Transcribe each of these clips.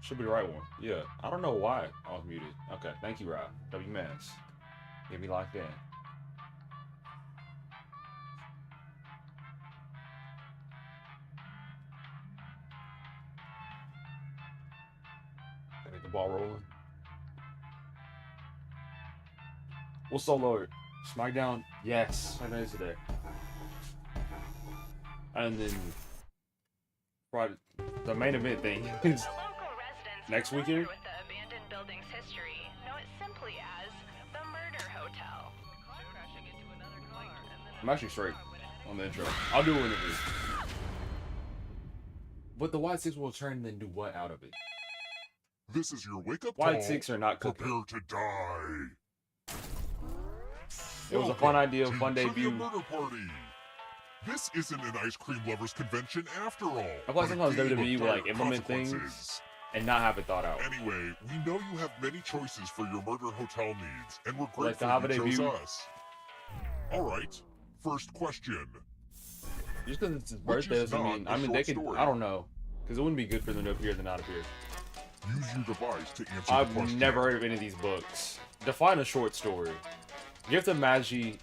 Should be the right one. Yeah. I don't know why I was muted. Okay. Thank you, Rob. W Mans. Get me locked in. Get the ball rolling. What's up, Lord? SmackDown? Yes. SmackDown is today. And then Friday, the main event thing is next weekend. With the abandoned building's history, know it simply as the Murder Hotel. I'm actually straight on the intro. I'll do an interview. But the White Six will turn and then do what out of it? This is your wake-up White call. Six are not cooking. Prepare to die. It was a fun idea, To fun Trivia debut. Murder Party. This isn't an ice cream lovers convention after all. I feel like but a sometimes game of WWE will like dire implement things consequences. and not have it thought out. Anyway, we know you have many choices for your murder hotel needs, and we're Like the grateful Holiday you chose View. us. Alright, first question. Just because it's his Which birthday is doesn't not mean. a I mean, they short could. story. I don't know. Because it wouldn't be good for them to appear than not appear. Use your device to answer the I've question. never heard of any of these books. Define a short story. Gift of Maggie.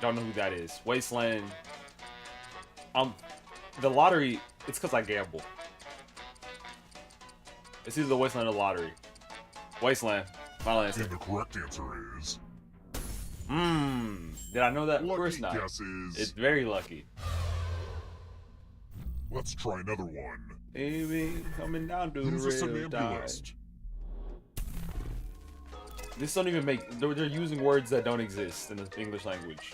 Don't know who that is. Wasteland. The lottery. It's because I gamble. It's either the Wasteland or the lottery. Wasteland. Final answer. And the correct answer is... Did I know that? Of course Lucky not. guesses. It's very lucky. Let's try another one. Baby, coming down to Who's a the real die. somnambulist? This don't even make. They're using words that don't exist in the English language.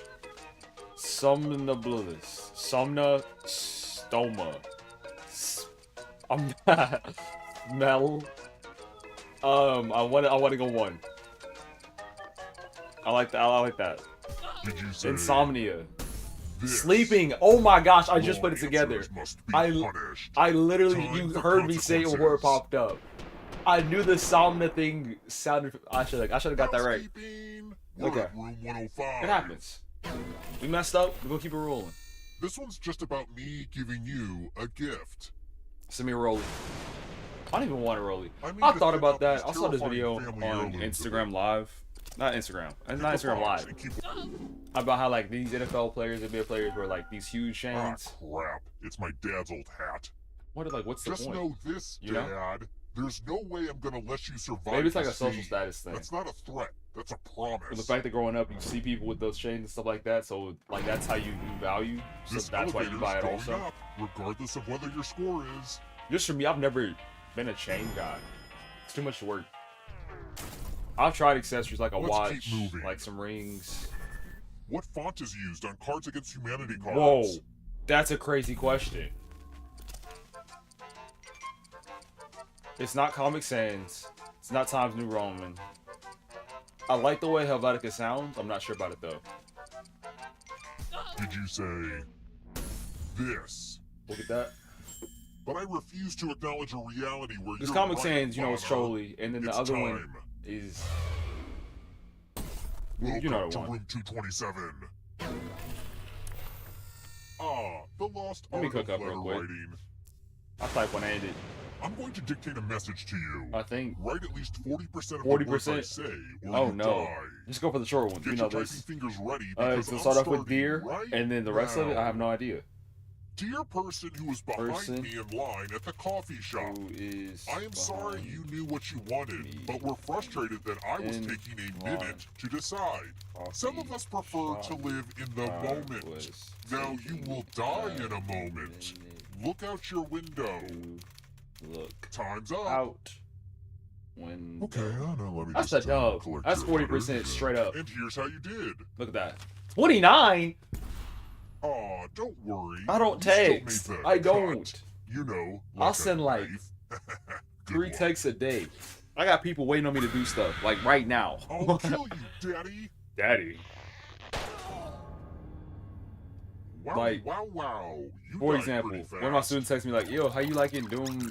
Somnambulist. Somna. Stoma. I'm not. Mel. I want to go one. I like that. I like that. Did you say Insomnia. this? Sleeping. Oh my gosh! I just Wrong put it together. answers must be I punished. I literally, Time you for heard me say it before it consequences. popped up. I knew the Somna thing sounded. I should have got that right. Housekeeping. We're Okay. at room 105. It happens. We messed up. We're gonna keep it rolling. This one's just about me giving you a gift. Send me a rollie. I don't even want a rollie. I mean I to thought thin about out that. these I saw this terrifying video family on heirlooms a Instagram bit. Live. Not Instagram. It's Pick not a Instagram box Live. and keep- About how like these NFL players, NBA players, were like these huge Ah, chains. crap. It's my dad's old hat. What's the Just point? know this, You know? Dad. There's no way I'm gonna let you survive. Maybe it's like the a social siege. status thing. That's not a threat. That's a But promise. the fact that growing up, you see people with those chains and stuff like that, so like that's how you value. So This that's why you elevator's buy it going also. up, regardless of whether your score is. Just for me, I've never been a chain guy. It's too much work. I've tried accessories like a Let's watch, keep moving. like some rings. What font is used on Cards Against Humanity cards? Whoa, that's a crazy question. It's not Comic Sans. It's not Times New Roman. I like the way Helvetica sounds. I'm not sure about it though. Did you say this? Look at that. But I refuse to acknowledge a reality where This you're Comic right, Sans, you know, is Lana. Trolley, and then the It's other time. one is. Welcome You know the to one. room 227. Ah, the lost Let me art cook of up real letter quick. writing. I type one-handed. I'm going to dictate a message to you. I think. Write at least 40% of 40%? the words I say, or Oh you no. die. Just go for the short ones. Get You your know typing this. fingers ready because So I'm start off with starting dear, right and then the rest of it, I have now. no idea. Dear person who is behind Person me in line at the coffee shop. Who is? I am sorry behind you knew what you wanted, me but were frustrated that I was in taking a line. minute to decide. coffee Some of us prefer to shop live in the I moment. was Now you taking will die a in a moment. minute Look out your window. to look Time's up. out when. Okay, now let me That's just a dub. collect That's your 40% letter. straight up. And here's how you did. Look at that. 29. Aw, don't worry. I don't You still text. made the I cut. don't. You know, I'll like a send, like, knife. Good 3 luck. texts a day. I got people waiting on me to do stuff like right now. I'll kill you, Daddy. Daddy. Wow, Like, wow. You For died example, pretty one of my fast. students text me like, "Yo, how you liking Doom,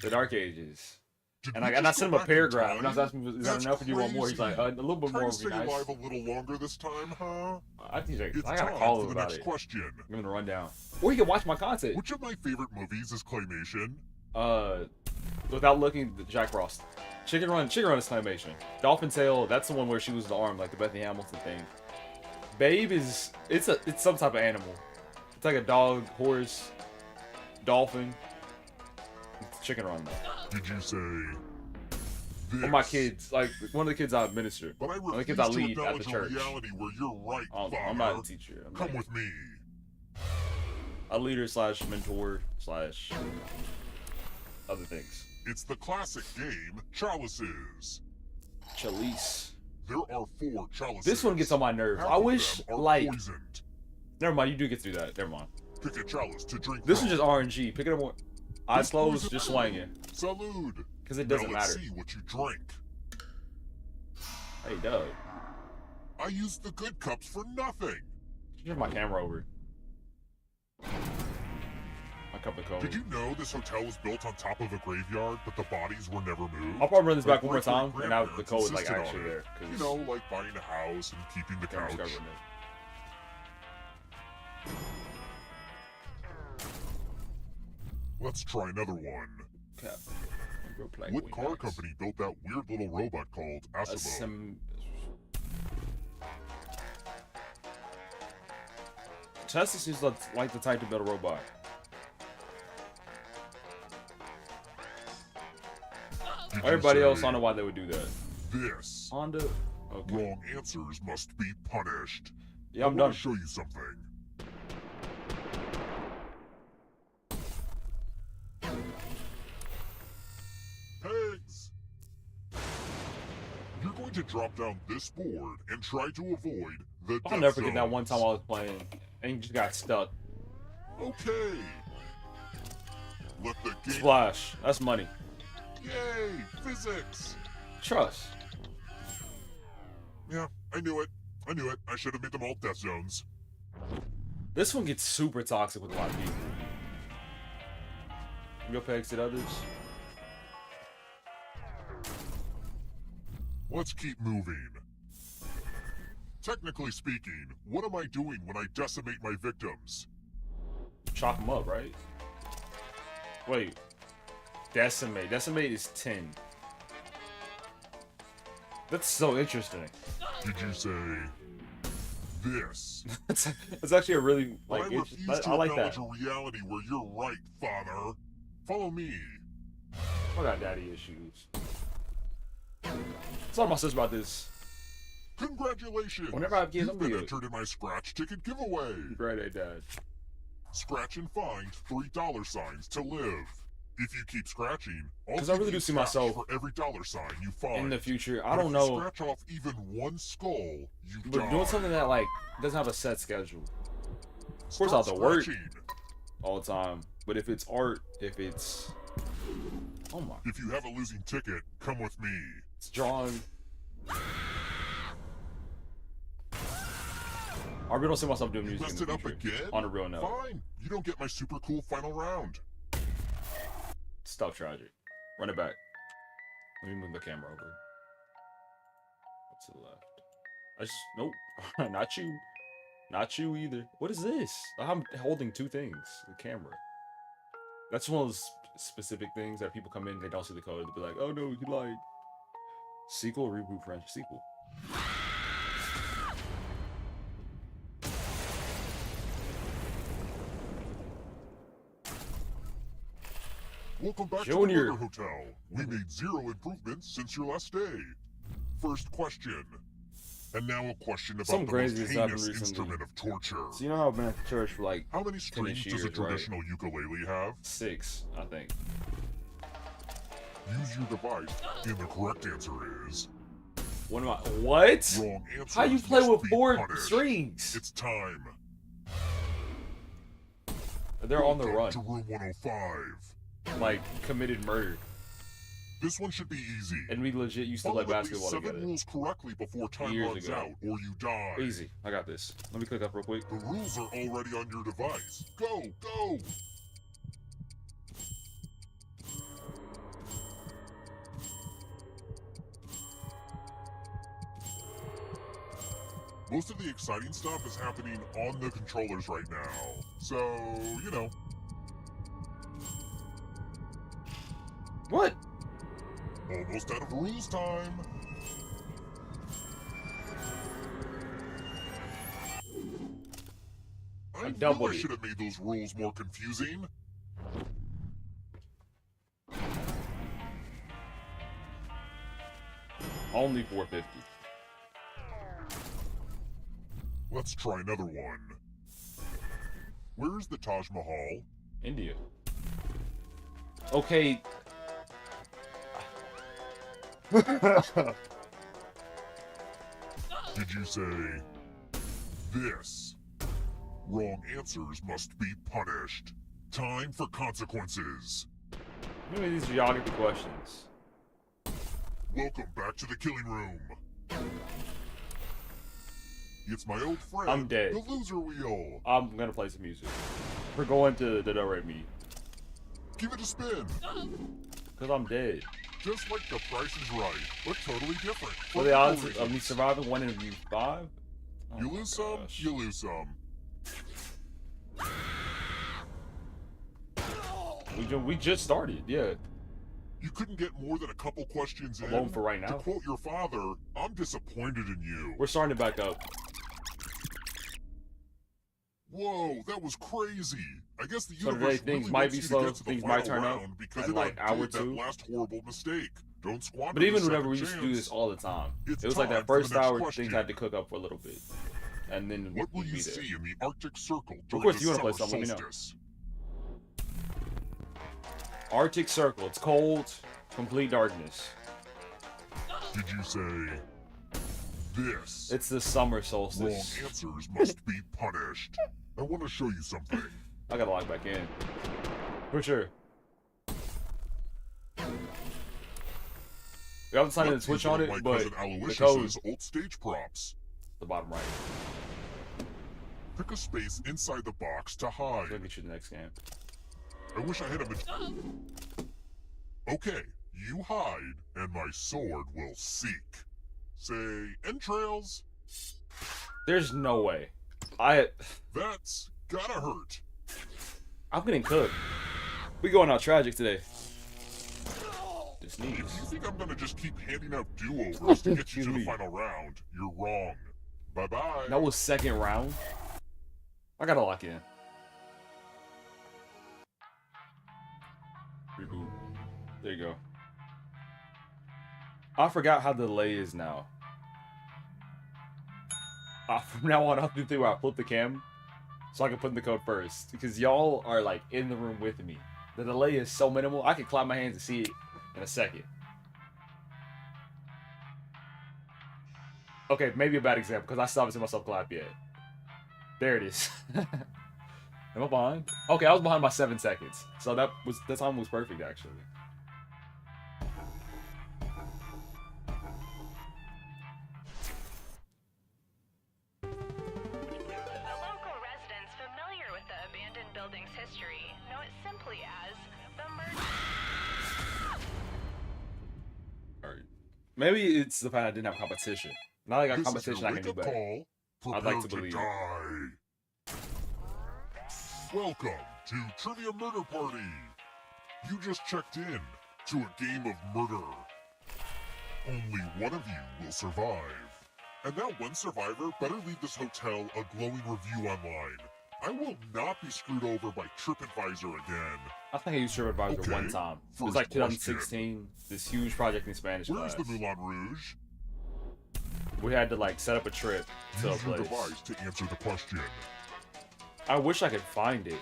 the Dark Ages?" Did And we I just sent go him a back in paragraph, and I was time? asking, "Is that That's enough? Or do you want more?" He's like, crazy. "A little bit Trying more to would be stay nice." alive a little longer this time, huh? I think It's I gotta time call for him the about next it. question. Give him the rundown, or you can watch my content. Which of my favorite movies is claymation? Without looking at Jack Frost. Chicken Run is claymation. Dolphin Tail, that's the one where she loses the arm, like the Bethany Hamilton thing. Babe is it's some type of animal. It's like a dog, horse, dolphin. It's Chicken Run though. Did you say this? One of my kids, like one of the kids I administer. But I One of the refuse kids I to lead at acknowledge the a church. reality where you're right, Father. I'm not a teacher. Come with me. A leader slash mentor slash other things. It's the classic game, Chalices. Chalice. There are 4 chalices. This one gets on my nerves. Half I of wish, them are like, poisoned. never mind. You do get to do that. Never mind. Pick a chalice to drink This from. is just RNG. Pick it up more. Eyes closed, just swinging. Salud. Because it Now doesn't let's matter. see what you drank. Hey, Doug. I used the good cups for nothing. Turn my camera over. My cup of coke. Did you know this hotel was built on top of a graveyard, but the bodies were never moved? I'll probably run this My back one more time, and now the great-great-grandparents code is like insisted on actually it. there. You know, like buying a house and keeping the couch. Let's try another one. What car company built that weird little robot called Asimo? Tesla seems like the type to build a robot. Did you Everybody else, I say don't know why they would do that. This. Honda. Okay. Wrong answers must be punished. Yeah, I'm I done. want to show you something. Pigs! You're going to drop down this board and try to avoid the I'll death never forget that zones. one time I was playing and you just got stuck. Okay. Let the game. Splash. That's money. Yay! Physics! Trust. Yeah, I knew it. I knew it. I should have made them all death zones. This one gets super toxic with a lot of people. Real pegs at others. Let's keep moving. Technically speaking, what am I doing when I decimate my victims? Chop them up, right? Wait. Decimate. Decimate is 10. That's so interesting. Did you say this? It's actually a really But like. I refuse to I like acknowledge that. a reality where you're right, Father. Follow me. I got daddy issues. Tell my sister about this. Congratulations! Whenever I have kids, You've I'm been good. entered in my scratch ticket giveaway. Great, hey, dad. Scratch and find $3 to live. If you keep scratching, Because I really do see myself for every $sign you find. in the future. I But don't if you know, scratch off even one skull, you but die. doing something that like doesn't have a set schedule. Of course, I have Start to work scratching. all the time. But if it's art, if it's my, If you have a losing ticket, come with me. it's drawn. I really don't see myself doing You music messed in it the up future. again? On a real note. Fine. You don't get my super cool final round. Stuff tragic. Run it back. Let me move the camera over. Up to the left. I just nope. Not you. Not you either. What is this? I'm holding two things. The camera. That's one of those specific things that people come in, they don't see the code, they'll be like, oh no, you lied. Sequel, reboot, French, sequel. Welcome back Junior. to the Murder Hotel. We made 0 improvements since your last day. First question. And now a question about Something the crazy most has happened heinous recently. instrument of torture. So you know how I've been at the church for like How many strings does a years, right? traditional ukulele have? 6, I think. Use your device, and the correct answer is What am I? What? wrong answer. How you play must with be 4 punished. strings? It's time. They're on the Welcome run. to room 105. Like committed murder. This one should be easy. And we legit used to Follow play at least basketball 7 together. rules correctly before time Years runs ago. out, or you die. Easy. I got this. Let me click up real quick. The rules are already on your device. Go, go! Most of the exciting stuff is happening on the controllers right now. So, you know. What? Almost out of rules time. I knew doubled I it. should have made those rules more confusing. Only 450. Let's try another one. Where's the Taj Mahal? India. Okay. Did you say this? Wrong answers must be punished. Time for consequences. Maybe these geography questions. Welcome back to the killing room. It's my old friend, I'm dead. the loser wheel. I'm gonna play some music. We're going to the Do Re Mi. Give it a spin. Cause I'm dead. Just like The Price is Right, but totally different. For the odds of me surviving 1 in 5? Oh You my lose some, gosh. you lose some. We just started, yeah. You couldn't get more than a couple questions in. Alone for right To now. quote your father, I'm disappointed in you. We're starting to back up. Whoa, that was crazy. I guess the So universe today things really might wants be you to slow, get to the things might final turn up round because at it like hour undid that 2. last horrible mistake. Don't squander But even the whenever we second used to do this chance. all the time, It's it was like time that for the first next hour question. things had to cook up for a little bit, and then What will we'd you be there. see in the Arctic Circle during course, the you wanna play summer something, let me know. solstice? Arctic Circle. It's cold, complete darkness. Did you say this? It's the summer Wrong solstice. answers must be punished. I want to show you something. I gotta log back in. For sure. We haven't decided to Let's switch use on one it, of but my cousin the code Aloysius's old stage props. the bottom right. Pick a space inside the box to hide. I'll get you the next game. I wish I had a Okay, you hide, and my sword will seek. Say, entrails. There's no way. That's gotta hurt. I'm getting cooked. We going out tragic today. Just If sneeze. you think I'm gonna just keep handing out do-overs to get you Excuse to the me. final round, you're wrong. Bye-bye. That was second round. I gotta lock in. Reboot. There you go. I forgot how the delay is now. From now on, I'll have to do the thing where I flip the cam so I can put in the code first. Because y'all are like in the room with me. The delay is so minimal, I can clap my hands and see it in a second. Okay, maybe a bad example because I still haven't seen myself clap yet. There it is. Am I behind? Okay, I was behind by 7 seconds. So that time was perfect actually. The local residents familiar with the abandoned building's history know it simply as the murder. Alright. Maybe it's the fact I didn't have competition. Now I got This is competition, your I can do wake-up better. call. I'd Prepare like to believe. die. Welcome to Trivia Murder Party. You just checked in to a game of murder. Only one of you will survive. And that one survivor better leave this hotel a glowing review online. I will not be screwed over by TripAdvisor again. I think I used TripAdvisor Okay, one time. It was first like 2016. This huge project in Spanish Where's class. the Moulin Rouge? We had to like set up a trip to a Use your place. device to answer the question. I wish I could find it.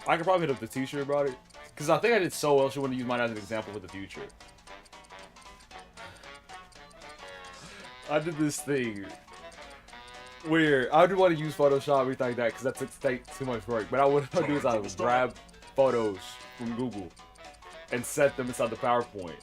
I could probably hit up the teacher about it. Because I think I did so well, she wanted to use mine as an example for the future. I did this thing where I would want to use Photoshop, everything like that, because that took too much work. But what I would do is I would grab photos from Google and set them inside the PowerPoint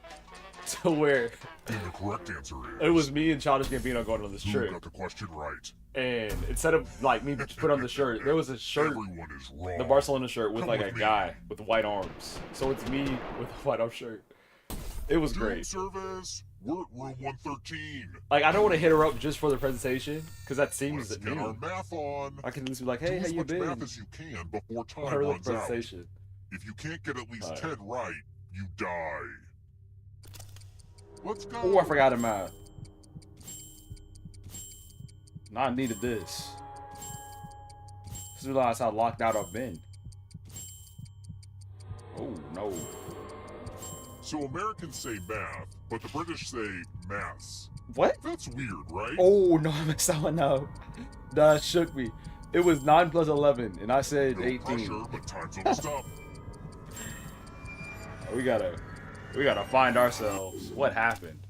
to where And the correct answer is... it was me and Childish Gambino going on this You trip. got the question right. And instead of like me just put on the shirt, there was a shirt, Everyone is wrong. the Barcelona shirt with Come like with a me. guy with white arms. So it's me with a white arm shirt. It was Doing great. service. We're at room 113. Like, I don't want to hit her up just for the presentation, because that seems Let's get our new. math on. I can at least be like, hey, Do how as you much been? math as you can before time Or the runs out. presentation. If you can't get at least Alright. 10 right, you die. Let's go. Oh, I forgot him out. Now I needed this. Just realized how locked out I've been. Oh, no. So Americans say math, but the British say maths. What? That's weird, right? Oh, no, I missed that one out. That shook me. It was 9 plus 11, and I said No 18. pressure, but time's almost up. We gotta find ourselves. What happened?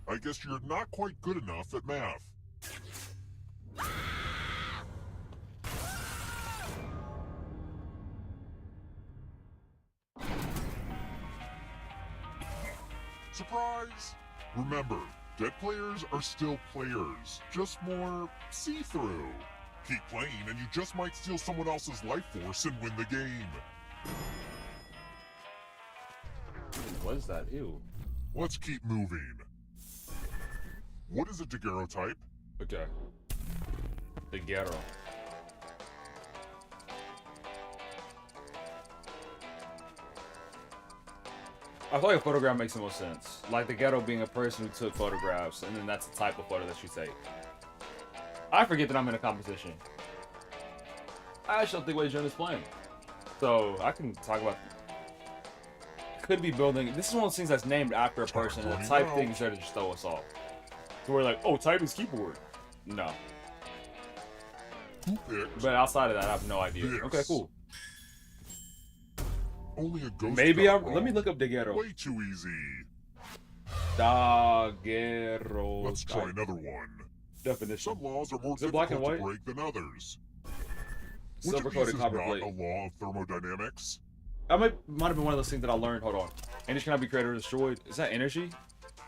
I guess you're not quite good enough at math. Surprise! Remember, dead players are still players, just more see-through. Keep playing and you just might steal someone else's life force and win the game. What is that? Ew. Let's keep moving. What is a daguerreotype? Okay. The ghetto. I feel like a photograph makes the most sense. Like the ghetto being a person who took photographs, and then that's the type of photo that you take. I forget that I'm in a competition. I actually don't think what John is playing. So I can talk about. Could be building. This is one of those things that's named after a person, and the type things there to just throw us off. So we're like, oh, type is keyboard. No. But outside of that, I have no idea. This. Okay, cool. Only a ghost. Maybe got I'm. Let me wrong. look up Daguerre. Way too easy. Daguerre. Let's try another one. Definition. Some laws are more Is it black and difficult to white? break than others. Which Silver of these coated is copper not plate. a law of thermodynamics? I might have been one of those things that I learned. Hold on. Energy cannot be created or destroyed. Is that energy?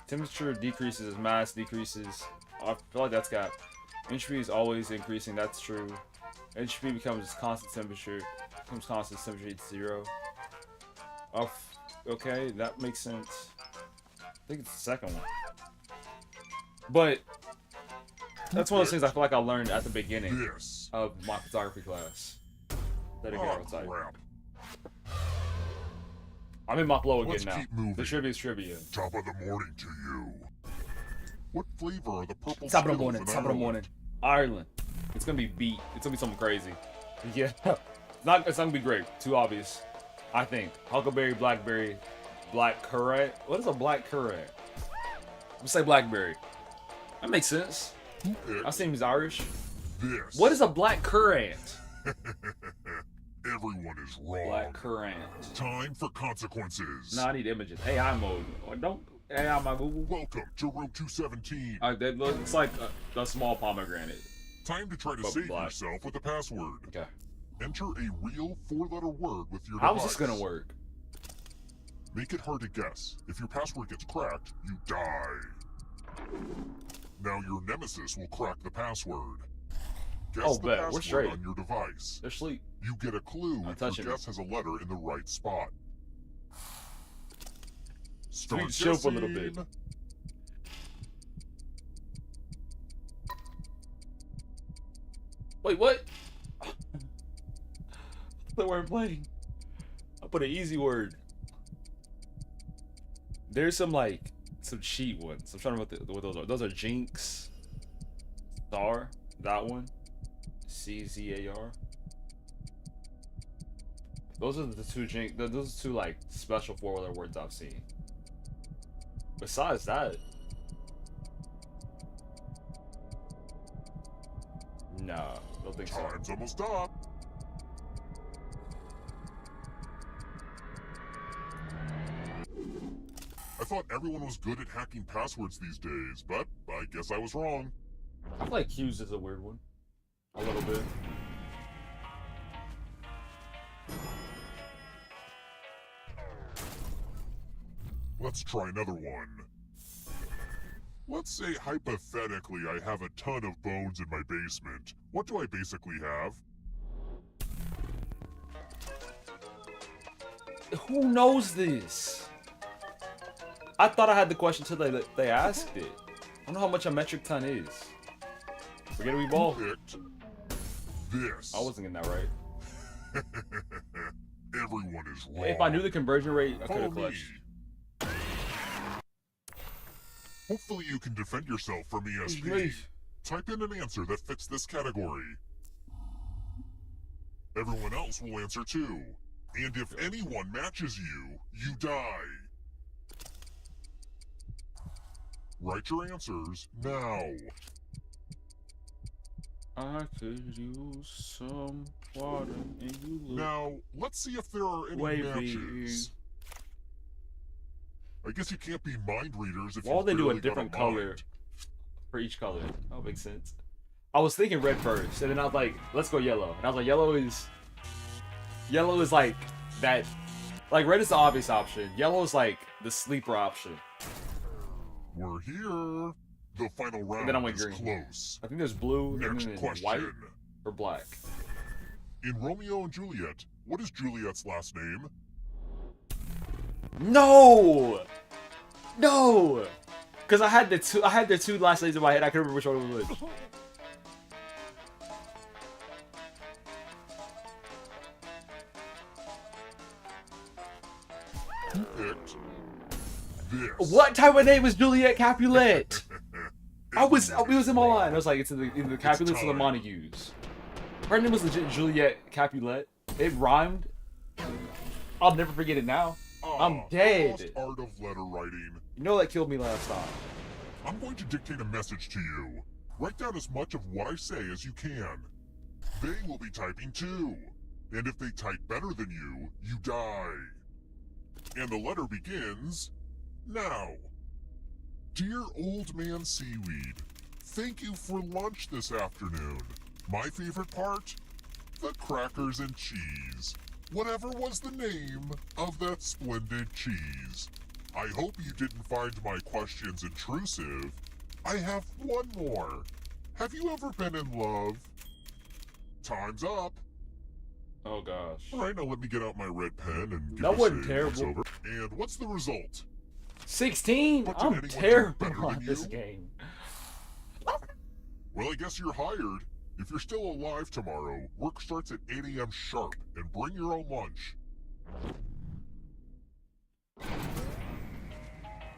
Temperature decreases as mass decreases. I feel like that's got. Entropy is always increasing. That's true. Entropy becomes constant temperature. Becomes constant temperature to 0. Okay, that makes sense. I think it's the second one. But that's one of those things I feel like I learned at the beginning This. of my photography class. That Oh, type. crap. I'm in my flow again Let's now. keep moving. The trivia is trivia. Top of the morning to you. What flavor are the purple Top of the Skittles morning. in Top of the Ireland? morning. Ireland. It's gonna be beat. It's gonna be something crazy. Yeah. It's not gonna be great. Too obvious. I think. Huckleberry, blackberry, black currant. What is a black currant? Let's say blackberry. That makes sense. Who picked That seems Irish. this? What is a black currant? Everyone is wrong. Black currant. Time for consequences. No, I need images. AI mode. Don't AI my Google. Welcome to room 217. That looks like a small pomegranate. Time to try to But save black. yourself with a password. Okay. Enter a real 4-letter word with your How is device. this gonna work? Make it hard to guess. If your password gets cracked, you die. Now your nemesis will crack the password. Guess Oh, the bet. We're password straight. on your device. They're asleep. You get a clue I'm if your touching it. guess has a letter in the right spot. Start need to chill for a little guessing. bit. Wait, what? I thought we weren't playing. I put an easy word. There's some cheat ones. I'm trying to remember what those are. Those are Jinx, Star, that one, CZAR. Those are the two Jinx. Those are two like special 4-letter words I've seen. Besides that, no, don't think so. Time's almost up. I thought everyone was good at hacking passwords these days, but I guess I was wrong. I feel like Hughes is a weird one. A little bit. Let's try another one. Let's say hypothetically I have a ton of bones in my basement. What do I basically have? Who knows this? I thought I had the question till they asked it. I don't know how much a metric ton is. Forget we ball. Picked this. I wasn't getting that right. Everyone is wrong. If I knew the conversion rate, I could Follow have me. clutched. Hopefully you can defend yourself from ESP. Type in an answer that fits this category. Everyone else will answer too. And if anyone matches you, you die. Write your answers now. I could use some water and you look Now, let's see if there are any wavy. matches. I guess you can't be mind readers if Why would they you've do a barely got different color mind. for each color? That would make sense. I was thinking red first, and then I was like, let's go yellow. And I was like, yellow is like that. Like red is the obvious option. Yellow is like the sleeper option. We're here. The final round then I went is green. close. I think there's blue Next and then question. white or black. In Romeo and Juliet, what is Juliet's last name? No, because I had the two last names in my head. I couldn't remember which one it was. Who picked this? What type of name is Juliet Capulet? It was in my line. I was like, it's either the Capulets or the time. Montagues. Her name was legit Juliet Capulet. It rhymed. I'll never forget it now. I'm dead. Lost art of letter writing. You know that killed me last time. I'm going to dictate a message to you. Write down as much of what I say as you can. They will be typing too. And if they type better than you, you die. And the letter begins now. Dear Old Man Seaweed, thank you for lunch this afternoon. My favorite part? The crackers and cheese. Whatever was the name of that splendid cheese. I hope you didn't find my questions intrusive. I have one more. Have you ever been in love? Time's up. Oh gosh. All right, now let me get out my red pen and give That us wasn't a terrible. once-over. And what's the result? 16. But did I'm anyone do terrible better at than this you? game. Well, I guess you're hired. If you're still alive tomorrow, work starts at 8 a.m. sharp, and bring your own lunch.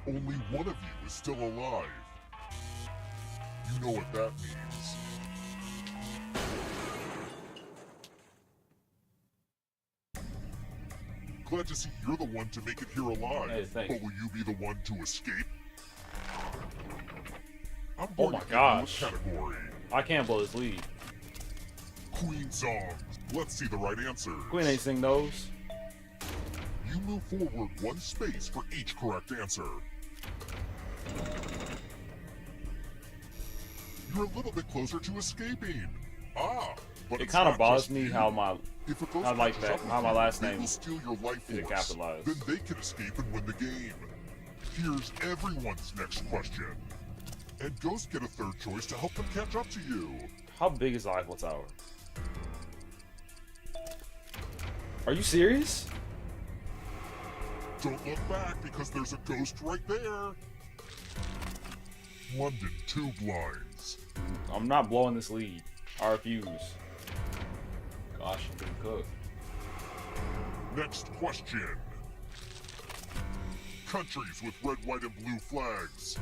Only one of you is still alive. You know what that means. Glad to see you're the one to make it here alive. Hey, thanks. But will you be the one to escape? I'm Oh going my to give you a gosh. category. I can't blow this lead. Queen songs. Let's see the right answer. Queen ain't sing those. You move forward one space for each correct answer. You're a little bit closer to escaping. But It it's kind of not bothers just me you. how my If a ghost I like catches that- up with how my you, last they name will steal your life is force. capitalized. Then they can escape and win the game. Here's everyone's next question. And ghosts get a third choice to help them catch up to you. how big is the Eiffel Tower? Are you serious? Don't look back because there's a ghost right there. London, 2 blinds. I'm not blowing this lead. I refuse. Gosh, I'm gonna cook. Next question. Countries with red, white, and blue flags.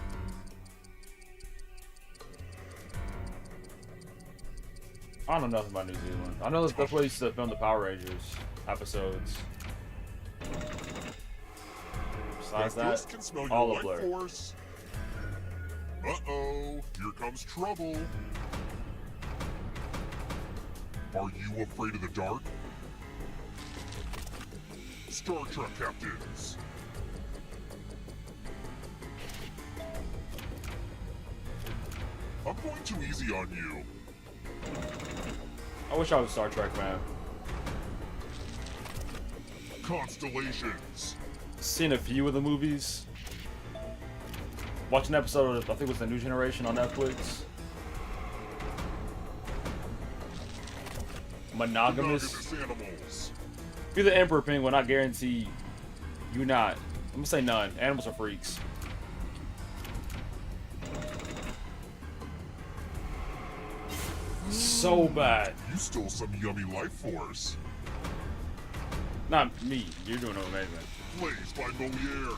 I don't know nothing about New Zealand. I know that's where they used to film the Power Rangers episodes. Besides That that, ghost can smell all your a life blur. force. Uh-oh, here comes trouble. Are you afraid of the dark? Star Trek captains. I'm going too easy on you. I wish I was a Star Trek fan. Constellations. Seen a few of the movies. Watched an episode of, I think it was The New Generation on Netflix. Monogamous. Animals. If you're the Emperor Penguin, I guarantee you not. I'm gonna say none. Animals are freaks. so bad. You stole some yummy life force. Not me. You're doing amazing. Blazed by Moliere.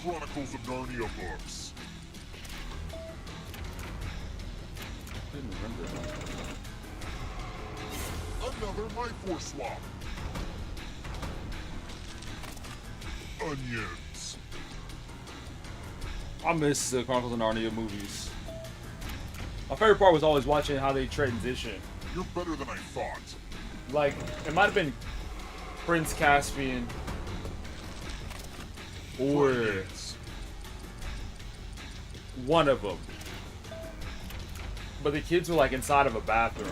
Chronicles of Narnia books. I didn't remember that. Another life force swap. Onions. I miss the Chronicles of Narnia movies. My favorite part was always watching how they transition. You're better than I thought. Like, it might have been Prince Caspian or Onions. one of them. But the kids were like inside of a bathroom,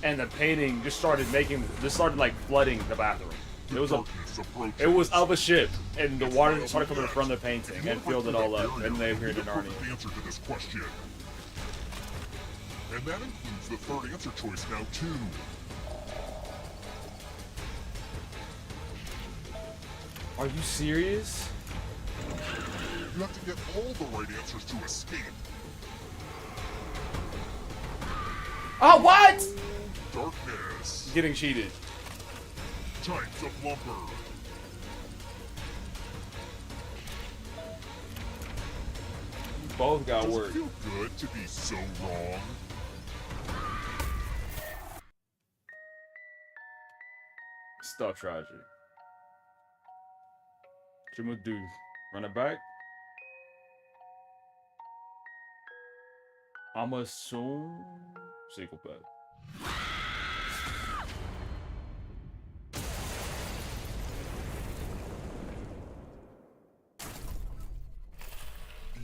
and the painting just started like flooding the bathroom. It was of a ship, and the water just started coming from the painting and filled it all up, and they appeared in Narnia. Answer to this question. And that includes the third answer choice now too. Are you serious? You have to get all the right answers to escape. Oh, what? Darkness. Getting cheated. Types of lumber. Both got Does it work. feel good to be so wrong? Stuff tragic. What you gonna do? Run it back? I'ma assume sequel pack.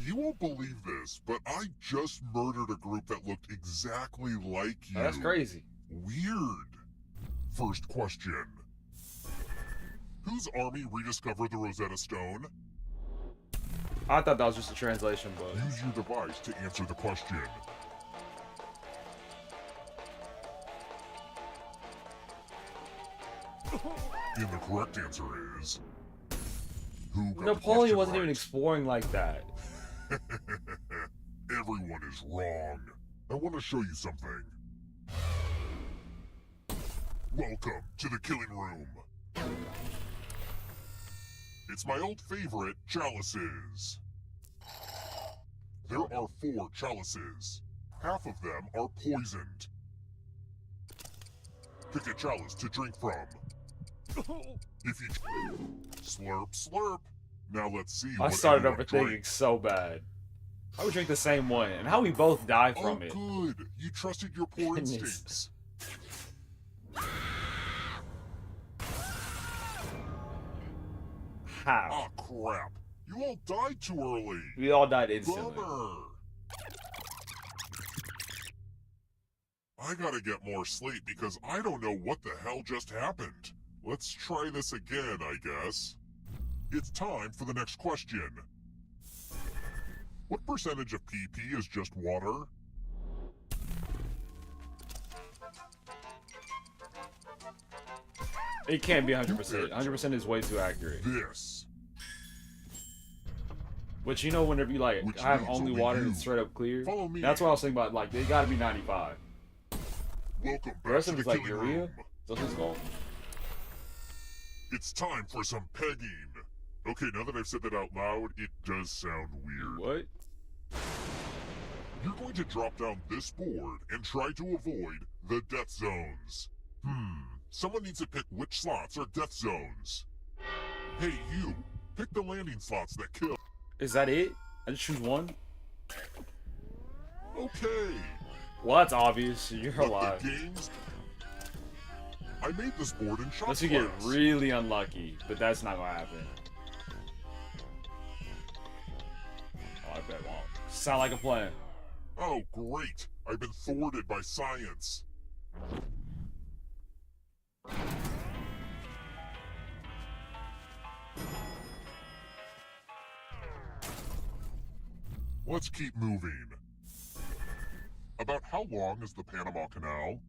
You won't believe this, but I just murdered a group that looked exactly like you. Oh, that's crazy. Weird. First question. Whose army rediscovered the Rosetta Stone? I thought that was just a translation, but Use your device to answer the question. And the correct answer is... Who got the Napoleon question wasn't right? even exploring like that. Everyone is wrong. I want to show you something. Welcome to the killing room. It's my old favorite, chalices. There are 4 chalices. Half of them are poisoned. Pick a chalice to drink from. If you slurp, slurp. Now let's see. I what started everyone overthinking drank. so bad. How we drink the same one, and how we both die Oh, from it. good. You trusted your poor Goodness. instincts. How? Ah, crap. You all died too early. We all died instantly. Bummer. I gotta get more sleep because I don't know what the hell just happened. Let's try this again, I guess. It's time for the next question. What percentage of PP is just water? It can't be 100%. 100% is way too accurate. This. But you know, whenever you like Which have means only only water you. and it's straight up clear, Follow me. that's what I was thinking about. Like, they gotta be 95. Welcome The back rest to of the it's like killing urea. room. That's what it's called. It's time for some pegging. Okay, now that I've said that out loud, it does sound weird. What? You're going to drop down this board and try to avoid the death zones. Someone needs to pick which slots are death zones. Hey, you! Pick the landing slots that kill. Is that it? I just choose one? Okay. Well, that's obvious. You're But alive. the games... I made this board in shop Unless you get class. really unlucky, but that's not gonna happen. Oh, I bet it won't. Sound like a plan. Oh, great. I've been thwarted by science. Let's keep moving. About how long is the Panama Canal?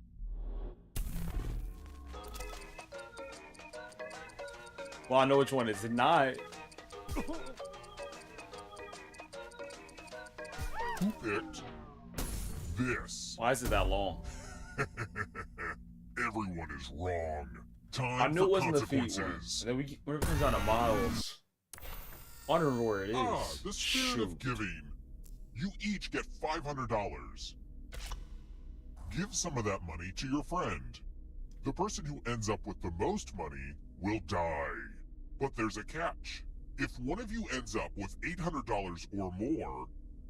Well, I know which one it's not. Who picked this? Why is it that long? Everyone is wrong. Time I knew for it wasn't the feet one. consequences. And then when it comes down to miles, I don't remember where it is. The spirit of giving. You each get $500. Give some of that money to your friend. The person who ends up with the most money will die. But there's a catch. If one of you ends up with $800 or more,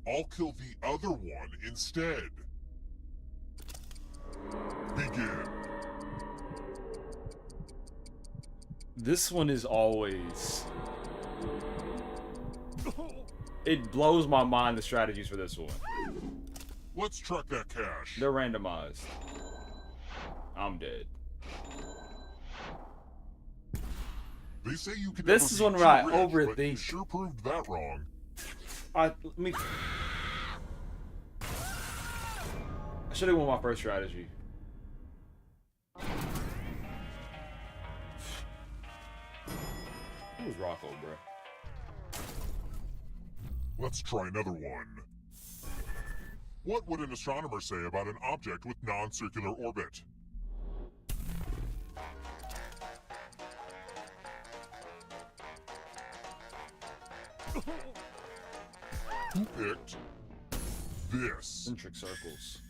I'll kill the other one instead. Begin. This one is always... It blows my mind, the strategies for this one. Let's track that cash. They're randomized. I'm dead. They say you can This never is be one too where I rich, overthink. but you sure proved that wrong. I should have won my first strategy. Who was Rocco, bro? Let's try another one. What would an astronomer say about an object with non-circular orbit? Who picked this? Centric circles.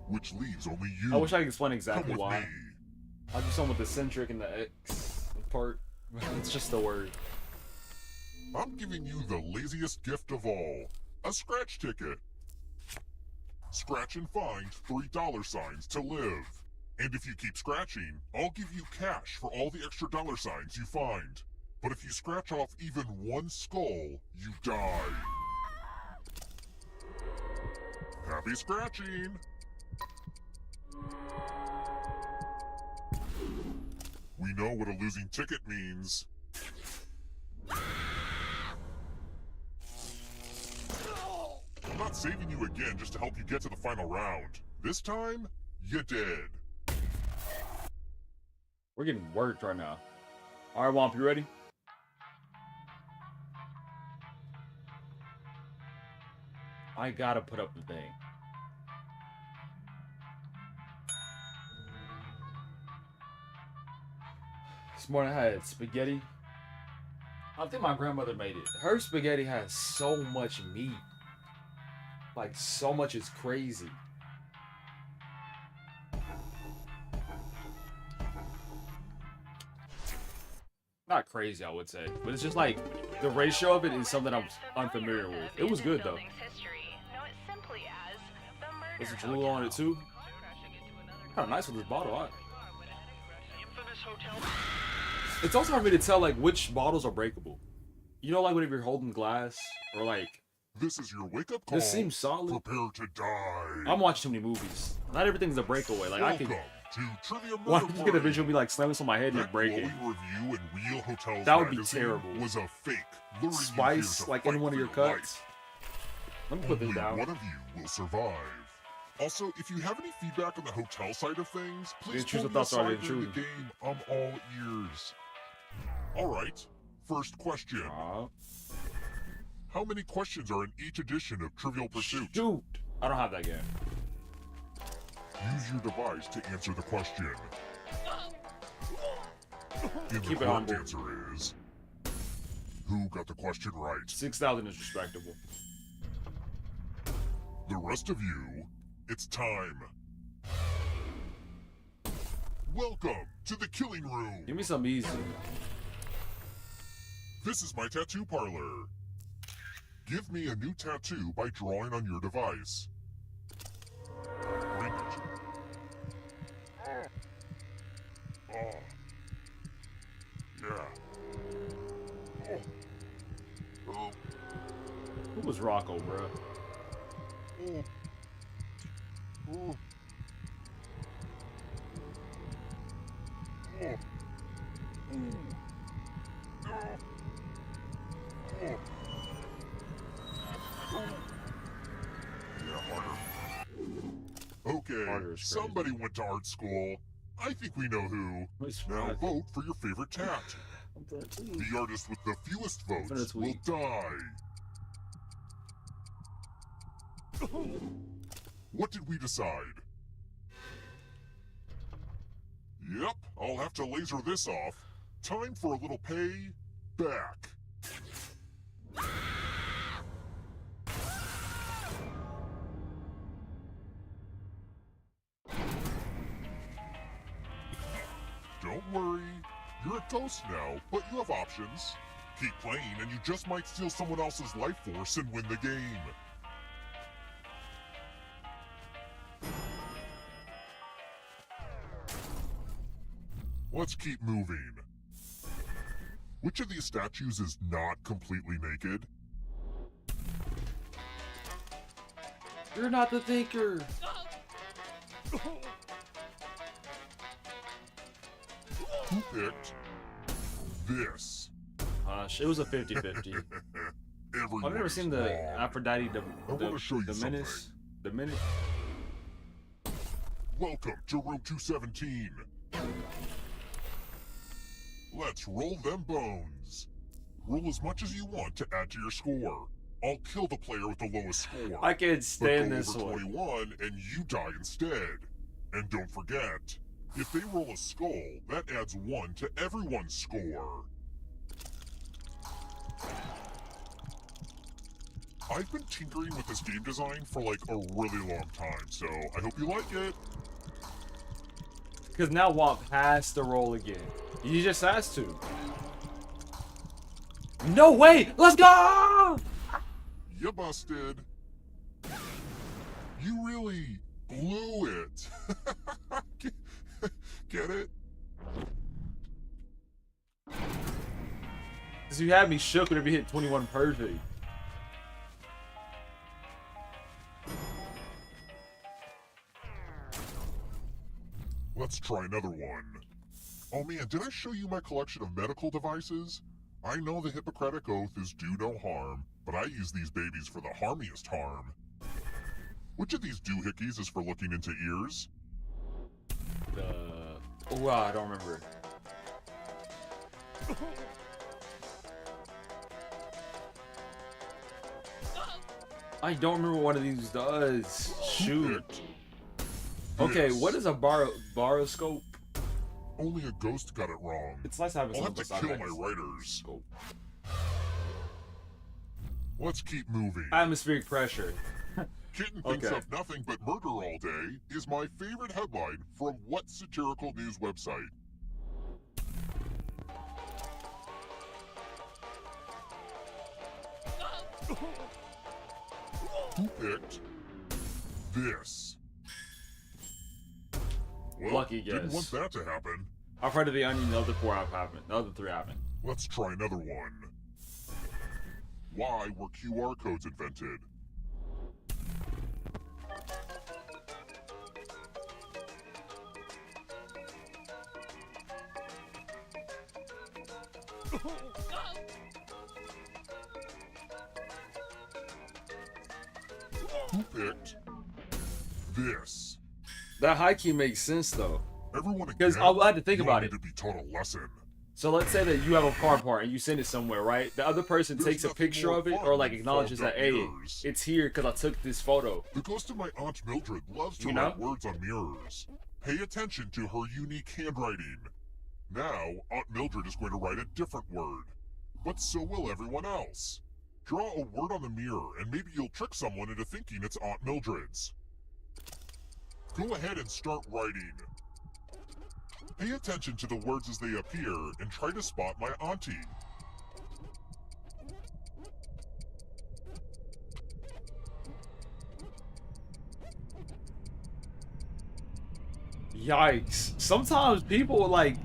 Which leaves only you. I wish I could explain exactly Come with why. me. I just went with the centric and the X part. It's just the word. I'm giving you the laziest gift of all. A scratch ticket. Scratch and find $3 to live. And if you keep scratching, I'll give you cash for all the extra $signs you find. But if you scratch off even one skull, you die. Happy scratching! We know what a losing ticket means. I'm not saving you again just to help you get to the final round. This time, you're dead. We're getting worked right now. Alright, Womp, you ready? I gotta put up the thing. This morning I had spaghetti. I think my grandmother made it. Her spaghetti has so much meat. Like, so much is crazy. Not crazy, I would say. But it's just like, the ratio of it is something I'm unfamiliar with. It was good, though. There's some Cholula on it, too. Kind of nice with this bottle. It's also hard for me to tell, like, which bottles are breakable. You know, like, whenever you're holding glass, or, like... This is your wake-up call. This seems solid. Prepare to die. I'm watching too many movies. Not everything's a breakaway. Like, I could... to Trivia Why Murder don't you get a Party. visual be like slamming on my head and That break it? glowing review in Real Hotels That would be magazine terrible. Was a fake. luring you here Spice, to like fight in one of for your life. cuts. Let me put this Only down. one of you will survive. Also, if you have any feedback on the hotel side of things, please choose pull what me thoughts are aside to during the choose. game. I'm all ears. Alright, first question. How many questions are in each edition of Trivial Pursuit? Shoot! I don't have that game. Use your device to answer the question. And Keep the it on correct board. answer is... Who got the question right? 6,000 is respectable. The rest of you, it's time. Welcome to the killing room. Give me some easy. This is my tattoo parlor. Give me a new tattoo by drawing on your device. Bring it. Oh. Yeah. Oh. Who was Rocco, bro? Oh. Oh. Oh. Okay, Harder is crazy. somebody went to art school. I think we know who. Which Now one? vote for your favorite tat. I'm gonna tweet. The artist with the fewest gonna votes will tweet. die. What did we decide? Yep, I'll have to laser this off. Time for a little pay back. Don't worry, you're a ghost now, but you have options. Keep playing and you just might steal someone else's life force and win the game. Let's keep moving. Which of these statues is not completely naked? You're not the thinker. Who picked this? It was a 50-50. Everyone I've never is seen the wrong. Aphrodite, I wanna show you the something. menace. The menace. Welcome to room 217. Let's roll them bones. Roll as much as you want to add to your score. I'll kill the player with the lowest score. I can't but stand go this over one. 21 and you die instead. And don't forget, if they roll a skull, that adds 1 to everyone's score. I've been tinkering with this game design for like a really long time, so I hope you like it. Because now Womp has to roll again. He just has to. No way! Let's go! You busted. You really blew it. Get it? Because you had me shook whenever you hit 21 perfect. Let's try another one. Oh man, did I show you my collection of medical devices? I know the Hippocratic Oath is do no harm, but I use these babies for the harmiest harm. Which of these doohickeys is for looking into ears? Oh, wow, I don't remember. I don't remember what one of these does. Shoot. Okay, This. what is a baroscope? Only a ghost got it wrong. It's nice having I'll have something to kill beside my that writers. scope. Let's keep moving. Atmospheric pressure. Kitten thinks Okay. of nothing but murder all day is my favorite headline from what satirical news website? Who picked this? Well, Lucky didn't guess. want that to happen. I've heard of the onion, the other 4 have happened. The other 3 haven't. Let's try another one. Why were QR codes invented? Who picked this? That high key makes sense though. Everyone Because again, I had to think you about need it. to be taught a lesson. So let's say that you have a car part and you send it somewhere, right? The other person There's takes a nothing picture more of it fun or like than acknowledges fogged that, up hey, mirrors. it's here because I took this photo. The ghost of my Aunt Mildred loves to You write know? words on mirrors. Pay attention to her unique handwriting. Now, Aunt Mildred is going to write a different word. But so will everyone else. Draw a word on the mirror and maybe you'll trick someone into thinking it's Aunt Mildred's. Go ahead and start writing. Pay attention to the words as they appear and try to spot my auntie. Yikes. Sometimes people like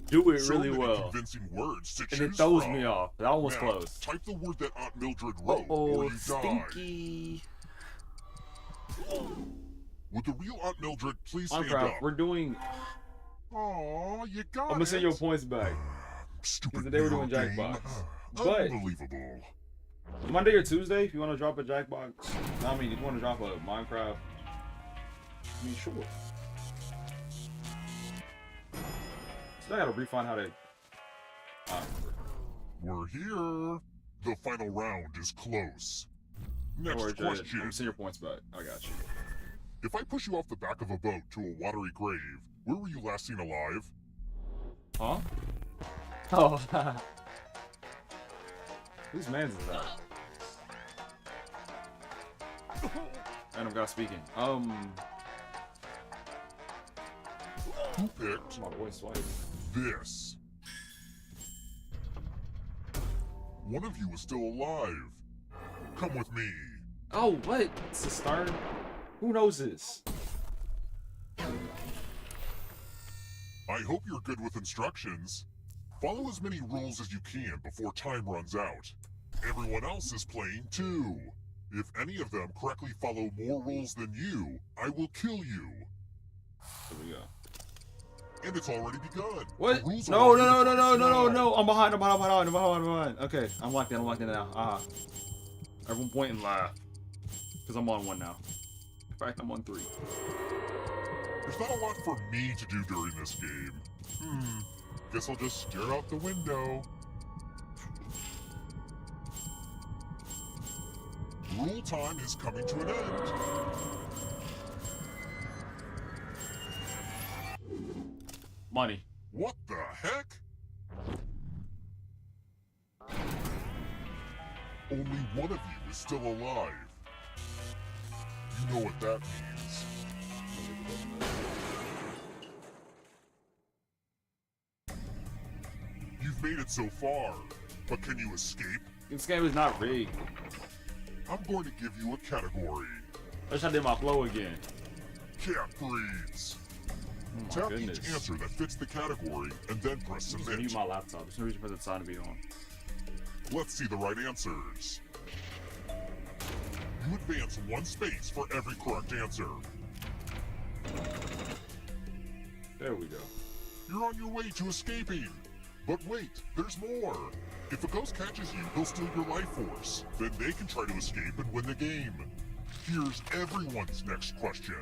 do it So really many well. convincing words to And choose it throws from. me off. That one was Now, close. Type the word that Aunt Mildred wrote, or Oh, you die. stinky. Would the real Aunt Mildred please stand Minecraft, up? we're doing. Aw, you got I'm gonna send it. your points back. Stupid today we're doing mirror game. Jackbox. But- Unbelievable. Monday or Tuesday, if you want to drop a Jackbox. I mean, if you want to drop a Minecraft. I mean, sure. So I gotta refine how to. We're here. The final round is close. Don't Next worry, Jay. question. I'm sending your points back. I got you. If I push you off the back of a boat to a watery grave, where were you last seen alive? Huh? Oh. Whose man's is that? Random guy speaking. Who picked My voice swipe. this? One of you is still alive. Come with me. Oh, what? It's the start? Who knows this? I hope you're good with instructions. Follow as many rules as you can before time runs out. Everyone else is playing too. If any of them correctly follow more rules than you, I will kill you. Here we go. And it's already begun. What? The rules No, are no, no, on no, the no, device no, no, now. no. I'm behind, I'm behind, I'm behind, I'm behind. Okay, I'm locked in now. Everyone point and laugh. Because I'm on one now. In fact, I'm on 3. There's not a lot for me to do during this game. Guess I'll just stare out the window. Rule time is coming to an end. Money. What the heck? Only one of you is still alive. You know what that means. You've made it so far, but can you escape? This game is not rigged. I'm going to give you a category. I wish I did my flow again. Cat breeds. Oh my Tap goodness. each answer that fits the category and then press I'm just gonna use submit. my laptop. There's no reason for the sign to be on. Let's see the right answers. You advance 1 space for every correct answer. There we go. You're on your way to escaping. But wait, there's more. If a ghost catches you, he'll steal your life force. Then they can try to escape and win the game. Here's everyone's next question.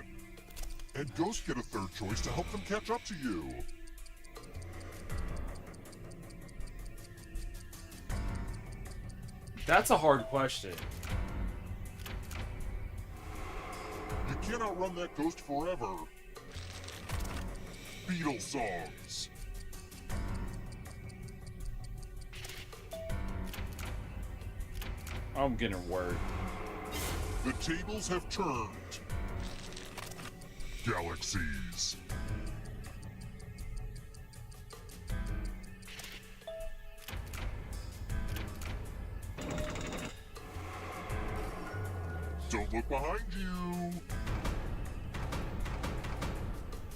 And ghosts get a third choice to help them catch up to you. That's a hard question. You can't outrun that ghost forever. Beatles songs. I'm getting word. The tables have turned. Galaxies. Don't look behind you.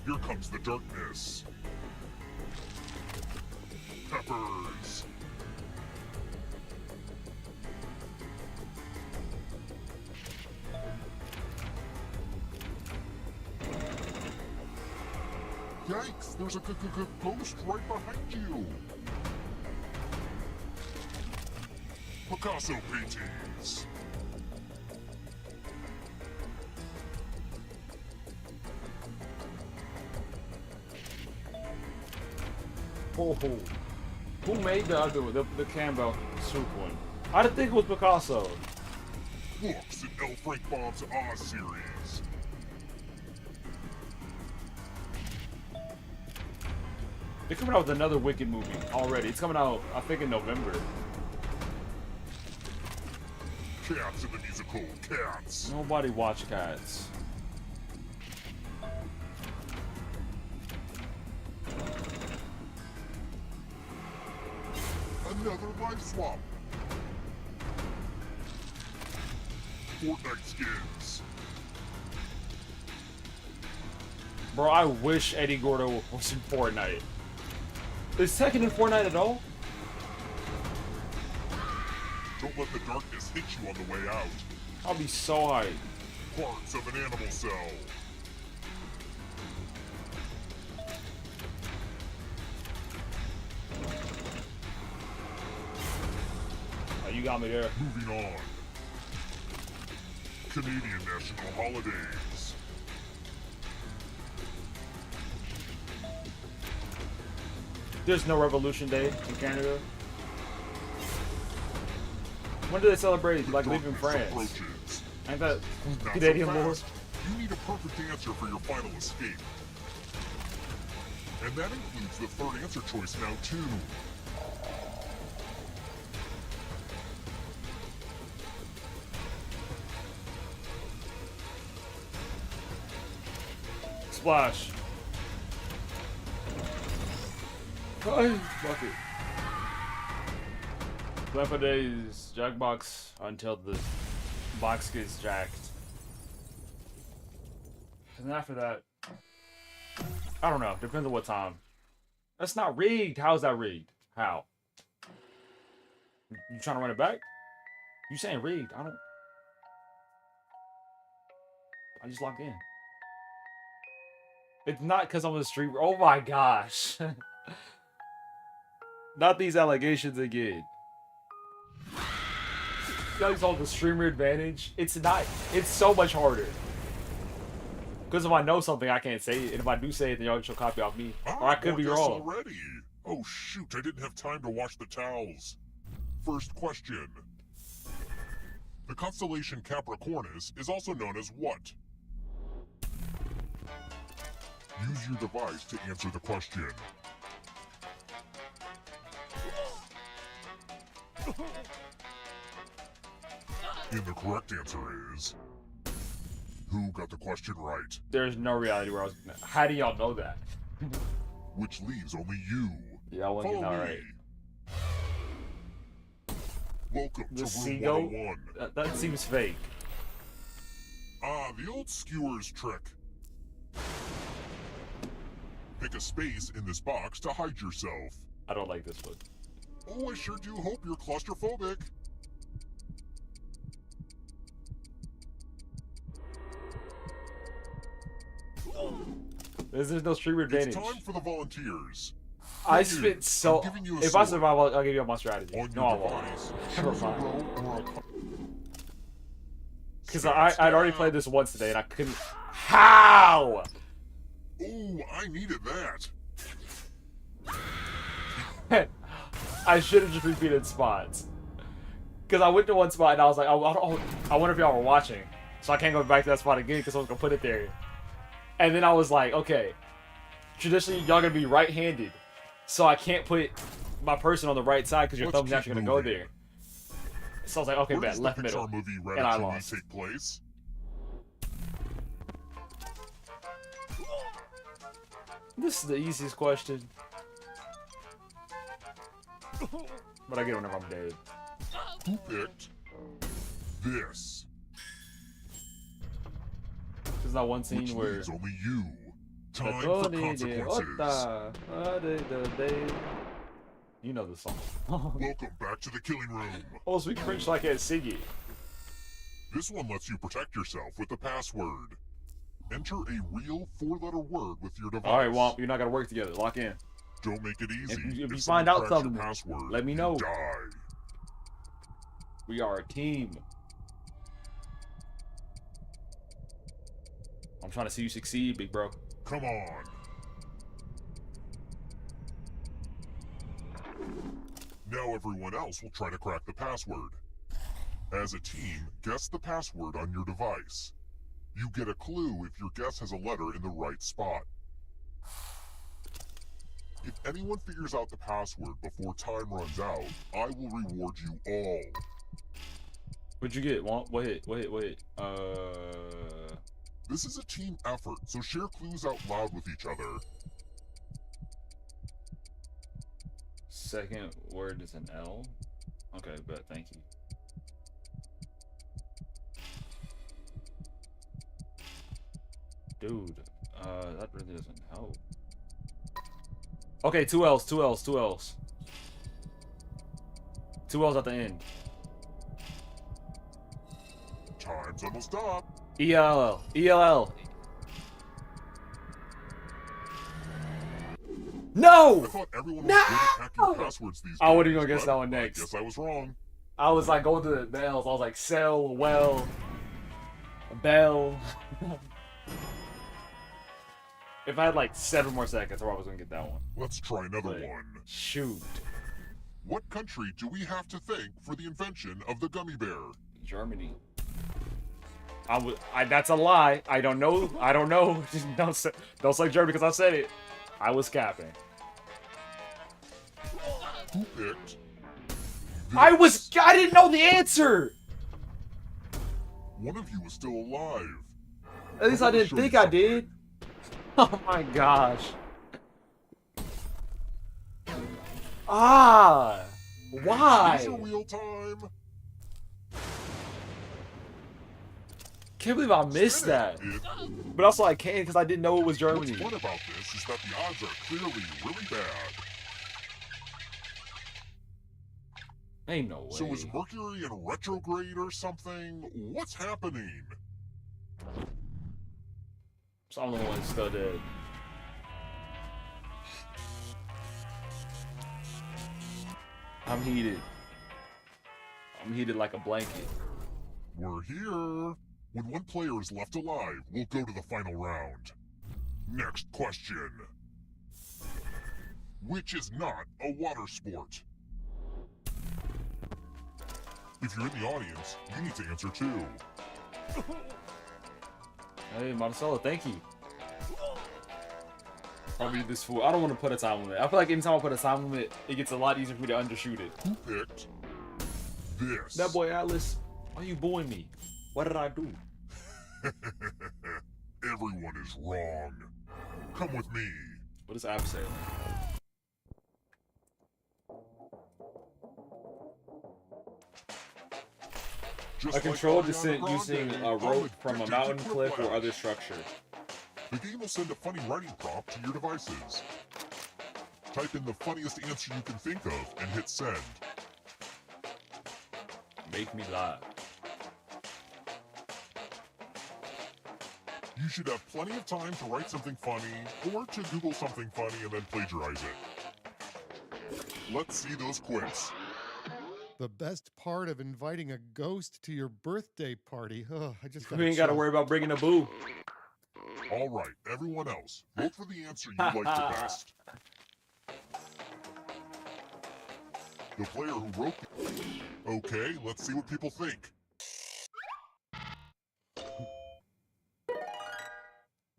Here comes the darkness. Peppers. Yikes, there's a ghost right behind you. Picasso paintings. Oh, who made the other one? The Campbell soup one? I didn't think it was Picasso. Books in L. Frank Baum's Oz series. They're coming out with another Wicked movie already. It's coming out, I think, in November. Cats in the musical Cats. Nobody watch Cats. Another life swap. Fortnite skins. Bro, I wish Eddie Gordo was in Fortnite. Is Tekken in Fortnite at all? Don't let the darkness hit you on the way out. I'll be so hyped. Parts of an animal cell. Oh, you got me there. Moving on. Canadian national holidays. There's no Revolution Day in Canada. When do they celebrate, like, leaving France? Approaches. Ain't that Not Canadian so war? fast. You need a perfect answer for your final escape. And that includes the third answer choice now, too. Splash. Oh, fuck it. Plan for days, Jackbox until the box gets jacked. And after that, I don't know. Depends on what time. That's not rigged. How's that rigged? How? You trying to run it back? You saying rigged? I just logged in. It's not because I'm a streamer. Oh my gosh. Not these allegations again. You guys all the streamer advantage. It's not. It's so much harder. Because if I know something, I can't say it. And if I do say it, then y'all should copy off me. Or I could be guests wrong. Already. Oh shoot, I didn't have time to wash the towels. First question. The constellation Capricornus is also known as what? Use your device to answer the question. And the correct answer is... Who got the question right? There's no reality where I was. How do y'all know that? Which leaves only you. Yeah, I wasn't getting that right. Welcome The to Room seagull? 101. That seems fake. Ah, the old skewers trick. Pick a space in this box to hide yourself. I don't like this one. Oh, I sure do hope you're claustrophobic. There's no streamer advantage. It's time for the volunteers. I Here, spent so. I'm giving you a If I sword. survive, I'll give you my strategy. On No, your I won't. device, Never choose a mind. row or a Because Stab, I'd already stab. played this once today and I couldn't. How? Ooh, I needed that. I should have just repeated spots. Because I went to one spot and I was like, I wonder if y'all were watching. So I can't go back to that spot again because I was going to put it there. And then I was like, okay, traditionally y'all going to be right-handed. So I can't put my person on the right side because your Let's thumb's keep actually going to go moving. there. So I was like, okay, Where bet, does left the middle. Pixar movie And I Ratatouille lost. take place? This is the easiest question. But I get it whenever I'm dead. Who picked this? There's not one scene Which where... leaves only you. Time for consequences. You know the song. Welcome back to the killing room. Oh, speak French like I can't sing it. This one lets you protect yourself with the password. Enter a real 4-letter word with your device. Alright, Womp, you're not gonna work together. Lock in. Don't make it easy. If you someone find out cracks your something, password, let me you know. Die. We are a team. I'm trying to see you succeed, big bro. Come on. Now everyone else will try to crack the password. As a team, guess the password on your device. You get a clue if your guess has a letter in the right spot. If anyone figures out the password before time runs out, I will reward you all. What'd you get, Womp? What hit? This is a team effort, so share clues out loud with each other. Second word is an L? Okay, bet, thank you. Dude, that really doesn't help. Okay, two L's. Two L's at the end. Time's almost up. ELL. No! I thought everyone was No! good at hacking passwords these days. I wouldn't even guess but that one I next. guess I was wrong. I was like going through the L's. I was like, sell, well, bell. If I had like 7 more seconds, I was gonna get that one. Let's try another But, one. shoot. What country do we have to thank for the invention of the gummy bear? Germany. That's a lie. I don't know. I don't know. Just don't say Germany because I said it. I was capping. Who picked? I didn't know the answer. One of you is still alive. At least I didn't think I did. Oh my gosh. Ah. Why? These are real time. Can't believe I missed that. But also I can't because I didn't know it was Germany. What's fun about this is that the odds are clearly really bad. Ain't no way. So is Mercury in retrograde or something? What's happening? So I'm the one still dead. I'm heated. I'm heated like a blanket. We're here. When one player is left alive, we'll go to the final round. Next question. Which is not a water sport? If you're in the audience, you need to answer too. Hey, Marcelo, thank you. I'll read this fool. I don't want to put a time limit. I feel like anytime I put a time limit, it gets a lot easier for me to undershoot it. Who picked this? That boy Atlas, why you booing me? What did I do? Everyone is wrong. Come with me. What does Ab say? Just A controlled like descent Ariana using Grande, a I'm rope from a addicted mountain, to cliff, or Quiplash. other structure. The game will send a funny writing prompt to your devices. Type in the funniest answer you can think of and hit send. Make me laugh. You should have plenty of time to write something funny or to Google something funny and then plagiarize it. Let's see those quips. The best part of inviting a ghost to your birthday party. Oh, I just got We ain't got to worry about bringing a boo. All right, everyone else, vote for the answer you like the best. The player who wrote the... Okay, let's see what people think.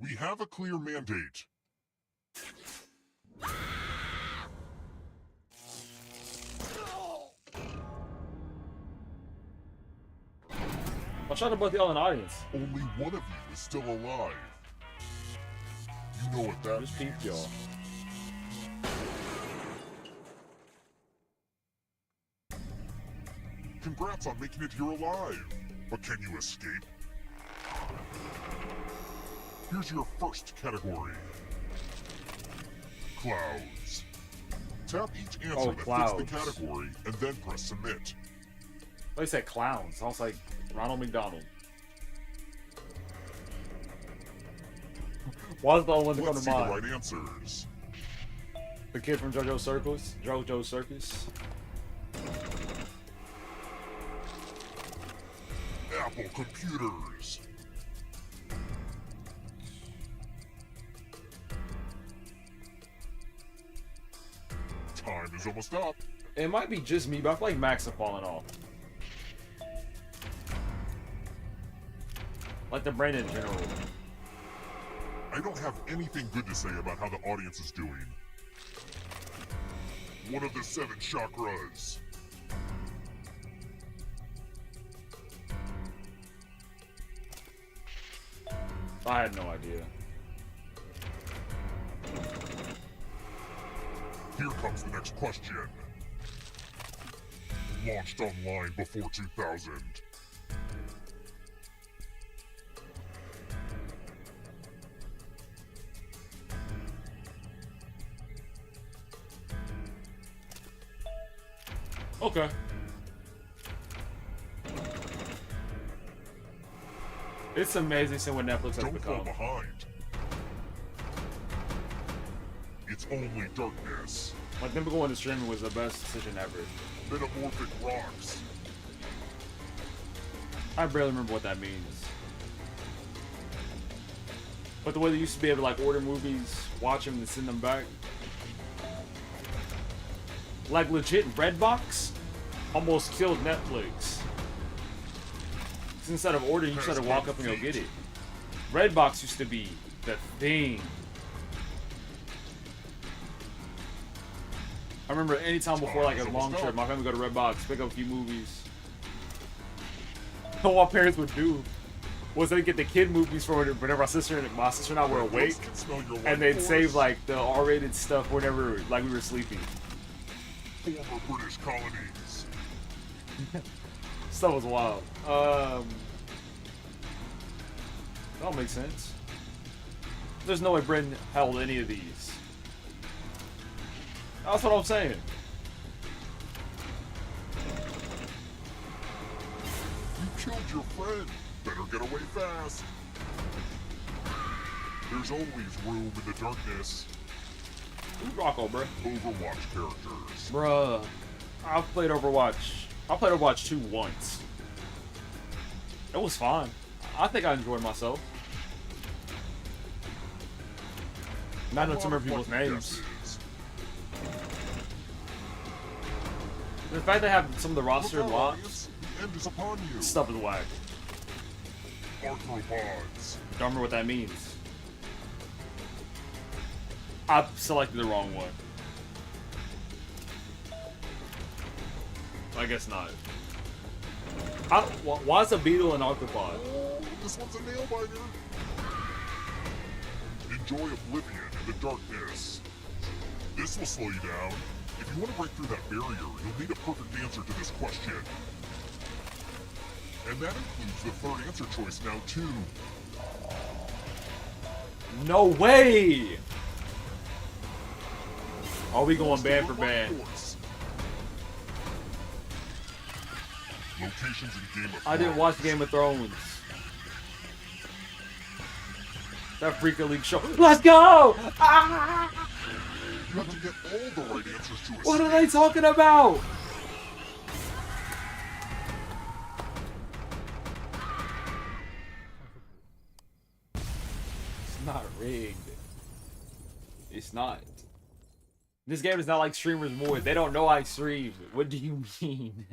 We have a clear mandate. Watch out about the all in the audience. Only one of you is still alive. You know what that Just means. peep, y'all. Congrats on making it here alive. But can you escape? Here's your first category. Clouds. Tap each answer Oh, that clouds. fits the category and then press submit. They said clowns. I was like, Ronald McDonald. Why is the only one that come Let's to see the mind? right answers. The kid from JoJo's Circus? JoJo's Circus? Apple computers. Time is almost up. It might be just me, but I feel like Max are falling off. Like the brain in general. I don't have anything good to say about how the audience is doing. One of the 7 chakras. I had no idea. Here comes the next question. Launched online before 2000. Okay. It's amazing seeing what Netflix has Don't fall become. behind. It's only darkness. Like them going to streaming was the best decision ever. Metamorphic rocks. I barely remember what that means. But the way they used to be able to like order movies, watch them, and send them back. Like legit Redbox almost killed Netflix. Instead of ordering, you just had to walk up and go get it. Redbox used to be the thing. I remember any time before like a long trip, my family would go to Redbox, pick up a few movies. What my parents would do was they'd get the kid movies for whenever my sister and I were awake, and they'd save like the R-rated stuff whenever like we were sleeping. Former British colonies. Stuff was wild. That'll make sense. There's no way Britain held any of these. That's what I'm saying. You killed your friend. Better get away fast. There's always room in the darkness. Who's Rocco, bruh? Overwatch characters. Bruh. I've played Overwatch. I played Overwatch 2 once. It was fine. I think I enjoyed myself. Not enough to remember people's names. The fact they have some of the roster locked, The end is upon you. stuff is whack. Arthropods. Don't remember what that means. I selected the wrong one. I guess not. Why is a beetle an arthropod? Oh, this one's a nail biter. Enjoy oblivion in the darkness. This will slow you down. If you want to break through that barrier, you'll need a perfect answer to this question. And that includes the third answer choice now, too. No way! Are we going band for band? Locations in Game of I didn't Thrones. watch Game of Thrones. That Freaker League show. Let's go! Ah! You have to get all the right answers to What are escape. they talking about? It's not rigged. It's not. This game is not like streamers more. They don't know I stream. What do you mean?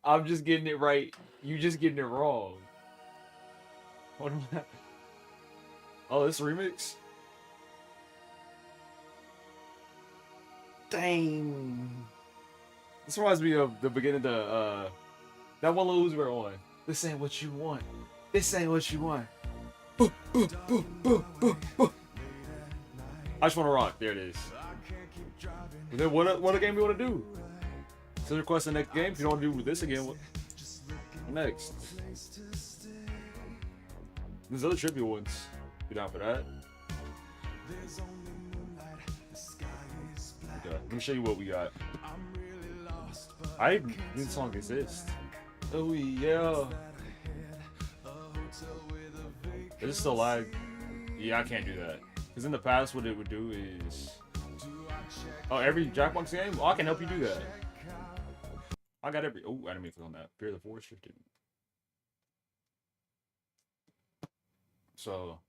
I'm just getting it right. You just getting it wrong. What am I? Oh, this remix? Dang. This reminds me of the beginning of that one Lil Uzi Vert on. This ain't what you want. This ain't what you want. I just want to rock. There it is. And then what game you want to do? Send request the next game. If you don't want to do this again, what next? There's other trivia ones. You down for that? Okay, let me show you what we got. I didn't think the song exists. Oh yeah. Is it still lag? Yeah, I can't do that. Because in the past, what it would do is... Oh, every Jackbox game? Oh, I can help you do that. I got every... Oh, I didn't mean to click on that. Fear of the Forest restricted. So...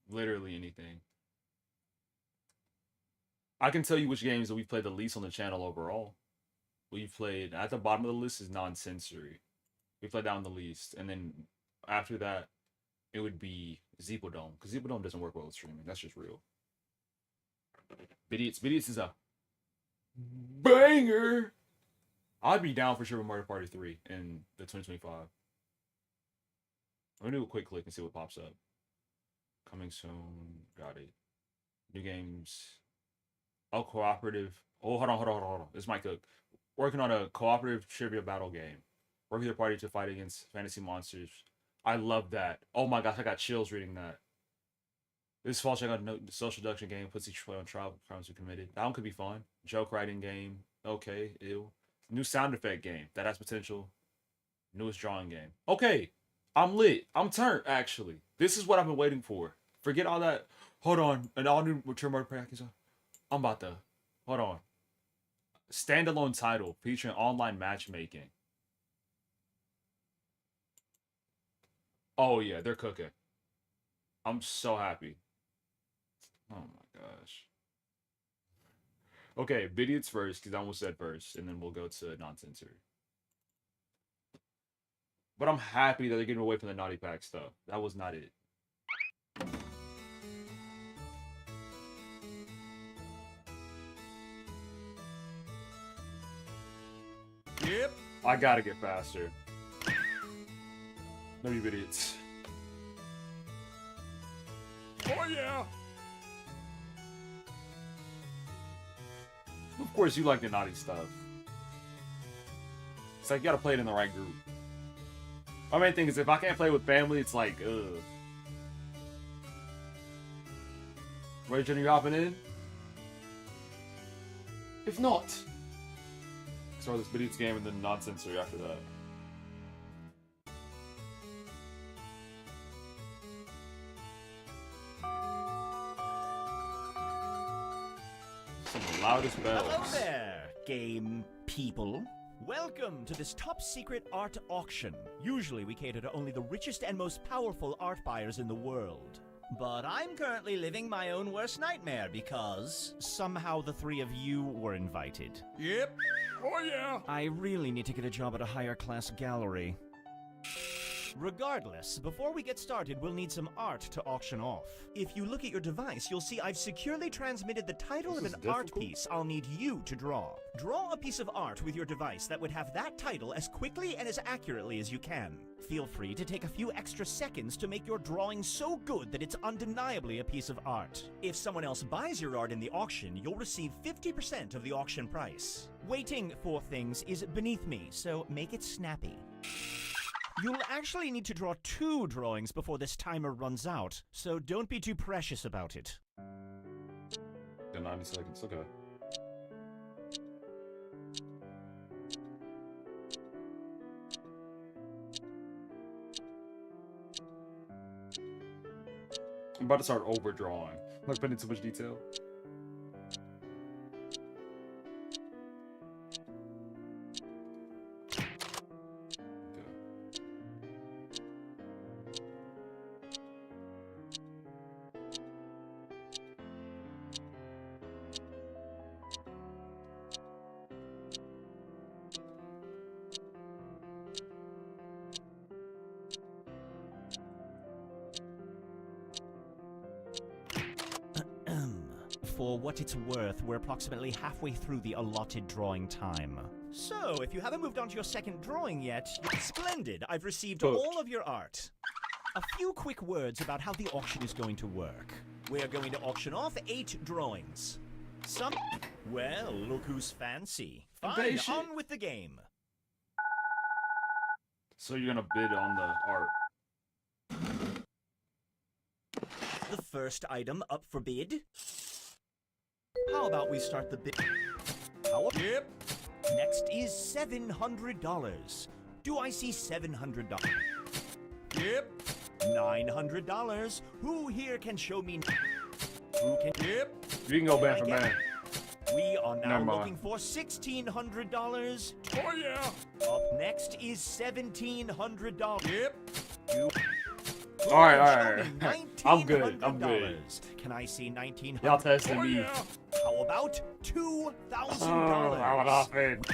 Literally anything. I can tell you which games that we've played the least on the channel overall. We've played... At the bottom of the list is non-sensory. We played down the least. And then after that, it would be Zeepodome. Because Zeepodome doesn't work well with streaming. That's just real. Bidiots is a banger. I'd be down for sure with Mario Party 3 in the 2025. I'm gonna do a quick click and see what pops up. Coming soon. Got it. New games. Oh, cooperative. Oh, hold on. This is Mike Cook. Working on a cooperative trivia battle game. Work with your party to fight against fantasy monsters. I love that. Oh my gosh, I got chills reading that. This false check out social deduction game puts each player on trial for crimes we committed. That one could be fun. Joke writing game. Okay, ew. New sound effect game. That has potential. Newest drawing game. Okay, I'm lit. I'm turned, actually. This is what I've been waiting for. Forget all that. Hold on. An all new return murder practice. I'm about to. Hold on. Standalone title featuring online matchmaking. Oh, yeah, they're cooking. I'm so happy. Oh my gosh. Okay, Bidiots first, because I almost said first, and then we'll go to non-censored. But I'm happy that they're getting away from the naughty pack stuff. That was not it. Yep. I gotta get faster. No, you idiots. Oh yeah. Of course, you like the naughty stuff. It's like you gotta play it in the right group. My main thing is if I can't play with family, it's like, ugh. Ready, Jenny, you hopping in? If not, start this Bidiots game and then non-sensory after that. Some of the loudest bells. Hello there, game people. Welcome to this top secret art auction. Usually we cater to only the richest and most powerful art buyers in the world. But I'm currently living my own worst nightmare because somehow the three of you were invited. Yep. Oh yeah. I really need to get a job at a higher class gallery. Regardless, before we get started, we'll need some art to auction off. If you look at your device, you'll see I've securely transmitted the title of an art piece I'll need you to draw. Draw a piece of art with your device that would have that title as quickly and as accurately as you can. Feel free to take a few extra seconds to make your drawing so good that it's undeniably a piece of art. If someone else buys your art in the auction, you'll receive 50% of the auction price. Waiting for things is beneath me, so make it snappy. You'll actually need to draw 2 drawings before this timer runs out, so don't be too precious about it. Got 90 seconds, okay. I'm about to start overdrawing. Like putting in too much detail. For what it's worth, we're approximately halfway through the allotted drawing time. So, if you haven't moved on to your second drawing yet, splendid! I've received all of your art. A few quick words about how the auction is going to work. We're going to auction off 8 drawings. Well, look who's fancy. Fine, on with the game. So you're gonna bid on the art. The first item up for bid. How about we start the bid? Yep. Next is $700. Do I see $700? Yep. $900. Who here can show me? Who can? Yep. You can go man for man. We are now Never mind. looking for $1,600. Oh yeah. Up next is $1,700. Yep. All right. I'm good. Can I see $1,900? Y'all testing Oh me. yeah. How about $2,000? I went off it.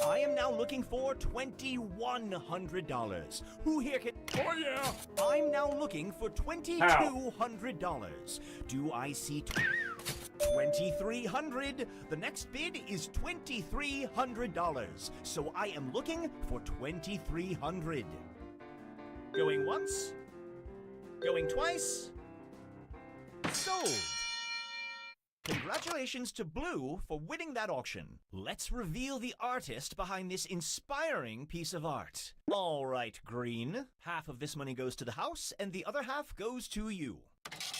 I am now looking for $2,100. Who here can? Oh yeah. I'm now looking for $2,200. Do I see $2,300? The next bid is $2,300. So I am looking for $2,300. Going once. Going twice. Sold. Congratulations to Blue for winning that auction. Let's reveal the artist behind this inspiring piece of art. All right, Green. Half of this money goes to the house, and the other half goes to you.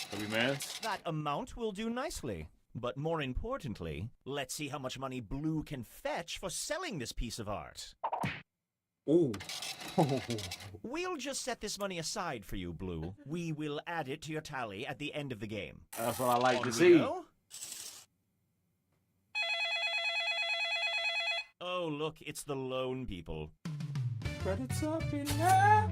Heavy man. That amount will do nicely. But more importantly, let's see how much money Blue can fetch for selling this piece of art. Ooh. We'll just set this money aside for you, Blue. We will add it to your tally at the end of the game. That's what I like On to we see. go. Oh, look, it's the lone people. Credits up in now.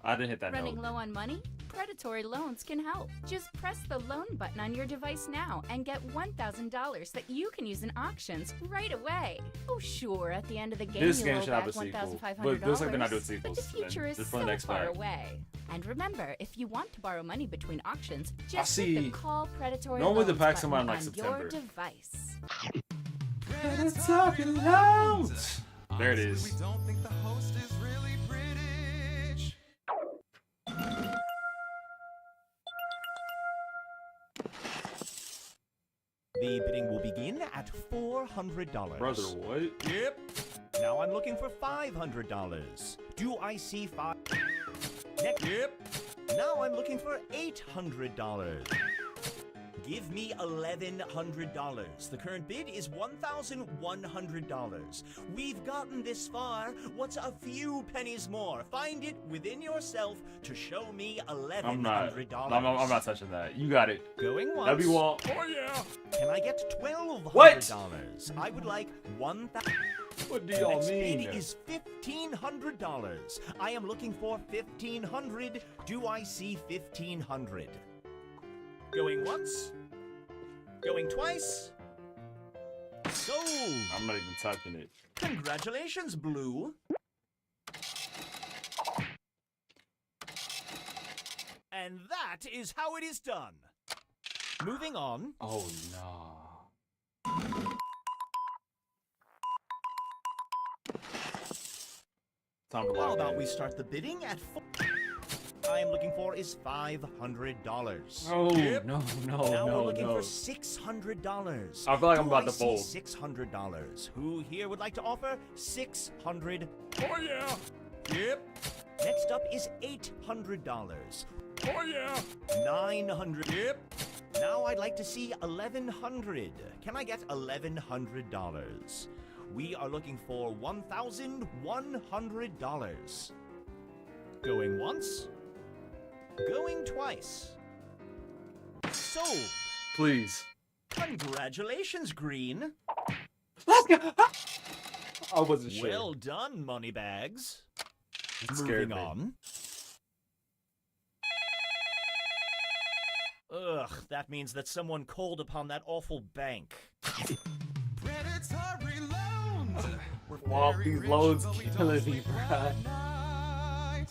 I didn't hit that Running note. low on money? Predatory loans can help. Just press the loan button on your device now and get $1,000 that you can use in auctions right away. Oh, sure, at the end of the game, This you'll game owe should have back a sequel, $1,500. but it looks like they're not doing But sequels. the future is Just for so the next far pack. away. And remember, if you want to borrow money between auctions, I just hit see. the Call Predatory Normally the Loans packs come button out in, like, on your September. device. Credits up in loans. There it is. We don't think the host is really British. The bidding will begin at $400. Brother, what? Yep. Now I'm looking for $500. Do I see five? Next. Yep. Now I'm looking for $800. Give me $1,100. The current bid is $1,100. We've gotten this far. What's a few pennies more? Find it within yourself to show me $1,100. I'm not touching that. You got it. Going once. That'd be one. Oh yeah. Can I get $1,200? What? I would like $1,000. What do The y'all next mean? bid is $1,500. I am looking for $1,500. Do I see $1,500? Going once. Going twice. Sold. I'm not even touching it. Congratulations, Blue. And that is how it is done. Moving on. Oh no. Time to How log about in. we start the bidding at I am looking for is $500. Oh Yep. no, Now no, we're looking no. for $600. I feel like I'm Do about I to see fold. $600. Who here would like to offer $600? Oh yeah. Yep. Next up is $800. Oh yeah. $900. Yep. Now I'd like to see $1,100. Can I get $1,100? We are looking for $1,100. Going once. Going twice. Sold. Please. Congratulations, Green. Let's go. I wasn't sure. Well done, Moneybags. It scared Moving me. on. Ugh, that means that someone called upon that awful bank. Predatory loans. We're Wow, very these rich, loans but we don't killing sleep me, well bruh. at night.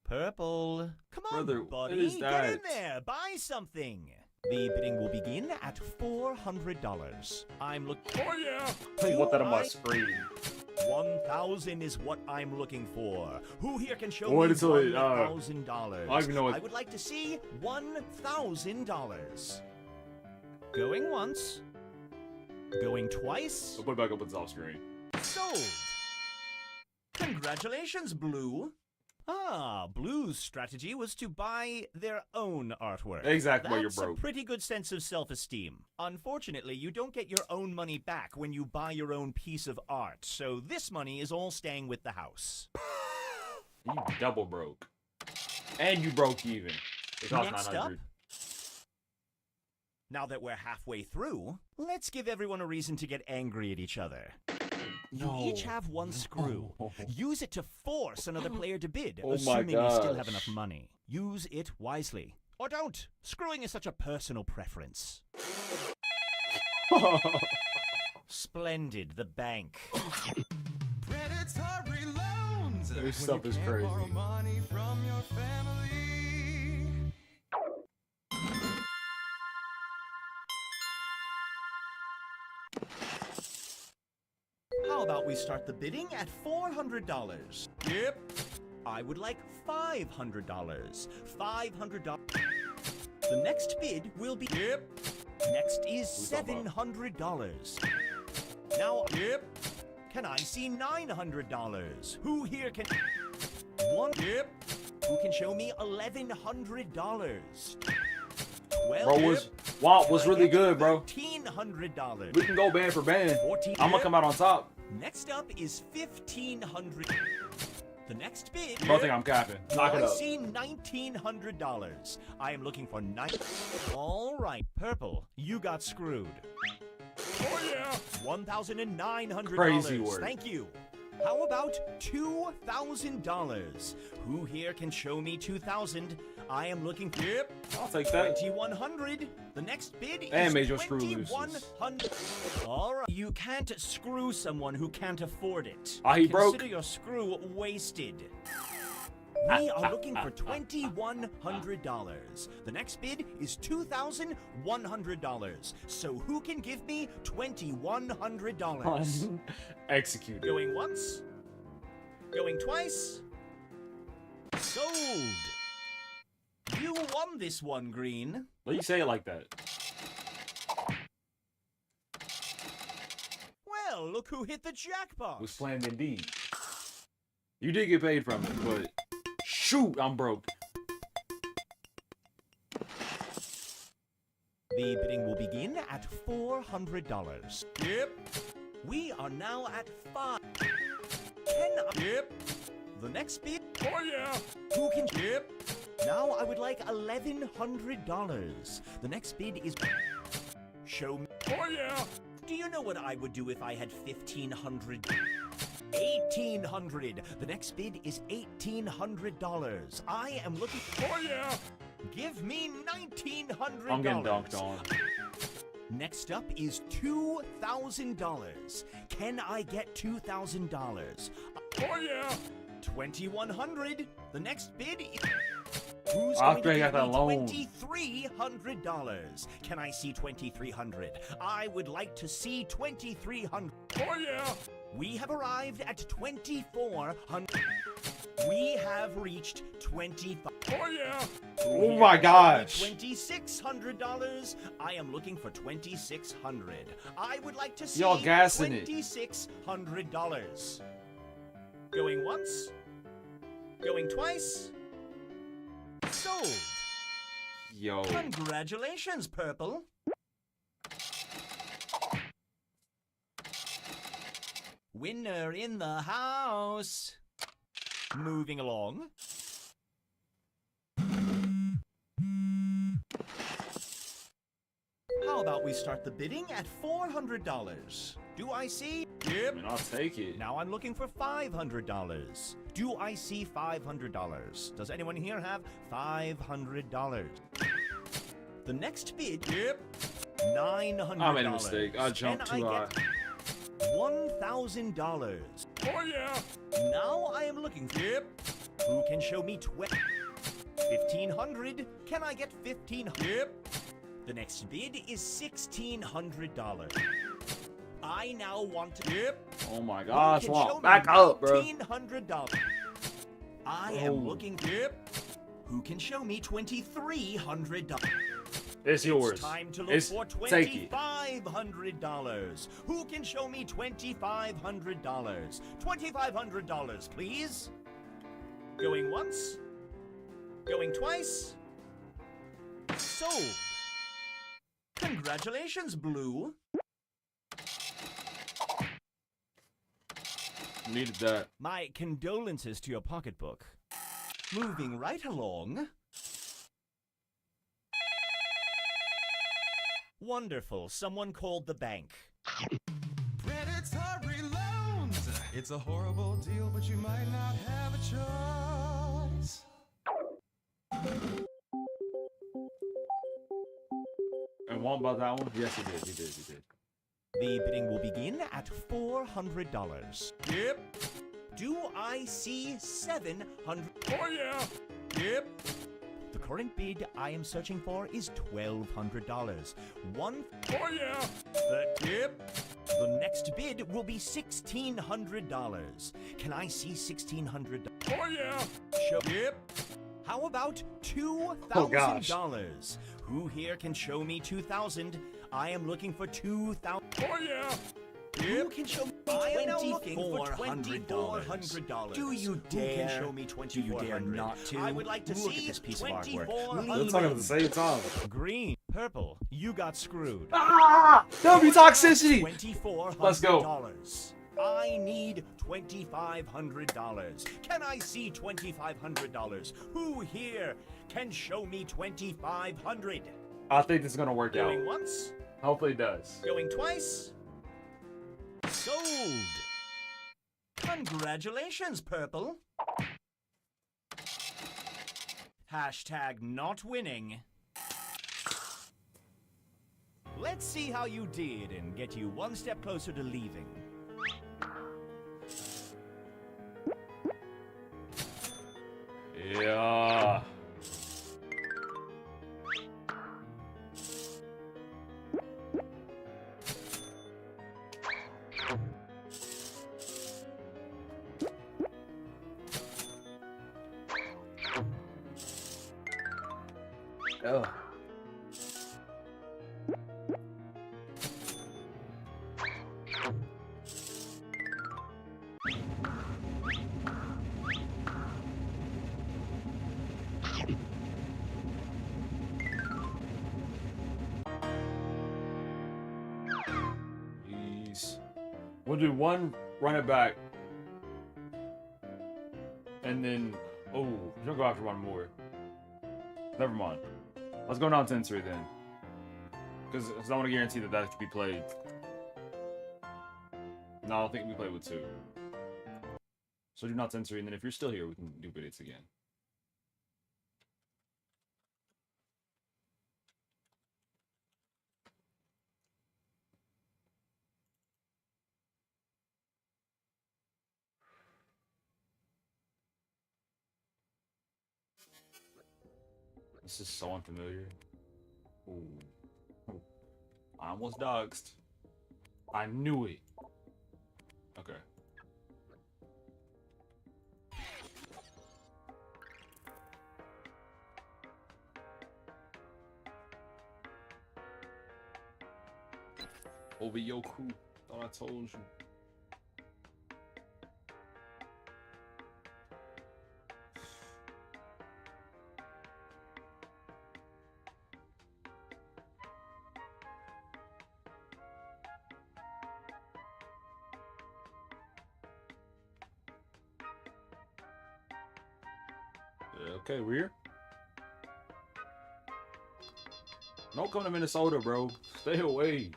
Purple. Come on, Brother, what buddy. is Get in that? there. Buy something. The bidding will begin at $400. I'm looking. Oh yeah. I want that on my Do screen. 1,000 is what I'm looking for. Who here can show Wait me until it, $1,000? I don't even know what- I would like to see $1,000. Going once. Going twice. I'll put it back up on the off screen. Sold. Congratulations, Blue. Ah, Blue's strategy was to buy their own artwork. Exactly why you're That's broke. a pretty good sense of self-esteem. Unfortunately, you don't get your own money back when you buy your own piece of art, so this money is all staying with the house. You double broke. And you broke even. It cost Next up, 900. now that we're halfway through, let's give everyone a reason to get angry at each other. No. You each have one screw. No. Use it to force another player to bid, Oh my assuming you still have gosh. enough money. Use it wisely. Or don't. Screwing is such a personal preference. Splendid, the bank. Predatory loans. This When stuff you is can't crazy. borrow money from your family. How about we start the bidding at $400? Yep. I would like $500. $500. The next bid will be. Yep. Next is Who's talking $700. Now. Yep. Can I see $900? Who here can? One. Yep. Who can show me $1,100? 12. Bro, WAP was really good, bro. $1,300. We can go band for band. 14. I'm gonna come out on top. Next up is $1,500. The next bid. Bro, I think I'm capping. Knock it I up. see $1,900. I am looking for nine. All right, purple. You got screwed. Oh yeah. $1,900. Crazy work. Thank you. How about $2,000? Who here can show me 2,000? I am looking for. Yep. I'll take that. 2,100. The next bid is And major screw looses. 2,100. All right. You can't screw someone who can't afford it. Ah, he broke. Consider your screw wasted. We are looking for $2,100. The next bid is $2,100. So who can give me $2,100? Executed. Going once. Going twice. Sold. You won this one, Green. Why you say it like that? Well, look who hit the jackpot. It was planned indeed. You did get paid from it, but shoot, I'm broke. The bidding will begin at $400. Yep. We are now at 5. Yep. The next bid. Oh yeah. Who can? Yep. Now I would like $1,100. The next bid is. Show me. Oh yeah. Do you know what I would do if I had 1,500? 1,800. The next bid is $1,800. I am looking. Oh yeah. Give me $1,900. I'm getting dunked on. Next up is $2,000. Can I get $2,000? Oh yeah. 2,100. The next bid is. Who's going to give me $2,300? Can I see 2,300? I would like to see 2,300. Oh yeah. We have arrived at 2,400. We have reached 25. Oh yeah. Oh my gosh. $2,600. I am looking for 2,600. I would like to see Y'all gassing it. $2,600. Going once. Going twice. Sold. Yo. Congratulations, Purple. Winner in the house. Moving along. How about we start the bidding at $400? Do I see? Yep. I mean, I'll take it. Now I'm looking for $500. Do I see $500? Does anyone here have $500? The next bid. Yep. $900. I made a mistake. I jumped too high. $1,000. Oh yeah. Now I am looking for. Yep. Who can show me 1,500? Can I get 1,500? Yep. The next bid is $1,600. I now want to. Yep. Oh my gosh, Who can Swamp. show me Back up, bro. $1,900. I am looking. Yep. Who can show me $2,300? It's yours. It's time to look for Take it. $2,500. Who can show me $2,500? $2,500, please. Going once. Going twice. Sold. Congratulations, Blue. Needed that. My condolences to your pocketbook. Moving right along. Wonderful. Someone called the bank. Predatory loans. It's a horrible deal, but you might not have a choice. And one about that one? Yes, he did. He did. He did. The bidding will begin at $400. Yep. Do I see 700? Oh yeah. Yep. The current bid I am searching for is $1,200. One. Oh yeah. Yep. The next bid will be $1,600. Can I see $1,600? Oh yeah. Show. Yep. How about $2,000? Who here can show me 2,000? I am looking for 2,000. Oh yeah. Who can show me $2,400? Do you dare? Who can show me $2,400? Do you dare not to? I would like to Look see at this piece of artwork. $2,400. Let's talk at the same time. Green, purple, you got screwed. Ah! W toxicity. $2,400. Let's go. I need $2,500. Can I see $2,500? Who here can show me $2,500? I think this is gonna work out. Going once, Hopefully it does. going twice. Sold. Congratulations, Purple. Hashtag not winning. Let's see how you did and get you one step closer to leaving. Yeah. Oh. Jeez. We'll do one run it back. And then, oh, we're gonna go after one more. Never mind. Let's go non-sensory then. Because I want to guarantee that that can be played. No, I don't think we play with two. So do non-sensory, and then if you're still here, we can do biddies again. This is so unfamiliar. Ooh. I almost doxed. I knew it. Okay. Over your crew. Thought I told you. Okay, we're here. Don't come to Minnesota, bro. Stay away.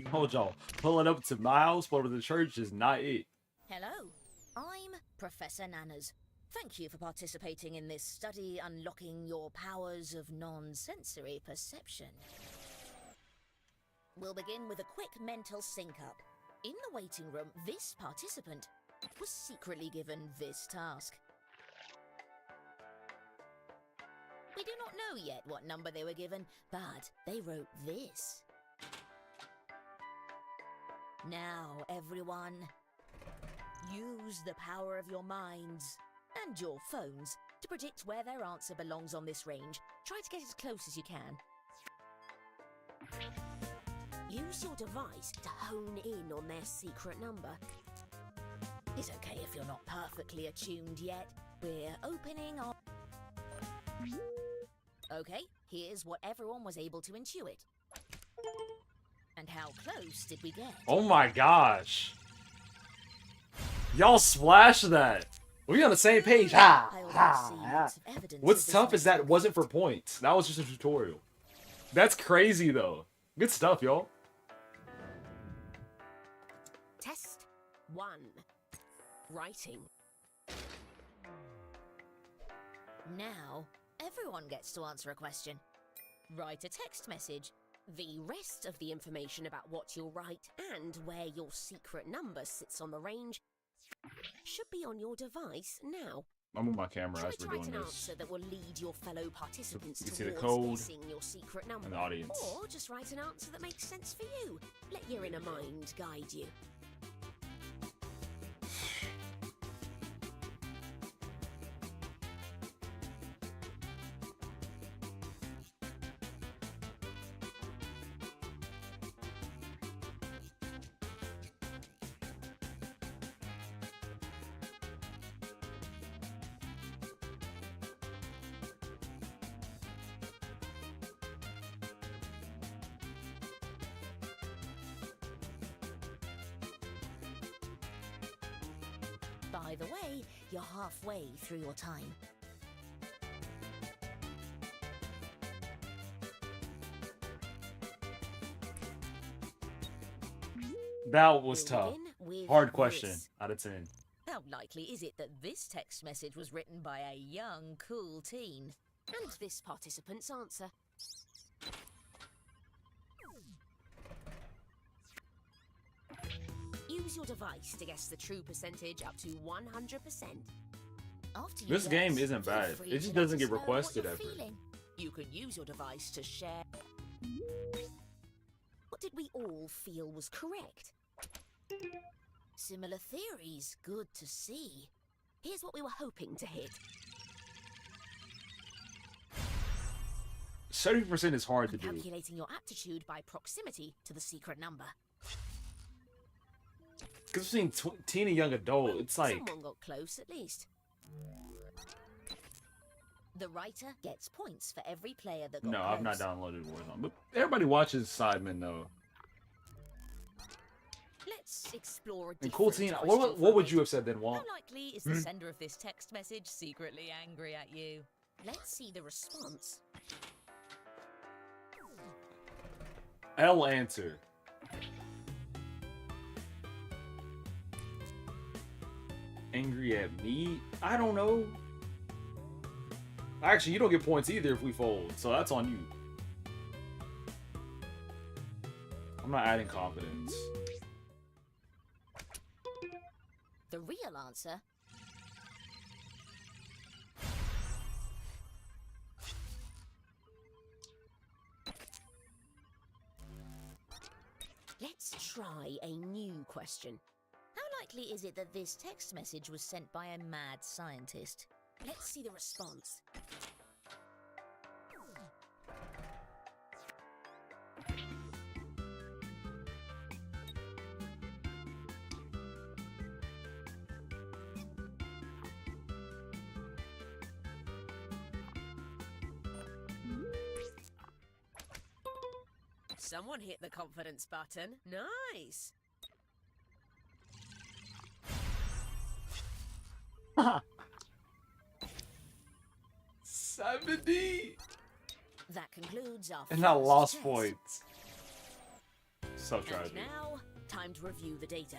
Hold y'all. Pulling up to my house, but to the church is not it. Hello, I'm Professor Nanners. Thank you for participating in this study unlocking your powers of non-sensory perception. We'll begin with a quick mental sync-up. In the waiting room, this participant was secretly given this task. We do not know yet what number they were given, but they wrote this. Now, everyone, use the power of your minds and your phones to predict where their answer belongs on this range. Try to get as close as you can. Use your device to hone in on their secret number. It's okay if you're not perfectly attuned yet. We're opening our... Okay, here's what everyone was able to intuit. And how close did we get? Oh my gosh. Y'all splash that. We on the same page. Ha! I already Ha! see Ha! lots of evidence What's of this tough is that it mistake. wasn't for points. That was just a tutorial. That's crazy though. Good stuff, y'all. Test 1. Writing. Now, everyone gets to answer a question. Write a text message. The rest of the information about what you'll write and where your secret number sits on the range should be on your device now. I'm with my camera Try as to we're write doing an this. answer that will lead your fellow participants you can see the towards code guessing your secret number. and the audience. Or just write an answer that makes sense for you. Let your inner mind guide you. By the way, you're halfway through your time. That was We'll tough. begin with Hard question this. out of 10. How likely is it that this text message was written by a young, cool teen? And this participant's answer. Use your device to guess the true percentage up to 100%. After you This game guess, isn't feel bad. free It to just let doesn't us get know what requested you're ever. feeling. You can use your device to share. What did we all feel was correct? Similar theories. Good to see. Here's what we were hoping to hit. 70% is hard to do. Calculating your aptitude by proximity to the secret number. Because between teen and young adult, it's like... Someone got close at least. The writer gets points for every player that got No, close. I've not downloaded Warzone. But everybody watches Sidemen, though. Let's explore a And Cool different Teen, question what for would it. you have said then, Walt? How likely is the sender of this text message secretly angry at you? Let's see the response. L answer. Angry at me? I don't know. Actually, you don't get points either if we fold, so that's on you. I'm not adding confidence. The real answer. Let's try a new question. How likely is it that this text message was sent by a mad scientist? Let's see the response. Someone hit the confidence button. Nice. 70? That concludes our And I first lost test. points. So And tragic. now, time to review the data.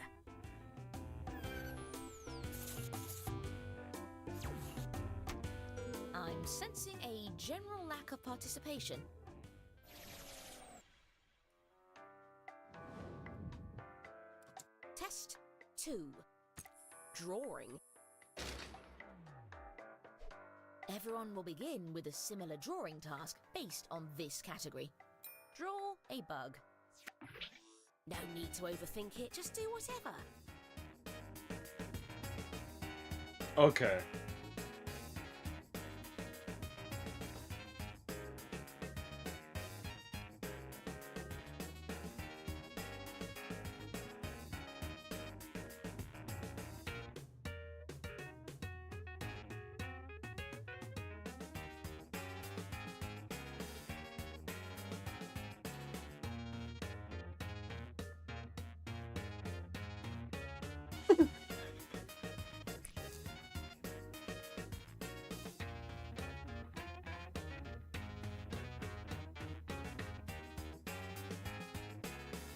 I'm sensing a general lack of participation. Test 2. Drawing. Everyone will begin with a similar drawing task based on this category. Draw a bug. No need to overthink it, just do whatever. Okay.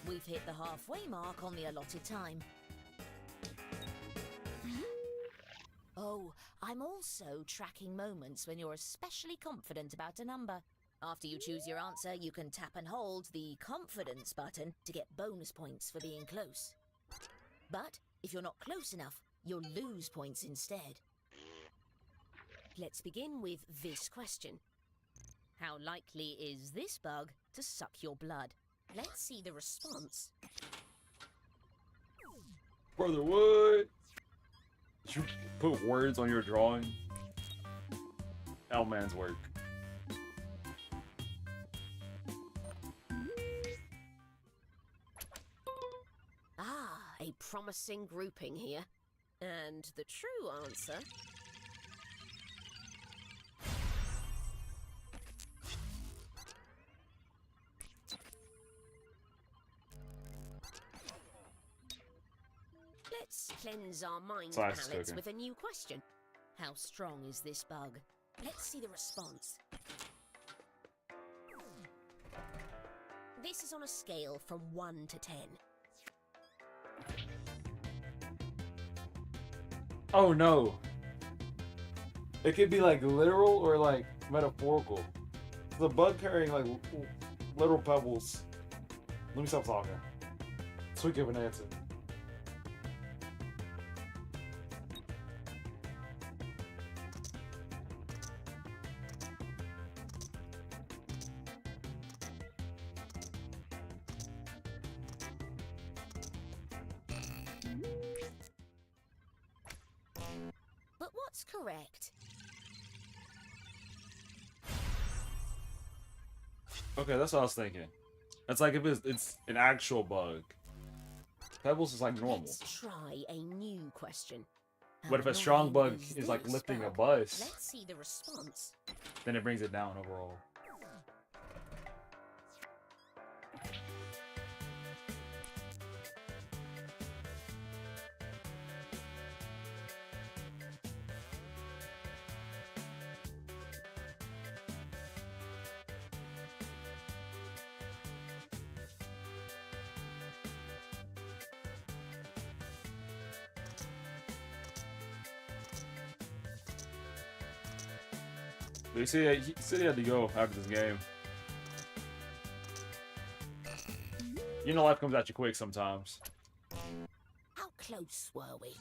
We've hit the halfway mark on the allotted time. Oh, I'm also tracking moments when you're especially confident about a number. After you choose your answer, you can tap and hold the confidence button to get bonus points for being close. But if you're not close enough, you'll lose points instead. Let's begin with this question. How likely is this bug to suck your blood? Let's see the response. Brother Wood. Did you put words on your drawing? L-Man's work. Ah, a promising grouping here. And the true answer... Let's cleanse our mind Science is palettes cooking. with a new question. How strong is this bug? Let's see the response. This is on a scale from 1 to 10. Oh no. It could be like literal or like metaphorical. The bug carrying like literal pebbles. Let me stop talking. So we give an answer. But what's correct? Okay, that's what I was thinking. It's like if it's an actual bug. Pebbles is like normal. Let's try a new question. How But if a strong annoying bug is like this lifting a bug? bus, Let's see the response. then it brings it down overall. But he said he had to go after this game. You know life comes at you quick sometimes. How close were we?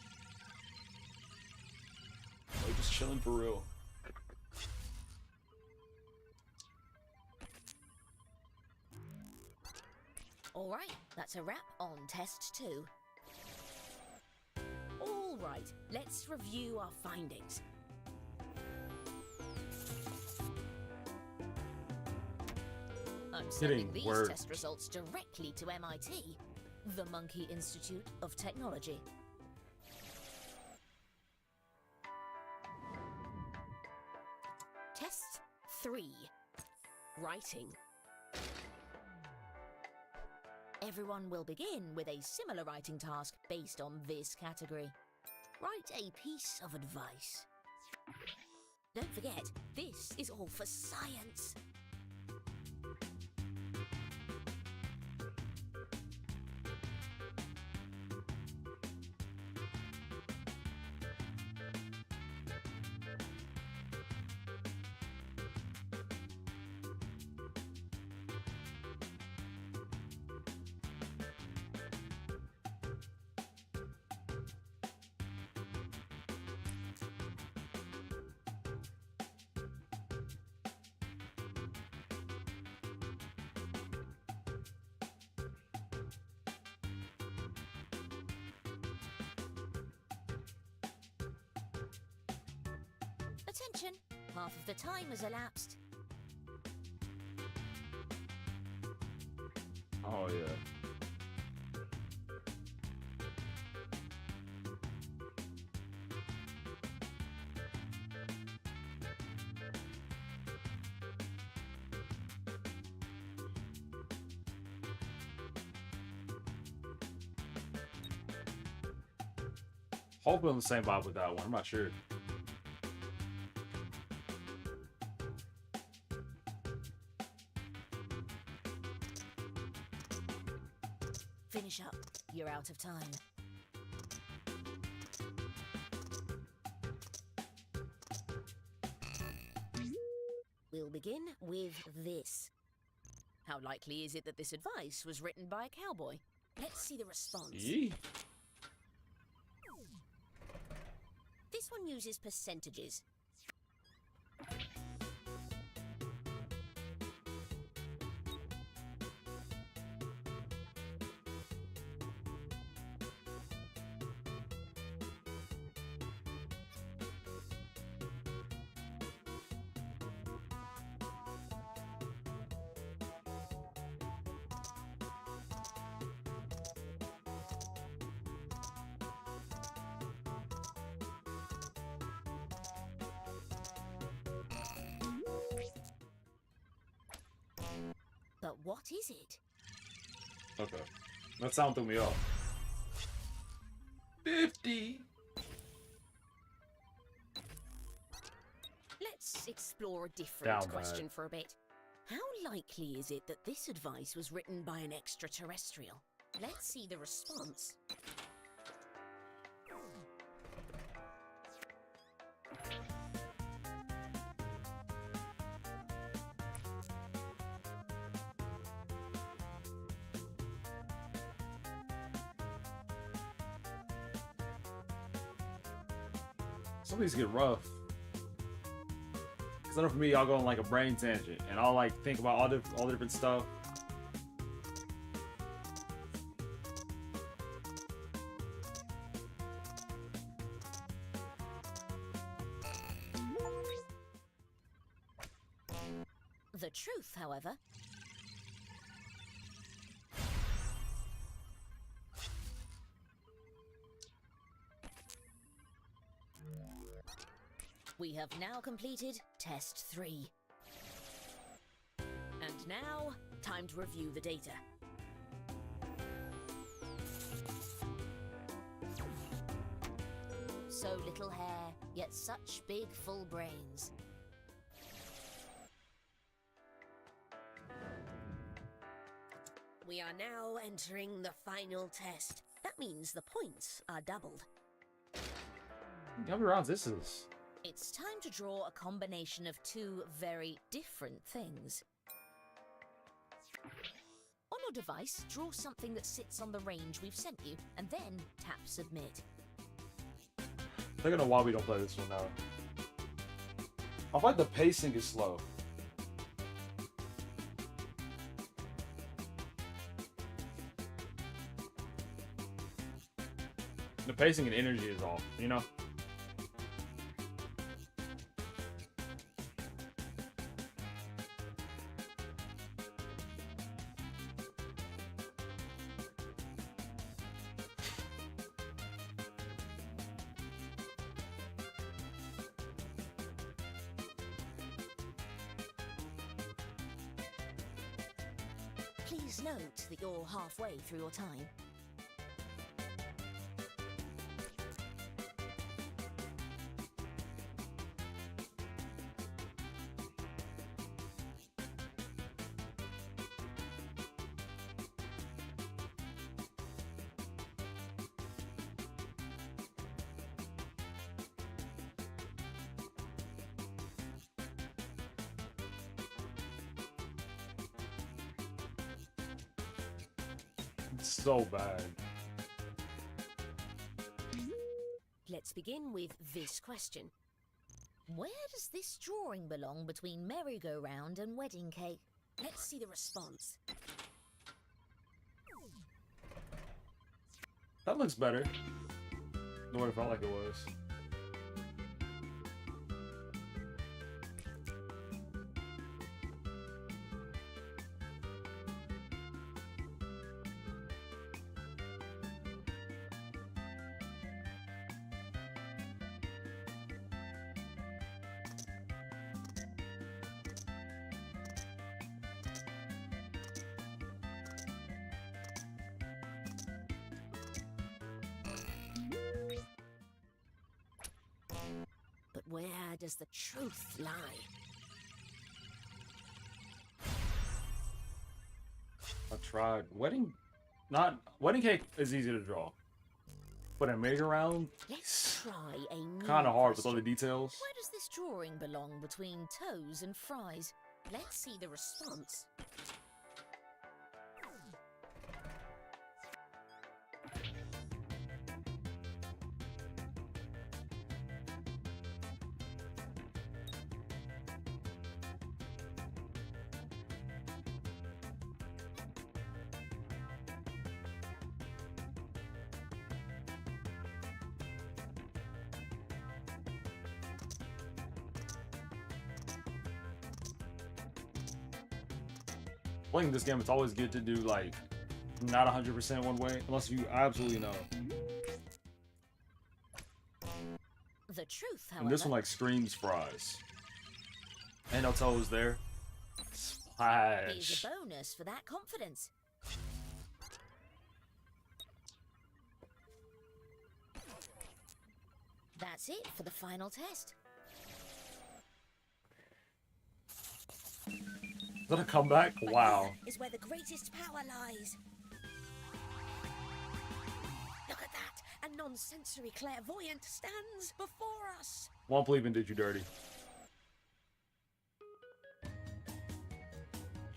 Like just chilling for real. Alright, that's a wrap on test 2. Alright, let's review our findings. I'm sending these words. test results directly to MIT, the Monkey Institute of Technology. Test 3. Writing. Everyone will begin with a similar writing task based on this category. Write a piece of advice. Don't forget, this is all for science. Attention, half of the time has elapsed. Oh yeah. Hopefully on the same vibe with that one. I'm not sure. Finish up, you're out of time. We'll begin with this. How likely is it that this advice was written by a cowboy? Let's see the response. Yee. This one uses percentages. But what is it? Okay. That sound threw me off. 50. Let's explore a different Down bad. question for a bit. How likely is it that this advice was written by an extraterrestrial? Let's see the response. Some of these get rough. Cause I know for me, I'll go on like a brain tangent, and I'll like think about all the different stuff. The truth, however, we have now completed Test 3. And now, time to review the data. So little hair, yet such big full brains. We are now entering the final test. That means the points are doubled. How many rounds this is? It's time to draw a combination of two very different things. On your device, draw something that sits on the range we've sent you, and then tap Submit. I think I know why we don't play this one now. I feel like the pacing is slow. The pacing and energy is off, you know? Please note that you're halfway through your time. It's so bad. Let's begin with this question. Where does this drawing belong between merry-go-round and wedding cake? Let's see the response. That looks better than what it felt like it was. But where does the truth lie? I tried. Wedding cake is easy to draw. But a merry-go-round, Let's try a new kind of hard with all question. the details. Where does this drawing belong between toes and fries? Let's see the response. Playing this game, it's always good to do like not 100% one way, unless you absolutely know. The truth, however, And this one like screams fries. Ain't no toes there. Splash. is a bonus for that confidence. That's it for the final test. Is that a comeback? But Wow. here is where the greatest power lies. Look at that! A non-sensory clairvoyant stands before us. Won't believe in did you dirty.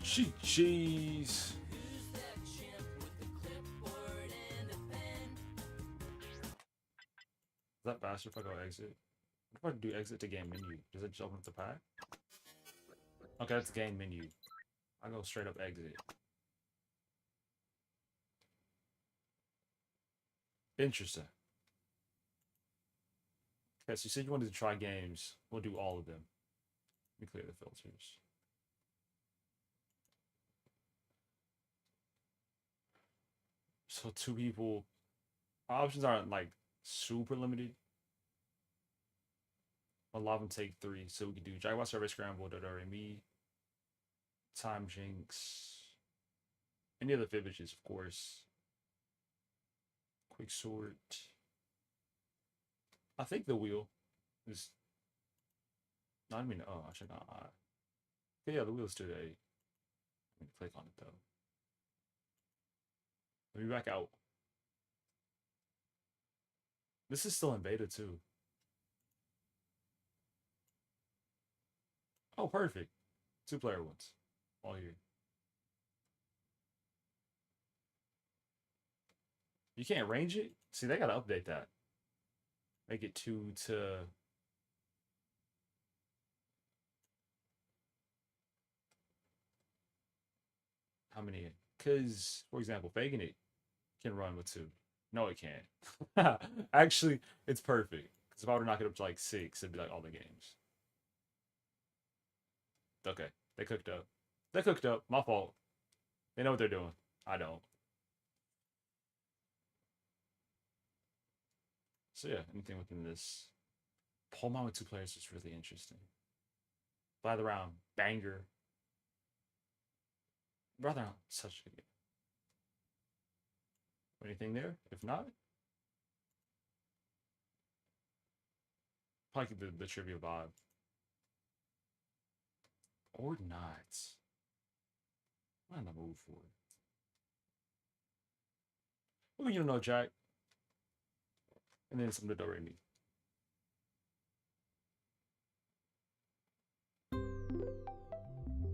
Cheese. Is that faster if I go exit? What if I do exit to game menu? Does it just open up the pack? Okay, that's game menu. I go straight up exit. Interesting. Okay, so you said you wanted to try games. We'll do all of them. Let me clear the filters. So 2 people. Options aren't like super limited. A lot of them take 3, so we can do Jaguar Survey Scramble, me, Time Jinx, any other Fibbages, of course. Quick Sort. I think the wheel is. No, I mean, oh, I should not. Okay, yeah, the wheel's to 8. Let me click on it though. Let me back out. This is still in beta too. Oh, perfect. 2-player ones. All here. You can't range it? See, they gotta update that. Make it 2 to... How many? Because, for example, Faking It can run with 2. No, it can't. Actually, it's perfect. Because if I were to knock it up to like 6, it'd be like all the games. Okay, they cooked up. They cooked up. My fault. They know what they're doing. I don't. So yeah, anything within this. Pole mine with 2 players is really interesting. By the round, banger. Rather, such a good game. Anything there? If not, probably the trivia vibe. Or not. I'm in the mood for it. Well, you don't know, Jack. And then some to do-re-mi.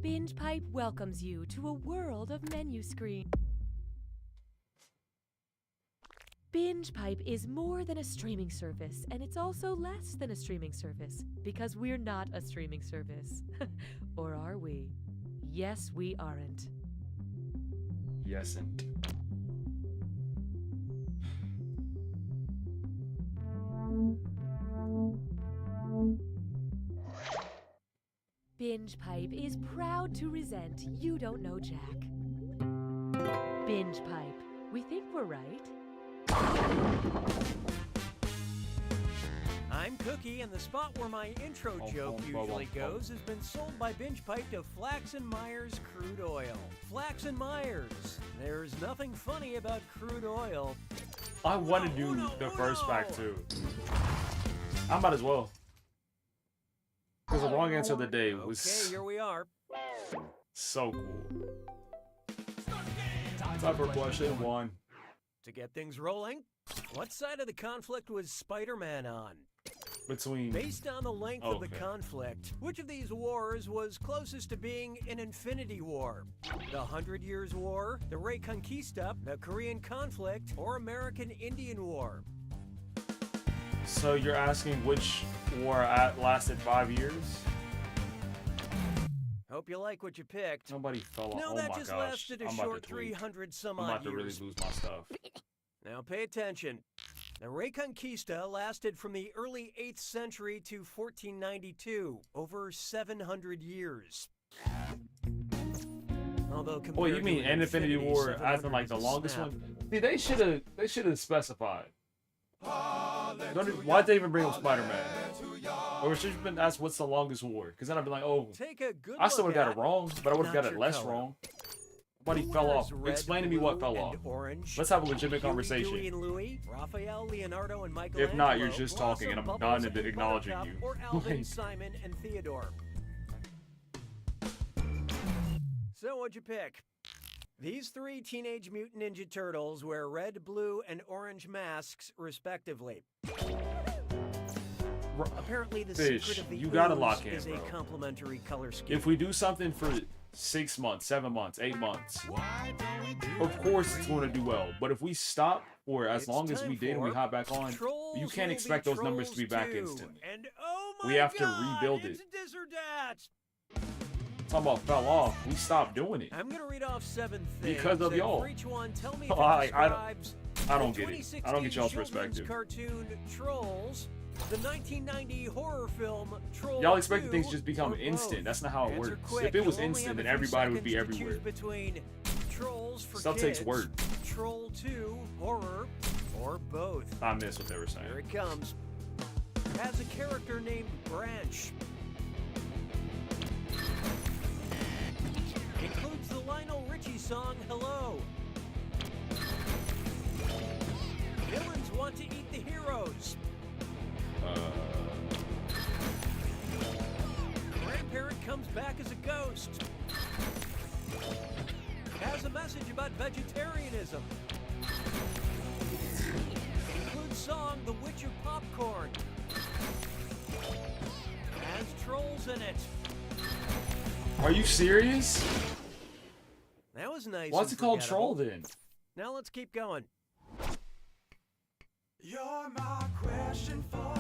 Binge Pipe welcomes you to a world of menu screen. Binge Pipe is more than a streaming service, and it's also less than a streaming service, because we're not a streaming service. Or are we? Yes, we aren't. Yesn't. Binge Pipe is proud to resent You Don't Know Jack. Binge Pipe. We think we're right. I'm Cookie, and the spot where my intro joke usually goes has been sold by Binge Pipe to Flax & Myers Crude Oil. Flax & Myers. There's nothing funny about crude oil. I want to do the first fact too. I might as well. Because the wrong answer of the day was Okay, here we are. so cool. Time for question 1. To get things rolling, what side of the conflict was Spider-Man on? Between... Based on the length of the conflict, which of these wars was closest to being an infinity war? The 100 Years' War, the Reconquista, the Korean conflict, or American Indian War? So you're asking which war lasted 5 years? Hope you like what you picked. Nobody fell off. No, Oh that my just gosh. lasted a I'm about short to tweet. 300 some I'm odd about to really years. lose my stuff. Now pay attention. The Reconquista lasted from the early 8th century to 1492, over 700 years. Although Wait, you mean an Infinity War as in like the longest one? See, they should have specified. Why'd they even bring up Spider-Man? Or it should have been asked what's the longest war? Because then I'd be like, oh, Take a good I still look would have got at, it wrong, but I would have not got it your less color. wrong. Somebody Who fell wears off. red, Explain to me what blue, fell and off. Orange? Let's have a legitimate Huey, conversation. Dewey, and Louie, Raphael, Leonardo, and Michelangelo. If not, you're just talking, and I'm Blossom, not Bubbles, and acknowledging Buttercup, you. Or Alvin, Like- Simon, and Theodore. So what'd you pick? These 3 Teenage Mutant Ninja Turtles wear red, blue, and orange masks, respectively. Apparently, the Fish, secret of the you gotta ooze lock in, is a bro. complementary color scheme. If we do something for 6 months, 7 months, 8 months, of course it's going to do well. But if we stop for as long as we did and we hop back on, you can't expect those numbers to be back instantly. And oh my We have to God, rebuild it's it. this or that. Talking about fell off, we stopped doing it. I'm gonna read off 7 things. Because of and y'all. For each one, tell me if I it don't- describes I don't the get it. 2016 I don't get y'all's children's perspective. Cartoon Trolls, the 1990 horror film Trolls. Y'all expect 2, things to just become or instant. both. That's not how it Answer works. quick. If it was You'll only instant, have then a few everybody would be seconds to everywhere. choose between Trolls for Stuff kids, takes work. Troll 2, horror, or both. I missed what they were saying. Here it comes. Has a character named Branch. Includes the Lionel Richie song Hello. Villains want to eat the heroes. Grandparent comes back as a ghost. Has a message about vegetarianism. Includes song The Witch of Popcorn. Has trolls in it. Are you serious? That was nice. What's and it called, forgettable. Troll then? Now let's keep going. You're my question for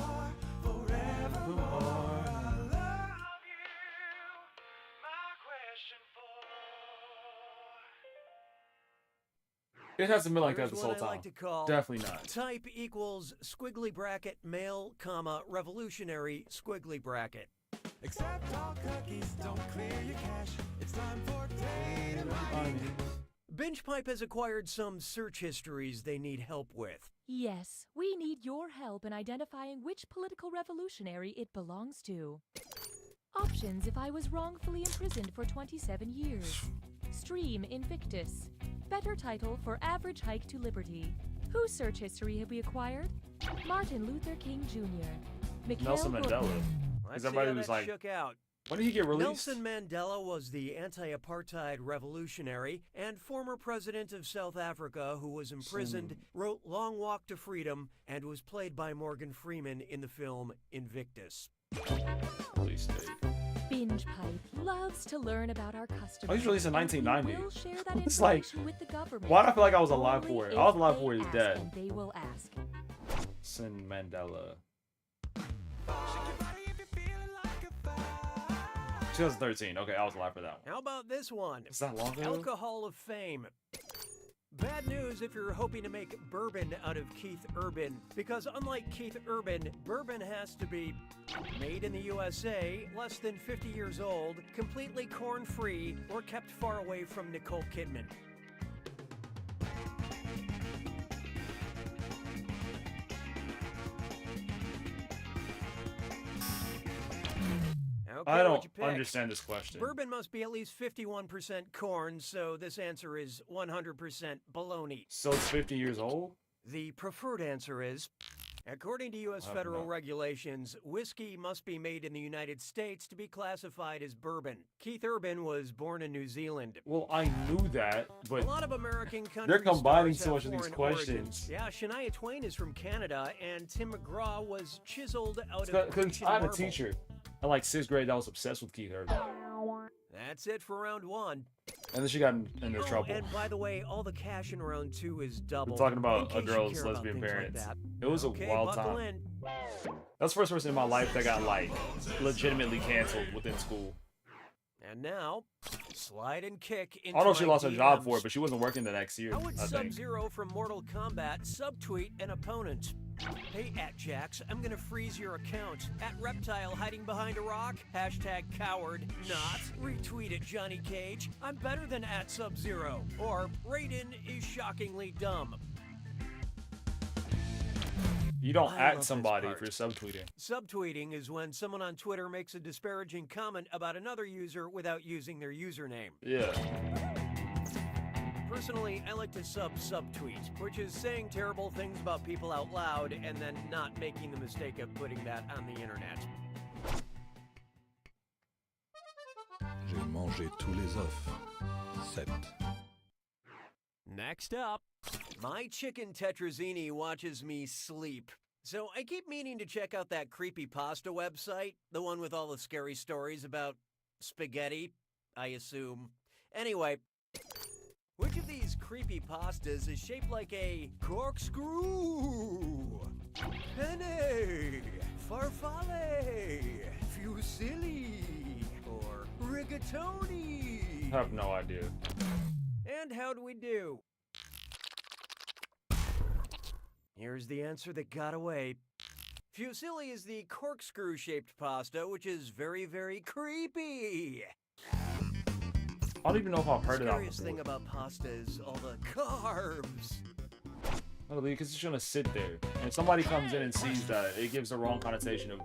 forevermore. I love you. My question for. It hasn't been like Here's that this whole what I time. like to call Definitely not. Type equals squiggly bracket male, comma, revolutionary squiggly bracket. Accept all cookies, don't clear your cache. It's time for data mining. BingePipe has acquired some search histories they need help with. Yes, we need your help in identifying which political revolutionary it belongs to. Options if I was wrongfully imprisoned for 27 years. Stream Invictus. Better title for Average Hike to Liberty. Whose search history have we acquired? Martin Luther King Jr. Mikhail Nelson Mandela. Gorbachev. Let's Because see everybody how was that like, shook out. when did he get released? Nelson Mandela was the anti-apartheid revolutionary and former president of South Africa who was imprisoned, wrote Long Walk to Freedom, and was played by Morgan Freeman in the film Invictus. Release date. BingePipe loves to learn about our customers. Oh, he's released in and we 1990. will share that It's like, information with the government. why do I feel like I was alive only for it? if I was alive they for it, he's ask, dead. and they will ask. Nelson Mandela. 2013. Okay, I was alive for that one. How about this one? Is that long ago? Alcohol of Fame. Bad news if you're hoping to make bourbon out of Keith Urban, because unlike Keith Urban, bourbon has to be made in the USA, less than 50 years old, completely corn-free, or kept far away from Nicole Kidman. Okay, I what'd don't you pick? understand this question. Bourbon must be at least 51% corn, so this answer is 100% baloney. So it's 50 years old? The preferred answer is, according to U.S. I have federal not. regulations, whiskey must be made in the United States to be classified as bourbon. Keith Urban was born in New Zealand. Well, I knew that, but A lot of American country they're combining stars so have much of these foreign questions. origins. Yeah, Shania Twain is from Canada, and Tim McGraw was chiseled out of because Grecian I had a marble. teacher in like 6th grade that was obsessed with Keith Urban. That's it for round one. And then she got into trouble. And by the way, all the cash in round two is double. We're talking about in a case you girl's care about lesbian things like parents. that. It was a Okay, wild buckle time. in. That's the first person in my life that got like legitimately canceled within school. And now, slide and kick into I don't know if she my lost her job for DMs. it, but she wasn't working the next year, How would I think. Sub-Zero from Mortal Kombat subtweet an opponent? Hey, @Jax, I'm gonna freeze your account. @Reptile hiding behind a rock. #coward. Not. Retweet it, Johnny Cage. I'm better than @Sub-Zero. Or Raiden is shockingly dumb. You don't I at love this somebody part. for subtweeting. Subtweeting is when someone on Twitter makes a disparaging comment about another user without using their username. Yeah. Personally, I like to subtweet, which is saying terrible things about people out loud and then not making the mistake of putting that on the internet. J'ai mangé tous les œufs. 7. Next up, my chicken tetrazzini watches me sleep. So I keep meaning to check out that creepypasta website, the one with all the scary stories about spaghetti, I assume. Anyway, which of these creepypastas is shaped like a corkscrew? Penne, farfalle, fusilli, or rigatoni? I have no idea. And how do we do? Here's the answer that got away. Fusilli is the corkscrew-shaped pasta, which is very, very creepy. I don't even know if I've heard of that before. The scariest thing about pasta is all the carbs. No, because it's gonna sit there, and if somebody comes in and sees that, it gives the wrong connotation of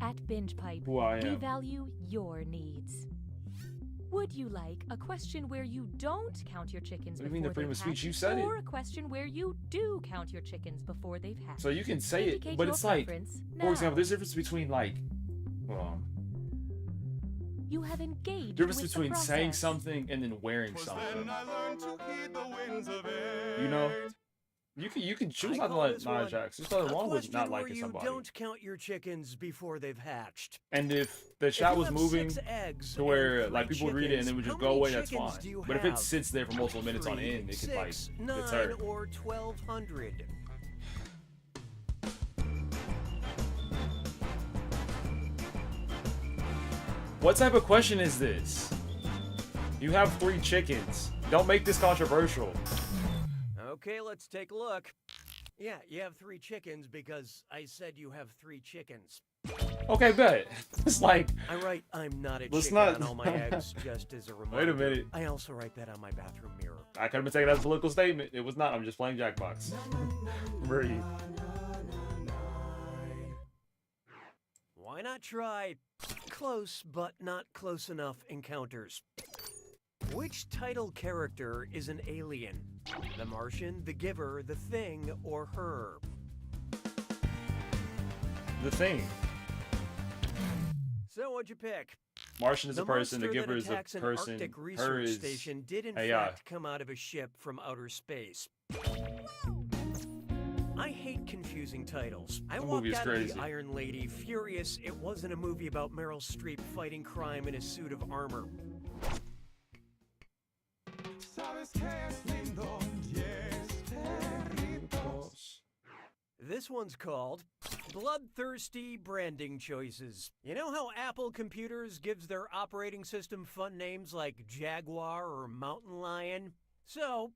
At Binge Pipe, who I we am. value your needs. Would you like a question where you don't count your chickens What do you mean before the freedom they've of speech? hatched, You said it. or a question where you do count your chickens before they've hatched? So you can say it, Indicate but your it's like, preference for example, now. there's a difference between like, You have engaged difference with between the saying process. something and then wearing something. You know, you can choose not to like Nia Jax. There's nothing wrong with not liking somebody. You don't count your chickens before they've hatched. And if the chat was moving to where like people would read it and then would just go away, that's fine. But if it sits there for multiple minutes on end, it could like 6, deter. 9, or 1,200. What type of question is this? You have 3 chickens. Don't make this controversial. Okay, let's take a look. Yeah, you have 3 chickens because I said you have 3 chickens. Okay, bet. It's like I write I'm not a let's chicken not- on all my eggs just as a reminder. Wait a minute. I also write that on my bathroom mirror. I could have been taken as a political statement. It was not. I'm just playing Jackbox. Breathe. Why not try close but not close enough encounters? Which title character is an alien? The Martian, the Giver, the Thing, or Her? The Thing. So what'd you pick? Martian is a person. The monster Giver that is a attacks an person. Arctic Her research is station did in AI. fact come out of a ship from outer space. I hate confusing titles. I The walked movie is out of crazy. the Iron Lady furious it wasn't a movie about Meryl Streep fighting crime in a suit of armor. This one's called Bloodthirsty Branding Choices. You know how Apple Computers gives their operating system fun names like Jaguar or Mountain Lion? So,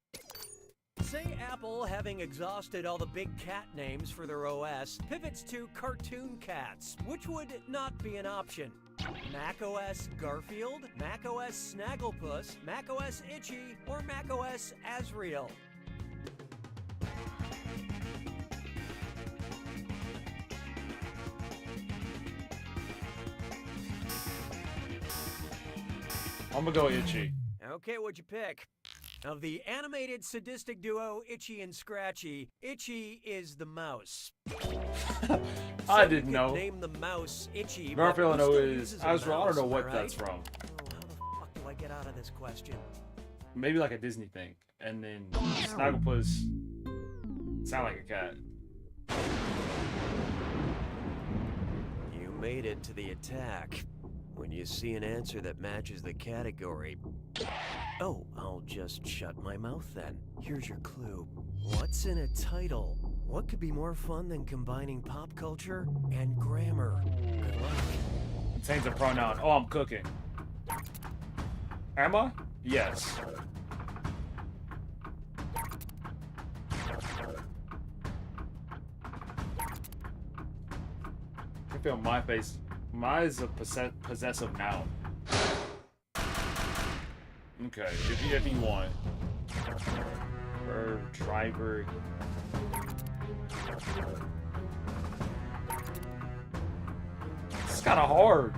say Apple, having exhausted all the big cat names for their OS, pivots to cartoon cats, which would not be an option. macOS Garfield, macOS Snagglepuss, macOS Itchy, or macOS Azrael. I'm gonna go Itchy. Okay, what'd you pick? Of the animated sadistic duo Itchy and Scratchy, Itchy is the mouse. I Some didn't could know. Name the mouse Itchy. but Garfield I who know still is uses a Azrael. I don't know mouse, what right? that's from. Oh, how the fuck do I get out of this question? Maybe like a Disney thing. And then Snagglepuss sound like a cat. You made it to the attack. When you see an answer that matches the category. Oh, I'll just shut my mouth then. Here's your clue. What's in a title? What could be more fun than combining pop culture and grammar? Good luck. Contains a pronoun. Oh, I'm cooking. Am I? Yes. I feel my face. Mine is a possessive noun. Okay, if you want. Verb, driver. It's kind of hard.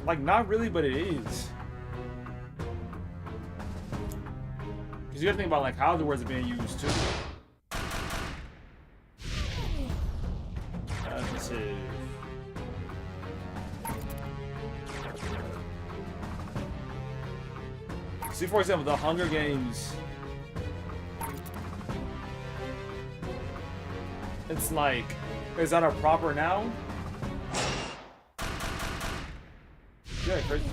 Like, not really, but it is. Because you gotta think about like how the words are being used too. Let's see. See, for example, the Hunger Games. It's like, is that a proper noun? Yeah, crazy.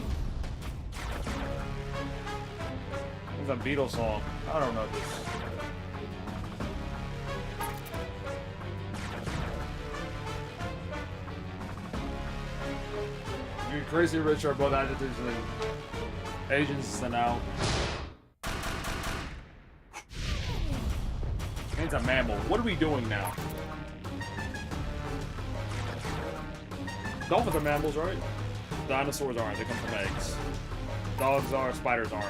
It's a Beatles song. I don't know this. You're Crazy Rich are both adjectives and Asians is the noun. It's a mammal. What are we doing now? Dolphins are mammals, right? Dinosaurs aren't. They come from eggs. Dogs are. Spiders aren't.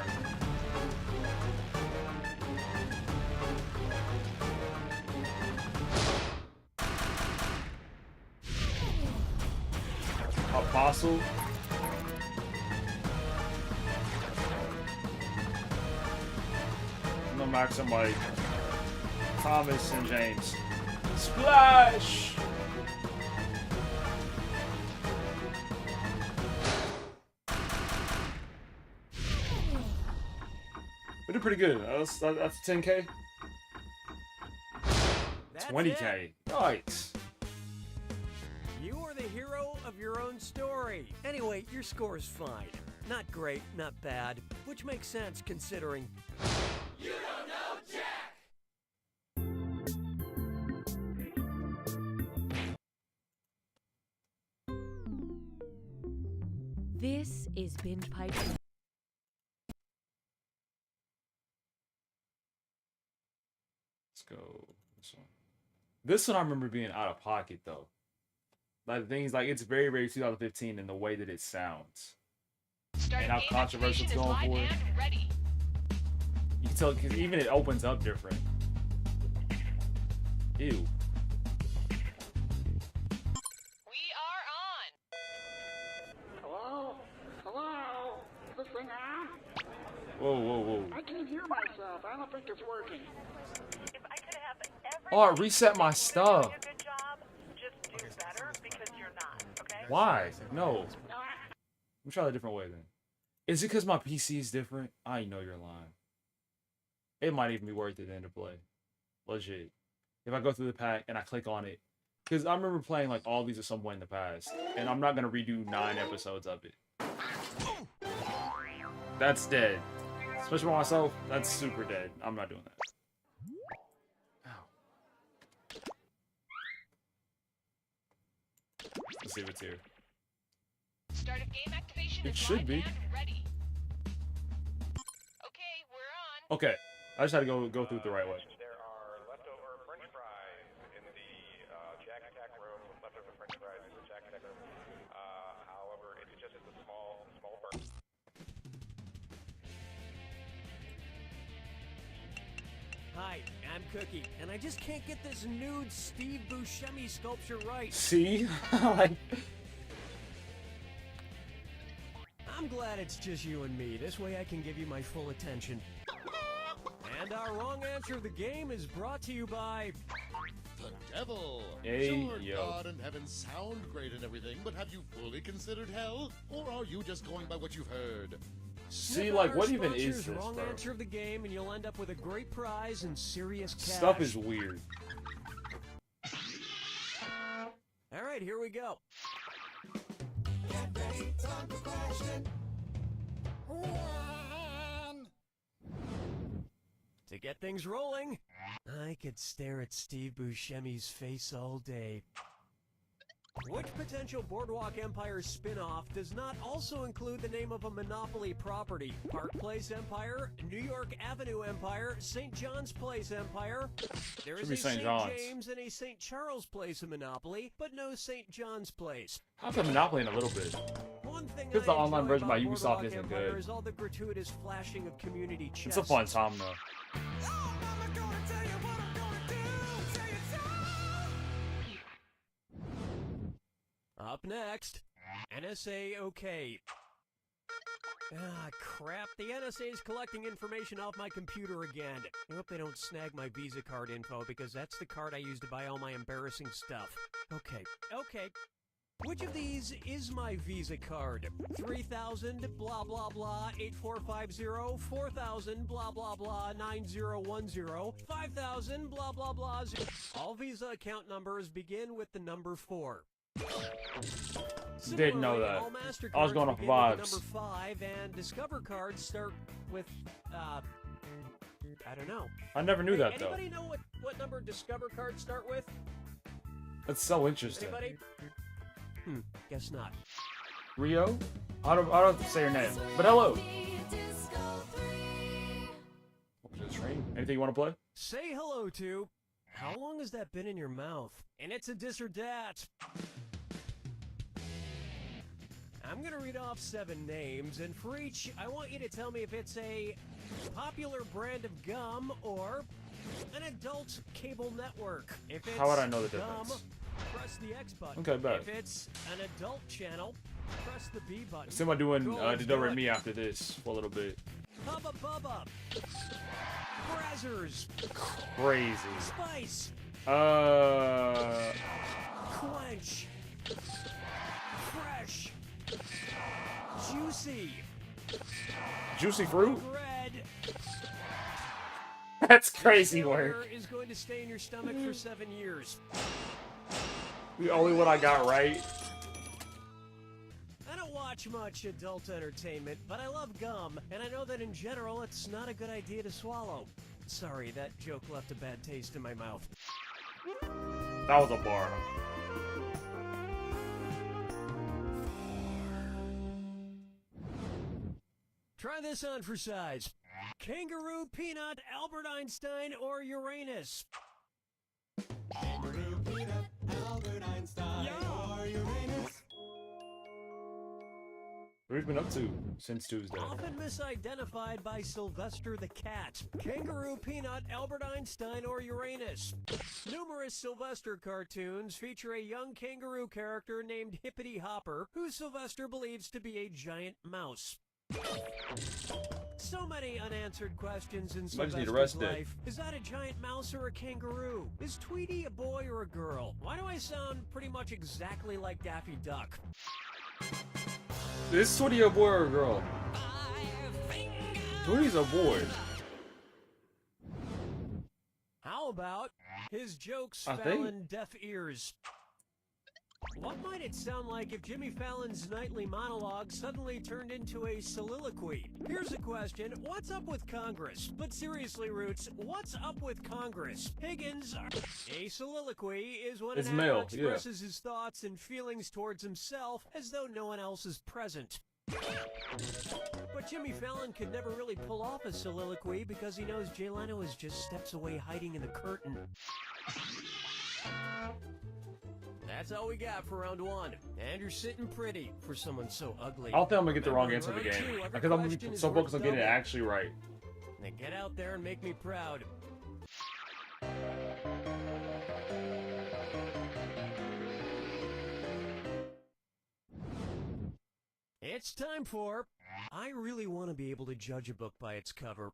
A fossil. No Maxim like Thomas and James. Splash! We did pretty good. That's 10K. That's 20K. Nice. You are the hero of your own story. Anyway, your score is fine. Not great, not bad, which makes sense considering. You don't know Jack! This is Binge Pipe. Let's go this one. This one I remember being out of pocket though. Like things like it's very, very 2015 in the way that it sounds. And how controversial it's going for it. You can tell because even it opens up different. Ew. We are on. Hello? Hello? Is this thing on? Whoa, whoa, whoa. I can't hear myself. I don't think it's working. If I could have every Oh, it reset my stuff. good job, just do better because you're not, okay? Why? No. I'm trying a different way then. Is it because my PC is different? I know you're lying. It might even be worth it then to play. Legit. If I go through the pack and I click on it. Because I remember playing like all these at some point in the past. And I'm not going to redo 9 episodes of it. That's dead. Especially for myself, that's super dead. I'm not doing that. Ow. Let's see what's here. Start of game activation It is should live be. and ready. Okay, we're on. Okay. I just had to go through it the right way. There are leftover French fries in the Jack Attack room. Leftover French fries in the Jack Attack room. However, it's just a small burn. Hi, I'm Cookie, and I just can't get this nude Steve Buscemi sculpture right. See? Like... I'm glad it's just you and me. This way I can give you my full attention. And our wrong answer of the game is brought to you by... The devil! Hey, sure, yo. God and heaven sound great and everything, but have you fully considered hell? Or are you just going by what you've heard? See, like, what even is Sponsor's this, wrong bro? answer of the game, and you'll end up with a great prize and serious cash. Stuff is weird. All right, here we go. Get ready, time for question. To get things rolling, I could stare at Steve Buscemi's face all day. Which potential Boardwalk Empire spin-off does not also include the name of a Monopoly property? Park Place Empire, New York Avenue Empire, St. John's Place Empire. There Should is be a St. St. John's. James and a St. Charles Place in Monopoly, but no St. John's Place. I'll play Monopoly in a little bit. One thing Because I the online enjoy version by about Ubisoft Boardwalk isn't Empire good. is all the gratuitous flashing of community chests. It's a fun time though. Up next, NSA OK. Ah, crap. The NSA is collecting information off my computer again. I hope they don't snag my Visa card info, because that's the card I use to buy all my embarrassing stuff. Okay. Which of these is my Visa card? 3000 blah blah blah 8450, 4000 blah blah blah 9010, 5000 blah blah blah. All Visa account numbers begin with the number 4. Didn't know that. All MasterCards I was going off begin with vibes. Number 5, and Discover cards start with I don't know. I never knew that though. Anybody know what number Discover cards start with? That's so interesting. Anybody? Guess not. Rio? I don't have to say your name, but hello. Welcome to the stream. Anything you want to play? Say hello to. How long has that been in your mouth? And it's a dis or dat. I'm gonna read off 7 names, and for each, I want you to tell me if it's a popular brand of gum or an adult cable network. If it's How would I know the gum, difference? press the X button. Okay, bet. If it's an adult channel, press the B button. Assume I'm doing Go Do Re it. Mi after this for a little bit. Hubba Bubba. Brazzers. Crazy. Spice. Quench. Fresh. Juicy. Juicy fruit? Red. That's crazy work. Is going to stay in your stomach for 7 years. The only one I got right. I don't watch much adult entertainment, but I love gum, and I know that in general it's not a good idea to swallow. Sorry, that joke left a bad taste in my mouth. That was a bar. Try this on for size. Kangaroo, peanut, Albert Einstein, or Uranus? Kangaroo, peanut, Albert Einstein, or Uranus. What have you been up to since Tuesday? Often misidentified by Sylvester the Cat. Kangaroo, peanut, Albert Einstein, or Uranus? Numerous Sylvester cartoons feature a young kangaroo character named Hippity Hopper, who Sylvester believes to be a giant mouse. So many unanswered questions in Might just need a Sylvester's rest day. life. Is that a giant mouse or a kangaroo? Is Tweety a boy or a girl? Why do I sound pretty much exactly like Daffy Duck? Is Tweety a boy or a girl? Tweety's a boy. How about his jokes I fell think- in deaf ears? What might it sound like if Jimmy Fallon's nightly monologue suddenly turned into a soliloquy? Here's a question. What's up with Congress? But seriously, Roots, what's up with Congress? Higgins, a soliloquy is when It's an male, actor expresses his thoughts and feelings towards himself as though no one else is present. But Jimmy Fallon could never really pull off a soliloquy because he knows Jay Leno is just steps away hiding in the curtain. That's all we got for round 1. And you're sitting pretty for someone so ugly. I don't think I'm gonna get the wrong Remember, answer of the round game. 2, every Because I'm question gonna be is so worth focused on getting it double. actually right. Now get out there and make me proud. It's time for I really want to be able to judge a book by its cover.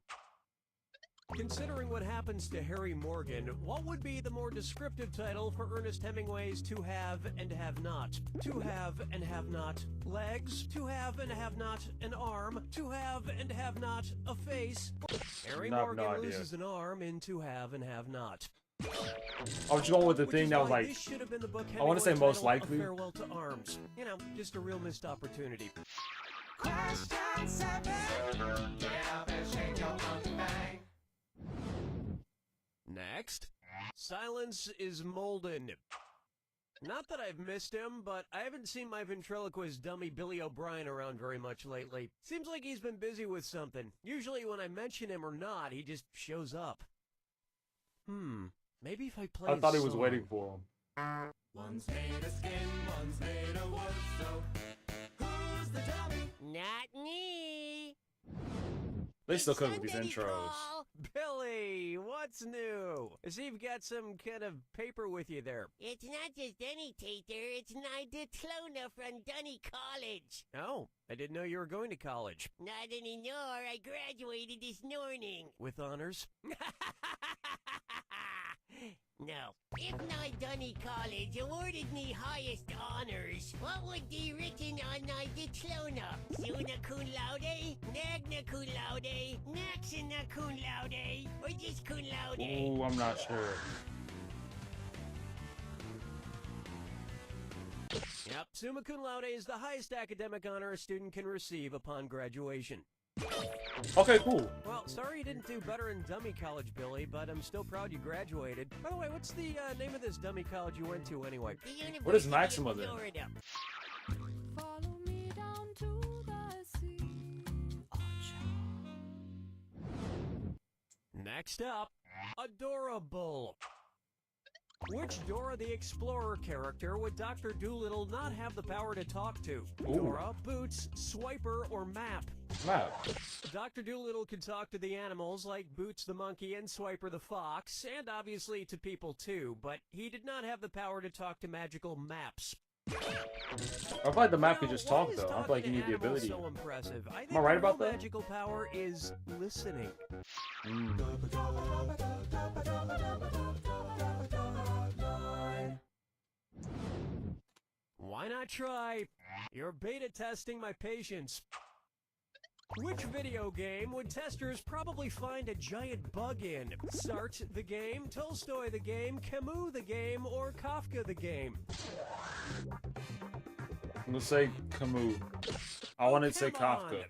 Considering what happens to Harry Morgan, what would be the more descriptive title for Ernest Hemingway's To Have and Have Not? To have and have not legs, to have and have not an arm, to have and have not a face. Harry I have Morgan no idea. loses an arm in To Have and Have Not. I was going with the Which thing is that was why like, this should have been the book I want to say Hemingway most title, likely. A Farewell to Arms. You know, just a real missed opportunity. Question 7. Get up and shake your monkey bang. Next, Silence is Molden. Not that I've missed him, but I haven't seen my ventriloquist dummy Billy O'Brien around very much lately. Seems like he's been busy with something. Usually when I mention him or not, he just shows up. Maybe if I play I thought he his was song. waiting for him. One's made of skin, one's made of wood, so who's the dummy? Not me! They still cook with these intros. Billy, what's What's new? I see you've got some kind of paper with you there. It's not just any tater, it's my diploma from Dunny College. Oh, I didn't know you were going to college. Not anymore, I graduated this morning. With honors? No. If not Dunny College awarded me highest honors, what would be written on my diploma? Summa cum laude, magna cum laude, maxima cum laude, or just cum laude? Ooh, I'm not sure. Yep, summa cum laude is the highest academic honor a student can receive upon graduation. Okay, cool. Well, sorry you didn't do better in dummy college, Billy, but I'm still proud you graduated. By the way, what's the name of this dummy college you went to anyway? What is Maxima then? Follow me down to the sea. Next up, Adorable. Which Dora the Explorer character would Dr. Dolittle not have the power to talk to? Ooh. Dora, Boots, Swiper, or Map? Map. Dr. Dolittle could talk to the animals like Boots the monkey and Swiper the fox, and obviously to people too, but he did not have the power to talk to magical maps. I feel like the map could just talk though. I feel like you need the ability. So impressive. I think Am I right about the that? magical power is listening. Why not try? You're beta testing my patience. Which video game would testers probably find a giant bug in? Sartre the game, Tolstoy the game, Camus the game, or Kafka the game? I'm gonna say Camus. I want to say Kafka.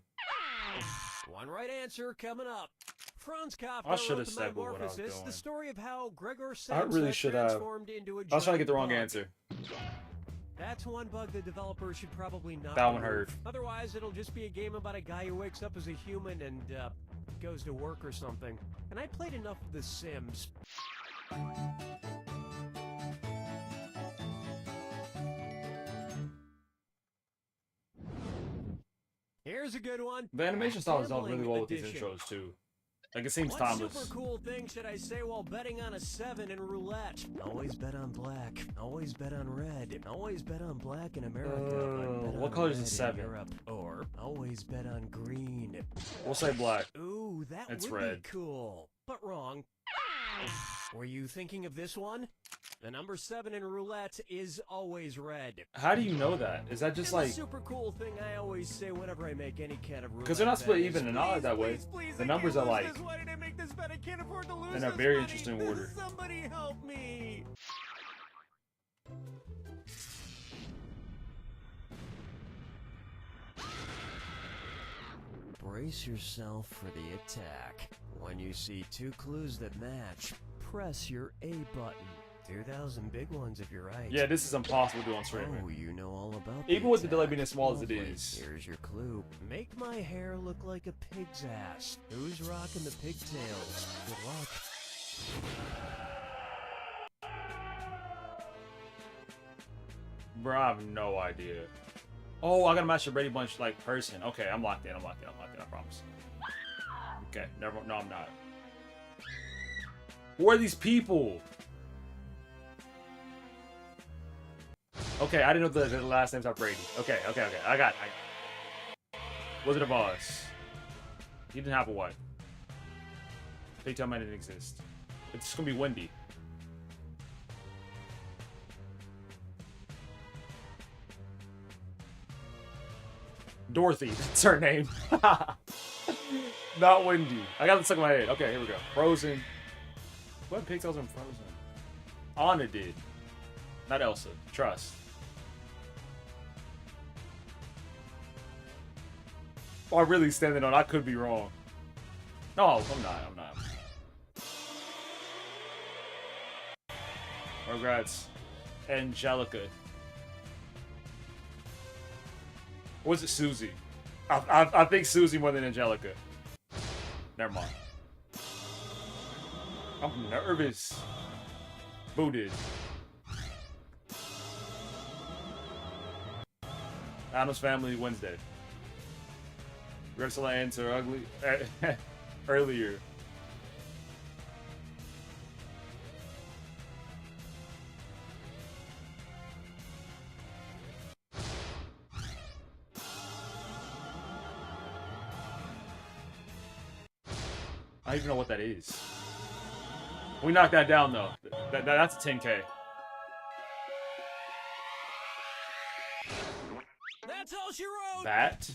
One right answer coming up. Franz Kafka I should wrote have The said what I was Metamorphosis, doing. the story of how Gregor I Samsa really should have. transformed into a I was trying to get the wrong giant answer. bug. That's one bug the developers should probably not That one remove. hurt. Otherwise, it'll just be a game about a guy who wakes up as a human and goes to work or something. And I played enough of The Sims. Here's a good one. The animation style is done really Gambling well with these edition. intros too. Like it seems What timeless. super cool thing should I say while betting on a 7 in roulette? Always bet on black. Always bet on red. Always bet on black in America. but bet what on color is red the in 7? Europe. Or always bet on green. We'll say black. Ooh, that It's would red. be cool. But wrong. Were you thinking of this one? The number 7 in roulette is always red. How do you know that? Is that just It's like a super cool thing I always say whenever I make any kind of roulette. because they're not split bet even is, and odd that way? please, The I numbers are can't lose like this. Why did I make this bet? I can't afford to lose in a this very money. interesting order. Somebody help me! Brace yourself for the attack. When you see 2 clues that match, press your A button. 2,000 big ones if you're right. Yeah, this is impossible to do on streaming. Oh, you know all about Even with the delay attack. being as small as it Lovely. is. Here's your clue. Make my hair look like a pig's ass. Who's rocking the pigtails? Good luck. Bro, I have no idea. Oh, I gotta match the Brady Bunch like person. Okay, I'm locked in. I'm locked in. I promise. Okay, never. No, I'm not. Who are these people? Okay, I didn't know the last names are Brady. Okay. I got Wizard of Oz. He didn't have a wife. Pigtail Man didn't exist. It's just gonna be Wendy. Dorothy, that's her name. Not Wendy. I got it stuck in my head. Okay, here we go. Frozen. What pigtails in Frozen? Anna did. Not Elsa. Trust. Oh, I'm really standing on. I could be wrong. No, I'm not. Regrets. Angelica. Or was it Susie? I think Susie more than Angelica. Never mind. I'm nervous. Booted. Adam's Family Wednesday. Regrets to answer ugly earlier. don't even know what that is. We knocked that down though. That's a 10K. That's all she wrote! That?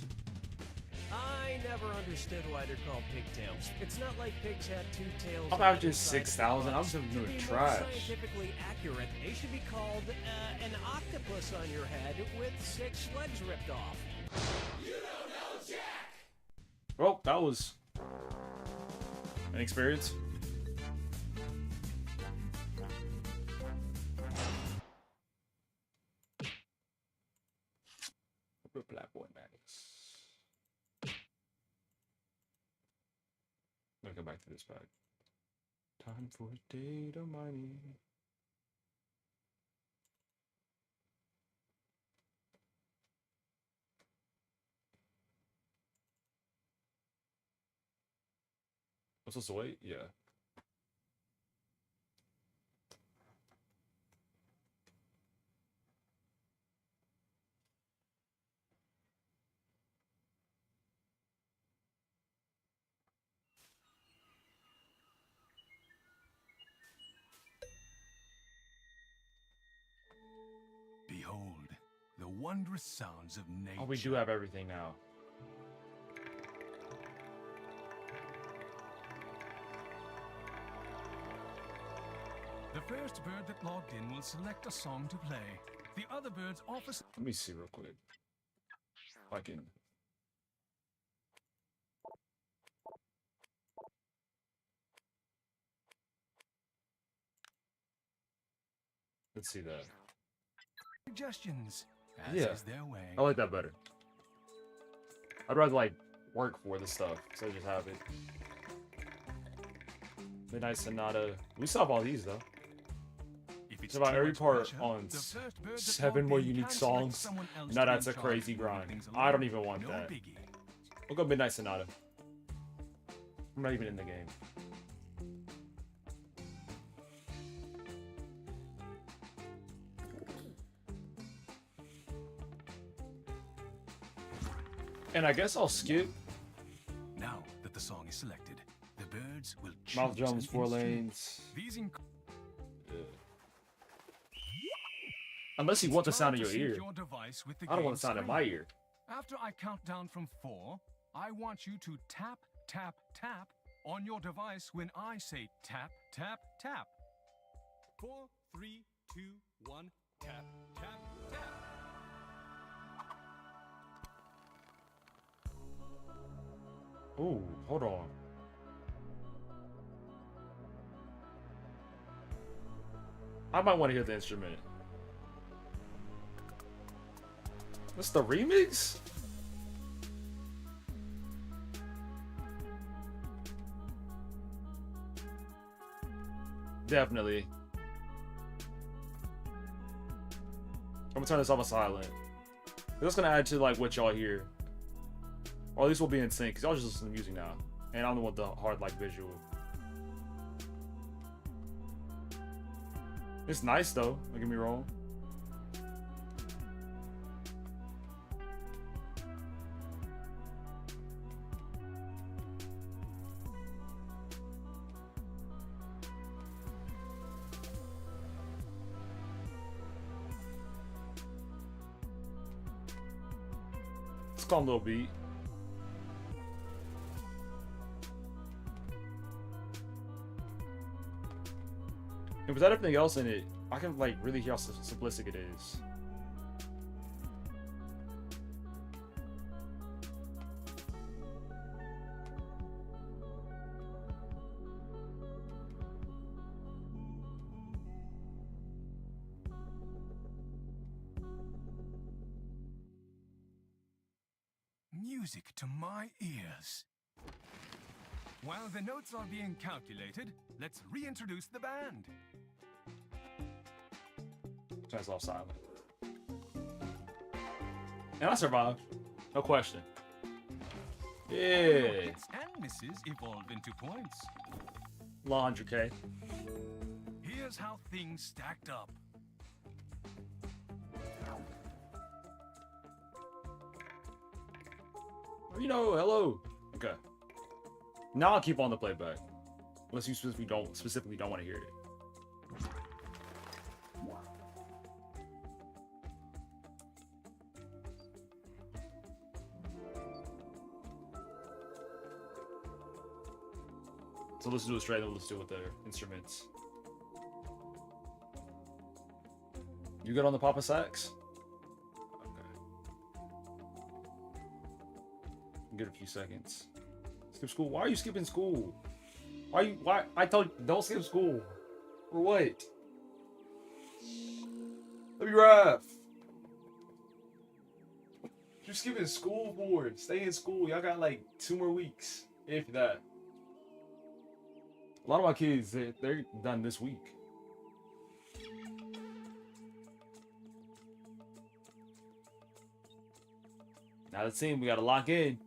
I never understood why they're called pigtails. It's not like pigs had two tails. I'm averaging 6,000. I'm just To doing be more trash. scientifically accurate, they should be called an octopus on your head with 6 legs ripped off. You don't know Jack! Well, that was an experience. Black boy Max. Let me go back to this bag. Time for data mining. What's supposed to wait? Yeah. Behold, the wondrous sounds of nature. Oh, we do have everything now. The first bird that logged in will select a song to play. The other birds offer... Let me see real quick. If I can... Let's see that. Suggestions, as Yeah. is their way. I like that better. I'd rather like work for this stuff, so I just have it. Midnight Sonata. We still have all these though. It's about every part on 7 more unique songs. Now that's a crazy grind. I don't even want that. We'll go Midnight Sonata. I'm not even in the game. And I guess I'll skip. Now that the song is selected, the birds will choose Mouth drums, an 4 instrument. lanes. These Unless you want the sound in your Sync ear. device with the I don't want game the sound in screen. my ear. After I count down from 4, I want you to tap, tap, tap on your device when I say tap, tap, tap. 4, 3, 2, 1, tap, tap, tap. Ooh, hold on. I might want to hear the instrument. What's the remix? Definitely. I'm gonna turn this off on silent. That's gonna add to like what y'all hear. Or at least we'll be in sync, because y'all just listen to music now. And I don't want the hard like visual. It's nice though, don't get me wrong. It's calm little beat. And without everything else in it, I can like really hear how simplistic it is. Music to my ears. While the notes are being calculated, let's reintroduce the band. Turn this off silent. And I survived. No question. Yeah. Hits and misses evolve into points. 100K. Here's how things stacked up. You know, hello. Okay. Now I'll keep on the playback. Unless you specifically don't want to hear it. So let's do it straight, then let's do it with the instruments. You good on the Papa Sax? Okay. Get a few seconds. Skip school? Why are you skipping school? Why? I told you, don't skip school. For what? Let me ref. You're skipping school for? Stay in school. Y'all got like 2 more weeks, if that. A lot of my kids, they're done this week. Now the team, we gotta lock in.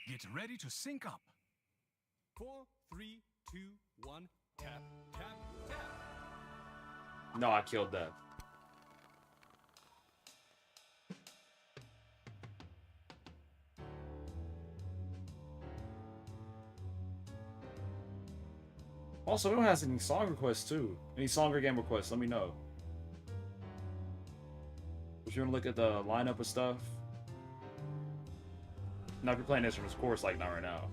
Get ready to sync up. 4, 3, 2, 1, tap, tap, tap. No, I killed that. Also, we don't have any song requests too. Any song or game requests, let me know. If you want to look at the lineup of stuff. Now, if you're playing instruments, of course, like not right now.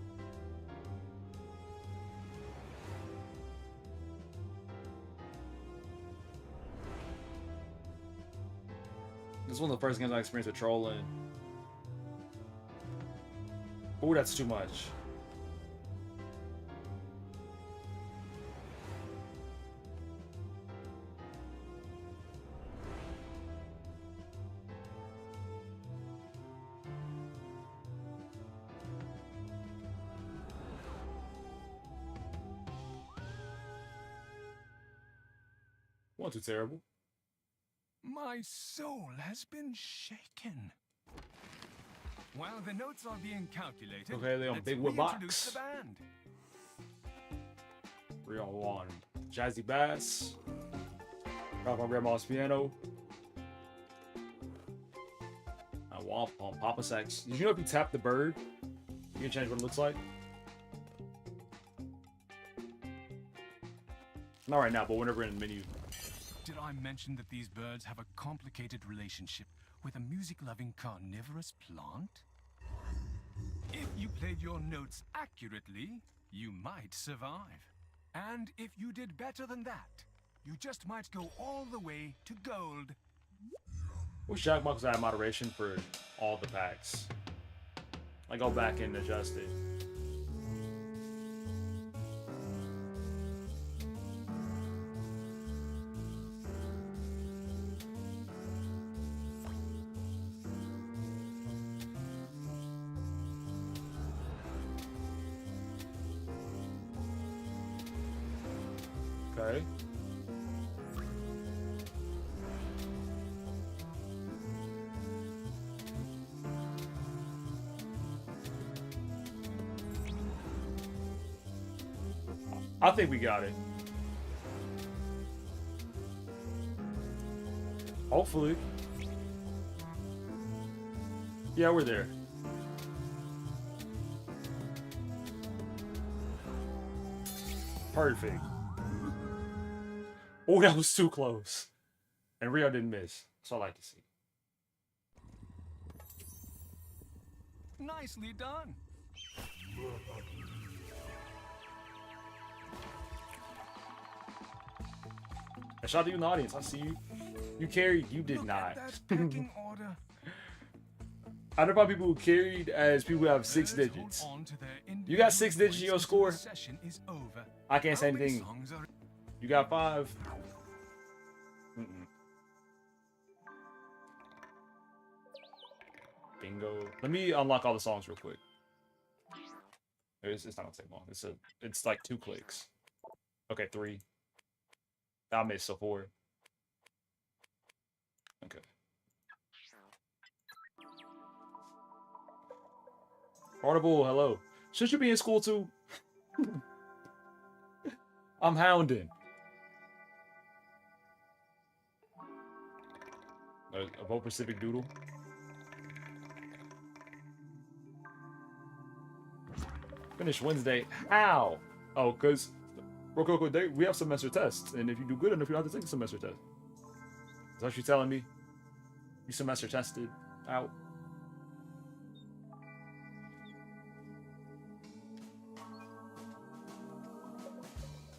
This is one of the first games I experienced with trolling. Oh, that's too much. Wasn't too terrible. My soul has been shaken. While the notes are being calculated, Okay, they on let's Big Wood reintroduce Box. the band. 3 on 1. Jazzy Bass. Rock on Grandma's piano. And Womp on Papa Sax. Did you know if you tap the bird, you can change what it looks like? Not right now, but whenever in the menu. Did I mention that these birds have a complicated relationship with a music-loving carnivorous plant? If you played your notes accurately, you might survive. And if you did better than that, you just might go all the way to gold. Wish Jackbox had moderation for all the packs. I go back and adjust it. Okay. I think we got it. Hopefully. Yeah, we're there. Perfect. Oh, that was too close. And Rio didn't miss. That's all I like to see. Nicely done. I shot you in the audience. I see you. You carried. You did not. Pecking order. I know about people who carried as people who have 6 digits. You got 6 digits in your score. I can't say anything. You got 5. Bingo. Let me unlock all the songs real quick. It's not gonna take long. It's like 2 clicks. Okay, 3. I missed, so 4. Okay. Audible, hello. Should you be in school too? I'm hounding. a Vote Pacific Doodle. Finish Wednesday. How? Oh, because Rococo, we have semester tests, and if you do good enough, you don't have to take a semester test. Is that what you're telling me? You semester tested out.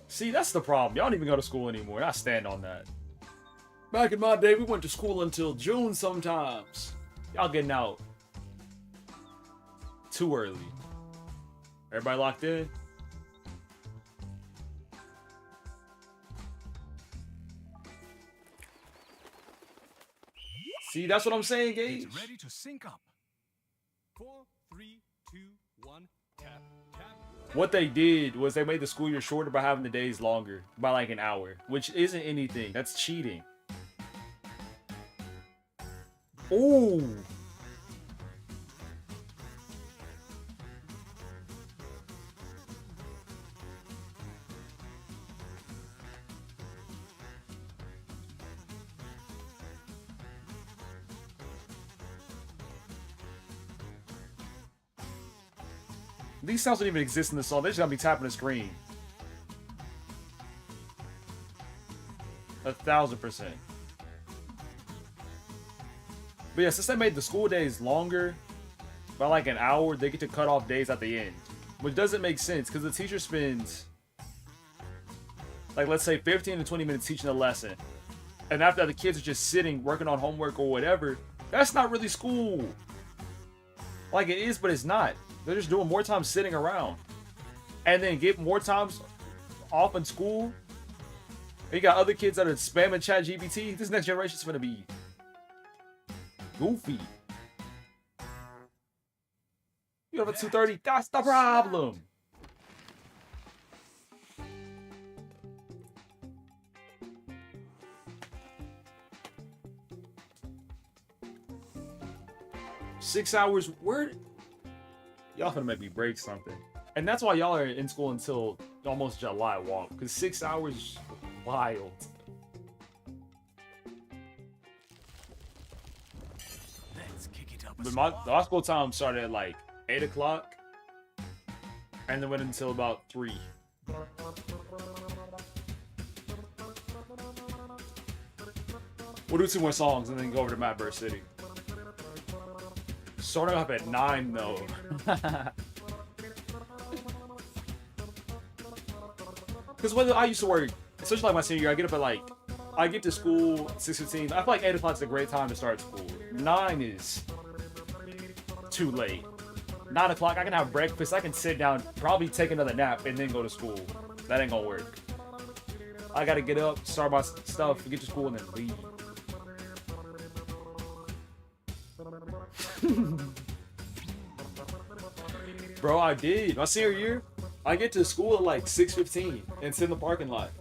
See, that's the problem. Y'all don't even go to school anymore. I stand on that. Back in my day, we went to school until June sometimes. Y'all getting out too early. Everybody locked in? See, that's what I'm saying, Gage. It's ready to sync up. 4, 3, 2, 1, tap, tap. What they did was they made the school year shorter by having the days longer by like an hour, which isn't anything. That's cheating. Ooh. These sounds don't even exist in the song. They're just gonna be tapping the screen. 1000%. But yeah, since they made the school days longer by like an hour, they get to cut off days at the end. Which doesn't make sense because the teacher spends, like, let's say 15 to 20 minutes teaching a lesson. And after that, the kids are just sitting, working on homework or whatever. That's not really school. Like, it is, but it's not. They're just doing more time sitting around. And then get more times off in school. And you got other kids that are spamming ChatGPT. This next generation is going to be goofy. You have a 2:30. That's the problem. Six hours. Where? Y'all gonna make me break something. And that's why y'all are in school until almost July walk. Because 6 hours is wild. Let's kick it up. But my school time started at like 8 o'clock. And then went until about 3. We'll do 2 more songs and then go over to Mad Bird City. Starting off at 9 though. Because when I used to work, especially like my senior year, I get up at like, I get to school 6:15. I feel like 8 o'clock is a great time to start school. 9 is too late. 9 o'clock, I can have breakfast, I can sit down, probably take another nap, and then go to school. That ain't gonna work. I gotta get up, start my stuff, get to school, and then leave. Bro, I did. My senior year, I get to school at like 6:15 and sit in the parking lot.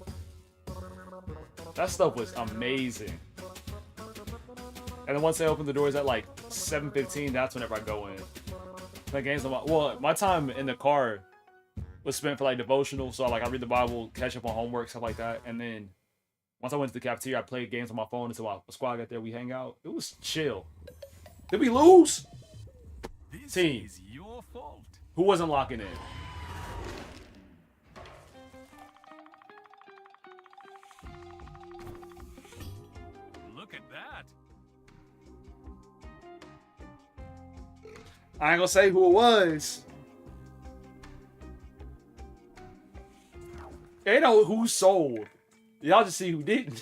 That stuff was amazing. And then once they open the doors at like 7:15, that's whenever I go in. Like games, well, my time in the car was spent for like devotional, so like I read the Bible, catch up on homework, stuff like that. And then once I went to the cafeteria, I played games on my phone until our squad got there. We hang out. It was chill. Did we lose? This Team. is your fault. Who wasn't locking in? Look at that. I ain't gonna say who it was. They know who sold. Y'all just see who didn't.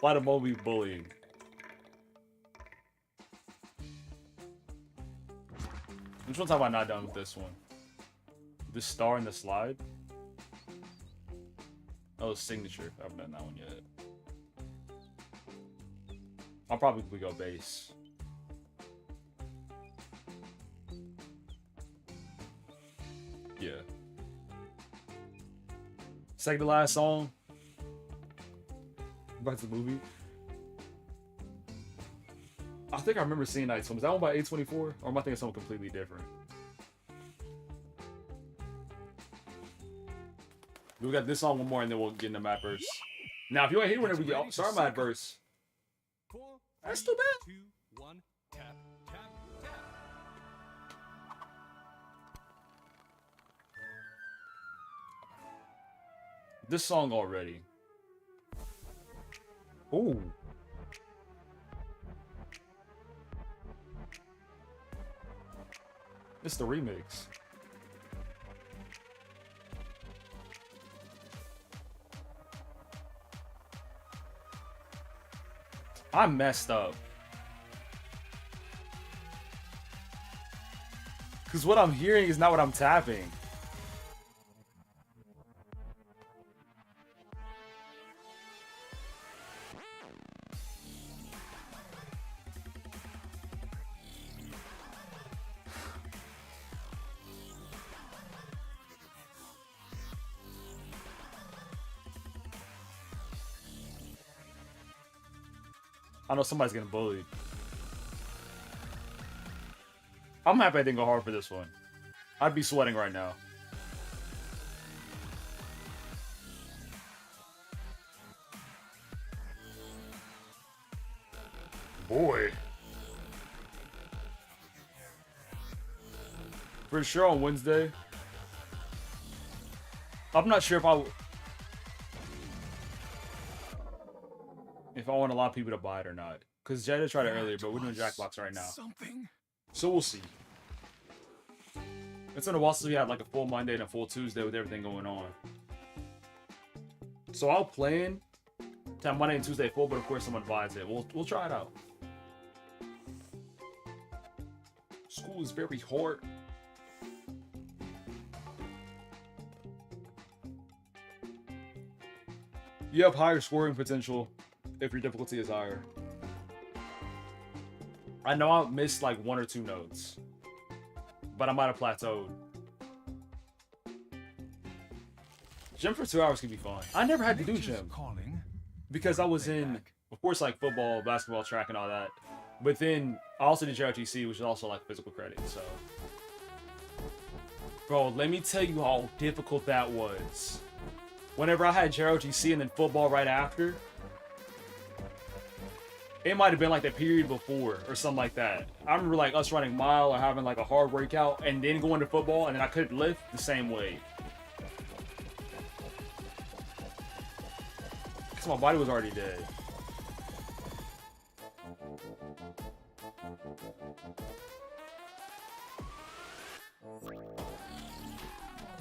Why the Moby bullying? Which ones have I not done with this one? The star and the slide? Oh, signature. I haven't done that one yet. I'll probably go bass. Yeah. Second to last song. Back to the movie. I think I remember seeing that one. Was that one by A24? Or am I thinking something completely different? We got this song one more and then we'll get into Mad Verse. Now, if you ain't here whenever we get start Mad Verse, That's too bad. 2, 1, tap, tap, tap. This song already. Ooh. It's the remix. I messed up. Because what I'm hearing is not what I'm tapping. I know somebody's getting bullied. I'm happy I didn't go hard for this one. I'd be sweating right now. Boy. For sure on Wednesday. I'm not sure if I want a lot of people to buy it or not. Because Jada tried it earlier, but we're doing Jackbox right now. Something. So we'll see. It's in a while since we had like a full Monday and a full Tuesday with everything going on. So I'll plan to have Monday and Tuesday full, but of course someone buys it. We'll try it out. School is very hard. You have higher scoring potential if your difficulty is higher. I know I missed like 1 or 2 notes, but I might have plateaued. Gym for 2 hours can be fun. I never had to do gym because I was in, of course, like football, basketball, track, and all that. But then I also did JRTC, which is also like physical credit. So, bro, let me tell you how difficult that was. Whenever I had JRTC and then football right after, it might have been like the period before or something like that. I remember like us running mile or having like a hard workout and then going to football and then I couldn't lift the same way. Because my body was already dead.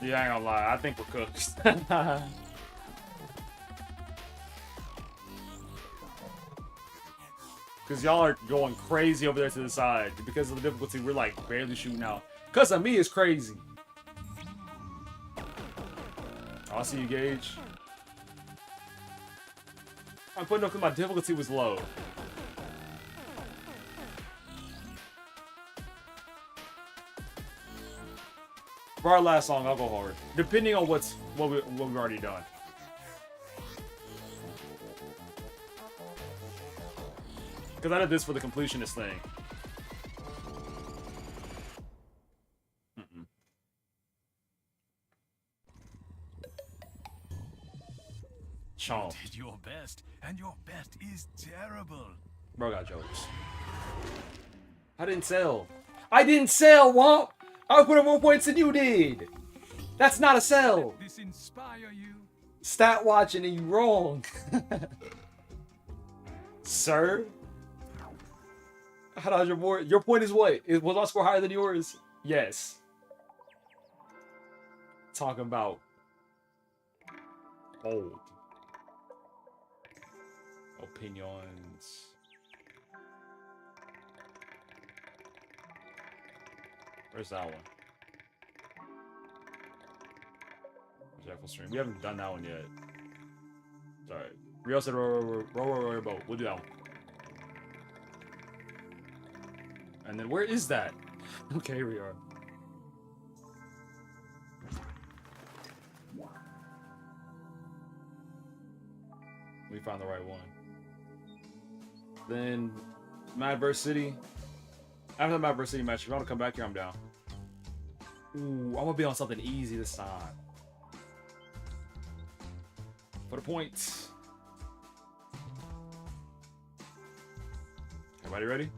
Yeah, I ain't gonna lie. I think we're cooked. Because y'all are going crazy over there to the side. Because of the difficulty, we're like barely shooting out. Because of me, it's crazy. I'll see you, Gage. I'm putting up because my difficulty was low. For our last song, I'll go hard. Depending on what we've already done. Because I did this for the completionist thing. Chomp. You did your best, and your best is terrible. Bro got jokes. I didn't sell. I didn't sell, Womp! I put up more points than you did! That's not a sell! Let this inspire you. Stat watching and you wrong. Sir? How does your board? Your point is what? Was my score higher than yours? Yes. Talking about old opinions. Where's that one? Jackal stream. We haven't done that one yet. It's alright. Rio said row boat. We'll do that one. And then where is that? Okay, here we are. We found the right one. Then Mad vs. City. After the Mad vs. City match, if you want to come back here, I'm down. Ooh, I'm gonna be on something easy this time. For the points. Everybody ready?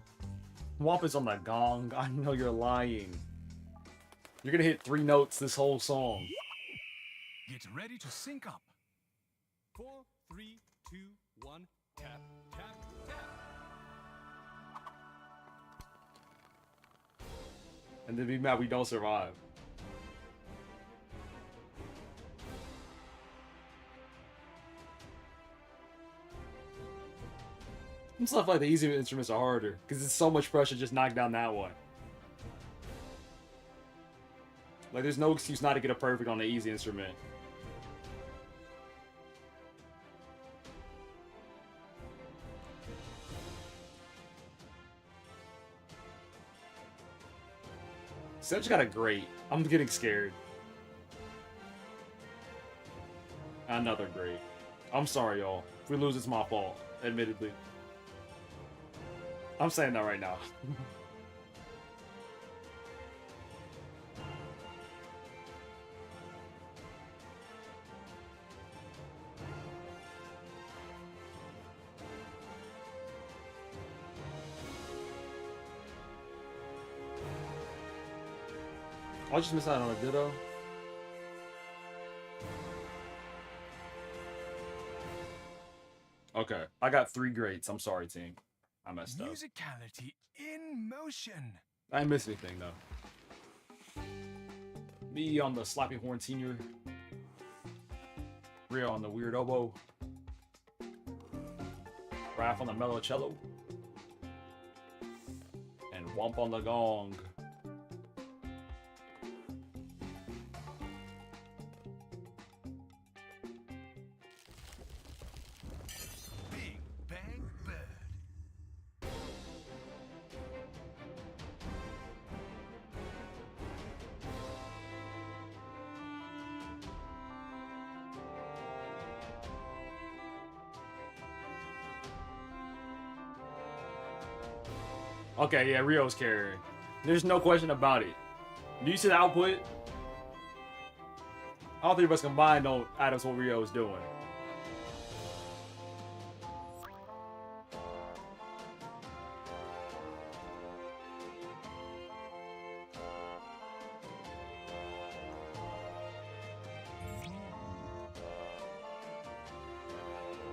Wampus on the gong. I know you're lying. You're gonna hit 3 notes this whole song. Get ready to sync up. 4, 3, 2, 1. Tap, tap, tap. And then be mad we don't survive. Stuff like the easier instruments are harder because it's so much pressure to just knock down that one. Like, there's no excuse not to get a perfect on the easy instrument. Sedge got a great. I'm getting scared. Another great. I'm sorry, y'all. If we lose, it's my fault, admittedly. I'm saying that right now. I just missed out on a ditto. Okay, I got 3 greats. I'm sorry, team. I messed up. Musicality in motion. I didn't miss anything, though. Me on the Slappy Horn Senior. Rhea on the Weird Oboe. Raph on the Mellow Cello. And Womp on the Gong. Big Bang Bird. Okay, yeah, Rio's carrying. There's no question about it. Do you see the output? All 3 of us combined don't add us what Rio is doing.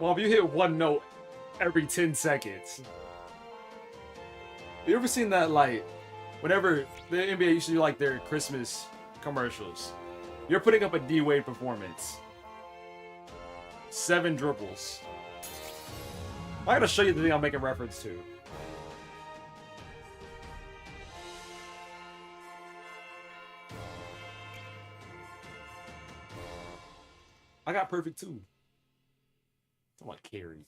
Well, if you hit 1 note every 10 seconds. You ever seen that, like, whenever the NBA used to do, like, their Christmas commercials? You're putting up a D-Wade performance. 7 dribbles. I gotta show you the thing I'm making reference to. I got perfect too. I want carry.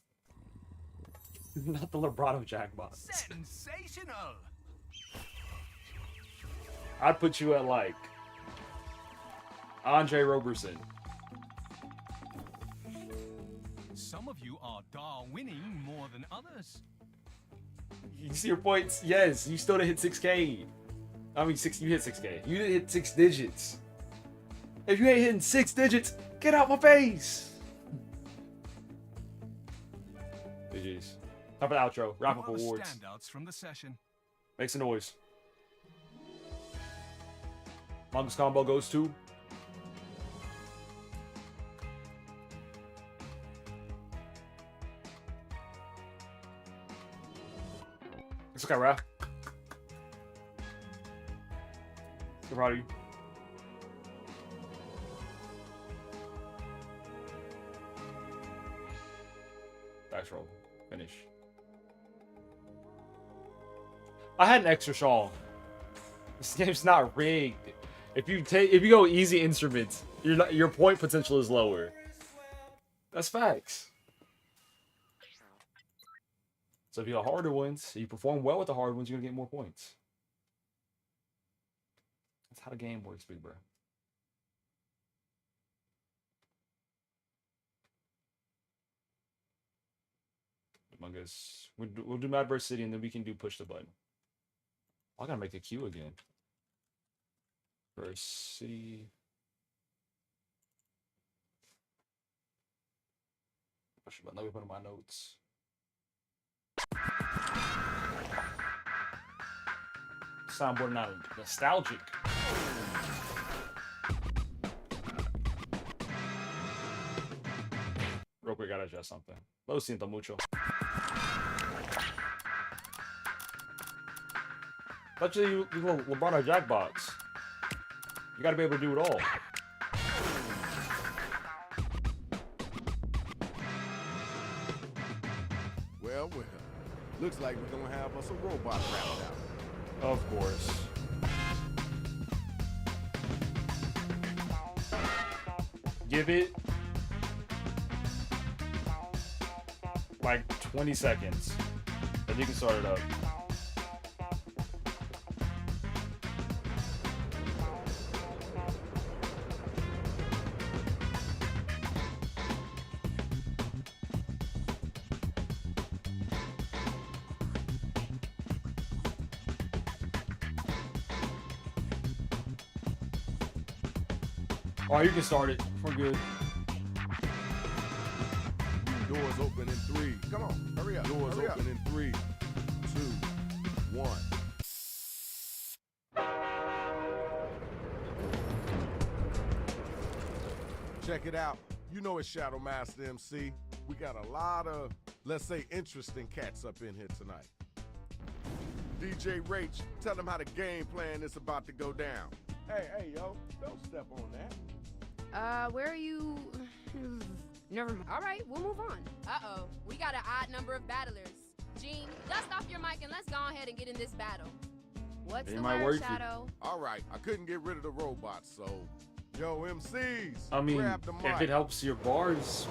Not the Lebrato jackpot. Sensational! I'd put you at like Andre Roberson. Some of you are winning more than others. You see your points? Yes, you still didn't hit 6K. I mean, you hit 6K. You didn't hit 6 digits. If you ain't hitting 6 digits, get out my face. GG's. Time for the outro. Wrap up awards. Standouts from the session. Make some noise. Longest combo goes to. It's okay, Raph. So proud of you. Dice roll. Finish. I had an extra shawl. This game's not rigged. If you go easy instruments, your point potential is lower. That's facts. So if you have harder ones, you perform well with the hard ones, you're gonna get more points. That's how the game works, big bro. Among Us. We'll do Mad Burst City and then we can do Push the Button. I gotta make the queue again. Burst City. Push the button. Let me put in my notes. sound more not nostalgic. Real quick, gotta adjust something. Lo siento mucho. Thought you LeBron or Jackbox. You gotta be able to do it all. Well, looks like we're gonna have us a robot wrapped out. Of course. Give it like 20 seconds. Then you can start it up. Oh, you can start it. We're good. Doors open in 3. Come on, hurry up. Doors open in 3, 2, 1. Check it out. You know it's Shadow Master MC. We got a lot of, let's say, interesting cats up in here tonight. DJ Rach, tell them how the game plan is about to go down. Hey, yo, don't step on that. Where are you? Never mind. All right, we'll move on. Uh-oh, we got an odd number of battlers. Gene, dust off your mic and let's go ahead and get in this battle. What's the word, Shadow? All right, I couldn't get rid of the robots, so yo, MCs, I mean, grab the mic. if it helps your bars,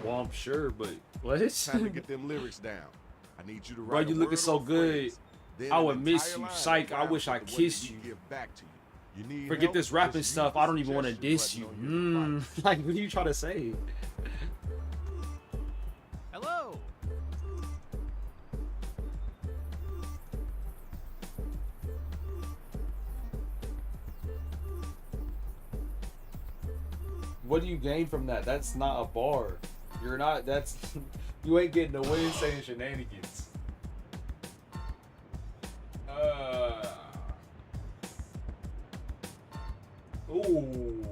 well, I'm sure, but what? Time to get them lyrics down. I need you to Bro, write you a looking word so or good. phrase, then I an would miss entire you. line Psych, I rhymes wish I with the way kissed we you. give back to you. You need Forget help? this rapping Just stuff. use I don't the even want to suggestion diss you. button on your device. Like, what are you trying to say? Hello. What do you gain from that? That's not a bar. You're not. That's you ain't getting the win saying shenanigans. Ooh.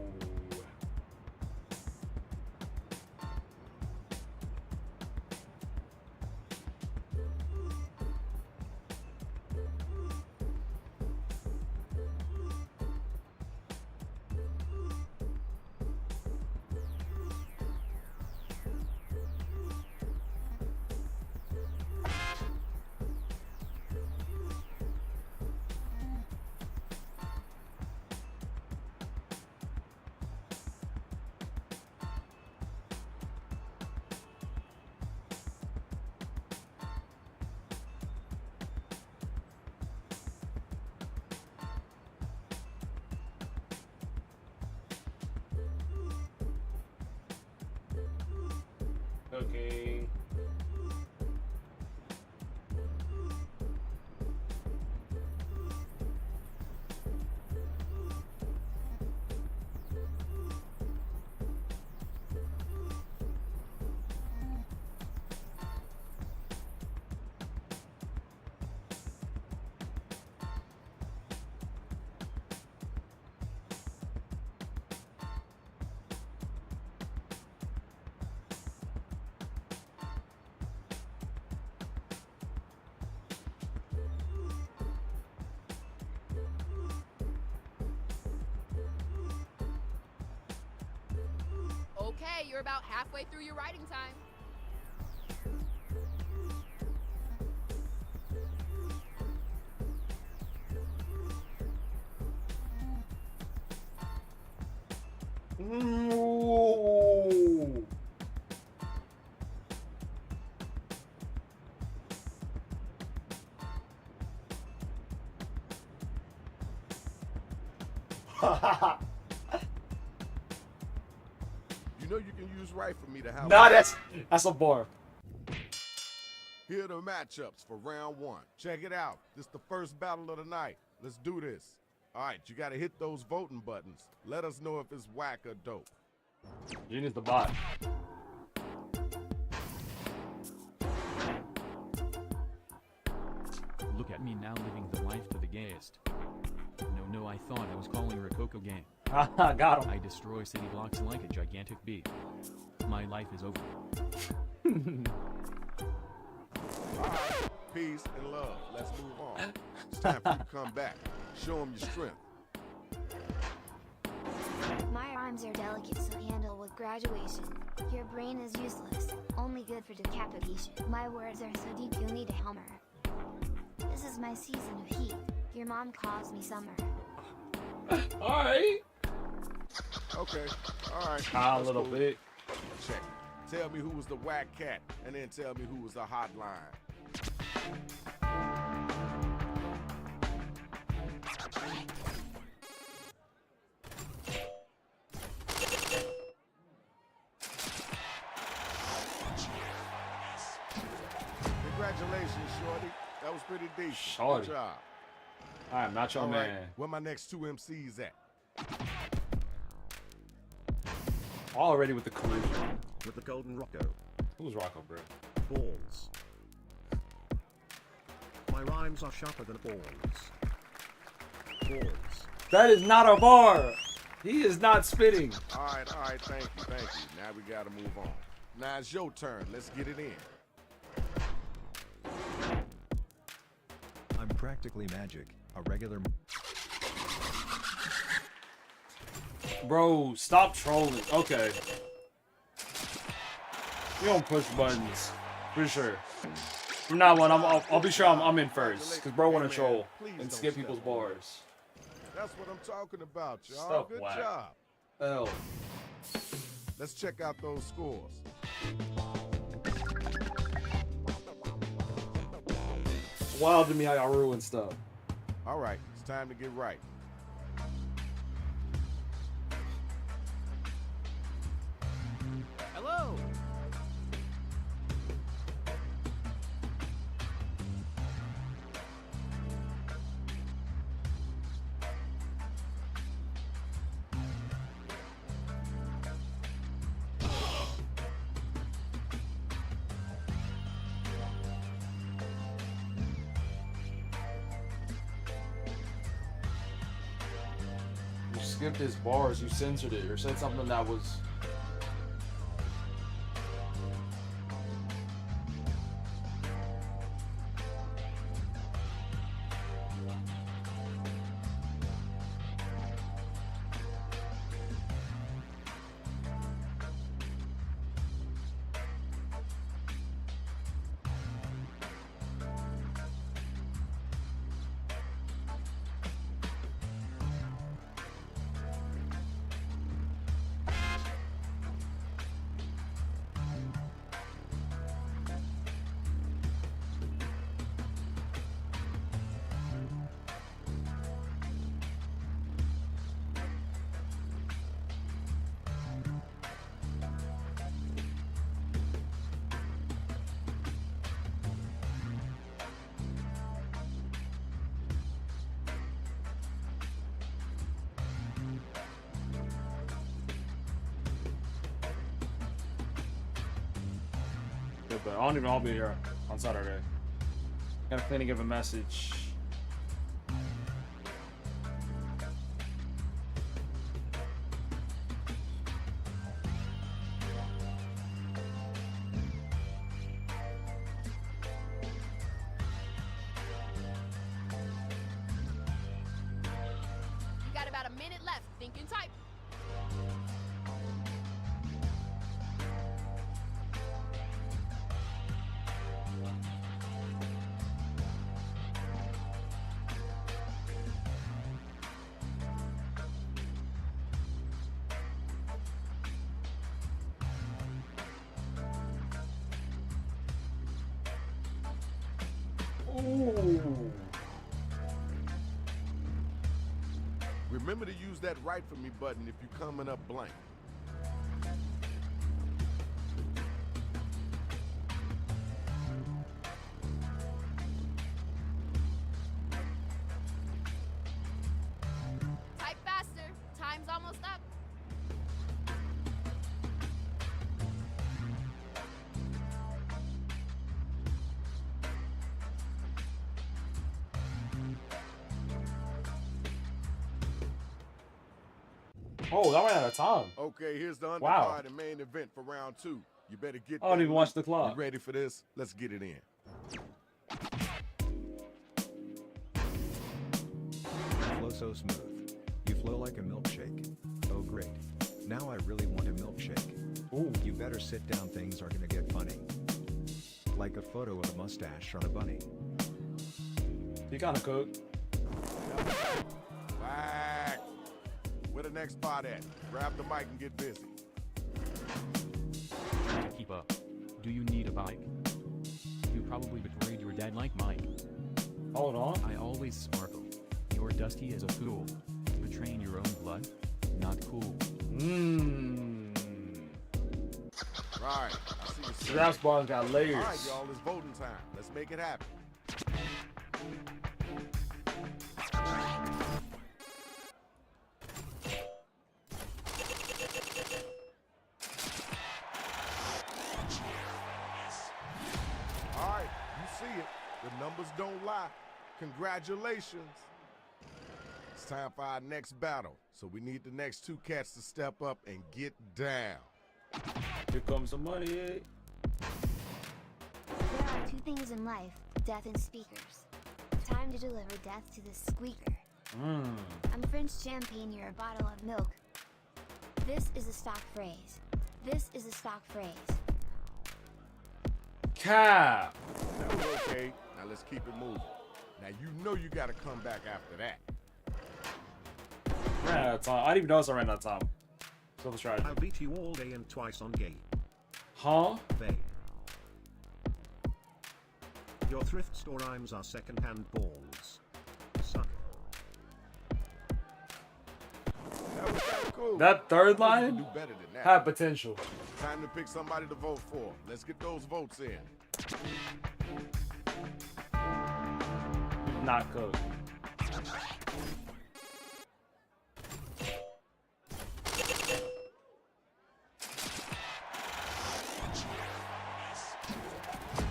Okay. Okay, you're about halfway through your writing time. Ooh. You know you can use right for me to have. Nah, that's a bar. Here are the matchups for round 1. Check it out. This is the first battle of the night. Let's do this. All right, you got to hit those voting buttons. Let us know if it's whack or dope. Gene is the bot. Look at me now living the life to the gayest. No, I thought I was calling Rococo game. Got him. I destroy city blocks like a gigantic bee. My life is over. Alright, peace and love. Let's move on. It's time for you to come back. Show them your strength. My rhymes are delicate, so handle with graduation. Your brain is useless, only good for decapitation. My words are so deep you'll need a hammer. This is my season of heat. Your mom calls me summer. Alright. Okay, alright. A little bit. Check. Tell me who was the whack cat, and then tell me who was the hotline. Congratulations, Shorty. That was pretty decent. Shorty. Good job. I am not your All right, man. where my next two MCs at? Already with the collusion. With the golden Rocco. Who's Rocco, bro? Balls. My rhymes are sharper than balls. Balls. That is not a bar. He is not spitting. All right, thank you. Now we gotta move on. Now it's your turn. Let's get it in. I'm practically magic. A regular... Bro, stop trolling. Okay. You don't push buttons. For sure. From now on, I'll be sure I'm in first. Because bro want to troll and skip people's bars. That's what I'm talking about, y'all. Stuff Good whack. job. L. Let's check out those scores. It's wild to me how y'all ruin stuff. All right, it's time to get right. Hello. You skipped his bars, you censored it, or said something that was... But I don't even know I'll be here on Saturday. Gotta plan to give a message. You got about a minute left. Think and type. Ooh. Remember to use that write for me button if you're coming up blank. Type faster. Time's almost up. Oh, I ran out of time. Okay, here's the undercard Wow. and main event for round 2. You better get I don't that even watch loot. the clock. You ready for this? Let's get it in. Flow so smooth. You flow like a milkshake. Oh great. Now I really want a milkshake. Ooh. You better sit down, things are gonna get funny. Like a photo of a mustache on a bunny. You kind of cook. Back. Where the next spot at? Grab the mic and get busy. To keep up. Do you need a bike? You probably betrayed your dad like Mike. Hold on. I always sparkle. You're dusty as a fool. Betraying your own blood? Not cool. Right. I see you. Draft spawn got layers. All right, y'all. It's voting time. Let's make it happen. All right, you see it. The numbers don't lie. Congratulations. It's time for our next battle. So we need the next 2 cats to step up and get down. Here comes the money. There are 2 things in life, death and speakers. Time to deliver death to this squeaker. I'm French champagne, you're a bottle of milk. This is a stock phrase. This is a stock phrase. Cap. That was okay. Now let's keep it moving. Now you know you gotta come back after that. Ran out of time. I didn't even notice I ran out of time. So let's try it. I'll beat you all day and twice on game. Huh? Bay. Your thrift store rhymes are second-hand balls. Suck. That was kinda cool. That third I think you line can do better than that. had potential. Time to pick somebody to vote for. Let's get those votes in. Not cook.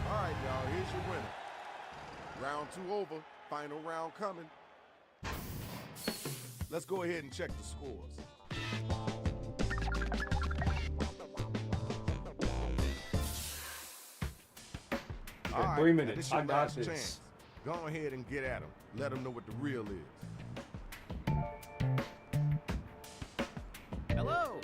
All right, y'all, here's your winner. Round 2 over, final round coming. Let's go ahead and check the scores. All right, 3 now minutes. this your I got last this. chance. Go ahead and get at them. Let them know what the real is. Hello.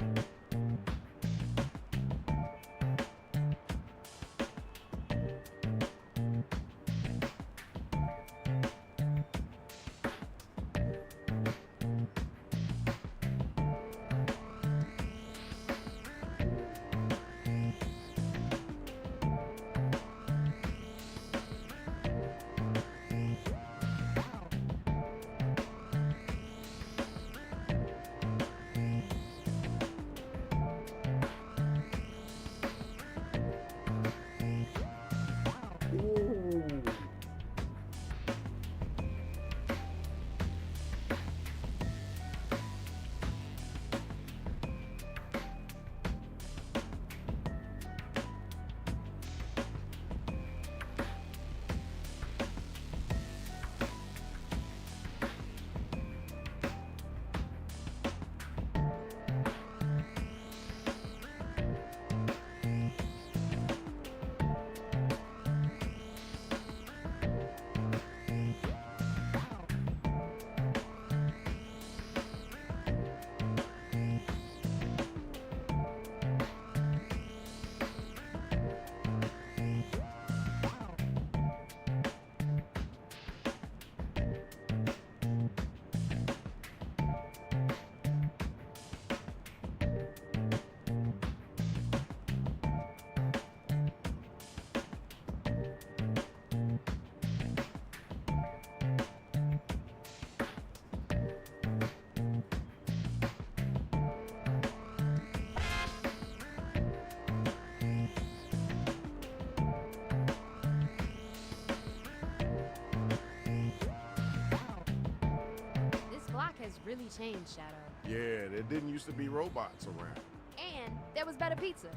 really changed, Shadow. Yeah, there didn't used to be robots around. And there was better pizza.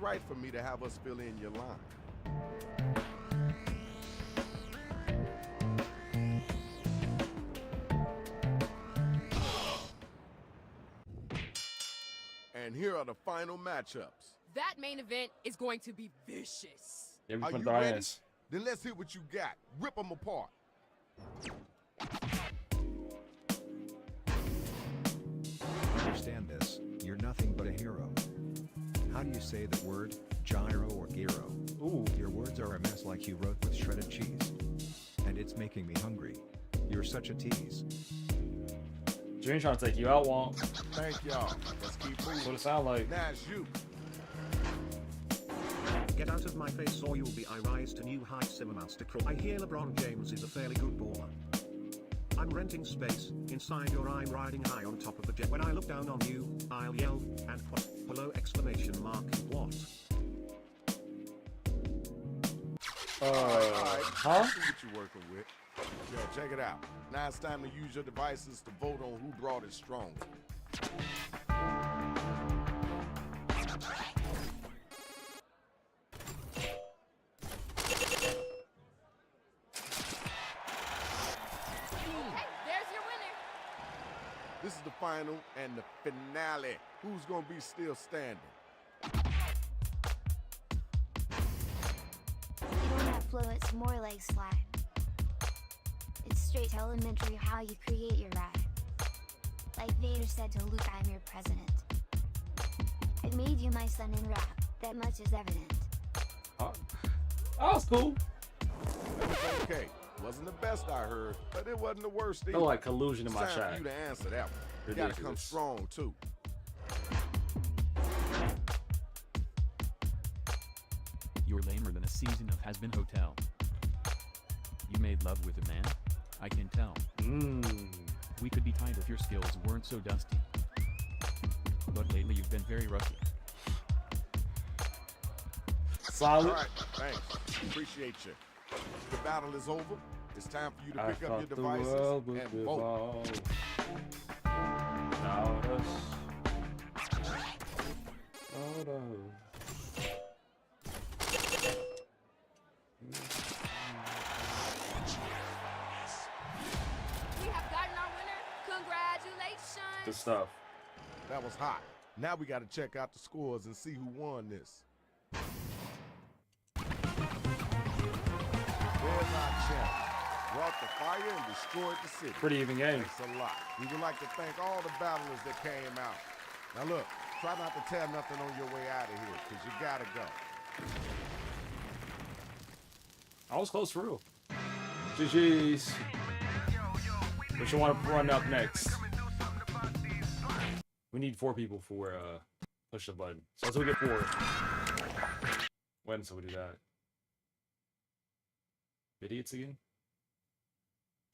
right for me to have us fill in your line. And here are the final matchups. That main event is going to be vicious. Yeah, we Are put you the ready? ass. Then let's hear what you got. Rip them apart. Understand this, you're nothing but a hero. How do you say that word? Gyro or gyro? Ooh. Your words are a mess like you wrote with shredded cheese. And it's making me hungry. You're such a tease. Jane trying to take you out, Wong. Thank y'all. Let's keep moving. That's what it sound like. Now it's you. Get out of my face or you'll be I rise to new heights Cinemaster. I hear LeBron James is a fairly good baller. I'm renting space, inside your I'm riding high on top of the jet. When I look down on you, I'll yell, and what? Hello exclamation mark, what? Huh? See what you're working with. Yeah, check it out. Now it's time to use your devices to vote on who brought it stronger. Hey, there's your winner. This is the final and the finale. Who's gonna be still standing? You don't have flow, it's more like slide. It's straight elementary how you create your ride. Like Vader said to Luke, I'm your president. I made you my son in rap, that much is evident. That was cool. That was okay. Wasn't the best I heard, but it wasn't the worst either. Felt like collusion in my It's time chat. for you to answer that one. You gotta come Ridiculous. strong too. You're lamer than a season of Has Been Hotel. You made love with a man? I can tell. We could be tied if your skills weren't so dusty. But lately you've been very rusty. Solid. All right, thanks. Appreciate you. The battle is over. It's time for you to pick up your devices and vote. We have gotten our winner. Congratulations. Good stuff. That was hot. Now we gotta check out the scores and see who won this. There's our champ. Brought the fire and destroyed the city. Pretty even game. Thanks a lot. We would like to thank all the battlers that came out. Now look, try not to tear nothing on your way out of here, because you gotta go. I was close for real. GG's. Which you want to run up next? We need 4 people for push the button. So until we get 4. When so we do that? Idiots again?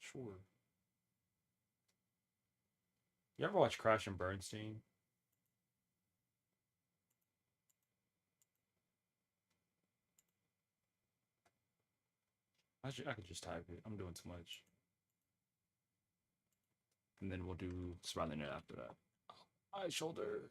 Sure. You ever watch Crash and Bernstein? Actually, I could just type it. I'm doing too much. And then we'll do surrounding it after that. Eye, shoulder.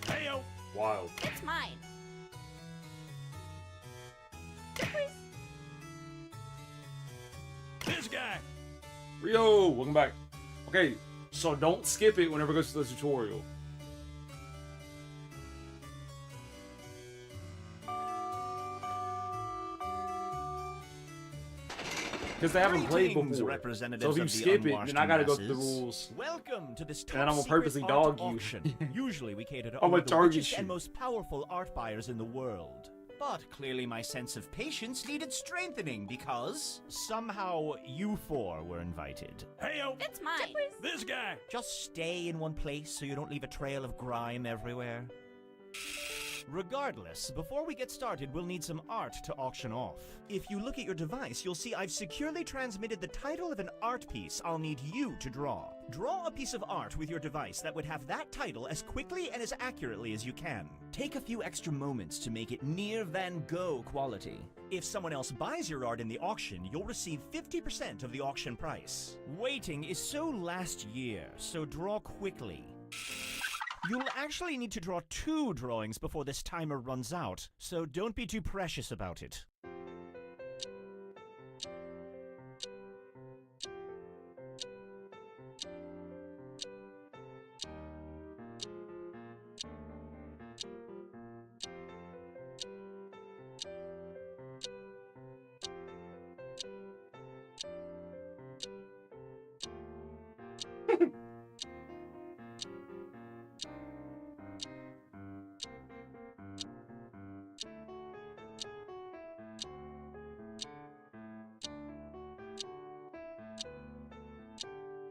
Heyo. Wild. It's mine. This guy. Rio, welcome back. Okay, so don't skip it whenever it goes to the tutorial. Because they haven't played Greetings, before. representatives So if you of the skip it, unwashed then I gotta go through the masses. rules. Welcome to this And then I'm gonna purposely top-secret dog art you. auction. Usually we cater to I'm only gonna the target richest you. and most powerful art buyers in the world. But clearly my sense of patience needed strengthening because somehow you 4 were invited. Heyo! It's mine. This guy! Just stay in one place so you don't leave a trail of grime everywhere. Regardless, before we get started, we'll need some art to auction off. If you look at your device, you'll see I've securely transmitted the title of an art piece I'll need you to draw. Draw a piece of art with your device that would have that title as quickly and as accurately as you can. Take a few extra moments to make it near Van Gogh quality. If someone else buys your art in the auction, you'll receive 50% of the auction price. Waiting is so last year, so draw quickly. You'll actually need to draw 2 drawings before this timer runs out, so don't be too precious about it.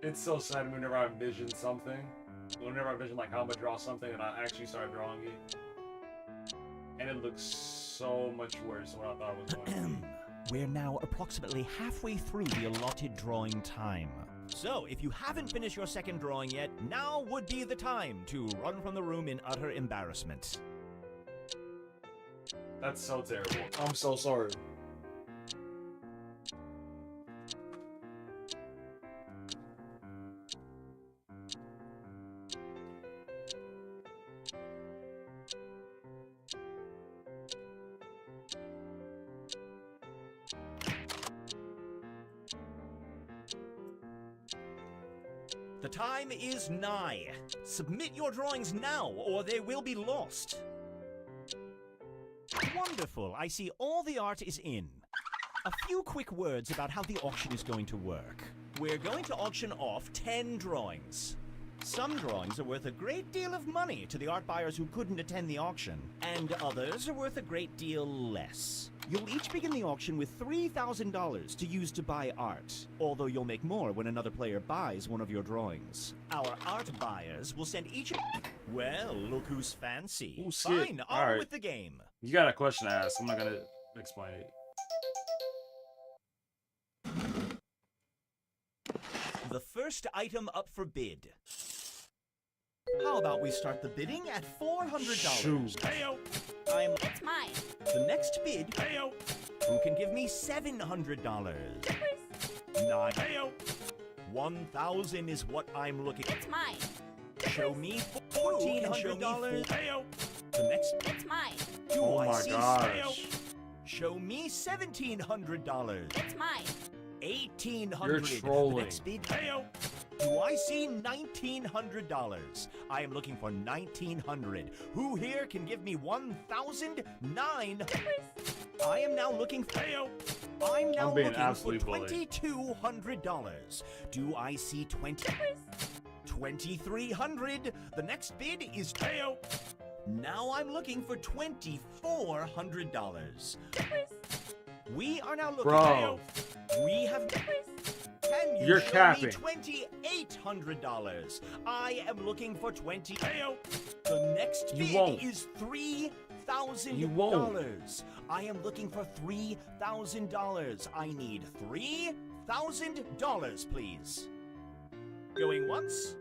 It's so sad whenever I envision something. Whenever I envision like how I'm gonna draw something and I actually start drawing it. And it looks so much worse than what I thought it was going to be. We're now approximately halfway through the allotted drawing time. So, if you haven't finished your second drawing yet, now would be the time to run from the room in utter embarrassment. That's so terrible. I'm so sorry. The time is nigh. Submit your drawings now, or they will be lost. Wonderful. I see all the art is in. A few quick words about how the auction is going to work. We're going to auction off 10 drawings. Some drawings are worth a great deal of money to the art buyers who couldn't attend the auction, and others are worth a great deal less. You'll each begin the auction with $3,000 to use to buy art, although you'll make more when another player buys one of your drawings. Our art buyers will send each... Well, look who's fancy. Ooh, shit. Fine, All on right. with the game. You got a question to ask. I'm not gonna explain it. The first item up for bid. How about we start the bidding at $400? Shoot. Heyo! It's mine. The next bid. Heyo! Who can give me $700? 9. Heyo! 1,000 is what I'm looking. It's mine. Show me $1,400. Heyo! The next. It's mine. Do Oh I my see gosh. Heyo? Show me $1,700. It's mine. 1,800. You're trolling. The next bid. Heyo! Do I see $1,900? I am looking for $1,900. Who here can give me $1,009? I am now looking for. I'm now being looking for absolutely bullied. $2,200. Do I see 2,300? The next bid is. Now I'm looking for $2,400. We are now looking. Bro. We have. Can you You're show capping. me $2,800? I am looking for 20. The next You bid won't. is $3,000. You won't. I am looking for $3,000. I need $3,000, please. Going once.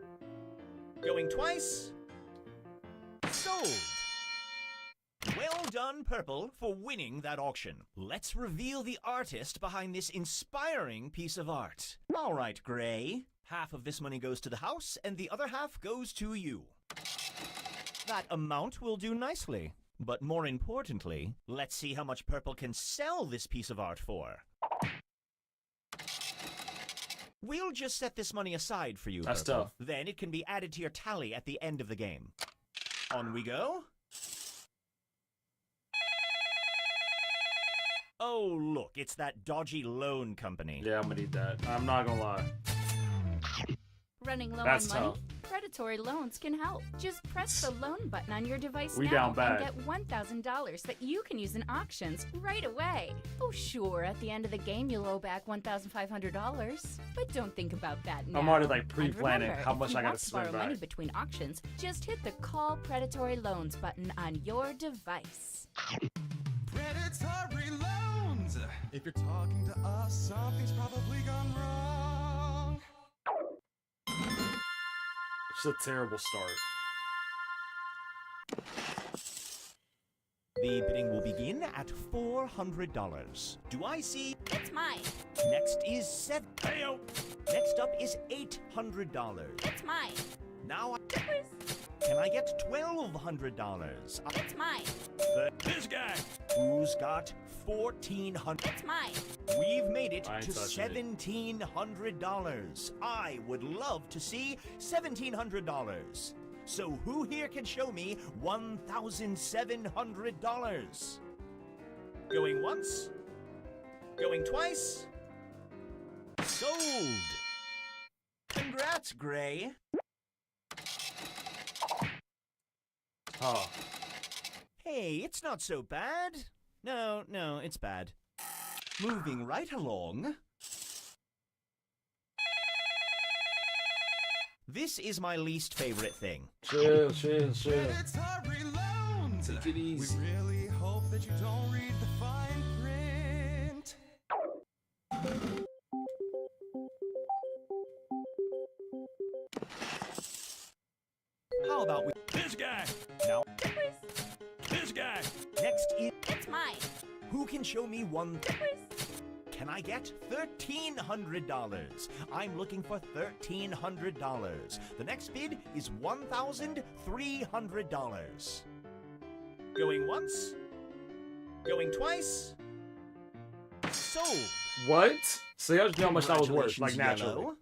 Going twice. Sold. Well done, Purple, for winning that auction. Let's reveal the artist behind this inspiring piece of art. All right, Gray. Half of this money goes to the house, and the other half goes to you. That amount will do nicely. But more importantly, let's see how much Purple can sell this piece of art for. We'll just set this money aside for you, That's Purple. tough. Then it can be added to your tally at the end of the game. On we go. Oh, look, it's that dodgy loan company. Yeah, I'm gonna need that. I'm not gonna lie. Running low That's on money? tough. predatory loans can help. Just press the loan button on your device We now down and bad. get $1,000 that you can use in auctions right away. Oh, sure, at the end of the game you'll owe back $1,500, but don't think about that now. I'm already like And pre-planning remember, how if much you I gotta want to borrow spend money back. between auctions, just hit the Call Predatory Loans button on your device. Predatory loans! If you're talking to us, something's probably gone wrong. It's a terrible start. The bidding will begin at $400. Do I see? It's mine. Next is seven. Heyo. Next up is $800. It's mine. Now, can I get $1,200? It's mine. This guy. Who's got $1,400? It's mine. We've made it I ain't to touching $1,700. I would love to see $1,700. So who here can show me $1,700? Going once? Going twice? Sold! Congrats, Gray. Oh. Hey, it's not so bad. No, it's bad. Moving right along. This is my least favorite thing. Chill. Predatory loans! Take it easy. We really hope that you don't read the fine print. How about we... This guy! Now... This guy! Next is... It's mine. Who can show me one... Can I get $1,300? I'm looking for $1,300. The next bid is $1,300. Going once? Going twice? Sold! What? See how much that was worth, like Congratulations, naturally. Yellow.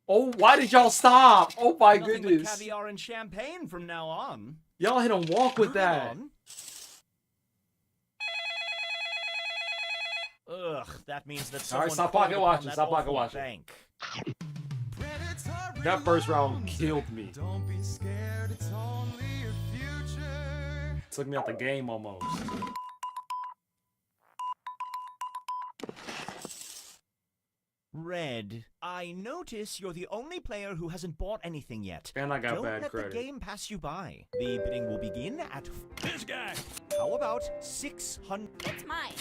Oh, why did y'all stop? Oh my Nothing but goodness. caviar and champagne from now on. Y'all hit a walk with Moving that. on. Ugh, that means that someone Alright, stop called pocket upon watching, that stop pocket awful watching. bank. Predatory That first round loans. killed me. Don't be scared, it's only your future. Took me out the game almost. Red, I notice you're the only player who hasn't bought anything yet. And I got Don't bad let credit. the game pass you by. The bidding will begin at this guy. How about $600? It's mine.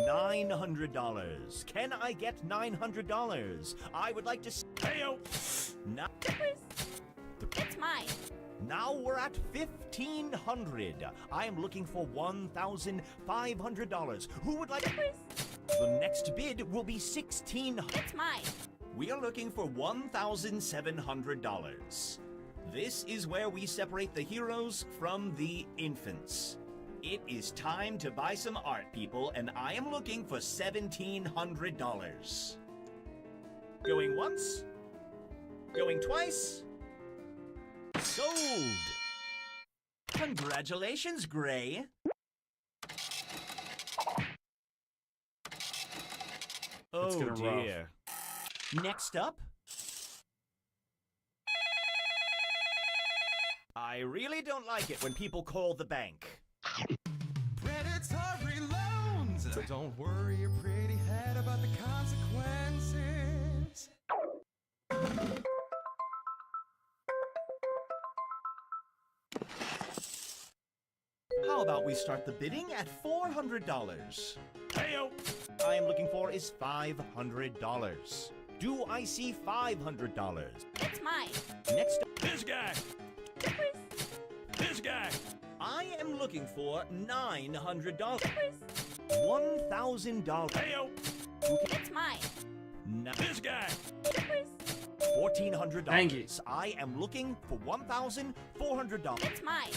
$900. Can I get $900? I would like to. Heyo. Now, It's mine. now we're at $1,500. I am looking for $1,500. Who would like? The next bid will be $1,600. It's mine. We are looking for $1,700. This is where we separate the heroes from the infants. It is time to buy some art, people, and I am looking for $1,700. Going once? Going twice? Sold! Congratulations, Gray. It's Oh getting rough. dear. Next up. I really don't like it when people call the bank. Predatory loans. So don't worry your pretty head about the consequences. How about we start the bidding at $400? Heyo! I am looking for is $500. Do I see $500? It's mine. Next up, this guy. This guy. I am looking for $900. $1,000. Heyo! It's mine. Now, this guy. $1,400. Dang it. I am looking for $1,400. It's mine.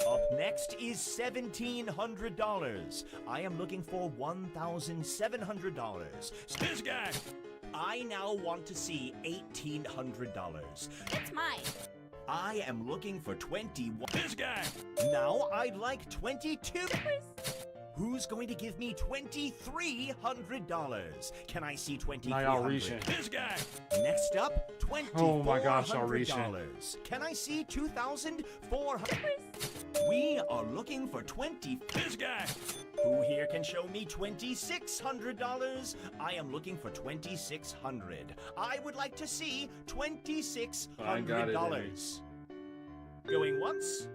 Up next is $1,700. I am looking for $1,700. This guy. I now want to see $1,800. It's mine. I am looking for 21. This guy. Now I'd like 22. Who's going to give me $2,300? Can I see Now y'all reaching. $2,300? This guy. Next up, $2,400. Oh my gosh, y'all reaching. Can I see $2,400? We are looking for This guy. Who here can show me $2,600? I am looking for $2,600. I would like to see $2,600. Going once.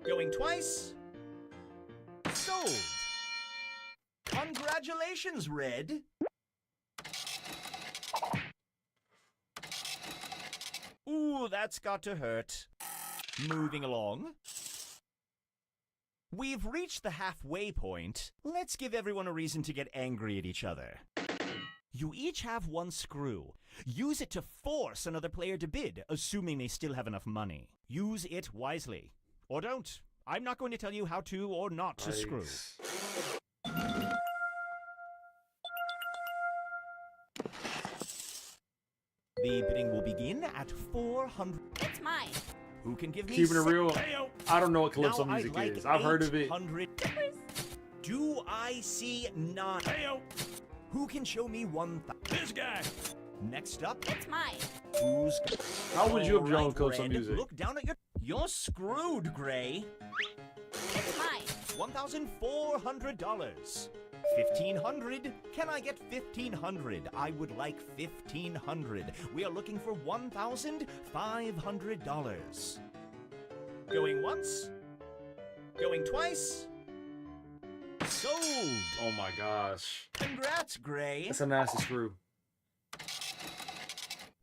Going twice. Sold. Congratulations, Red. Ooh, that's got to hurt. Moving along. We've reached the halfway point. Let's give everyone a reason to get angry at each other. You each have one screw. Use it to force another player to bid, assuming they still have enough money. Use it wisely. Or don't. I'm not going to tell you how to or not to screw. The bidding will begin at 400. It's mine. Who can give me Keeping it real, I don't know what Calypso now music like is. I've heard of it. 800. Do I see 9? Who can show me 1,000? This guy. Next up, it's mine. Who's? How would you have All drawn right, Calypso Red, music? Look down at your. You're screwed, Gray. It's mine. $1,400. 1,500. Can I get 1,500? I would like 1,500. We are looking for $1,500. Going once. Going twice. Sold. Oh my gosh. Congrats, Gray. That's a nasty screw.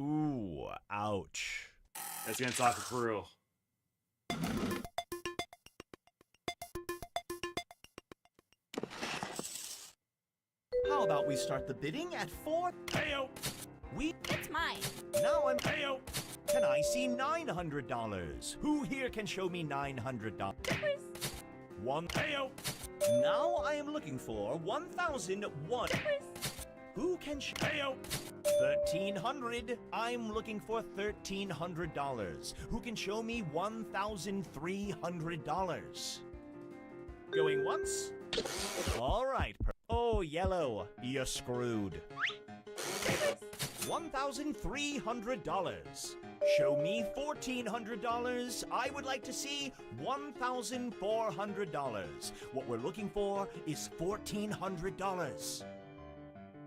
Ooh, ouch. That's gonna talk for real. How about we start the bidding at 4? It's mine. Now I'm. Can I see $900? Who here can show me $900? 1. Now I am looking for 1,001. Who can show? 1,300. I'm looking for $1,300. Who can show me $1,300? Going once? All right. Oh, yellow. You're screwed. $1,300. Show me $1,400. I would like to see $1,400. What we're looking for is $1,400.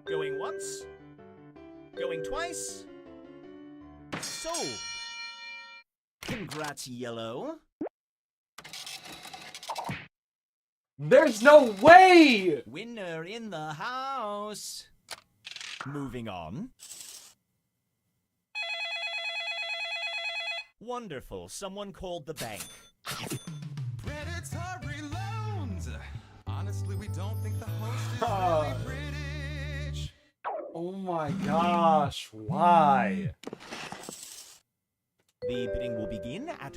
Going once. Going twice. Sold. Congrats, yellow. There's no way! Winner in the house. Moving on. Wonderful. Someone called the bank. Predatory loans. Honestly, we don't think the host is really British. Oh my gosh, why? The bidding will begin at.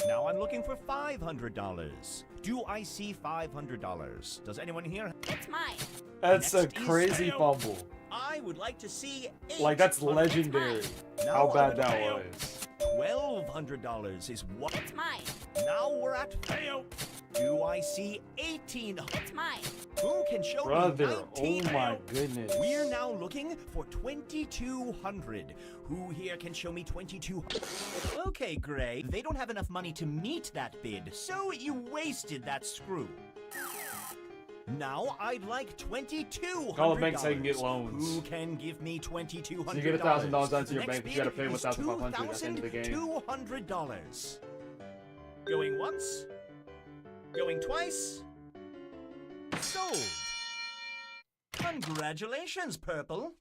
Now I'm looking for $500. Do I see $500? Does anyone here? It's mine. That's Next a crazy is- fumble. I would like to see Like, that's $800. legendary. Now How bad I'm that at was. $1,200 is what? It's mine. Now we're at. Do I see 18? It's mine. Who can show Brother, me 19? oh my goodness. We're now looking for 2,200. Who here can show me 2,200? Okay, Gray. They don't have enough money to meet that bid, so you wasted that screw. Now I'd like $2,200. Call the bank so you can get loans. Who can give me $2,200? So you get $1,000 out to your Next bank, but you gotta bid pay is $1,500 at the end of the game. $2,200. Going once. Going twice. Sold. Congratulations, Purple.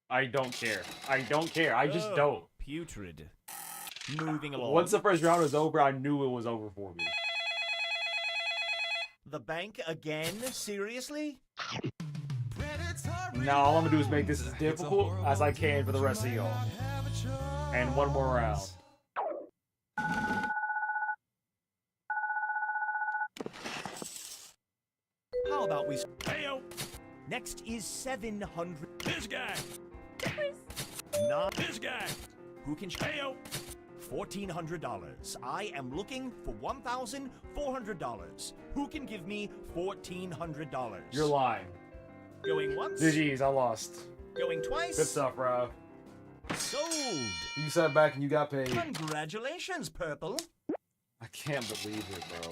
I don't care. I don't care. I just don't. Putrid. Moving along. Once the first round was over, I knew it was over for me. The bank again? Seriously? Now all I'm gonna do is make this as difficult as I can for the rest of y'all. And one more round. How about we... Next is 700. This guy. Not this guy. Who can... $1,400. I am looking for $1,400. Who can give me $1,400? You're lying. Going once. GG's, I lost. Going twice. Good stuff, bro. Sold. You sat back and you got paid. Congratulations, Purple. I can't believe it, bro.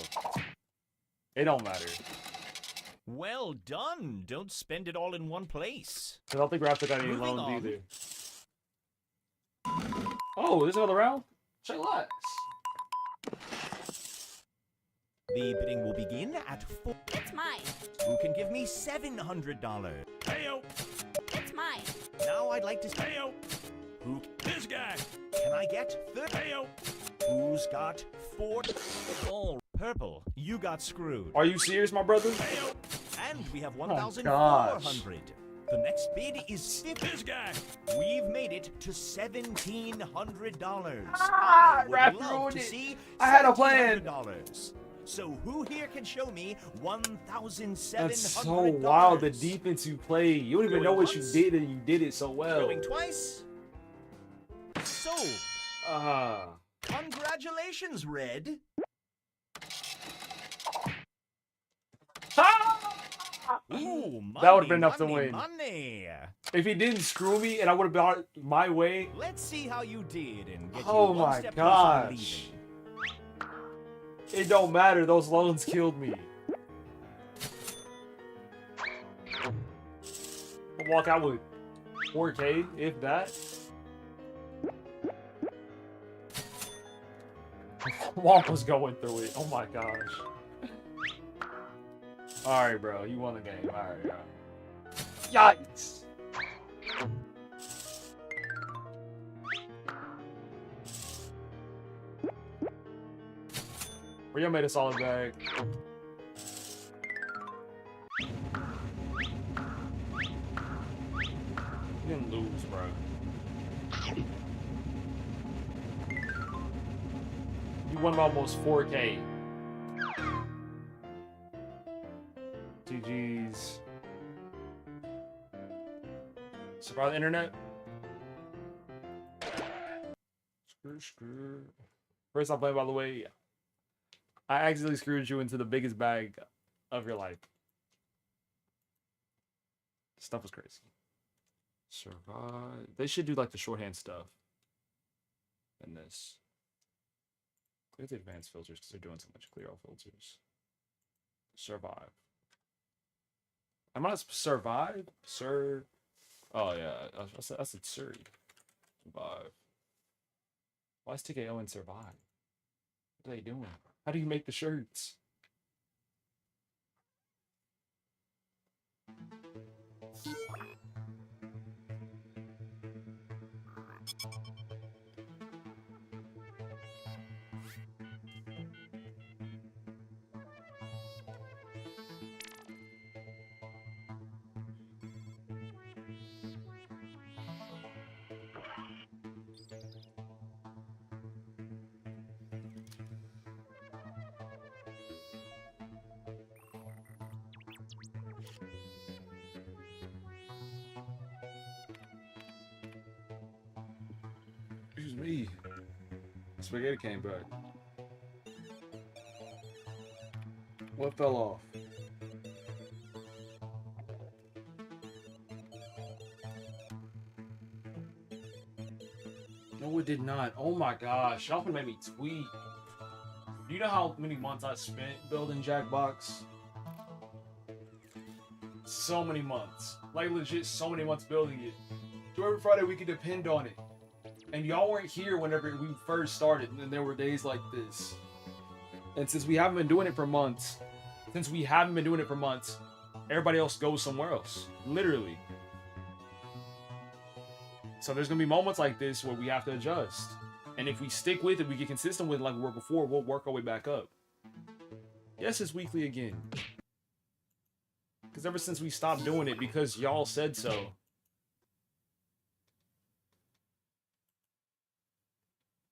It don't matter. Well done. Don't spend it all in one place. I don't think Raph took out any Moving loans on. either. Oh, this another round? Chillax. The bidding will begin at 4. It's mine. Who can give me $700? Heyo. It's mine. Now I'd like to say, heyo. Who? This guy. Can I get 30? Heyo. Who's got 4? Oh, Purple. You got screwed. Are you serious, my brother? Heyo. And we have gosh. 1,400. The next bid is 50. This guy. We've made it to $1,700. Ah, I would Raph love ruined to it. see I had a plan. $1,700. So who here can show me $1,700? That's so wild, the defense you played. You don't even know what you did, and you did it so well. Going twice. Sold. Congratulations, Red. Ooh, money, That would have been enough to money, win. Money. If he didn't screw me and I would have brought it my way. Let's see how you did and get Oh you one my step closer to gosh. leaving. It don't matter. Those loans killed me. I'll walk out with 4K, if that. Womp was going through it. Oh my gosh. Alright, bro. You won the game. Alright. Yikes. Rio made a solid bag. You didn't lose, bro. You won by almost 4K. GG's. Survive the internet? Screw. First time playing, by the way, I accidentally screwed you into the biggest bag of your life. Stuff was crazy. Survive. They should do like the shorthand stuff. And this. Clear the advanced filters because they're doing so much. Clear all filters. Survive. Am I not survive? Sir. Oh yeah, I said Surrey. Survive. Why is TKO in survive? What are they doing? How do you make the shirts? Excuse me. Spaghetti came back. What fell off? No, it did not. Oh my gosh. Y'all can make me tweet. Do you know how many months I spent building Jackbox? So many months. Like legit so many months building it. So every Friday we could depend on it. And y'all weren't here whenever we first started, and there were days like this. And since we haven't been doing it for months, everybody else goes somewhere else. Literally. So there's gonna be moments like this where we have to adjust. And if we stick with it, we get consistent with it like we were before, we'll work our way back up. Yes, it's weekly again. Because ever since we stopped doing it because y'all said so,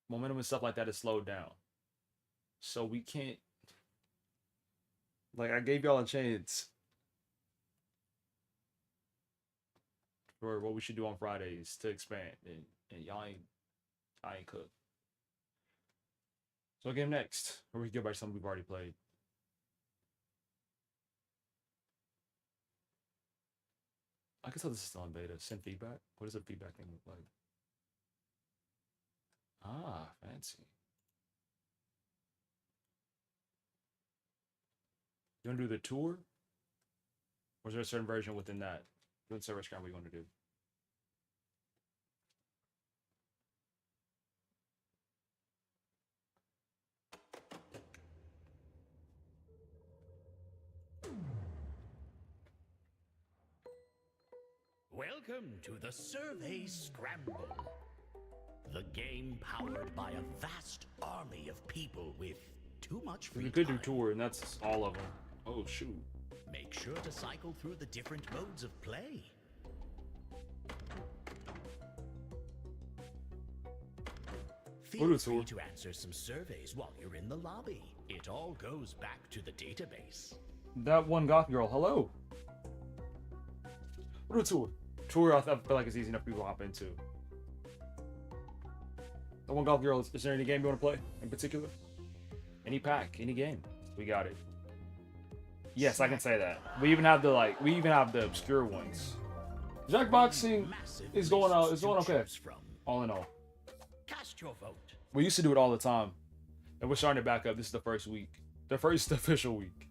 momentum and stuff like that is slowed down. So we can't... Like, I gave y'all a chance for what we should do on Fridays to expand. And y'all ain't cooked. So what game next? Or we go back to something we've already played. I can tell this is still in beta. Send feedback. What does the feedback thing look like? Ah, fancy. You want to do the tour? Or is there a certain version within that? Within server scram we want to do? Welcome to the Survey Scramble. The game powered by a vast army of people with too much free We could do time. tour, and that's all of them. Oh, shoot. Make sure to cycle through the different modes of play. We'll do Feel tour. free to answer some surveys while you're in the lobby. It all goes back to the database. That one goth girl, hello. We'll do tour. Tour, I feel like it's easy enough for people to hop into. That one goth girl, is there any game you want to play in particular? Any pack, any game. We got it. Yes, I can say that. We even have the obscure ones. Jackboxing is going okay. All in all. Cast your vote. We used to do it all the time. And we're starting to back up. This is the first week. The first official week.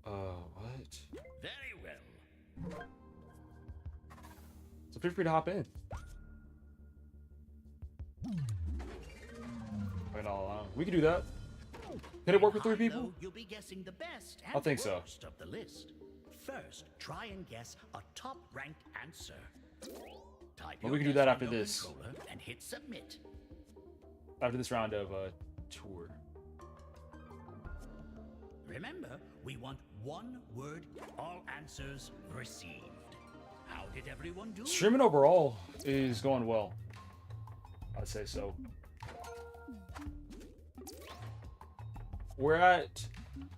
What? Very well. So feel free to hop in. Wait, all along. We can do that. Can it work with 3 people? You'll be guessing the best and I think so. worst of the list. First, try and guess a top-ranked answer. Type Well, your we can do guess that on after your this. controller and hit submit. After this round of tour. Remember, we want one word, all answers received. How did everyone do? Streaming overall is going well. I'd say so. We're at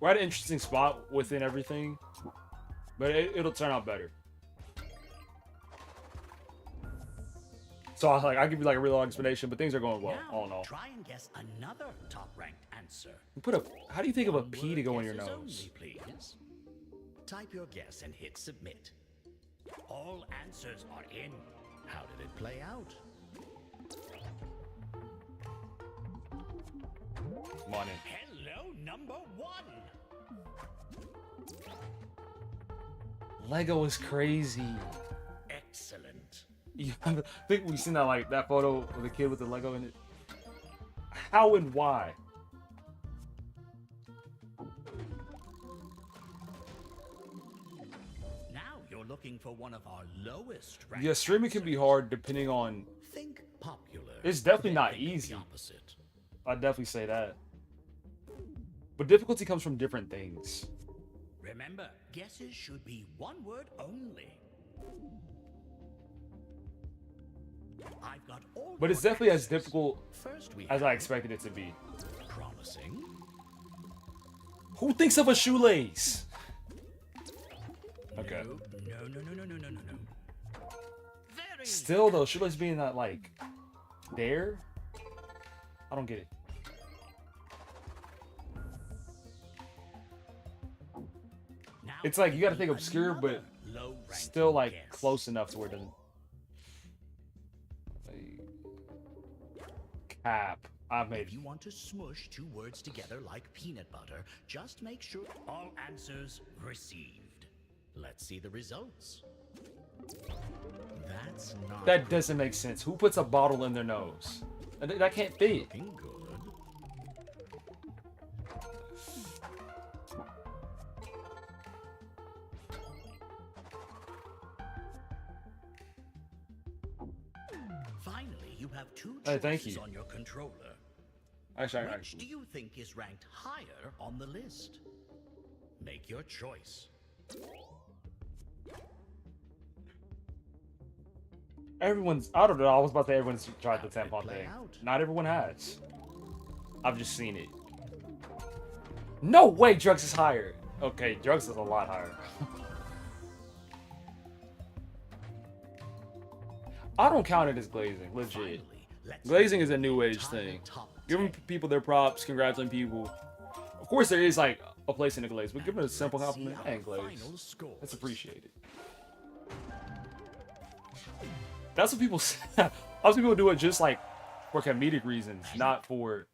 an interesting spot within everything, but it'll turn out better. So I'll give you like a real long explanation, but things are going well, Now, all in all. try and guess another top-ranked answer. How do you think of a One P word to go on your guesses nose? only, please. Type your guess and hit submit. All answers are in. How did it play out? Come on in. Hello, number 1. Lego is crazy. Excellent. Yeah, I think we've seen that photo of the kid with the Lego in it. How and why? Now you're looking for one of our lowest ranked. Yeah, streaming can be hard depending on. Think popular. It's definitely Then not think the easy. opposite. I'd definitely say that. But difficulty comes from different things. Remember, guesses should be one word only. I've got all But it's your definitely as answers. difficult First we as I have expected it to be. promising. Who thinks of a shoelace? Okay. No. Still though, shoelace being that there? I don't get it. Now It's like you gotta we think need obscure, but another low-ranking still guess. close enough to where it doesn't. Cap. I made. If you want to smush 2 words together like peanut butter, just make sure all answers received. Let's see the results. That's not That doesn't make sense. Who puts a bottle in their nose? That can't fit. looking good. Finally, you have 2 Hey, choices thank you. on your controller. Actually, Which do you think is ranked higher on the list? Make your choice. everyone's. I don't know. I was about to say everyone's tried the How did it tampon play thing. out? Not everyone has. I've just seen it. No way, drugs is higher. Okay, drugs is a lot higher. I don't count it as glazing, legit. Finally, Glazing is a new age thing. Giving people their props, congratulating people. Of course, there is like a place in the glaze, but give them a simple compliment. I ain't glaze. That's appreciated. That's what people say. Most people do it just like for comedic reasons, not for.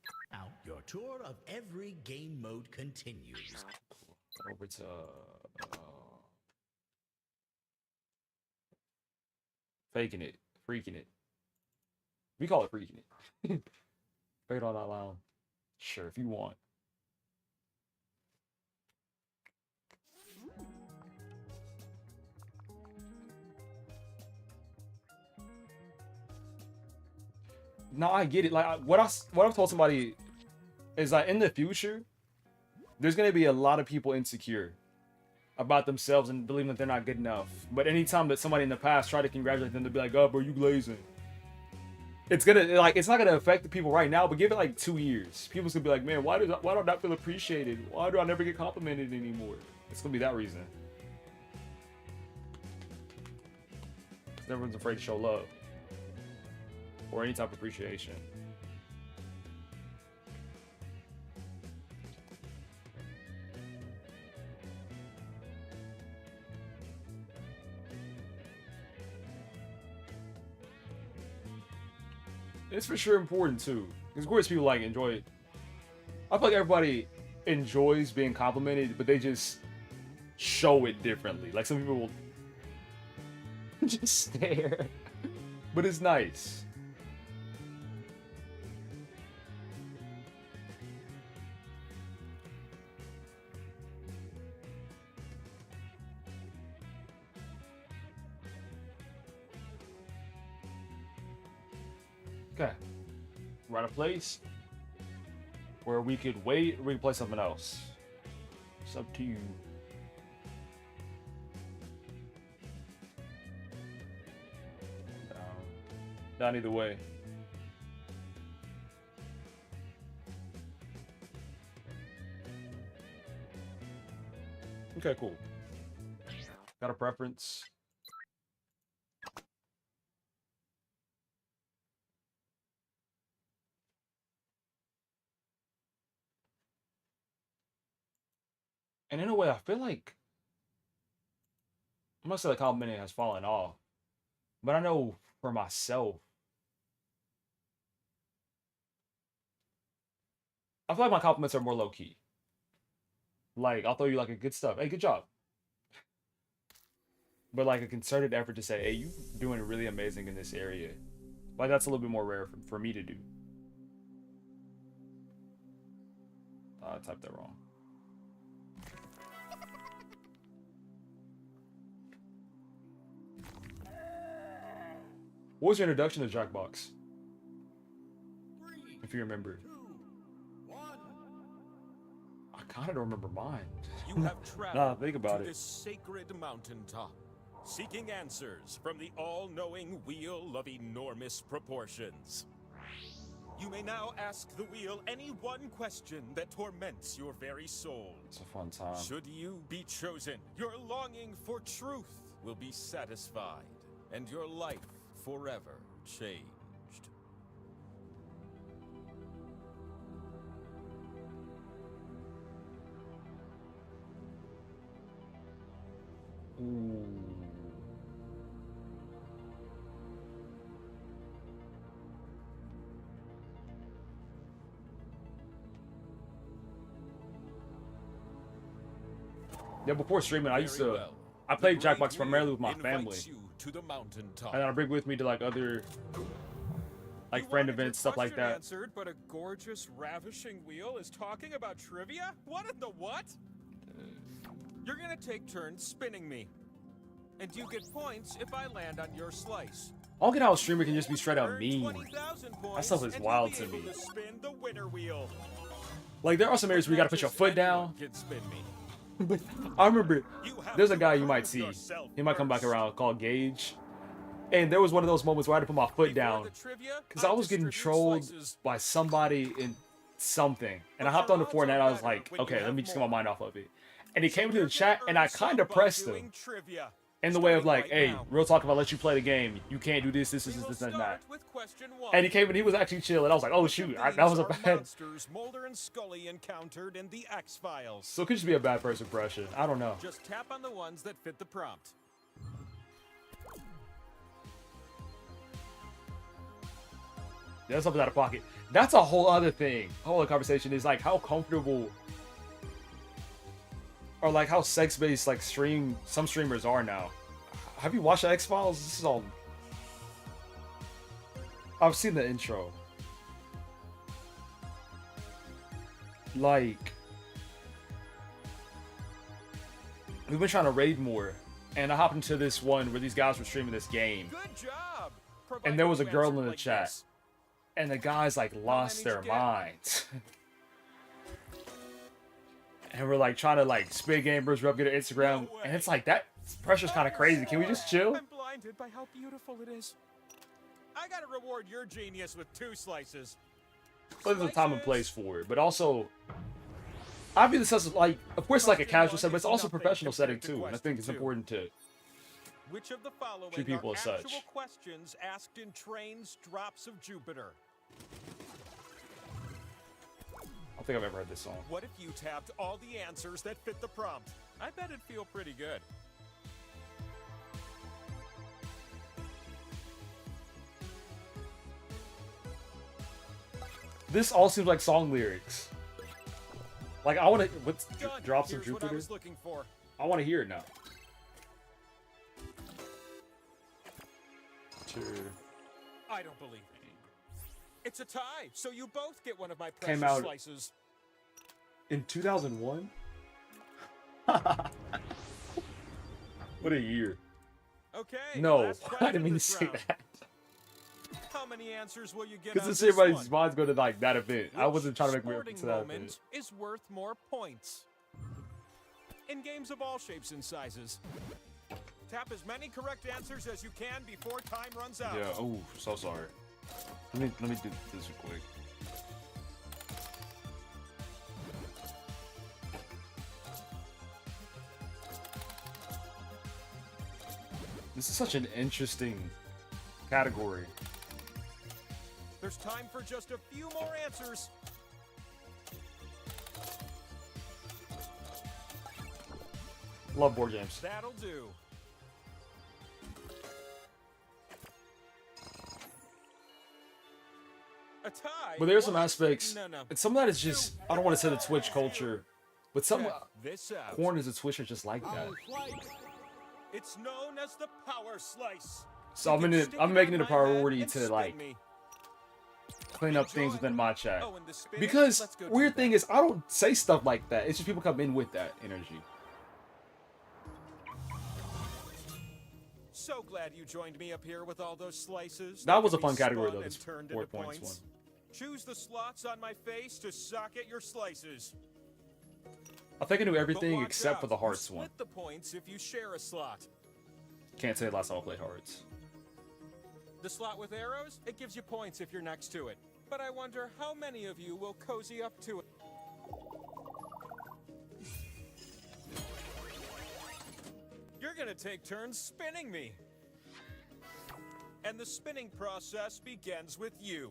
Your tour of every game mode continues. Over to faking it, freaking it. We call it freaking it. Fake it all out loud. Sure, if you want. No, I get it. Like what I've told somebody is that in the future, there's gonna be a lot of people insecure about themselves and believing that they're not good enough. But anytime that somebody in the past tried to congratulate them, to be like, "Oh, bro, you glazing." It's not gonna affect the people right now, but give it like 2 years. People's gonna be like, "Man, why do I not feel appreciated? Why do I never get complimented anymore?" It's gonna be that reason. Everyone's afraid to show love or any type of appreciation. It's for sure important too, because of course people like enjoy it. I feel like everybody enjoys being complimented, but they just show it differently. Like some people will just stare, but it's nice. Okay, we're at a place where we could wait, or we could play something else. It's up to you. Down either way. Okay, cool. Got a preference? And in a way, I feel like I'm not saying the complimenting has fallen off, but I know for myself, I feel like my compliments are more low key. Like I'll throw you like a good stuff, hey, good job, but like a concerted effort to say, hey, you doing really amazing in this area. Like that's a little bit more rare for me to do. I typed that wrong. What was your introduction to Jackbox? If you remember. I kind of don't remember mine. You have Nah, think about to it. this sacred mountaintop, seeking answers from the all-knowing wheel of enormous proportions. You may now ask the wheel any one question that torments your very soul. It's a fun time. Should you be chosen, your longing for truth will be satisfied, and your life forever changed. Ooh. Yeah, before streaming, I played Jackbox primarily with my family. To the mountaintop. And I bring with me to like other like friend events, stuff like that. Answered, but a gorgeous, ravishing wheel is talking about trivia? What in the what? You're gonna take turns spinning me. And you get points if I land on your slice. I don't get how a streamer can just be straight up mean. 20,000 That points, stuff is and wild you'll to be me. able to spin the winner wheel. Like there are some areas where you gotta put your foot down. Can spin me. But I remember there's a guy you might see. He might come back around called Gage. And there was one of those moments where I had to put my foot down because I was getting trolled by somebody in something. And I hopped on the Fortnite and I was like, okay, let me just get my mind off of it. And he came to the chat and I kind of pressed him. in the way of like, Starting hey, right now. real talk, if I let you play the game, you can't do this, this, and that. With question 1. And he came and he was actually chill, and I was like, oh shoot, that was a These are bad. monsters Mulder and Scully encountered in the X-Files. So it could just be a bad first impression. I don't know. Just tap on the ones that fit the prompt. That's something out of pocket. That's a whole other thing. A whole other conversation is like how comfortable or like how sex-based like some streamers are now. Have you watched the X-Files? This is all. I've seen the intro. Like, we've been trying to raid more, and I hopped into this one where these guys were streaming this game, Good job. and there was a Provided you girl answered in the like chat, this. and the guys like lost their managed to get- minds. And we're like trying to like spit gamers, rub get Instagram, and it's like that pressure's kind of crazy. Can we just chill? I'm blinded by how beautiful it is. I gotta reward your genius with 2 slices. But there's a time and place for it, but also, I view this as like, of course, like a casual setting, but it's also a professional setting too. And I think it's important to Which of the following treat people are as actual such. questions asked in Train's Drops of Jupiter? I don't think I've ever heard this song. What if you tapped all the answers that fit the prompt? I bet it'd feel pretty good. This all seems like song lyrics. Like I want to. What's Done. Drops of Here's what I Jupiter? was looking for. I want to hear it now. Sure. I don't believe it. It's a tie, so you both get one of my Came precious out- slices. In 2001. What a year. Okay. No, last I question didn't mean to this say round. that. How many answers will you get Because on this this everybody's one? minds go to like that event. I Which wasn't trying to make me sporting to that moment event. is worth more points. In games of all shapes and sizes. Tap as many correct answers as you can before time runs out. Yeah. Oh, so sorry. Let me do this real quick. This is such an interesting category. There's time for just a few more answers. Love board games. That'll do. A tie. But there's some What? aspects, No, no. and some of that is just, I don't want to say the Twitch culture, but some Check this out. corners of Twitch are just like that. It's known as the power slice. So You can stick I'm it making on it a my head priority and to spin like me. clean up things within my chat. Oh, and the spinach? Because Let's go do weird that. thing is I don't say stuff like that. It's just people come in with that energy. So glad you joined me up here with all those slices. That was can a fun be category, spun though, and this turned 4 into points points. Choose the slots on my face to socket your slices. I think I knew But everything watch except out, for the you hearts one. split the points if you share a slot. Can't say the last time I played hearts. The slot with arrows, it gives you points if you're next to it. But I wonder how many of you will cozy up to it. You're gonna take turns spinning me. And the spinning process begins with you.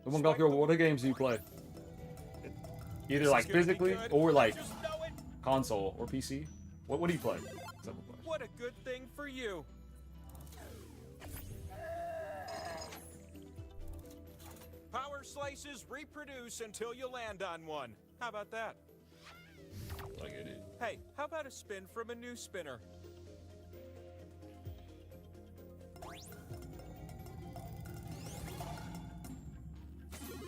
The one Golf Girl, what other games do you play? Either like physically or like console or PC? What do you play? Simple question. What a good thing for you. Power slices reproduce until you land on one. How about that? I get it. Hey, how about a spin from a new spinner?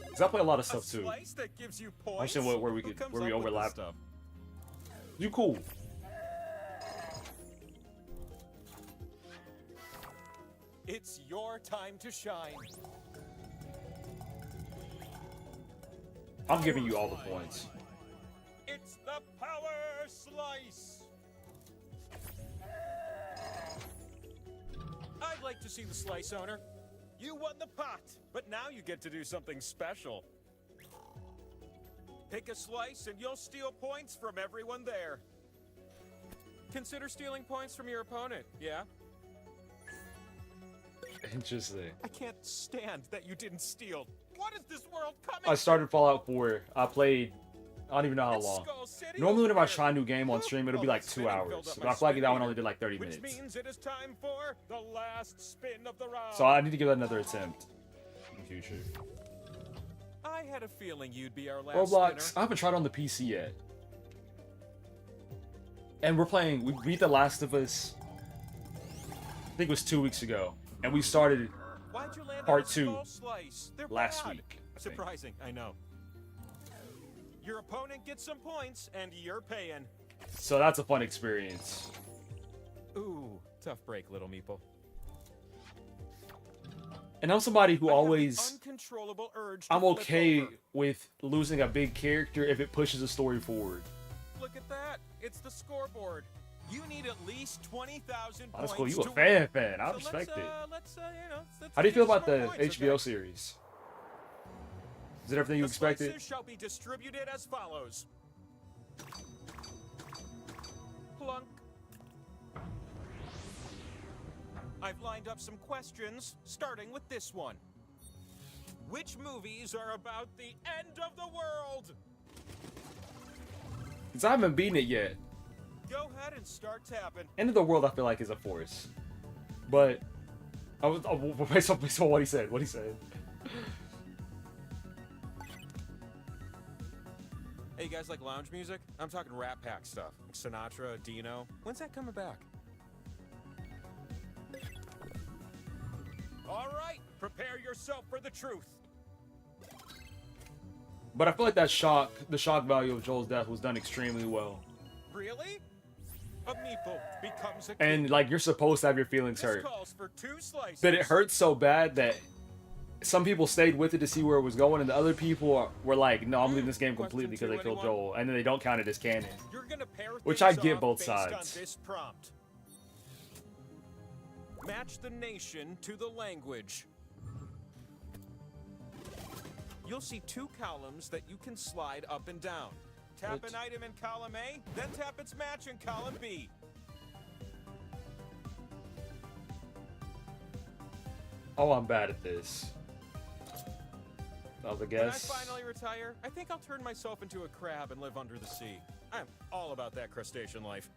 Cause I play a lot of stuff too. Slice that gives you I'm points. saying where we Who could comes where we up with this overlap. stuff? You cool. It's your time to shine. I'm giving you all the points. It's the power slice. I'd like to see the slice owner. You won the pot, but now you get to do something special. Pick a slice and you'll steal points from everyone there. Consider stealing points from your opponent, yeah? Interesting. I can't stand that you didn't steal. What is this world coming I started Fallout 4. I played, I don't even know how long. Normally whenever I try a new game on stream, it'll be like 2 hours. But I feel like that one only did like 30 minutes. Which means it is time for the last spin of the round. So I need to give that another attempt in the future. I had a feeling you'd be our last Roblox, spinner. I haven't tried on the PC yet. And we beat The Last of Us, I think it was 2 weeks ago. And we started Why'd you land part on a 2 small slice? They're last bad. week. I think. Surprising, I know. Your opponent gets some points, and you're paying. So that's a fun experience. Ooh, tough break, little meeple. And I'm somebody who always, Uncontrollable urge to I'm flip okay over. with losing a big character if it pushes the story forward. Look at that. It's the scoreboard. You need at least 20,000 Oh, that's points cool. You to a fan. I So respect it. let's How do you feel about the some points, HBO okay? series? Is it everything you The expected? slices shall be distributed as follows. Plunk. I've lined up some questions, starting with this one. Which movies are about the end of the world? Because I haven't beaten it yet. Go ahead and start tapping. End of the world, I feel like, is a force. But based on what he said. Hey, you guys like lounge music? I'm talking Rat Pack stuff. Like Sinatra, Dino. When's that coming back? All right, prepare yourself for the truth. But I feel like the shock value of Joel's death was done extremely well. Really? A meeple becomes a And king. like you're supposed to have your feelings This hurt. calls for 2 slices. But it hurt so bad that some people stayed with it to see where it was going, and the other people were like, "No, I'm leaving this game completely because they killed Joel," and then they don't count it as canon. You're gonna pair Which I things get off both based on sides. this prompt. Match the nation to the language. You'll see 2 columns that you can slide up and down. Tap What? an item in column A, then tap its match in column B. Oh, I'm bad at this. That was a When I guess. finally retire, I think I'll turn myself into a crab and live under the sea. I'm all about that crustacean life.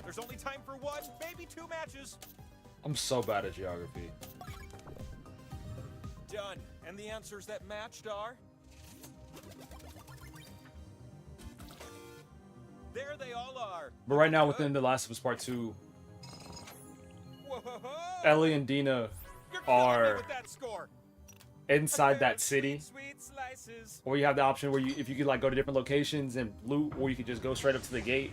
There's only time for 1, maybe 2 matches. I'm so bad at geography. Done. And the answers that matched are... There they all are. But right now, within The Last of Us Part 2, Whoa. Ellie and Dina are With that score. inside that city. Sweet slices. Or you have the option where if you could like go to different locations and loot, or you could just go straight up to the gate.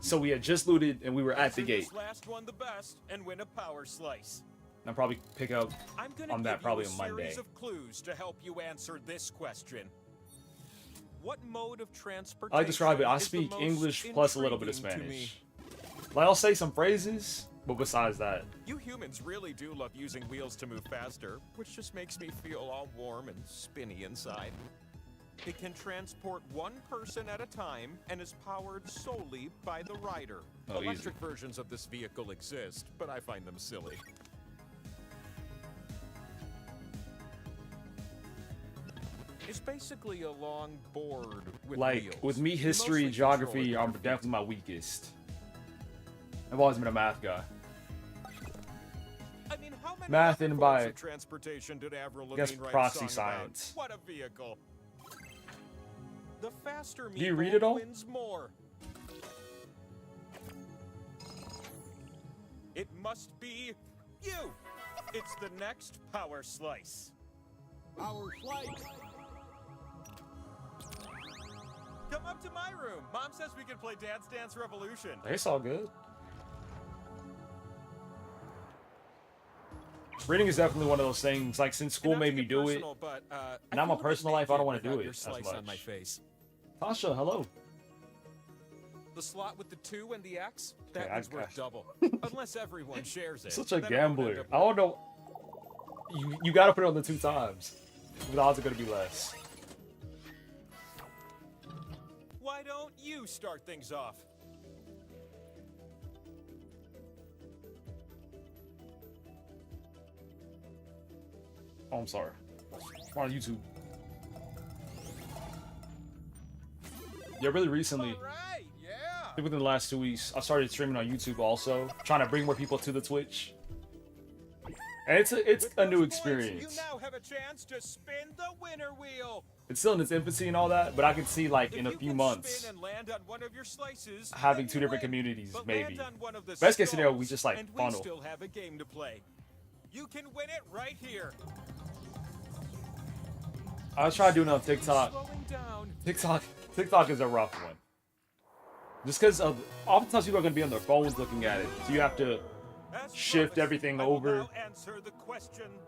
So we had just looted and we were at the Answer gate. this last one the best and win a power slice. I'll probably pick up I'm gonna on that give probably you a on Monday. series of clues to help you answer this question. What mode of transportation I like to describe it. I is the speak most English plus a little bit of intriguing to me? Spanish. Like I'll say some phrases, but besides that, You humans really do love using wheels to move faster, which just makes me feel all warm and spinny inside. It can transport 1 person at a time and is powered solely by the rider. Oh, Electric versions of this vehicle exist, but I find them silly. It's basically a long board with like wheels. with me, You history, mostly geography control are your feet. definitely my weakest. I've always been a math guy. I mean, how many Math other and forms by, of transportation did Avril I guess, Lavigne write a proxy song about? science. What a vehicle! The faster Do you meeple read it all? wins more. It must be you. It's the next power slice. Power slice. Come up to my room. Mom says we can play Dance Dance Revolution. It's all good. Reading is definitely one of those things. Like since school made me do it, But, now my feel a bit personal life, I don't want naked to do without it your as slice on my much. face. Tasha, hello. The slot with the 2 and the X, that Okay, one's worth double. Unless everyone shares it. Such a Then I won't end gambler. up I don't know. You got to put it on the 2 times. The odds are gonna be less. Why don't you start things off? Oh, I'm sorry. I'm on YouTube. Yeah, really recently, I think within the last 2 weeks, I started streaming on YouTube also, trying to bring more people to the Twitch. And it's a new experience. You now have a chance to spin the winner wheel. It's still in its infancy and all that, but I can see like in a few months Spin and land on one of your slices, having then two you different win. communities, But maybe. land on one of the Best case scenario, we stalls, just like and funnel. we still have a game to play. You can win it right here. I was trying to do it on TikTok. Slowing down. TikTok is a rough one. Just because of oftentimes people are going to be on their phones looking at it, so you have to shift everything over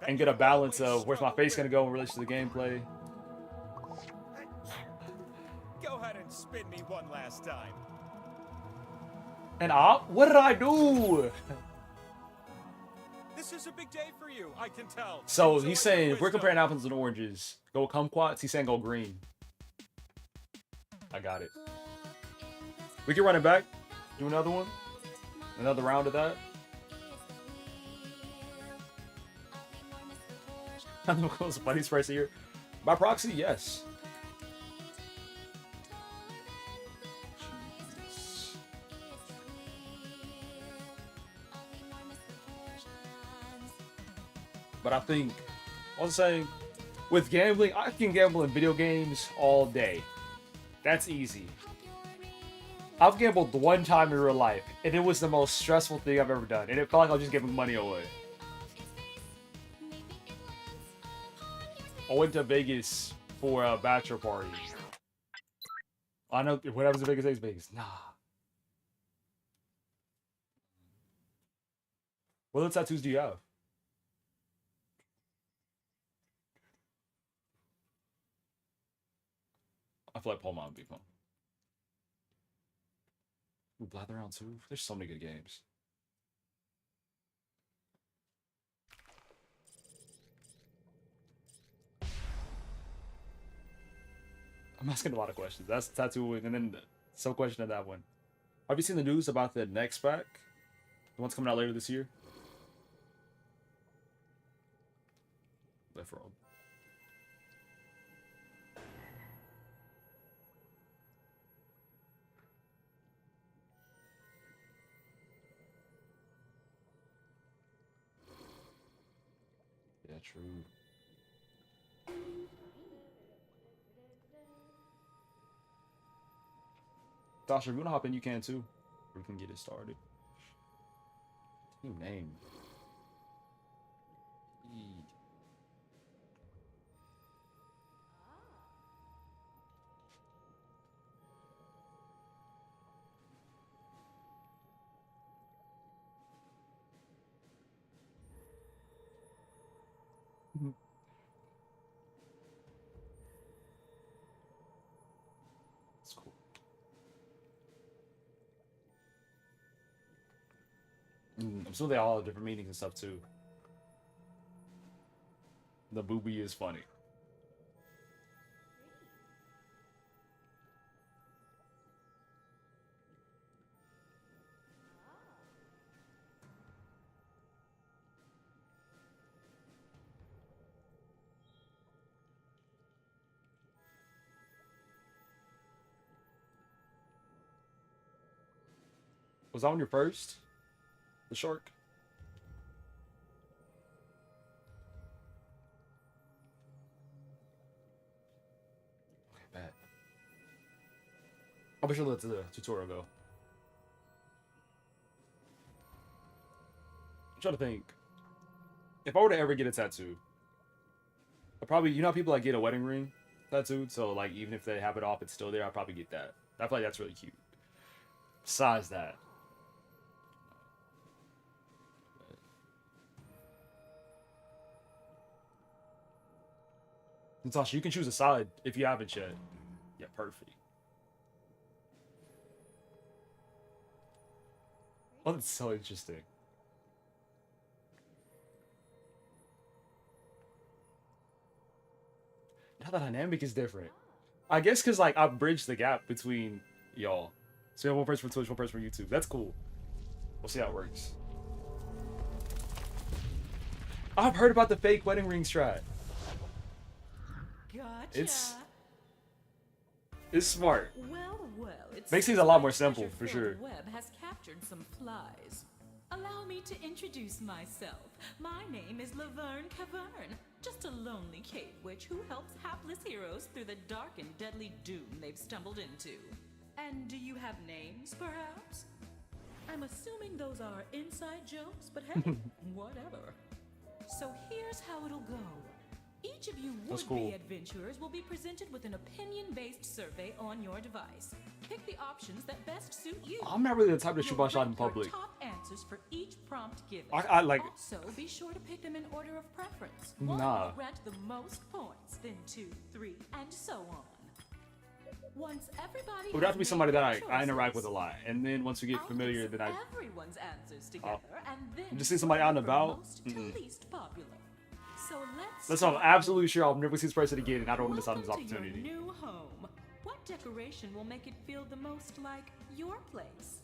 and get a balance of where's my face going to go in relation to the gameplay. Go ahead and spin me one last time. And what did I do? This is a big day for you, I can tell. So Enjoy he's saying your if we're wisdom. comparing apples and oranges, go kumquats. He's saying go green. I got it. We can run it back. Do another one. Another round of that. I'm the most funniest person here. By proxy, yes. But I think, I was saying, with gambling, I can gamble in video games all day. That's easy. I've gambled one time in real life, and it was the most stressful thing I've ever done. And it felt like I was just giving money away. I went to Vegas for a bachelor party. I know what happens in Vegas stays Vegas. Nah. What other tattoos do you have? I feel like Paul would be fun. Ooh, Blather Round 2? There's so many good games. I'm asking a lot of questions. That's tattoo, and then some question of that one. Have you seen the news about the next pack? The one's coming out later this year? Left Rob. Yeah, true. Dasha, if you wanna hop in, you can too. We can get it started. New name. That's cool. I'm sure they all have different meanings and stuff too. The booby is funny. Was that one your first? The shark? Okay, bad. I'll be sure to let the tutorial go. I'm trying to think. If I were to ever get a tattoo, I probably, you know how people like get a wedding ring tattooed, so like even if they have it off, it's still there, I'll probably get that. I feel like that's really cute. Besides that. Natasha, you can choose a side if you haven't yet. Yeah, perfect. Oh, that's so interesting. How the dynamic is different. I guess because like I bridged the gap between y'all. So you have one person for Twitch, one person for YouTube. That's cool. We'll see how it works. I've heard about the fake wedding ring strat. Gotcha. It's smart. Well, it Makes things a seems lot my more simple, for treasure-filled sure. web has captured some flies. Allow me to introduce myself. My name is Laverne Cavern, just a lonely cave witch who helps hapless heroes through the dark and deadly doom they've stumbled into. And do you have names, perhaps? I'm assuming those are inside jokes, but hey, whatever. So here's how it'll go. Each of you That's would-be cool. adventurers will be presented with an opinion-based survey on your device. Pick the options that best suit you. I'm not really the type to shoot my You'll shot in rank your public. top answers for each prompt given. I like- Also, be sure to pick them in order of preference. Nah. One will grant the most points, then 2, 3, and so on. Once everybody It would have to be has somebody made that their I interact with choices, a lot, and then once we get I'll familiar, mix then I everyone's answers together, and then just see somebody out and sort from about. most to least popular. So let's That's I'm start. absolutely sure I'll never see this person again, and I don't want to miss out on this Welcome to your opportunity. new home. What decoration will make it feel the most like your place?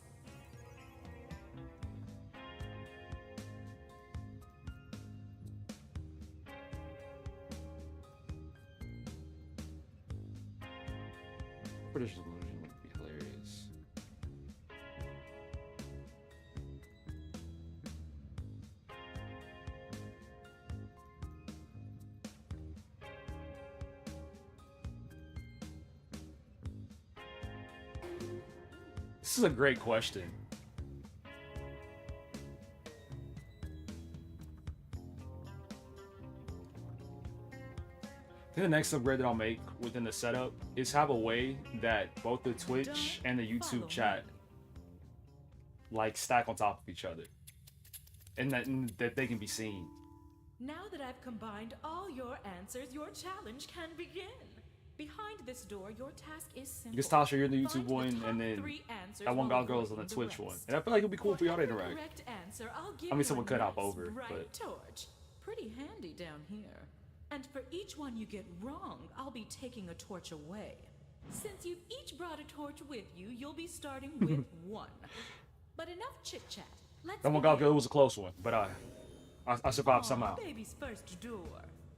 British illusion would be hilarious. This is a great question. I think the next upgrade that I'll make within the setup is have a way that both the Twitch and the YouTube chat like stack on top of each other, and that they can be seen. Now that I've combined all your answers, your challenge can begin. Behind this door, your task is simple. Because Tasha, you're in the YouTube Find the one, top and then 3 answers that one while girl is on the avoiding Twitch the one, rest. and I feel like it'd be cool for y'all to For every interact. correct answer, I'll give I mean, you someone a could hop nice over, bright but- torch. Pretty handy down here. And for each one you get wrong, I'll be taking a torch away. Since you've each brought a torch with you, you'll be starting with 1. But enough chit-chat. Let's That one begin. girl, it was a close one, but I survived somehow. Baby's first door.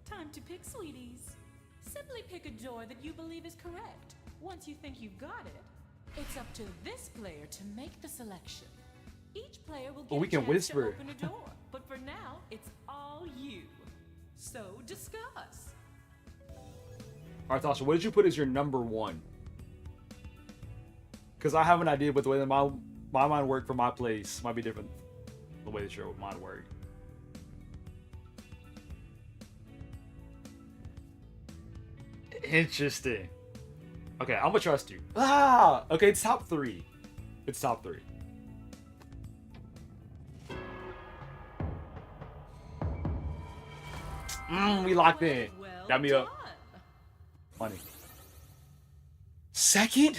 Time to pick, sweeties. Simply pick a door that you believe is correct. Once you think you've got it, it's up to this player to make the selection. Each player will get Well, we a can chance whisper. to open a door, but for now, it's all you. So discuss. All right, Tasha, what did you put as your number 1? Because I have an idea, but the way that my mind worked for my place might be different the way that your mind worked. Interesting. Okay, I'm gonna trust you. Okay, it's top 3. It's top 3. We locked in. Got me up. Money. Second?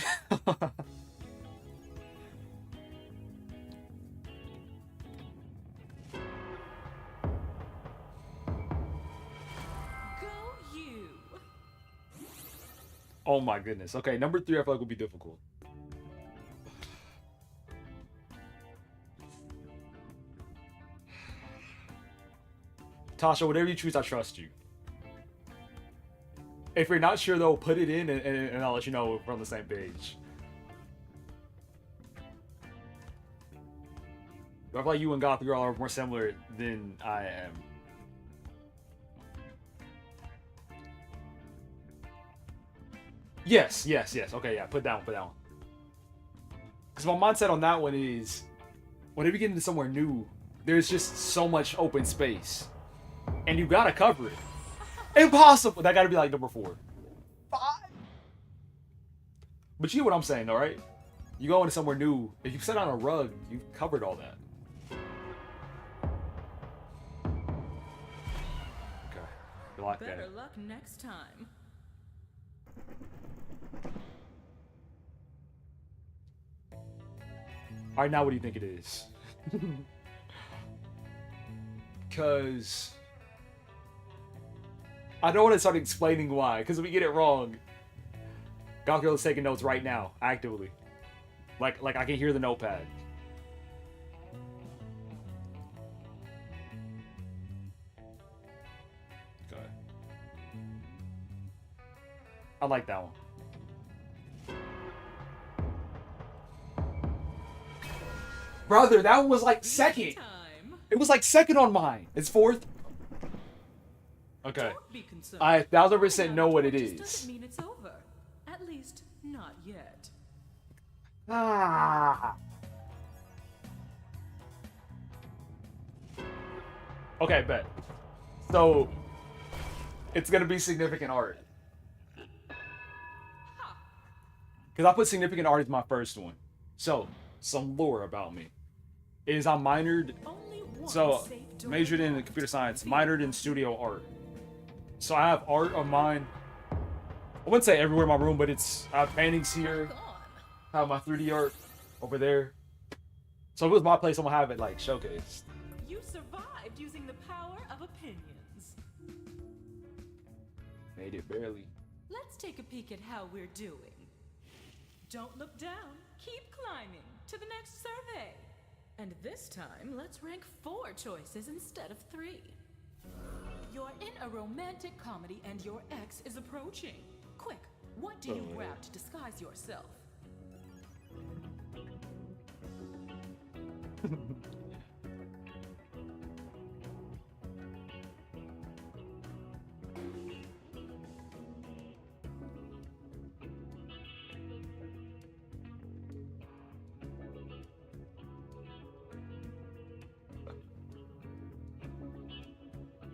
Oh my goodness. Okay, number 3 I feel like would be difficult. Tasha, whatever you choose, I trust you. If you're not sure though, put it in and I'll let you know if we're on the same page. But I feel like you and Goth Girl are more similar than I am. Yes. Okay, yeah, put that one. Because my mindset on that one is, whenever you get into somewhere new, there's just so much open space. And you gotta cover it. Impossible! That gotta be like number 4. 5. But you know what I'm saying though, right? You go into somewhere new, if you set on a rug, you've covered all that. Okay, you like that. Better luck next time. Alright, now what do you think it is? Because I don't want to start explaining why, because we get it wrong. Galkill is taking notes right now, actively. Like I can hear the notepad. Okay. I like that one. Brother, that one was like second. It was like second on mine. It's fourth. Okay. I 1000% know what it is. Doesn't mean it's over. At least, not yet. Ah. Okay, bet. So, it's gonna be significant art. Because I put significant art as my first one. So, some lore about me. Is I minored, so majored in computer science, minored in studio art. So I have art of mine. I wouldn't say everywhere in my room, but I have paintings here. I have my 3D art over there. So if it was my place, I'm gonna have it like showcased. You survived using the power of opinions. Made it barely. Let's take a peek at how we're doing. Don't look down. Keep climbing to the next survey. And this time, let's rank 4 choices instead of 3. You're in a romantic comedy and your ex is approaching. Quick, what do you grab to disguise yourself?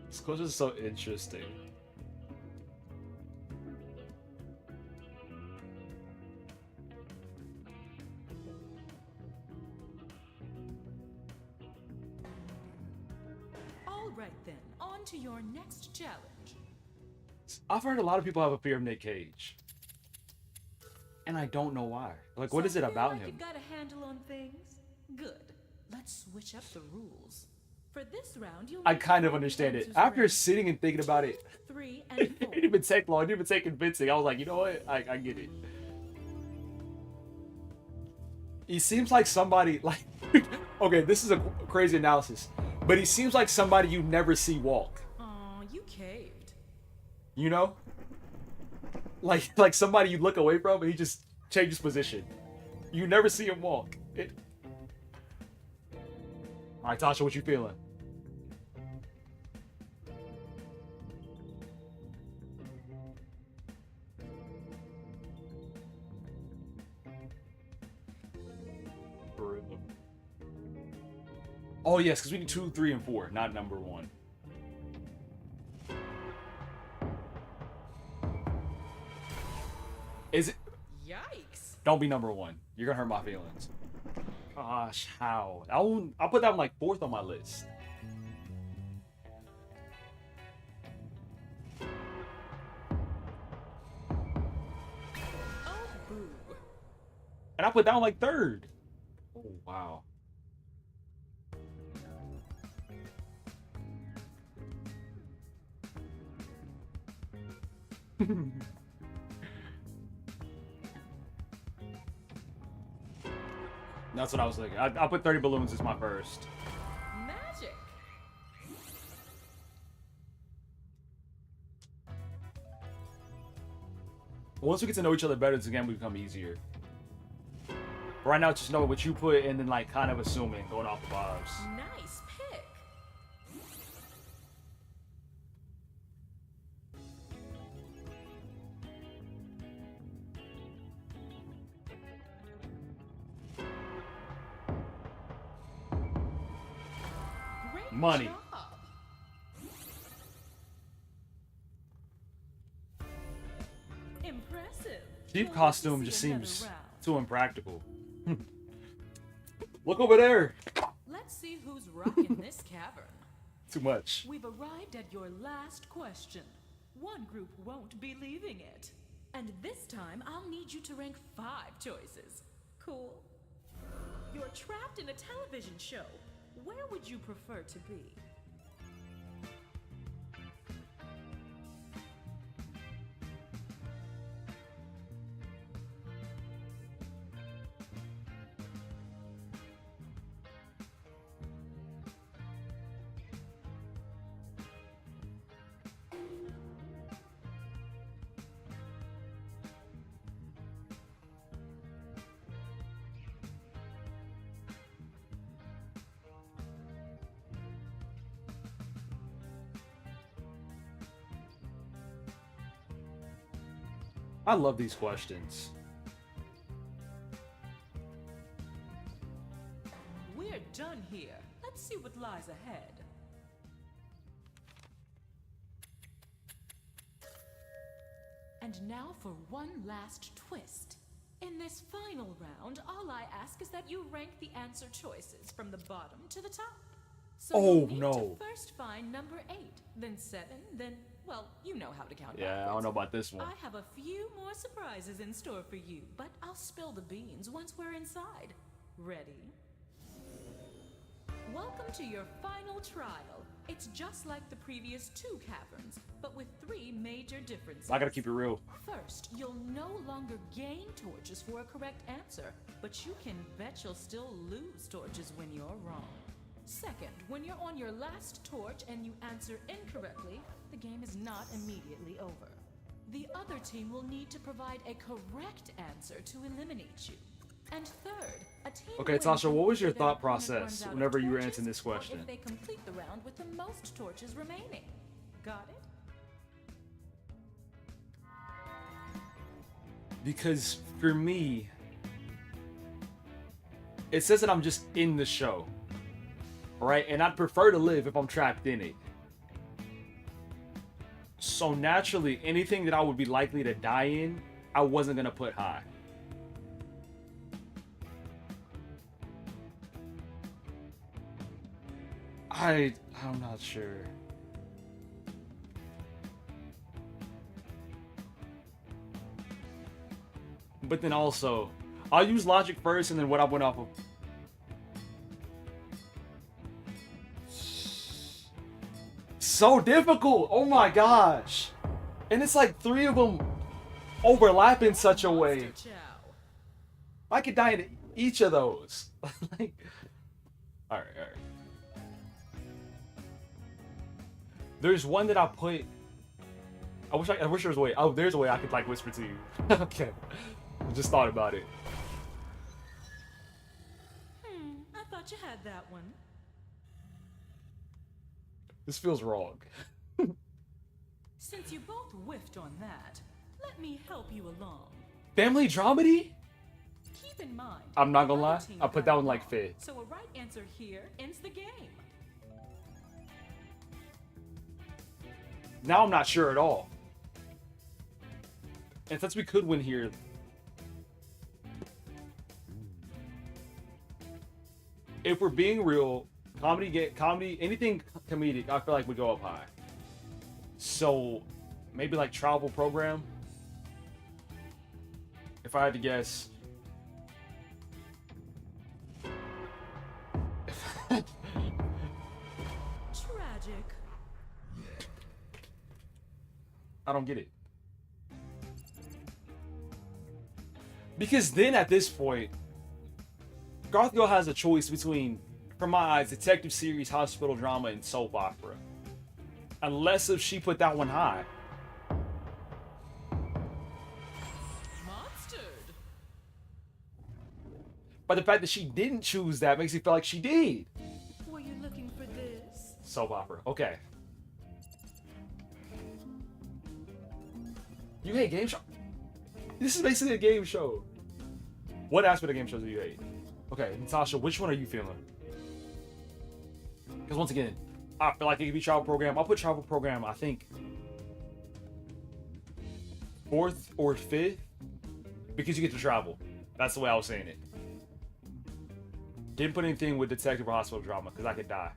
This question is so interesting. All right then, on to your next challenge. I've heard a lot of people have a fear of Nick Cage. And I don't know why. Like, what is it about him? You've got a handle on things? Good. Let's switch up the rules. For this round, you'll I kind of understand it. After sitting and thinking about it, 3 and 4. it didn't even take long. It didn't even take convincing. I was like, you know what? I get it. He seems like somebody, like... okay, this is a crazy analysis. But he seems like somebody you never see walk. Aw, you caved. You know? Like somebody you look away from and he just changes position. You never see him walk. Alright, Tasha, what you feeling? Oh yes, because we need 2, 3, and 4, not number 1. Is it? Yikes! Don't be number 1. You're gonna hurt my feelings. Gosh, how? I'll put that one like 4th on my list. Oh, boo. And I put that one like 3rd. Oh wow. That's what I was thinking. I'll put 30 balloons as my first. Magic. Once we get to know each other better, this game will become easier. Right now, just know what you put and then like kind of assuming, going off the vibes. Nice pick. Great Money. job. Impressive. Chief We'll costume see just another seems round. too impractical. Look over there. Let's see who's rocking this cavern. Too much. We've arrived at your last question. One group won't be leaving it. And this time, I'll need you to rank 5 choices. Cool? You're trapped in a television show. Where would you prefer to be? I love these questions. We're done here. Let's see what lies ahead. And now for one last twist. In this final round, all I ask is that you rank the answer choices from the bottom to the top. So you'll need to first find number 8, then 7, then, well, you know how to count Yeah, I backwards. don't know about this one. I have a few more surprises in store for you, but I'll spill the beans once we're inside. Ready? Welcome to your final trial. It's just like the previous 2 caverns, but with 3 major differences. I gotta keep it real. First, you'll no longer gain torches for a correct answer, but you can bet you'll still lose torches when you're wrong. Second, when you're on your last torch and you answer incorrectly, the game is not immediately over. The other team will need to provide a correct answer to eliminate you. And third, a team Okay, wins Tasha, what was your if their thought opponent process runs out of whenever you were torches, answering this or question? if they complete the round with the most torches remaining. Got it? Because for me, it says that I'm just in the show, right? And I'd prefer to live if I'm trapped in it. So naturally, anything that I would be likely to die in, I wasn't gonna put high. I'm not sure. But then also, I'll use logic first and then what I went off of. So difficult. Oh my gosh. And it's like 3 of them overlap in such a way. I could die in each of those. Like, all right. There's one that I put. I wish there was a way. Oh, there's a way I could like whisper to you. Okay. I just thought about it. I thought you had that one. This feels wrong. Since you both whiffed on that, let me help you along. Family dramedy? Keep in mind, I'm not gonna the other lie. team I put got that it one like wrong, 5th. So a right answer here ends the game. Now I'm not sure at all. And since we could win here, if we're being real, comedy, anything comedic, I feel like would go up high. So maybe like travel program. If I had to guess. Tragic. I don't get it. Because then at this point, Garth Girl has a choice between, from my eyes, detective series, hospital drama, and soap opera. Unless if she put that one high. Monstered. But the fact that she didn't choose that makes me feel like she did. Were you looking for this? Soap opera. Okay. You hate game show? This is basically a game show. What aspect of game shows do you hate? Okay, Natasha, which one are you feeling? Because once again, I feel like it could be travel program. I'll put travel program, I think, 4th or 5th, because you get to travel. That's the way I was saying it. Didn't put anything with detective or hospital drama, because I could die.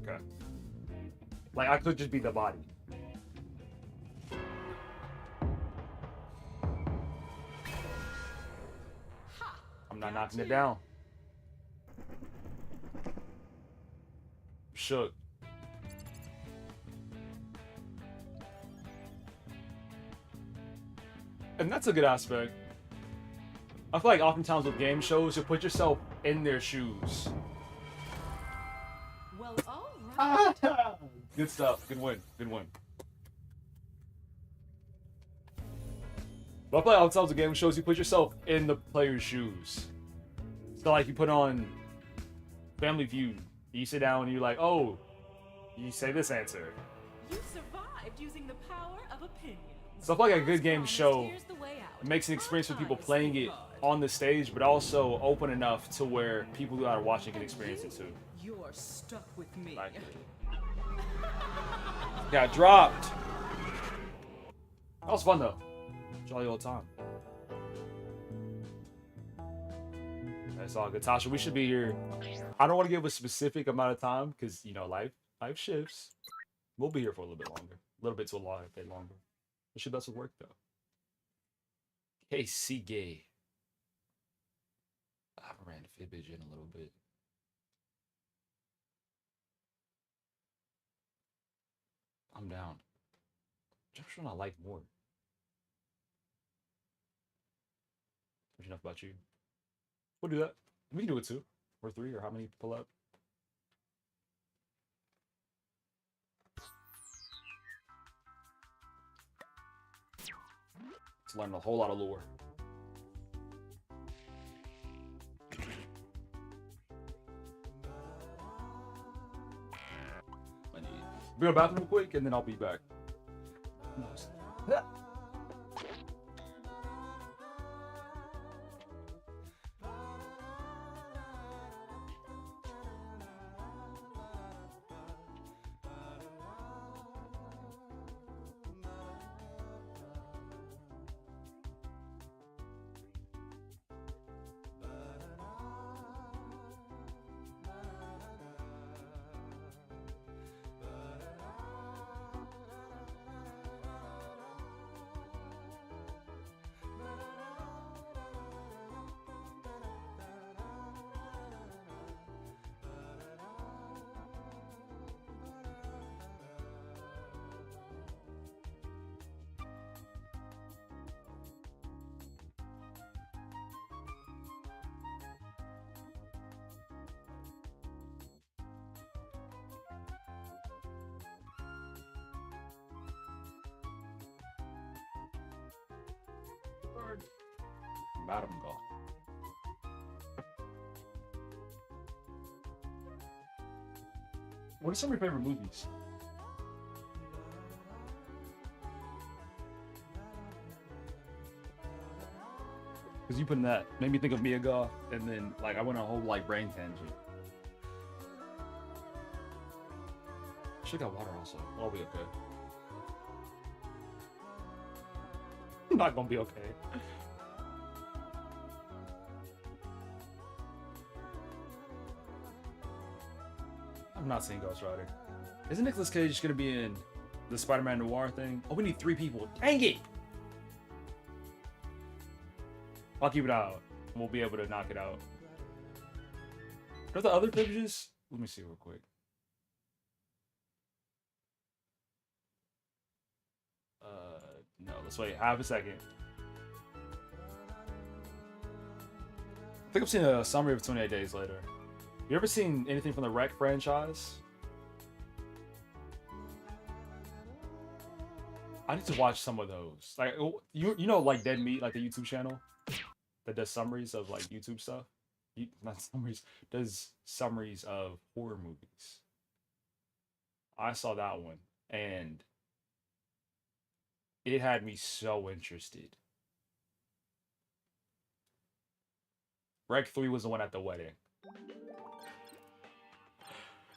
Okay. Like, I could just be the body. I'm not knocking it down. Shook. And that's a good aspect. I feel like oftentimes with game shows, you put yourself in their shoes. Well, all right. Good stuff. Good win. Good win. But I feel like oftentimes with game shows, you put yourself in the player's shoes. So like you put on Family Feud. You sit down and you're like, oh, you say this answer. You survived using the power of opinions. Stuff like a good game show makes an experience for people playing it on the stage, but also open enough to where people who are watching can experience it too. You're stuck with me. Like, got dropped. That was fun though. Jolly old time. That's all good. Tasha, we should be here. I don't want to give a specific amount of time because, you know, life shifts. We'll be here for a little bit longer. A little bit to a bit longer. We should best work though. KC Gay. I haven't ran Fibbage in a little bit. I'm down. Which one I like more? There's enough about you. We'll do that. We can do it 2 or 3 or how many pull up. Let's learn a whole lot of lore. Be in the bathroom real quick and then I'll be back. Madam God. What are some of your favorite movies? Because you putting that made me think of Mia Goth, and then like I went on a whole like brain tangent. Should got water also. I'll be okay. I'm not gonna be okay. I'm not seeing Ghost Rider. Isn't Nicolas Cage gonna be in the Spider-Man Noir thing? Oh, we need 3 people. Dang it! I'll keep it out. We'll be able to knock it out. Are the other privileges? Let me see real quick. No, let's wait half a second. I think I've seen a summary of 28 Days Later. You ever seen anything from the Rec franchise? I need to watch some of those. Like you know, like Dead Meat, like the YouTube channel that does summaries of like YouTube stuff. Not summaries, does summaries of horror movies. I saw that one and it had me so interested. Rec 3 was the one at the wedding.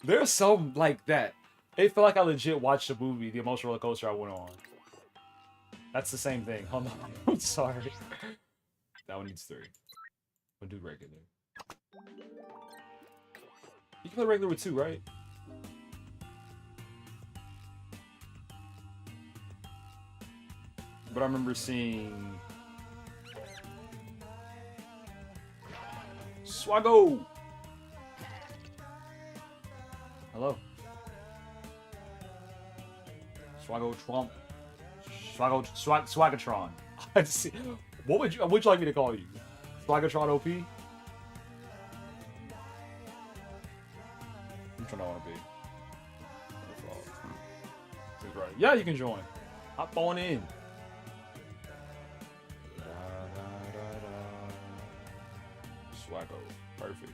There's some like that. It felt like I legit watched a movie, the emotional roller coaster I went on. That's the same thing. Hold on. I'm sorry. That one needs 3. We'll do regular. You can play regular with 2, right? But I remember seeing Swaggo. Hello. Swagotron. Swagatron. What would you like me to call you? Swagatron OP? Which one I want to be? Right. Yeah, you can join. Hop on in. Swaggo. Perfect.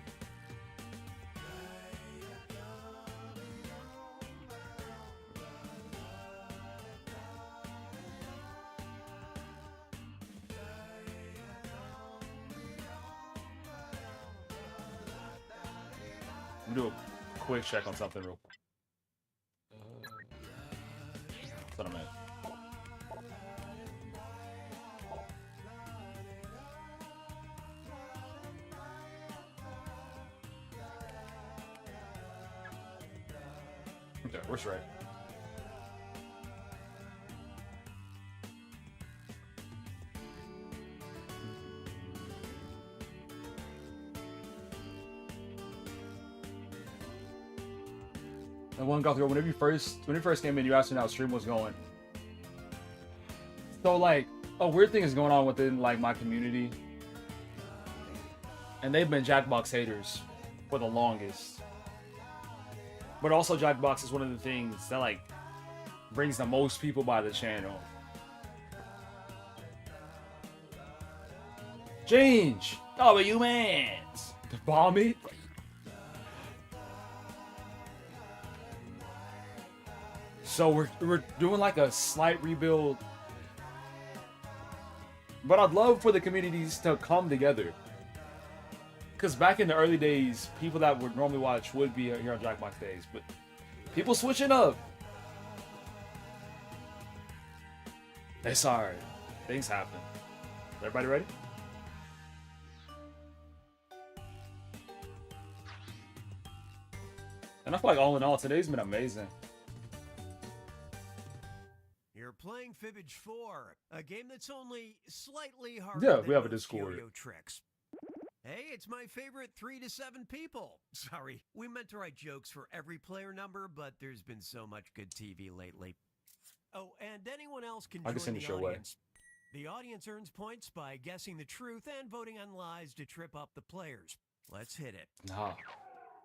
Do a quick check on something real quick. That's what I meant. Okay, we're straight. And one got through when you first came in, you asked me how stream was going. So like a weird thing is going on within like my community, and they've been Jackbox haters for the longest. But also Jackbox is one of the things that like brings the most people by the channel. Change! Oh, but you mans! To bomb it? So we're doing like a slight rebuild. But I'd love for the communities to come together. Because back in the early days, people that would normally watch would be here on Jackbox days. But people switching up. It's alright. Things happen. Everybody ready? And I feel like all in all, today's been amazing. You're playing Fibbage 4, a game that's only slightly harder Yeah, than we have a most Discord. yo-yo tricks. Hey, it's my favorite 3 to 7 people. Sorry, we meant to write jokes for every player number, but there's been so much good TV lately. Oh, and anyone else can I can join send the it your way. audience. The audience earns points by guessing the truth and voting on lies to trip up the players. Let's hit it. Nah.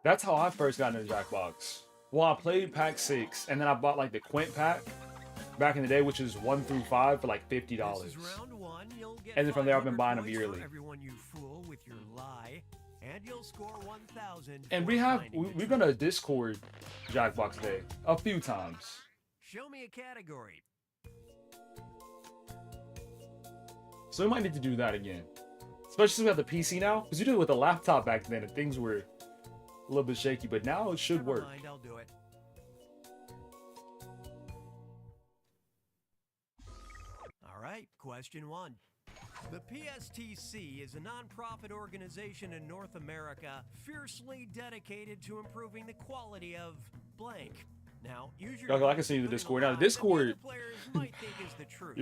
That's how I first got into Jackbox. Well, I played Pack 6, and then I bought like the Quint pack back in the day, which is 1 through 5 for like $50. This is round 1. You'll get And then from there, I've been 500 buying them points yearly. for everyone you fool with your lie, and you'll score 1,000. And we've done a Discord Jackbox day a few times. Show me a category. So we might need to do that again. Especially since we have the PC now. Because you did it with a laptop back then and things were a little bit shaky. But now it should work. Never mind, I'll do it. All right, question 1. The PSTC is a non-profit organization in North America fiercely dedicated to improving the quality of blank. Now, use your I can see the Discord. Now, the Discord, you're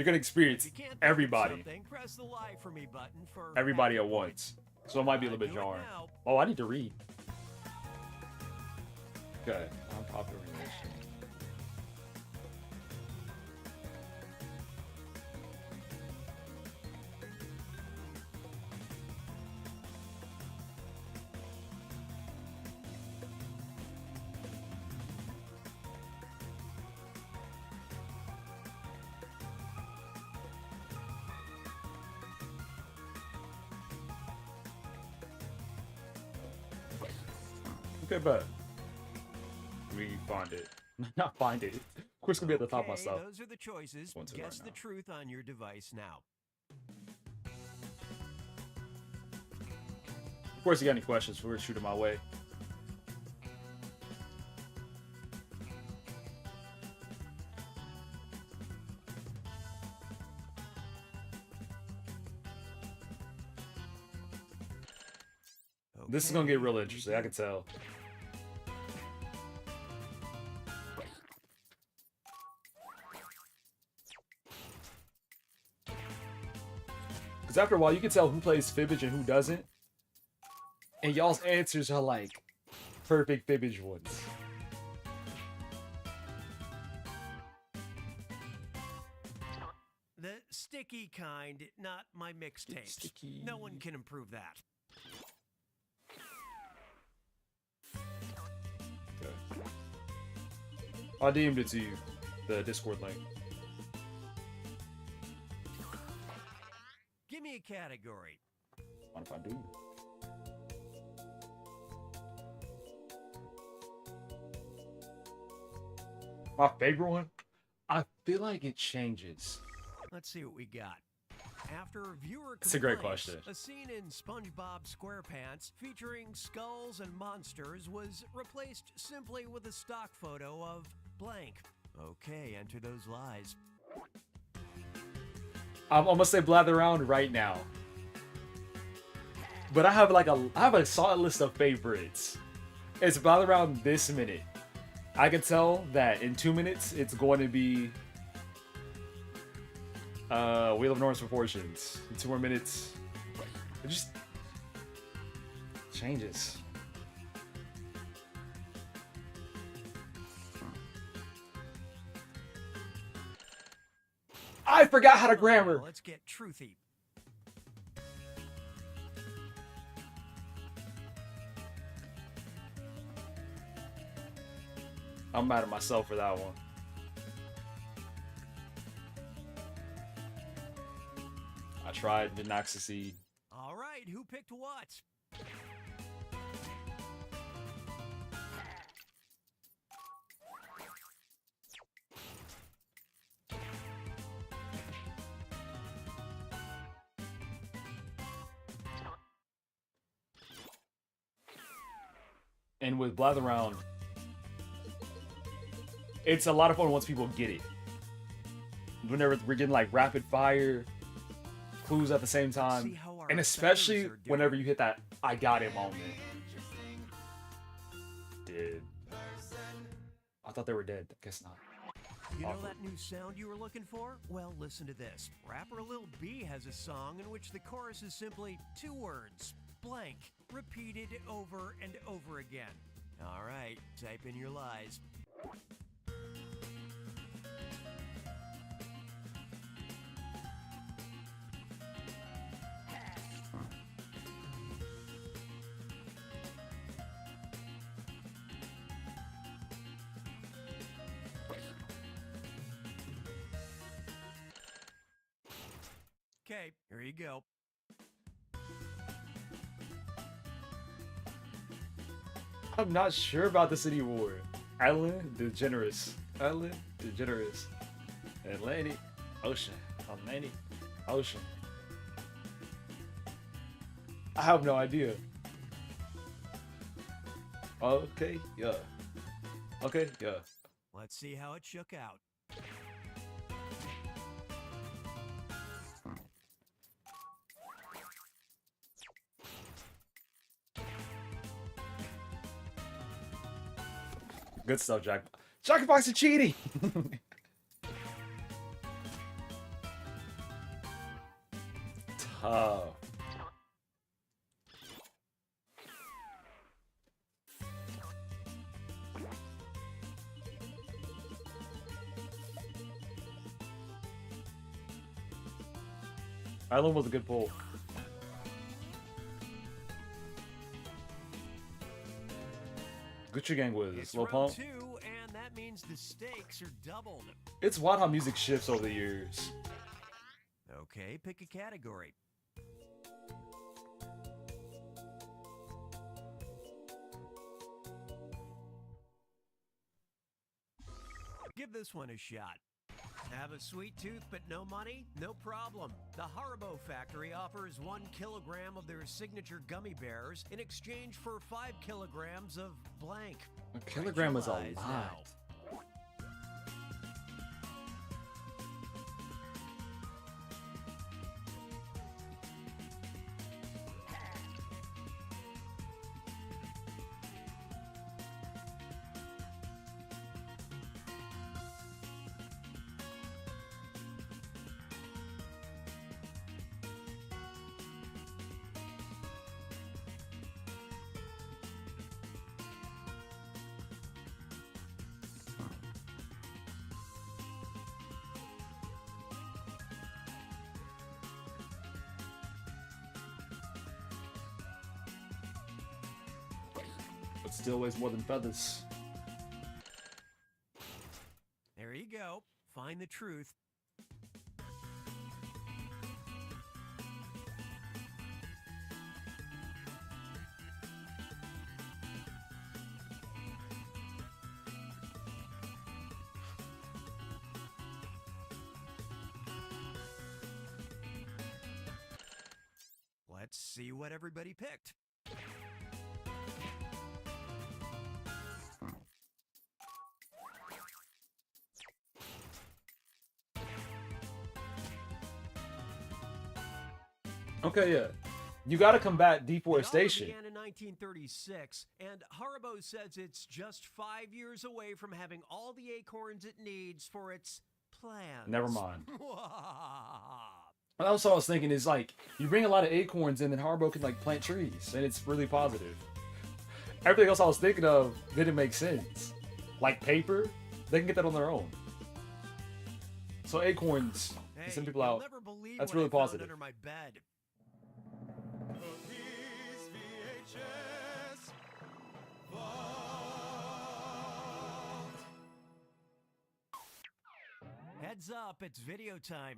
going to experience everybody. Press the lie for me button for Everybody at once. So it might be a little bit jarring. Oh, I need to read. Okay. Unpopular relation. Okay, but we find it. Not find it. Of course, it's gonna be at the top of my stuff. Those are the choices. Guess the truth on your device now. Of course, you got any questions? We're gonna shoot them my way. This is gonna get real interesting. I can tell. Because after a while, you can tell who plays Fibbage and who doesn't. And y'all's answers are like perfect Fibbage ones. The sticky kind, not my mixtape. Sticky. No one can improve that. Okay. I DM'd it to you, the Discord link. Give me a category. What if I do? My favorite one? I feel like it changes. Let's see what we got. After viewer That's a great complaints, question. a scene in SpongeBob SquarePants featuring skulls and monsters was replaced simply with a stock photo of blank. Okay, enter those lies. I'm gonna say Blather Around right now. But I have a solid list of favorites. It's Blather Around this minute. I can tell that in 2 minutes it's going to be Wheel of Enormous Proportions. In 2 more minutes, it just changes. I forgot how to grammar. Let's get truthy. I'm mad at myself for that one. I tried, did not succeed. All right, who picked what? And with Blather Around, it's a lot of fun once people get it. Whenever we're getting like rapid fire clues at the same time, and especially whenever you hit that "I got it" moment. Dead. I thought they were dead. I guess not. You know Awkward. that new sound you were looking for? Well, listen to this. Rapper Lil B has a song in which the chorus is simply 2 words, blank, repeated over and over again. All right, type in your lies. Okay, here you go. I'm not sure about this anymore. Ellen DeGeneres. Ellen DeGeneres. Atlantic Ocean. Atlantic Ocean. I have no idea. Okay, yeah. Okay, yeah. Let's see how it shook out. Good stuff, Jack. Jackbox and cheating. Tough. Island was a good pull. Gucci Gang was It's Lil round Pump. 2, and that means the stakes are doubled. It's wild how music shifts over the years. Okay, pick a category. Give this one a shot. Have a sweet tooth but no money? No problem. The Haribo factory offers 1 kilogram of their signature gummy bears in exchange for 5 kilograms of blank. A kilogram is a Visualize lot. now. But still weighs more than feathers. There you go. Find the truth. see what everybody picked. Okay, yeah. You gotta combat deforestation. It all began in 1936, and Haribo says it's just 5 years away from having all the acorns it needs for its plans. Never mind. Also, I was thinking is like you bring a lot of acorns in, and Haribo can like plant trees, and it's really positive. Everything else I was thinking of didn't make sense. Like paper, they can get that on their own. So acorns, Hey, send people you'll out. never believe That's what really I found positive. under my bed. Heads up, it's video time.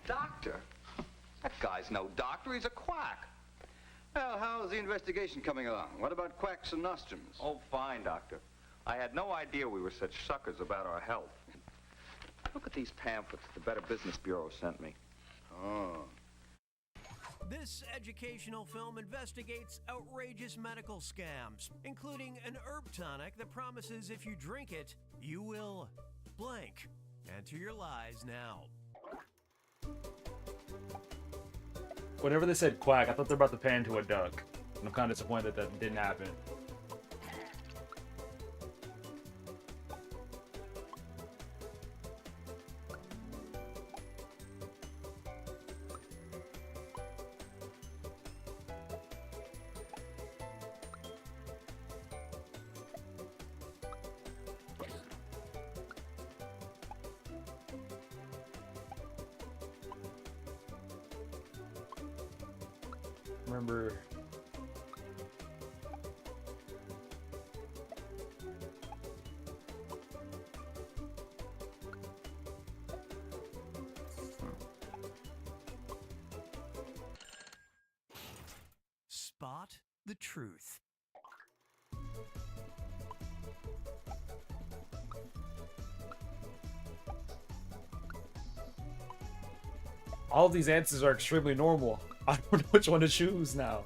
Doctor? That guy's no doctor, he's a quack. Well, how's the investigation coming along? What about quacks and nostrums? Oh, fine, Doctor. I had no idea we were such suckers about our health. Look at these pamphlets the Better Business Bureau sent me. Oh. This educational film investigates outrageous medical scams, including an herb tonic that promises if you drink it, you will blank. Enter your lies now. Whenever they said quack, I thought they were about to pan to a duck. And I'm kind of disappointed that didn't happen. Remember, Spot the truth. all of these answers are extremely normal. I don't know which one to choose now.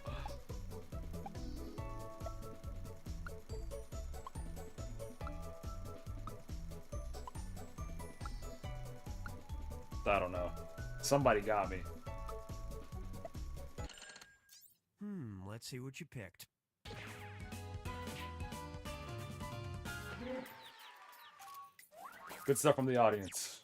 I don't know. Somebody got me. Let's see what you picked. Good stuff from the audience.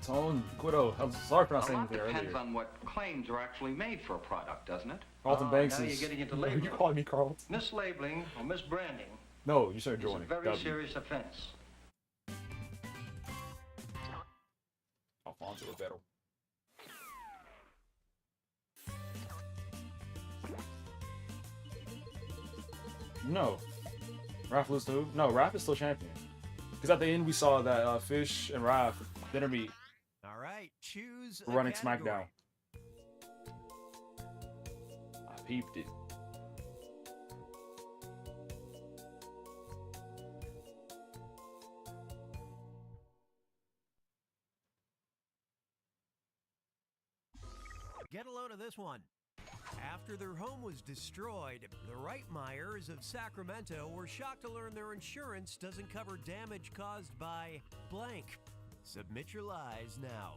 Tone, Quiddo, I'm sorry for not saying anything depends earlier. on what claims are actually made for a product, doesn't it? Carlton Banks now is... you're getting into You labeling. calling me Carlton? Mislabeling or misbranding No, you started is a joining. very W. serious offense. Alfonso Ribeiro. No. Raph lose to who? No, Raph is still champion. Because at the end we saw that Fish and Raph didn't meet. All right, choose a Running category. SmackDown. I peeped it. Get a load of this one. After their home was destroyed, the Reitmeyers of Sacramento were shocked to learn their insurance doesn't cover damage caused by blank. Submit your lies now.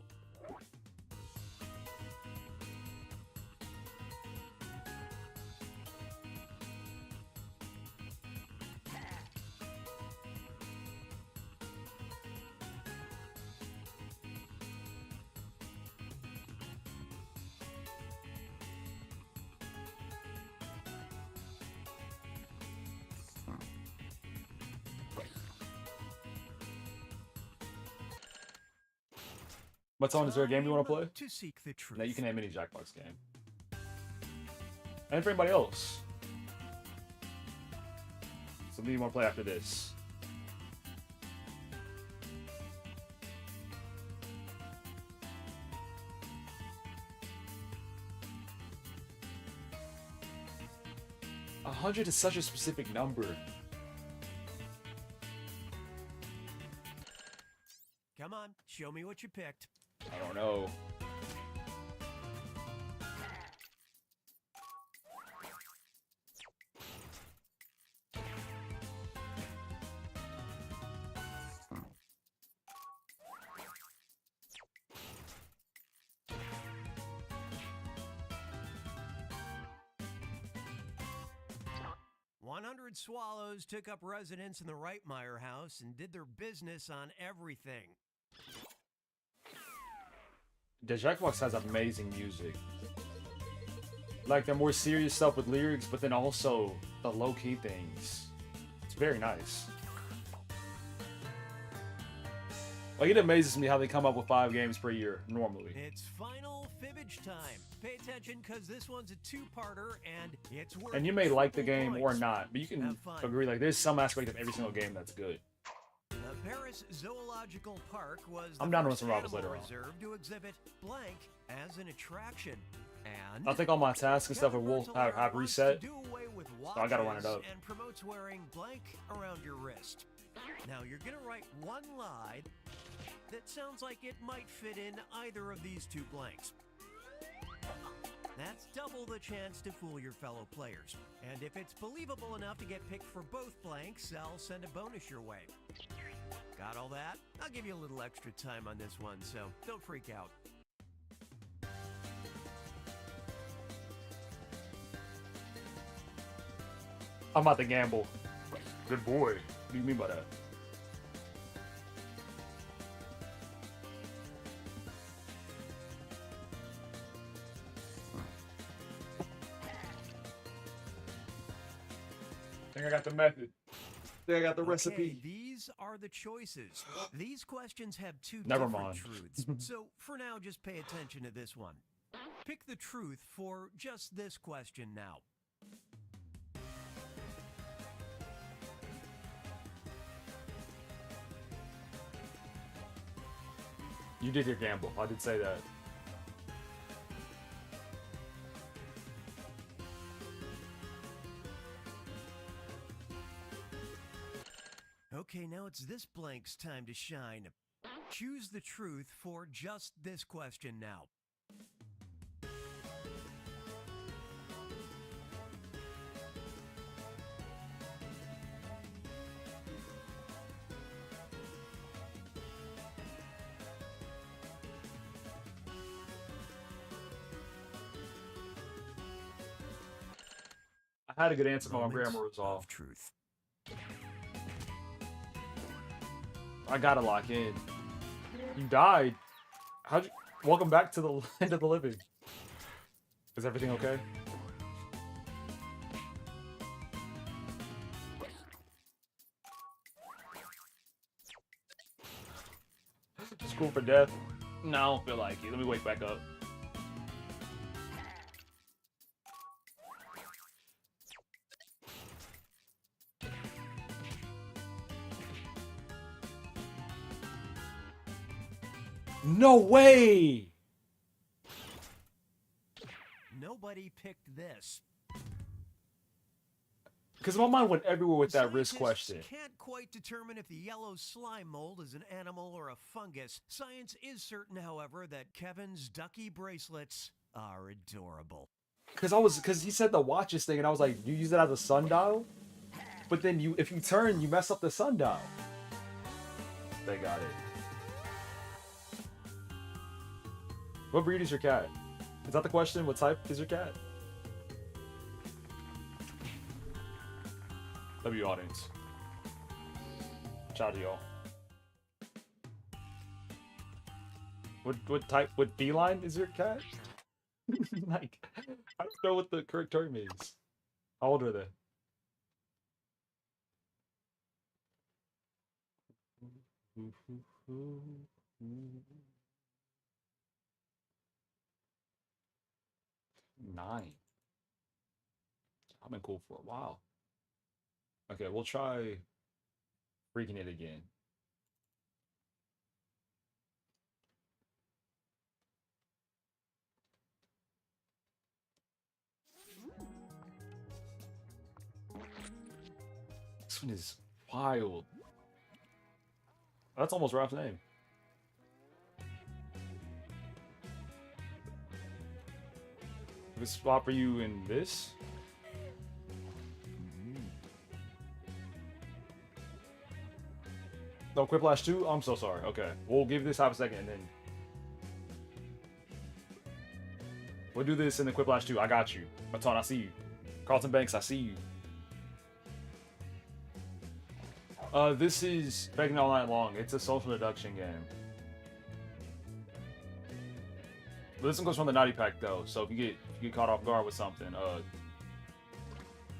What's on? Is there a game you want to play? To seek the truth. No, you can name any Jackbox game. And for anybody else. Something you want to play after this. A 100 is such a specific number. Come on, Show me what you picked. I don't know. "100 swallows took up residence in the Reitmeyer house and did their business on everything." The Jackbox has amazing music. Like the more serious stuff with lyrics, but then also the low-key things. It's very nice. Like, it amazes me how they come up with 5 games per year, normally. It's final fibbage time. Pay attention, because this one's a two-parter, and it's worth And you may like the game or points. not, but you can Have fun. agree, like, there's some aspect of every single game that's good. The Paris Zoological Park was I'm the down to first some Robbers animal later on. reserve to exhibit blank as an attraction. And I think all my tasks and stuff will have reset, do away with so I gotta run it up. watches and promotes wearing blank around your wrist. Now you're gonna write one line that sounds like it might fit in either of these two blanks. That's double the chance to fool your fellow players. And if it's believable enough to get picked for both blanks, I'll send a bonus your way. Got all that? I'll give you a little extra time on this one, so don't freak out. I'm about to gamble. Good boy. What do you mean by that? I think I got the method. I think I got the recipe. These are the choices. These questions have two Never different mind. truths. So for now, just pay attention to this one. Pick the truth for just this question now. You did your gamble. I did say that. Okay, now it's this blank's time to shine. Choose the truth for just this question now. I had a good answer, but my grammar was off. Truth. I gotta lock in. You died. How'd you? Welcome back to the land of the living. Is everything okay? School for death? No, I don't feel like it. Let me wake back up. No way! Nobody picked this. Because my mind went everywhere with that risk question. Can't quite determine if the yellow slime mold is an animal or a fungus. Science is certain, however, that Kevin's ducky bracelets are adorable. Because he said the watches thing, and I was like, you use it as a sundial? But then if you turn, you mess up the sundial. They got it. What breed is your cat? Is that the question? What type is your cat? W audience. Shout out to y'all. What type? What feline is your cat? Like, I don't know what the correct term is. How old are they? Nine. I've been cool for a while. Okay, we'll try freaking it again. This one is wild. That's almost Ralph's name. This spot for you in this. No, Quiplash 2? I'm so sorry. Okay. We'll give this half a second and then we'll do this in the Quiplash 2. I got you. Baton, I see you. Carlton Banks, I see you. This is Begging All Night Long. It's a social deduction game. But this one goes from the Naughty Pack though, so if you get caught off guard with something,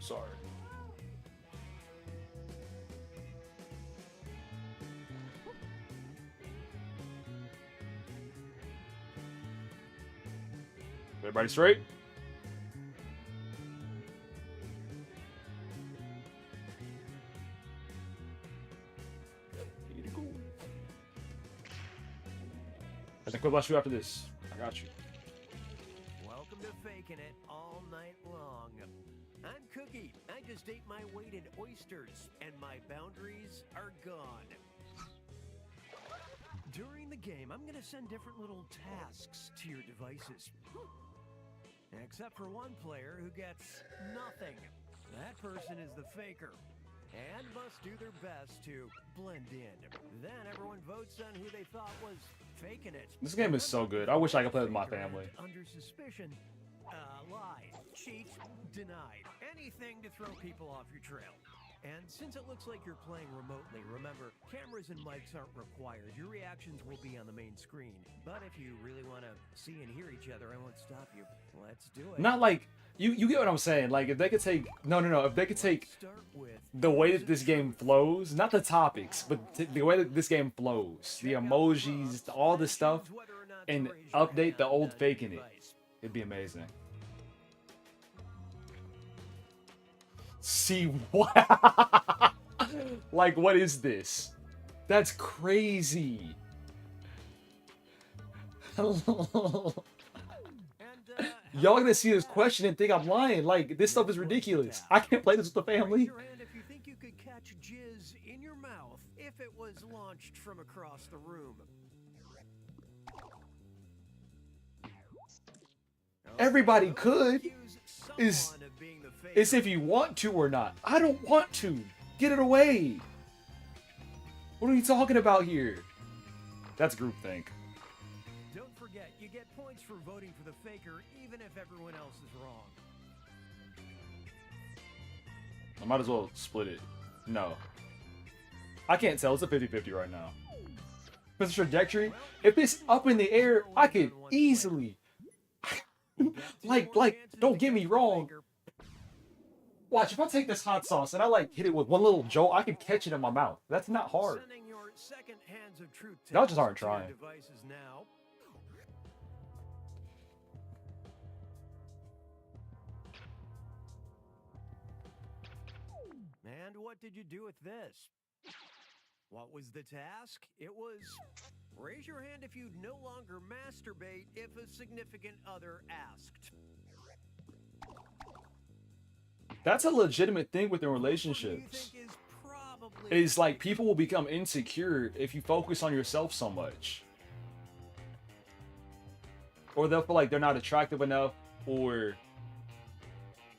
sorry. Everybody straight? I think we'll bless you after this. I got you. Welcome to Faking It All Night Long. I'm Cookie. I just ate my weight in oysters, and my boundaries are gone. During the game, I'm going to send different little tasks to your devices. Except for one player who gets nothing. That person is the faker and must do their best to blend in. Then everyone votes on who they thought was faking it. This game is so good. I wish I could play with my family. Under suspicion, lie, cheat, denied. Anything to throw people off your trail. And since it looks like you're playing remotely, remember, cameras and mics aren't required. Your reactions will be on the main screen. But if you really want to see and hear each other, I won't stop you. Let's do it. Not like you get what I'm saying. Like if they could take if they could take the way that this game flows, not the topics, but the way that this game flows, the emojis, all the stuff, and update the old faking it, it'd be amazing. See what? Like what is this? That's crazy. Y'all gonna see this question and think I'm lying. Like this stuff is ridiculous. I can't play this with the family. If you think you could catch jizz in your mouth if it was launched from across the room. Everybody could. Is if you want to or not. I don't want to. Get it away. What are you talking about here? That's groupthink. Don't forget, you get points for voting for the faker, even if everyone else is wrong. I might as well split it. No. I can't tell. It's a 50-50 right now. But the trajectory, if it's up in the air, I could easily... like, don't get me wrong. Watch, if I take this hot sauce and I hit it with one little jolt, I can catch it in my mouth. That's not hard. Y'all just aren't trying. And what did you do with this? What was the task? It was raise your hand if you'd no longer masturbate if a significant other asked. That's a legitimate thing within relationships. Is like people will become insecure if you focus on yourself so much. Or they'll feel like they're not attractive enough, or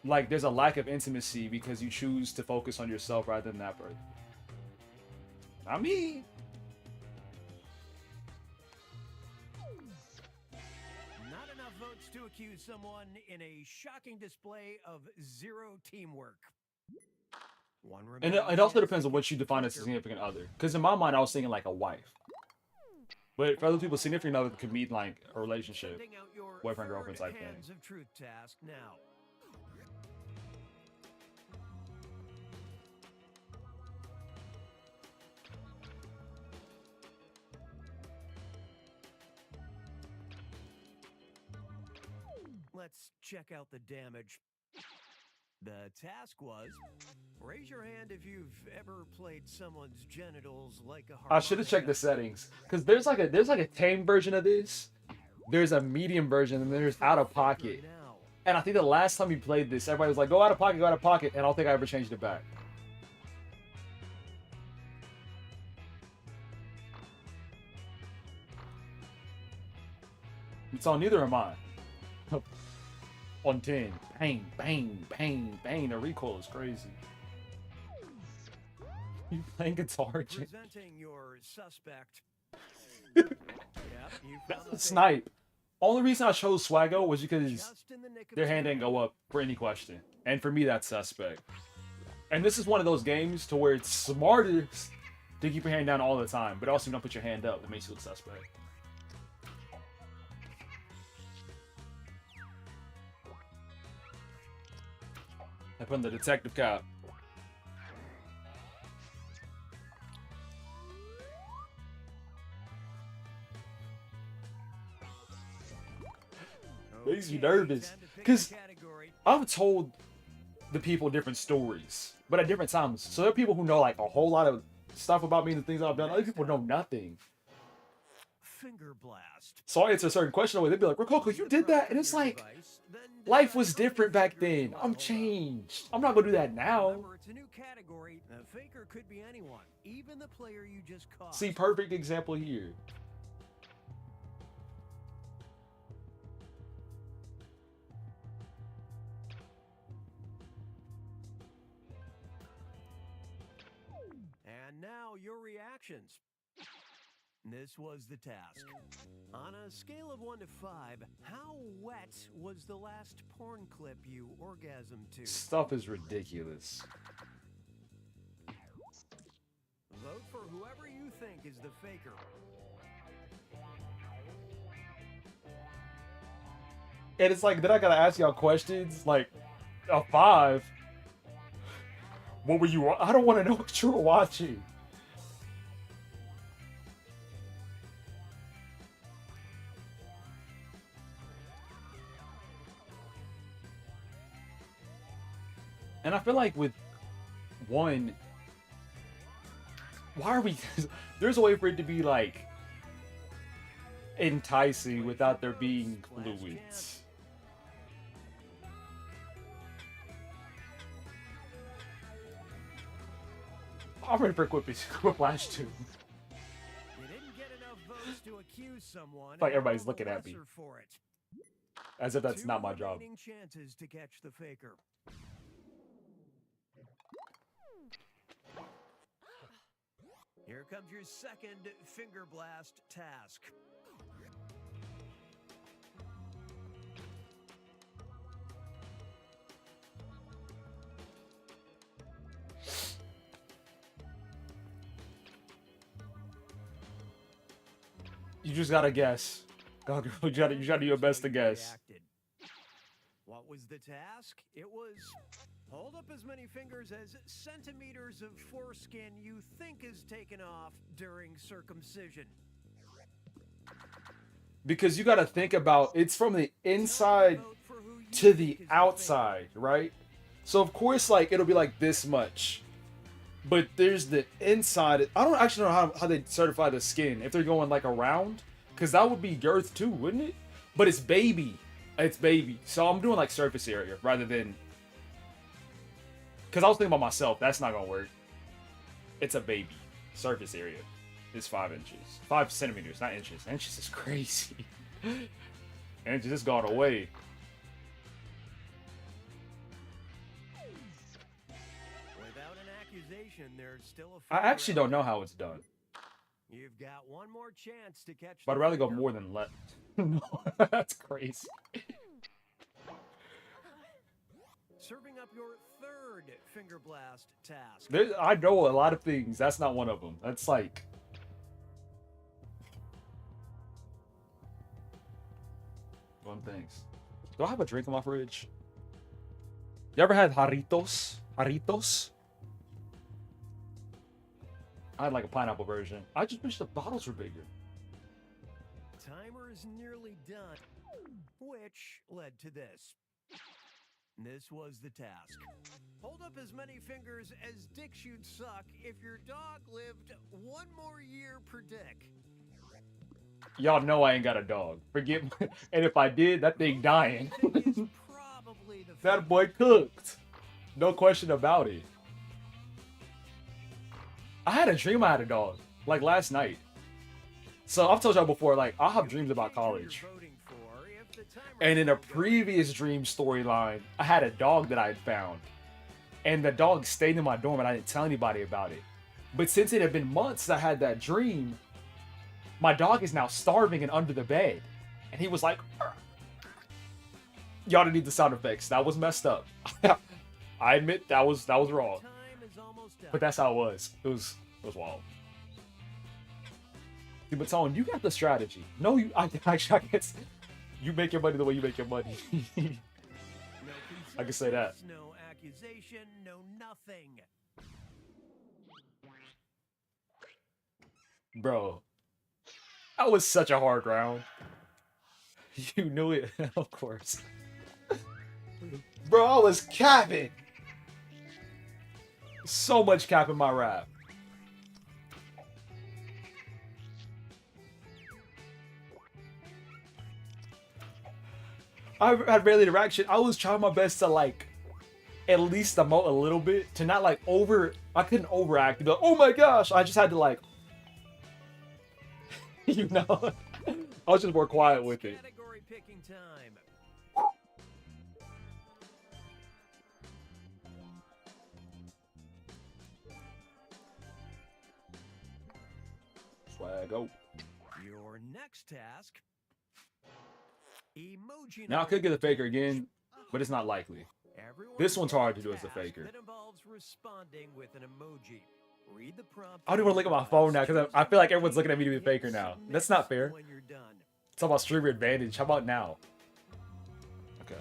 like there's a lack of intimacy because you choose to focus on yourself rather than that person. Not me. Not enough votes to accuse someone in a shocking display of zero teamwork. And it also depends on what you define as a significant other. Because in my mind, I was thinking like a wife. But for other people, significant other could mean like a relationship, boyfriend, girlfriend type thing. Of truth task now. Let's check out the damage. The task was, raise your hand if you've ever played someone's genitals like a harmonica. I should have checked the settings. Because there's like a tame version of this. There's a medium version, and there's out of pocket. And I think the last time you played this, everybody was like, go out of pocket, and I don't think I ever changed it back. It's on neither am I. on 10. Bang, bang, bang, bang. The recoil is crazy. You playing guitar, Jim? Presenting your suspect. That's a snipe. Only reason I chose Swaggo was because their hand didn't go up for any question. And for me, that's suspect. And this is one of those games to where it's smarter to keep your hand down all the time, but also don't put your hand up. It makes you look suspect. I put on the detective cap. Makes me nervous. Because I've told the people different stories, but at different times. So there are people who know like a whole lot of stuff about me and the things I've done. Other people know nothing. Finger blast. So I answer a certain question, they'd be like, Rococo, you did that? And it's like, life was different back then. I'm changed. I'm not going to do that now. Remember, it's a new category. A faker could be anyone, even the player you just caught. See, perfect example here. And now your reactions. This was the task. On a scale of 1 to 5, how wet was the last porn clip you orgasmed to? Stuff is ridiculous. Vote for whoever you think is the faker. And it's like, then I gotta ask y'all questions, like, a 5. What were you? I don't want to know what you were watching. And I feel like with one, why are we? There's a way for it to be like enticing without there being fluids. I'm ready for Quiplash 2. You didn't get enough votes to accuse someone. Like everybody's looking at me. For it. As if that's not my job. Chances to catch the faker. Here comes your second finger blast task. You just gotta guess. You gotta do your best to guess. What was the task? It was hold up as many fingers as centimeters of foreskin you think is taken off during circumcision. Because you gotta think about, it's from the inside to the outside, right? So of course, like, it'll be like this much. But there's the inside. I don't actually know how they certify the skin. If they're going like around. Because that would be girth too, wouldn't it? But it's baby. It's baby. So I'm doing like surface area rather than... Because I was thinking about myself. That's not going to work. It's a baby. Surface area is 5 inches. 5 centimeters, not inches. Inches is crazy. Inches just gone away. Without an accusation, there's still a I actually don't know how it's done. You've got one more chance to catch. But I'd rather go more than left. No, that's crazy. Serving up your third finger blast task. I know a lot of things. That's not one of them. That's like... One things. Do I have a drink in my fridge? You ever had Jarritos? Jarritos? I had like a pineapple version. I just wish the bottles were bigger. Timer is nearly done, which led to this. This was the task. Hold up as many fingers as dicks you'd suck if your dog lived one more year per dick. Y'all know I ain't got a dog. Forget me. And if I did, that thing dying. That boy cooked. No question about it. I had a dream I had a dog. Like last night. So I've told y'all before, like, I'll have dreams about college. And in a previous dream storyline, I had a dog that I had found. And the dog stayed in my dorm and I didn't tell anybody about it. But since it had been months since I had that dream, my dog is now starving and under the bed. And he was like, "Arr." Y'all didn't need the sound effects. That was messed up. I admit that was wrong. But that's how it was. It was wild. See, but Tone, you got the strategy. No, I guess you make your money the way you make your money. I can say that. No accusation, no nothing. Bro, that was such a hard round. You knew it, of course. Bro, I was capping. So much cap in my rap. I had barely interaction. I was trying my best to like at least emote a little bit to not like I couldn't overact to be like, oh my gosh. I just had to like you know. I was just more quiet with it. Category picking time. Swaggo. Your next task. Emoji. Now I could get a faker again, but it's not likely. This one's hard to do as a faker. That involves responding with an emoji. Read the prompt. I don't want to look at my phone now because I feel like everyone's looking at me to be a faker now. That's not fair. When you're done. It's all about streamer advantage. How about now? Okay.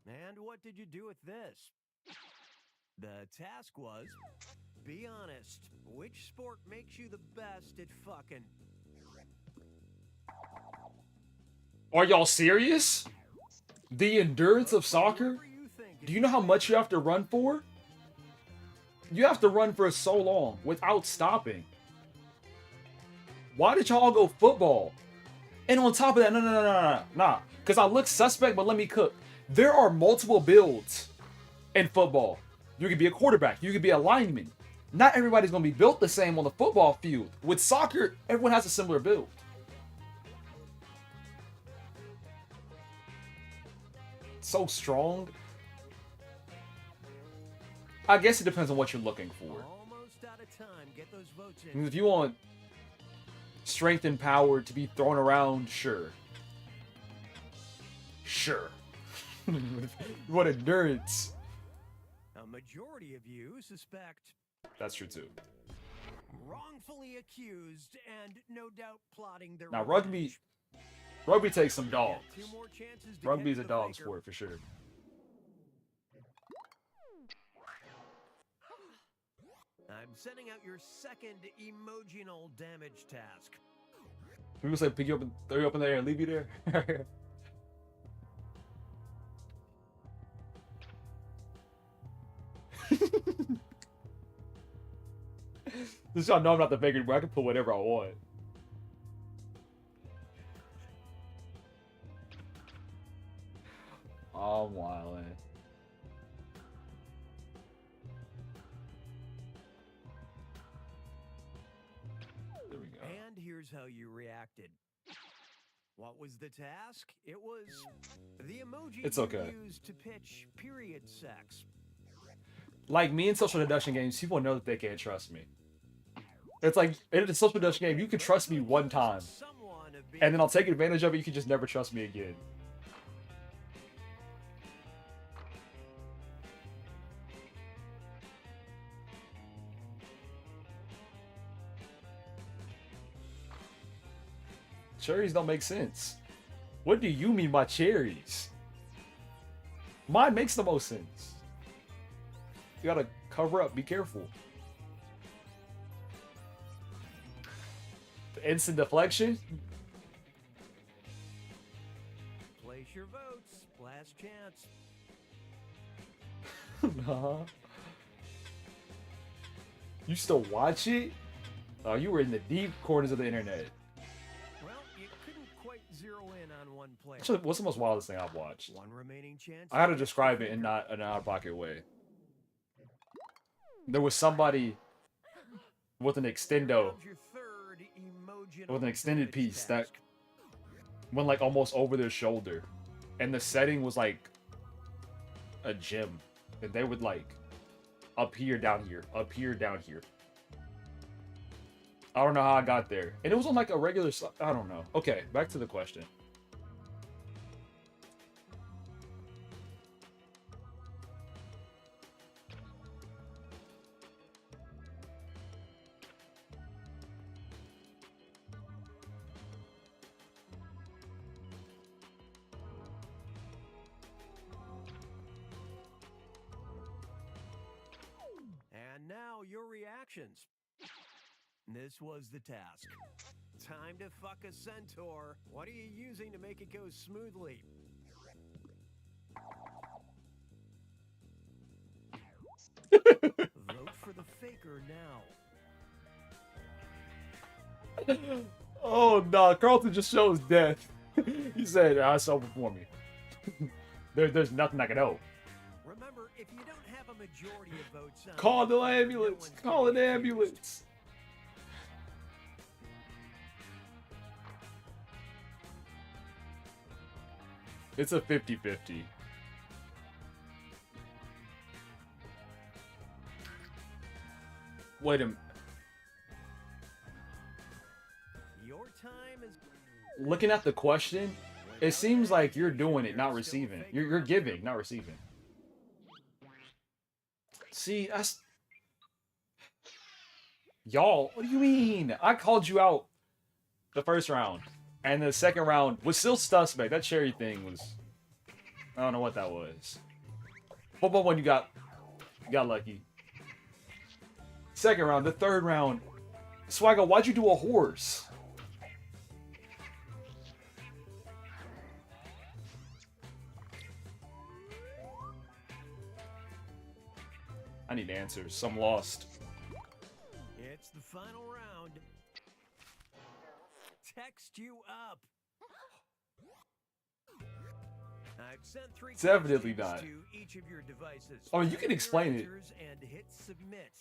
And what did you do with this? The task was, be honest, which sport makes you the best at fucking? Are y'all serious? The endurance of soccer? Do you know how much you have to run for? You have to run for so long without stopping. Why did y'all go football? And on top of that, nah. Because I look suspect, but let me cook. There are multiple builds in football. You could be a quarterback. You could be a lineman. Not everybody's going to be built the same on the football field. With soccer, everyone has a similar build. So strong. I guess it depends on what you're looking for. Almost out of time. Get those votes in. If you want strength and power to be thrown around, sure. Sure. You want endurance. A majority of you suspect That's true too. wrongfully accused and no doubt plotting their Now revenge. rugby takes some dogs. Two more chances to Rugby's catch a the dog faker. sport for sure. I'm sending out your second emotional damage task. People say pick you up and throw you up in the air and leave you there. This y'all know I'm not the faker, but I can put whatever I want. Oh, I'm wildin'. There we go. And here's how you reacted. What was the task? It was the emoji It's okay. you used to pitch period sex. Like me in social deduction games, people know that they can't trust me. It's like in a social deduction game, you can trust me one time, and then I'll take advantage of it. You can just never trust me again. Cherries don't make sense. What do you mean by cherries? Mine makes the most sense. You gotta cover up. Be careful. The instant deflection. Place your votes. Last chance. Nah. You still watch it? Oh, you were in the deep corners of the internet. Well, you couldn't quite zero in on one player. Actually, what's the most wildest thing I've watched? One remaining chance. I had to describe it in not an out-of-pocket way. There was somebody with an extendo, with an extended piece that went like almost over their shoulder, and the setting was like a gym, and they would like up here, down here, up here, down here. I don't know how I got there, and it was on like a regular. I don't know. Okay, back to the question. And now your reactions. This was the task. Time to fuck a centaur. What are you using to make it go smoothly? Vote for the faker now. Oh no, Carlton just shows death. He said, "It's over for me." There's nothing I can help. Remember, if you don't have a majority of votes, Call the ambulance. Call an ambulance. It's a 50-50. Wait a minute. Your time is Looking at the question, it seems like you're doing it, not receiving. You're giving, not receiving. See, that's... Y'all, what do you mean? I called you out the first round. And the second round was still suspect. That cherry thing was... I don't know what that was. But when you got lucky. Second round, the third round. Swagger, why'd you do a horse? I need answers. I'm lost. It's the final round. Text you up. I've sent 3 It's evidently questions not. to each of your devices. Oh, you can Your explain it. answers and hit submit.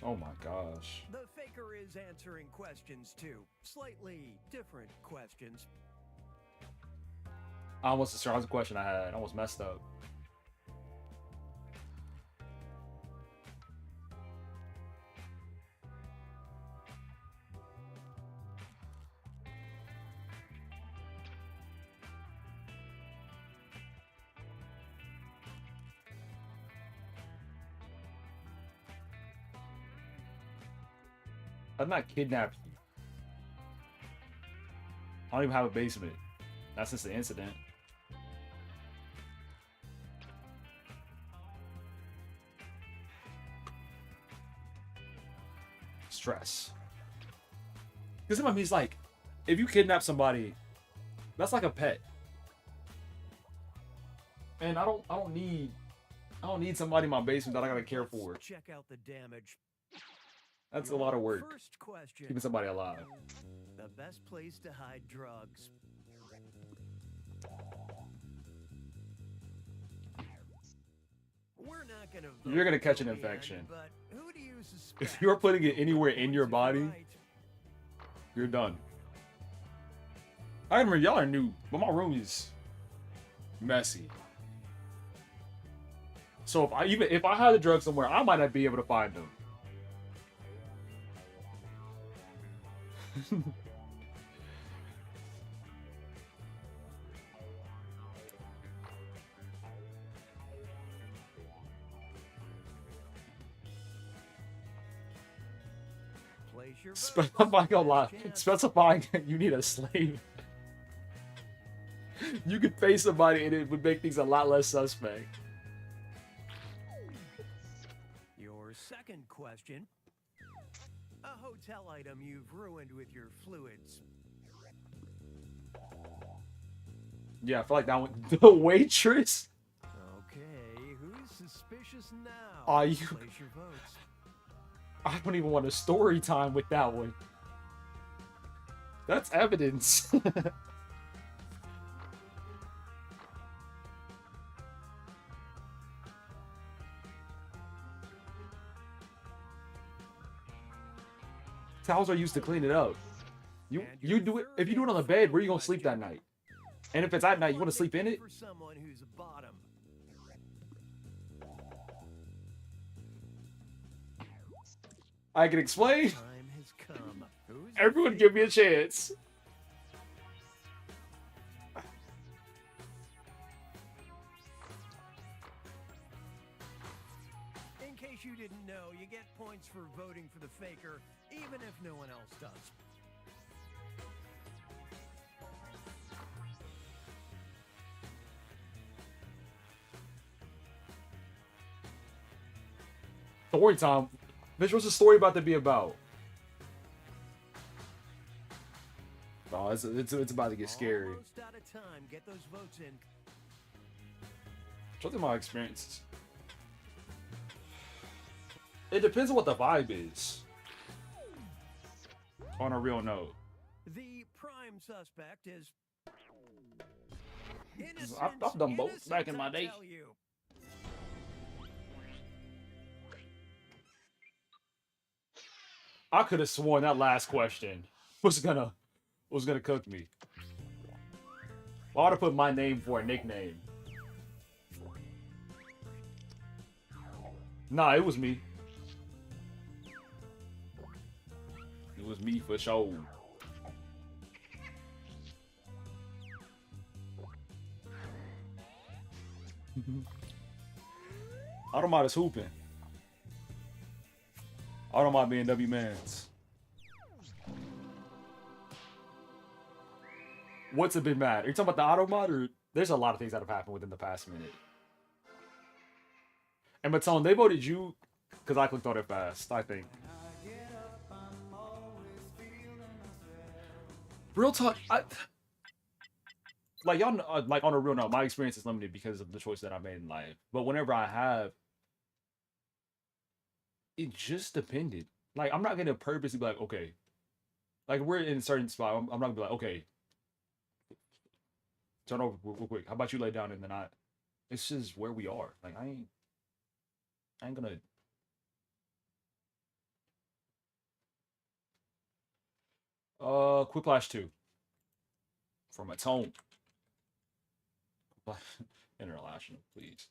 Oh my gosh. The faker is answering questions too. Slightly different questions. I almost described the question I had. I almost messed up. I've not kidnapped you. I don't even have a basement. Not since the incident. Stress. Because I mean, he's like, if you kidnap somebody, that's like a pet. And I don't need somebody in my basement that I gotta care for. Check out the damage. That's a lot of work. First question. Keeping somebody alive. The best place to hide drugs. We're not gonna You're gonna catch an vote infection. but who do you suspect? If you're putting it anywhere in your body, you're done. I remember y'all are new, but my room is messy. So if I had the drugs somewhere, I might not be able to find them. I'm not gonna lie. Specifying that you need a slave. You could pay somebody and it would make things a lot less suspect. Your second question. A hotel item you've ruined with your fluids. Yeah, I feel like that one. The waitress? Okay, who's suspicious now? Are you? Place your votes. I don't even want a story time with that one. That's evidence. Towels are used to clean it up. You do it if you do it on the bed. Where are you gonna sleep that night? And if it's at night, you want to sleep in it? For someone who's a bottom. I can explain. Time has come. Everyone, give me a chance. In case you didn't know, you get points for voting for the faker, even if no one else does. Story time. Bitch, what's the story about to be about? Oh, it's about to get scary. Almost out of time. Get those votes in. Something my experiences. It depends on what the vibe is. On a real note. The prime suspect is I've done both back in my day. I could have sworn that last question was gonna cook me. I ought to put my name for a nickname. Nah, it was me. It was me for sure. I don't mind us hooping. I don't mind being W Mans. What's a bit mad? Are you talking about the auto mod, or there's a lot of things that have happened within the past minute? And Matone, they voted you because I clicked on it fast, I think. Real talk, like y'all, like on a real note, my experience is limited because of the choice that I made in life. But whenever I have, it just depended. Like, I'm not gonna purposely be like, okay, like we're in a certain spot. I'm not gonna be like, okay, turn over real quick. How about you lay down and then I? It's just where we are. Like I ain't gonna. Quiplash 2 from a tone. International, please.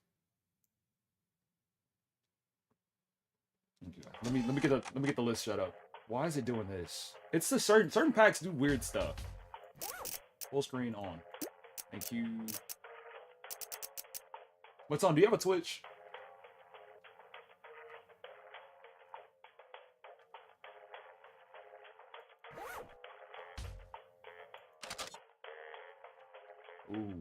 Let me get the list shut up. Why is it doing this? It's the certain packs do weird stuff. Full screen on. Thank you. What's on? Do you have a Twitch? Ooh.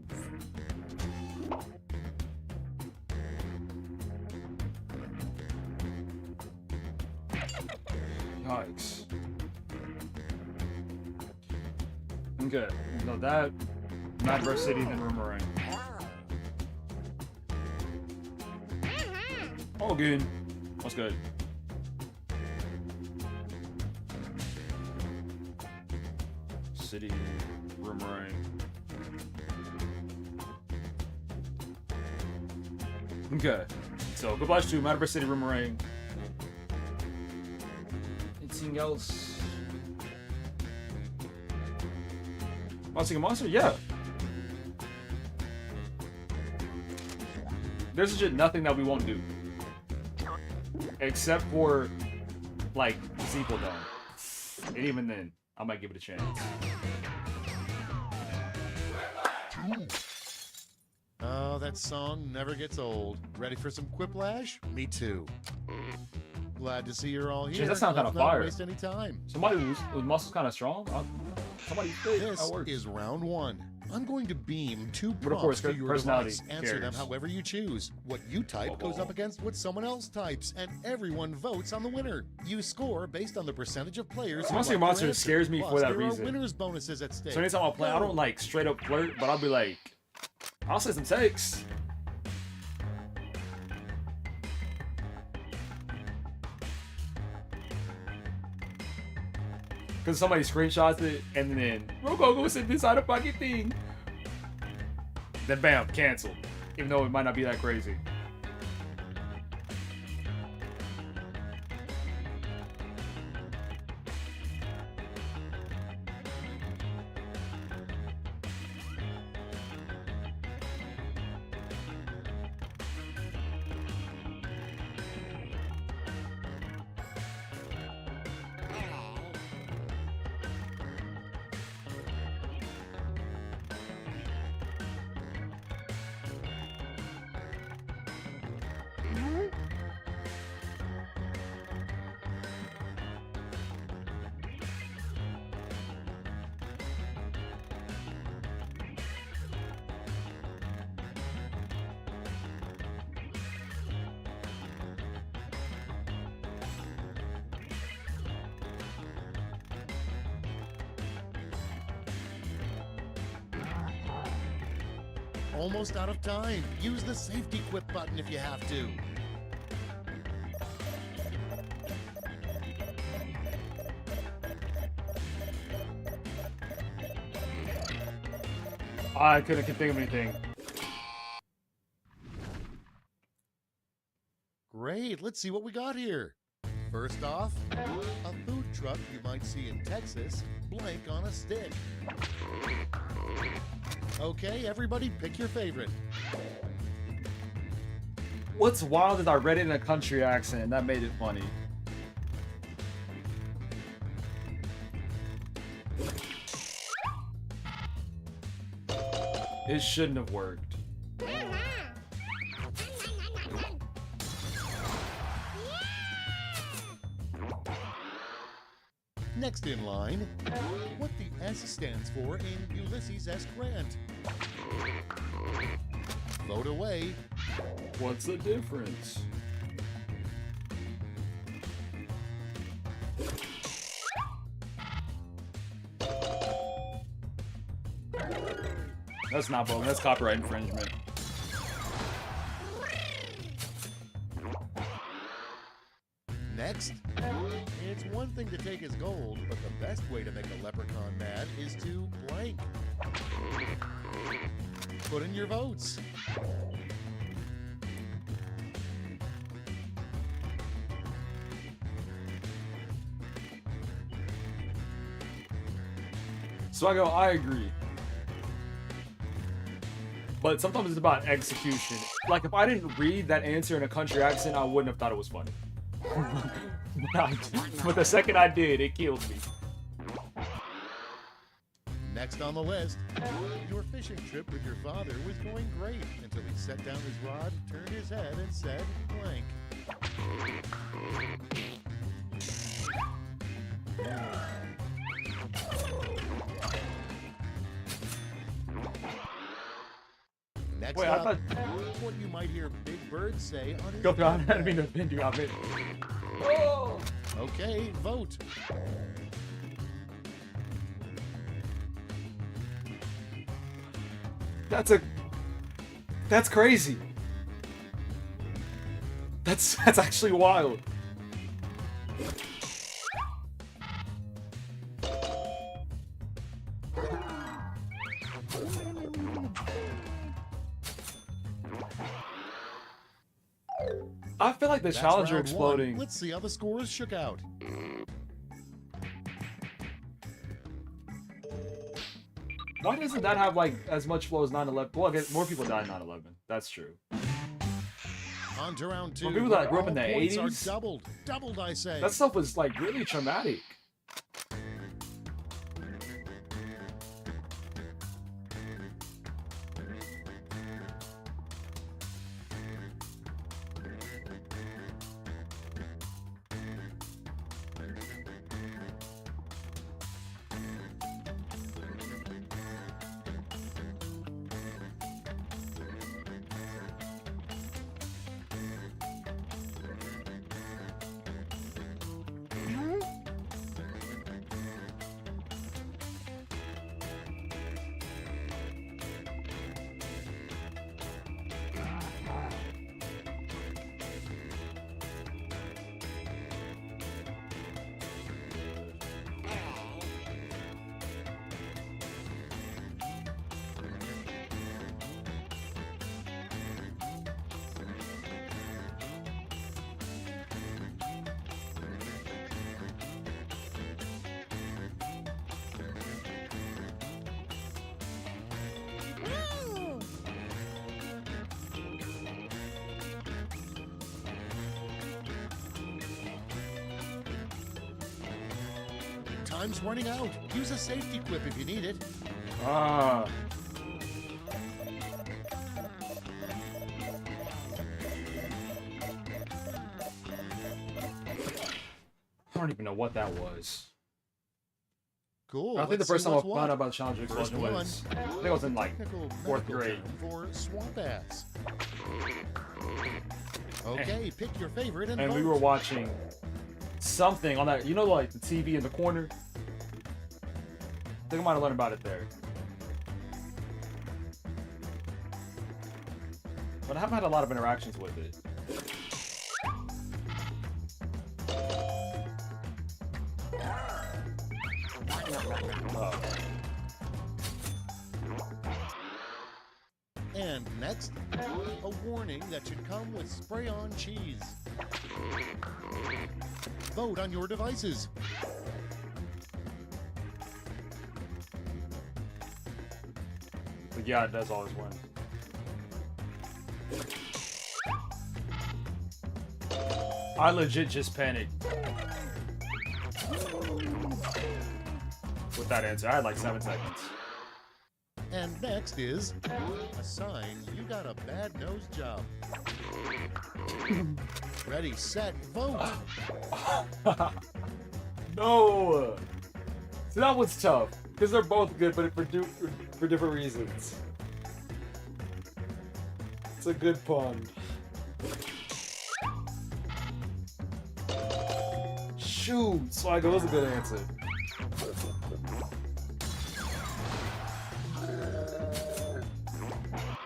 Yikes. Okay, no, that Madverse City, then Rumorang. All good. What's good? City, Rumorang. Okay, so Quiplash 2, Madverse City, Rumorang. Anything else? Monster Monster? Yeah. There's legit nothing that we won't do. Except for, like, Zeeple Dome. And even then, I might give it a chance. Oh, that song never gets old. Ready for some Quiplash? Me too. Glad to see you're all here. Jeez, that sounds kind of Let's not fire. waste any time. Somebody whose muscles kind of strong. Somebody fit. This is round one. I'm going to beam two But of course, prompts to your personality device. Answer them cares. however you choose. What you type goes up against what someone else types, and everyone votes on the winner. You score based on the percentage of players. who Monster like your Monster answer. scares me Plus, for that there reason. are winners bonuses at stake. So anytime I play, I don't like straight up flirt, but I'll be like, I'll say some text. Because somebody screenshots it and then Rococo sent this out of pocket thing. Then bam, canceled. Even though it might not be that crazy. almost out of time. Use the safety quip button if you have to. I couldn't think of anything. Great, let's see what we got here. First off, a food truck you might see in Texas, blank on a stick. Okay, everybody pick your favorite. What's wild is I read it in a country accent, and that made it funny. It shouldn't have worked. Next in line, what the S stands for in Ulysses S. Grant. Vote away. What's the difference? That's not voting, that's copyright infringement. Next, it's one thing to take as gold, but the best way to make a leprechaun mad is to blank. Put in your votes. So I go, I agree. But sometimes it's about execution. Like, if I didn't read that answer in a country accent, I wouldn't have thought it was funny. But the second I did, it killed me. Next on the list, your fishing trip with your father was going great until he set down his rod, turned his head, and said blank. Next Wait, up, I thought... what you might hear Big Bird say on his Go through, I didn't birthday. mean to offend you, I meant... Oh! Okay, vote. That's crazy. That's actually wild. I feel like the That's challenger round exploding. one. Let's see how the scores shook out. Why doesn't that have like as much flow as 9/11? Well, I guess more people died in 9/11. That's true. On to round two. For people that grew up in where the all points are 80s? Doubled, I say. That stuff was like really traumatic. Time's running out. Use a safety quip if you need it. Ah. I don't even know what that was. Cool. I think the let's first see time I what's found out what. about the challenger First explosion was, one, I think I was in like technical 4th medical grade. term for swamp ass. Okay, pick your favorite and And we vote. were watching something on that, you know, like the TV in the corner? I think I might have learned about it there. But I haven't had a lot of interactions with it. Oh. And next, a warning that should come with spray-on cheese. Vote on your devices. But yeah, it does always win. I legit just panicked with that answer. I had like 7 seconds. And next is a sign you got a bad nose job. Ready, set, vote. No. See, that one's tough because they're both good, but for different reasons. It's a good pun. Shoot, Swaggo was a good answer.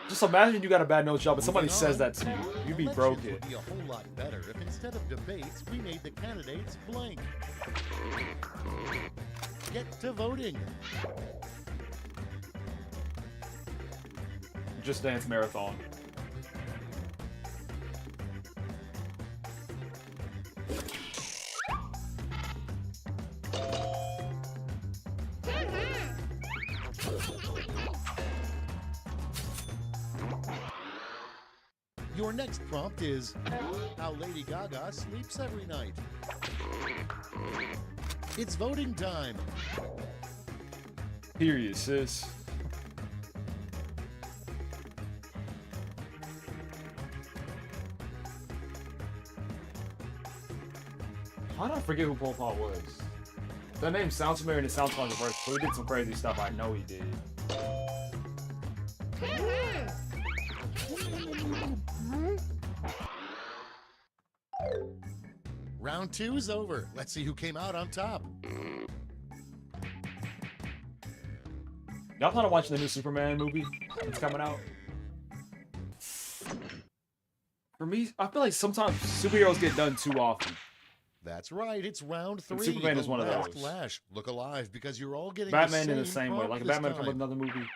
Just imagine you got a bad nose job and somebody says that to you. You'd be broken. Would be a whole lot better if instead of debates, we made the candidates blank. Get to voting. Just Dance Marathon. Your next prompt is how Lady Gaga sleeps every night. It's voting time. Period, sis. How did I forget who Pol Pot was? That name sounds familiar and it sounds controversial. So he did some crazy stuff. I know he did. Round 2 is over. Let's see who came out on top. Y'all plan on watching the new Superman movie that's coming out? For me, I feel like sometimes superheroes get done too often. That's right. It's round 3. And Superman is one of last those. Flash. Look alive because you're all getting Batman the in the same way. prompt Like if this Batman come with time. another movie.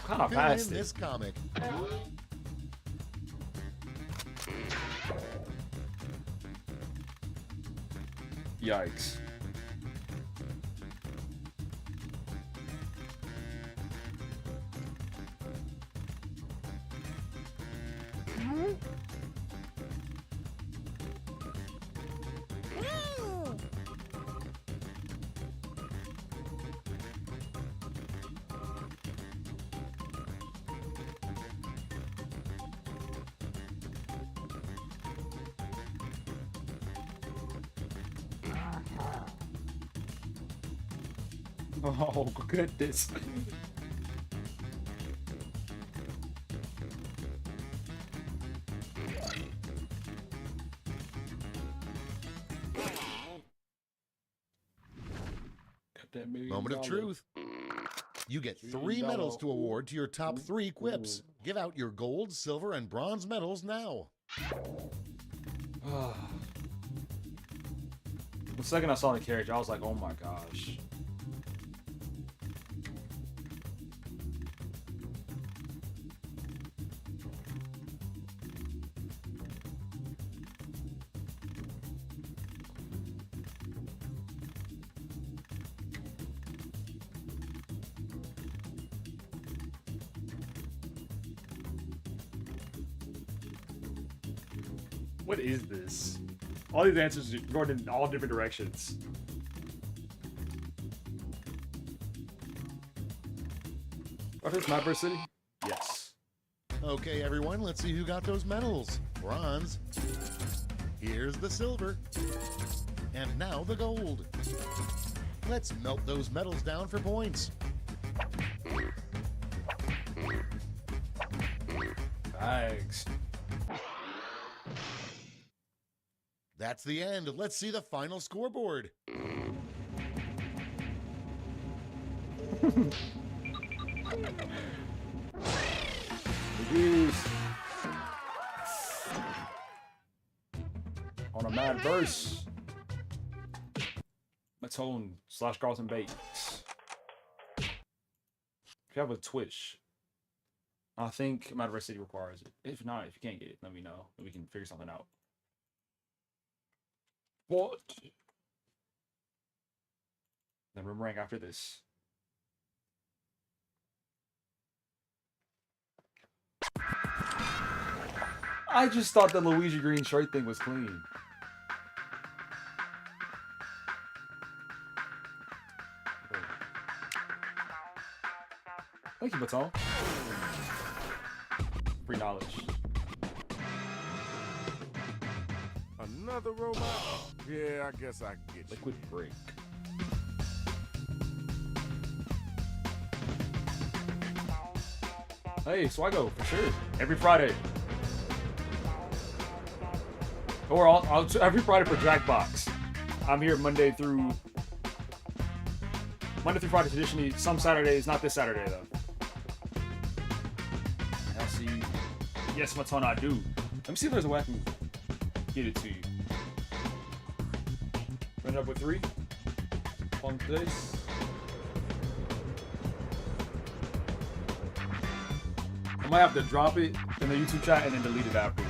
Kind of Fill past in it. this comic. Yikes. Oh, goodness. Moment of truth. You get 3 medals to award to your top 3 quips. Give out your gold, silver, and bronze medals now. The second I saw the carriage, I was like, oh my gosh. What is this? All these answers are going in all different directions. Are this my first city? Yes. Okay, everyone, let's see who got those medals. Bronze. Here's the silver. And now the gold. Let's melt those medals down for points. Thanks. That's the end. Let's see the final scoreboard. Jeez. On a mad verse. Matone / Carlton Bates. If you have a Twitch, I think Metaverse City requires it. If not, if you can't get it, let me know. And we can figure something out. What? Then room rank after this. I just thought the Luigi Green shirt thing was clean. Thank you, Baton. Free knowledge. Another robot? Yeah, I guess I can get you. Liquid break. Hey, Swaggo, for sure. Every Friday. Or every Friday for Jackbox. I'm here Monday through Friday traditionally. Some Saturdays, not this Saturday though. I see. Yes, Matona, I do. Let me see if there's a way I can get it to you. Run it up with 3 on today's. I might have to drop it in the YouTube chat and then delete it afterwards.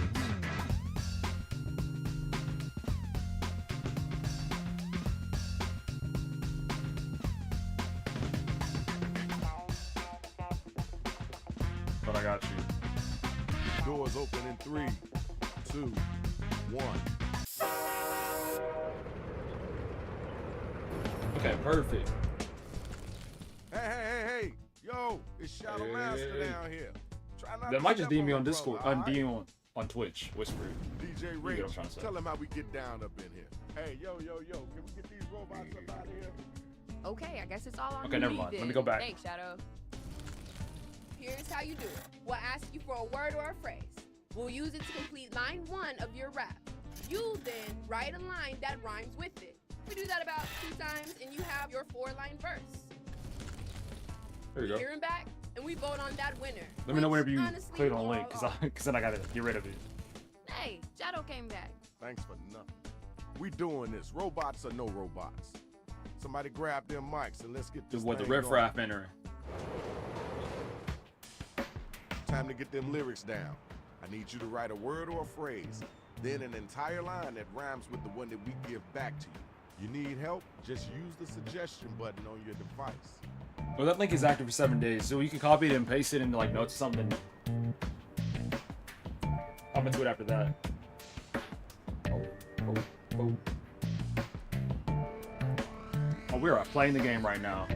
But I got you. Doors open in 3, 2, 1. Okay, perfect. Hey. Yo, it's Shadow Master down here. Try not That to might just step DM me my on Discord, brother, all right? DM on Twitch, Whisper. DJ You Rich, get what I'm trying to say. tell him how we get down up in here. Hey, yo, can we get these robots up out of here? Okay, I guess it's all on Okay, never me mind. Let then. me go back. Thanks, Shadow. Here's how you do it. We'll ask you for a word or a phrase. We'll use it to complete line 1 of your rap. You then write a line that rhymes with it. We do that about 2 times, and you have your 4-line verse. There you go. Hear him back, and we vote on that winner. Let me know whenever you honestly, click on the link, because then I gotta get rid of it. Hey, Shadow came back. Thanks for nothing. We doing this. Robots or no robots. Somebody grab them mics and let's get this What the thing riff going. raff entering. Time to get them lyrics down. I need you to write a word or a phrase, then an entire line that rhymes with the one that we give back to you. You need help? Just use the suggestion button on your device. Well, that link is active for 7 days, so you can copy it and paste it into like notes or something. I'm into it after that. Oh, we are playing the game right now.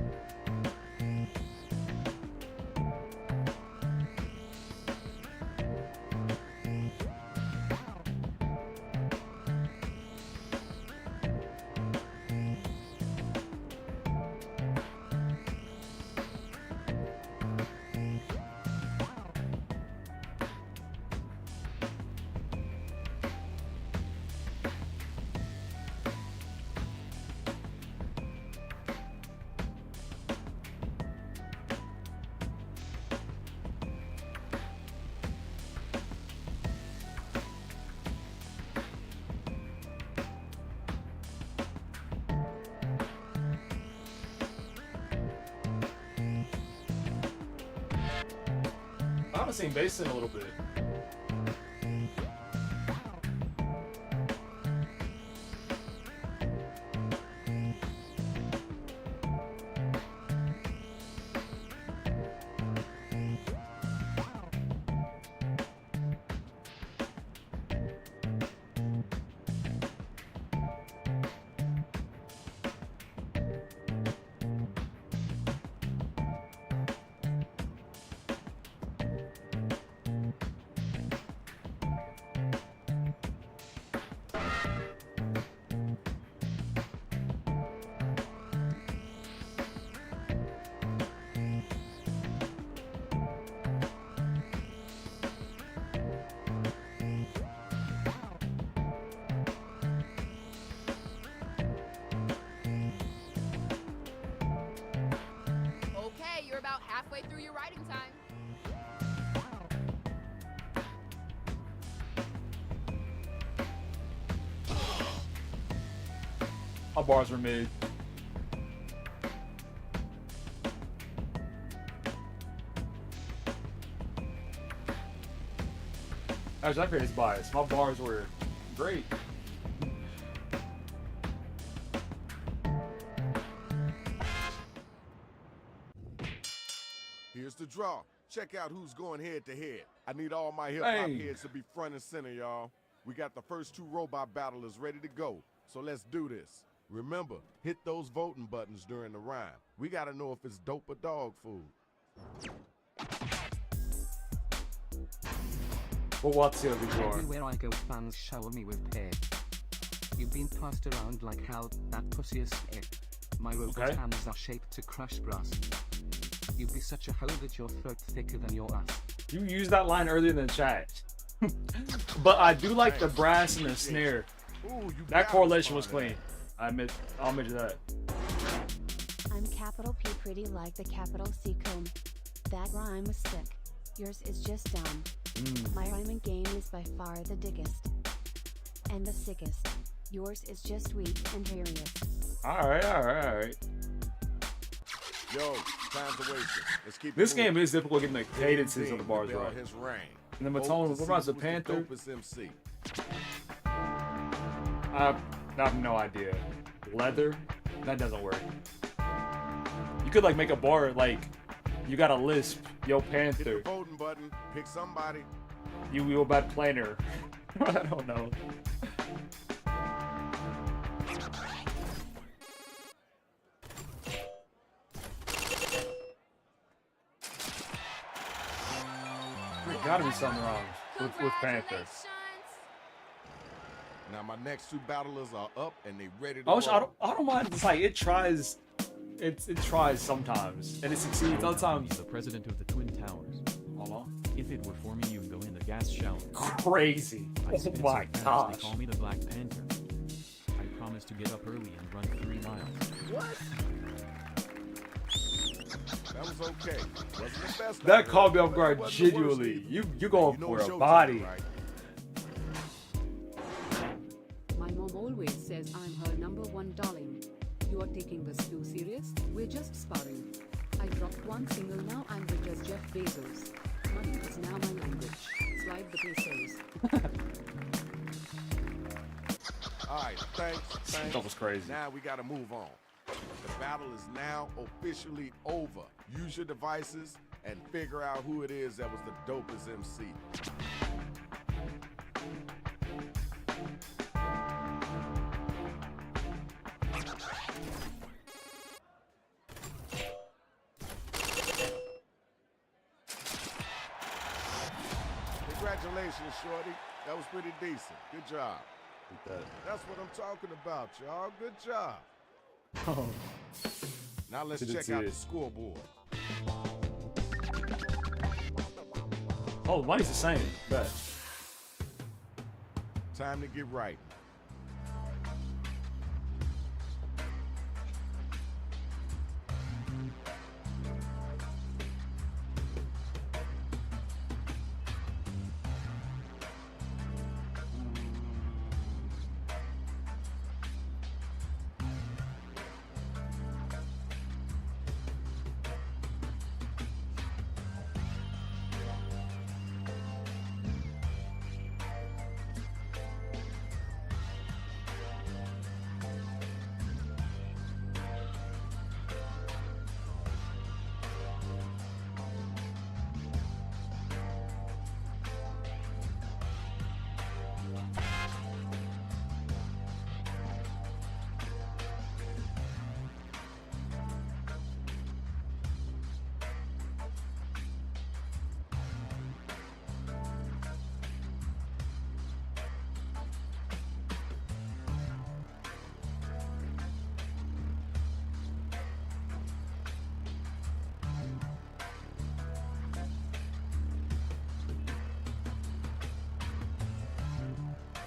I haven't seen Bass in a little bit. My bars were mid. Actually, I created bias. My bars were great. Here's the draw. Check out who's going head to head. I need all my hip-hop heads to be front and center, y'all. We got the first 2 robot battlers ready to go, so let's do this. Remember, hit those voting buttons during the rhyme. We gotta know if it's dope or dog food. Well, what's the other drawer? Everywhere I go, fans shower me with pay. You've been passed around like hell, that pussy is sick. My robot hands are shaped to crush brass. You'd be such a hoe that your throat thicker than your ass. You used that line earlier in the chat. But I do like the brass and the snare. That correlation was clean. I'll admit that. I'm capital P pretty like the capital C comb. That rhyme was sick. Yours is just dumb. My rhyming game is by far the dickest. And the sickest. Yours is just weak and hairiest. Alright. Yo, time's a wasting. Let's keep This game is difficult getting the cadences of the bars right. His reign. And the Matone, what about the Panther? MC. I have no idea. Leather? That doesn't work. You could like make a bar like you got a lisp, yo Panther. Hit the voting button, pick somebody. You about planer. I don't know. There gotta be something wrong with Panther. Now my next 2 battlers are up and they ready to I don't mind. It's like it tries sometimes and it succeeds other times. The president of the Twin Towers. If it were for me, you'd go in the gas shower. Crazy. Oh my gosh. They call me the Black Panther. I promise to get up early and run 3 miles. What? That was okay. Wasn't the best. That caught me off guard genuinely. You going for a body. My mom always says I'm her #1 darling. You are taking this too serious? We're just sparring. I dropped 1 single, now I'm rich as Jeff Bezos. Money is now my language. Slide the pesos. Alright, thanks. That was crazy. Now we gotta move on. The battle is now officially over. Use your devices and figure out who it is that was the dopest MC. Congratulations, Shorty. That was pretty decent. Good job. That's what I'm talking about, y'all. Good job. Now let's check out the scoreboard. Oh, the money's the same. Bet. Time to get right.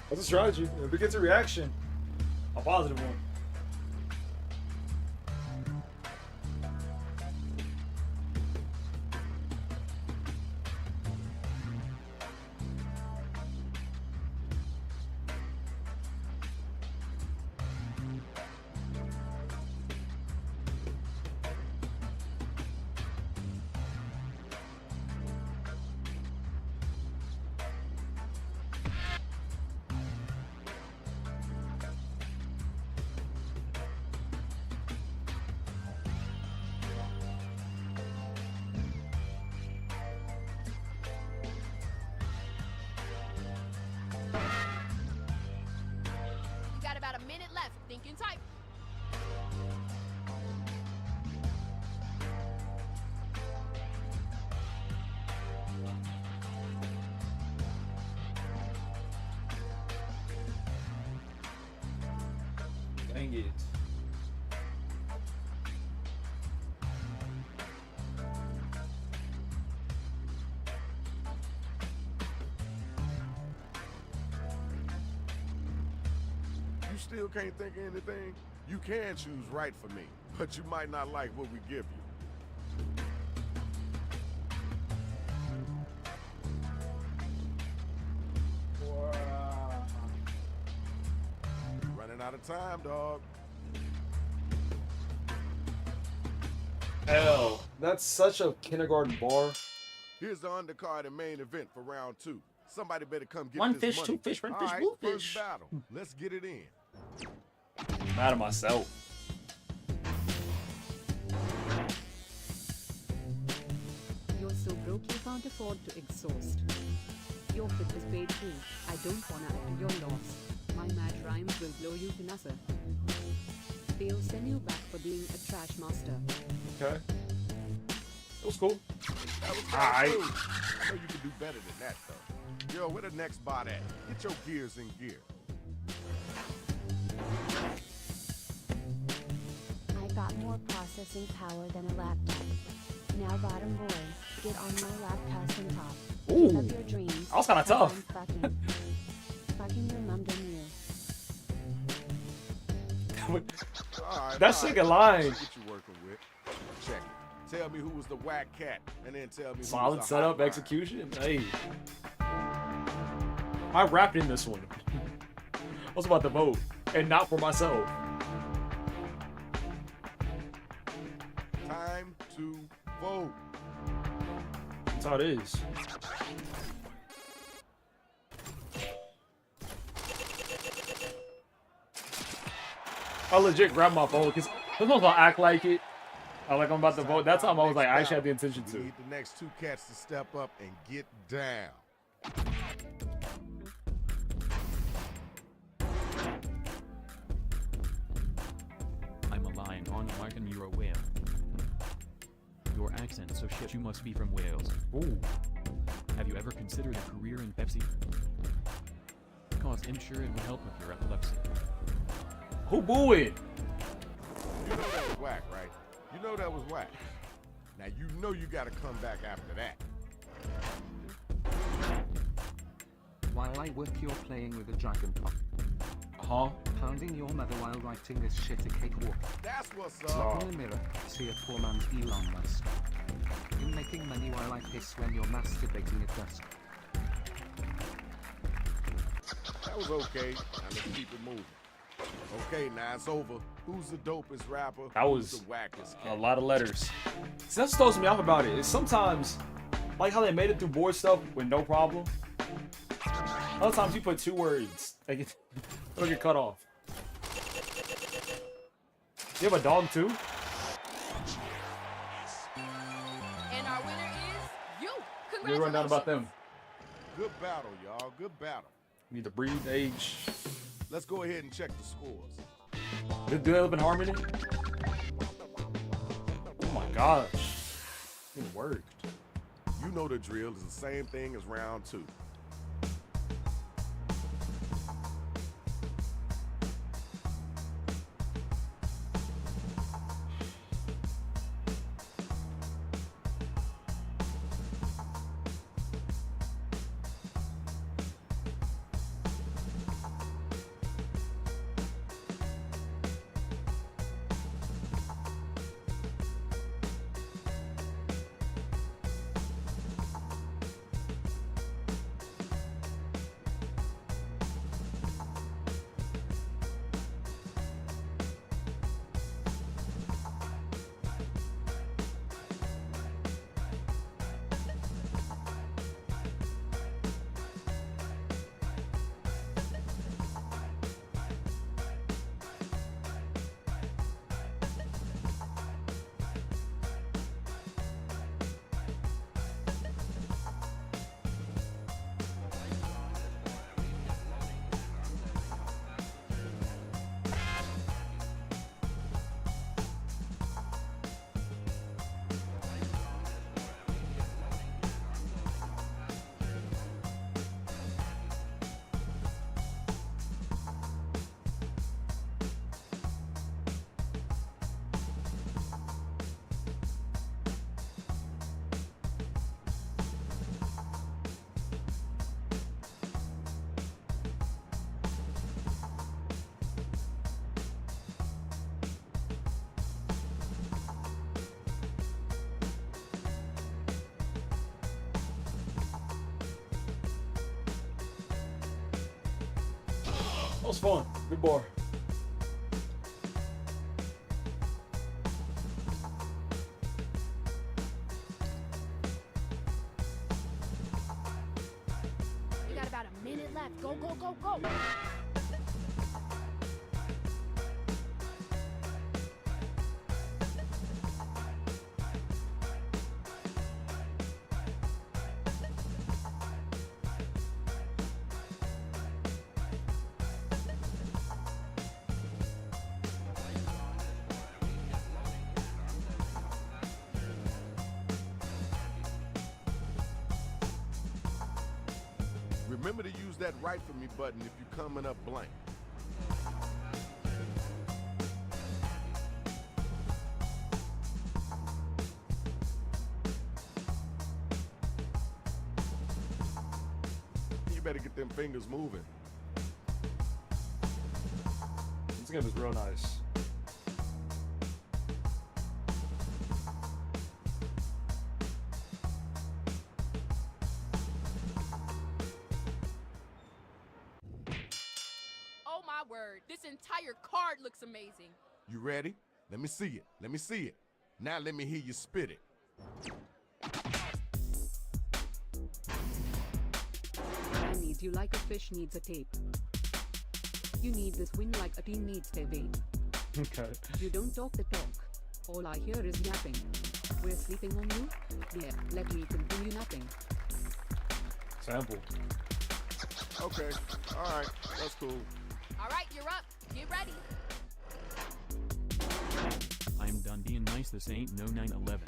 That's a strategy. If it gets a reaction, a positive one. Thinking type. Dang it. You still can't think of anything? You can choose right for me, but you might not like what we give you. Running out of time, dog. Hell, that's such a kindergarten bar. Here's the undercard and main event for round 2. Somebody better come get One this fish, money. two fish, one All fish, right, blue first fish. battle. Let's get it in. I'm mad at myself. You're so broke you can't afford to exhaust. Your fit is paid too. I don't wanna add to your loss. My mad rhymes will blow you to NASA. They'll send you back for being a trash master. Okay. It was cool. That was Alright. cool. I know you can do better than that, though. Yo, where the next spot at? Get your gears in gear. I got more processing power than a laptop. Now bottom boy, get on my lap custom top. Ooh. Give up your dreams. That was kinda tough. I'm fucking. Fucking your mum done you. That's like a line. What you working with? Check it. Tell me who was the whack cat, and then tell me who Solid was the setup, hot execution. Hey. I rapped in this one. I was about to vote, and not for myself. Time to vote. That's how it is. I legit grabbed my phone because sometimes I'll act like it. Like I'm about to vote. That time I was like, I actually had the intention We to. need the next 2 cats to step up and get down. I'm a lion on a mark and you're a whale. Your accent's so shit you must be from Wales. Ooh. Have you ever considered a career in Pepsi? Cause insurance would help with your epilepsy. Who booing? You know that was whack, right? You know that was whack. Now you know you gotta come back after that. While I work, you're playing with a dragon pop. Huh? Pounding your mother while writing this shit a cakewalk. That's what's Look up. in the mirror, see a poor man's Elon Musk. You're making money while I piss when you're masturbating at dusk. That was okay. Now let's keep it moving. Okay, now it's over. Who's the dopest rapper? That Who's was the wackest a cat? lot of letters. See, that's what throws me off about it. Is sometimes, like how they made it through board stuff with no problem. Other times you put 2 words, like it'll get cut off. You have a dog too? And our winner is you. You run down about them. Good battle, y'all. Good battle. Need to breed, age. Let's go ahead and check the scores. Do they live in harmony? Oh my gosh. It worked. You know the drill is the same thing as round 2. That was fun. Good bar. We got about a minute left. Go, go, go, go. Remember to use that right for me button if you're coming up blank. You better get them fingers moving. This game is real nice. Oh my word, this entire card looks amazing. You ready? Let me see it. Let me see it. Now let me hear you spit it. I need you like a fish needs a tape. You need this win like a teen needs their vape. Okay. You don't talk the talk. All I hear is yapping. We're sleeping on you? Yeah, let me continue napping. Sample. Okay. All right. That's cool. All right, you're up. Get ready. I'm done being nice, this ain't no 9/11.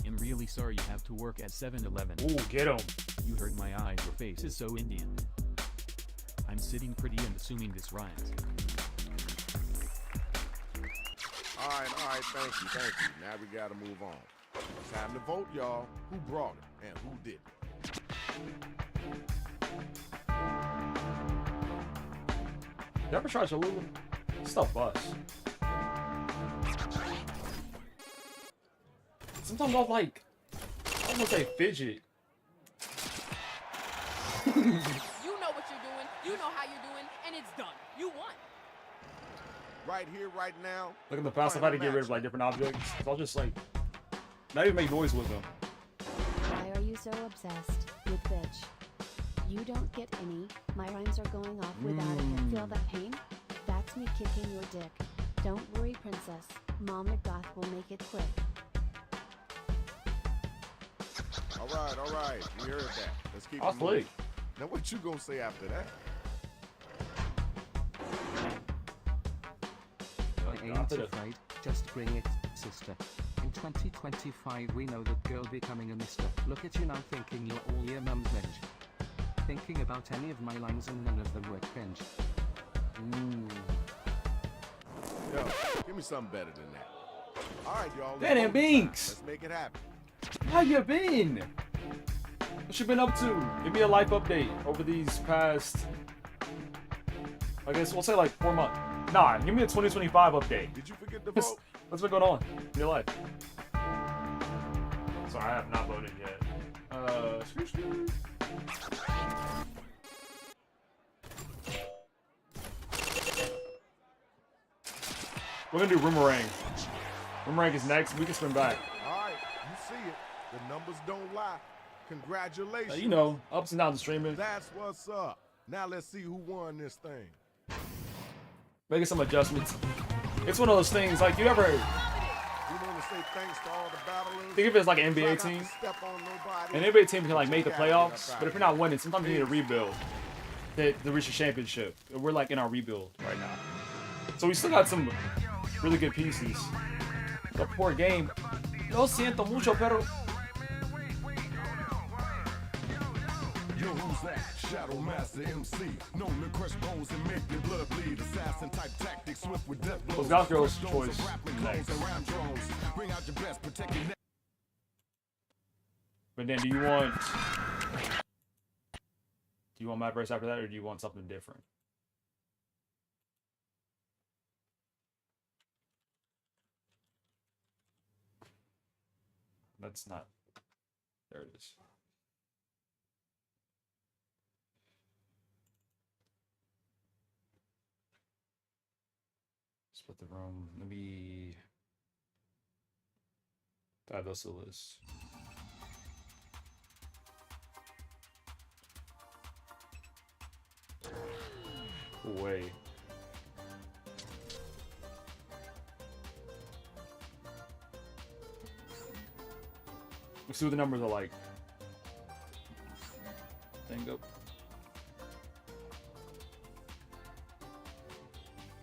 I'm really sorry you have to work at 7-Eleven. Ooh, get him. You hurt my eyes, your face is so Indian. I'm sitting pretty and assuming this rhymes. All right, thank you. Now we gotta move on. Time to vote, y'all. Who brought it and who didn't? You ever try Cholula? Stuff bust. Sometimes I'll like, I don't want to say fidget. You know what you're doing. You know how you're doing, and it's done. You won. Right here, right now. Look in the past, I've had to get rid of like different objects. So I'll just like, not even make noise with them. Why are you so obsessed with bitch? You don't get any. My rhymes are going off without a hit. Feel that pain? That's me kicking your dick. Don't worry, princess. Mama Goth will make it quick. All right. We heard that. Let's keep I'll it moving. play. Now what you gonna say after that? I ain't afraid, just bring it, sister. In 2025 we know that girl becoming a mister. Look at you now thinking you're all your mum's bench. Thinking about any of my lines and none of them were cringe. Yo, give me something better than that. All right, y'all. Danny Binks. Let's make it happen. How you been? What you been up to? Give me a life update over these past, I guess we'll say like 4 months. Nah, give me a 2025 update. Did you forget to vote? What's been going on in your life? Sorry, I have not voted yet. We're gonna do Boomerang. Boomerang is next. We can spin back. All right, you see it. The numbers don't lie. Congratulations. You know, ups and downs of streaming. That's what's up. Now let's see who won this thing. Making some adjustments. It's one of those things like you ever. We want to say thanks to all the battlers. Think of it as like an NBA team. An NBA team can like make the playoffs, but if you're not winning, sometimes you need a rebuild to reach a championship. We're like in our rebuild right now, so we still got some really good pieces. A poor game. Lo siento mucho, pero. Yo, who's that? Shadow Master MC, known to crush bones and make your blood bleed. Assassin type tactics, swift with death blows. Goth Girl's choice. Next. Bring out your best, protect your neck. But then, do you want Mad Race after that, or do you want something different? That's not. There it is. Split the room. Let me add those to the list. Way. Let's see what the numbers are like. Thing up.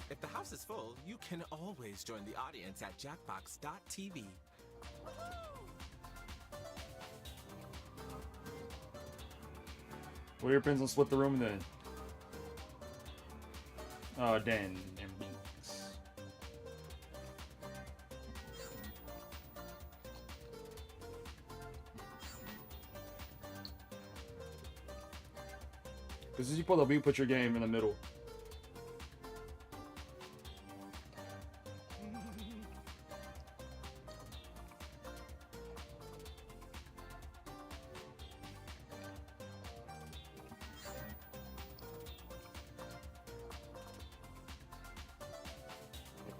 If the house is full, you can always join the audience at jackbox.tv. Well, your pins will split the room then. Dan and Binks. Because as you pull the B, put your game in the middle.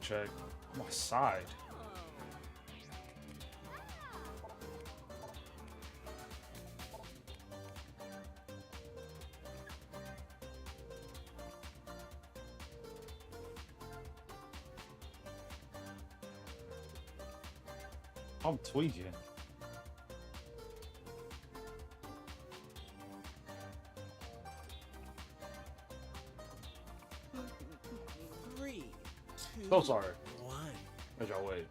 Check. On my side. I'm tweaking. Three, two, So sorry. one. As y'all wait.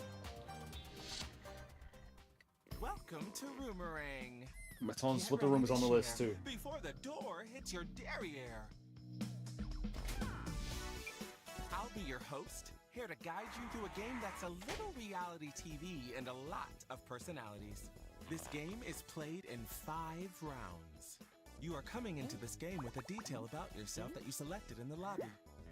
Welcome to Roomerang. My tone split the room is on the list too. Before the door hits your derriere. I'll be your host, here to guide you through a game that's a little reality TV and a lot of personalities. This game is played in 5 rounds. You are coming into this game with a detail about yourself that you selected in the lobby.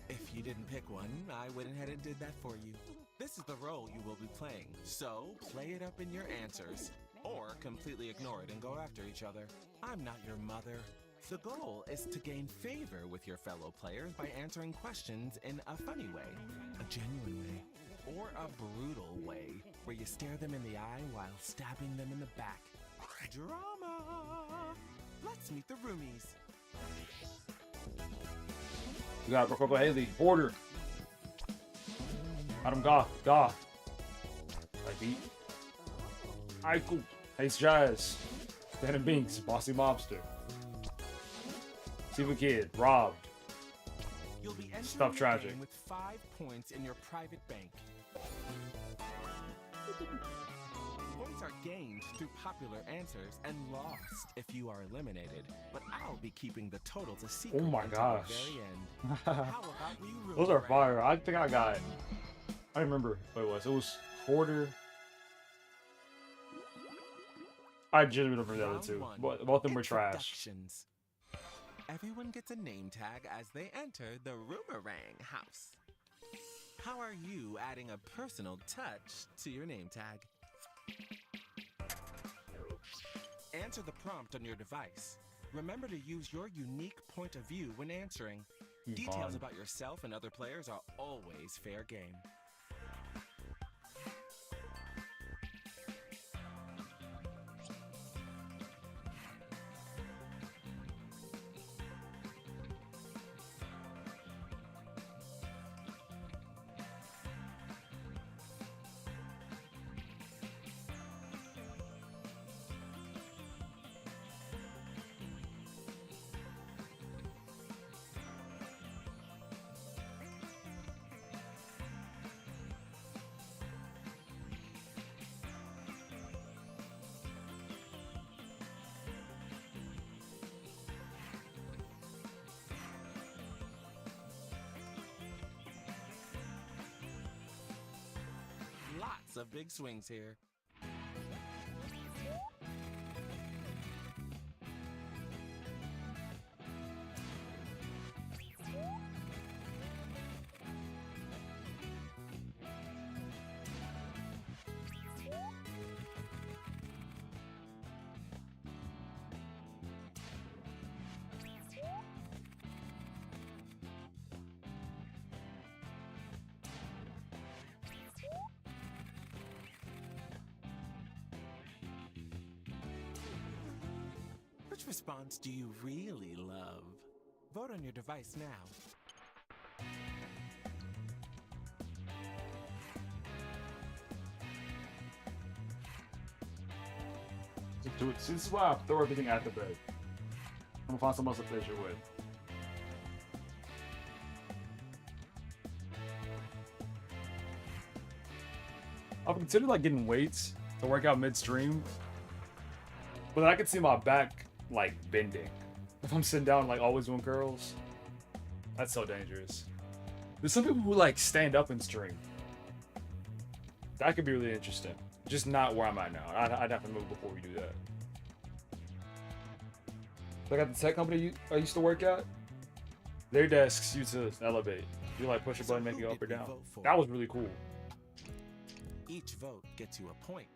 If you didn't pick one, I went ahead and did that for you. This is the role you will be playing, so play it up in your answers, or completely ignore it and go after each other. I'm not your mother. The goal is to gain favor with your fellow players by answering questions in a funny way, a genuine way, or a brutal way, where you stare them in the eye while stabbing them in the back. Drama! Let's meet the roomies. We got RococoHaley, Porter, Adam Goth, I beat Eichel, Ace Jazz, Dan and Binks, Bossy Mobster, Siva Kid, Robbed, You'll be entering Stuff the Tragic. game with 5 points in your private bank. Points are gained through popular answers and lost if you are eliminated. But I'll be keeping the totals a secret Oh my until gosh. the very end. How about we Those are Roomerang? fire. I think I got. I remember what it was. It was Porter. I genuinely remember the other two. Round Both of them were trash. Introductions. Everyone gets a name tag as they enter the Roomerang house. How are you adding a personal touch to your name tag? Answer the prompt on your device. Remember to use your unique point of view when answering. Details Fun. about yourself and other players are always fair game. Lots of big swings here. Which response do you really love? Vote on your device now. Dude, see, this is why I throw everything at the bed. I'm gonna find someone else to finish it with. I've considered like getting weights to work out midstream, but then I could see my back like bending if I'm sitting down like always doing curls. That's so dangerous. There's some people who like stand up and stream. That could be really interesting. Just not where I'm at now. I'd have to move before we do that. Like at the tech company I used to work at, their desks used to elevate. You like push a button, make it up or down. That was really cool. Each vote gets you a point.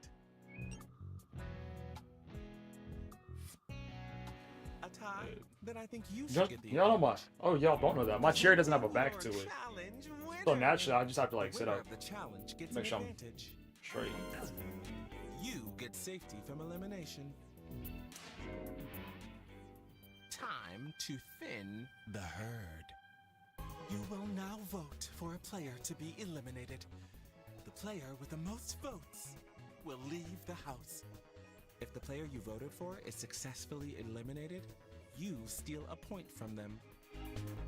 A tie? Then I think you should get the y'all know my. Oh, y'all don't know that. My chair doesn't have a back to it. So naturally, I just have to like sit up. Make sure I'm straight. You get safety from elimination. Time to thin the herd. You will now vote for a player to be eliminated. The player with the most votes will leave the house. If the player you voted for is successfully eliminated, you steal a point from them.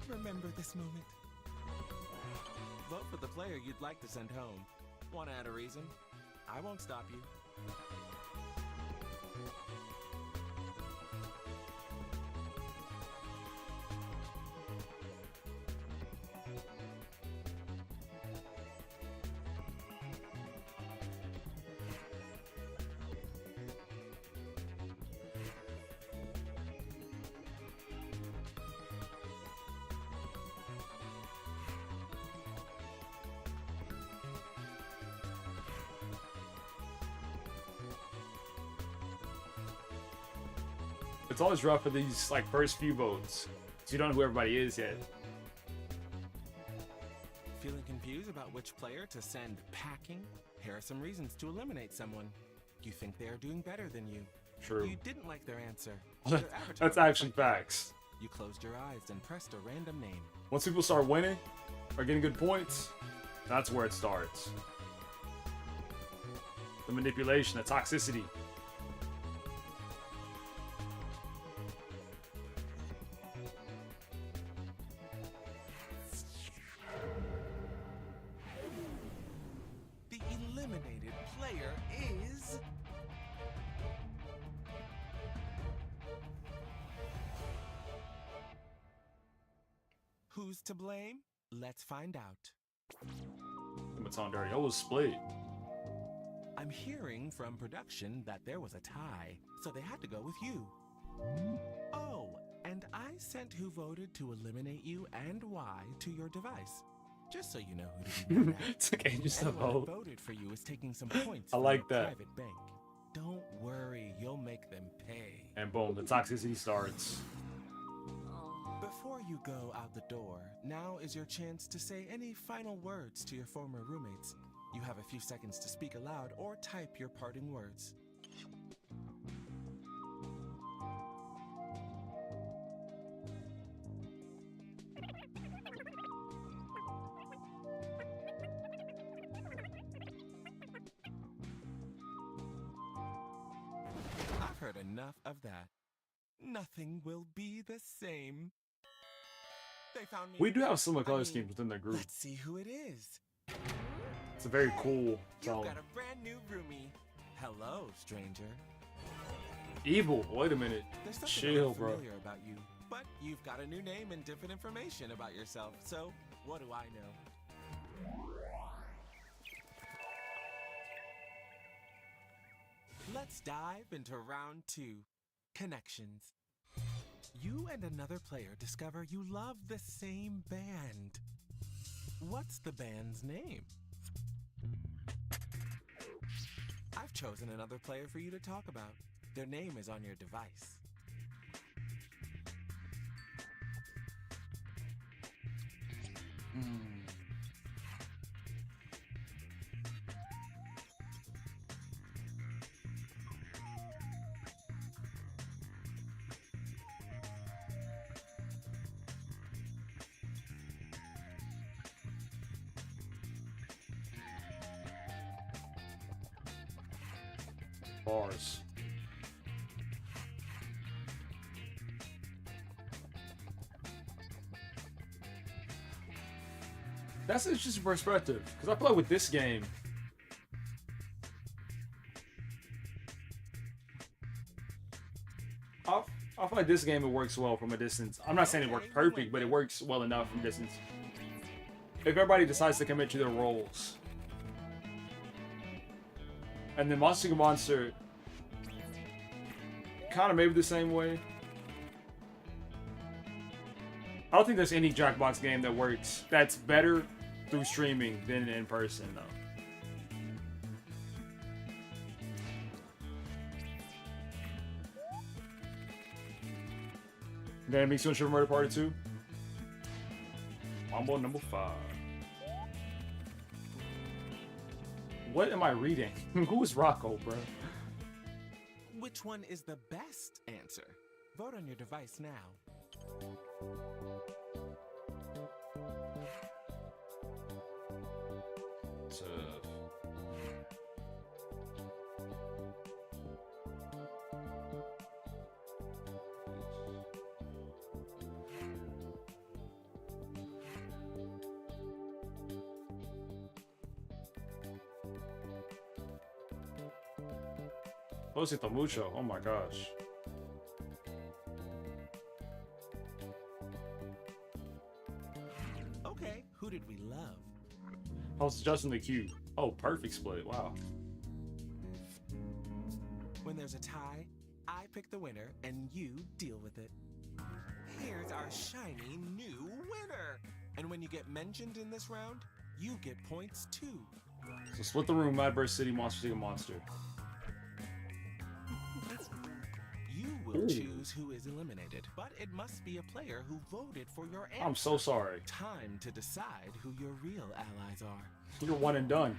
Remember this moment. Vote for the player you'd like to send home. Want to add a reason? I won't stop you. It's always rough for these like first few votes, so you don't know who everybody is yet. Feeling confused about which player to send packing? Here are some reasons to eliminate someone. You think they are doing better than you. True. You didn't like their answer. That's actually facts. You closed your eyes and pressed a random name. Once people start winning or getting good points, that's where it starts. The manipulation, the toxicity. The eliminated player is... Who's to blame? Let's find out. It's on dirty. I was split. I'm hearing from production that there was a tie, so they had to go with you. Oh, and I sent who voted to eliminate you and why to your device. Just so you know who to be mad at. It's okay, just a Anyone who vote. voted for you is taking some points I from like your that. private bank. Don't worry, you'll make them pay. And boom, the toxicity starts. Before you go out the door, now is your chance to say any final words to your former roommates. You have a few seconds to speak aloud or type your parting words. I've heard enough of that. Nothing will be the same. They found me. We do have similar color schemes within the group. Let's see who it is. It's a very cool You've tone. got a brand new roomie. Hello, stranger. Evil. Wait a minute. There's something Chill, really bro. familiar about you, but you've got a new name and different information about yourself. So, what do I know? Let's dive into round 2. Connections. You and another player discover you love the same band. What's the band's name? I've chosen another player for you to talk about. Their name is on your device. Bars. That's just perspective. Because I play with this game. I feel like this game, it works well from a distance. I'm not saying it works perfect, but it works well enough from distance. If everybody decides to commit to their roles. And then Monster X Monster kind of maybe the same way. I don't think there's any Jackbox game that works that's better through streaming than in person, though. Then Mix Super Murder Party 2. Mambo number 5. What am I reading? Who is Rocco, bro? Which one is the best answer? Vote on your device now. Lo siento mucho. Oh my gosh. Okay, who did we love? I was adjusting the cube. Oh, perfect split. Wow. When there's a tie, I pick the winner and you deal with it. Here's our shiny new winner. And when you get mentioned in this round, you get points too. So split the room, Madverse City, Monster City, Monster. You will choose who is eliminated, but it must be a player who voted for your answer. I'm so sorry. Time to decide who your real allies are. You're one and done.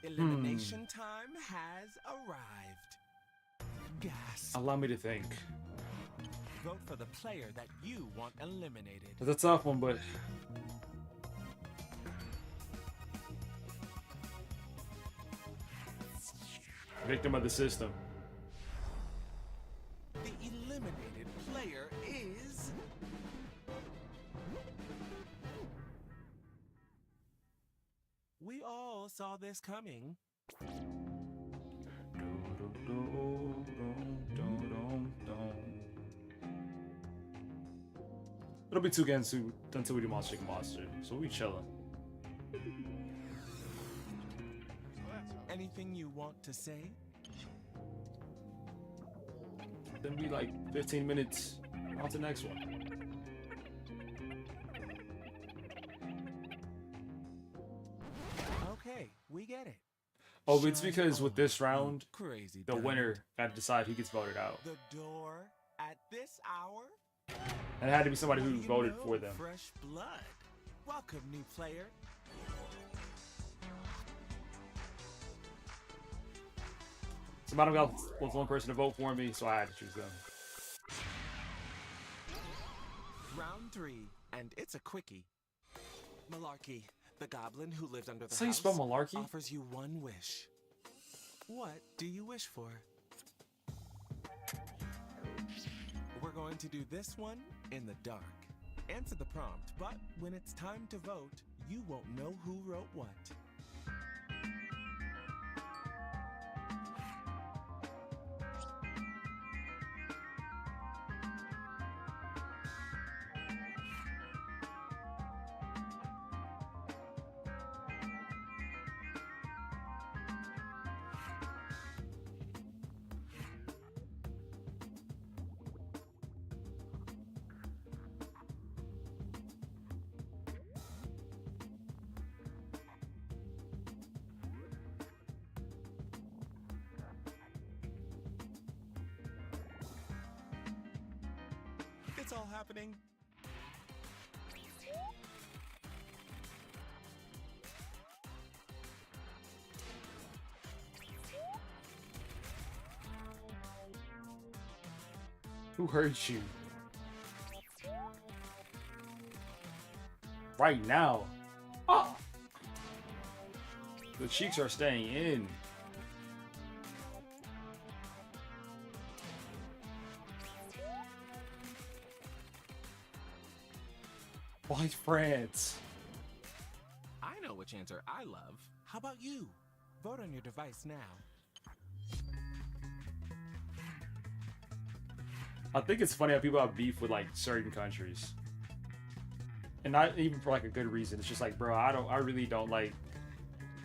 Elimination time has arrived. Gas. Allow me to think. Vote for the player that you want eliminated. That's a tough one, but... Victim of the system. The eliminated player is... We all saw this coming. It'll be 2 games until we do Monster X Monster, so we chillin'. Anything you want to say? Then be like 15 minutes on to the next one. Okay, we get it. Oh, it's because with this round, Crazy the winner got to decide who gets voted out. The door at this hour? And it had to be somebody who voted for them. Fresh blood. Welcome, new player. So Madam God was one person to vote for me, so I had to choose them. Round 3, and it's a quickie. Malarkey, the goblin who lived under the So you house, spell Malarkey? offers you one wish. What do you wish for? We're going to do this one in the dark. Answer the prompt, but when it's time to vote, you won't know who wrote what. It's all happening. Who hurt you? Right now. Oh. The cheeks are staying in. Why France? I know which answer I love. How about you? Vote on your device now. I think it's funny how people have beef with like certain countries, and not even for like a good reason. It's just like, bro, I really don't like.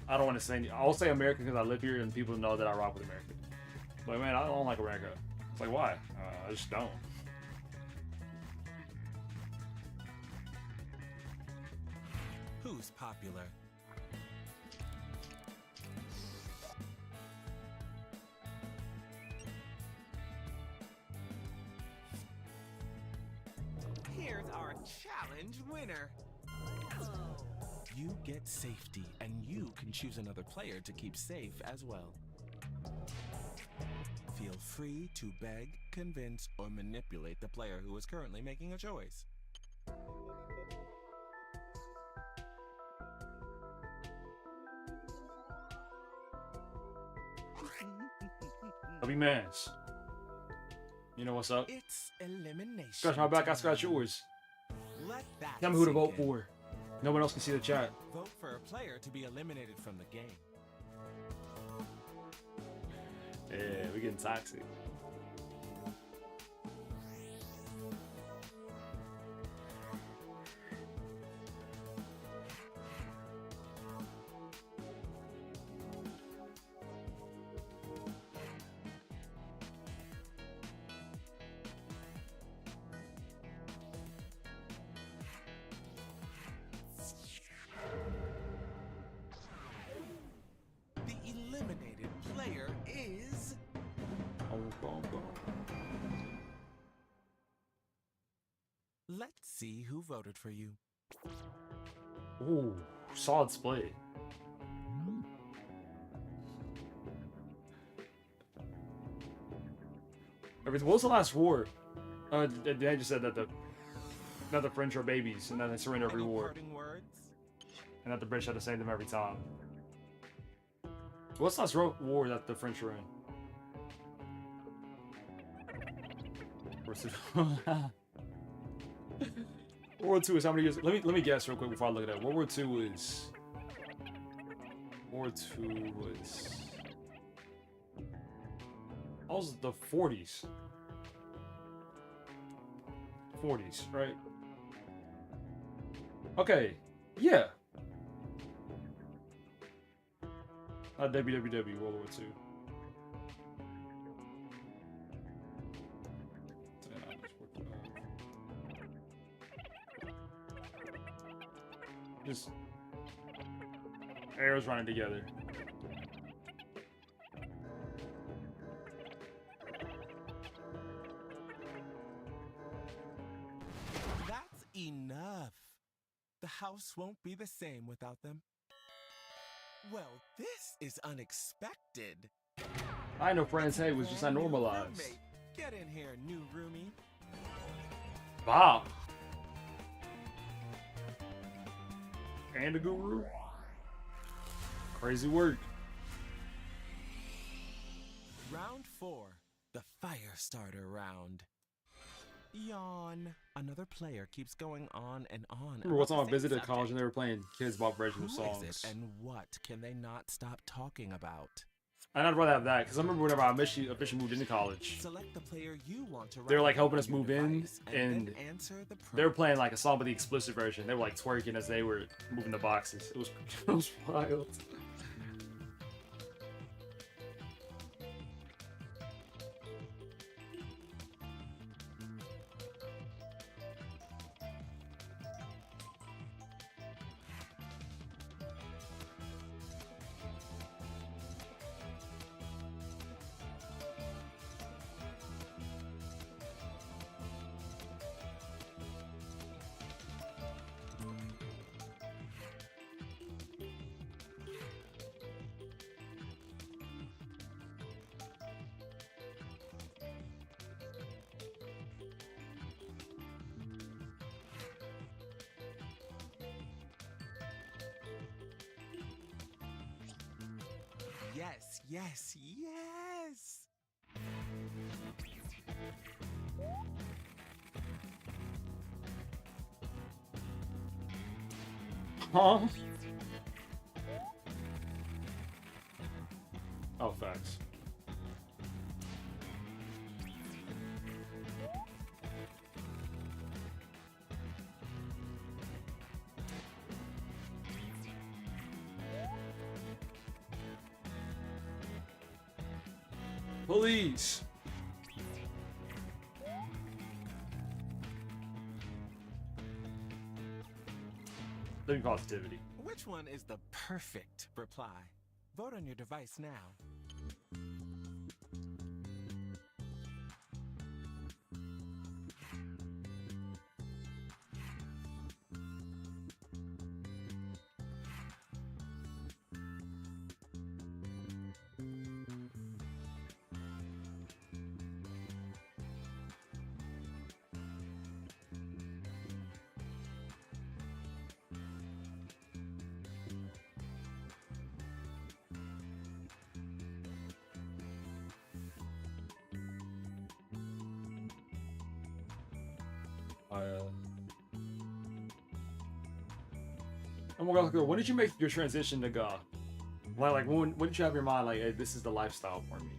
I don't want to say. I'll say America because I live here and people know that I rock with America. But man, I don't like America. It's like, why? I just don't. Who's popular? Here's our challenge winner. You get safety, and you can choose another player to keep safe as well. Feel free to beg, convince, or manipulate the player who is currently making a choice. W Mans. You know what's up? It's elimination. Scratch my back, I scratch yours. Let that Tell me who to sink vote in. for. No one else can see the chat. Vote for a player to be eliminated from the game. Yeah, we're getting toxic. The eliminated player is... Let's see who voted for you. Ooh, solid split. What was the last war? They just said that the French are babies, and then they surrender every war, Parting words? and that the British had to save them every time. What's the last war that the French were in? World War II is how many years? Let me guess real quick before I look it up. World War II is. World War II was. That was the 40s. 40s, right? Okay, yeah. WWW World War II. Just arrows running together. That's enough. The house won't be the same without them. Well, this is unexpected. I know Friends Hey was just not normalized. Roommate, get in here, new roomie. Wow. And a guru. Crazy work. Round 4, the fire starter round. Yawn. Another player keeps going on and on. Remember one time I about the same visited college and subject. they were playing Kids Bop Original Who songs. is it and what can they not stop talking about? And I'd rather have that because I remember whenever I officially moved into college, Select the player you want to they were like write helping on us your move in, device and then answer the they were playing like a song with the explicit version. They were like twerking as they were moving the boxes. It was wild. Yes, yes, yes! Huh? Oh, facts. Police. Living positivity. Which one is the perfect reply? Vote on your device now. Oh my God, when did you make your transition to God? Like when did you have your mind like, hey, this is the lifestyle for me?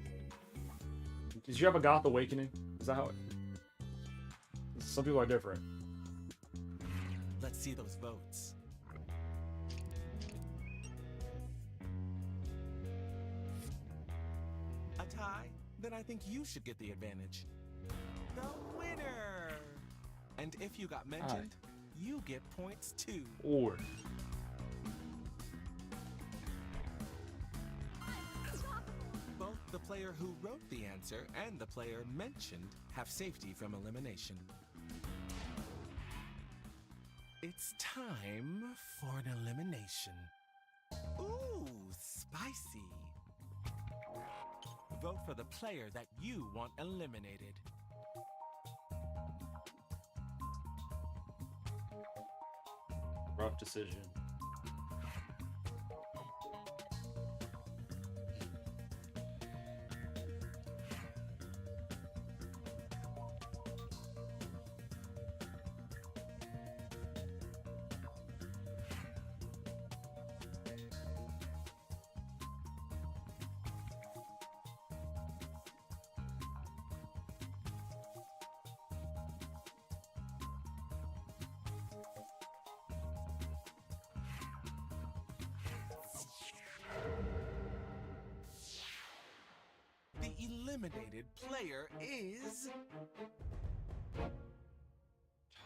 Did you have a goth awakening? Is that how it? Some people are different. Let's see those votes. A tie? Then I think you should get the advantage. The winner! And if you got mentioned, you get points too. Or both the player who wrote the answer and the player mentioned have safety from elimination. It's time for an elimination. Ooh, spicy. Vote for the player that you want eliminated. rough decision. The eliminated player is...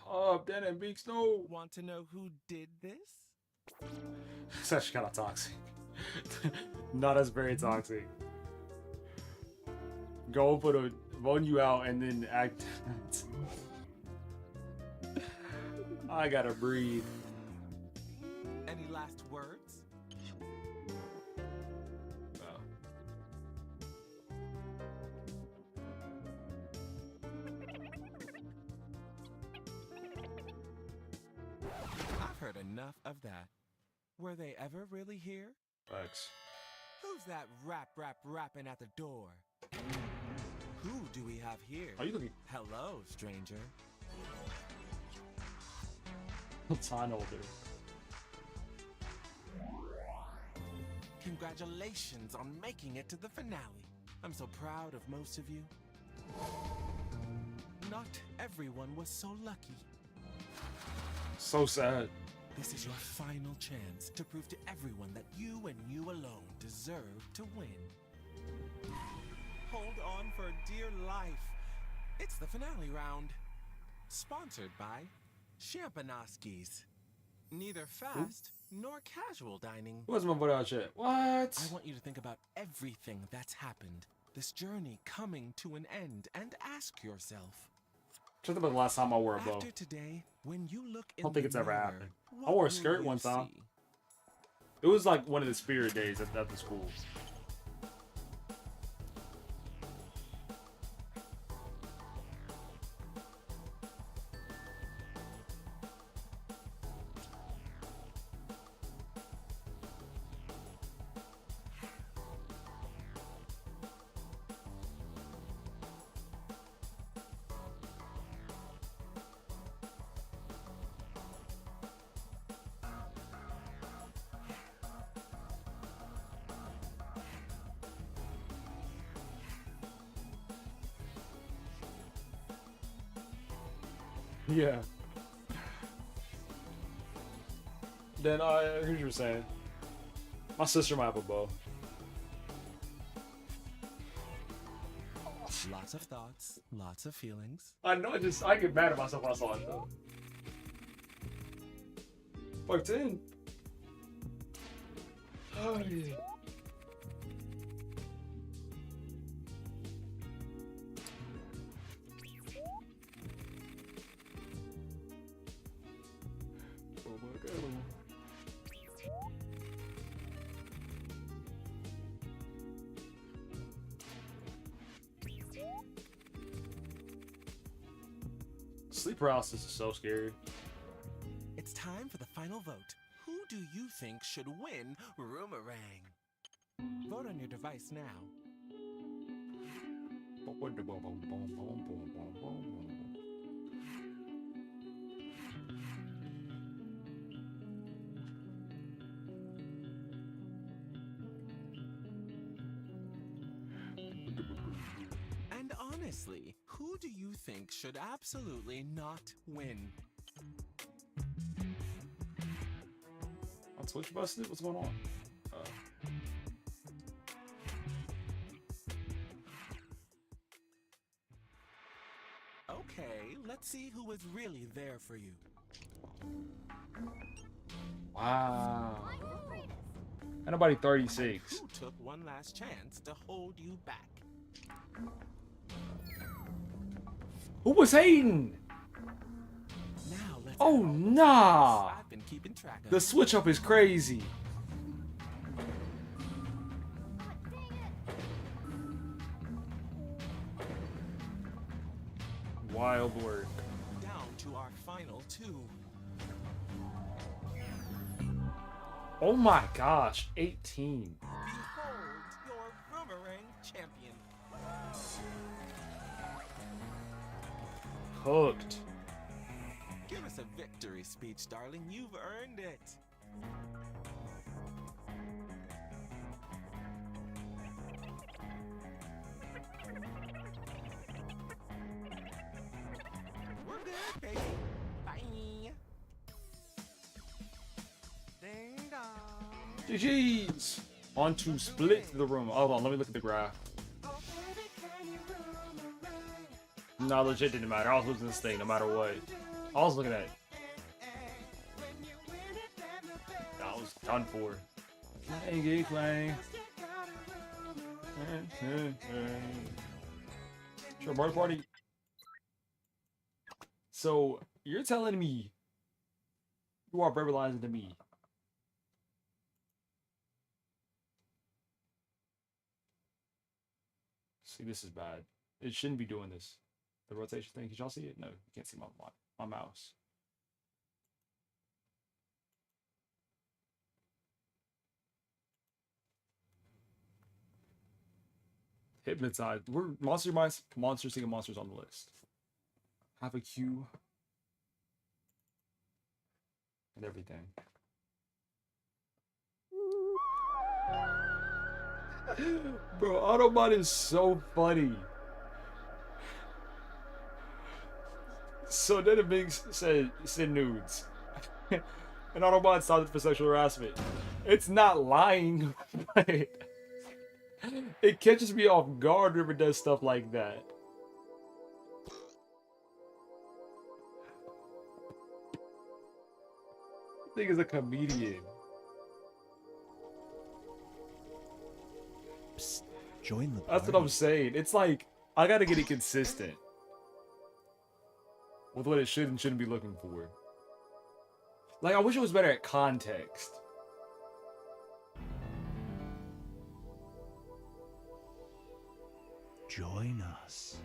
Oh, Dan and Big Snow. Want to know who did this? It's actually kind of toxic. Not as very toxic. Go put a vote you out and then act. I gotta breathe. Any last words? I've heard enough of that. Were they ever really here? Thanks. Who's that rapping at the door? Who do we have here? Are you looking? Hello, stranger. Time older. Congratulations on making it to the finale. I'm so proud of most of you. Not everyone was so lucky. So sad. This is your final chance to prove to everyone that you and you alone deserve to win. Hold on for dear life. It's the finale round. Sponsored by Champanoskis. Neither fast nor casual dining. Where's my vote out yet? What? I want you to think about everything that's happened. This journey coming to an end, and ask yourself. Just about the last time I wore a bow. After today, when you look in I don't think it's ever mirror, happened. I what wore a will skirt you one time. see? It was like one of the spirit days at the school. Yeah. Then here's what you're saying. My sister might have a bow. Lots of thoughts, lots of feelings. I know. I get mad at myself when I saw it though. Fuck 10. Oh yeah. Oh my god. Sleep paralysis is so scary. It's time for the final vote. Who do you think should win Roomerang? Vote on your device now. And honestly, who do you think should absolutely not win? On Twitch busted? What's going on? Okay, let's see who was really there for you. Wow. Ain't nobody 36. Who took one last chance to hold you back? Who was hating? Now let's Oh nah. I've been keeping track of. The switch up is crazy. Wild work. Down to our final two. Oh my gosh, 18. Behold your Boomerang champion. Hooked. Give us a victory speech, darling. You've earned it. We're good, baby. Bye. Ding dong. GG's. On to split the room. Hold on, let me look at the graph. No, legit didn't matter. I was losing this thing no matter what. I was looking at it. I was done for. Clang, clang. Sure, birthday party. So, you're telling me you are verbalizing to me. See, this is bad. It shouldn't be doing this. The rotation thing. Can y'all see it? No, you can't see my mouse. Hypnotized. We're monster seeking monsters on the list. Have a queue. And everything. Bro, Autobot is so funny. So then it makes send nudes. And Autobot stopped for sexual harassment. It's not lying, but it catches me off guard whenever it does stuff like that. I think he's a comedian. Psst, join the party. That's what I'm saying. It's like, I gotta get it consistent with what it should and shouldn't be looking for. Like, I wish it was better at context. Join us.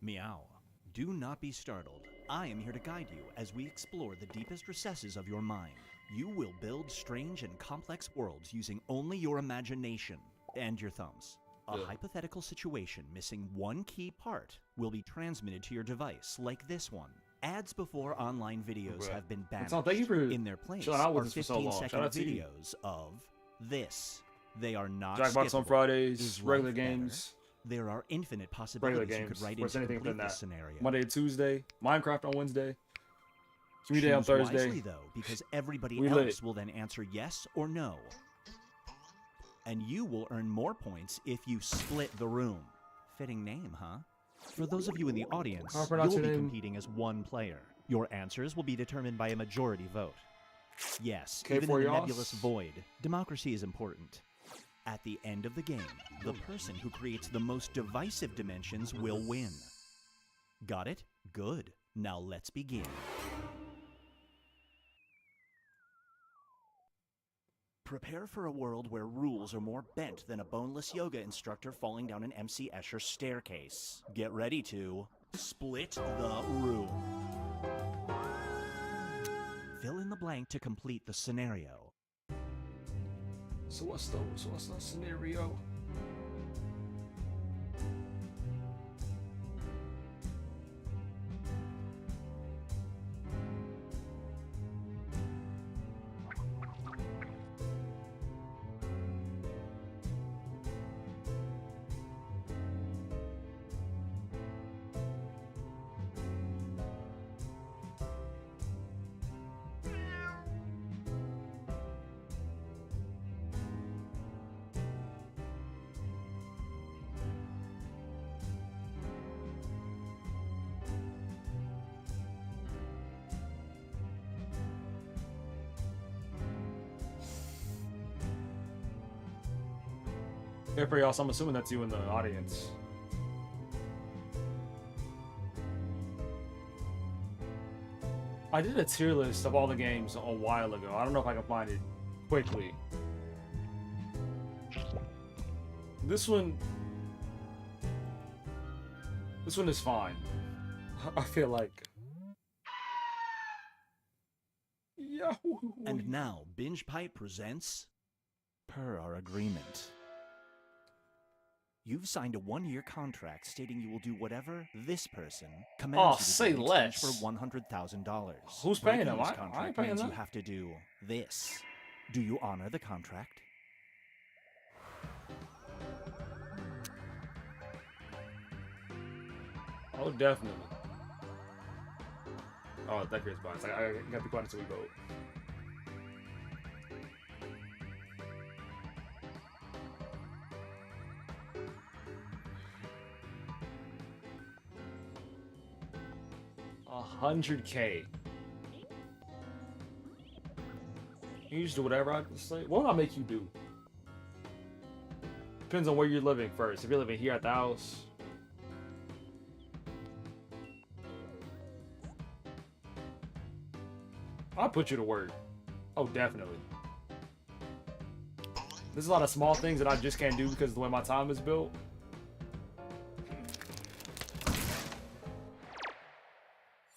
Meow. Do not be startled. I am here to guide you as we explore the deepest recesses of your mind. You will build strange and complex worlds using only your imagination and your thumbs. A hypothetical situation missing one key part will be transmitted to your device, like this one. Ads before online videos have been banished. Thank you for in their place chilling out are with us for so long. 15-second Shout out to you. videos of this. They are not Jackbox on skippable. Fridays, Is regular life better? games. There are infinite Regular possibilities you games. could write What's into anything complete within this that? scenario. Monday, Tuesday. Minecraft on Wednesday. Community Day on Choose Thursday. wisely, though, because everybody We else lit. will then answer yes or no. And you will earn more points if you split the room. Fitting name, huh? For those of you in the audience, How pronounce you'll your be name? competing as one player. Your answers will be determined by a majority vote. Yes, K even for in the Yas? nebulous void, democracy is important. At the end of the game, the person who creates the most divisive dimensions will win. Got it? Good. Now let's begin. Prepare for a world where rules are more bent than a boneless yoga instructor falling down an MC Escher staircase. Get ready to split the room. Fill in the blank to complete the scenario. So what's the scenario? Here for y'all, so I'm assuming that's you in the audience. I did a tier list of all the games a while ago. I don't know if I can find it quickly. This one is fine. I feel like. Yahoo! And now, Binge Pipe presents Per Our Agreement. You've signed a 1-year contract stating you will do whatever this person commands you to say do in less. exchange for $100,000. Who's paying Breaking him? this I ain't contract paying means you that. have to do this. Do you honor the contract? Oh, definitely. Oh, that creates bias. I gotta be quiet until we vote. $100K. You just do whatever I say. What will I make you do? Depends on where you're living first. If you're living here at the house. I'll put you to work. Oh, definitely. There's a lot of small things that I just can't do because of the way my time is built.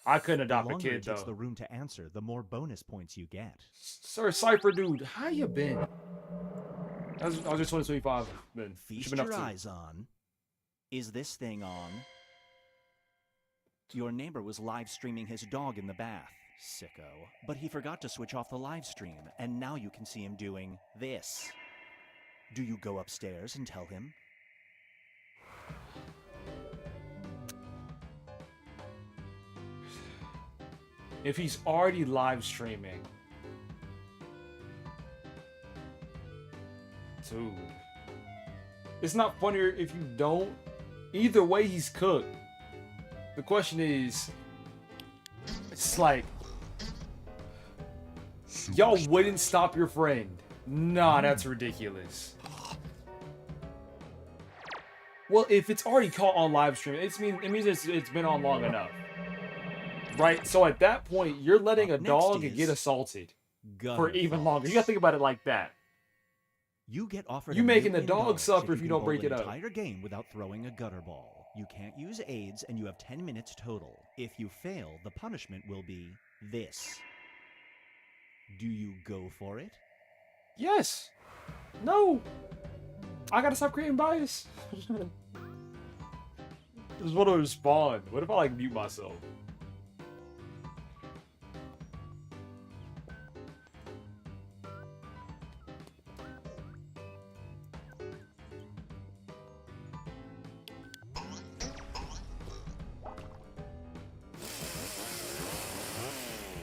I couldn't adopt The a longer kid, it takes though. the room to answer, the more bonus points you get. Sir Cypher Dude, how you been? I was just 2025. Man. Feast Been up your to? eyes on. Is this thing on? Your neighbor was live streaming his dog in the bath. Sicko. But he forgot to switch off the live stream, and now you can see him doing this. Do you go upstairs and tell him? If he's already live streaming. Dude. It's not funnier if you don't. Either way, he's cooked. The question is, it's like, y'all wouldn't stop your friend. Nah, that's ridiculous. Well, if it's already caught on live stream, it means it's been on long enough. Right? So at that point, you're letting a dog get assaulted for even longer. You gotta think about it like that. You get offered. You $1 making the million dog suffer if you can don't bowl break an it up. Entire game without throwing a gutter ball. You can't use aids, and you have 10 minutes total. If you fail, the punishment will be this. Do you go for it? Yes. No. I gotta stop creating bias. Just want to respond. What if I like mute myself?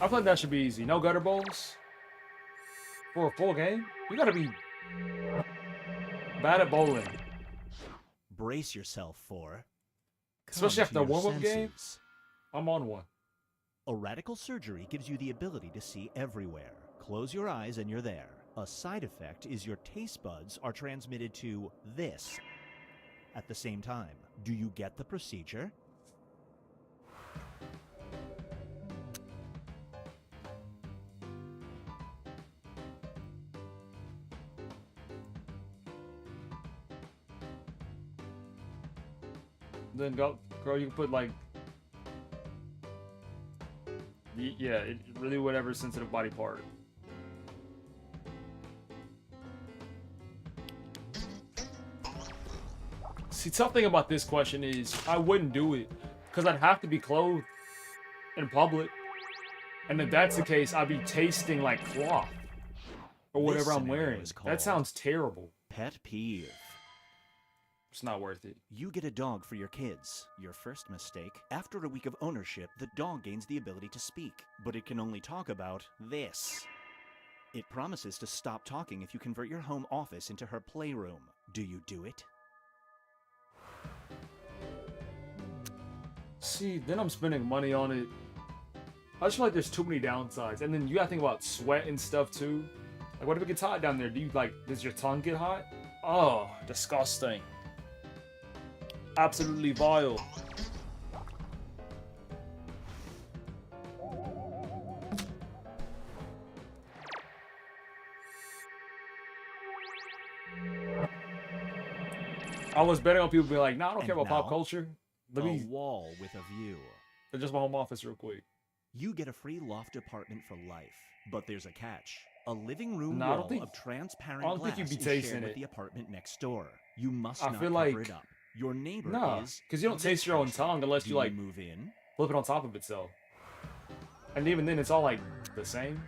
I feel like that should be easy. No gutter bowls for a full game. You gotta be bad at bowling. Brace yourself for... Especially after a Come to your warm-up game. senses. I'm on one. A radical surgery gives you the ability to see everywhere. Close your eyes and you're there. A side effect is your taste buds are transmitted to this at the same time. Do you get the procedure? Then go, girl, you can put like, yeah, really whatever sensitive body part. See, tough thing about this question is I wouldn't do it because I'd have to be clothed in public, and if that's the case, I'd be tasting like cloth or whatever This I'm scenario wearing. is That called sounds terrible. Pet peeve. It's not worth it. You get a dog for your kids. Your first mistake. After a week of ownership, the dog gains the ability to speak, but it can only talk about this. It promises to stop talking if you convert your home office into her playroom. Do you do it? See, then I'm spending money on it. I just feel like there's too many downsides. And then you gotta think about sweat and stuff too. Like, what if it gets hot down there? Does your tongue get hot? Oh, disgusting. Absolutely vile. I was betting on people being like, nah, I don't care about pop culture. Let me wall with a view. Just my home office real quick. You get a free loft apartment for life, but there's a catch. A living room No, I don't wall think- of transparent I don't glass think you'd be is tasting shared with it. the apartment next door. You must I not feel cover like- it up. Your neighbor Nah, is... because you don't this taste your own person. tongue unless Do you like move in. flip it on top of itself. And even then, it's all like the same.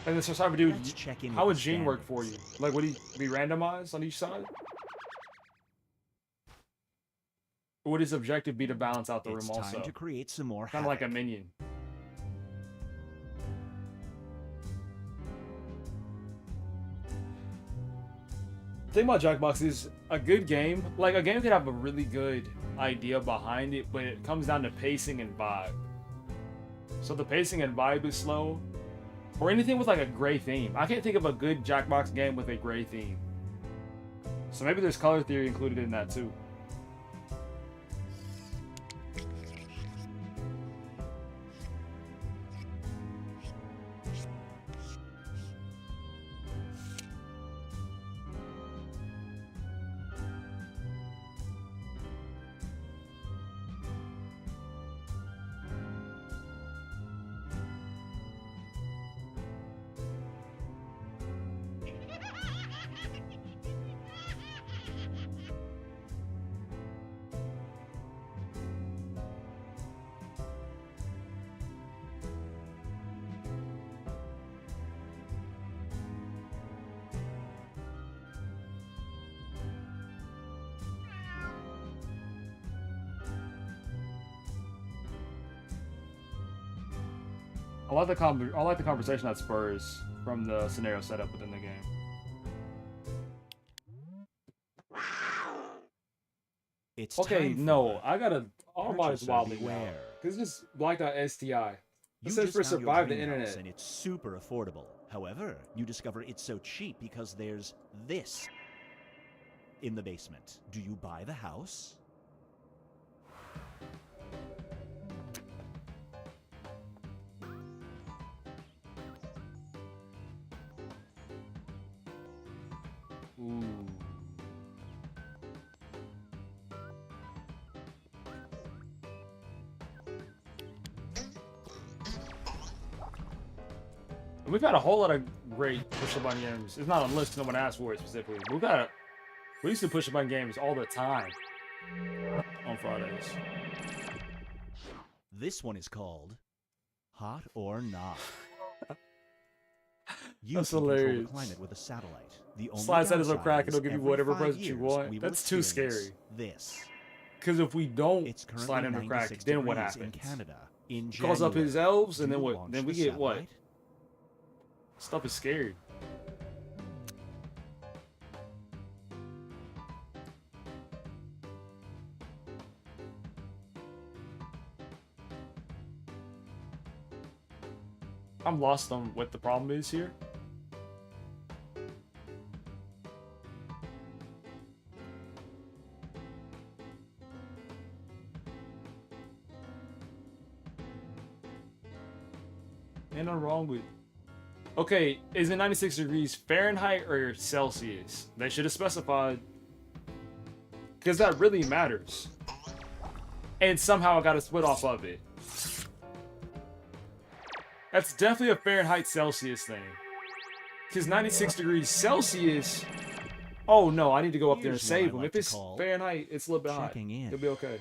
And the Survivor dude, Let's check in how with would the Gene work for you? Like, would he be randomized on each side? Or would his objective be to balance out the It's room time also? to create some more Kind of like a minion. The thing about Jackbox is a good game. Like, a game could have a really good idea behind it, but it comes down to pacing and vibe. So the pacing and vibe is slow. Or anything with like a gray theme. I can't think of a good Jackbox game with a gray theme. So maybe there's color theory included in that too. I like the conversation that spurs from the scenario setup within the game. It's Okay, time no, I gotta. All mine is Purchaser wildly beware. now. Cause it's just blacked out STI. It You says just for found your survive the dream house internet. and it's super affordable. However, you discover it's so cheap because there's this in the basement. Do you buy the house? Ooh. We've had a whole lot of great push-a-button games. It's not on the list, no one asked for it specifically. We used to push-a-button games all the time on Fridays. This one is called Hot or Not. You That's can control hilarious. the climate with a satellite. The only Slide settings will downside crack and is it'll give you every whatever 5 present you years, want. we will That's too experience scary. This. Because if we don't It's currently slide into crack, 96 then what degrees happens? in Canada in Calls up his January. elves, and Do then you what? launch Then we the get what? satellite? Stuff is scary. I'm lost on what the problem is here. Ain't nothing wrong with. Okay, is it 96 degrees Fahrenheit or Celsius? They should have specified. Because that really matters. And somehow I got a split off of it. That's definitely a Fahrenheit Celsius thing. Because 96 degrees Celsius. Oh no, I need to go up there and Here's save what I them. like If to it's call Fahrenheit, it's a little bit hot. checking in. It'll be okay.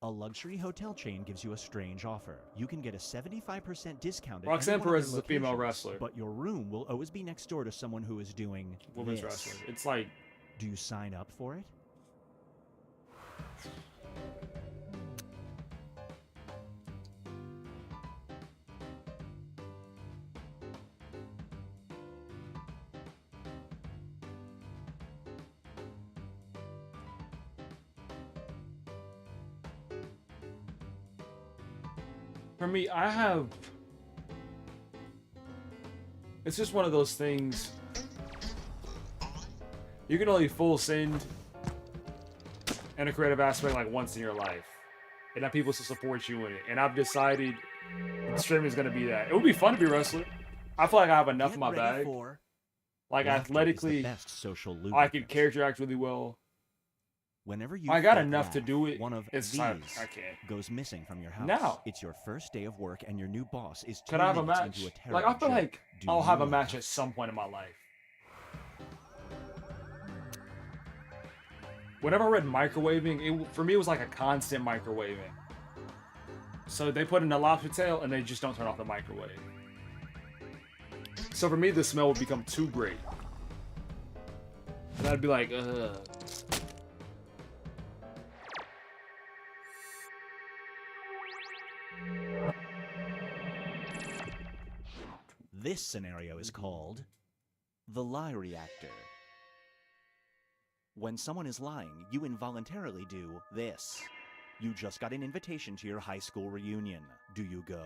A luxury hotel chain gives you a strange offer. You can get a 75% discount at Roxanne any one of Perez their is a female locations, wrestler. But your room will always be next door to someone who is doing Women's this. wrestler. It's like. Do you sign up for it? For me, I have. It's just one of those things. You can only full send in a creative aspect like once in your life, and that people to support you in it. And I've decided streaming is going to be that. It would be fun to be a wrestler. I feel like I have enough in my bag. Like Laughter is the athletically, best social I can lubricant. character act really well. Whenever you I got fake enough to laugh, do it. one of It's these time. I can't. goes missing from your house. Now. It's your first day of work and your new boss is 2 Could I have a minutes match? into a Like I feel terrible like joke. Do I'll you have a laugh? match at some point in my life. Whenever I read microwaving, for me it was like a constant microwaving. So they put in a lobster tail and they just don't turn off the microwave. So for me, the smell would become too great. And I'd be like, ugh. This scenario is called the lie reactor. When someone is lying, you involuntarily do this. You just got an invitation to your high school reunion. Do you go?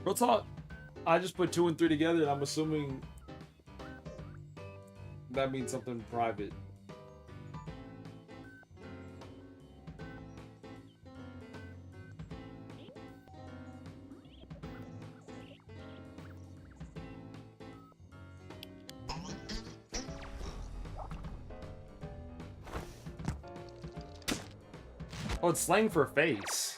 Real talk, I just put 2 and 3 together and I'm assuming that means something private. Oh, it's slang for face.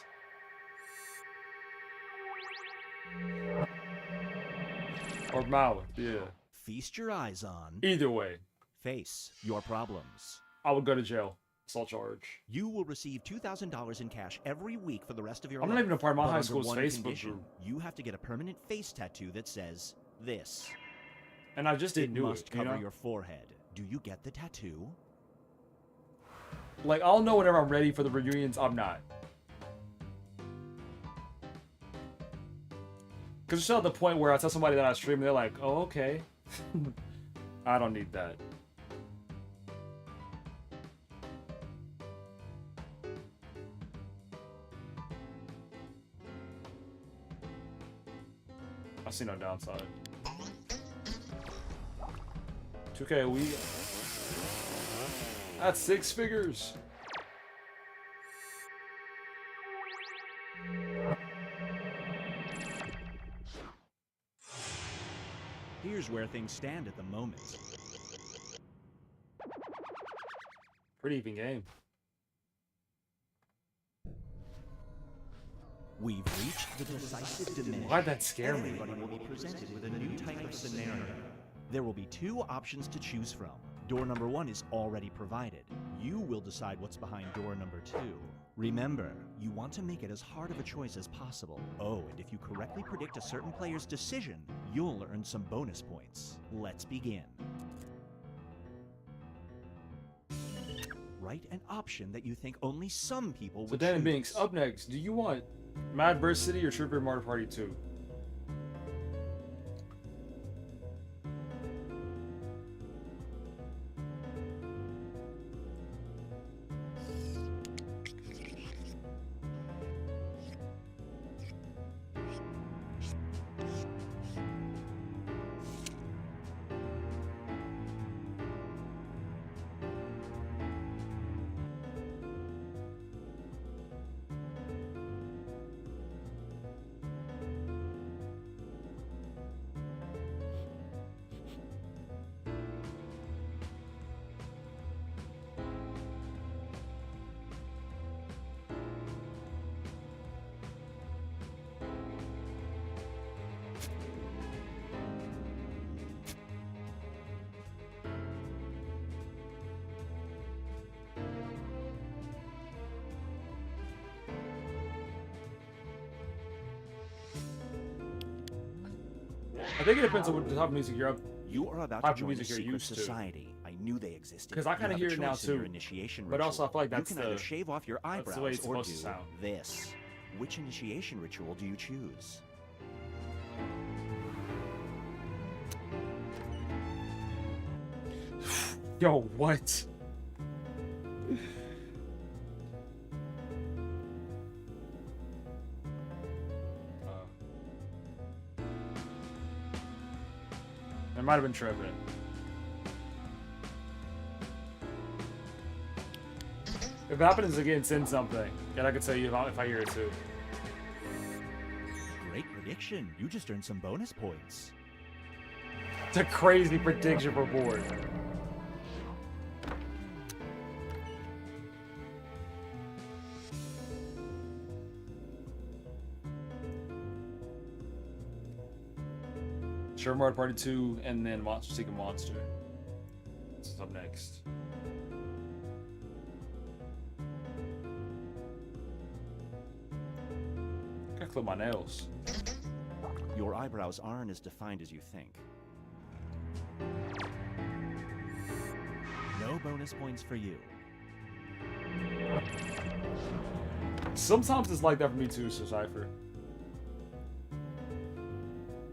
Or mouth, yeah. Feast your eyes on. Either way. Face your problems. I would go to jail. Assault charge. You will receive $2,000 in cash every week for the rest of your I'm life. not even a part of my but high under school's one Facebook condition. group. You have to get a permanent face tattoo that says this. And I just didn't do must it, you cover know? your forehead. Do you get the tattoo? Like, I'll know whenever I'm ready for the reunions, I'm not. Because it's still at the point where I tell somebody that I stream, and they're like, oh, okay. I don't need that. I see no downside. 2K a week. That's 6 figures. Here's where things stand at the moment. Pretty even game. We've reached the decisive dimension. Why'd that scare me? Everybody will be presented with a new type of scenario. There will be 2 options to choose from. Door number 1 is already provided. You will decide what's behind door number 2. Remember, you want to make it as hard of a choice as possible. Oh, and if you correctly predict a certain player's decision, you'll earn some bonus points. Let's begin. Write an option that you think only some people So would Dan choose. Binks, up next, do you want Mad vs. City or Super Mario Party 2? I think it depends on what the type of music you're up. You are about type to of join a music you're secret used to. society. I knew they existed. Because I kind of You hear have it a now choice in your too. initiation But also, I feel like ritual. that's you can either the shave off your that's eyebrows the way it's or supposed do to sound. this. Which initiation ritual do you choose? Yo, what? It might have been tripping. If it happens again, send something. And I can tell you if I hear it too. Great prediction. You just earned some bonus points. It's a crazy prediction for board. Sure, Mario Party 2, and then Monster Seek a Monster. This is up next. Gotta clip my nails. Your eyebrows aren't as defined as you think. No bonus points for you. Sometimes it's like that for me too, so Cypher.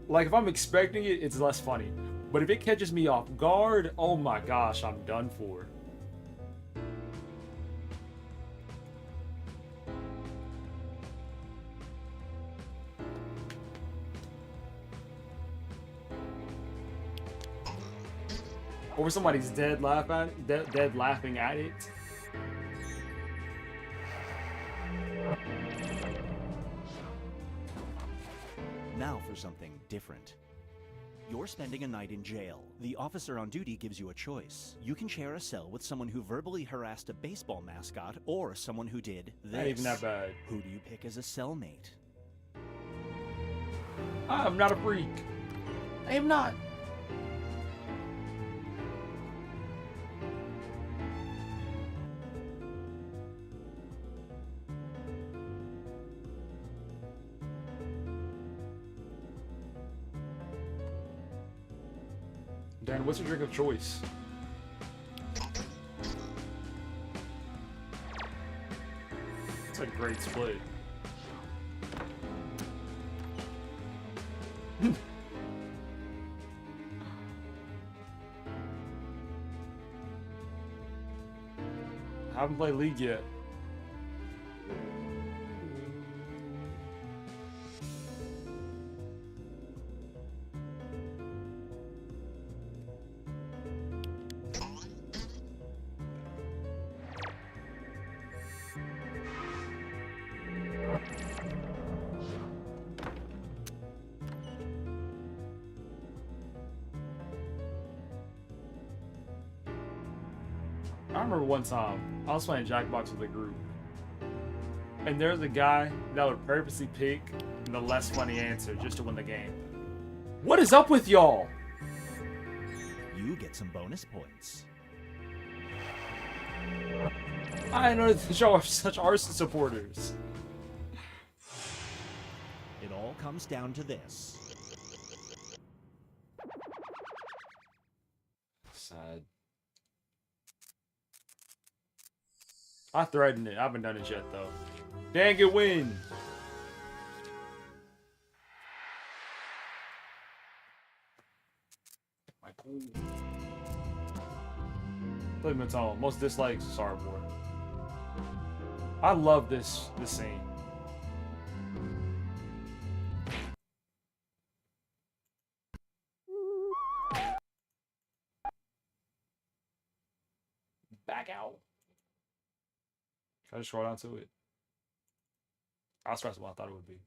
Like, if I'm expecting it, it's less funny. But if it catches me off guard, oh my gosh, I'm done for. Or somebody's dead laughing at it. Now for something different. You're spending a night in jail. The officer on duty gives you a choice. You can share a cell with someone who verbally harassed a baseball mascot or someone who did this. Not even that bad. Who do you pick as a cellmate? I'm not a freak. I am not. Dan, what's your drink of choice? It's a great split. I haven't played League yet. remember one time I was playing Jackbox with a group, and there's a guy that would purposely pick the less funny answer just to win the game. What is up with y'all? You get some bonus points. I didn't know that y'all are such arson supporters. It all comes down to this. Sad. I threatened it. I haven't done it yet, though. Dang it, win! Play Matone. Most dislikes. Sorry, boy. I love this scene. Back out. Can I just scroll down to it? I was faster than I thought it would be.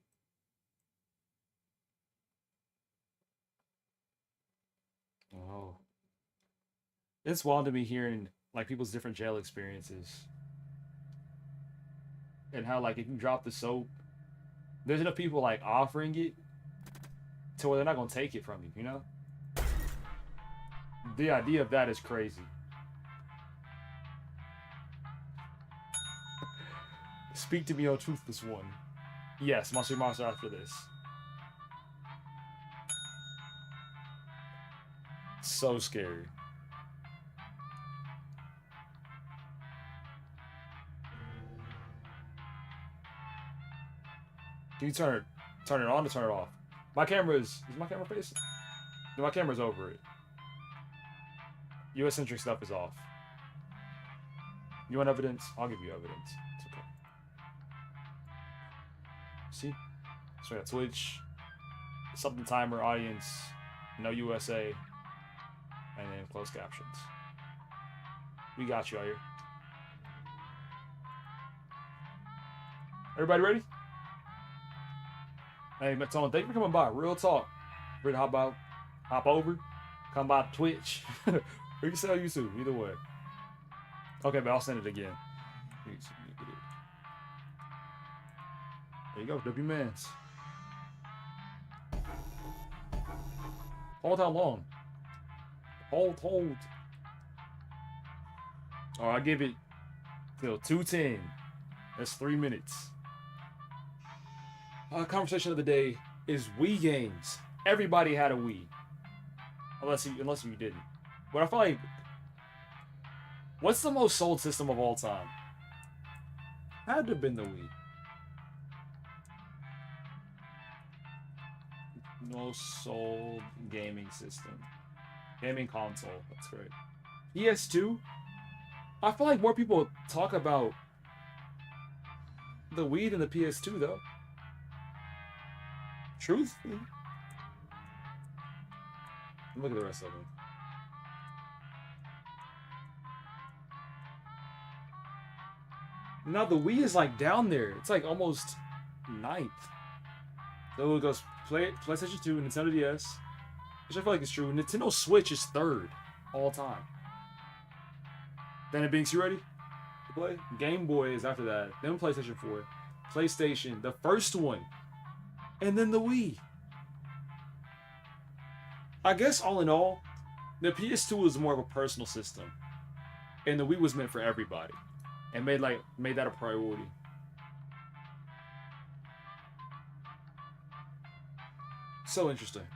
Oh. It's wild to me hearing like people's different jail experiences. And how like if you drop the soap, there's enough people like offering it to where they're not gonna take it from you, you know? The idea of that is crazy. Speak to me, oh toothless one. Yes, Monster after this. So scary. Can you turn it on or turn it off? My camera is my camera facing? No, my camera's over it. US-centric stuff is off. You want evidence? I'll give you evidence. It's okay. See? So we got Twitch, something timer, audience, no USA, and then closed captions. We got you out here. Everybody ready? Hey, Matone, thank you for coming by. Real talk. Ready to hop over, come by Twitch. Or you can sell YouTube, either way. Okay, but I'll send it again. There you go, W Mans. Hold how long? Hold. Oh, I'll give it till 2:10. That's 3 minutes. Conversation of the day is Wii games. Everybody had a Wii. Unless you didn't. But I feel like, what's the most sold system of all time? Had to have been the Wii. Most sold gaming system. Gaming console. That's great. PS2? I feel like more people talk about the Wii than the PS2, though. Truthfully. Look at the rest of them. Now the Wii is like down there. It's like almost 9th. So it goes PlayStation 2, Nintendo DS, which I feel like is true. Nintendo Switch is 3rd all time. Then it Binks, you ready to play? Game Boy is after that. Then PlayStation 4, PlayStation, the first one, and then the Wii. I guess all in all, the PS2 was more of a personal system, and the Wii was meant for everybody, and made that a priority. So interesting.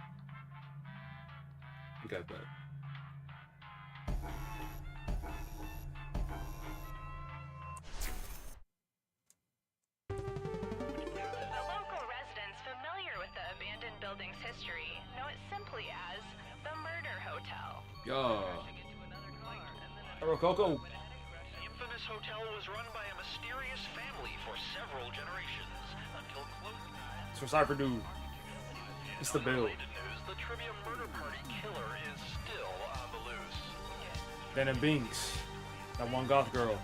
We got that. building's history know it simply as the Murder Hotel. Yo. Rococo. The infamous hotel was run by a mysterious family for several generations until closing. It's for Cypher Dude. It's the build. The trivia murder party killer is still on the loose. Then it Binks. That one goth girl.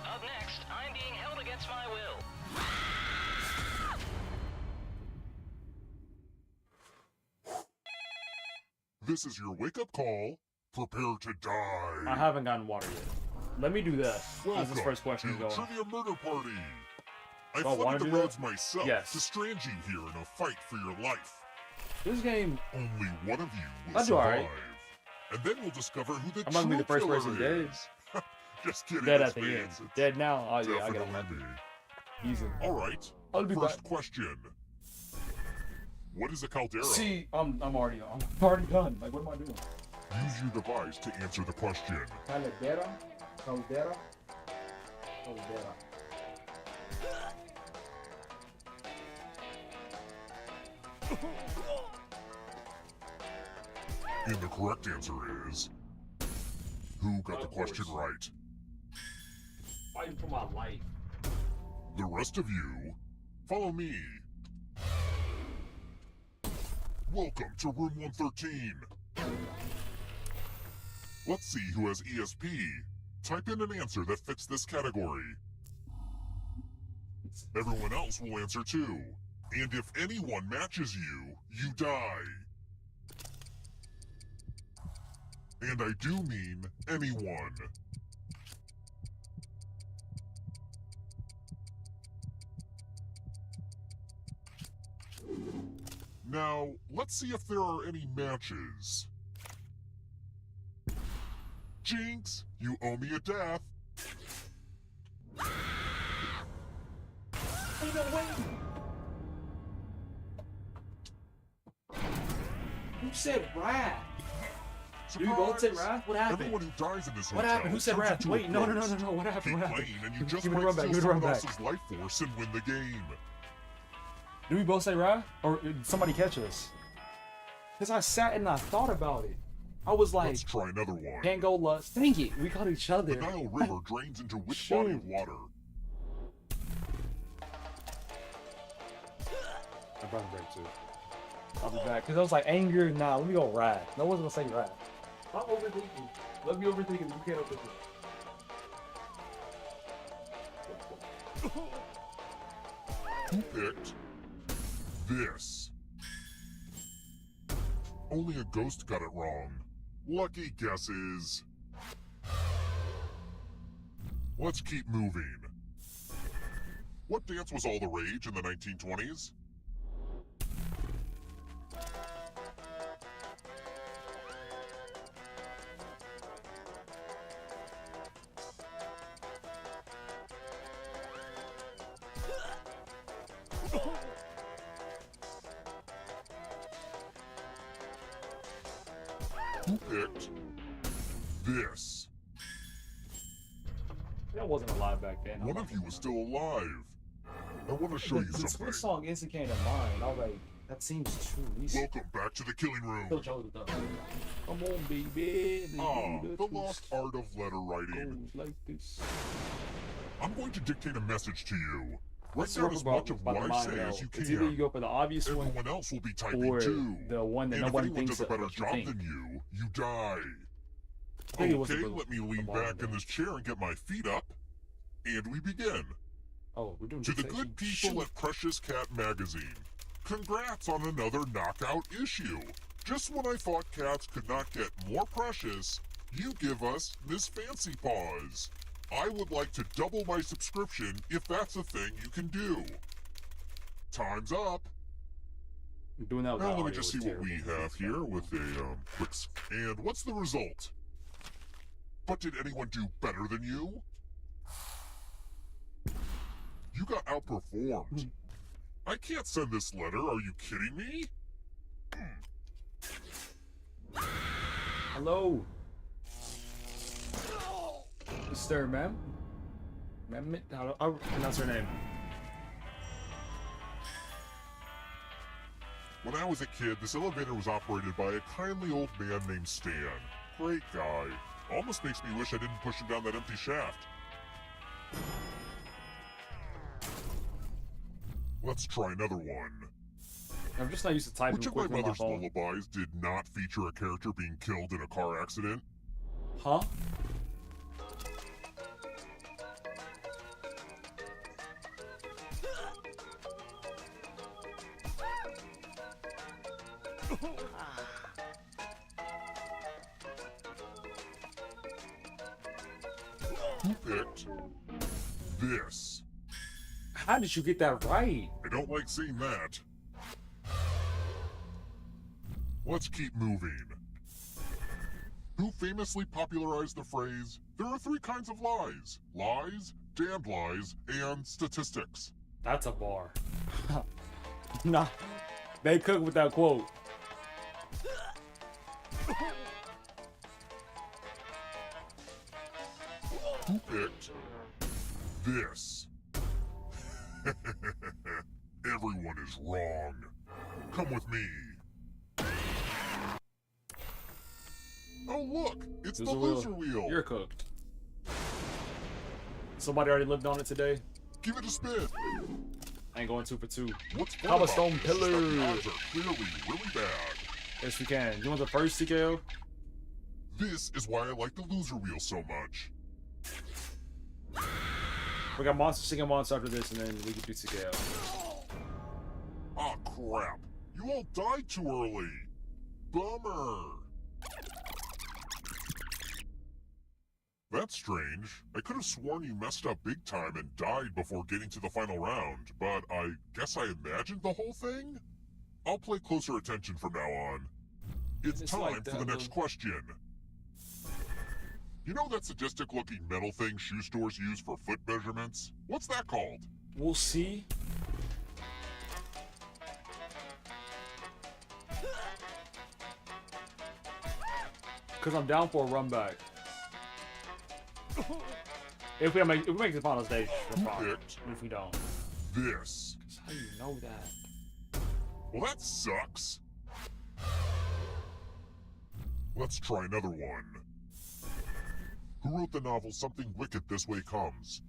Up next, I'm being held against my will. This is your wake-up call Prepare to die. I haven't gotten water yet. Let me do that. As this first question is to going. Trivia Murder Party. I Do I wanna flooded the do that? roads myself Yes. to strand you here in a fight for your life. This game. Only one of you will I do survive. alright. And then we'll discover who the I'm gonna be the true first killer person dead. is. Just kidding. Dead it's at the me. end. It's Dead now. Oh yeah, I get definitely him. me. Easy. All right. I'll be First back. question. What is a caldera? See, I'm already done. Like, what am I doing? Use your device to answer the question. Caldera. And the correct answer is... Who got the question right? Fighting for my life. The rest of you, follow me. Welcome to room 113. Let's see who has ESP. Type in an answer that fits this category. Everyone else will answer too. And if anyone matches you, you die. And I do mean anyone. Now, let's see if there are any matches. Jinx, you owe me a death. Hey, no way. Who said rat? Did we both say Wrath? What happened? Everyone who dies in this What hotel happened? Who said turns Wrath? into a Wait, no. ghost. What happened? Keep What happened? playing and you just Give me the might run back. steal Give me the run someone back. else's life force and win the game. Did we both say Wrath? Or did somebody catch us? Because I sat and I thought about it. I was like, Let's try another one. can't go lust. Dang it, we caught each other. The Nile River drains into which body of water? I brought a break too. I'll be back. Because I was like, anger, nah, let me go Wrath. No one's going to say Wrath. I'm overthinking. Let me overthink it. You can't overthink it. Who picked this? Only a ghost got it wrong. Lucky guesses. Let's keep moving. What dance was all the rage in the 1920s? Who picked this? That wasn't alive back then. One of you is still alive. I want to show you This something. song instantly came to mind. I was like, that seems true. Welcome back to the killing room. Still chose it though. Come on, baby. Ah, the lost art of letter writing. Like this. I'm going to dictate a message to you. Write Let's down talk as about much of what I say as you It's either you can. go for the obvious one, Everyone else will be typing or too. the one that And no if one anyone thinks does a better of, you job think. than you die. I think it was Okay, the- let me lean the bottom back in this chair and get my feet up. And we begin. Oh, we're doing To the dictation. good people at Precious Cat Magazine, congrats on another knockout issue. Just when I thought cats could not get more precious, you give us Miss Fancy Paws. I would like to double my subscription if that's a thing you can do. Time's up. Doing that Now without let me audio just was see what we terrible. have here with a quick and what's the result? But did anyone do better than you? You got outperformed. I can't send this letter, are you kidding me? Hello. Mr. Ma'am? Ma'am, how do I pronounce her name? When I was a kid, this elevator was operated by a kindly old man named Stan. Great guy. Almost makes me wish I didn't push him down that empty shaft. Let's try another one. I'm just not used to typing Which of my quick on my mother's phone. lullabies did not feature a character being killed in a car accident? Huh? Who picked this? How did you get that right? I don't like seeing that. Let's keep moving. Who famously popularized the phrase, there are 3 kinds of lies: lies, damned lies, and statistics? That's a bar. Nah, they cook with that quote. Who picked this? Everyone is wrong. Come with me. Oh look, it's the loser wheel. You're cooked. Somebody already lived on it today. Give it a spin. I ain't going 2 for 2. What's fun Cobblestone about this is that pillar. the odds are clearly really bad. Yes, we can. You want the first TKO? This is why I like the loser wheel so much. We got monster, chicken monster after this, and then we can do TKO. Ah, crap. You all died too early. Bummer. That's strange. I could have sworn you messed up big time and died before getting to the final round, but I guess I imagined the whole thing? I'll pay closer attention from now on. It's time like for the that, next question. You know that sadistic-looking metal thing shoe stores use for foot measurements? What's that called? We'll see. Because I'm down for a run back. If we make the final stage, we're fine. If we don't. This. How do you know that? Well, that sucks. Let's try another one. Who wrote the novel Something Wicked This Way Comes?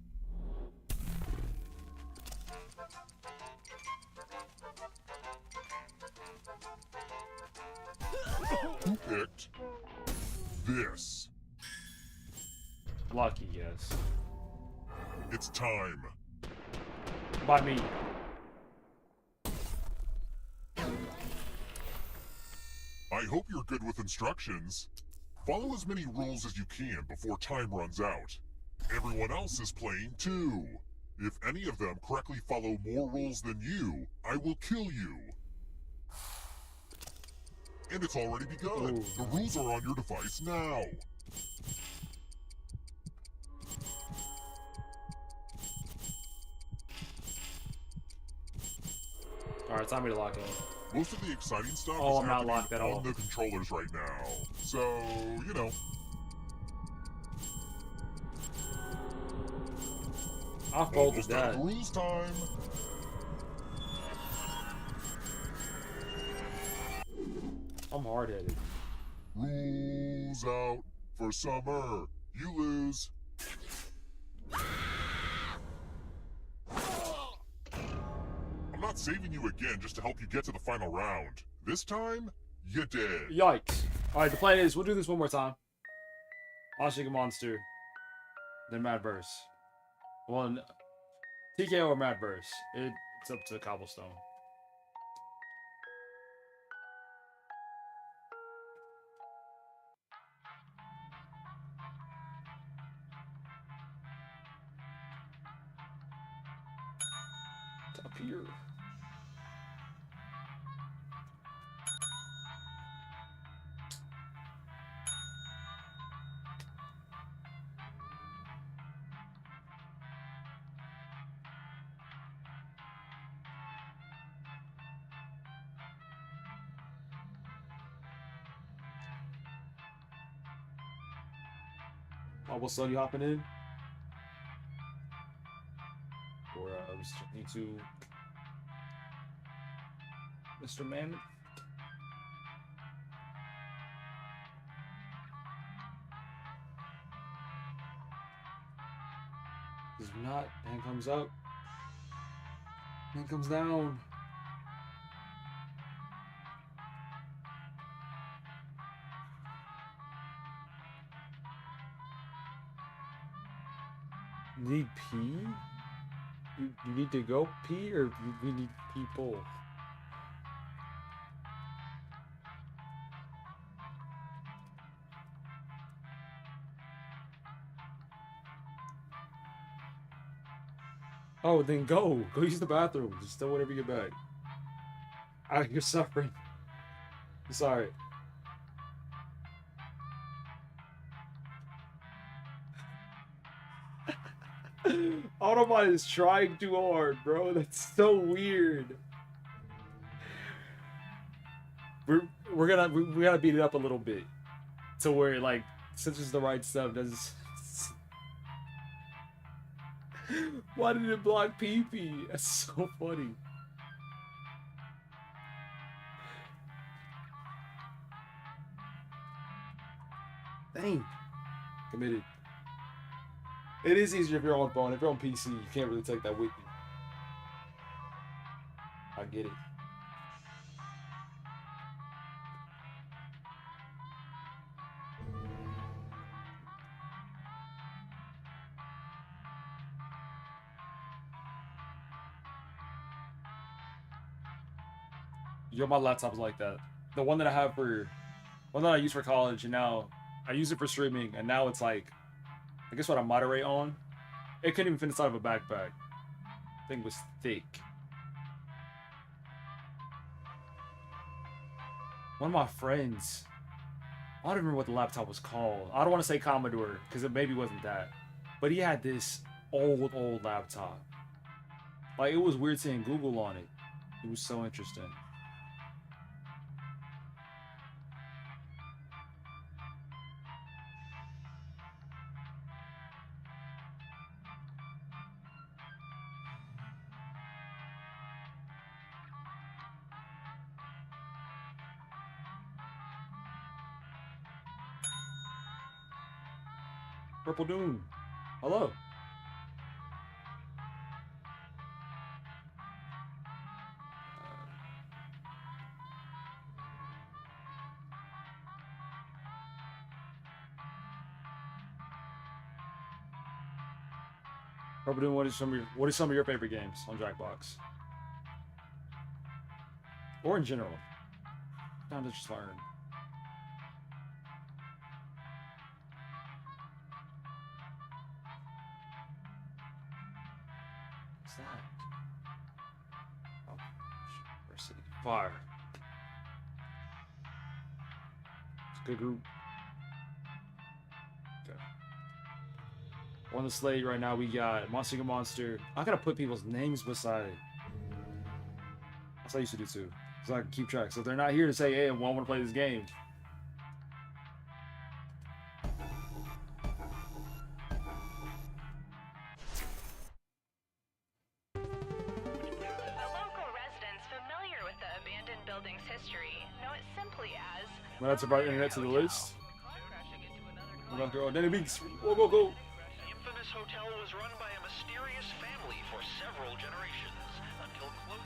Who picked this? Lucky, yes. It's time. By me. I hope you're good with instructions. Follow as many rules as you can before time runs out. Everyone else is playing too. If any of them correctly follow more rules than you, I will kill you. And it's already begun. Ooh. The rules are on your device now. Alright, time me to lock in. Most of the exciting stuff Oh, is I'm not locked happening at all. on the controllers right now. So, you know. I folded Almost out that. of rules time. I'm hard-headed. Rules out for summer. You lose. I'm not saving you again just to help you get to the final round. This time, you did. Yikes. Alright, the plan is, we'll do this one more time. I'll shake a monster. Then Madverse. Well, TKO or Madverse. It's up to Cobblestone. It's up here. Cobblestone, you hopping in? Or restricting to Mr. Mammoth? If not, hand comes up. Hand comes down. Need pee? You need to go pee, or we need people? Oh, then go. Go use the bathroom. Just don't whenever you get back. You're suffering. I'm sorry. Autobot is trying too hard, bro. That's so weird. We gotta beat it up a little bit, to where like since it's the right stuff. Does why did it block PP? That's so funny. Dang, committed. It is easier if you're on phone. If you're on PC, you can't really take that with you. I get it. Yo, my laptop's like that. The one that I have for, one that I use for college, and now I use it for streaming, and now it's like, I guess what I moderate on. It couldn't even fit inside of a backpack. Thing was thick. One of my friends, I don't remember what the laptop was called. I don't want to say Commodore, because it maybe wasn't that. But he had this old laptop. Like, it was weird seeing Google on it. It was so interesting. Purple Doom. Hello. Purple Doom, what is some of your favorite games on Jackbox? Or in general? Time to just learn. What's that? Oh, University. Fire. It's a good group. Okay. On the slate right now, we got Monster X Monster. I gotta put people's names beside it. That's what I used to do too, so I can keep track. So if they're not here to say, hey, I want to play this game. Well, that's about internet to the list. We're gonna throw Danny Beats. Go, go, go. The infamous hotel was run by a mysterious family for several generations until close.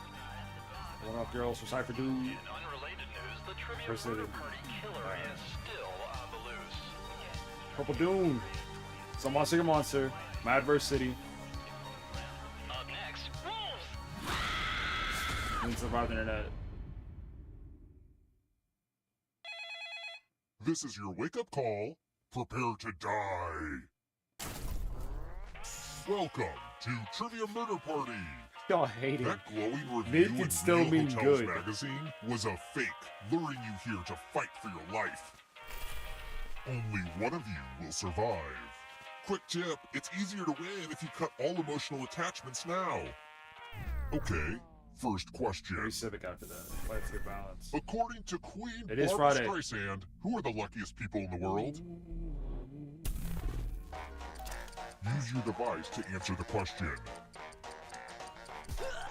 One off girls from Cypher Dude. In unrelated news, the trivia murder party killer is still on the loose. Purple Doom. Some Monster X Monster. Madverse City. Up next, Wolves. And survive the internet. This is your wake-up call. Prepare to die. Welcome to Trivia Murder Party. Y'all hate it. That glowing review Mid in can still Real mean Hotels good. magazine was a fake, luring you here to fight for your life. Only one of you will survive. Quick tip, it's easier to win if you cut all emotional attachments now. Okay, first question. Very civic after that. Let's get balance. According to Queen It is Barbra Friday. Streisand, who are the luckiest people in the world? Use your device to answer the question.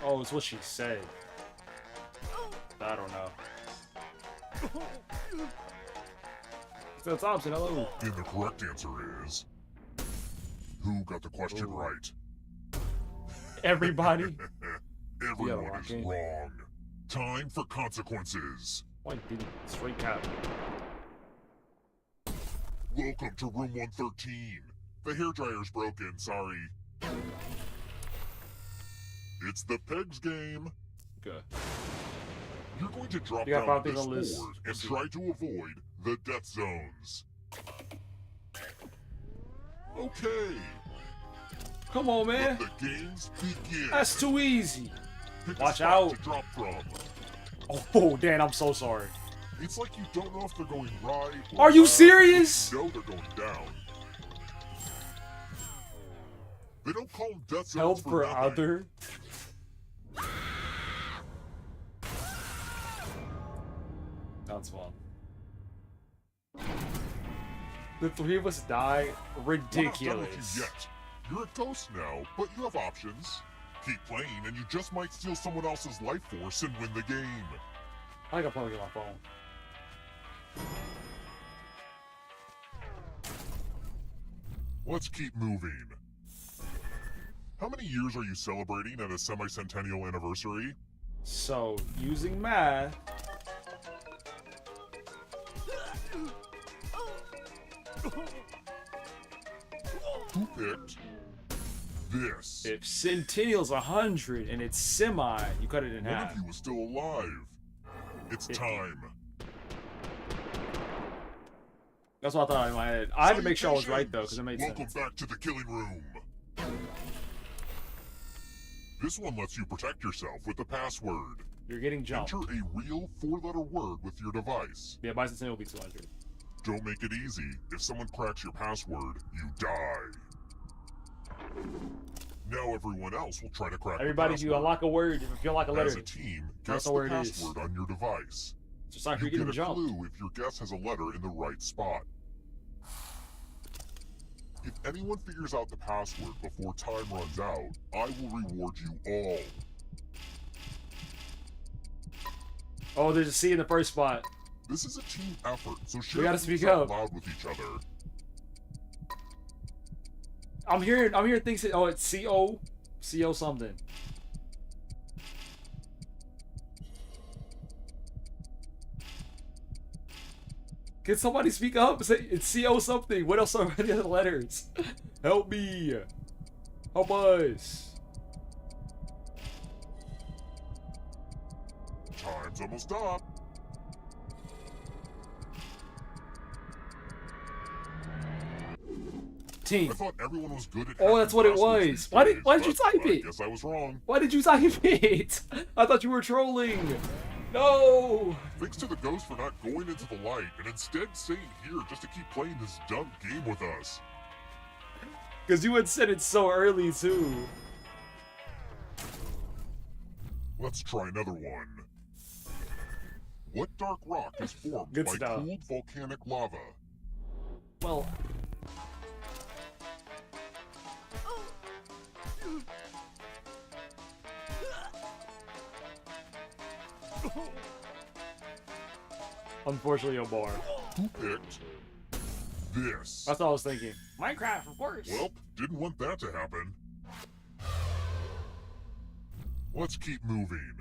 Oh, it's what she said. I don't know. Phil Thompson, hello. And the correct answer is... Who got the question right? Everybody. Everyone is wrong. Time for consequences. Why didn't straight cap? Welcome to room 113. The hairdryer's broken, sorry. It's the Pegs game. Good. You're going to drop You got down 5 things this on list. board and try to avoid the death zones. Okay. Come on, man. Let the games begin. That's too easy. Pick a Watch spot out. to drop from. Oh, Dan, I'm so sorry. It's like you don't know if they're going right. Or Are you left. serious? You know they're going down. They don't call them death zones Help for nothing. other. That's fun. The three of us die. We're not done with Ridiculous. you yet. You're a ghost now, but you have options. Keep playing, and you just might steal someone else's life force and win the game. I think I'll probably get my phone. Let's keep moving. How many years are you celebrating at a semi-centennial anniversary? So, using math. Who picked this? If Centennial's 100 and it's semi, you cut it in One half. of you is still alive. It's time. That's what I thought in my head. I had to make sure I was right though, because it made Welcome sense. back to the killing room. This one lets you protect yourself with the password. You're getting jumped. Enter a real 4-letter word with your device. Yeah, Bicentennial will be 200. Don't make it easy. If someone cracks your password, you die. Now everyone else will try to crack Everybody, the if you password. unlock a word, if you unlock a letter, As a team, that's guess the the word it is. password on your device. So it's not You you're getting get a jumped. clue if your guess has a letter in the right spot. If anyone figures out the password before time runs out, I will reward you all. Oh, there's a C in the first spot. This is a team effort, so share gotta things speak out up. loud with each other. I'm hearing things. Oh, it's CO something. Can somebody speak up? Say it's CO something. What else are the other letters? Help me. Help us. Time's almost up. Team. I thought everyone was good at Oh, that's what it passwords was. these Why days, did you but type I it? guess I was wrong. Why did you type it? I thought you were trolling. No. Thanks to the ghost for not going into the light and instead staying here just to keep playing this dumb game with us. Because you had said it so early too. Let's try another one. What dark rock is formed Good by stuff. cooled volcanic lava? Well. Unfortunately, a bar. Who picked this? That's what I was thinking. Minecraft, of course. Well, didn't want that to happen. Let's keep moving.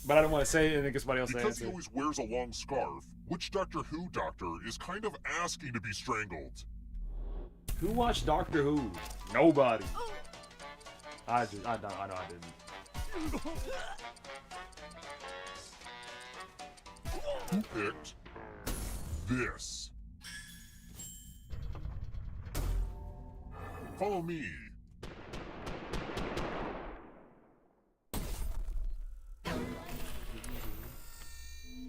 But I don't want to say it and then get somebody else to Because he answer. always wears a long scarf, which Doctor Who doctor is kind of asking to be strangled? Who watched Doctor Who? Nobody. I know I didn't. Who picked this? Follow me.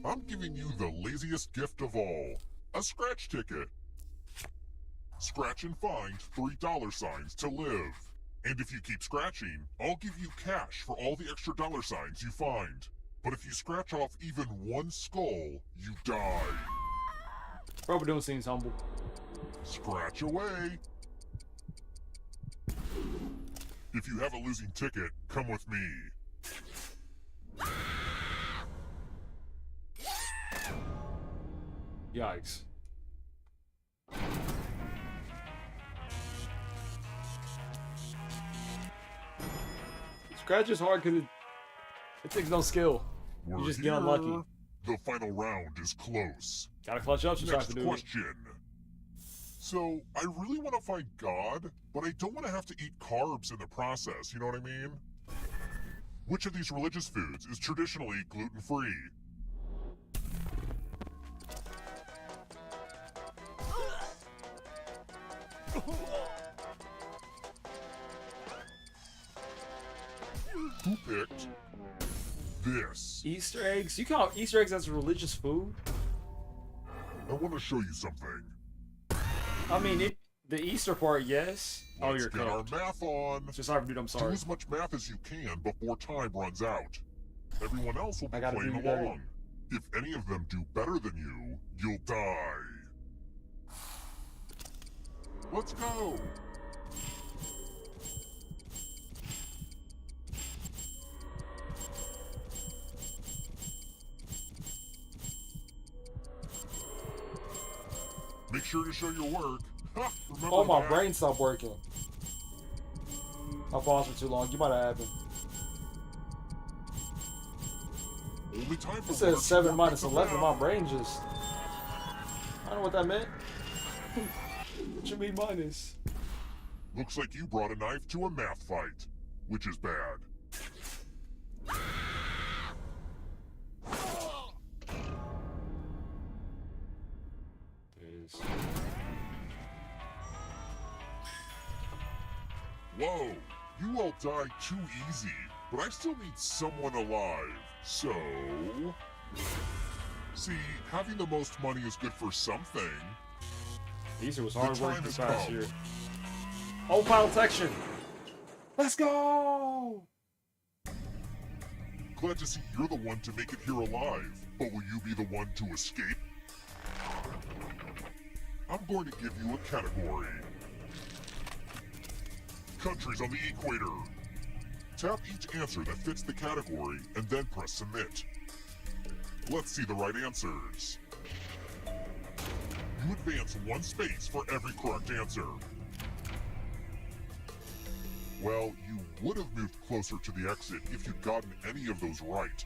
I'm giving you the laziest gift of all, a scratch ticket. Scratch and find $3 to live. And if you keep scratching, I'll give you cash for all the extra $signs you find. But if you scratch off even one skull, you die. Probably don't seem humble. Scratch away. If you have a losing ticket, come with me. Yikes. Scratch is hard because it takes no skill. You just get unlucky. The final round is close. Gotta clutch up to try Next to do it. question. So, I really want to find God, but I don't want to have to eat carbs in the process, you know what I mean? Which of these religious foods is traditionally gluten-free? Who picked this? Easter eggs? You count Easter eggs as religious food? I want to show you something. I mean, the Easter part, yes. Oh, Let's you're get our cooked. math on. Just sorry, dude. I'm Do sorry. as much math as you can before time runs out. Everyone else will be gotta playing do that. along. If any of them do better than you, you'll die. Let's go. Make sure to show your work. Ha, remember Oh, my that? brain stopped working. I paused for too long. You might have happened. Only time for It says work 7 to minus work 11. the My math. brain just... I don't know what that meant. What you mean minus? Looks like you brought a knife to a math fight, which is bad. Whoa, you all died too easy, but I still need someone alive. So... See, having the most money is good for something. Easter was The hard work time this has past come. year. Oh, final section. Let's go! Glad to see you're the one to make it here alive, but will you be the one to escape? I'm going to give you a category. Countries on the equator. Tap each answer that fits the category and then press submit. Let's see the right answers. You advance 1 space for every correct answer. Well, you would have moved closer to the exit if you'd gotten any of those right.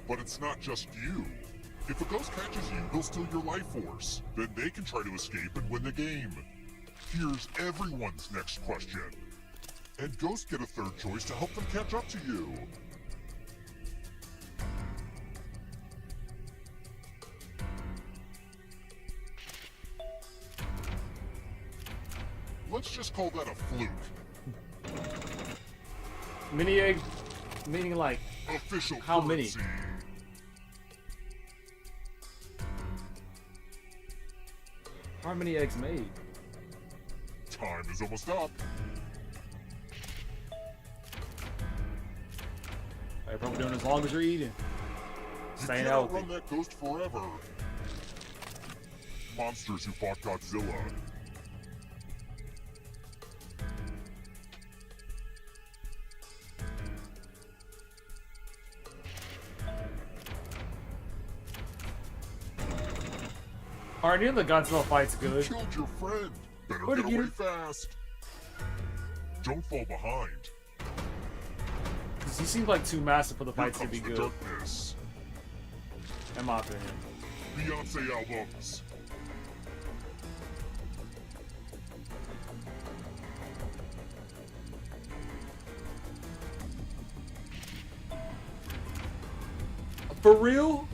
But it's not just you. If a ghost catches you, they'll steal your life force. Then they can try to escape and win the game. Here's everyone's next question. And ghosts get a third choice to help them catch up to you. Let's just call that a fluke. Mini egg, meaning like official how currency. many? How many eggs made? Time is almost up. Hey, probably doing as long as you're eating. You Staying cannot healthy. run that ghost forever. Monsters who fought Godzilla. Alright, near the Godzilla fight's good. You killed your friend. Better Where'd get he get away it? fast. Don't fall behind. Cause he seems like too massive for the Here fights to comes be the good. darkness. In my opinion. Beyonce albums. For real?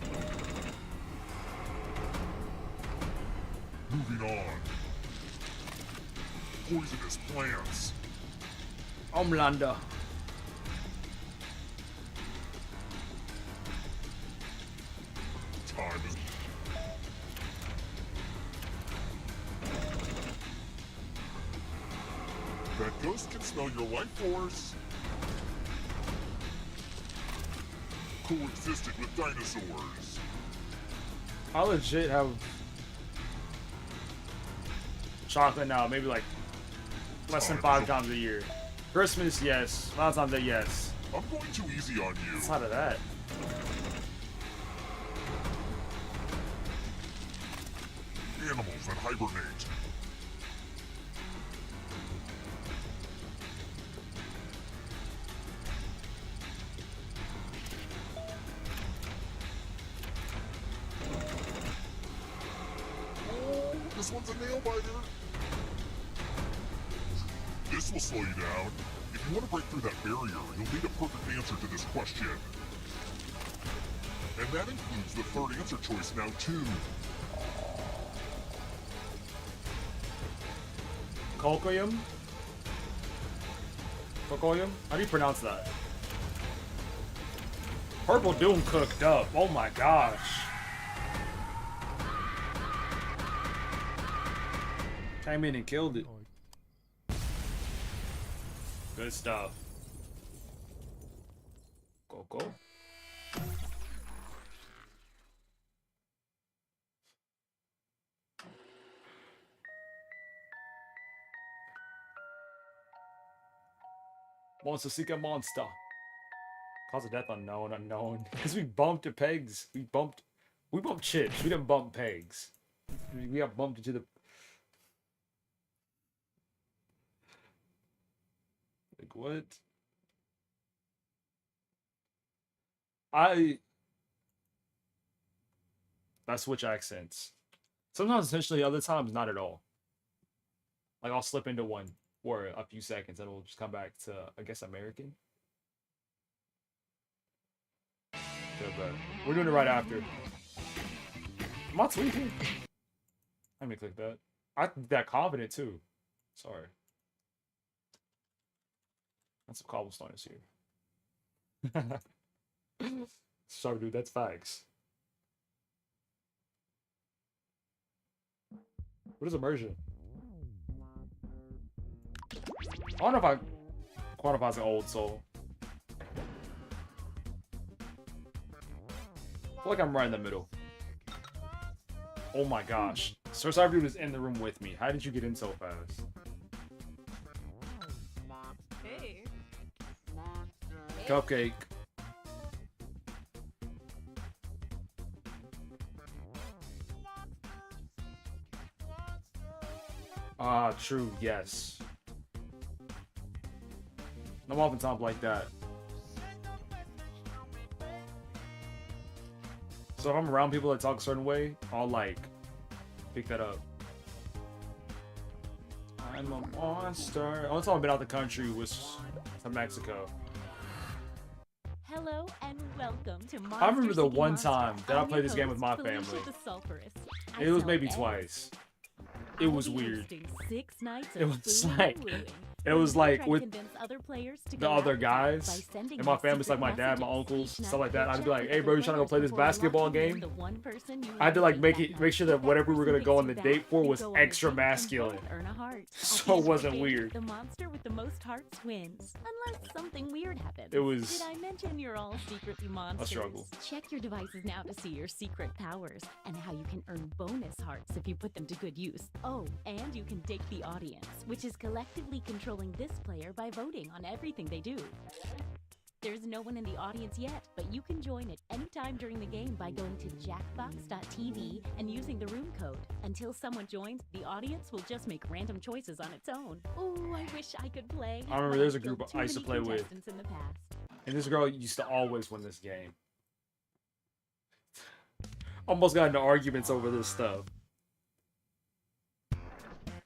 Moving on. Poisonous plants. Homelander. Time is... That ghost can smell your life force. Coexisted with dinosaurs. I legit have chocolate now, maybe like less than 5 times a year. Christmas, yes. Valentine's Day, yes. I'm going too easy on you. Outside of that. Animals that hibernate. Oh, this one's a nail biter. This will slow you down. If you want to break through that barrier, you'll need a perfect answer to this question. And that includes the third answer choice now, too. Cocoyum? Cocoyum? How do you pronounce that? Purple Doom cooked up. Oh my gosh. Came in and killed it. Good stuff. Coco. Monster seek a monster. Cause of death unknown. Because we bumped the pegs. We bumped chips. We didn't bump pegs. We got bumped into the. Like what? I switch accents. Sometimes intentionally, other times not at all. Like I'll slip into one for a few seconds and it'll just come back to, I guess, American. Good, but we're doing it right after. Am I tweaking? Let me click that. I'm that confident too. Sorry. That's some cobblestone is here. Sorry, dude. That's facts. What is immersion? I don't know if I quantify as an old soul. I feel like I'm right in the middle. Oh my gosh. Sir Cyberdude is in the room with me. How did you get in so fast? Hey. Cupcake. Ah, true, yes. I'm often top like that. So if I'm around people that talk a certain way, I'll like pick that up. I'm a monster. Only time I've been out the country was to Mexico. Hello and welcome to Monster I remember the Seeking one Monster. time that I I'm played your this game with host, my Felicia family. the Sulphurous. I It was sell maybe eggs. twice. It I'll was be weird. hosting 6 nights It of was booing like and wooing, it where was you like try to with convince other players to the go other out guys by sending and my you family's like secret my dad, my messages. uncles, Each stuff like night, that. I'd be you'll like, check "Hey, with bro, you other trying to go play this players basketball before locking in game?" the one person you I had to wanna like date make sure that whatever we were gonna go on the back, date for you was go on a extra date and masculine, both earn a heart. At the so end it of the wasn't date, weird. The monster with the most hearts wins, unless something weird happens. It was Did I mention you're all secretly monsters? struggle. Check your devices now to see your secret powers and how you can earn bonus hearts if you put them to good use. Oh, and you can date the audience, which is collectively controlling this player by voting on everything they do. There's no one in the audience yet, but you can join at any time during the game by going to jackbox.tv and using the room code. Until someone joins, the audience will just make random choices on its own. Ooh, I wish I could play. I remember but there's a I've group killed I used too to many play with, contestants in the past. and this girl used to always win this game. Almost got into arguments over this stuff.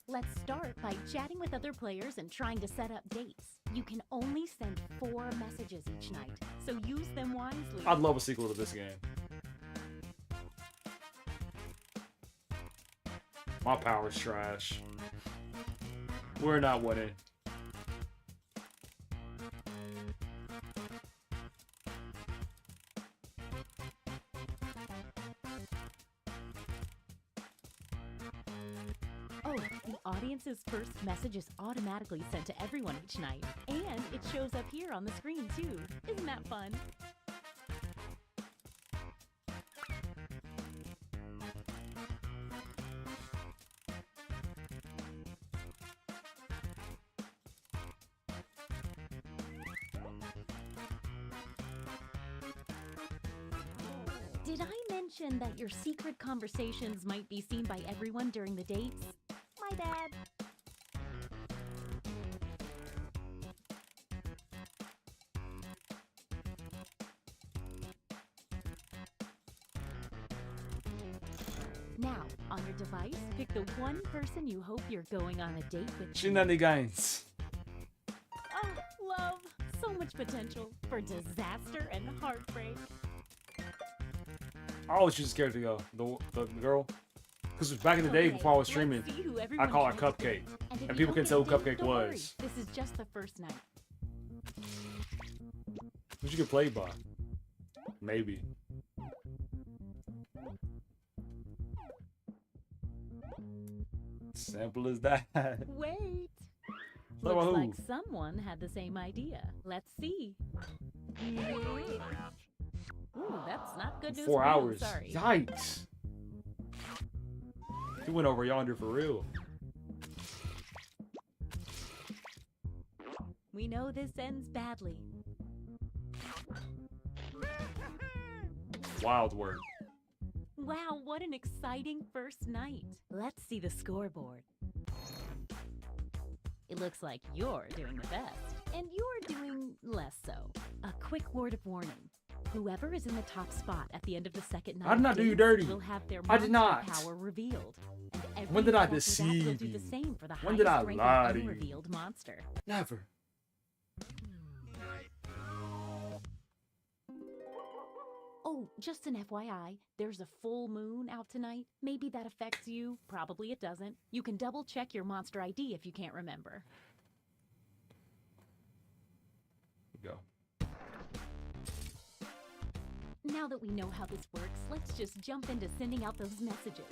Let's start by chatting with other players and trying to set up dates. You can only send 4 messages each night, so use them wisely. I'd love a sequel to this game. My power's trash. We're not winning. Oh, the audience's first message is automatically sent to everyone each night. And it shows up here on the screen, too. Isn't that fun? Did I mention that your secret conversations might be seen by everyone during the dates? My bad. Now, on your device, pick the one person you hope you're going on a date with. Shenanigans. Oh, love. So much potential for disaster and heartbreak. I always choose this character to go. The girl. Because back in the day before I was streaming, I call her Cupcake. And people couldn't tell who Cupcake was. This is just the first night. Who'd you get played by? Maybe. Simple as that. Wait. What about Looks who? like someone had the same idea. Let's see. Ooh, that's not good news. 4 for you, hours. Sorry. Yikes. He went over yonder for real. We know this ends badly. Wild word. Wow, what an exciting first night. Let's see the scoreboard. It looks like you're doing the best, and you're doing less so. A quick word of warning. Whoever is in the top spot at the end of the second night I did not do you dirty. will have their I did monster not. power revealed. And every When did I after that deceive will do you? the same for the When did I highest ranking lie to you? unrevealed monster. Never. Oh, just an FYI, there's a full moon out tonight. Maybe that affects you. Probably it doesn't. You can double check your monster ID if you can't remember. Go. Now that we know how this works, let's just jump into sending out those messages.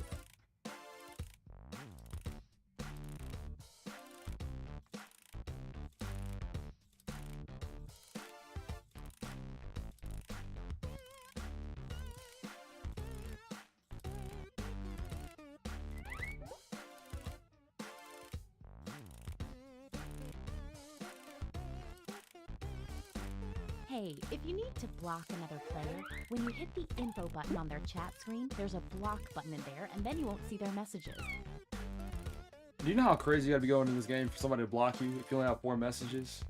Hey, if you need to block another player, when you hit the info button on their chat screen, there's a block button in there, and then you won't see their messages. Do you know how crazy you gotta be going in this game for somebody to block you if you only have 4 messages?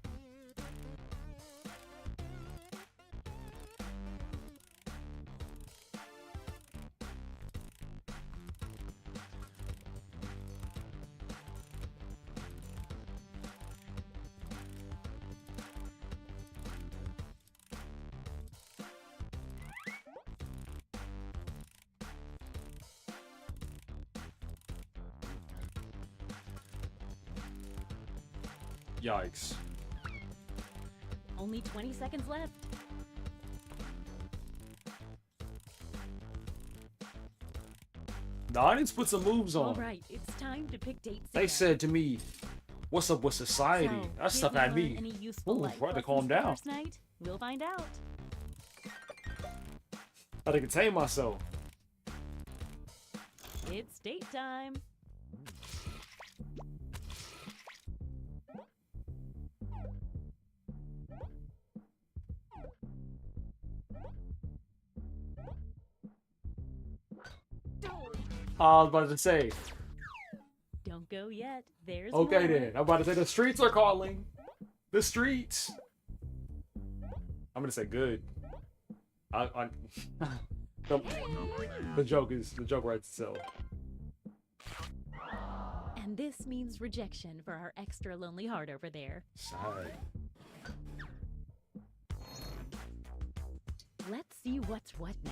Yikes. Only 20 seconds left. Nah, I need to put some moves on. All right, it's time to pick dates. They again. said to me, "What's up with society?" So, That did stuff we at learn me. Any useful Ooh, life I had to lessons calm for down. First night? We'll find out. I had to contain myself. It's date time. I was about to say. Don't go yet. There's Okay more. then. I'm about to say the streets are calling. The streets. I'm gonna say good. The joke writes itself. And this means rejection for our extra lonely heart over there. Sorry. Let's see what's what now.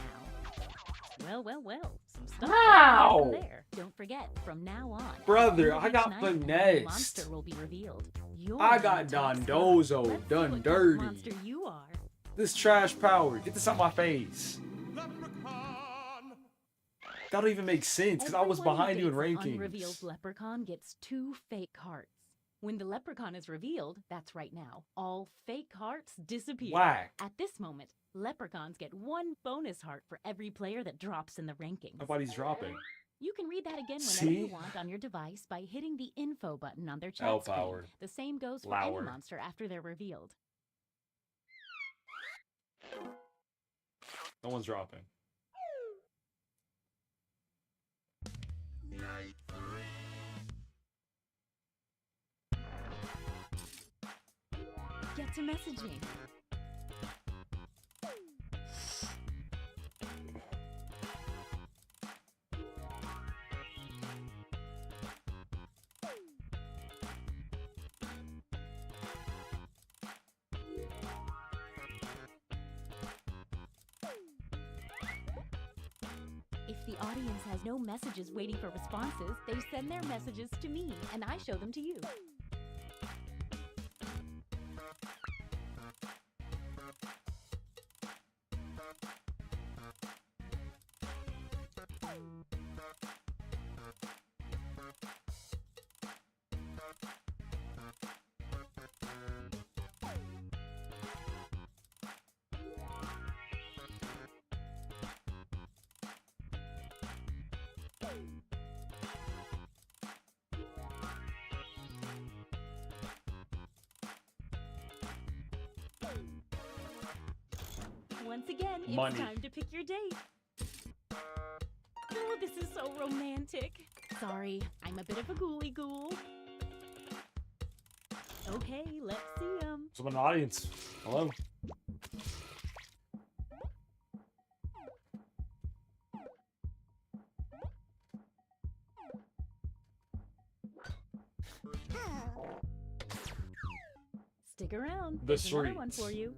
Well. Some stuff Ow! from there. Don't forget, from now on, Brother, at the I end of got each night, a new finessed. monster will be revealed. You're I in got the top spot. Dondozo Let's see done what kind of dirty. monster you are. This trash power. Get this out my face. That don't even make sense because I was Everyone who behind you in dates an rankings. Unrevealed leprechaun gets 2 fake hearts. When the leprechaun is revealed, that's right now, all fake hearts disappear. Whack. At this moment, leprechauns get 1 bonus heart for every player that drops in the rankings. Nobody's dropping. You can read that again whenever See? you want on your device by hitting the info button on their chat L screen. powered. The same goes for Lower. any monster after they're revealed. No one's dropping. Get to messaging. If the audience has no messages waiting for responses, they send their messages to me, and I show them to you. once again, Money. it's time to pick your date. Oh, this is so romantic. Sorry, I'm a bit of a ghouly ghoul. Okay, let's see 'em. Someone in the audience. Hello. Stick around. The There's another one streets. for you.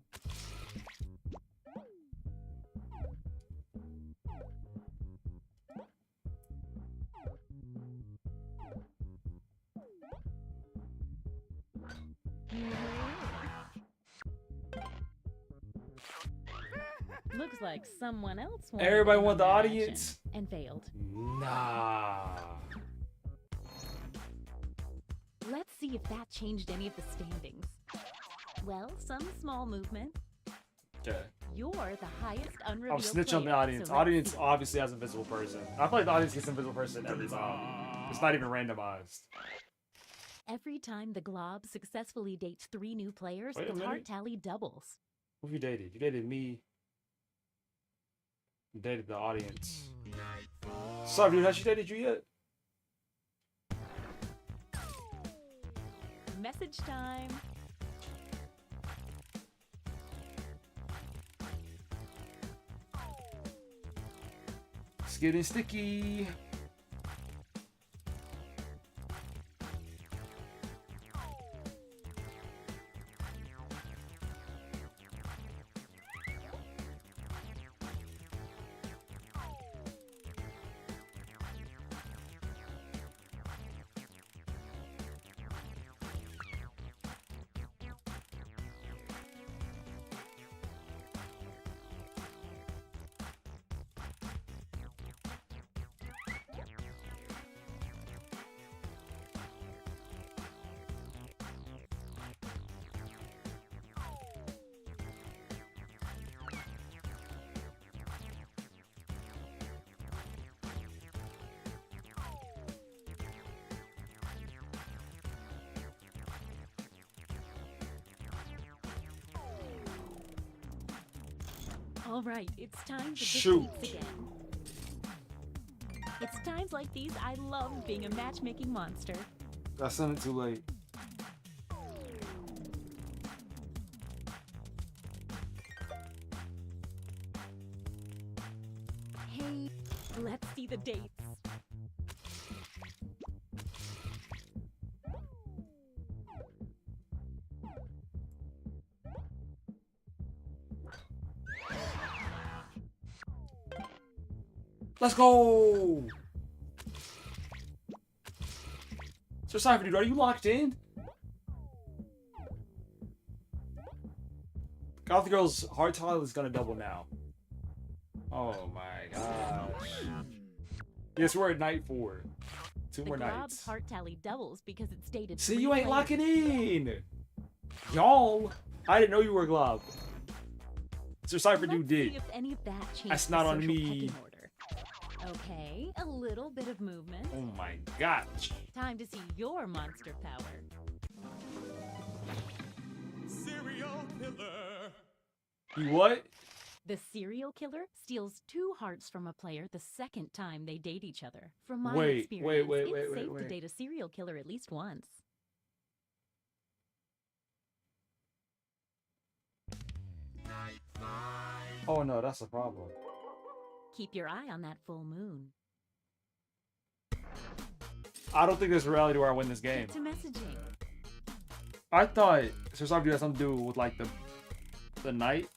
Looks like someone else wanted Everybody in want on the that audience? action and failed. Nah. Let's see if that changed any of the standings. Well, some small movement. Okay. You're the highest unrevealed I'll snitch on the player, audience. so let's Audience see. obviously has invisible person. I feel like the audience gets invisible person every time. It's not even randomized. Every time the Glob successfully dates 3 new players, Wait a its heart minute. tally doubles. Who have you dated? You dated me. You dated the audience. Sorry, dude. Has she dated you yet? Message time. It's getting sticky. All right, it's time to Shoot. pick dates again. It's times like these I love being a matchmaking monster. I sent it too late. Hey, let's see the dates. Let's go! So sorry, dude. Are you locked in? Goth Girl's heart tile is gonna double now. Oh my gosh. Yes, we're at night 4. 2 The more Glob's nights. heart tally doubles because it's dated. See, 3 you ain't players. locking in! Y'all! I didn't know you were a Glob. Sir Cypher Let's Dude see did. if any of that changed That's the not on social me. pecking order. Okay, a little bit of movement. Oh my gosh. Time to see your monster power. Serial killer. You what? The serial killer steals 2 hearts from a player the second time they date each other. From my Wait, experience, wait, it's wait, safe wait. to date a serial killer at least once. Oh no, that's a problem. Keep your eye on that full moon. I don't think there's a reality where I win this game. Get to messaging. I thought Sir Cypher Dude had something to do with like the night.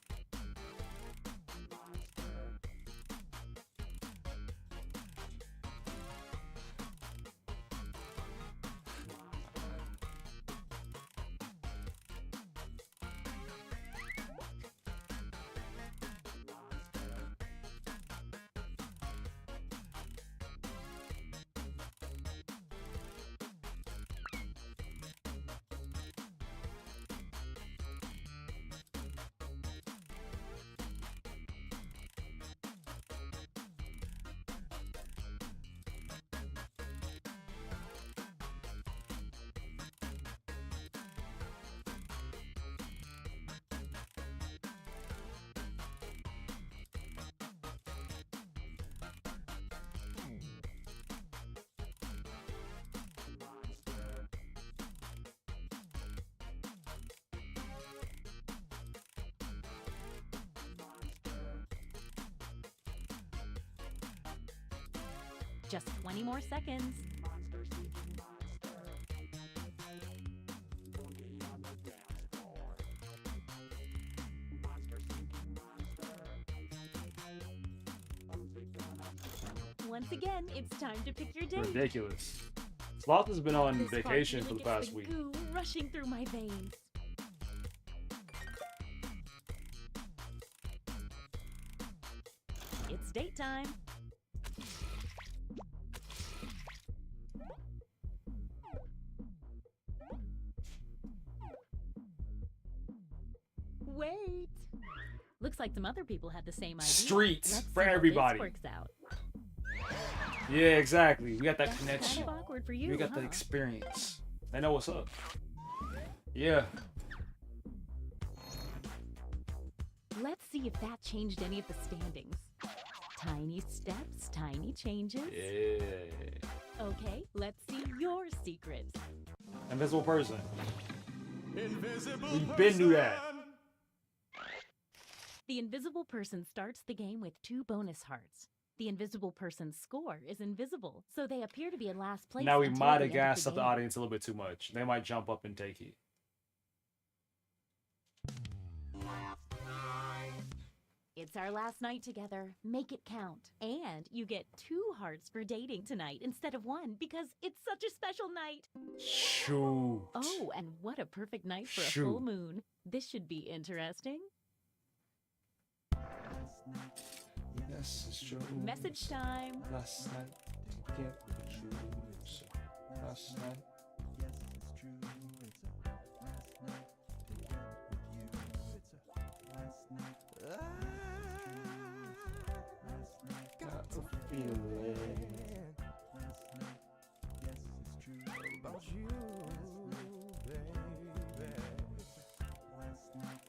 Just 20 more seconds. Once again, it's time to pick your date. Ridiculous. Sloth has been on This part vacation really for the gets past week. Goo rushing through my veins. It's date time. Wait. Looks like some other people had the same idea. Streets Let's for see how everybody. This works out. Yeah, exactly. We got that That's connection. kind of awkward for you, We got the huh? experience. They know what's up. Yeah. Let's see if that changed any of the standings. Tiny steps, tiny changes. Yeah. Okay, let's see your secret. Invisible person. Invisible We've been through that. The invisible person starts the game with 2 bonus hearts. The invisible person's score is invisible, so they appear to be in last place. Now we until might the have end of gassed the up the game. audience a little bit too much. They might jump up and take it. It's our last night together. Make it count. And you get 2 hearts for dating tonight instead of 1 because it's such a special night. Shoot. Oh, and what a perfect night for a Shoot. full moon. This should be interesting. Yes, it's true. Message time. Last night, get the truth. Last night. Got a feeling. About you, baby.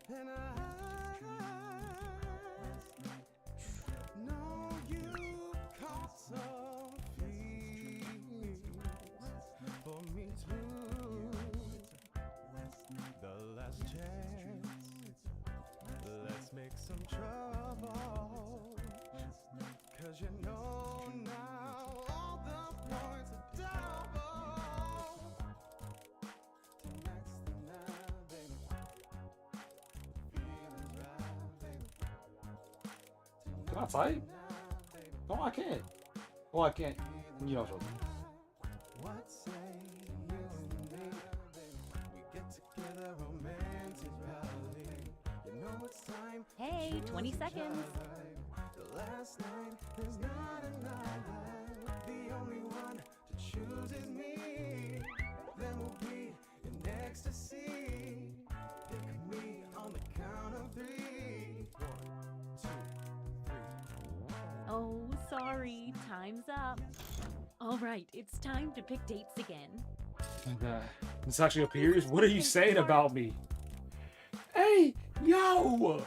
And I know you caught some feelings for me too. The last chance, let's make some trouble. 'Cause you know now all the points are double. Tonight's the night, baby. Feeling's right, baby. Can I type? No, I can't. Oh, I can't. You know something. What say you and me? We get together romantic rally. You know it's time. Hey, 20 seconds. The last night, there's not another. The only one to choose is me. Then we'll be in ecstasy. Pick me on the count of 3. 1, 2, 3. Oh, sorry. Time's up. All right, it's time to pick dates again. This actually appears? What are you saying about me? Hey, yo!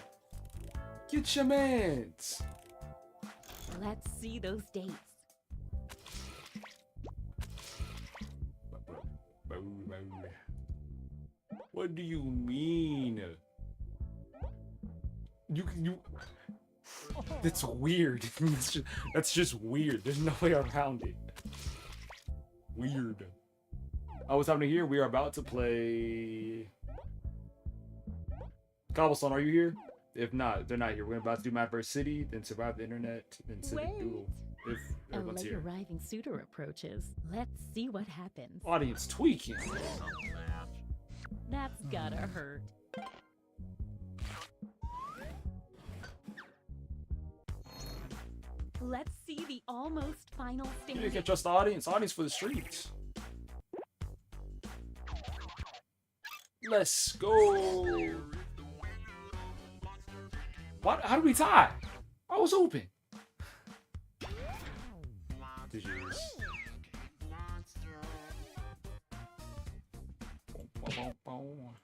Get your mans. Let's see those dates. What do you mean? You. That's weird. That's just weird. There's no way around it. Weird. Oh, what's happening here? We are about to play. Cobblestone, are you here? If not, they're not here. We're about to do Map vs. City, then Survive the Internet, then Civic Wait. Doodle. If A everyone's late here. arriving suitor approaches. Let's see what happens. Audience tweaking. That's gotta hurt. Let's see the almost final You stage. can't trust the audience. Audience for the streets. Let's go. What? How did we tie? I was open. Did you?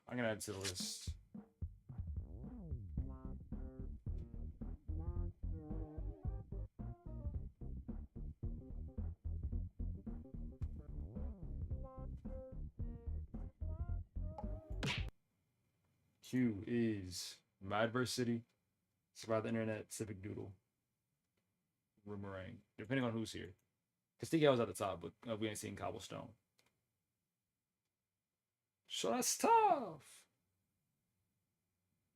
I'm gonna add to the list. Q is Mad vs. City, Survive the Internet, Civic Doodle, Boomerang. Depending on who's here. Cause Sticky was at the top, but we ain't seen Cobblestone. So that's tough.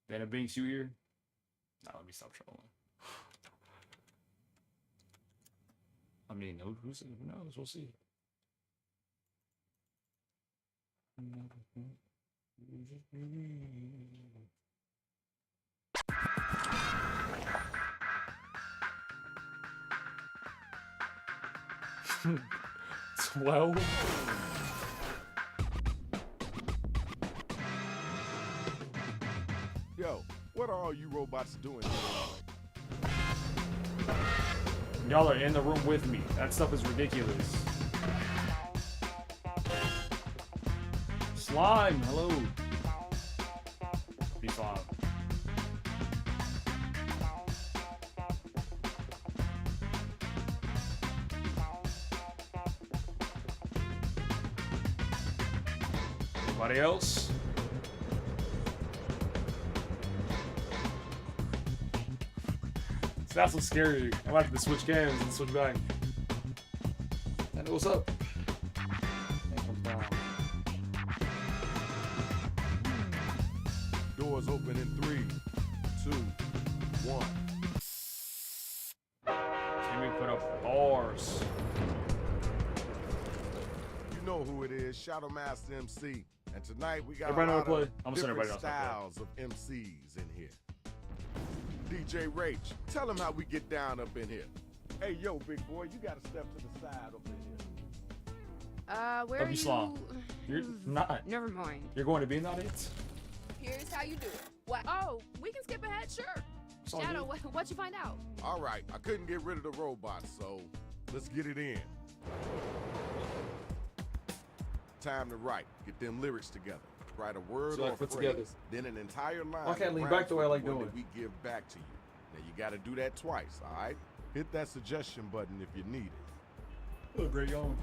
Vanna Binks, you here? Nah, let me stop trolling. I mean, who knows? We'll see. Well. Yo, what are all you robots doing here? Y'all are in the room with me. That stuff is ridiculous. Slime, hello. Be slime. Anybody else? That's what's scary. I'm about to switch games and switch back. And what's up? Doors open in 3, 2, 1. Jimmy put up bars. You know who it is, Shadow Master MC. And tonight we got everybody a lot of I'm different styles of MCs in here. DJ Rach, tell him how we get down up in here. Hey, yo, big boy, you gotta step to the side up in here. Where are you? Slum. You're not. Never mind. You're going to be in the audience? Here's how you do it. What? Oh, we can skip ahead, sure. all Shadow, good. what'd you find out? All right, I couldn't get rid of the robots, so let's get it in. Time to write. Get them lyrics together. Write a word So I or a put phrase, together. then an entire line. Why can't I lean that back the way I rhymes like with doing? what we give back to you. Now you got to do that twice, all right? Hit that suggestion button if you need it. Oh, great yawn.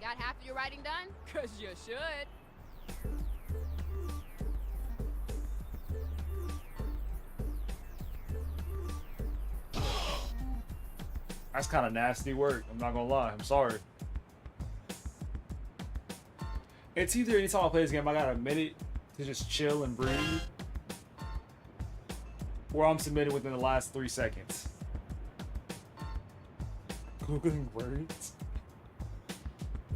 Got half of your writing done? Cause you should. That's kind of nasty work. I'm not gonna lie. I'm sorry. It's either anytime I play this game, I got a minute to just chill and breathe, or I'm submitting within the last 3 seconds. Googling words.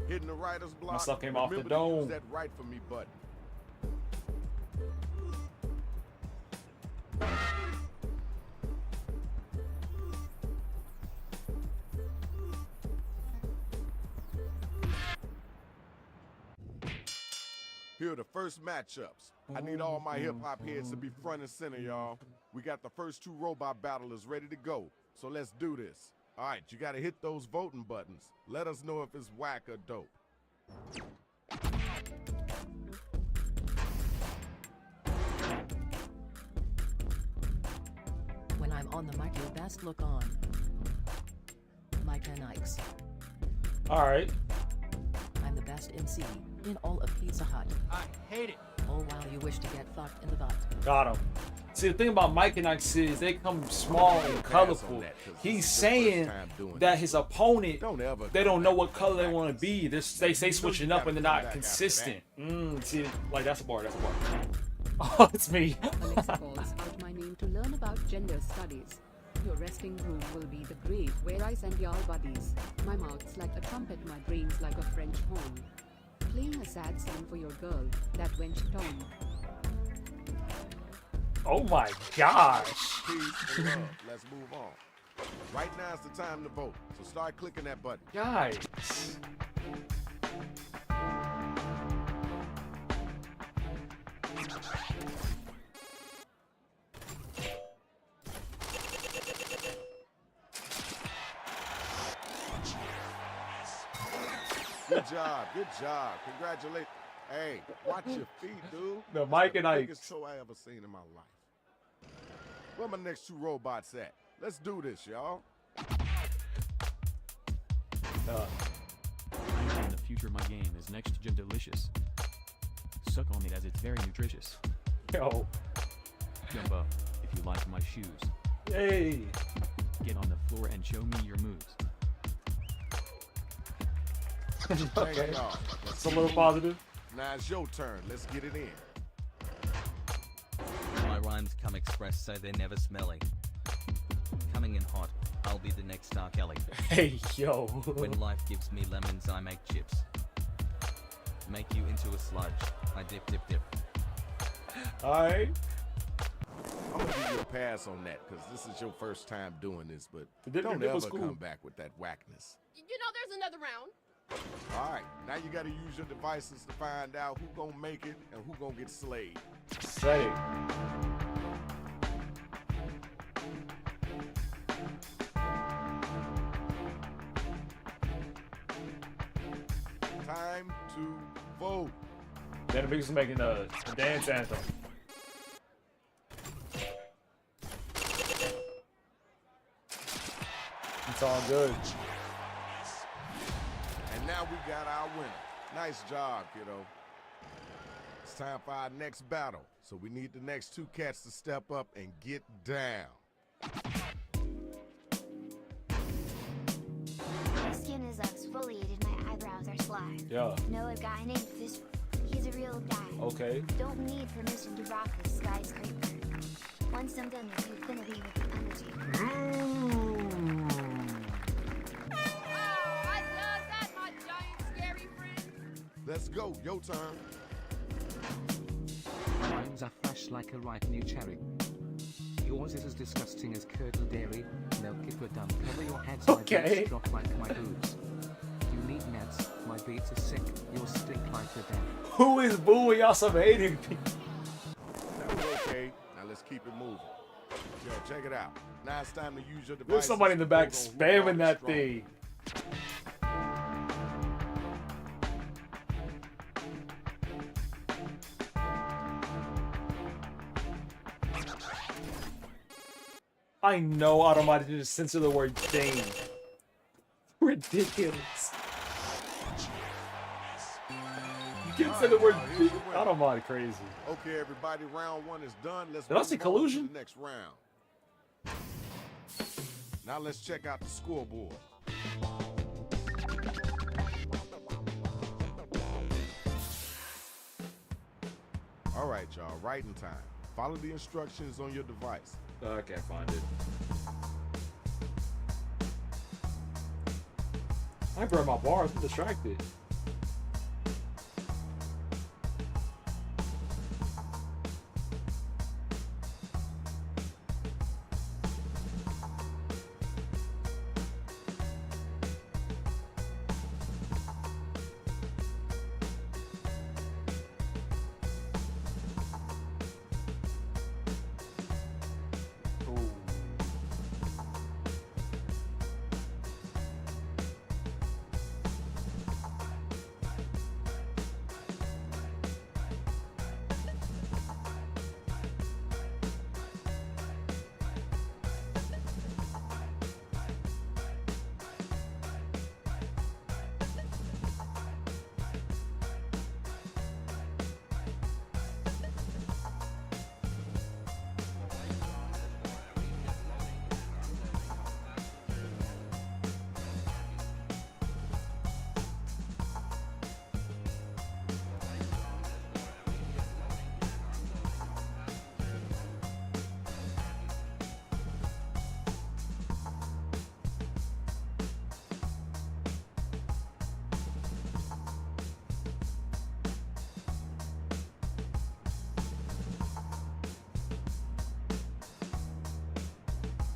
Hitting the writer's block. My stuff came off the Remember to use dome. that write for me button. Here are the first matchups. I need all my hip-hop heads to be front and center, y'all. We got the first 2 robot battlers ready to go, so let's do this. All right, you gotta hit those voting buttons. Let us know if it's whack or dope. When I'm on the mic, you best look on. Mike and Ike's. All right. I'm the best MC in all of Pizza Hut. I hate it. Oh, wow, you wish to get fucked in the butt. Got him. See, the thing about Mike and Ike is they come small and colorful. He's saying that his opponent, they don't know what color they want to be. They switching up and they're not consistent. See, like that's a bar. That's a bar. Oh, it's me. Alexa calls out my name to learn about gender studies. Your resting room will be the grave where I send y'all buddies. My mouth's like a trumpet, my brain's like a French horn. Playing a sad song for your girl, that wench Tom. Oh my gosh. Peace and love. Let's move on. Right now is the time to vote, so start clicking that button. Guys. Good job, good job. Congratulations. Hey, watch your feet, dude. No, Mike and Ike. Biggest show I ever seen in my life. Where my next 2 robots at? Let's do this, y'all. In the future, my game is next gen delicious. Suck on it as it's very nutritious. Yo. Jump up if you like my shoes. Hey. Get on the floor and show me your moves. Okay. It's a little positive. Now it's your turn. Let's get it in. My rhymes come express, so they're never smelly. Coming in hot, I'll be the next R. Kelly. Hey, yo. When life gives me lemons, I make chips. Make you into a sludge. I dip, dip, dip. Alright. I'm gonna give you a pass on that, because this is your first time doing this, but Dip, don't dip ever was cool. come back with that whackness. You know, there's another round. All right, now you gotta use your devices to find out who gonna make it and who gonna get slayed. Say. Time to vote. Then the biggest is making the dance anthem. It's all good. And now we got our winner. Nice job, kiddo. It's time for our next battle. So we need the next 2 cats to step up and get down. My skin is exfoliated, my eyebrows are slack. Yeah. Know a guy named Fish. He's a real guy. Okay. Don't need permission to rock the skyscraper. Once I'm done with you, finna be with the energy. Let's go, your turn. Rhymes are fresh like a ripe new cherry. Yours is as disgusting as curdled dairy. Milk it with dumb. Cover your heads, Okay. my boobs drop like my boobs. You need meds, my beats are sick. You'll stink like the dead. Who is booing y'all some hating people? That was okay. Now let's keep it moving. Yo, check it out. Now it's time to use your device. There's somebody in the back spamming that thing. I know Automata just censor the word Jane. Ridiculous. You can't say the word Jane. Automata crazy. Okay, everybody, round 1 is done. Let's Did I see move on collusion? to the next round. Now let's check out the scoreboard. All right, y'all, right in time. Follow the instructions on your device. I can't find it. I brought my bars. I'm distracted.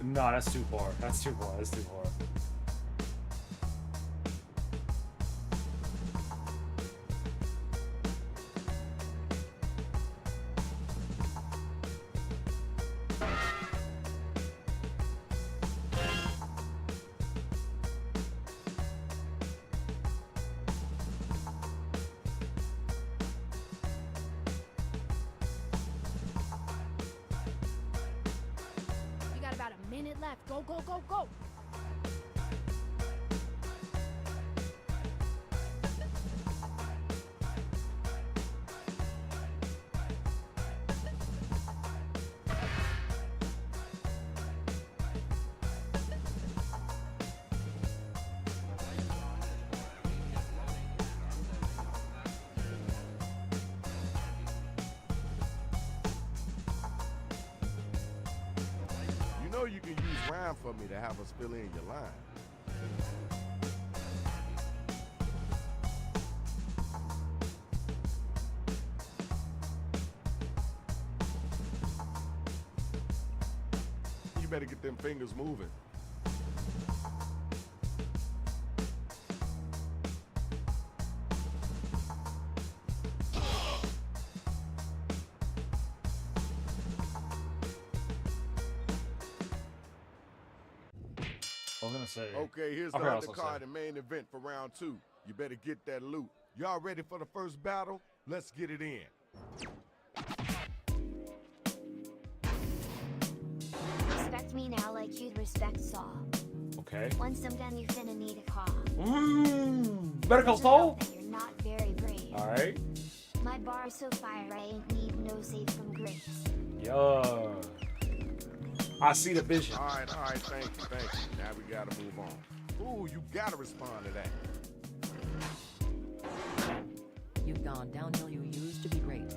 No, that's too far. That's too far. That's too far. We got about a minute left. Go, go, go, go. You know you can use rhyme for me to have us fill in your line. You better get them fingers moving. I was gonna say. Okay, here's the I forgot what I was gonna undercard and main event for round 2. You better get that loot. Y'all ready for the first battle? Let's get it in. Respect me now like you'd respect Saul. Okay. Once I'm done, you're finna need a call. Better Call Saul? That you're not very brave. Alright. My bar's so fire, I ain't need no save from grace. Yo. I see the vision. All right, thank you. Now we gotta move on. Ooh, you gotta respond to that. You've gone downhill. You used to be great.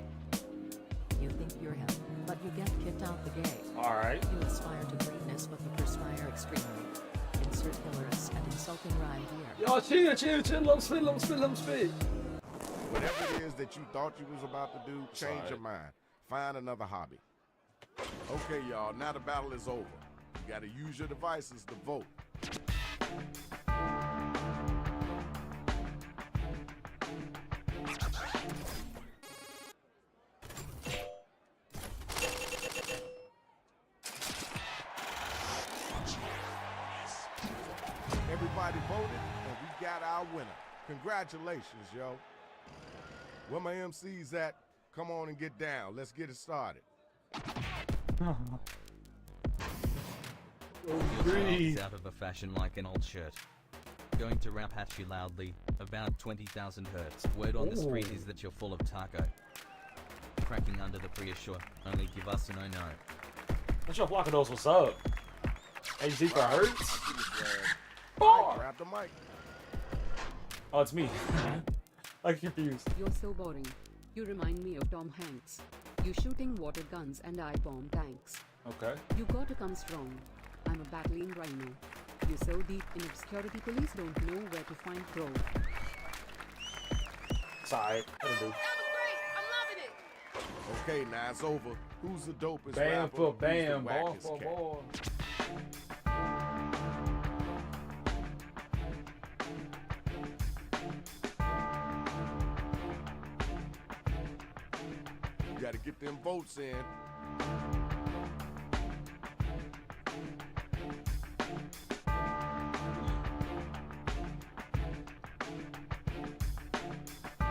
You think you're him, but you get kicked out the gate. Alright. You aspire to greatness, but you perspire extremely. Insert hilarious and insulting rhyme here. Yo, chill. Let him spit. Whatever it is that you thought you was about to do, change your mind. Find another hobby. Okay, y'all, now the battle is over. You gotta use your devices to vote. Everybody voted, and we got our winner. Congratulations, yo. Where my MC's at? Come on and get down. Let's get it started. Your style is out of a fashion like an old shirt. Going to rap at you loudly, about 20,000 hertz. Word on the street is that you're full of taco. Cracking under the reassure, only give us an oh no. What's your flock of those? What's up? HD for Hertz? Grab the mic. Oh, it's me. I'm confused. You're so boring. You remind me of Tom Hanks. You shooting water guns and I bomb tanks. Okay. You gotta come strong. I'm a battling rhino. You're so deep in obscurity, police don't know where to find pro. Sorry, that'll do. Okay, now it's over. Who's the dopest Bam rapper? for Who's bam, the ball wackest for cat? ball. You gotta get them votes in.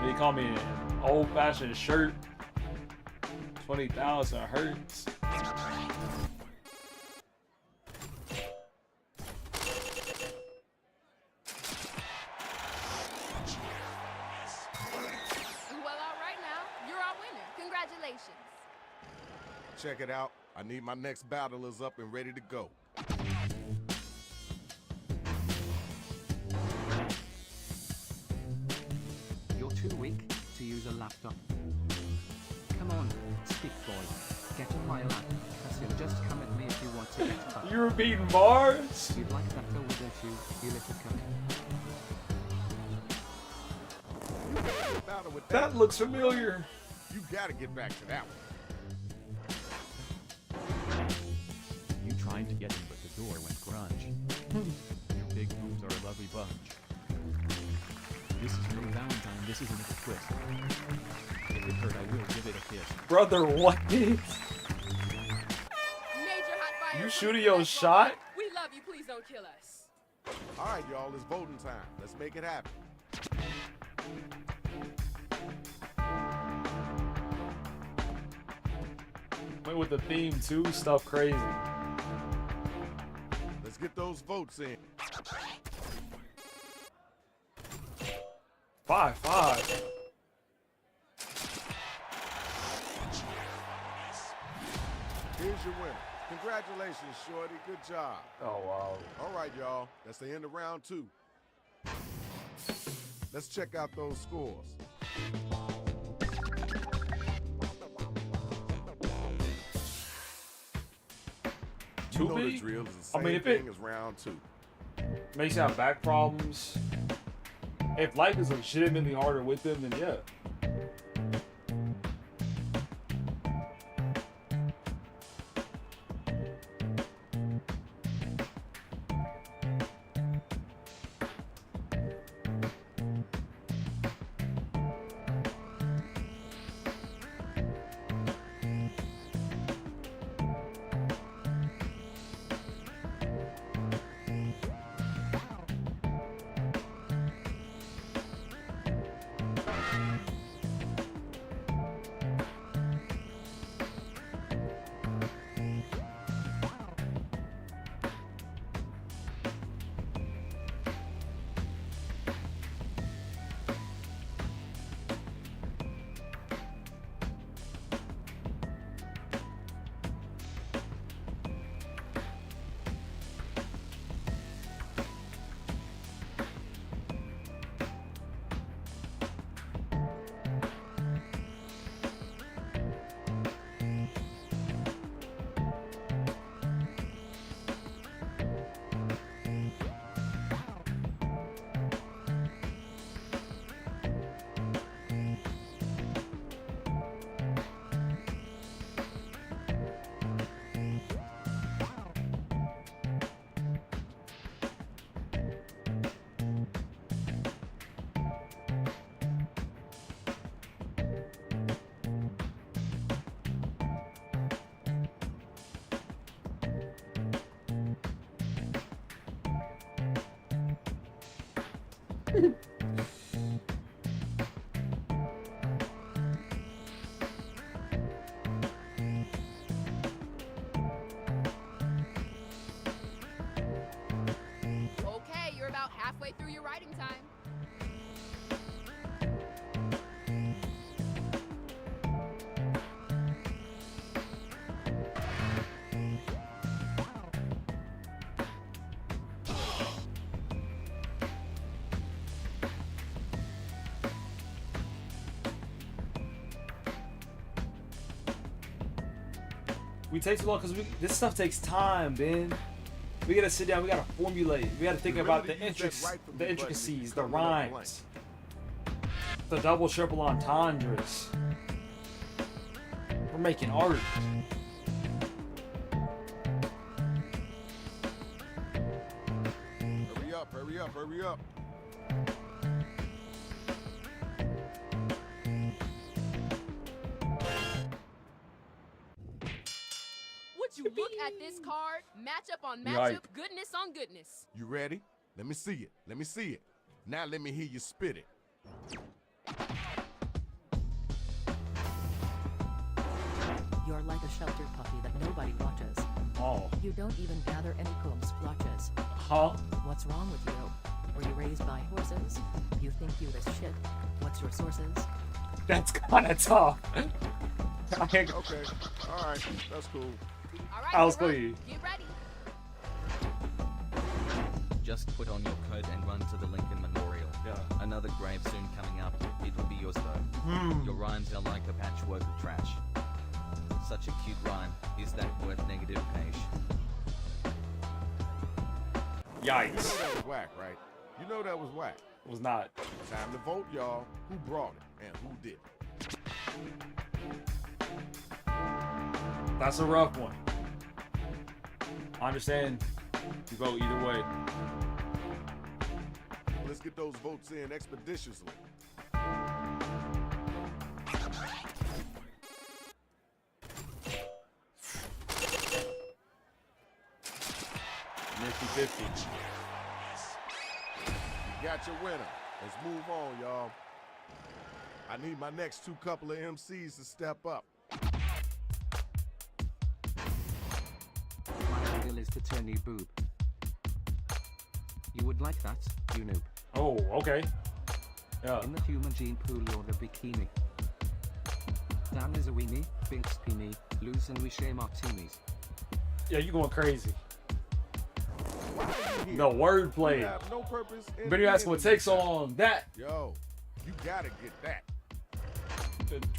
They call me an old-fashioned shirt. 20,000 hertz. Well, all right now, you're our winner. Congratulations. Check it out. I need my next battlers up and ready to go. You're too weak to use a laptop. Come on, stick boy. Get on my lap, cause you'll just come at me if you want to get fucked. You're beating Mars? You'd like that over that you little cunt. That looks familiar. You gotta get back to that one. You tried to get him, but the door went grunge. Your big boobs are a lovely bunch. This is for Valentine, this isn't a twist. If it hurt, I will give it a kiss. Brother, what? Major hot fire. You shooting your shot? We love you. Please don't kill us. All right, y'all, it's voting time. Let's make it happen. Went with the theme too. Stuff crazy. Let's get those votes in. 5-5. Here's your winner. Congratulations, Shorty. Good job. Oh, wow. All right, y'all. That's the end of round 2. Let's check out those scores. You know the drill is the same thing as round 2. Makes you have back problems. If life is legitimately harder with them, then yeah. Okay, you're about halfway through your writing time. We take too long because this stuff takes time, Ben. We gotta sit down. We gotta formulate. We gotta think about the intricacies, the rhymes, the double triple entendres. We're making art. Hurry up, hurry up, hurry up. Would you look at this card? Matchup on matchup, Right. goodness on goodness. You ready? Let me see it. Let me see it. Now let me hear you spit it. You're like a sheltered puppy that nobody watches. Oh. You don't even gather any cool splotches. Huh? What's wrong with you? Were you raised by horses? You think you this shit? What's your sources? That's kind of tough. Okay, all right, that's cool. All right, I was everyone, clean. get ready. Just put on your coat and run to the Lincoln Memorial. Yeah. Another grave soon coming up. It will be yours though. Your rhymes are like a patchwork of trash. Such a cute rhyme. Is that worth negative cash? You know that was whack, right? You know that was whack. It was not. Time to vote, y'all. Who brought it and who did it? That's a rough one. I understand You vote either way. Let's get those votes in expeditiously. Nifty 50. You got your winner. Let's move on, y'all. I need my next two couple of MCs to step up. My angle is to turn you boob. You would like that, you noob. Oh, okay. Yeah. In the human gene pool, you're the bikini. Dan is a weenie, Binks peenie, Luz and we share martinis. Yeah, you going crazy. No wordplay. No purpose. But you asking what takes on that? Yo, you gotta get that.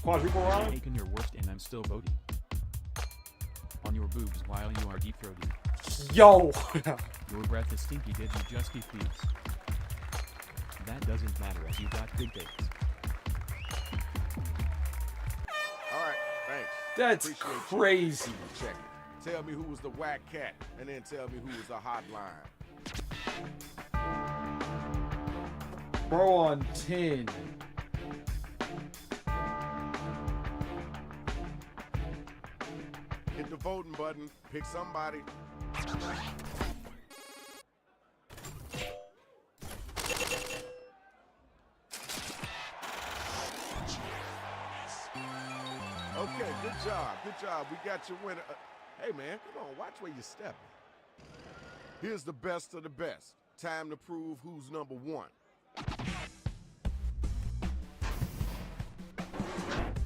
Quadruple round? Taking your worst and I'm still voting. On your boobs while you are deep throating. Yo! Your breath is stinky, did you just please? That doesn't matter as you got good dates. Alright, thanks. That's Appreciate crazy. You. Check it. Tell me who was the whack cat, and then tell me who was the hotline. Bro on 10. Hit the voting button. Pick somebody. Okay, good job. Good job. We got your winner. Hey, man, come on. Watch where you're stepping. Here's the best of the best. Time to prove who's number one.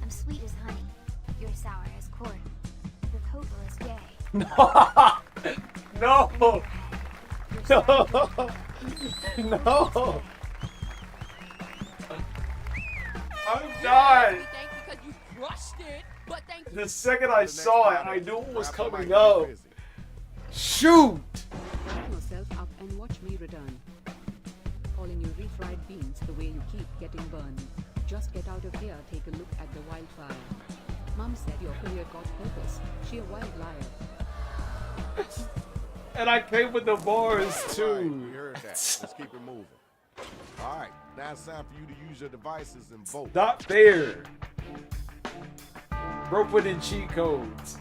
I'm sweet as honey. You're sour as corn. Your cocoa is gay. No! No! I'm done! Thank you because you crushed it, but thank you. The second I saw it, I knew it was coming up. Shoot! Pick yourself up and watch me return. Calling you refried beans the way you keep getting burned. Just get out of here, take a look at the wildfire. Mom said your career got purpose. She a wild liar. And I came with the bars too. Right, we heard that. Let's keep it moving. All right, now it's time for you to use your devices and vote. Not fair. Bro put in cheat codes.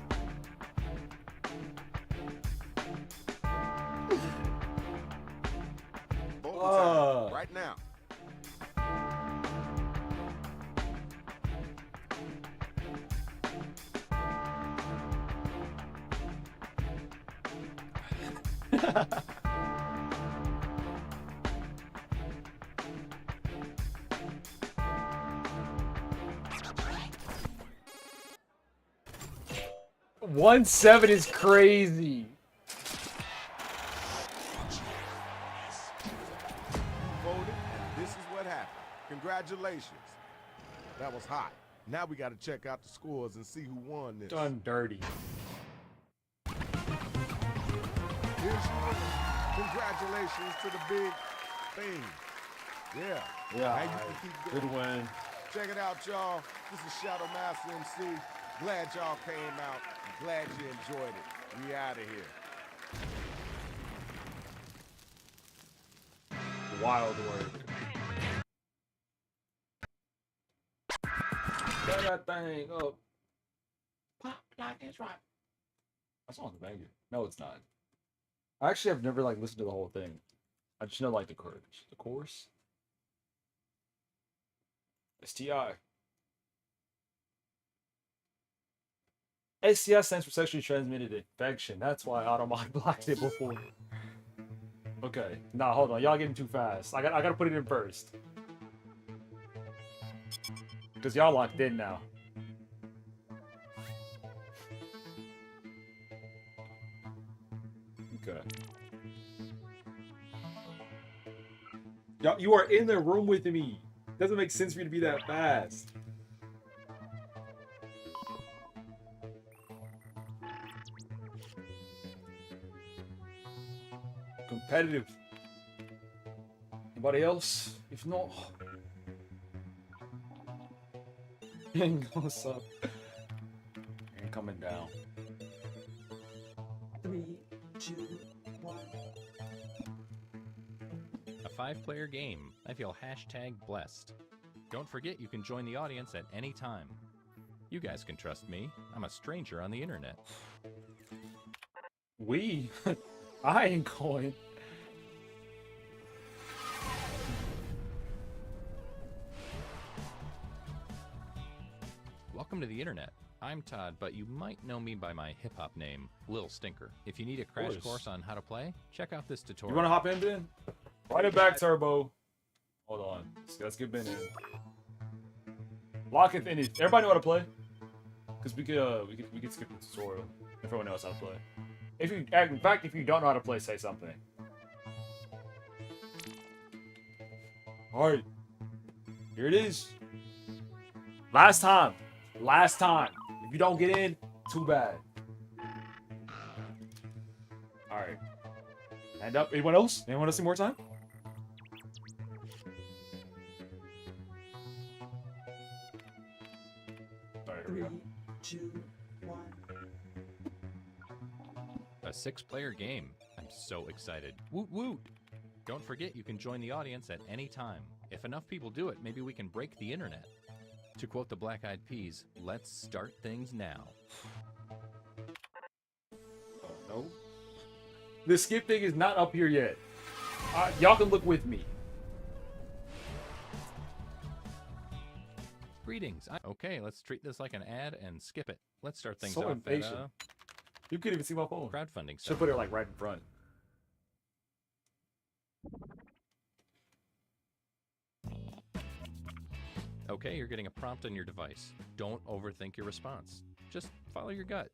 Voting time, right now. One 7 is crazy. Voted, and this is what happened. Congratulations. That was hot. Now we got to check out the scores and see who won this. Done dirty. Here's your winner. Congratulations to the big thing. Yeah. Yeah. Now you can keep going. Good win. Check it out, y'all. This is Shadow Master MC. Glad y'all came out. Glad you enjoyed it. We out of here. Wild word. Turn that thing up. Pop like it's right. That song's a banger. No, it's not. I actually have never like listened to the whole thing. I just know like the chorus. The chorus. STI. STI stands for sexually transmitted infection. That's why Automod blocked it before. Okay. Nah, hold on. Y'all getting too fast. I gotta put it in first. Because y'all locked in now. Okay. Y'all, you are in the room with me. Doesn't make sense for you to be that fast. Competitive. Anybody else? If not, what's up? And coming down. 3, 2, 1. 5-player game. I feel #blessed. Don't forget you can join the audience at any time. You guys can trust me. I'm a stranger on the internet. I ain't going. Welcome to the internet. I'm Todd, but you might know me by my hip-hop name, Lil Stinker. If you need a crash course on how to play, check out this tutorial. You want to hop in, Ben? Run it back, Turbo. Hold on. Let's get Ben in. Lock and finish. Everybody know how to play? Because we could skip the tutorial if everyone knows how to play. In fact, if you don't know how to play, say something. All right. Here it is. Last time. If you don't get in, too bad. All right. Hand up. Anyone else? Anyone else need more time? All right, here we go. 2, 1. A 6-player game. I'm so excited. Woot woot! Don't forget you can join the audience at any time. If enough people do it, maybe we can break the internet. To quote the Black Eyed Peas, let's start things now. Oh, no. The skip thing is not up here yet. Y'all can look with me. Greetings. Okay, let's treat this like an ad and skip it. Let's start things So off impatient. at You couldn't even see my phone. crowdfunding. Should put it like right in front. Okay, you're getting a prompt on your device. Don't overthink your response. Just follow your gut.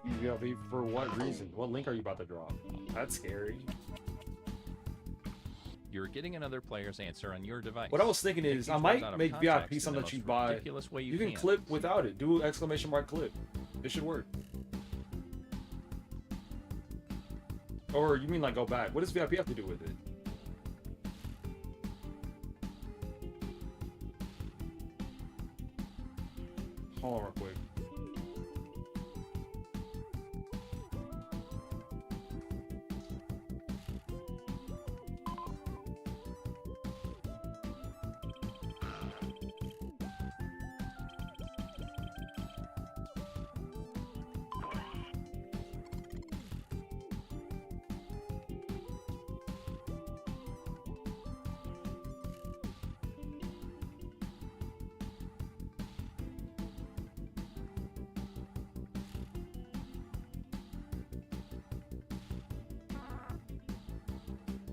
You gotta be for what reason? What link are you about to drop? That's scary. You're getting another player's answer on your device. What I was thinking Take is each I word might out of make context VIP in something the that you most buy. ridiculous way You can clip without it. Do exclamation mark clip. It should work. Or you mean like go back? What does VIP have to do with it? Hold on real quick.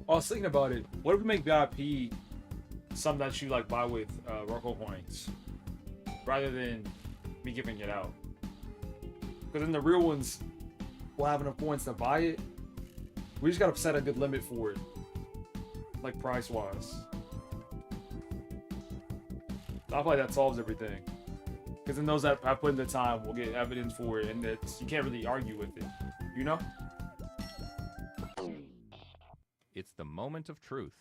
I was thinking about it. What if we make VIP something that you like buy with Roco points rather than me giving it out? Because then the real ones will have enough points to buy it. We just gotta set a good limit for it, like price wise. I feel like that solves everything. Because then those that have put in the time will get evidence for it, and you can't really argue with it. You know? It's the moment of truth.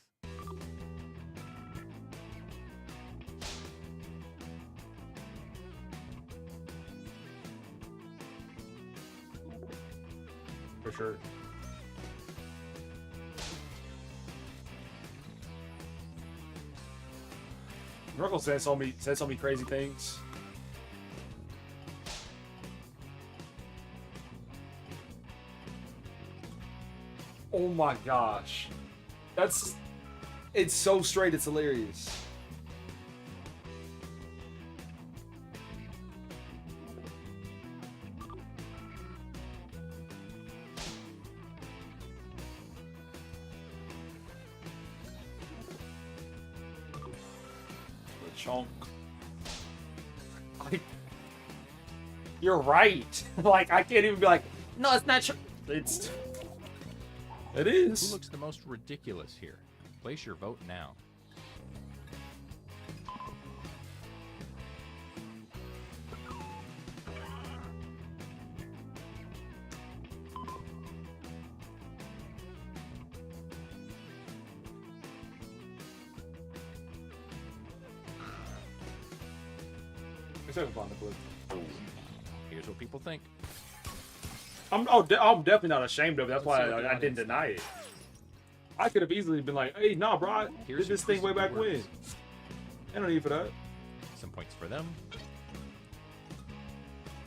For sure. Merkel said so many crazy things. Oh my gosh. It's so straight, it's hilarious. The chunk. You're right. Like, I can't even be like, no, it's not true. It is. Who looks the most ridiculous here? Place your vote now. Let's have fun the clip. Here's what people think. I'm definitely not ashamed of it. That's why I didn't deny it. I could have easily been like, hey, nah, bro, I did this thing way back when. Ain't no need for that. Some points for them.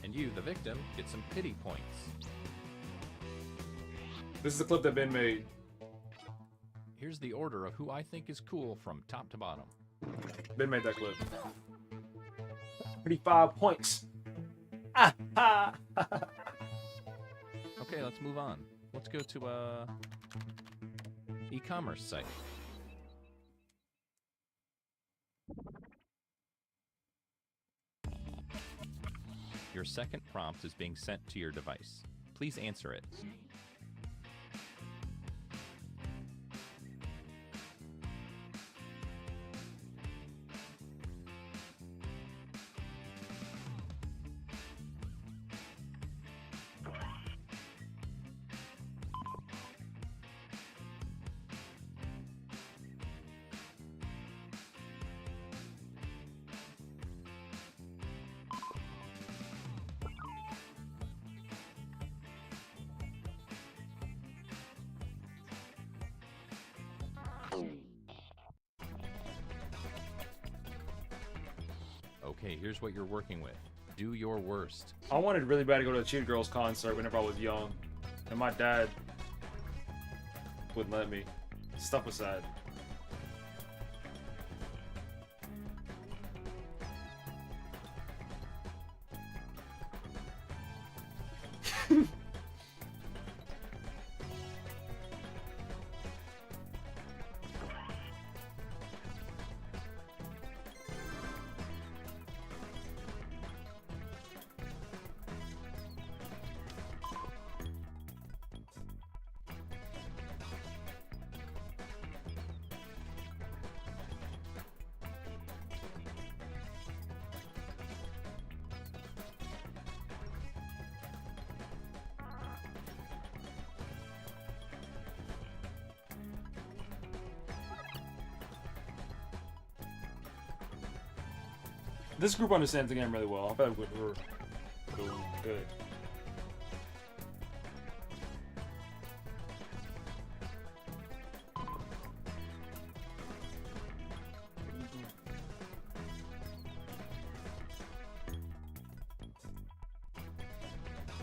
And you, the victim, get some pity points. This is a clip that Ben made. Here's the order of who I think is cool from top to bottom. Ben made that clip. 35 points. Ah, ha. Okay, let's move on. Let's go to a e-commerce site. Your second prompt is being sent to your device. Please answer it. Okay, here's what you're working with. Do your worst. I wanted really bad to go to a Cheetah Girls concert whenever I was young. And my dad wouldn't let me. Stuff was sad. This group understands the game really well. I bet we're doing good.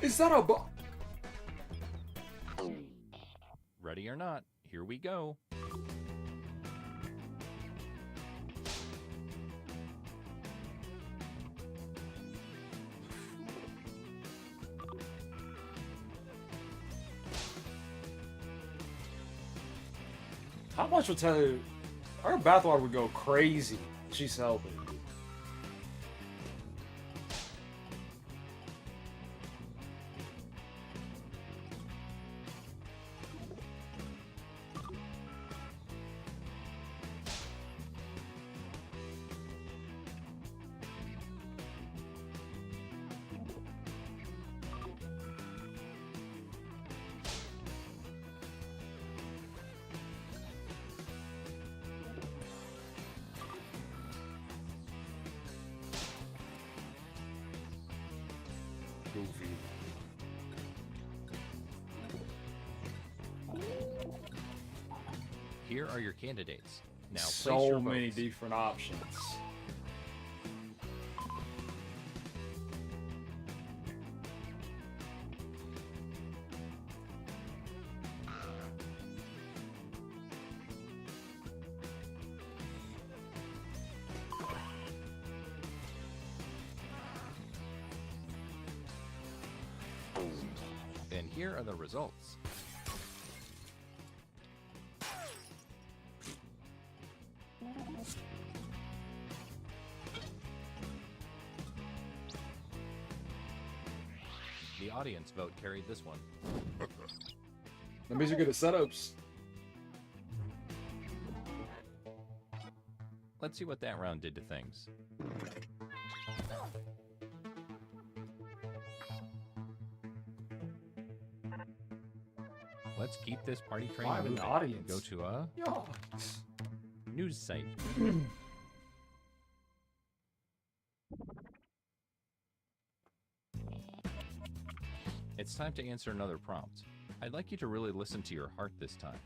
Is that a ball? Ready or not, here we go. How much will tell you? Our bathwater would go crazy. She's helping. Goofy. Here are your candidates. Now place So your many votes. different options. And here are the results. The audience vote carried this one. That means you're good at setups. Let's see what that round did to things. Let's keep this party train Five in moving. the audience. Go to a news site. time to answer another prompt. I'd like you to really listen to your heart this time.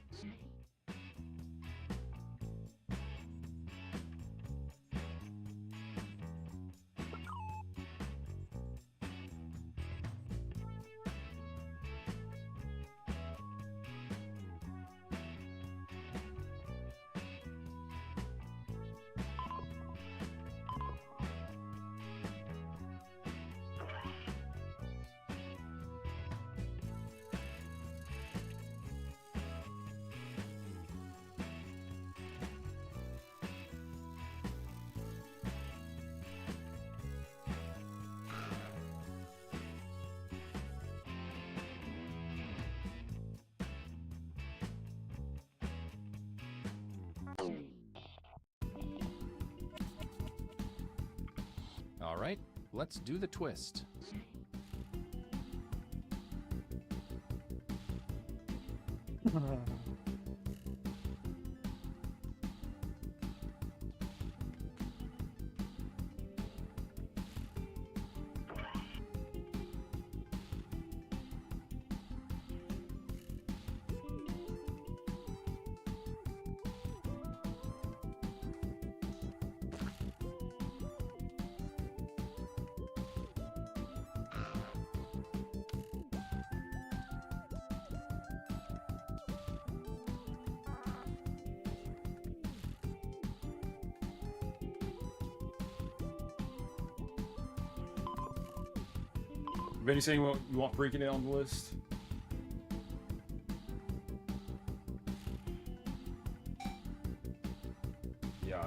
All right, let's do the twist. Benny saying you want freaking it on the list? Yeah,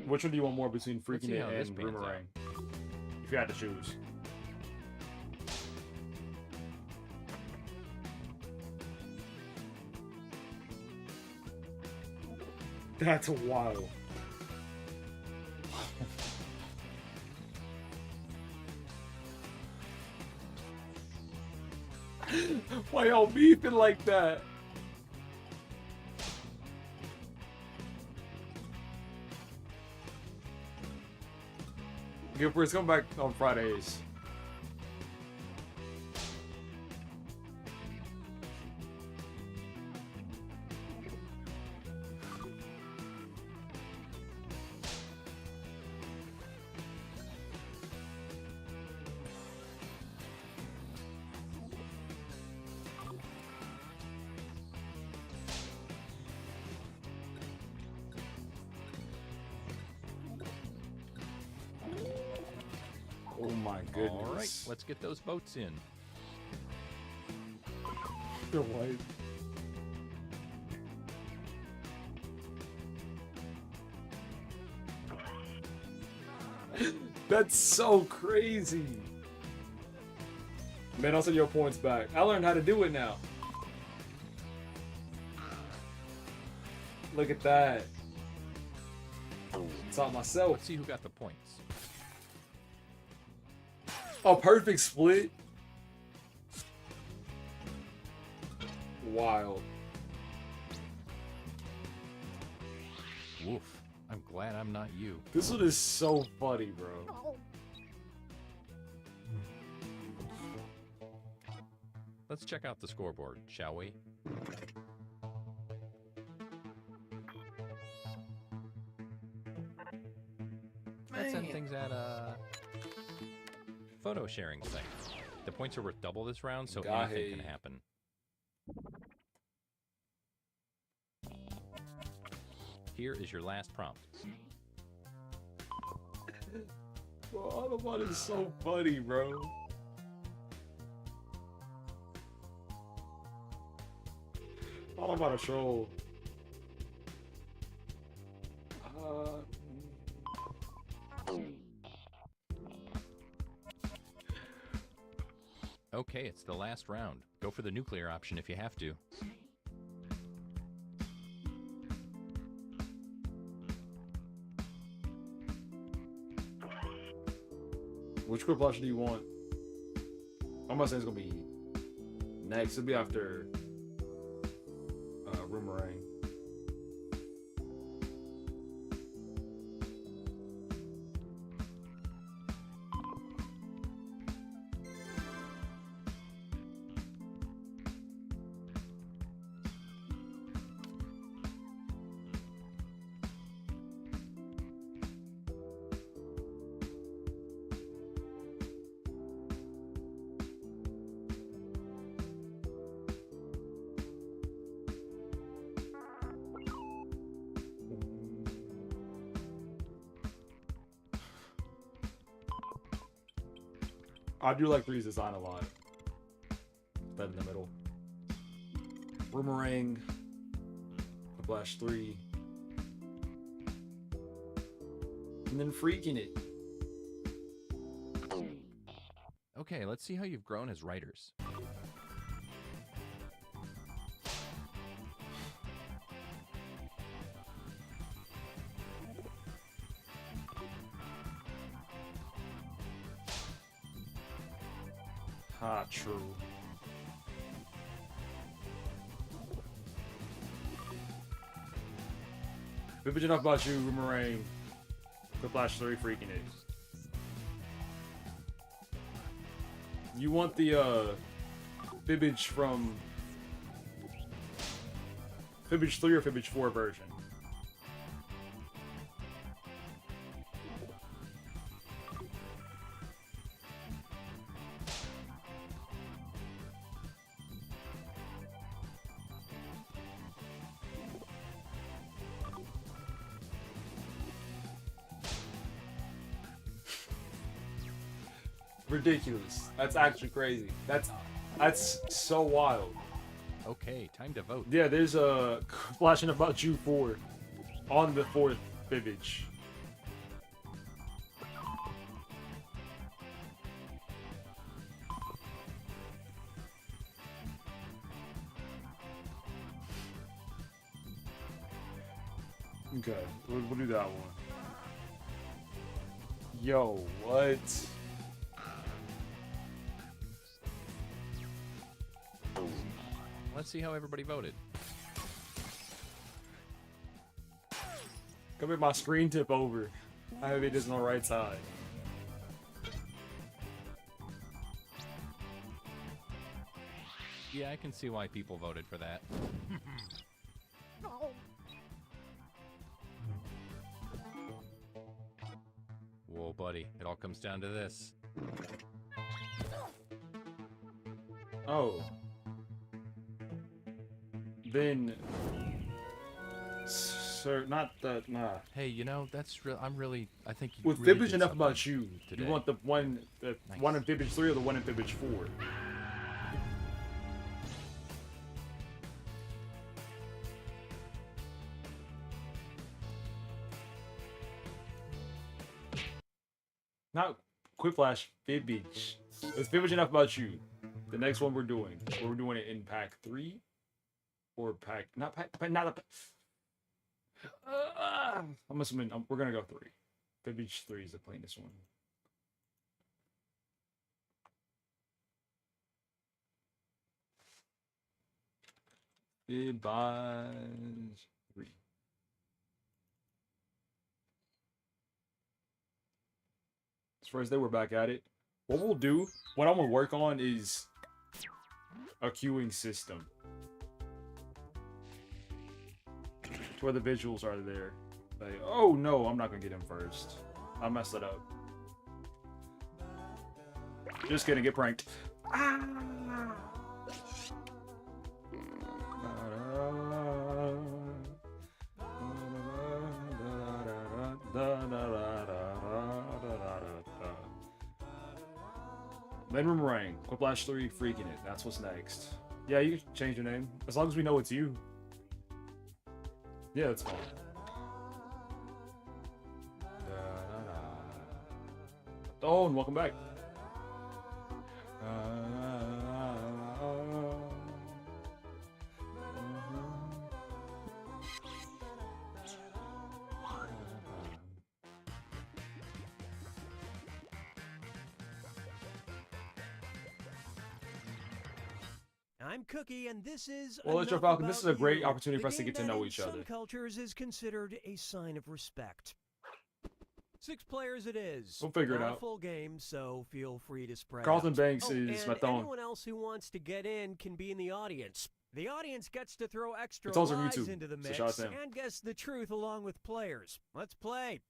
Which one do you want more between freaking it and boomerang? If you had to choose. That's wild. Why y'all beefing like that? Gilbert's coming back on Fridays. Oh my goodness. All right, let's get those votes in. They're white. That's so crazy. Man, I'll send your points back. I learned how to do it now. Look at that. Taught myself. Let's see who got the points. A perfect split. Wild. Woof. I'm glad I'm not you. This one is so funny, bro. Let's check out the scoreboard, shall we? Let's end things at a photo sharing thing. The points are worth double this round, so anything can happen. Here is your last prompt. Bro, Autobot is so funny, bro. Autobot a troll. Okay, it's the last round. Go for the nuclear option if you have to. Which quick option do you want? I'm not saying it's gonna be next. It'll be after Boomerang. I do like 3's design a lot. That in the middle. Boomerang. Flash 3. And then freaking it. Okay, let's see how you've grown as writers. Ah, true. Vivid enough about you, Boomerang. Flash 3 freaking it. You want the Fibbage from Fibbage 3 or Fibbage 4 version? Ridiculous. That's actually crazy. That's so wild. Okay, time to vote. Yeah, there's a flashing about you 4 on the 4th Fibbage. Okay, we'll do that one. Yo, what? Let's see how everybody voted. Come here, my screen tip over. I have it is on the right side. Yeah, I can see why people voted for that. Whoa, buddy. It all comes down to this. Oh. Then, sir, not that. Nah. Hey, you know that's real. I think you with really Fibbage did enough something about you. today. You want the one in Fibbage 3 or the one in Fibbage 4? Not Quick Flash, Fibbage. It's Fibbage enough about you. The next one we're doing it in pack 3 or pack not a I'm assuming we're gonna go 3. Fibbage 3 is the plainest one. Fibbage 3. As far as they were back at it, what I'm gonna work on is a queuing system. To where the visuals are there. Like, oh no, I'm not gonna get him first. I messed it up. Just gonna get pranked. Then Boomerang, Quiplash 3, freaking it. That's what's next. Yeah, you can change your name. As long as we know it's you. Yeah, that's fine. Oh, and welcome back. I'm Cookie, and this is. Well, Electro Enough Falcon, this is a About great You, opportunity for the us to game get to that know in each some other. cultures is considered a sign of respect. 6 players it is. We'll figure it Not a out. full game, so feel free to spread Carlton out. Banks oh, is and my thumb. anyone else who wants to get in can be in the audience. The audience gets to throw extra It's also on lies YouTube, into the so mix shout out to him. and guess the truth along with players. Let's play.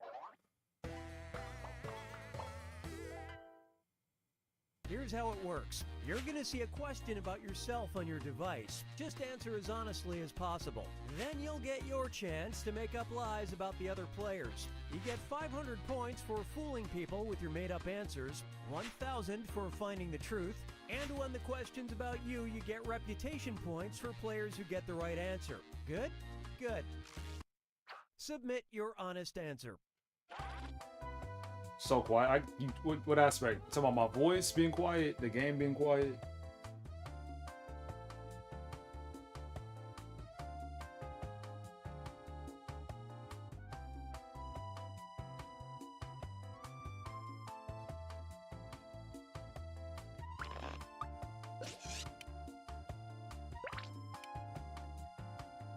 Here's how it works. You're going to see a question about yourself on your device. Just answer as honestly as possible. Then you'll get your chance to make up lies about the other players. You get 500 points for fooling people with your made-up answers, 1,000 for finding the truth, and when the question's about you, you get reputation points for players who get the right answer. Good? Good. Submit your honest answer. So quiet. What aspect? Talking about my voice being quiet, the game being quiet.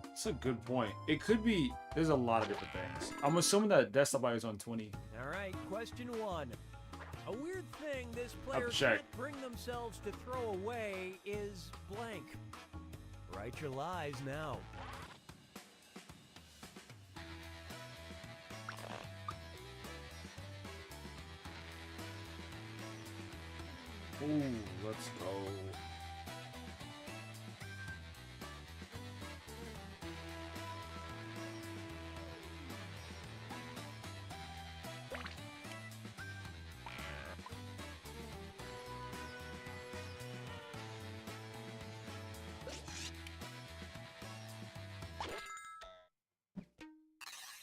That's a good point. It could be. There's a lot of different things. I'm assuming that desktop audio is on 20. All right, question 1. A weird thing this player check. can't bring themselves to throw away is blank. Write your lies now. Ooh, let's go.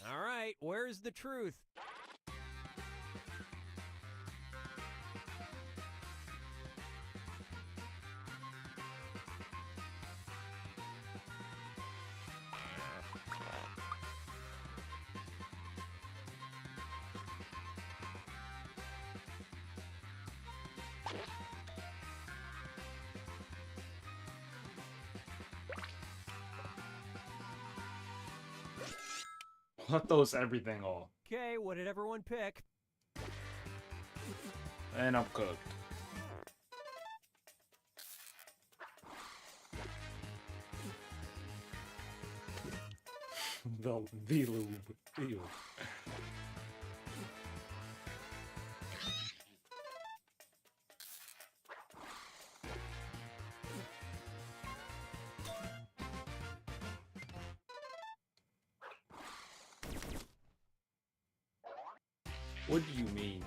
All right, where's the truth? That throws everything off. Okay, what did everyone pick? And I'm cooked. the lube. Ew. What do you mean?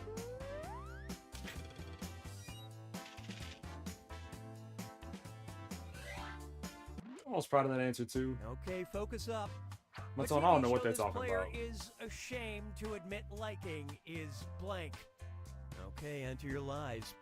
I was proud of that answer too. Okay, focus up. What's The on? I don't TV know what show they're this talking player about. is ashamed to admit liking is blank. Okay, enter your lies.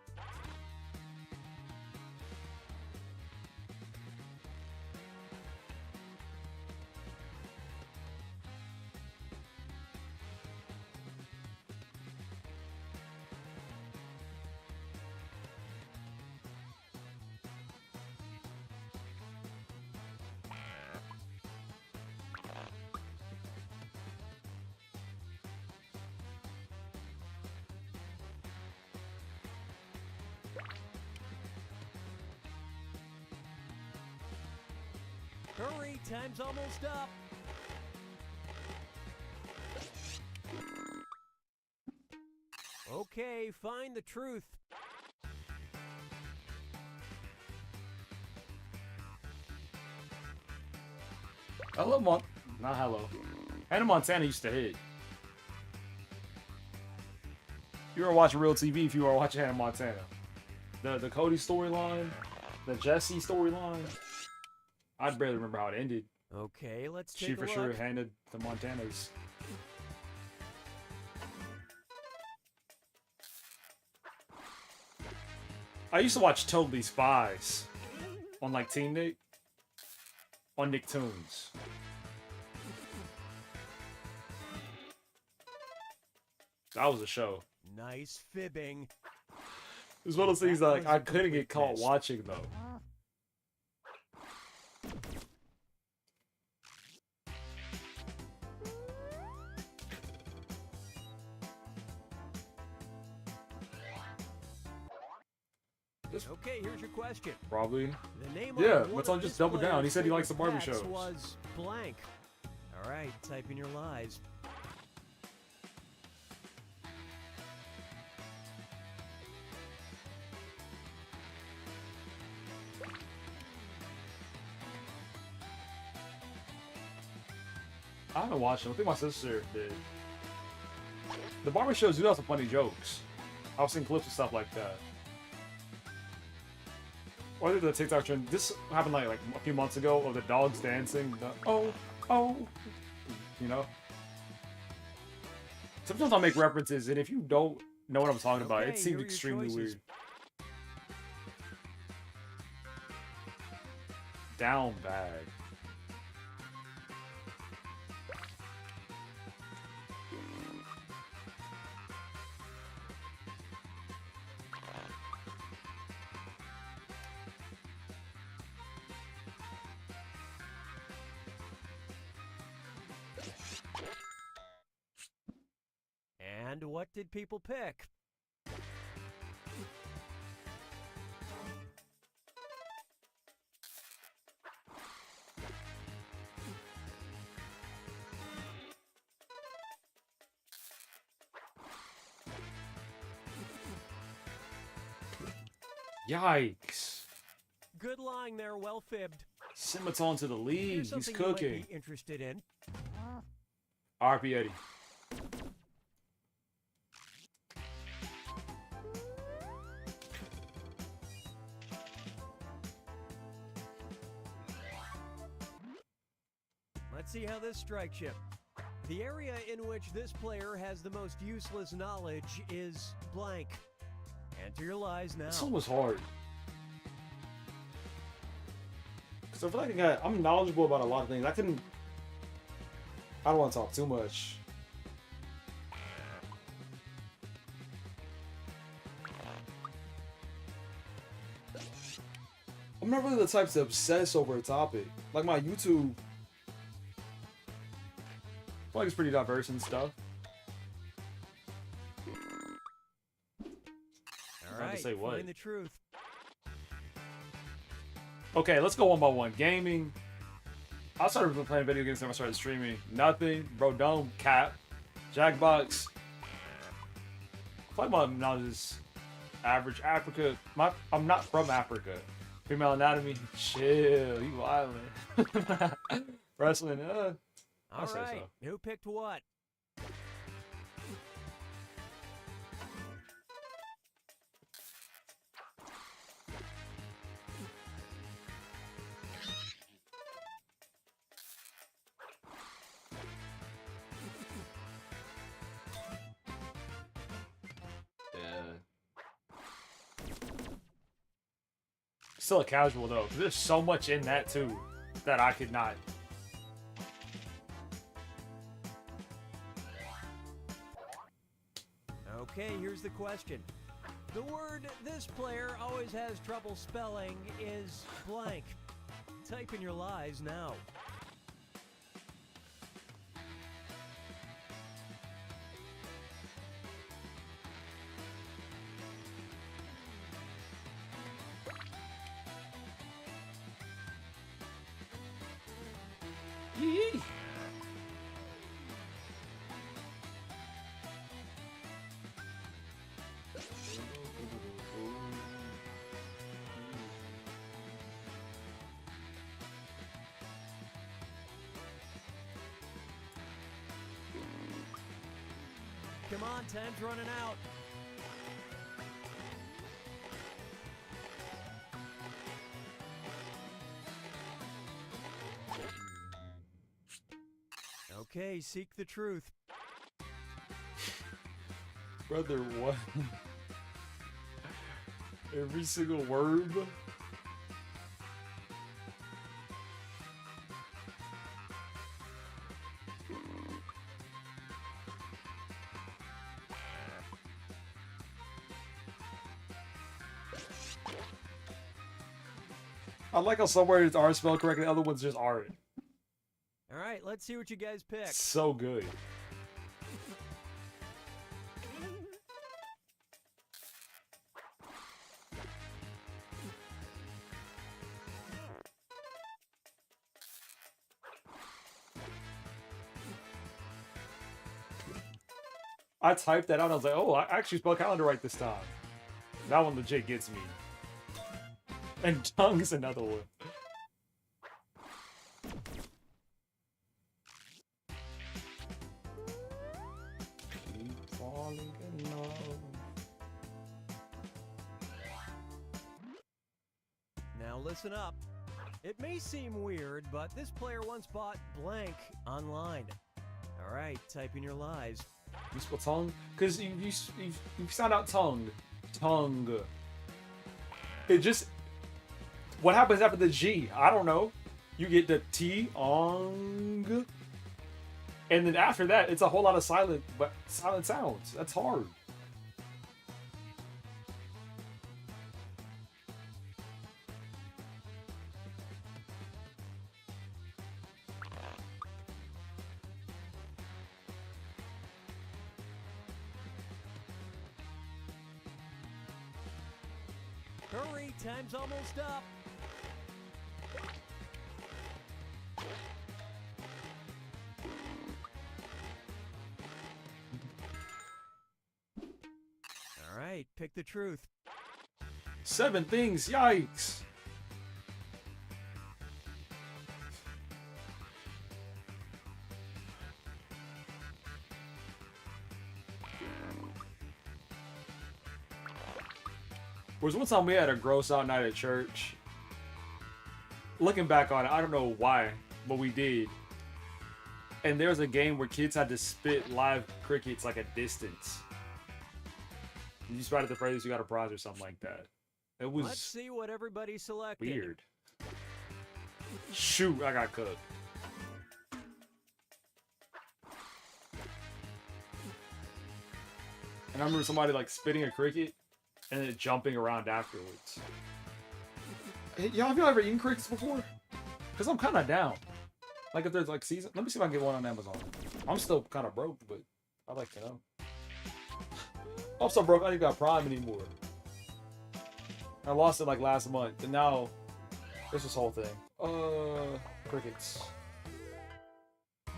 Hurry, time's almost up. Okay, find the truth. Hello, not hello. Hannah Montana used to hit. You were watching real TV if you were watching Hannah Montana. The Cody storyline, the Jesse storyline. I barely remember how it ended. Okay, let's take She a for look. sure handed the Montanas. I used to watch Totally Spies on like Team Nick, on Nicktoons. That was a show. Nice fibbing. It was one of those things like I couldn't get caught watching though. Okay, here's your question. Probably. The name Yeah, of one let's all of just this double down. He player's said he likes the favorite Barbie pets shows. was blank. All right, type in your lies. I haven't watched them. I think my sister did. The Barbie shows do have some funny jokes. I've seen clips and stuff like that. Or did the TikTok trend? This happened like a few months ago of the dogs dancing. Oh, you know. Sometimes I'll make references, and if you don't know what I'm talking about, it seems extremely weird. Down bag. And what did people pick? Yikes. Good lying there, well fibbed. Scimitar to the league. Here's He's something you might cooking. be interested in. RP Eddie. Let's see how this strikes you. The area in which this player has the most useless knowledge is blank. Enter your lies now. This one was hard. Because I feel like I'm knowledgeable about a lot of things. I don't want to talk too much. I'm not really the type to obsess over a topic. Like my YouTube, I feel like it's pretty diverse and stuff. All right, say what. find the truth. Okay, let's go one by one. Gaming. I started playing video games when I started streaming. Nothing. Bro, don't cap. Jackbox. I feel like my knowledge is average. Africa. I'm not from Africa. Female anatomy. Chill. You wildin'. Wrestling. All right, who picked what? Still a casual though, because there's so much in that too that I could not. Okay, here's the question. The word this player always has trouble spelling is blank. Type in your lies now. Yee. Come on, time's running out. Okay, seek the truth. Brother, what? Every single word? I like how some words are spelled correctly, the other ones just aren't. All right, let's see what you guys pick. So good. I typed that out. And I was like, oh, I actually spelled calendar right this time. That one legit gets me. And tongue is another one. Keep falling in love. Now listen up. It may seem weird, but this player once bought blank online. All right, type in your lies. You spell tongue? Because you sound out tongue. Tongue. It just... What happens after the G? I don't know. You get the T, ong. And then after that, it's a whole lot of silent sounds. That's hard. Hurry, time's almost up. All right, pick the truth. 7 things, yikes. There was one time we had a gross out night at church. Looking back on it, I don't know why, but we did. And there was a game where kids had to spit live crickets like a distance. You spotted the phrase, you got a prize or something like that. It was Let's see what everybody selected. weird. Shoot, I got cooked. And I remember somebody like spitting a cricket and then jumping around afterwards. Hey, y'all, have y'all ever eaten crickets before? Because I'm kind of down. Like if there's like season, let me see if I can get one on Amazon. I'm still kind of broke, but I'd like to know. I'm so broke, I don't even got Prime anymore. I lost it like last month, and now there's this whole thing. Crickets.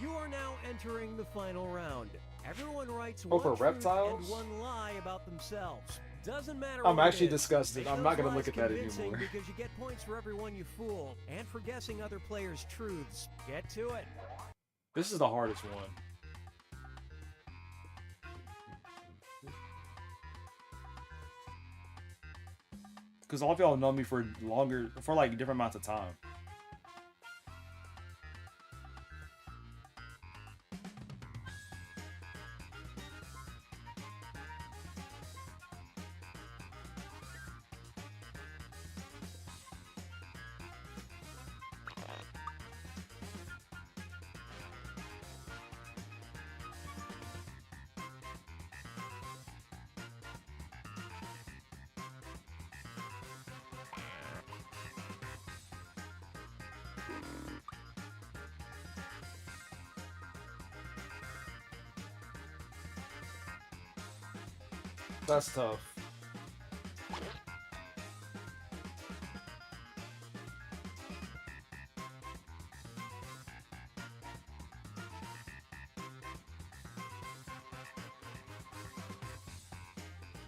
You are now entering the final round. Everyone writes Oh, one for truth reptiles? and one lie about themselves. Doesn't matter. I'm what it actually is. disgusted. Make I'm not those gonna look lies at that convincing anymore. Because you get points for everyone you fool, and for guessing other players' truths. Get to it. This is the hardest one. Because all of y'all know me for like different amounts of time. That's tough.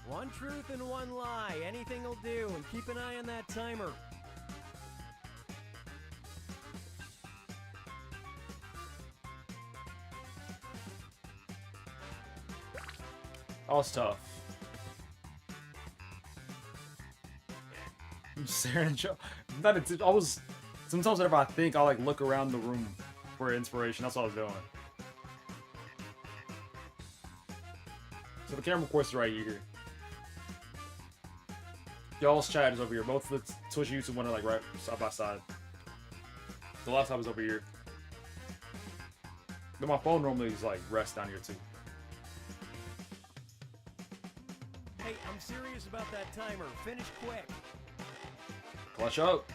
One truth and one lie. Anything will do, and keep an eye on that timer. That was tough. I'm staring at you. Sometimes whenever I think, I'll like look around the room for inspiration. That's what I was doing. So the camera, of course, is right here. Y'all's chat is over here. Both the Twitch and YouTube one are like right side by side. The laptop is over here. But my phone normally is like rests down here too. Hey, I'm serious about that timer. Finish quick. Clutch up.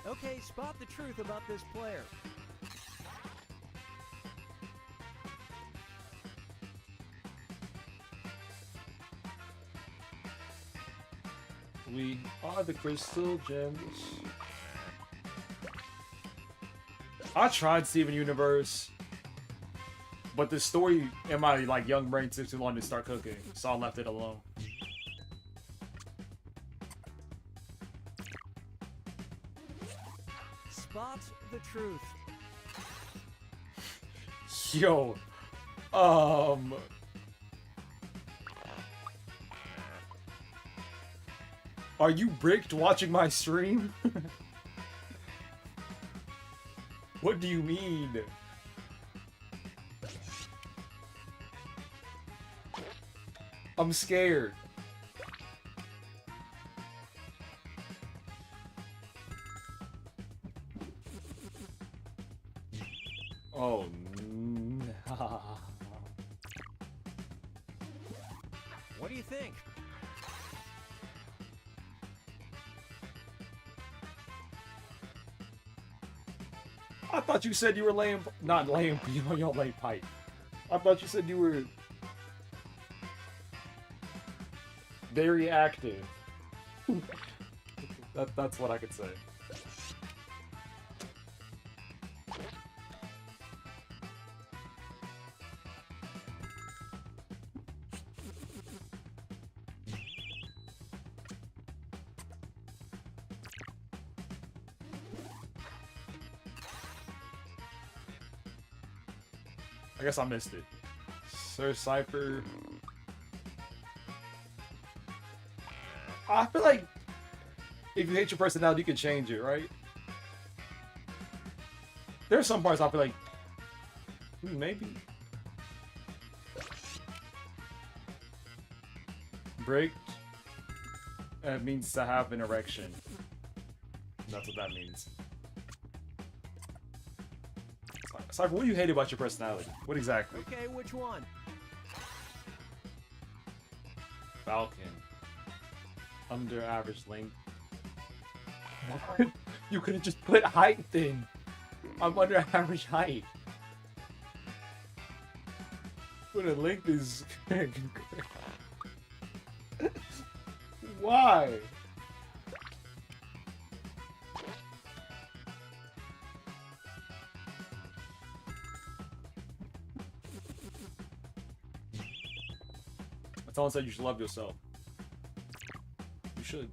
Okay, spot the truth about this player. We are the crystal gems. I tried Steven Universe, but the story in my like young brain took too long to start cooking, so I left it alone. Spot the truth. Yo, are you bricked watching my stream? What do you mean? I'm scared. Oh, no. What do you think? I thought you said you were laying, not laying, you don't lay pipe. I thought you said you were very active. That's what I could say. I guess I missed it. Sir Cypher. I feel like if you hate your personality, you can change it, right? There's some parts I feel like maybe. Breaked. It means to have an erection. That's what that means. Cypher, what do you hate about your personality? What exactly? Okay, which one? Falcon. Under average length. You could have just put height then. I'm under average height. But the length is... Why? Someone said you should love yourself. You should.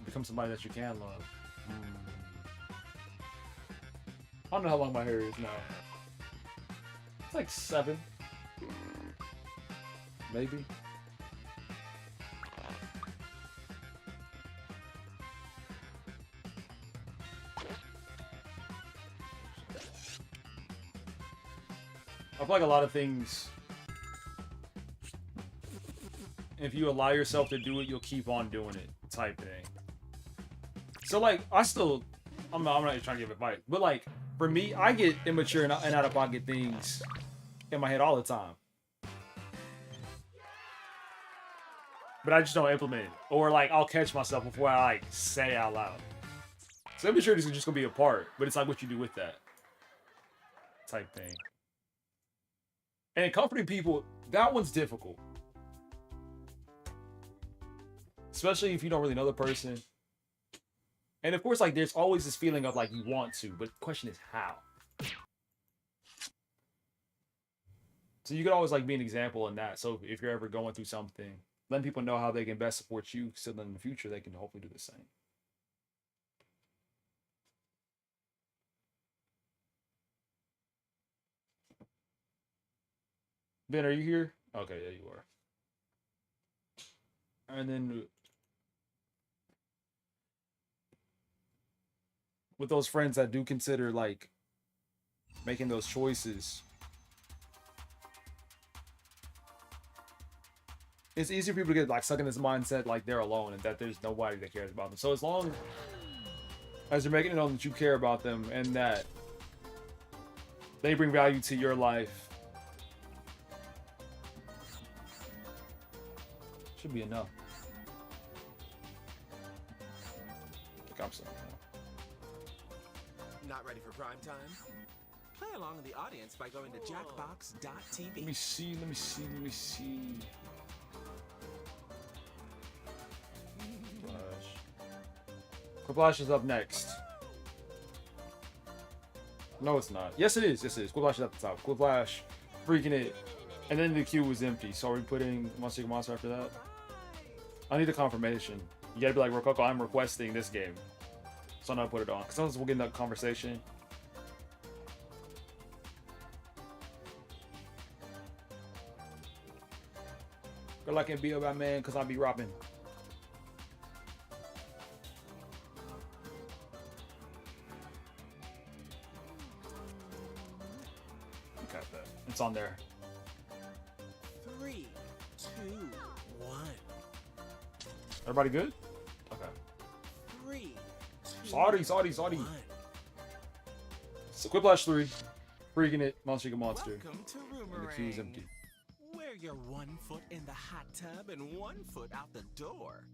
Become somebody that you can love. I don't know how long my hair is now. It's like 7. Maybe. I feel like a lot of things, if you allow yourself to do it, you'll keep on doing it, type thing. So like, I'm not trying to give advice, but like, for me, I get immature and out of pocket things in my head all the time. But I just don't implement it. Or like, I'll catch myself before I like say it out loud. So immaturity is just gonna be a part, but it's like what you do with that type thing. And comforting people, that one's difficult. Especially if you don't really know the person. And of course, like, there's always this feeling of like you want to, but the question is how. So you could always like be an example in that. So if you're ever going through something, letting people know how they can best support you, so that in the future they can hopefully do the same. Ben, are you here? Okay, yeah, you are. And then with those friends that do consider like making those choices, it's easy for people to get like stuck in this mindset like they're alone and that there's nobody that cares about them. So as long as you're making it known that you care about them and that they bring value to your life, should be enough. I'm sorry. Not ready for prime time? Play along in the audience by going to jackbox.tv. Let me see. Flash. Quiplash is up next. No, it's not. Yes, it is. Yes, it is. Quiplash is at the top. Quiplash, freaking it. And then the queue was empty. So are we putting Monster Monster after that? I need a confirmation. You gotta be like, Rococo, I'm requesting this game. So I'm gonna put it on. Because sometimes we'll get in that conversation. Good luck in BO man, because I'll be robbing. Got that. It's on there. 3, 2, 1. Everybody good? Okay. 3, 2, Saudi. 1. So Quiplash 3. Freaking it. Monster Monster. Welcome to And the queue's empty. Where you're 1 foot in the hot tub and 1 foot out the door.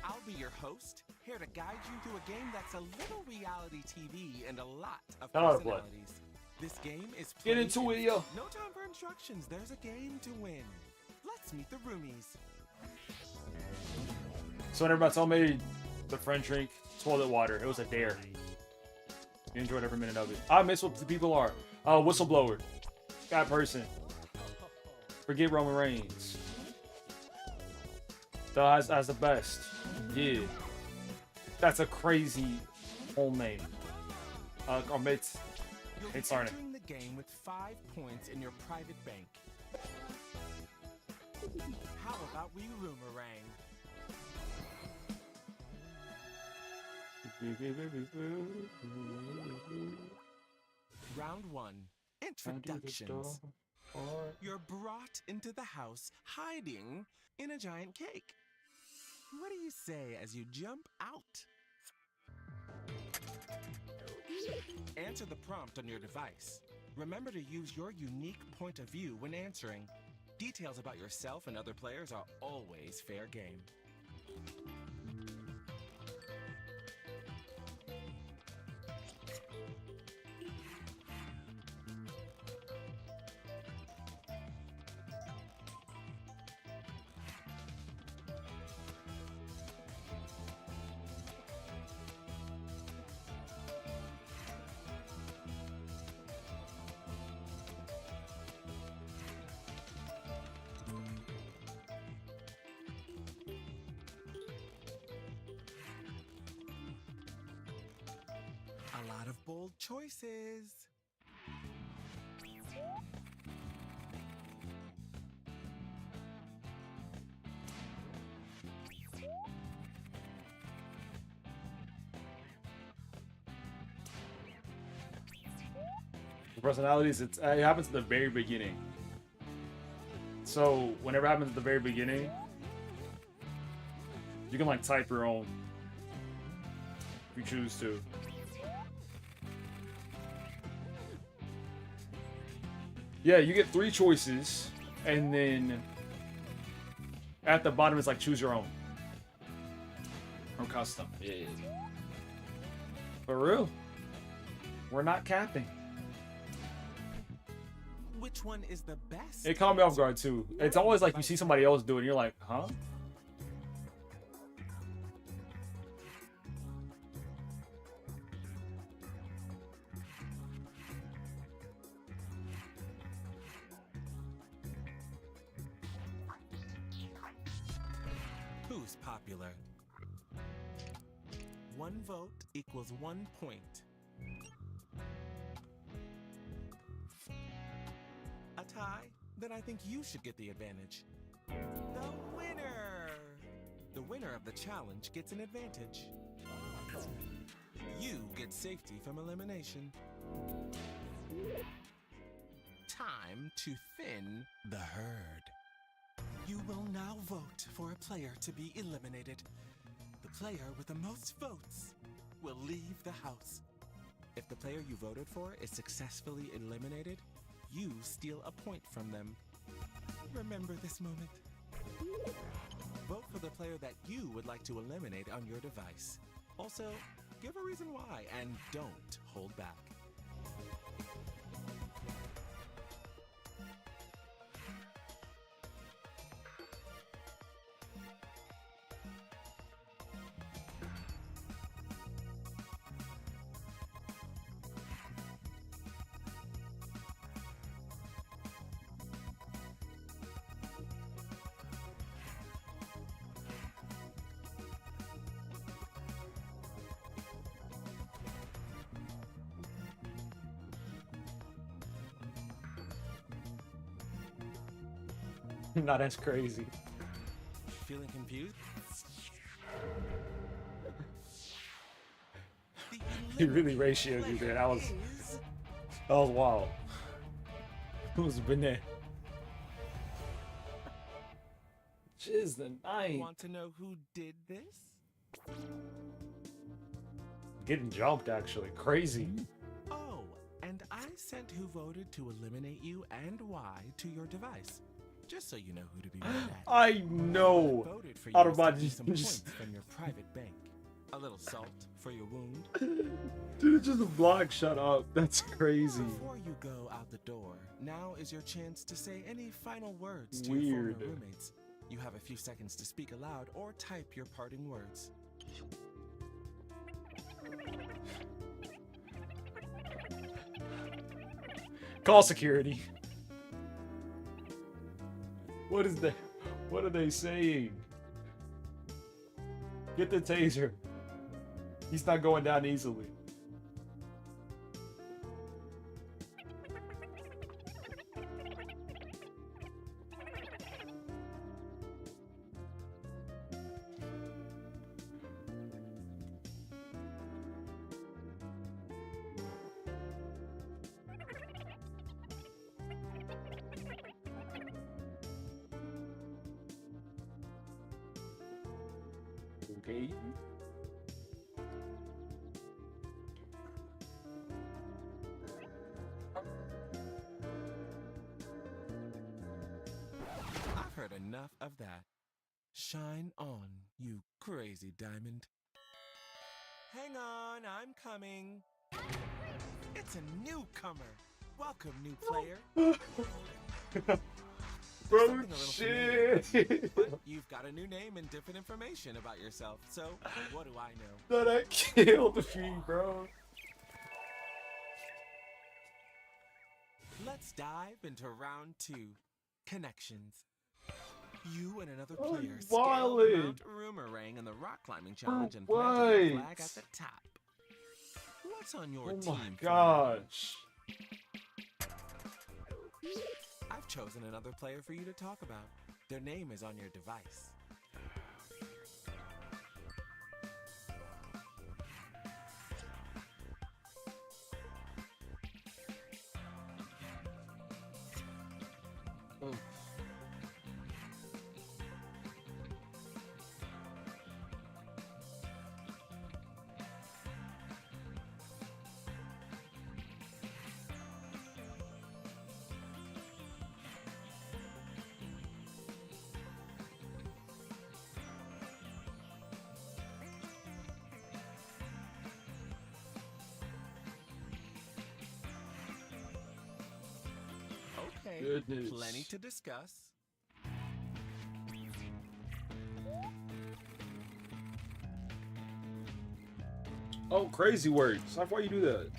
I'll be your host, here to guide you through a game that's a little reality TV and a lot of How to play. personalities. This game is Get into it, yo. No time for instructions. There's a game to win. Let's meet the roomies. So when everybody told me the French drink toilet water, it was a dare. You enjoyed every minute of it. I miss what the people are. Whistleblower. Guy person. Forget Roman Reigns. That has the best. Yeah. That's a crazy whole name. Our mates. You'll Hey, be Sarna. entering the game with 5 points in your private bank. How about we roomerang? Round 1. Introductions. You're brought into the house hiding in a giant cake. What do you say as you jump out? Answer the prompt on your device. Remember to use your unique point of view when answering. Details about yourself and other players are always fair game. A lot of bold choices. The personalities, it happens at the very beginning. So whenever it happens at the very beginning, you can like type your own if you choose to. Yeah, you get 3 choices, and then at the bottom it's like choose your own. Or custom. Yeah. For real. We're not capping. Which one is the best? It caught me off guard too. It's always like you see somebody else do it and you're like, huh? Who's popular? 1 vote equals 1 point. A tie? Then I think you should get the advantage. The winner! The winner of the challenge gets an advantage. You get safety from elimination. Time to thin the herd. You will now vote for a player to be eliminated. The player with the most votes will leave the house. If the player you voted for is successfully eliminated, you steal a point from them. Remember this moment. Vote for the player that you would like to eliminate on your device. Also, give a reason why and don't hold back. Not as crazy. Feeling confused? He really ratioed you there. That was wild. Who's been there? Jizz the night. Want to know who did this? Getting jumped, actually. Crazy. Oh, and I sent who voted to eliminate you and why to your device. Just so you know who to be mad at. I know. Voted for you Out of to my give you some points from your private bank. A little salt for your wound. Dude, just a block. Shut up. That's crazy. Before you go out the door, now is your chance to say any final words to your Weird. former roommates. You have a few seconds to speak aloud or type your parting words. Call security. What is that? What are they saying? Get the taser. He's not going down easily. Okay. I've heard enough of that. Shine on, you crazy diamond. Hang on, I'm coming. It's a newcomer. Welcome, new player. Bro, Something a little shit. familiar, but you've got a new name and different information about yourself, so what do I know? That killed me, bro. Let's dive into round 2. Connections. You and another Oh, player violent. scaled Mount Roomerang in the rock climbing challenge and What? planted your flag at the top. What's on your Oh team? my for gosh. I've chosen another player for you to talk about. Their name is on your device. Okay, Goodness. plenty to discuss. Oh, crazy words. Why you do that?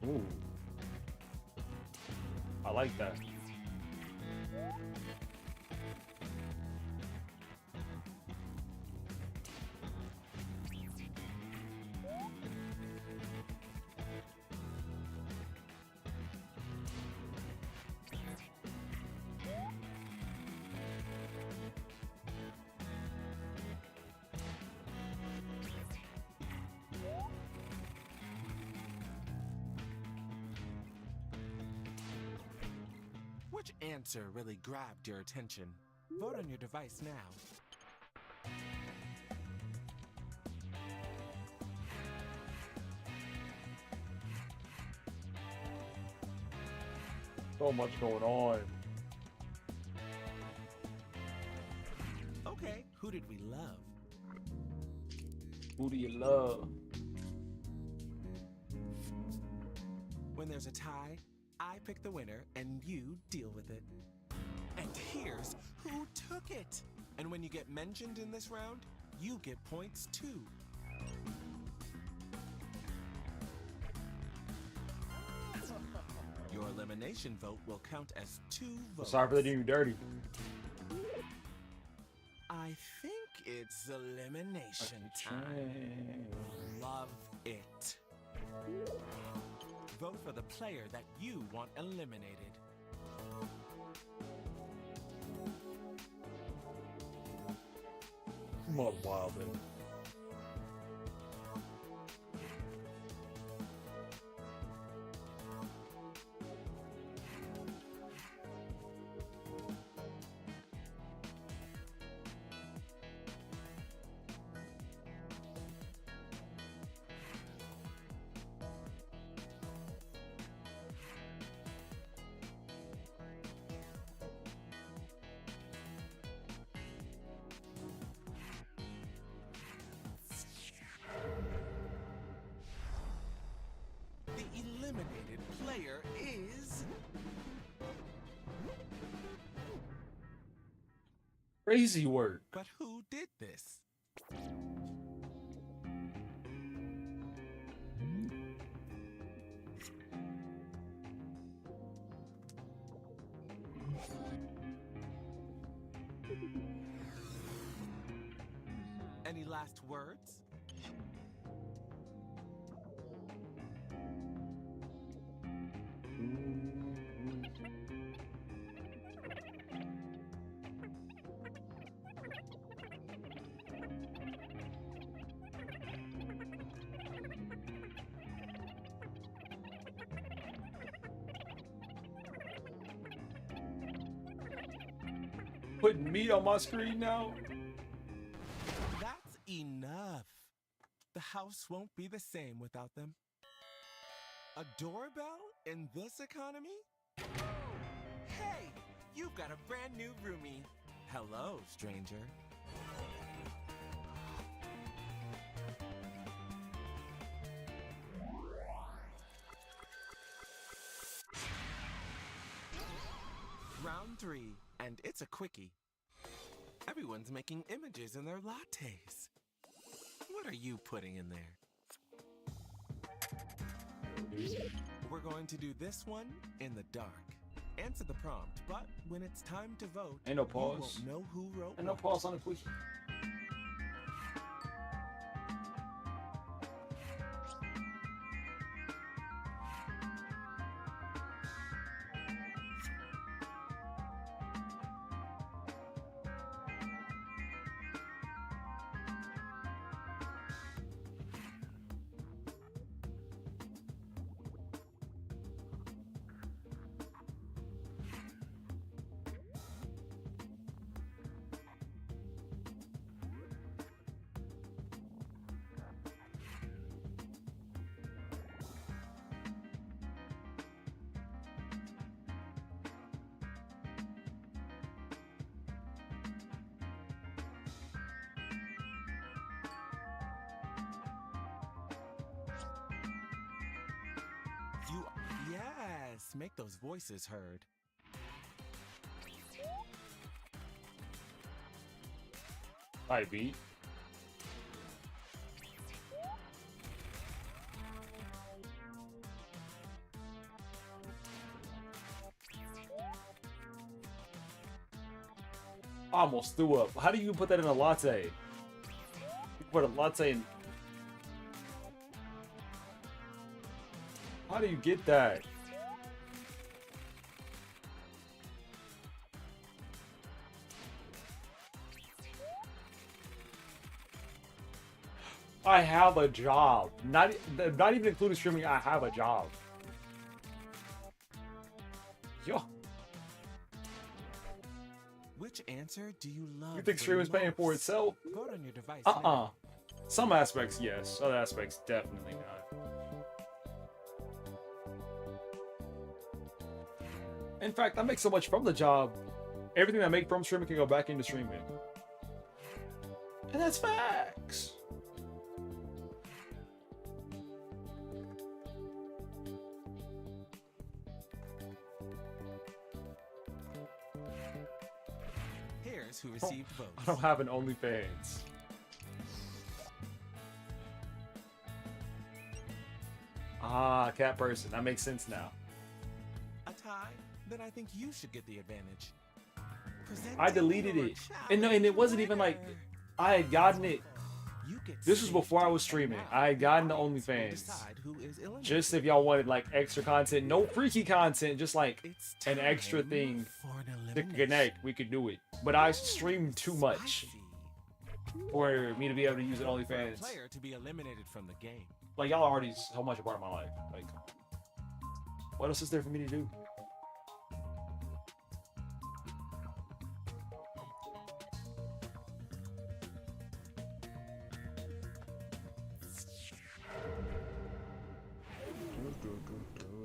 Ooh. I like that. Which answer really grabbed your attention? Vote on your device now. So much going on. Okay, who did we love? Who do you love? When there's a tie, I pick the winner and you deal with it. And here's who took it. And when you get mentioned in this round, you get points too. Your elimination vote will count as 2 votes. Sorry for letting you dirty. I think it's It's elimination time. Love it. Vote for the player that you want eliminated. Come on, Wilder. The eliminated player is... Crazy work. But who did this? Any last words? Putting meat on my screen now? That's enough. The house won't be the same without them. A doorbell in this economy? Hey, you've got a brand new roomie. Hello, stranger. Round 3, and it's a quickie. Everyone's making images in their lattes. What are you putting in there? We're going to do this one in the dark. Answer the prompt, but when it's time to vote, Ain't no you pause. won't know who wrote Ain't no what. pause on the quickie. Yes, make those voices heard. Hi, beat. I almost threw up. How do you put that in a latte? You put a latte in. How do you get that? I have a job. Not even including streaming, I have a job. Yo. Which answer do you love? You think streaming's paying for itself? Vote on your device. Some aspects, yes. Other aspects, definitely not. In fact, I make so much from the job. Everything I make from streaming can go back into streaming. And that's facts. Here's who received votes. I don't have an OnlyFans. Ah, cat person. That makes sense now. A tie? Then I think you should get the advantage. I deleted it. And no, and it wasn't even like I had gotten it. You get This was saved before I was streaming. I had gotten the will OnlyFans. decide who is eliminated. Just if y'all wanted like extra content, no freaky content, just like an extra thing to connect, we could do it. But I streamed too much for me to be able to use an For a OnlyFans. player to be eliminated from the game. Like y'all are already so much a part of my life. Like, what else is there for me to do?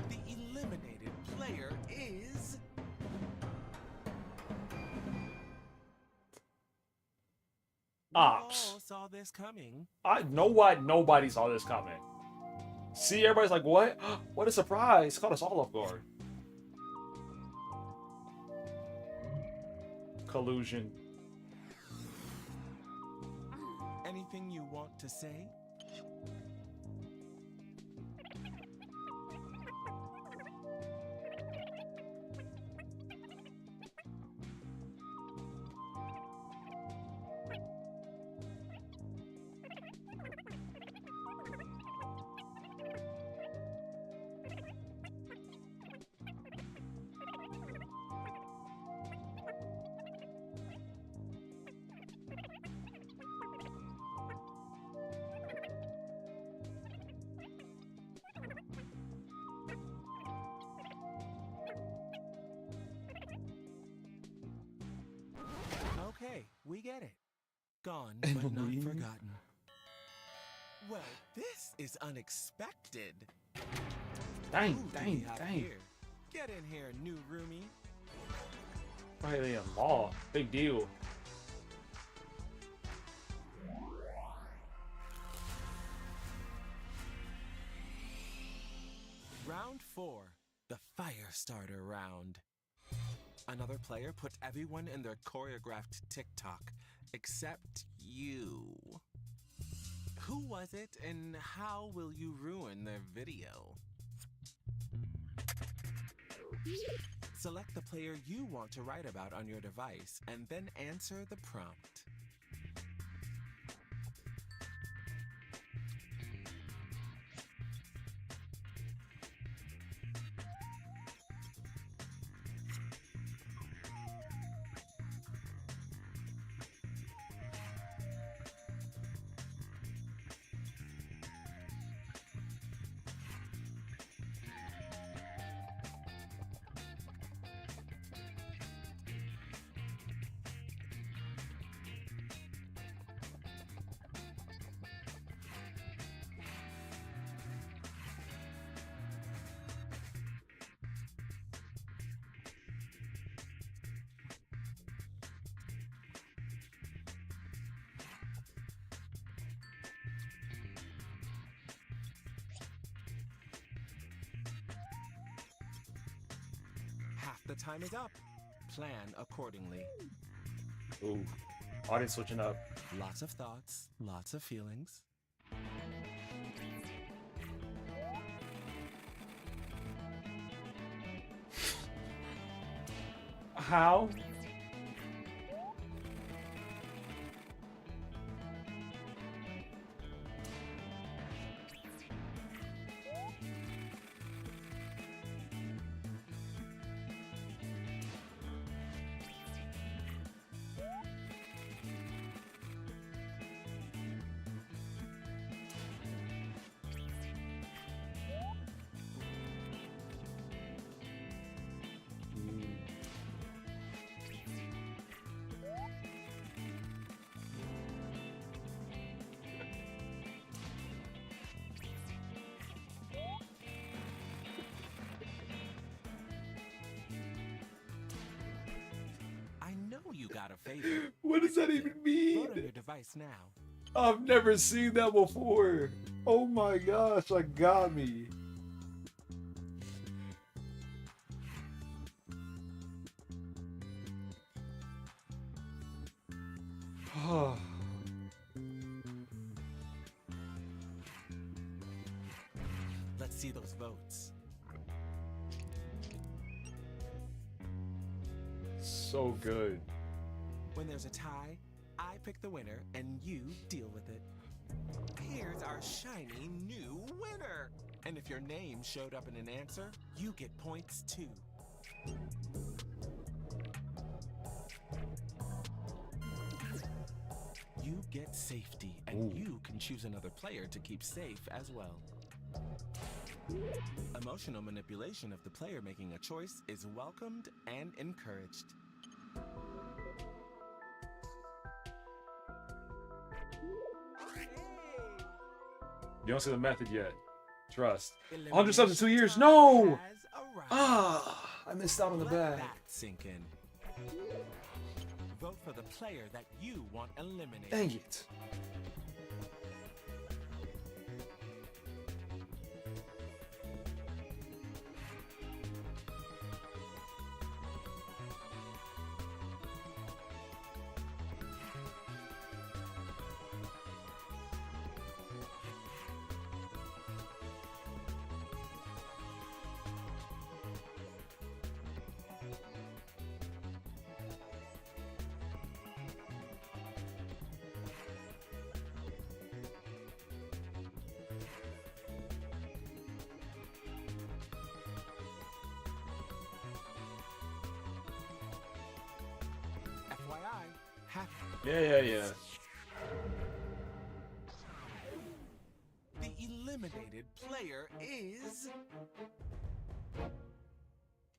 The eliminated player is Ops. all saw this coming. I know what nobody saw this coming. See, everybody's like, what? What a surprise. Caught us all off guard. Collusion. Anything you want to say? Okay, we get it. Gone, but not forgotten. Well, this is unexpected. Dang, Who do we dang, have dang. here? Get in here, new roomie. Finally in law. Big deal. Round 4, the fire starter round. Another player put everyone in their choreographed TikTok, except you. Who was it, and how will you ruin their video? Select the player you want to write about on your device, and then answer the prompt. Half the time is up. Plan accordingly. Ooh. Audience switching up. Lots of thoughts, lots of feelings. How? I know you got a favorite. What does that even mean? Vote on your device now. I've never seen that before. Oh my gosh, that got me. Let's see those votes. So good. When there's a tie, I pick the winner and you deal with it. Here's our shiny new winner! And if your name showed up in an answer, you get points too. You get safety, and you can choose another player to keep safe as well. Emotional manipulation of the player making a choice is welcomed and encouraged. You don't see the method yet. Trust. 100 subs in 2 years. No! Ah, I missed out on the bag. That sink in. Vote for the player that you want eliminated. Dang it. Yeah. The eliminated player is...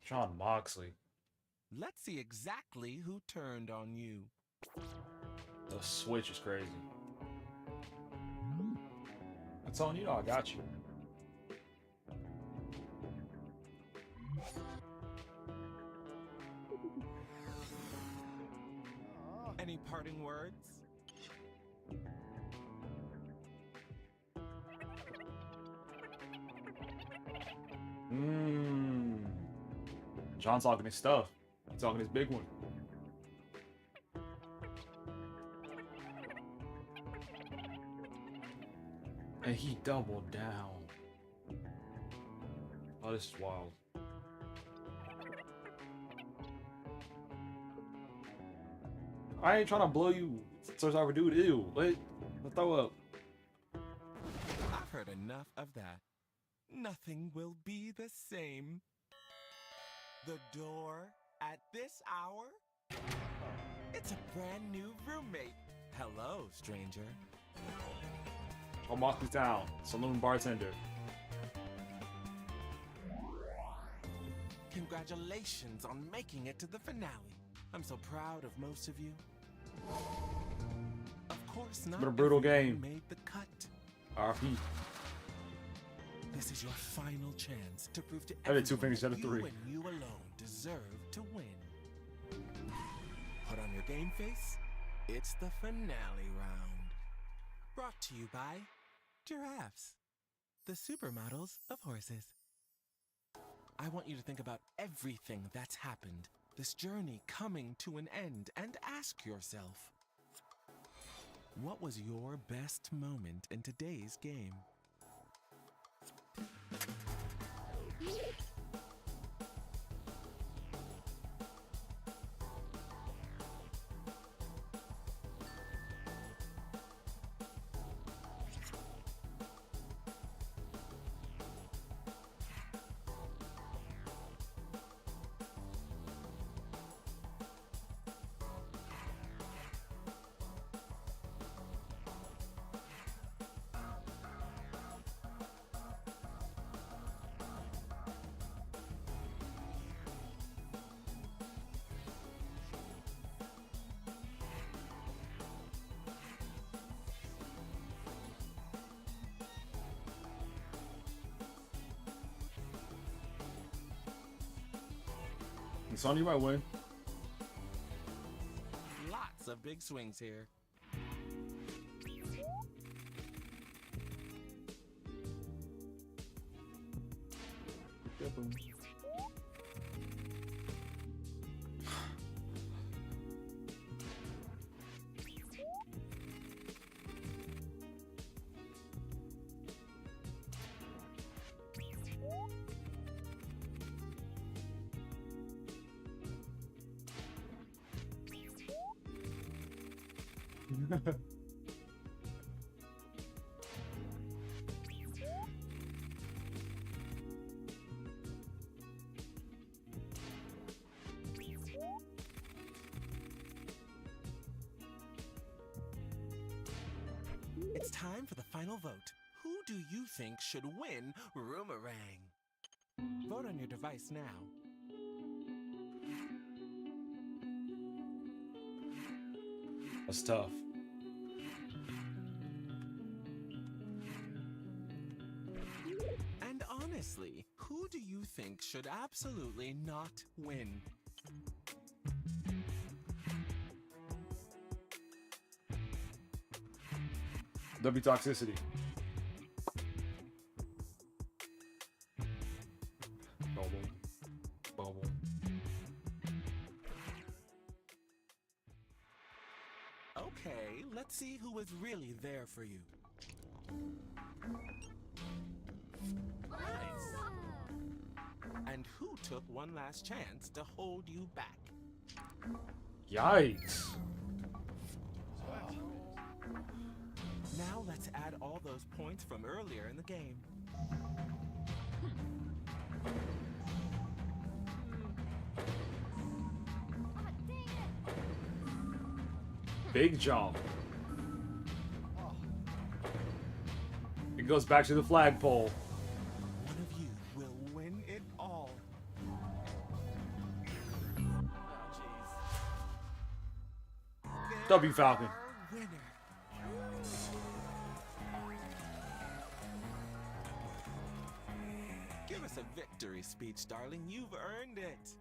John Moxley. Let's see exactly who turned on you. The switch is crazy. That's on you. I got you. Any parting words? John's talking his stuff. He's talking his big one. And he doubled down. Oh, this is wild. I ain't trying to blow you. So I do it. Ew. What? Throw up. I've heard enough of that. Nothing will be the same. The door at this hour? It's a brand new roommate. Hello, stranger. Oh, Moxley's down. Saloon bartender. Congratulations on making it to the finale. I'm so proud of most of you. Of course, not. It's been a brutal everyone game. made the cut. RP. This is your final chance to prove to I did 2 everyone fingers out of that 3. you and you alone deserve to win. Put on your game face. It's the finale round. Brought to you by giraffes, the supermodels of horses. I want you to think about everything that's happened, this journey coming to an end, and ask yourself, what was your best moment in today's game? Son, you might win. Lots of big swings here. It's time for the final vote. Who do you think should win Roomerang? Vote on your device now. That's tough. And honestly, who do you think should absolutely not win? W toxicity. Bubble. Bubble. Okay, let's see who was really there for you. Nice. And who took one last chance to hold you back? Yikes. Now let's add all those points from earlier in the game. Big jump. It goes back to the flagpole. One of you will win it all. W Falcon. Winner. Give us a victory speech, darling. You've earned it.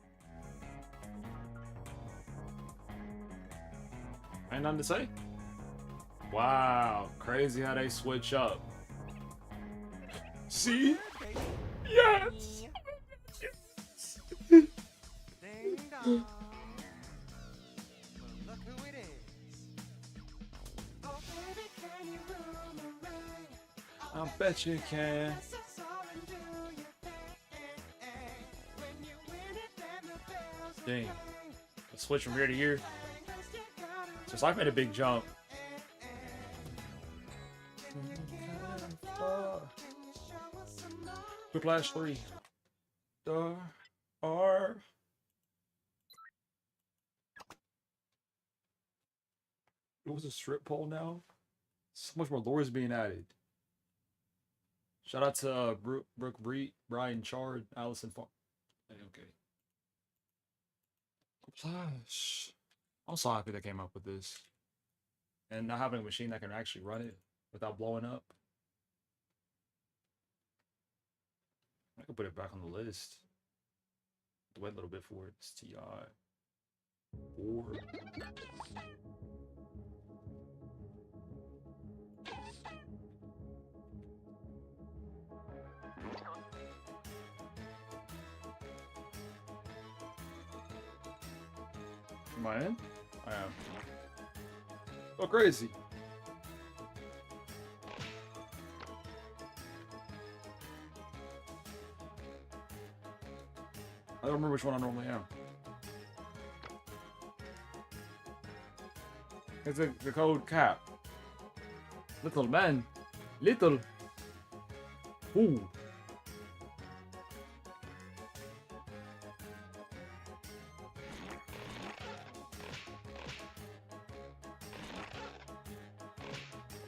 Ain't nothing to say. Wow, crazy how they switch up. See? Yes! Ding dong. Look who it is. Oh, baby, can you I bet you can. Dang. Let's switch from year to year. Since I've made a big jump. Whiplash 3. R. It was a strip pole now. So much more lore is being added. Shout out to Brooke Breed, Brian Chard, Allison Farm. Okay. Whiplash. I'm so happy they came up with this. And not having a machine that can actually run it without blowing up. I can put it back on the list. Wait a little bit for it. It's TI. 4. Am I in? I am. Oh, crazy. I don't remember which one I normally am. It's the code cap. Little man. Little. Ooh.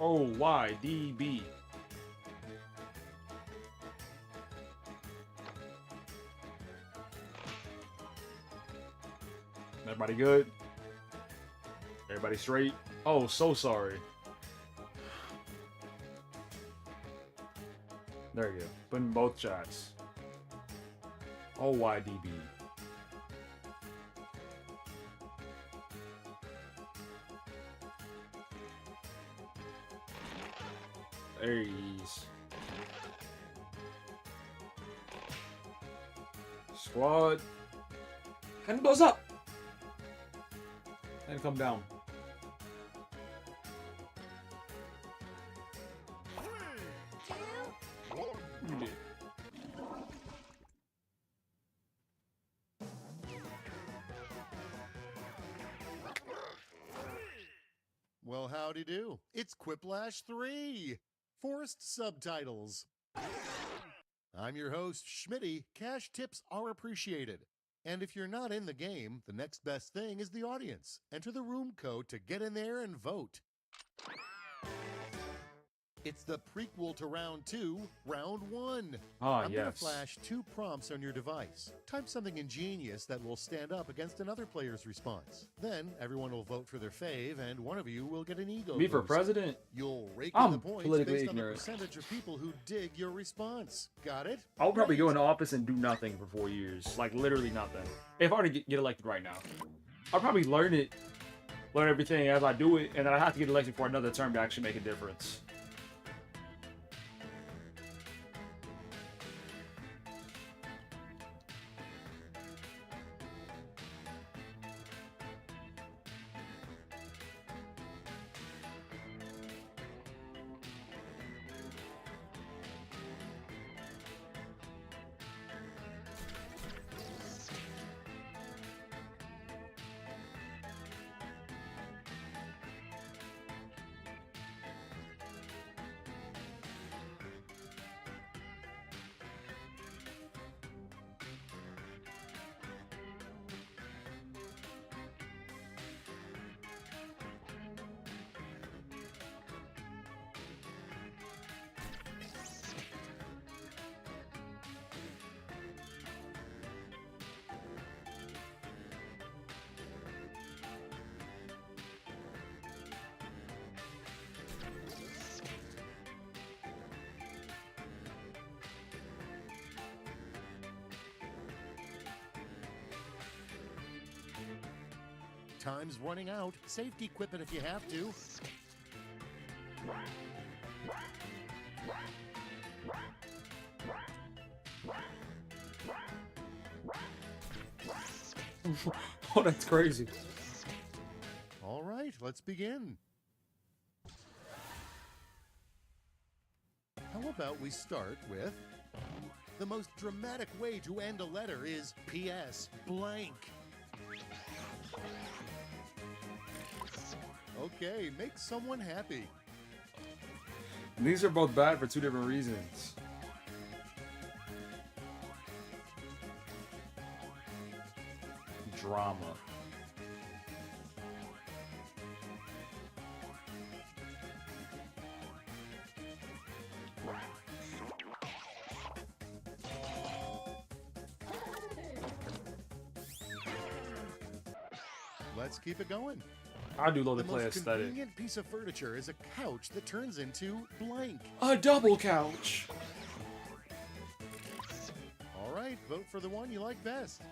OYDB. Everybody good? Everybody straight? Oh, so sorry. There you go. Put in both chats. OYDB. Aries. Squad. Hand goes up. And come down. Well, howdy do. It's Quiplash 3. Forced subtitles. I'm your host, Schmitty. Cash tips are appreciated. And if you're not in the game, the next best thing is the audience. Enter the room code to get in there and vote. It's the prequel to round 2, round 1. I'm going to flash 2 prompts on your device. Type something ingenious that will stand up against another player's response. Then everyone will vote for their fave, and one of you will get an ego Me for boost. president? You'll rake I'm in the points politically based ignorant. on the percentage of people who dig your response. Got it? I would probably go into office and do nothing for 4 years. Like, literally nothing. If I were to get elected right now, I'll probably learn everything as I do it, and then I have to get elected for another term to actually make a difference. Time's running out. Safety quip it if you have to. Oh, that's crazy. All right, let's begin. How about we start with the most dramatic way to end a letter is P.S. blank. Okay, make someone happy. These are both bad for 2 different reasons. Drama. Let's keep it going. I do love the The play most aesthetic. convenient piece of furniture is a couch that turns into blank. A double couch. All right, vote for the one you like best.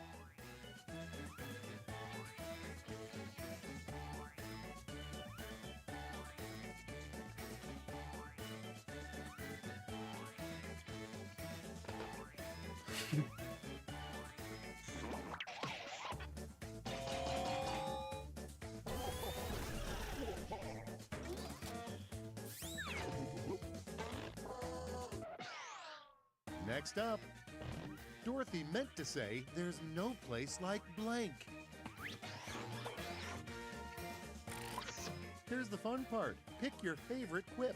Next up, Dorothy meant to say there's no place like blank. Here's the fun part. Pick your favorite quip.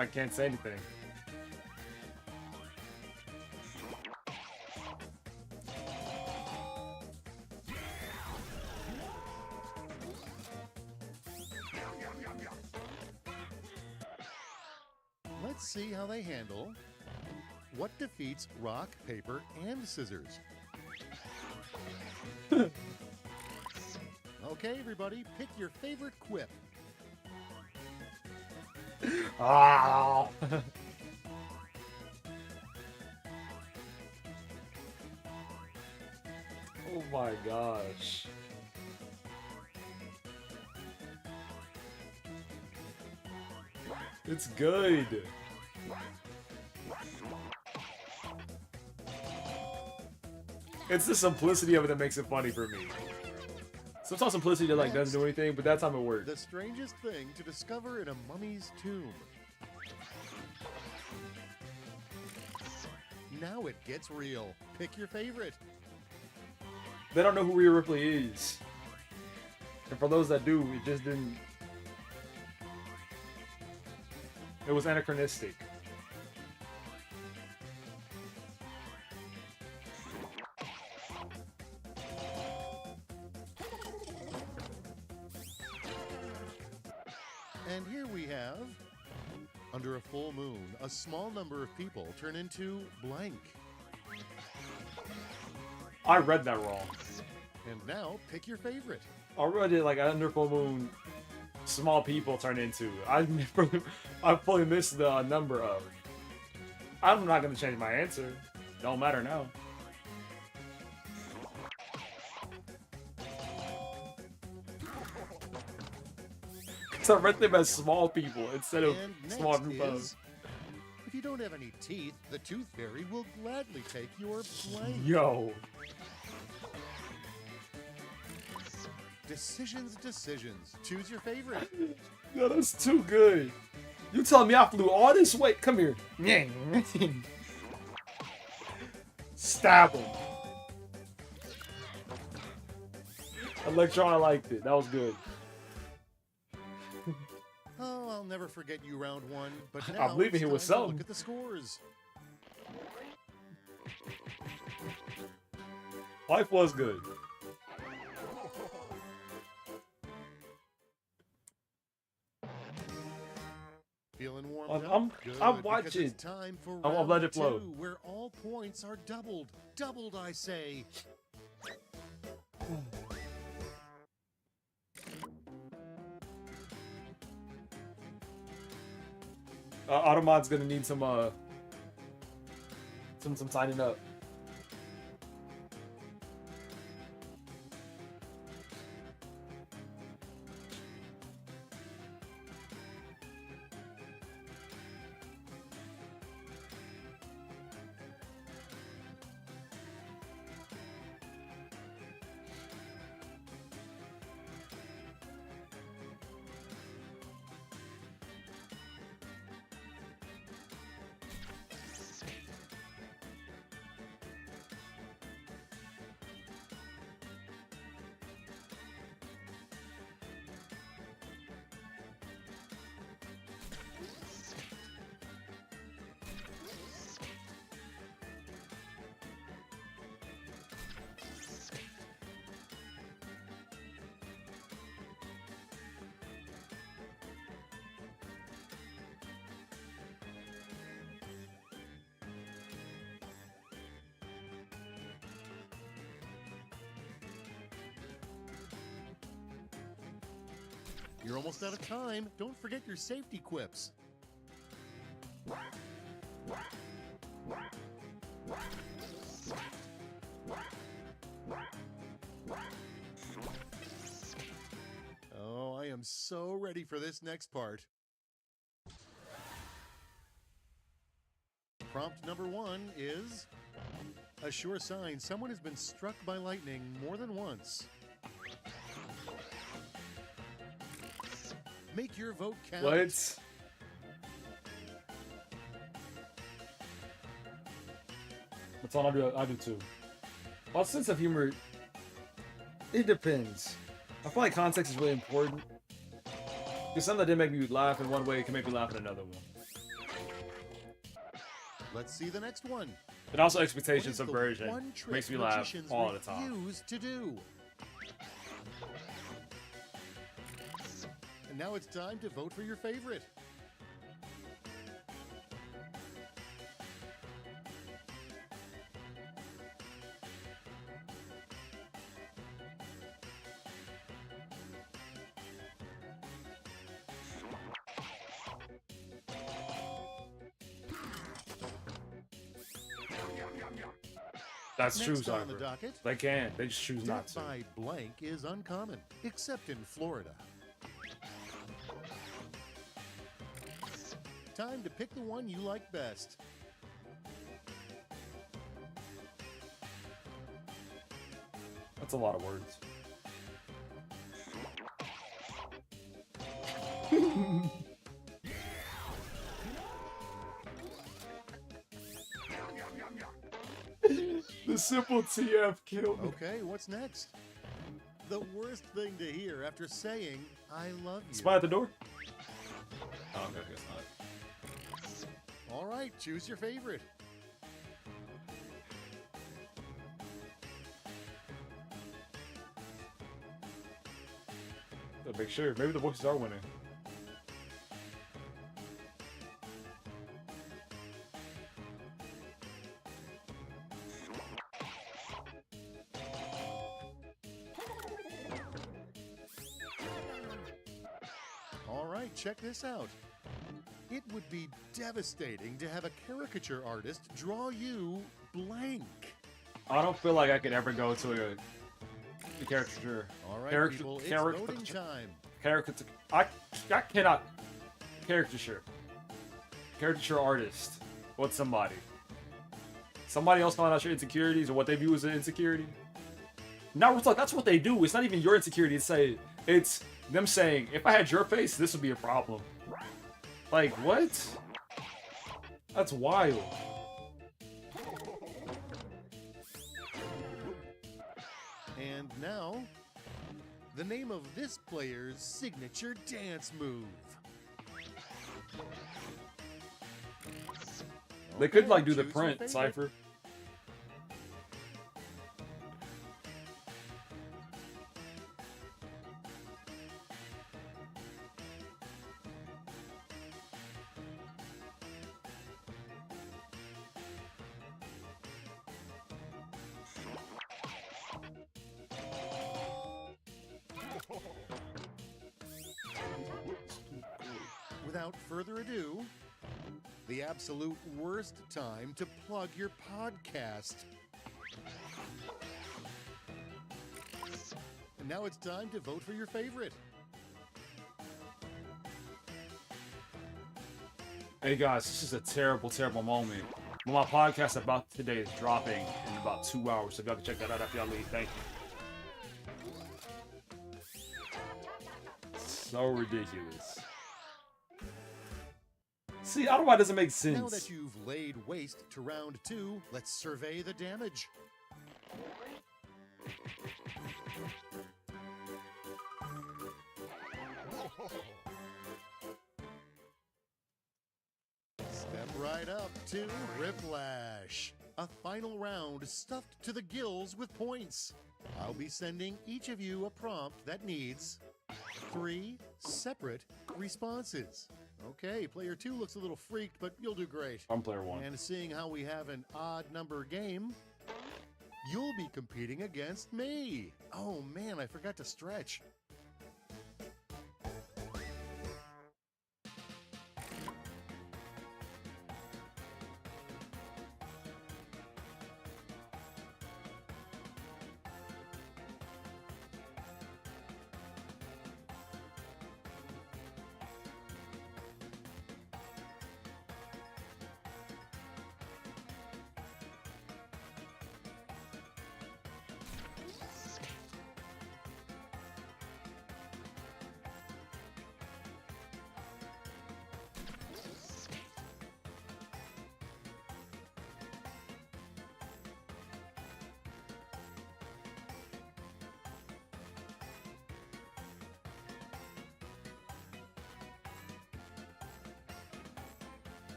I can't say anything. Let's see how they handle what defeats rock, paper, and scissors. Okay, everybody, pick your favorite quip. Ah. Oh my gosh. It's good. It's the simplicity of it that makes it funny for me. Sometimes simplicity like doesn't do anything, but that time it worked. The strangest thing to discover in a mummy's tomb. Now it gets real. Pick your favorite. They don't know who Rhea Ripley is. And for those that do, it just didn't. It was anachronistic. And here we have, under a full moon, a small number of people turn into blank. I read that wrong. And now, pick your favorite. I read it like under full moon, small people turn into. I fully missed the number of. I'm not gonna change my answer. Don't matter now. So I read them as small people instead of And small next group of. is, if you don't have any teeth, the Tooth Fairy will gladly take your blank. Yo. Decisions. Choose your favorite. Yo, that's too good. You telling me I flew all this way? Come here. Stab him. Electron, I liked it. That was good. Oh, I'll never forget you round one. But I'm now leaving it's here with time to something. Look at the scores. Life was good. Feeling warmed I'm up? Good, I'm because watching. It's time for I'll round let it flow. 2, where all points are doubled. Doubled, I say. Automon's gonna need some signing up. You're almost out of time. Don't forget your safety quips. Oh, I am so ready for this next part. Prompt number 1 is a sure sign someone has been struck by lightning more than once. Make your vote count. What? That's all I do too. Well, sense of humor, it depends. I feel like context is really important. Because something that didn't make me laugh in one way can make me laugh in another one. Let's see the next one. And also What expectation is the subversion one trick makes me laugh magicians all the time. refuse to do? And now it's time to vote for your favorite. That's true, Next on the Cyber. docket, They can't. They just choose not death to. by blank is uncommon, except in Florida. Time to pick the one you like best. That's a lot of words. The simple TF killed me. Okay, what's next? The worst thing to hear after saying, I love you. Spy at the door? Oh, okay, I guess not. All right, choose your favorite. Gotta make sure. Maybe the voices are winning. All right, check this out. It would be devastating to have a caricature artist draw you blank. I don't feel like I could ever go to a caricature. All right, people, it's voting time. I cannot caricature artist with somebody. Somebody else found out your insecurities or what they view as an insecurity. Now it's like that's what they do. It's not even your insecurity. It's them saying, if I had your face, this would be a problem. Like what? That's wild. And now, the name of this player's signature dance move. They could like do the choose your print favorite. cipher. Without further ado, the absolute worst time to plug your podcast. And now it's time to vote for your favorite. Hey guys, this is a terrible, terrible moment. Well, my podcast about today is dropping in about 2 hours, so if y'all can check that out after y'all leave. Thank you. So ridiculous. See, I don't know why it doesn't make sense. Now that you've laid waste to round 2, let's survey the damage. Step right up to Whiplash. A final round stuffed to the gills with points. I'll be sending each of you a prompt that needs 3 separate responses. Okay, player 2 looks a little freaked, but you'll do great. I'm player 1. And seeing how we have an odd number game, you'll be competing against me. Oh man, I forgot to stretch.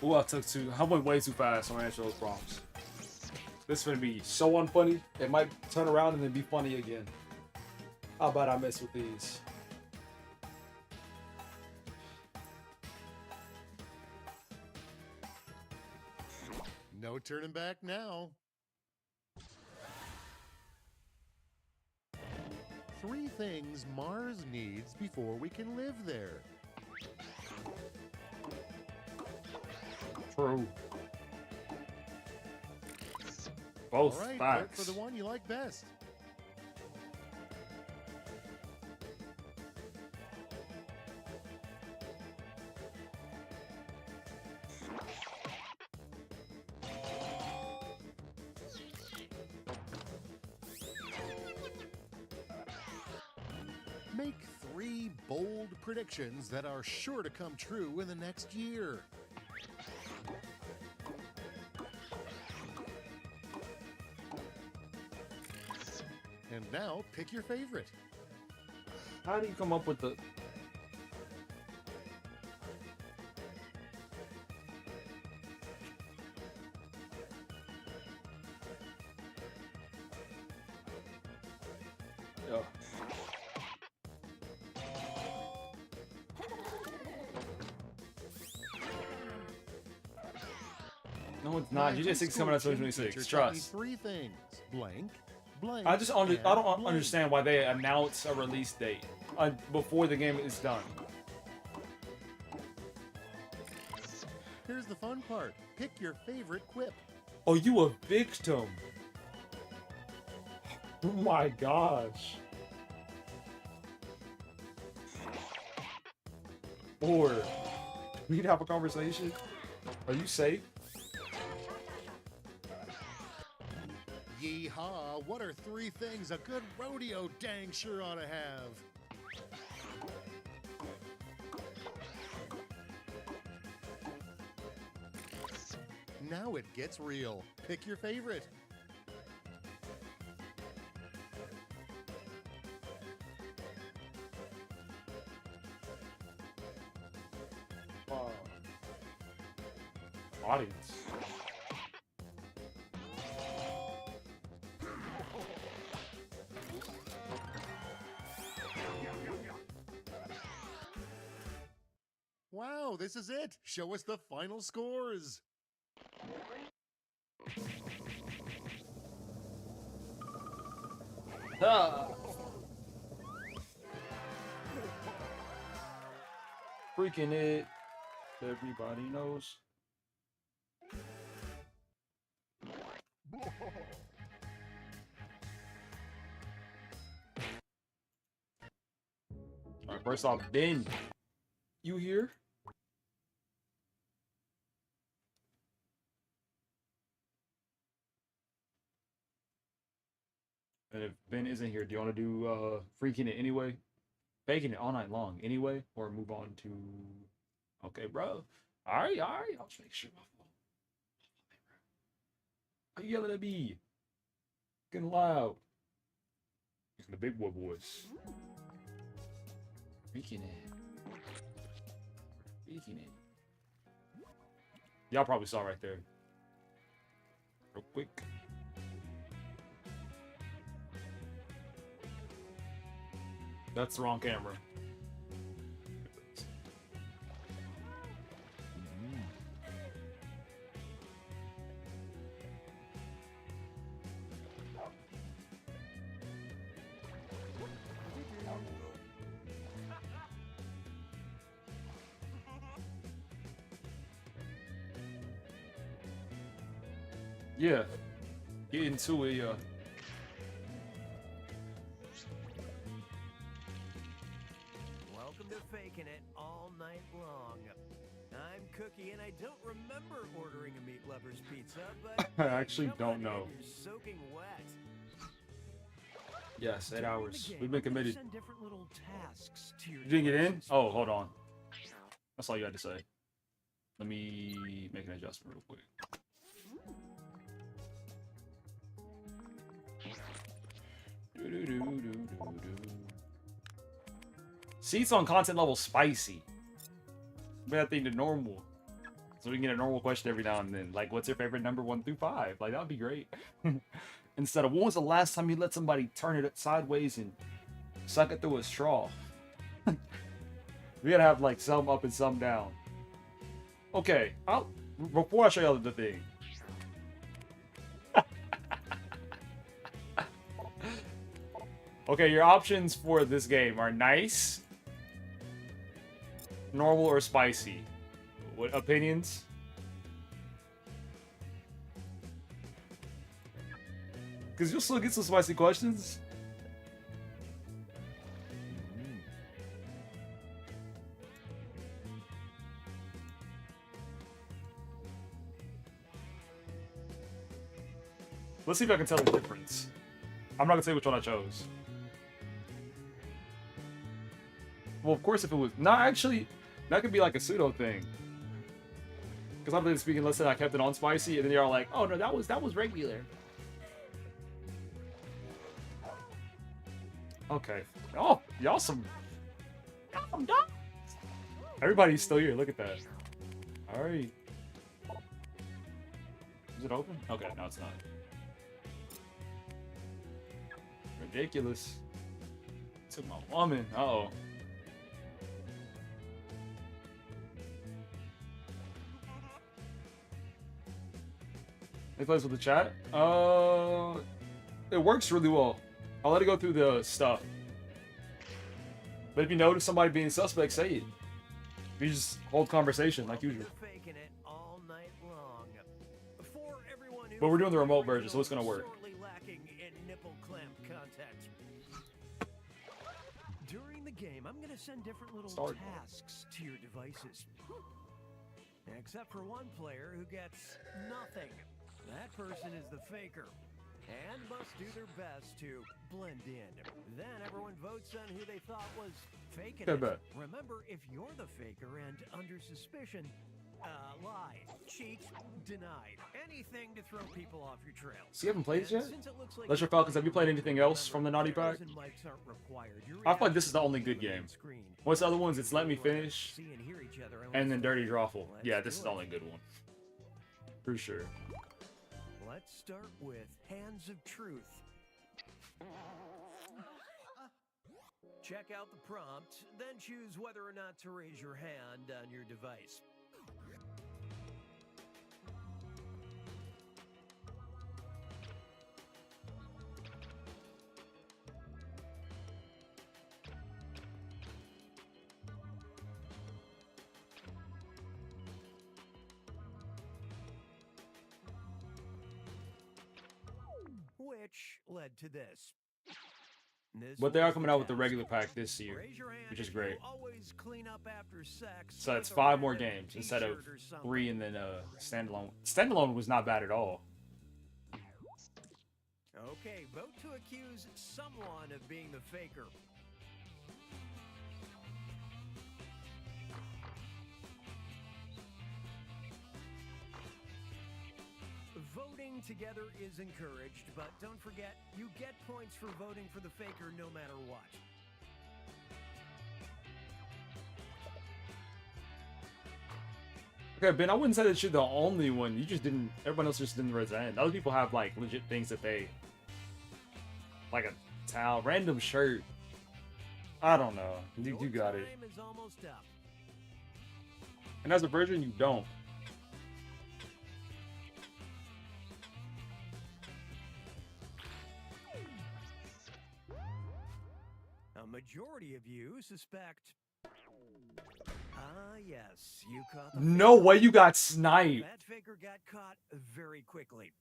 Ooh, I went way too fast on answering those prompts. This is gonna be so unfunny. It might turn around and then be funny again. How about I mess with these? No turning back now. 3 things Mars needs before we can live there. True. Both All right, facts. vote for the one you like best. Make 3 bold predictions that are sure to come true in the next year. Now pick your favorite. How do you come up with the... Ugh. No, it's not. GTA 6 coming out 2026. Trust. 3 things. Blank, blank. I just I and don't blank. understand why they announce a release date before the game is done. Here's the fun part. Pick your favorite quip. Oh, you a victim? Oh my gosh. Or we need to have a conversation. Are you safe? Yeehaw! What are 3 things a good rodeo dang sure ought to have? Now it gets real. Pick your favorite. Audience. Wow, this is it. Show us the final scores. Ah. Freaking it. Everybody knows. Alright, first off, Ben, you here? And if Ben isn't here, do you want to do freaking it anyway? Faking it all night long anyway? Or move on to... Okay, bro. Alright. I'll just make sure. Are you yelling at me? Getting loud. Using the big boy voice. Freaking it. Freaking it. Y'all probably saw right there. Real quick. That's the wrong camera. Yeah. Get into it, yeah. Welcome to Faking It all night long. I'm Cookie, and I don't remember ordering a meat lover's pizza, but I actually don't know. you're soaking wet. Yes, 8 During the hours. game, We've been committed. send different little tasks to your You didn't get in? devices. Oh, hold on. That's all you had to say. Let me make an adjustment real quick. Seats on content level spicy. Bad thing to normal. So we can get a normal question every now and then. Like, what's your favorite number 1 through 5? Like, that would be great. Instead of, when was the last time you let somebody turn it sideways and suck it through a straw? We gotta have, like, some up and some down. Okay, before I show y'all the thing. Okay, your options for this game are nice, normal, or spicy. What opinions? Because you'll still get some spicy questions. Let's see if I can tell the difference. I'm not gonna say which one I chose. Well, of course, if it was not actually, that could be like a pseudo thing. Because I'm speaking. Let's say I kept it on spicy, and then you're all like, "Oh no, that was regular." Okay. Oh, y'all some dogs. Everybody's still here. Look at that. All right. Is it open? Okay, no, it's not. Ridiculous. Took my woman. Uh-oh. Any plays with the chat? It works really well. I'll let it go through the stuff. But if you notice somebody being suspect, say it. You just hold conversation like usual. But we're doing the remote version, so it's gonna work. During the game, I'm gonna send different little tasks to your devices. Except for one player who gets nothing. That person is the faker and must do their best to blend in. Then everyone votes on who they thought was faking it. Remember, if you're the faker and under suspicion, lie, cheat, denied. Anything to throw people off your trail. So you haven't played this yet? Lesser Falcons, have you played anything else from the Naughty Pack? I feel like this is the only good game. What's the other ones? It's Let Me Finish, and then Dirty Drawful. Yeah, this is the only good one. For sure. Let's start with Hands of Truth. Check out the prompt, then choose whether or not to raise your hand on your device. Which led to this. But they are coming out with the regular pack this year, which is great. So it's 5 more games instead of 3 and then standalone. Standalone was not bad at all. Okay, vote to accuse someone of being the faker. Voting together is encouraged, but don't forget, you get points for voting for the faker no matter what. Okay, Ben, I wouldn't say that you're the only one. You just didn't, everyone else just didn't resent. Other people have, like, legit things that they, like a towel, random shirt. I don't know. You got it. And as a virgin, you don't. A majority of you suspect. Ah, yes, you caught the No way you got sniped. That faker got caught very quickly.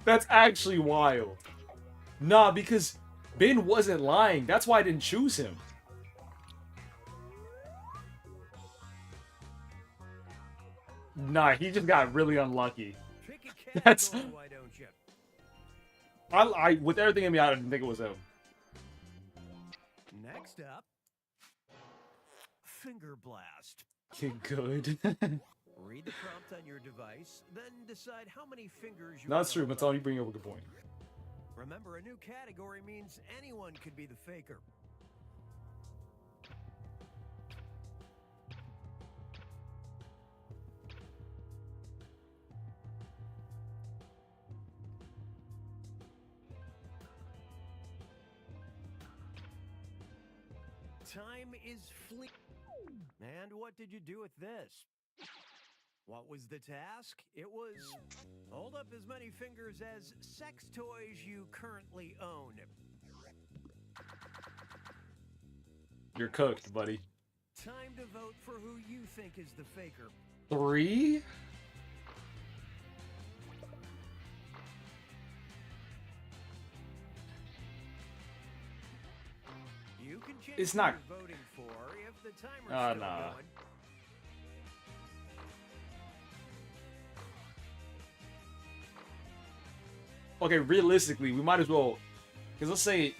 That's actually wild. Nah, because Ben wasn't lying. That's why I didn't choose him. Nah, he just got really unlucky. That's. I with everything in me, I didn't think it was him. Next up, Finger Blast. Good. Read the prompt on your device, then decide how many fingers you. That's true, but Tony, you bring up a good point. Remember, a new category means anyone could be the faker. Time is fleeting. And what did you do with this? What was the task? It was hold up as many fingers as sex toys you currently own. You're cooked, buddy. Time to vote for who you think is the faker. 3? You can change It's not. who you're voting for if the timer's still Nah. going. Okay, realistically, we might as well, because let's say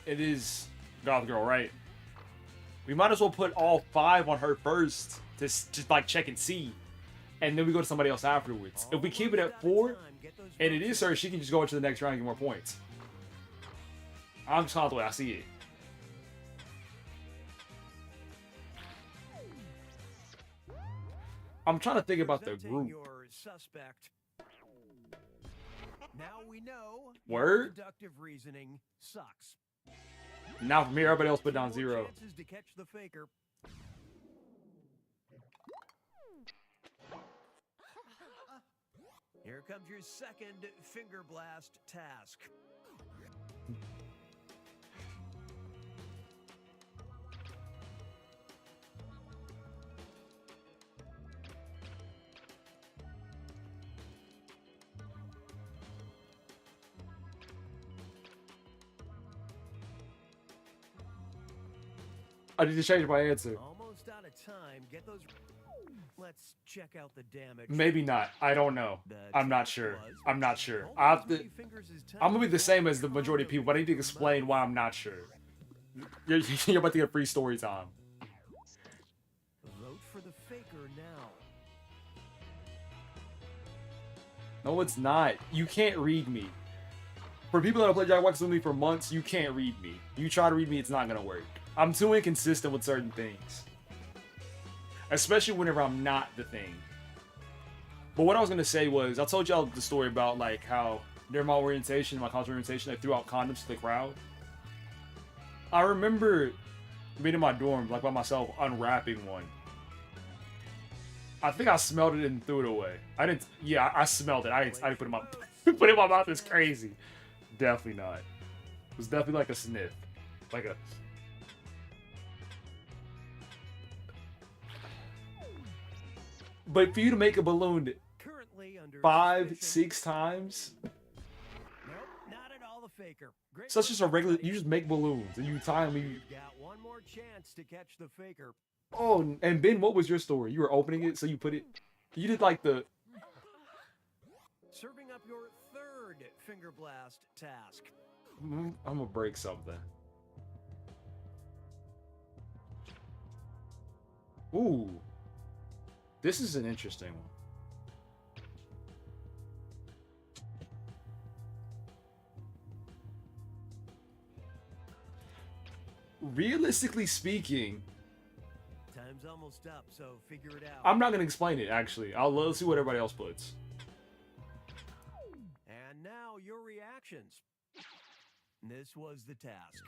it is Goth Girl, right? We might as well put all 5 on her first to just like check and see, and then we go to somebody else afterwards. If we keep it at 4, and it is her, she can just go into the next round and get more points. I'm just calling it the way I see it. I'm trying to think about the group. Your suspect. Now we know Word? deductive reasoning sucks. Now from here, everybody else put down 0. Chances to catch the faker. Here comes your second finger blast task. I need to change my answer. Almost out of time. Get those. Let's check out the damage. Maybe not. I don't know. I'm not sure. I'm not sure. I'm gonna be the same as the majority of people, but I need to explain why I'm not sure. You're about to get free story time. Vote for the faker now. No, it's not. You can't read me. For people that have played Jackbox with me for months, you can't read me. You try to read me, it's not gonna work. I'm too inconsistent with certain things. Especially whenever I'm not the thing. But what I was gonna say was, I told y'all the story about like how during my orientation, my college orientation, I threw out condoms to the crowd. I remember being in my dorm, like by myself, unwrapping one. I think I smelled it and threw it away. I didn't. Yeah, I smelled it. I didn't put it in my put it in my mouth. It's crazy. Definitely not. It was definitely like a sniff, like a. But for you to make a balloon 5, 6 times, Nope, not at all the faker. Great. so that's just a regular. You just make balloons and you tie them. You've got one more chance to catch the faker. Oh, and Ben, what was your story? You were opening it, so you put it. You did like the. Serving up your third finger blast task. I'm gonna break something. Ooh. This is an interesting one. Realistically speaking, Time's almost up, so figure it out. I'm not gonna explain it. Actually, let's see what everybody else puts. And now your reactions. This was the task.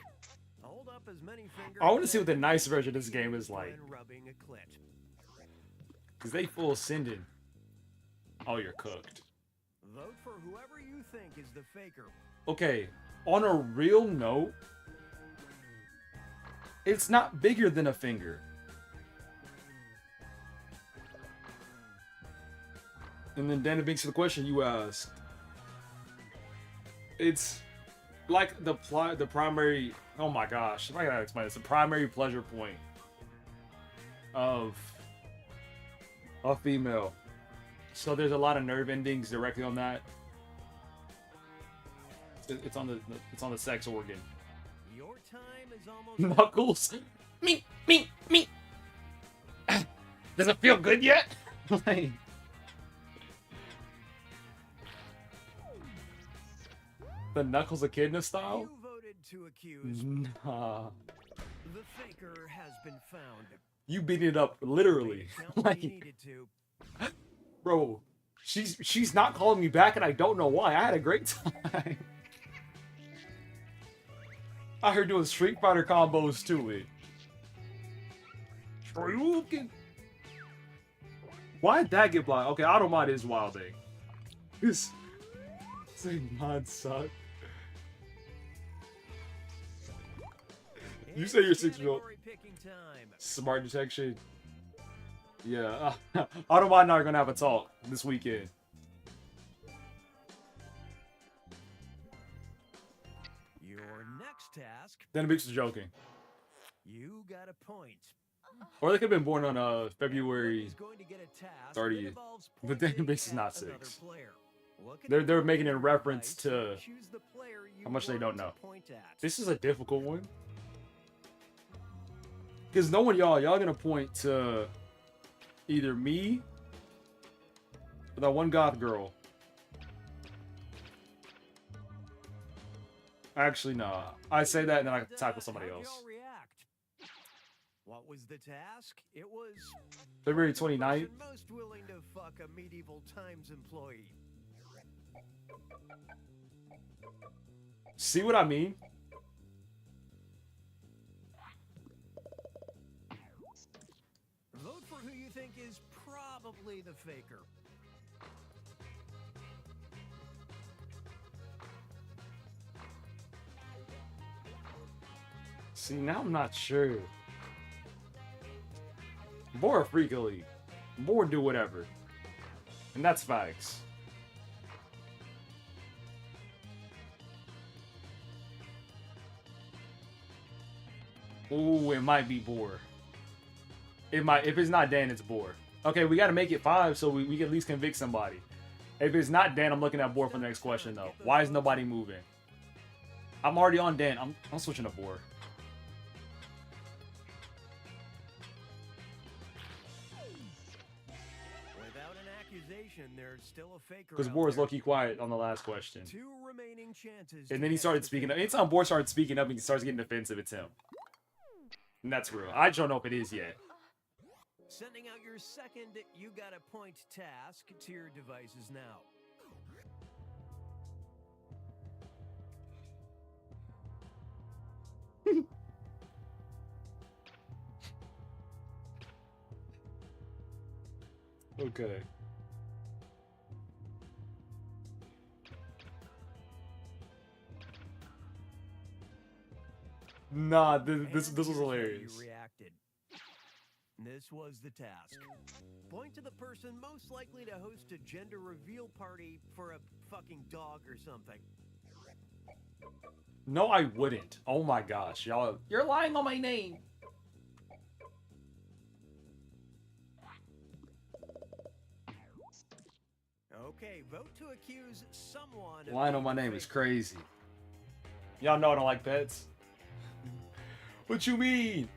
Hold up as many fingers. I want to see what the nice version of this game is like. when rubbing a clit. Cause they full sending. Oh, you're cooked. Vote for whoever you think is the faker. Okay, on a real note, it's not bigger than a finger. And then it brings to the question you asked. It's like the primary. Oh my gosh, I gotta explain this. The primary pleasure point of a female. So there's a lot of nerve endings directly on that. It's on the sex organ. Your time is almost Knuckles. Me. Does it feel good yet? Like, the Knuckles Echidna style? You voted to accuse. Nah. The faker has been found. You beat it up literally. Like, Needed to. bro, she's not calling me back, and I don't know why. I had a great time. I heard doing Street Fighter combos to it. Shoryuken. Why did that get blocked? Okay, Auto Mod is wilding. This mod suck. You say you're 6-year-old. Smart detection. Yeah, Auto Mod and I are gonna have a talk this weekend. Your next task. Then Bix is joking. You got a point. Or they could have been born on February 30th. But then Bix is not 6. They're making it in reference to how much they don't know. This is a difficult one. Because no one y'all gonna point to either me or that one goth girl. Actually, no. I say that and then I tackle somebody else. What was the task? It was February 29th. most willing to fuck a medieval times employee. See what I mean? Vote for who you think is probably the faker. See, now I'm not sure. Boar freakily. Boar do whatever. And that's facts. Ooh, it might be Boar. It might. If it's not Dan, it's Boar. Okay, we got to make it 5 so we can at least convict somebody. If it's not Dan, I'm looking at Boar for the next question, though. Why is nobody moving? I'm already on Dan. I'm switching to Boar. Without an accusation, there's still a faker. Because out Boar is there. low-key quiet on the last question. 2 remaining chances. And then he started speaking up. Anytime Boar started speaking up and he starts getting defensive, it's him. And that's real. I just don't know if it is yet. Sending out your second You Got a Point task to your devices now. Okay. Nah, this was hilarious. You reacted. This was the task. Point to the person most likely to host a gender reveal party for a fucking dog or something. No, I wouldn't. Oh my gosh, y'all. You're lying on my name. Okay, vote to accuse someone. Lying on my name is crazy. Y'all know I don't like pets. What you mean?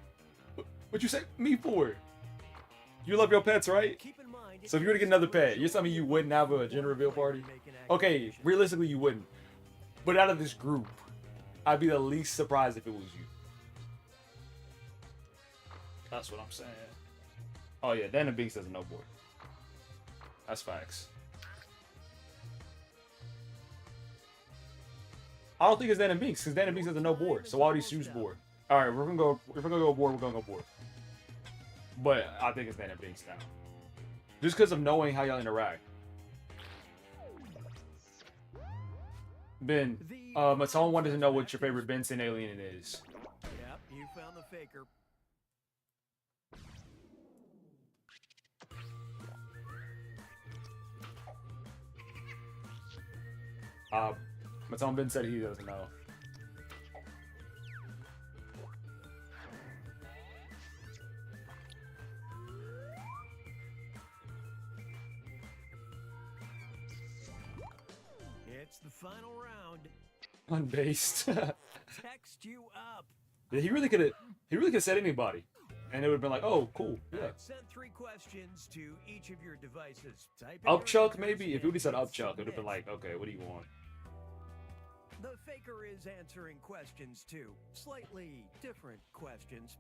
What you say me for? You love your pets, right? So if you were to get another pet, you're telling me you wouldn't have a gender reveal party? Okay, realistically you wouldn't. But out of this group, I'd be the least surprised if it was you. That's what I'm saying. Oh yeah, Dan and Binks doesn't know boy. That's facts. I don't think it's Dan and Binks, because Dan and Binks doesn't know board. So why would he choose board? Alright, if we're gonna go board, we're gonna go board. But I think it's Dan and Binks now. Just because of knowing how y'all interact. Ben, Matone wanted to know what your favorite Benson alien is. Yep, you found the faker. Matone Ben said he doesn't know. It's the final round. Unbased. Text you up. He really could have said anybody. And it would have been like, oh, cool. Yeah. Send 3 questions to each of your devices. Type in Upchuck, maybe? If it would have said Upchuck, it would have been like, okay, what do you want? The faker is answering questions too. Slightly different questions.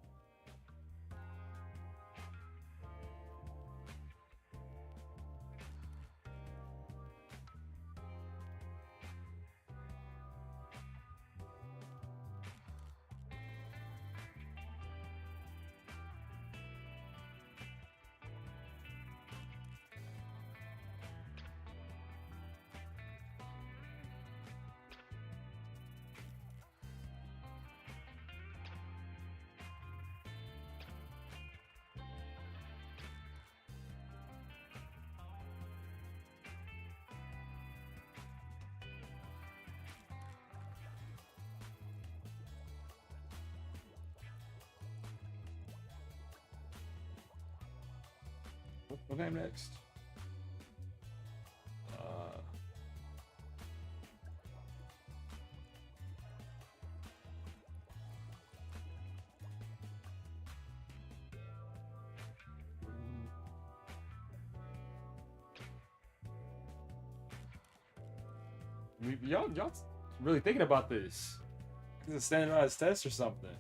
What game next? Y'all really thinking about this. It's a standardized test or something.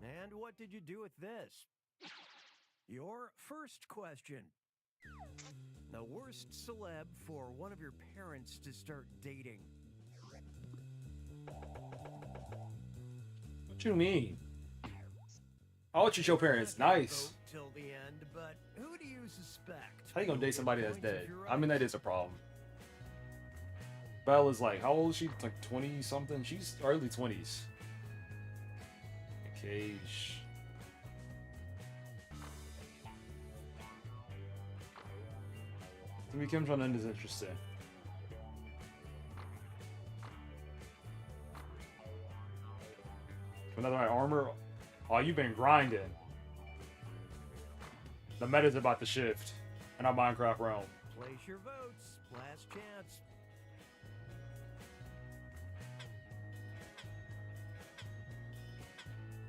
And what did you do with this? Your first question. The worst celeb for one of your parents to start dating. What you mean? I'll let you show parents. Nice. Till the end, but who do you suspect? How you gonna date somebody that's dead? I mean, that is a problem. Bella's like, how old is she? Like 20 something? She's early 20s. Cage. Three Kim Jong-un is interesting. Another armor. Oh, you've been grinding. The meta's about to shift in our Minecraft realm. Place your votes. Last chance.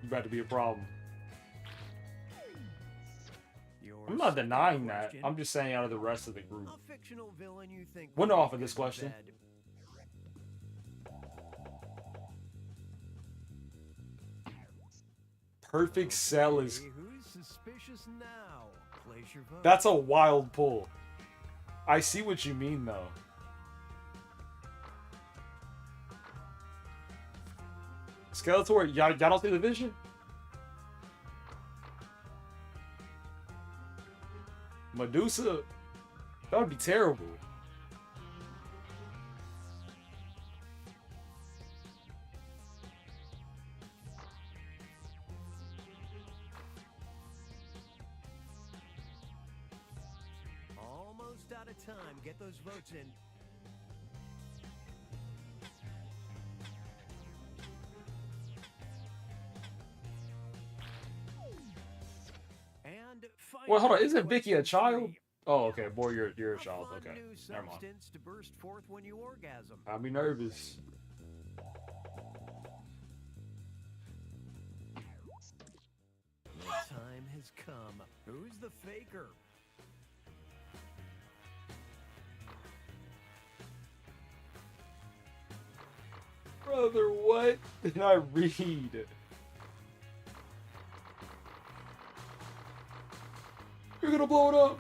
You about to be a problem. I'm not denying that. I'm just saying out of the rest of the group. A fictional villain you think We'll know off of this question. Perfect Cell is... Who's suspicious now? Place your vote. That's a wild pull. I see what you mean, though. Skeletor, y'all don't see the vision? Medusa? That would be terrible. Almost out of time. Get those votes in. And Wait, hold on. Isn't Vicky a child? Oh, okay. Boy, you're a child. Okay. Never mind. To burst forth when you orgasm. I'll be nervous. The time has come. Who's the faker? Brother, what did I read? You're gonna blow it up.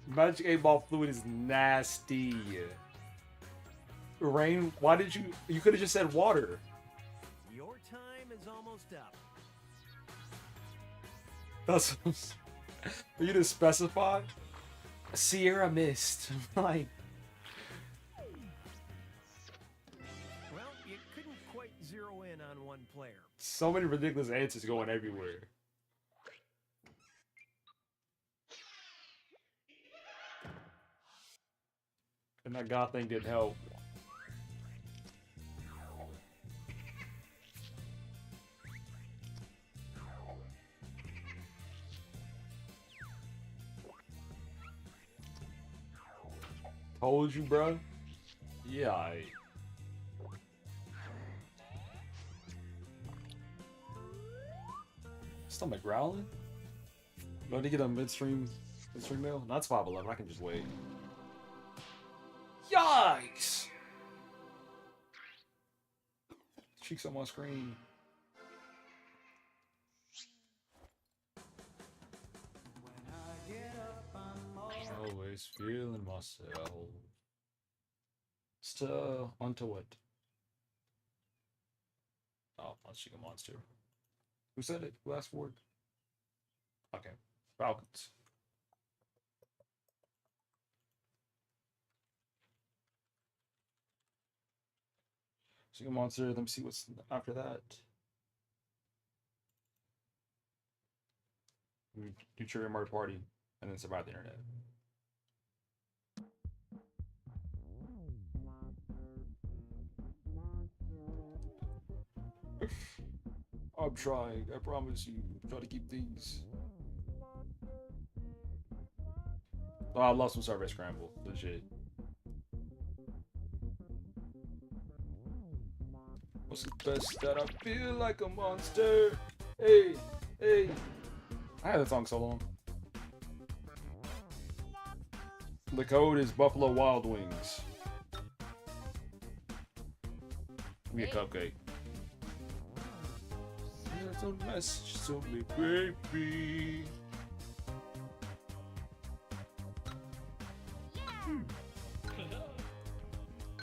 Magic 8-ball fluid is nasty. Rain, why did you could have just said water. Your time is almost up. That's for you to specify. Sierra Mist. Like, Well, you couldn't quite zero in on one player. so many ridiculous answers going everywhere. And that God thing didn't help. Told you, bro. Yeah, Stomach growling? Do I need to get a midstream meal? That's 511. I can just wait. Yikes! Cheeks on my screen. Always feeling myself. Still onto it. Oh, let's chicken monster. Who said it? Who asked for it? Okay. Falcons. Chicken monster. Let me see what's after that. Do Trivia Murder Party and then survive the internet. I'm trying. I promise you. Try to keep these. Oh, I love some Survey Scramble. Legit. What's the best that I feel like a monster? Hey, hey. I had that song so long. The code is Buffalo Wild Wings. Give me a cupcake. There's a message to me, baby.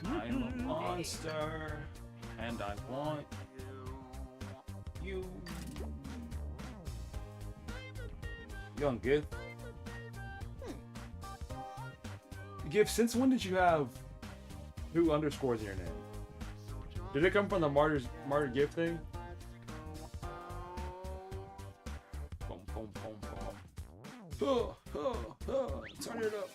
I'm a monster, and I want you. Young Gift. Gift, since when did you have 2 underscores in your name? Did it come from the Martyr Gift thing? Boom, boom, boom, boom. Turn it up.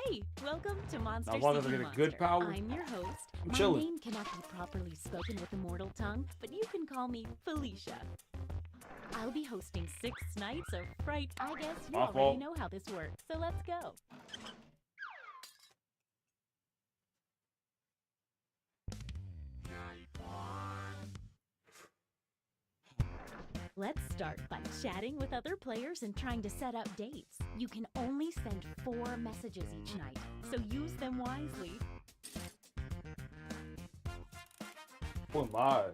Hey, welcome to Monster Now, while Seeking they get a good Monster. power, I'm your host. I'm My chilling. name cannot be properly spoken with the mortal tongue, but you can call me Felicia. I'll be hosting 6 nights of fright. I guess you My already fault. know how this works, so let's go. Let's start by chatting with other players and trying to set up dates. You can only send 4 messages each night, so use them wisely. Oh my.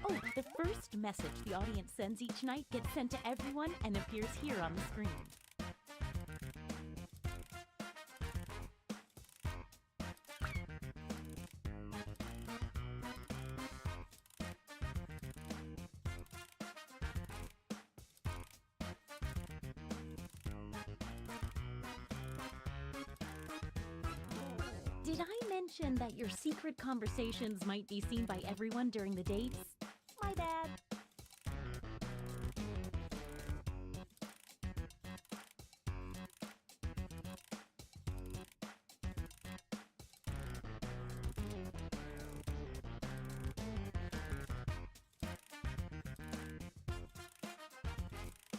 Oh, the first message the audience sends each night gets sent to everyone and appears here on the screen. Did I mention that your secret conversations might be seen by everyone during the dates? My bad.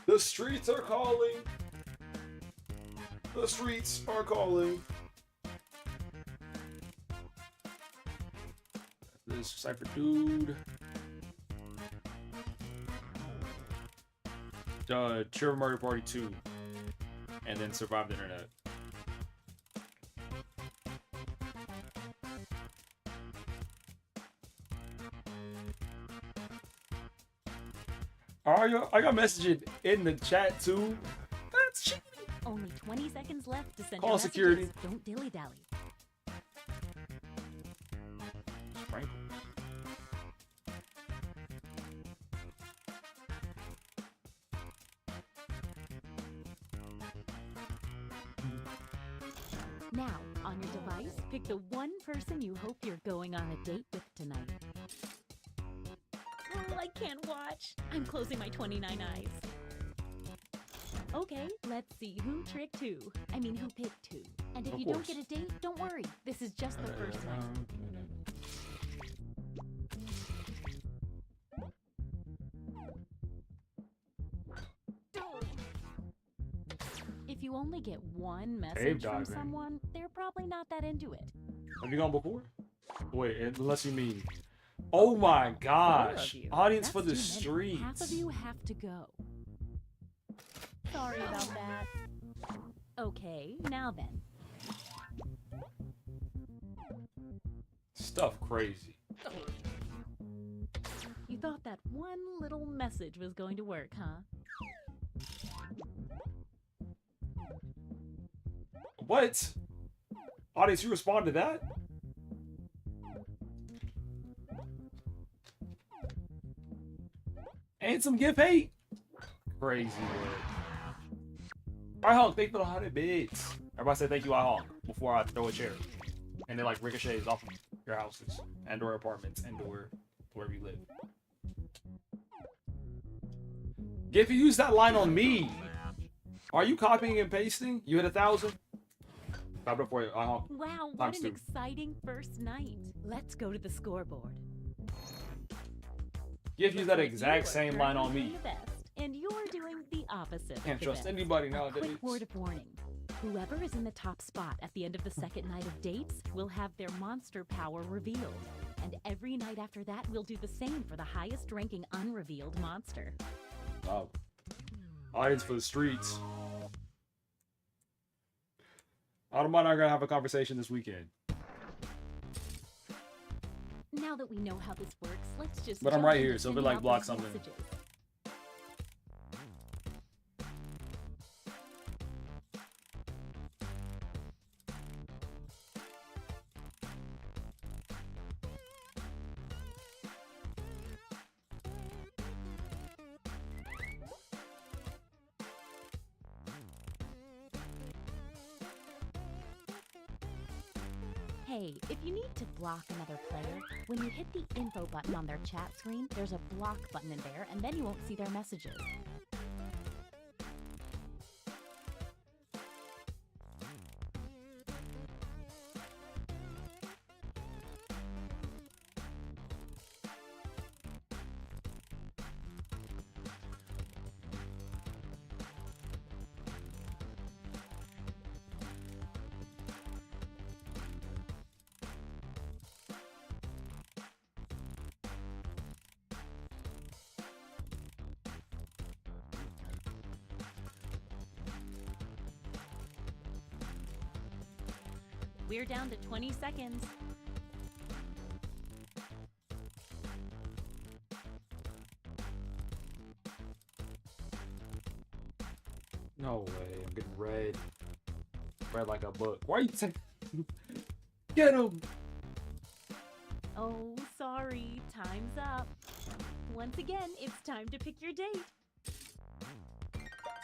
The streets are calling. The streets are calling. This Cypher dude. Cheer Mario Party 2. And then Survive the Internet. I got messaging in the chat too. That's cheating. Only 20 seconds left to send Call your security. messages. Don't dilly-dally. Sprinkles. Now, on your device, pick the one person you hope you're going on a date with tonight. Oh, I can't watch. I'm closing my 29 eyes. Okay, let's see who tricked who. I mean, who picked who. And if Of you don't course. get a date, don't worry. This is just the first night. If you only get one message from diving. someone, they're probably not that into it. Have you gone before? Wait, unless you mean. Oh my 4 gosh. of you. Audience That's for the too many. Half of streets. you have to go. Sorry about that. Okay, now then. Stuff crazy. You thought that one little message was going to work, huh? What? Audience, you respond to that? And some gift hate? Crazy, man. iHonk, thank you for the 100 bits. Everybody say thank you, iHonk, before I throw a chair. And it like ricochets off of your houses and or apartments and or wherever you live. If you use that line on me, are you copying and pasting? You hit 1,000? Stop it for you. Wow, what Times an two. exciting first night. Let's go to the scoreboard. Give you that Looks like exact you are same line on currently me. the best, and you're doing the opposite. of Can't the trust best. anybody A nowadays. quick word of warning. Whoever is in the top spot at the end of the second night of dates will have their monster power revealed. And every night after that, we'll do the same for the highest ranking unrevealed monster. Wow. Audience for the streets. Autumn and I are gonna have a conversation this weekend. Now that we know how this works, let's just. But I'm jump right into here, so if it, sending like, out blocks those something. messages. Hey, if you need to block another player, when you hit the info button on their chat screen, there's a block button in there, and then you won't see their messages. We're down to 20 seconds. No way. I'm getting red. Red like a book. Why are you saying? Get him! Oh, sorry. Time's up. Once again, it's time to pick your date.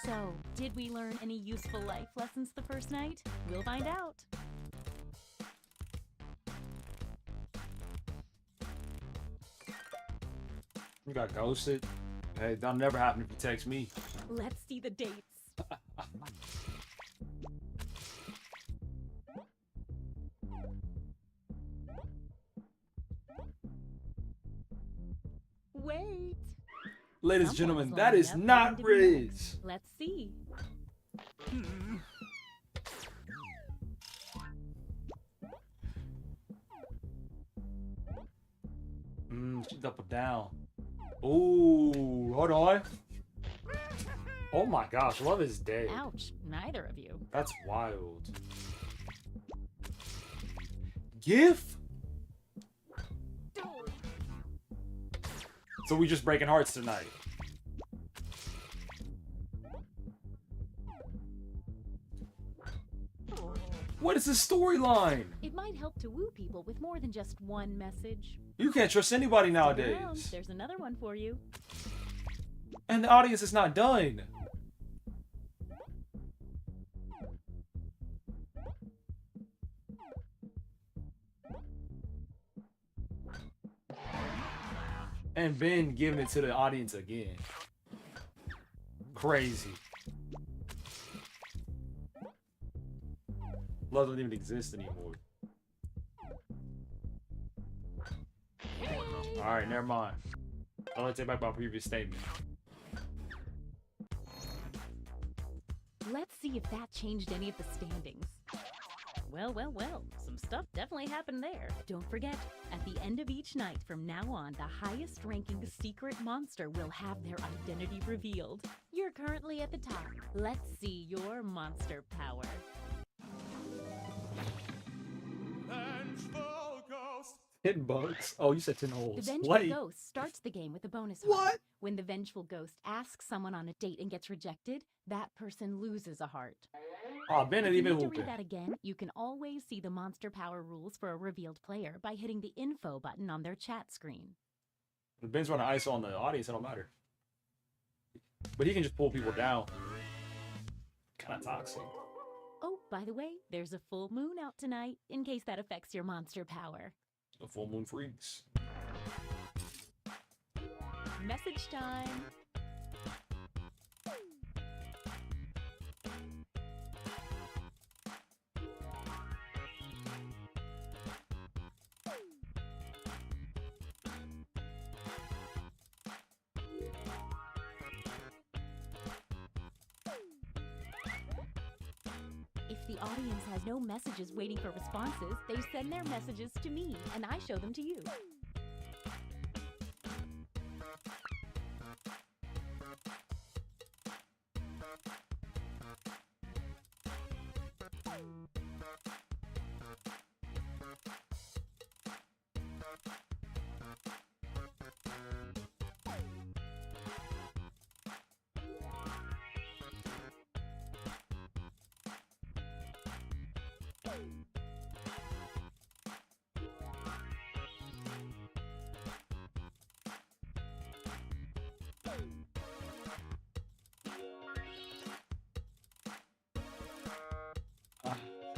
So, did we learn any useful life lessons the first night? We'll find out. You got ghosted. Hey, that'll never happen if you text me. Let's see the dates. Wait. Ladies and Someone's gentlemen, that lining is up waiting not to be Riz. met. Let's see. She's up or down. Ooh, hold on. Oh my gosh, love is dead. Ouch, neither of you. That's wild. GIF? So we just breaking hearts tonight. What is this storyline? It might help to woo people with more than just one message. You can't trust anybody Stick nowadays. around, there's another one for you. And the audience is not done. And Ben giving it to the audience again. Crazy. Love doesn't even exist anymore. Alright, never mind. I'll take back my previous statement. Let's see if that changed any of the standings. Well, well, well, some stuff definitely happened there. Don't forget, at the end of each night from now on, the highest ranking secret monster will have their identity revealed. You're currently at the top. Let's see your monster power. Hidden bugs. Oh, you said 10 holes. The Vengeful Wait. Ghost starts the game with a bonus heart. What? When the Vengeful Ghost asks someone on a date and gets rejected, that person loses a heart. Oh, Ben If didn't you even need to hoop read it. that again, you can always see the monster power rules for a revealed player by hitting the info button on their chat screen. If Ben's running ISO on the audience, it don't matter. But he can just pull people down. Kind of toxic. Oh, by the way, there's a full moon out tonight, in case that affects your monster power. The full moon freaks. Message time. the audience has no messages waiting for responses, they send their messages to me, and I show them to you.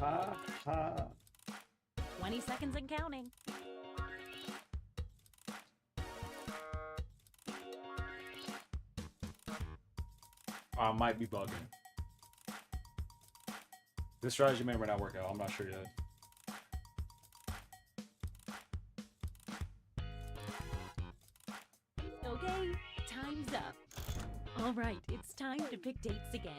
Ha, ha. 20 seconds and counting. I might be bugging. This strategy may or may not work out. I'm not sure yet. Okay, time's up. All right, it's time to pick dates again.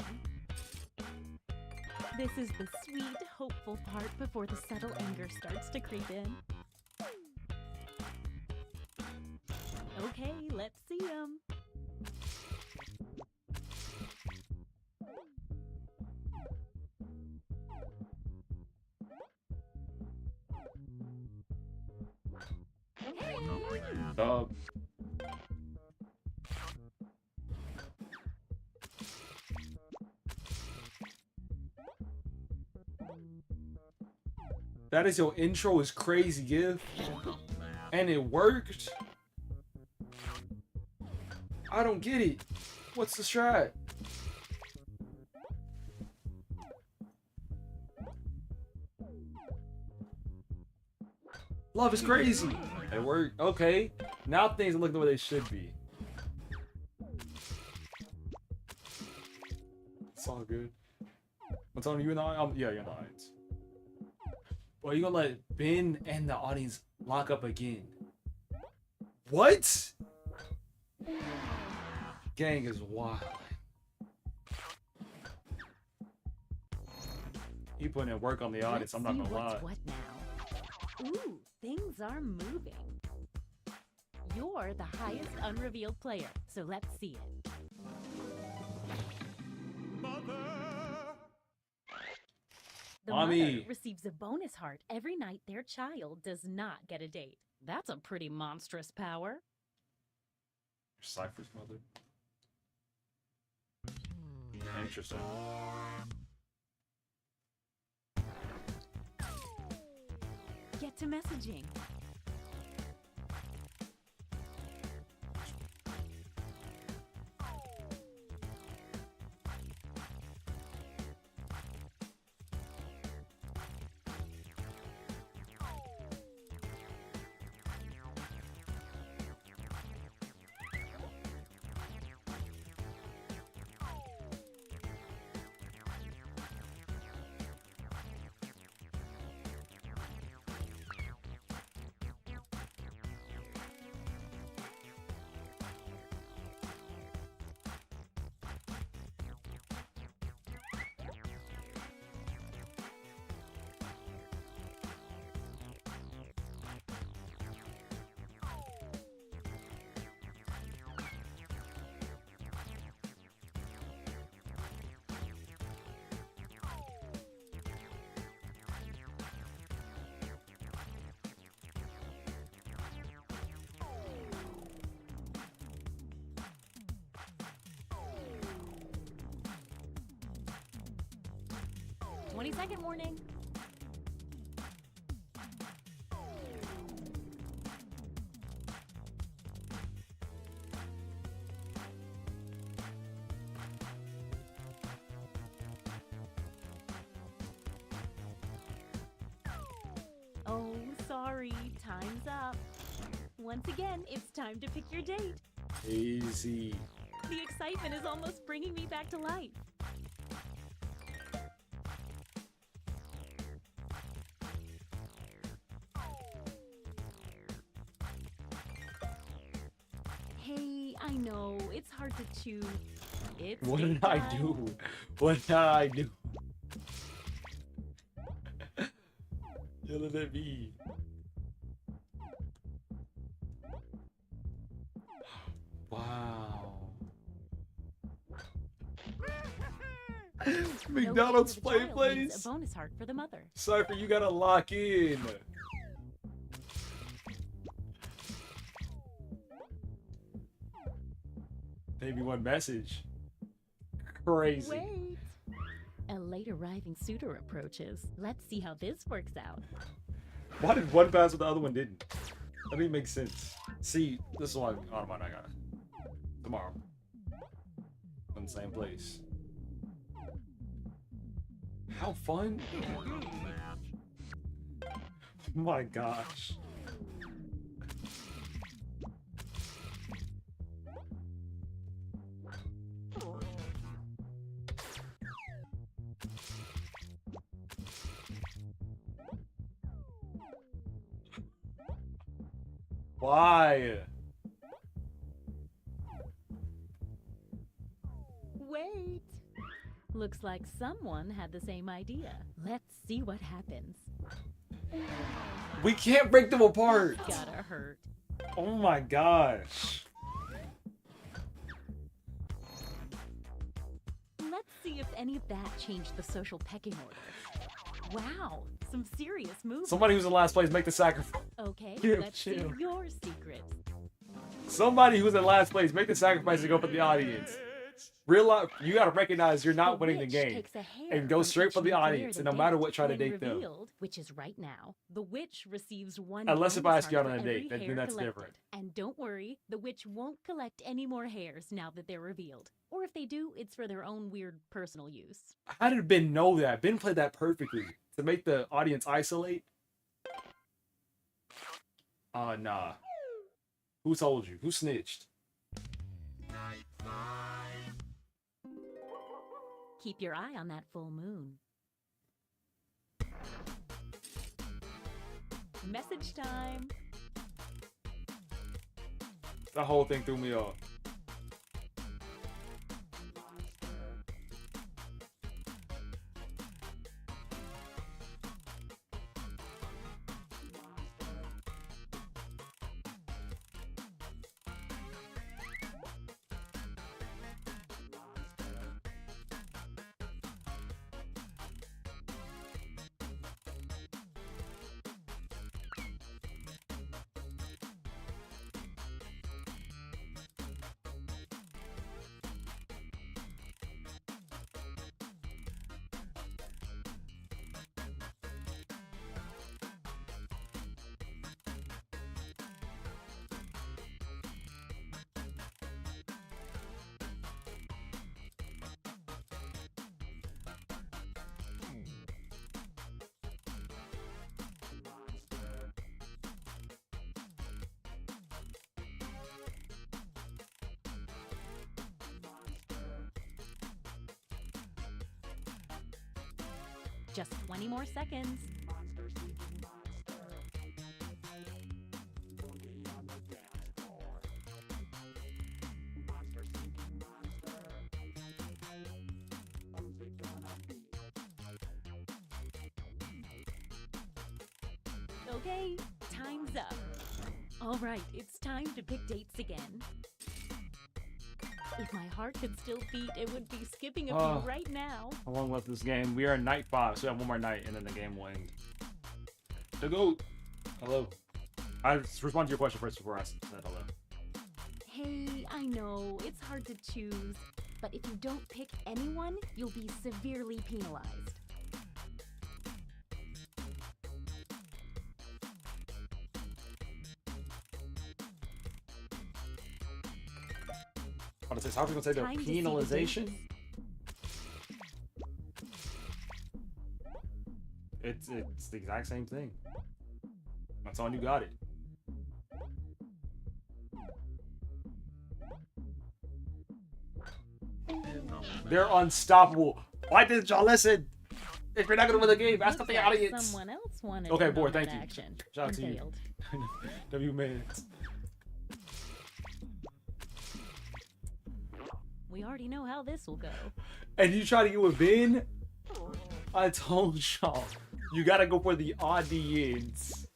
This is the sweet, hopeful part before the subtle anger starts to creep in. Okay, let's see 'em. That is your intro is crazy, Give. And it worked. I don't get it. What's the strat? Love is crazy. It worked. Okay. Now things look the way they should be. It's all good. What's on you in the audience? Yeah, you're in the audience. Well, you gonna let Ben and the audience lock up again? What? Gang is wild. You putting in work on the audience. I'm not gonna lie. What now? Ooh, things are moving. You're the highest unrevealed player, so let's see it. The Mommy mother receives a bonus heart every night their child does not get a date. That's a pretty monstrous power. Cypher's mother. Interesting. Get to messaging. Second warning. Oh, sorry, time's up. Once again, it's time to pick your date. Easy. The excitement is almost bringing me back to life. Hey, I know, it's hard to choose. It's What date did I time. do? What did I do? Yelling at me. Wow. McDonald's No play gift for the child means place. a bonus heart for the mother. Cypher, you gotta lock in. Maybe one message. Crazy. Wait. A late arriving suitor approaches. Let's see how this works out. Why did one pass but the other one didn't? That didn't make sense. See, this is why Autobahn I got it. Tomorrow. In the same place. How fun. Oh my gosh. Why? Wait. Looks like someone had the same idea. Let's see what happens. We can't break them apart. Gotta hurt. Oh my gosh. Let's see if any of that changed the social pecking order. Wow, some serious moves. Somebody who's in last place make the sacrifice. Okay, Yeah, let's see chill. your secrets. Somebody who's in last place make the sacrifice to go for the audience. Realize you gotta recognize you're not winning the witch game takes a hair and go from straight each for the new player audience, to and no date. matter what, try to When date them. revealed, which is right now, the witch receives one. Unless if I bonus ask you heart out on for a date, every then hair that's collected. different. And don't worry, the witch won't collect any more hairs now that they're revealed. Or if they do, it's for their own weird personal use. How did Ben know that? Ben played that perfectly to make the audience isolate. Nah. Who told you? Who snitched? Keep your eye on that full moon. Message time. The whole thing threw me off. Just 20 more seconds. Okay, time's up. All right, it's time to pick dates again. If my heart could still beat, it would be skipping a Oh. beat right now. How long left this game? We are in night 5, so we have one more night, and then the game will end. The GOAT. Hello. I respond to your question first before I said hello. Hey, I know, it's hard to choose, but if you don't pick anyone, you'll be severely penalized. I was gonna say the Time to see the penalization. It's the exact same thing. That's on you got it. They're unstoppable. Why didn't y'all listen? If you're not gonna win the game, ask Looks the like audience. Someone else wanted Okay, in boy, on thank that you. action Shout out and to you. failed. W minutes. We already know how this will go. And you try to get with Ben? I told y'all. You gotta go for the audience.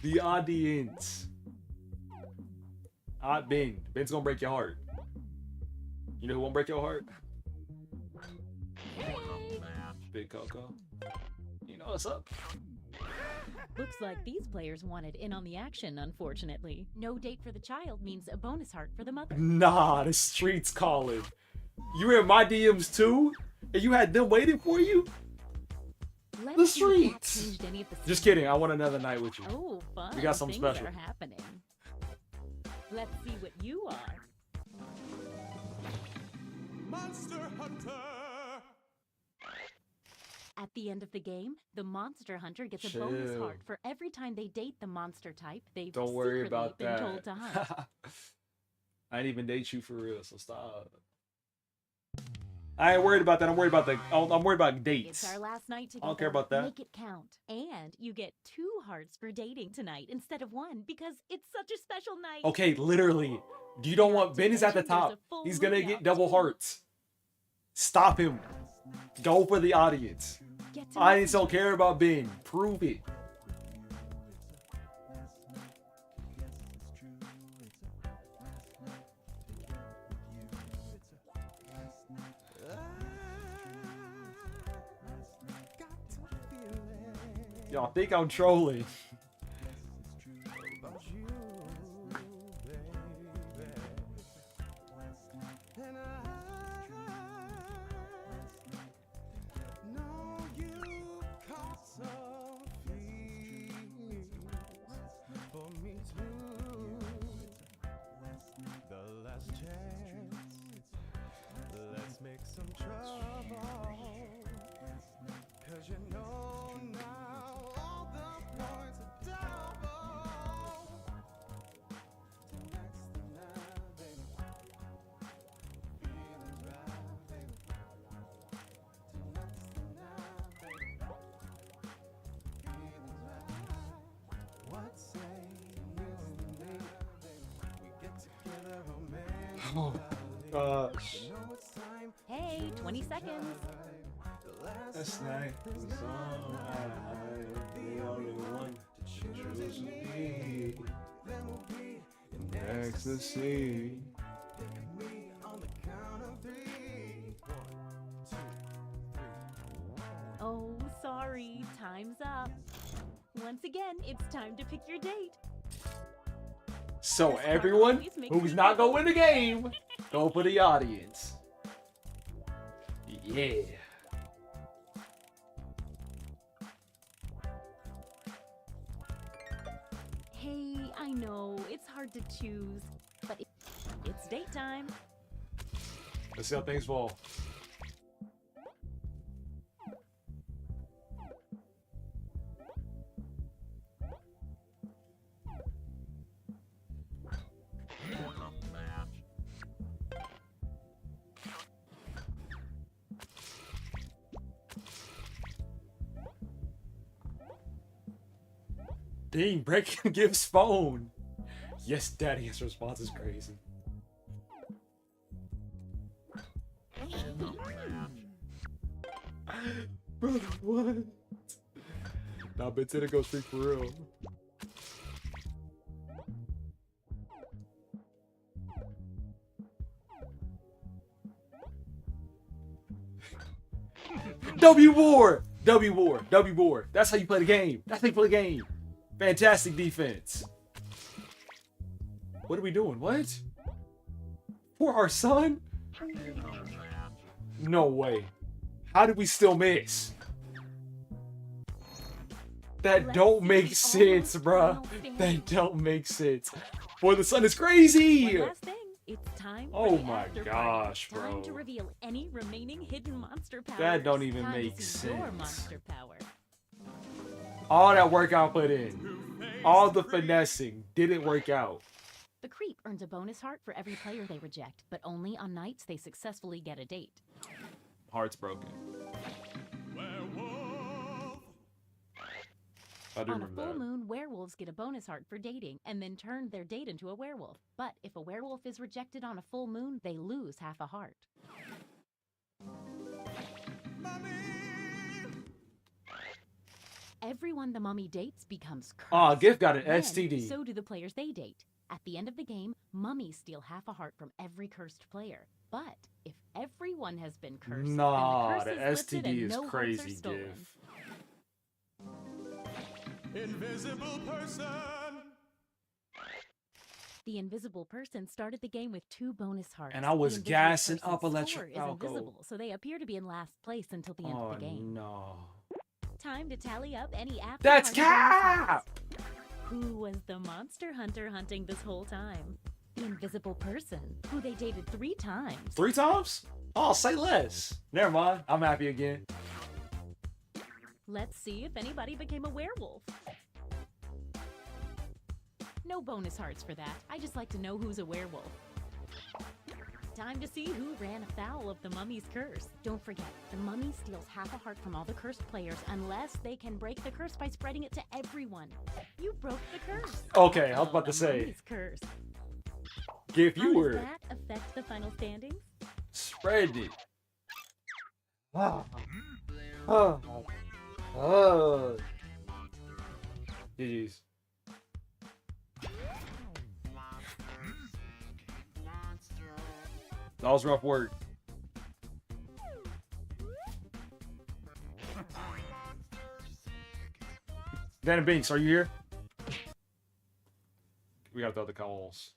The audience. Ben. Ben's gonna break your heart. You know who won't break your heart? Big Coco. You know what's up? Looks like these players wanted in on the action, unfortunately. No date for the child means a bonus heart for the mother. Nah, the streets calling. You were in my DMs too? And you had them waiting for you? The streets. Just kidding. I want another night with you. Oh, fun. We got something Things special. are happening. Let's see what you are. Monster Hunter! At the end of the game, the monster hunter gets a bonus Chill. heart for every time they date the monster type they've Don't worry secretly about been that. told to hunt. I didn't even date you for real, so stop. I ain't worried about that. I'm worried about I'm worried about dates. It's our last night together. I don't care about that. Make it count. And you get 2 hearts for dating tonight instead of 1 because it's such a special night. Okay, literally. You don't want Ben is at the There's top. a full He's gonna moon get out, double too. hearts. Stop him. Go for the audience. Get to Audience don't care about Ben. Prove it. Y'all think I'm trolling. Oh gosh. Hey, 20 seconds. Last night was alright. The only one to choose me. Ecstasy. Oh, sorry. Time's up. Once again, it's time to pick your date. So everyone who's not gonna win the game, go for the audience. Yeah. Hey, I know, it's hard to choose, but it's date time. Let's see how things fall. Dang, breaking Gibbs' phone. Yes, Daddy, his response is crazy. Brother, what? Nah, Ben said it goes freak for real. W-War! W-War! W-War! That's how you play the game. That's how you play the game. Fantastic defense. What are we doing? What? For our son? No way. How did we still miss? That don't make sense, bruh. That don't make sense. For the sun is crazy. One last thing. It's time for Oh the my after gosh, party. Time bro. to reveal any remaining hidden monster powers. That don't even Time to make see your sense. monster power. All that work I put in. All the finessing didn't work out. The creep earns a bonus heart for every player they reject, but only on nights they successfully get a date. Heart's broken. I do On a remember full that. moon, werewolves get a bonus heart for dating and then turn their date into a werewolf. But if a werewolf is rejected on a full moon, they lose half a heart. everyone the mummy dates becomes cursed. Aw, Gift got an Then, STD. So do the players they date. At the end of the game, mummies steal half a heart from every cursed player. But if everyone has been cursed, Nah, then the the curse is lifted STD and is no crazy, hearts are stolen. Gift. Invisible person. The invisible person started the game with 2 bonus hearts. And I was The invisible gassing person's up Electric score is Falco. invisible, so they appear to be in last place until the end Oh of the game. no. Time to tally up any after That's party bonus Cap! hearts. Who was the monster hunter hunting this whole time? The invisible person, who they dated 3 times. 3 times? Oh, say less. Never mind. I'm happy again. Let's see if anybody became a werewolf. No bonus hearts for that. I just like to know who's a werewolf. Time to see who ran afoul of the mummy's curse. Don't forget, the mummy steals half a heart from all the cursed players unless they can break the curse by spreading it to everyone. You broke the curse. Okay, I was about to The say. mummy's curse. If How you does were that affect the final standings? spread it. Ah. Ah. Ah. GG's. That was rough work. Dan Binks, are you here? We got the other calls.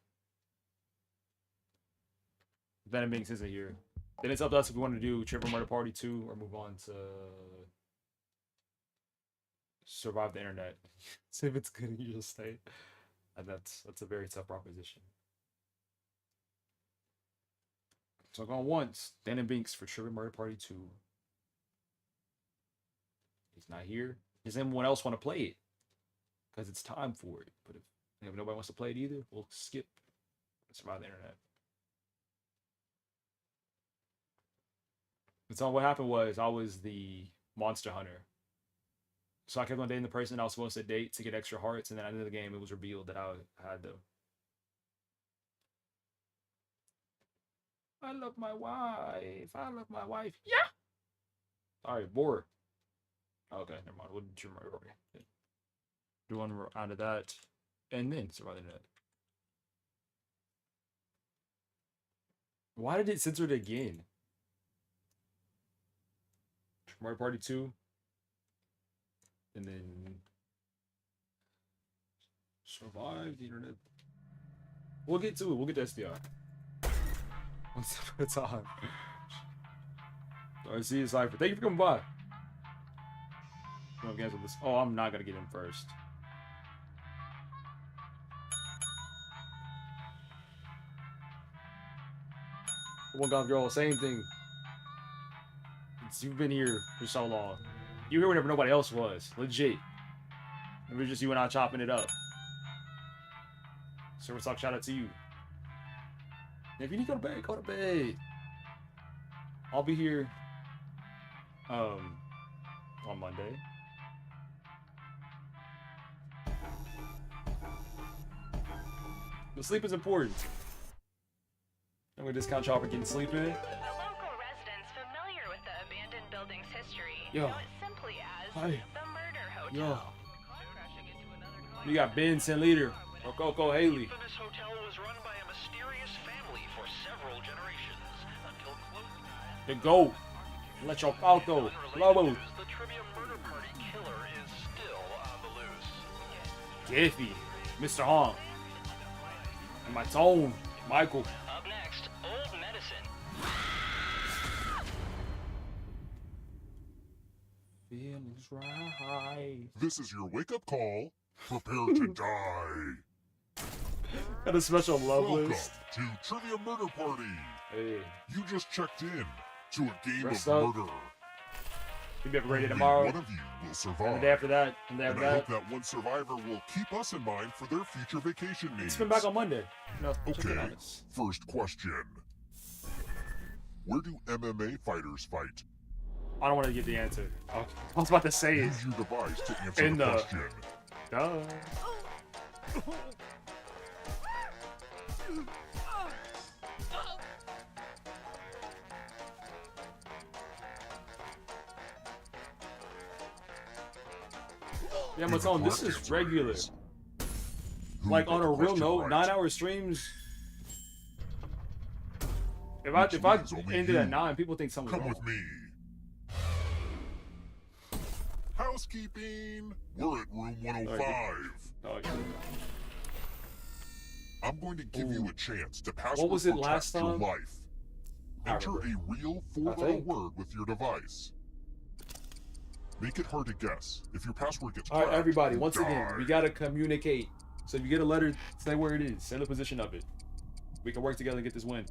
Dan Binks isn't here. Then it's up to us if we want to do Triple Murder Party 2 or move on to Survive the Internet. See if it's good in your state. And that's a very tough proposition. So going once, Dan and Binks for Triple Murder Party 2. He's not here. Does anyone else want to play it? Because it's time for it. But if nobody wants to play it either, we'll skip Survive the Internet. So what happened was I was the monster hunter. So I kept on dating the person I was supposed to date to get extra hearts, and then at the end of the game it was revealed that I had them. I love my wife. I love my wife. Yeah. Alright, bored. Okay, never mind. We'll do do one round of that, and then Survive the Internet. Why did it censor it again? Mario Party 2. And then Survive the Internet. We'll get to it. We'll get to SDI. One step at a time. I see you, Cypher. Thank you for coming by. I'm gonna cancel this. Oh, I'm not gonna get in first. One God Girl, same thing. You've been here for so long. You were here whenever nobody else was. Legit. It was just you and I chopping it up. Server Talk, shout out to you. And if you need to go to bed, go to bed. I'll be here on Monday. The sleep is important. I'm gonna discount Chopper getting sleep in. Local residents familiar with the abandoned building's history Yo. know it simply as Hi. the Murder Hotel. Yo. You got Benson Leader, RococoHaley. Infamous hotel was run by a mysterious family for several generations until close. The GOAT. Let your Falco. Lobo. The trivia murder party killer is still on the loose. Jiffy. Mr. Hong. And my tone. Michael. Up next, old medicine. Feelings right. This is your wake-up call. Prepare to die. Got a special love Welcome list. to Trivia Murder Party. Hey. You just checked in to a game Rest of up. murder. We'll be ready Only tomorrow. One of you will survive. And the day after that. And the day And after I that. hope that one survivor will keep us in mind for their future vacation needs. It's been back on Monday. No, check it Okay, out. first question. Where do MMA fighters fight? I don't want to get the answer. I was about to say it. Use your device to answer In the the- question. Duh. Yeah, in but the Tone, this correct is answer regular. is- Who Like got on the a real question note, right? 9-hour streams. If I Only ended you. at 9, people think something's Come wrong. with me. Housekeeping. We're at room 105. Oh, yeah. I'm going to give you a chance to password What was it last protect your time? life. I Enter a remember. real I four-letter think. word with your device. Make it hard to guess. If your password gets All right, cracked, everybody. you Once again, die. we gotta communicate. So if you get a letter, say where it is, say the position of it. We can work together and get this win.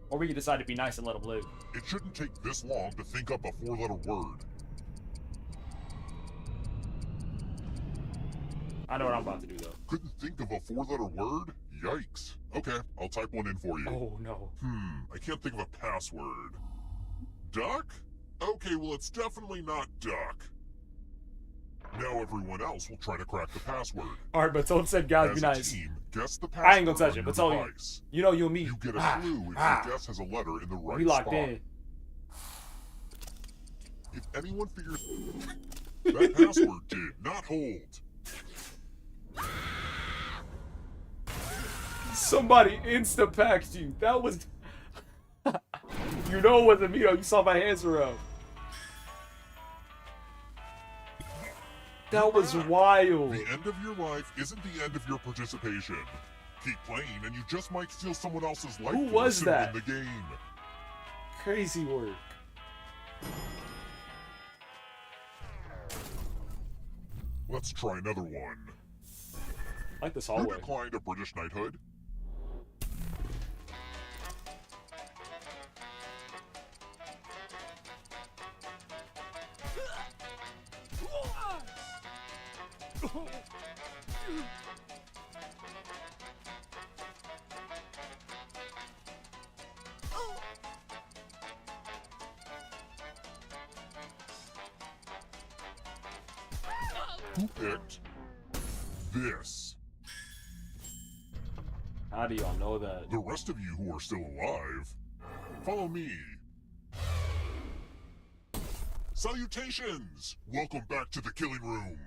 Or we can decide to be nice and let them live. It shouldn't take this long to think up a four-letter word. I know what I'm about to do though. Couldn't think of a four-letter word? Yikes. Okay, I'll type one in for you. Oh no. I can't think of a password. Duck? Okay, well it's definitely not duck. Now everyone else will try to crack the password. All right, but Tone said, guys, be As a nice. team, guess the password I ain't gonna touch on it, your but tell you, device. you know you and me. You get a clue if your guess has a letter in the right We locked spot. in. If anyone figures that password did not hold. Somebody insta-packed you. That was... You know it wasn't me though. You saw my hands were up. That was wild. The end of your life isn't the end of your participation. Keep playing and you just might steal someone else's life Who force was and that? win the game. Crazy work. Let's try another one. I like this Who hallway. declined a British knighthood? Who picked this? How do y'all know that? The rest of you who are still alive, follow me. Salutations! Welcome back to the killing room.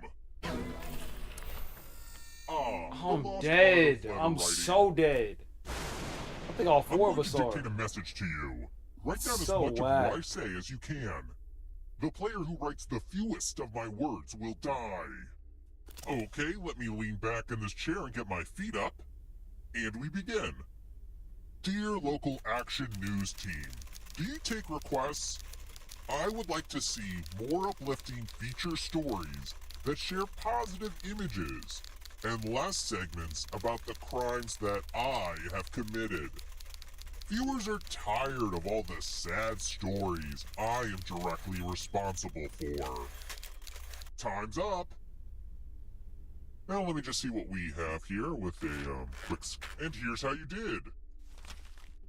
Ah, the I'm lost dead. art of letter I'm writing. so dead. I think all four of us I'm are. going to dictate a message to you. Write down So as much whack. of what I say as you can. The player who writes the fewest of my words will die. Okay, let me lean back in this chair and get my feet up. And we begin. Dear local action news team, do you take requests? I would like to see more uplifting feature stories that share positive images and less segments about the crimes that I have committed. Viewers are tired of all the sad stories I am directly responsible for. Time's up. Now let me just see what we have here with a quick. And here's how you did.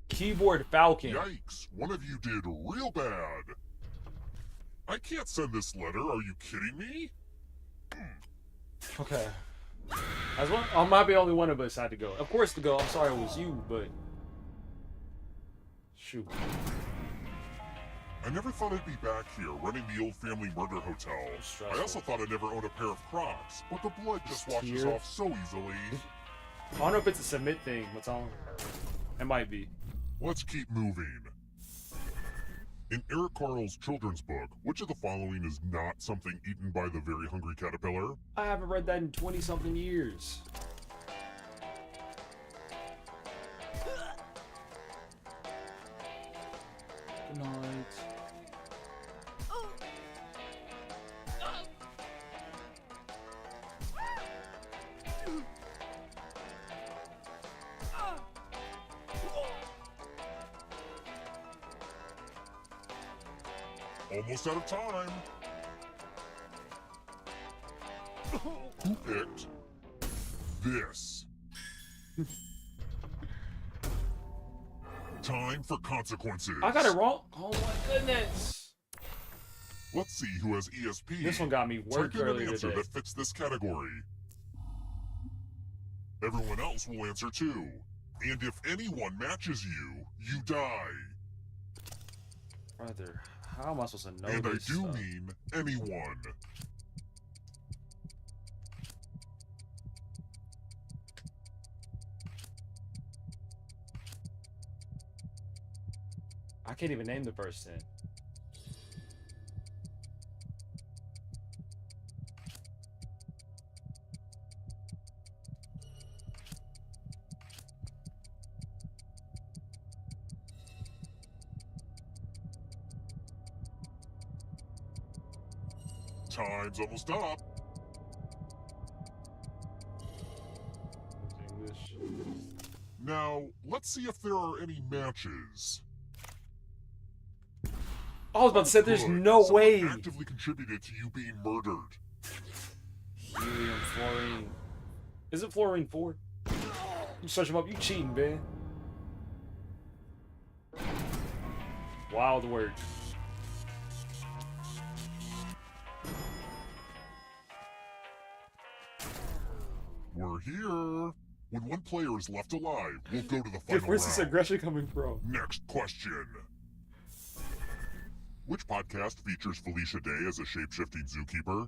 Keyboard Falcon. Yikes! One of you did real bad. I can't send this letter. Are you kidding me? Okay. As one, I might be the only one of us had to go. Of course to go. I'm sorry it was you, but shoot. I never thought I'd be back here running the old family murder hotel. I also thought I'd never own a pair of Crocs, but the blood just washes Here. off so easily. I don't know if it's a submit thing, what's on. It might be. Let's keep moving. In Eric Carle's children's book, which of the following is not something eaten by the very hungry caterpillar? I haven't read that in 20-something years. Good night. Almost out of time. Who picked this? Time for consequences. I got it wrong. Oh my goodness. Let's see who has ESP. This one got me worked Type in earlier an answer today. that fits this category. Everyone else will answer too. And if anyone matches you, you die. Brother, how am I supposed to know And I this do stuff? mean anyone. I can't even name the first 10. Time's almost up. English. Now, let's see if there are any matches. I was about to say, there's Good. no Someone way. actively contributed to you being murdered. Helium, fluorine. Is it fluorine 4? You search them up, you cheating, man. Wild word. We're here. When one player is left alive, we'll go to the Dude, final where's this round. aggression coming from? Next question. Which podcast features Felicia Day as a shape-shifting zookeeper?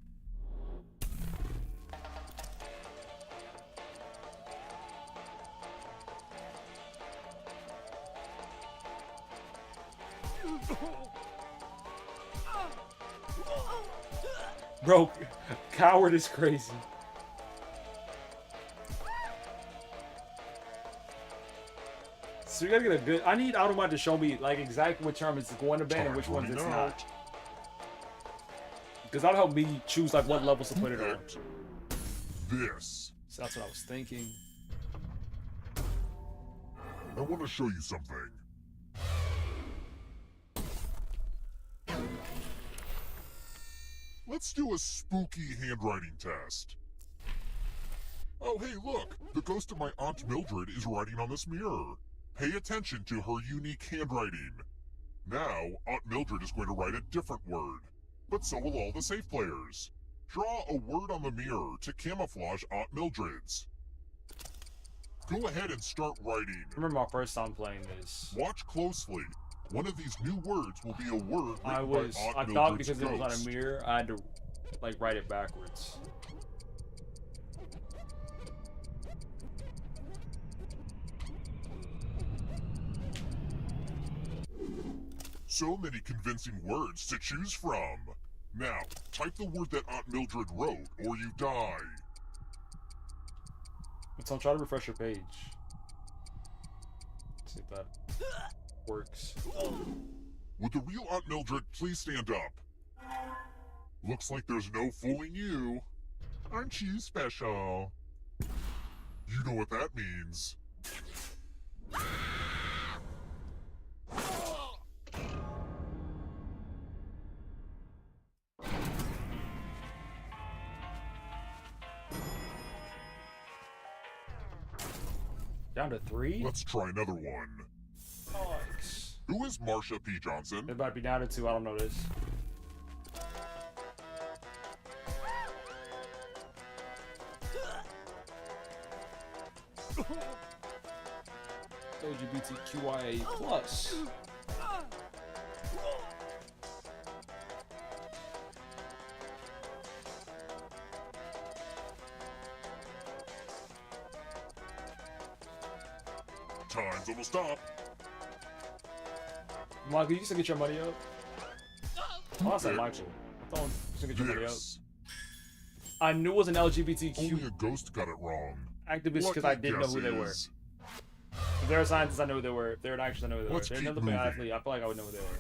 Bro, coward is crazy. So we gotta get a good. I need Automod to show me like exactly which term is going to ban and which ones it's not. Because that'll help me choose like what levels to put it on. This. So that's what I was thinking. I want to show you something. Let's do a spooky handwriting test. Oh, hey, look! The ghost of my Aunt Mildred is writing on this mirror. Pay attention to her unique handwriting. Now, Aunt Mildred is going to write a different word. But so will all the safe players. Draw a word on the mirror to camouflage Aunt Mildred's. Go ahead and start writing. I remember my first time playing this. Watch closely. One of these new words will be a word written I by thought Aunt Mildred's because it was on ghost. a mirror, I had to like write it backwards. So many convincing words to choose from. Now, type the word that Aunt Mildred wrote, or you die. So I'm trying to refresh your page. Let's see if that works. Would the real Aunt Mildred please stand up? Looks like there's no fooling you. Aren't you special? You know what that means. Down to 3? Let's try another one. Nice. Who is Marsha P. Johnson? It might be down to 2, I don't know this. LGBTQIA+. Time's almost up. Michael, you still get your money up? Oh, I said Michael. I thought you still get your money up. I knew it was an LGBTQ Only a ghost got it wrong. activist because I didn't know who they were. If they're a scientist, I know who they were. If they're an actress, I know who they were. If they're another big athlete, I feel like I would know who they were.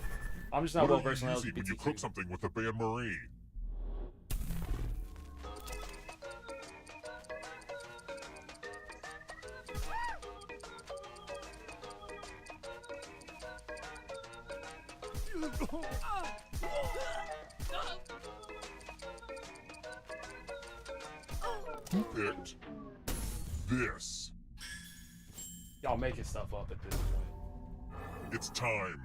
I'm just not What well are versed you in using when you cook LGBTQ. something with the band Marie? Who picked this? Y'all making stuff up at this point. It's time.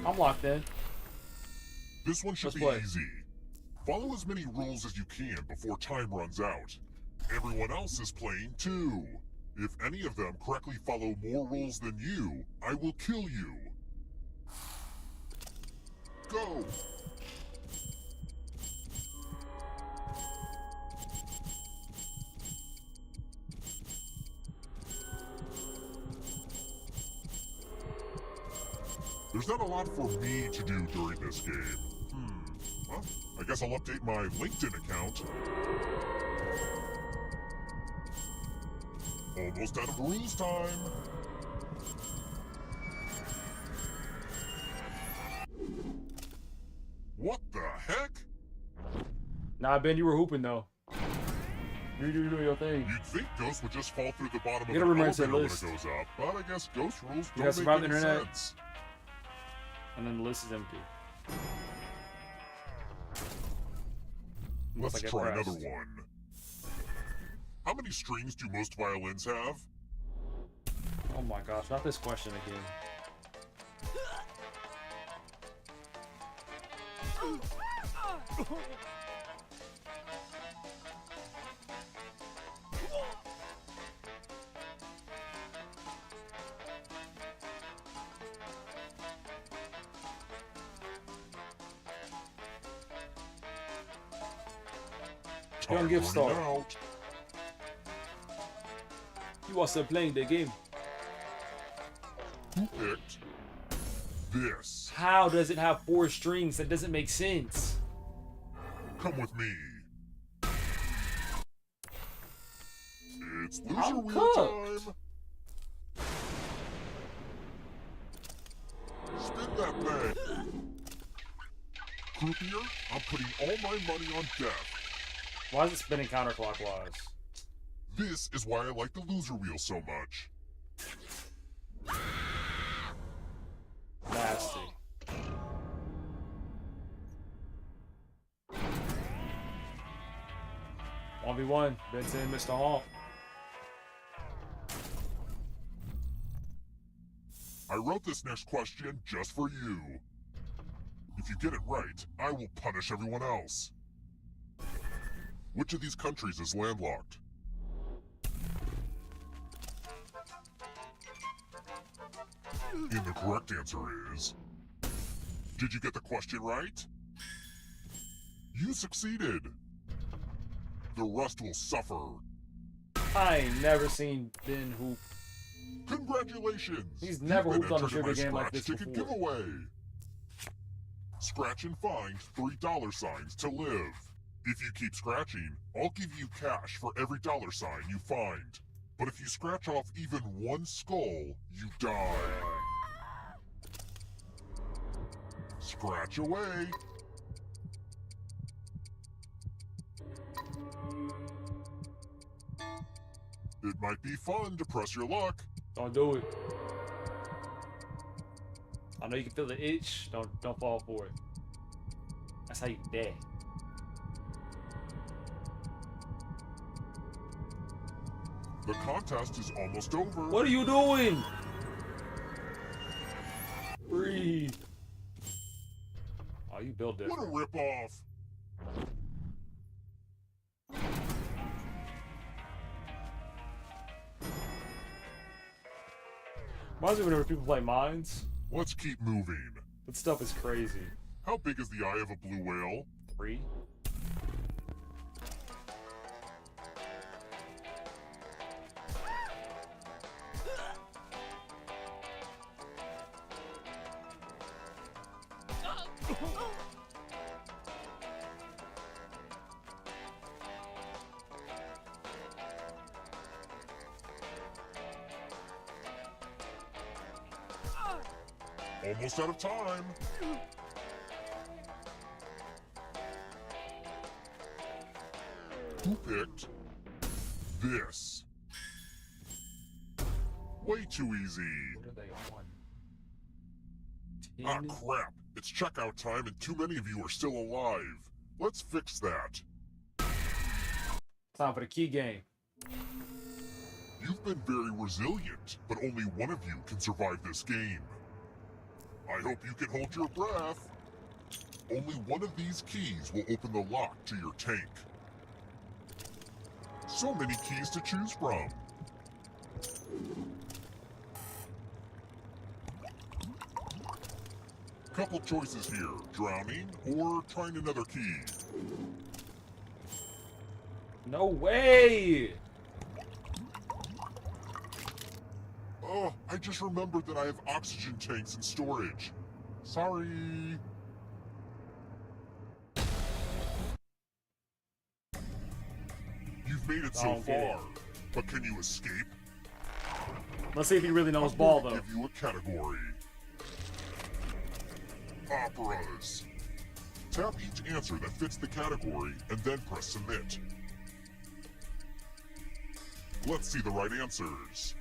I'm locked in. This one should Let's be play. easy. Follow as many rules as you can before time runs out. Everyone else is playing too. If any of them correctly follow more rules than you, I will kill you. Go! There's not a lot for me to do during this game. Well, I guess I'll update my LinkedIn account. Almost out of rules time. What the heck? Nah, Ben, you were hooping though. You're doing your thing. You'd think Ghost would just fall through the bottom of You the gotta remember elevator that when list. it goes up, but I guess Ghost rules You gotta don't make survive the any internet. sense. And then the list is empty. Let's Unless I get try another pressed. one. How many strings do most violins have? Oh my gosh, not this question again. Young gift star. Out. You are still playing the game. Who picked this? How does it have 4 strings? That doesn't make sense. Come with me. It's loser I'm wheel cooked. time. Spin that bag. Croupier, I'm putting all my money on death. Why is it spinning counterclockwise? This is why I like the loser wheel so much. Nasty. One v one. Benson, Mr. Hall. I wrote this next question just for you. If you get it right, I will punish everyone else. Which of these countries is landlocked? And the correct answer is... Did you get the question right? You succeeded. The rest will suffer. I ain't never seen Ben hoop. Congratulations! He's never You've hooped been on a entered in trivia my game like scratch this ticket before. giveaway. Scratch and find $3 to live. If you keep scratching, I'll give you cash for every $sign you find. But if you scratch off even one skull, you die. Scratch away. It might be fun to press your luck. Don't do it. I know you can feel the itch. Don't fall for it. That's how you die. The contest is almost over. What are you doing? Breathe. Oh, you built it. What a ripoff. Reminds me whenever people play Mines. Let's keep moving. That stuff is crazy. How big is the eye of a blue whale? 3. Almost out of time. Who picked this? Way too easy. What are they on? Ah, crap. It's checkout time and too many of you are still alive. Let's fix that. Time for the key game. You've been very resilient, but only one of you can survive this game. I hope you can hold your breath. Only one of these keys will open the lock to your tank. So many keys to choose from. Couple choices here, drowning or trying another key. No way! Oh, I just remembered that I have oxygen tanks in storage. Sorry. You've made it so far, but can you escape? Let's see if he really knows ball, I'm though. going to give you a category. Operas. Tap each answer that fits the category and then press submit. Let's see the right answers.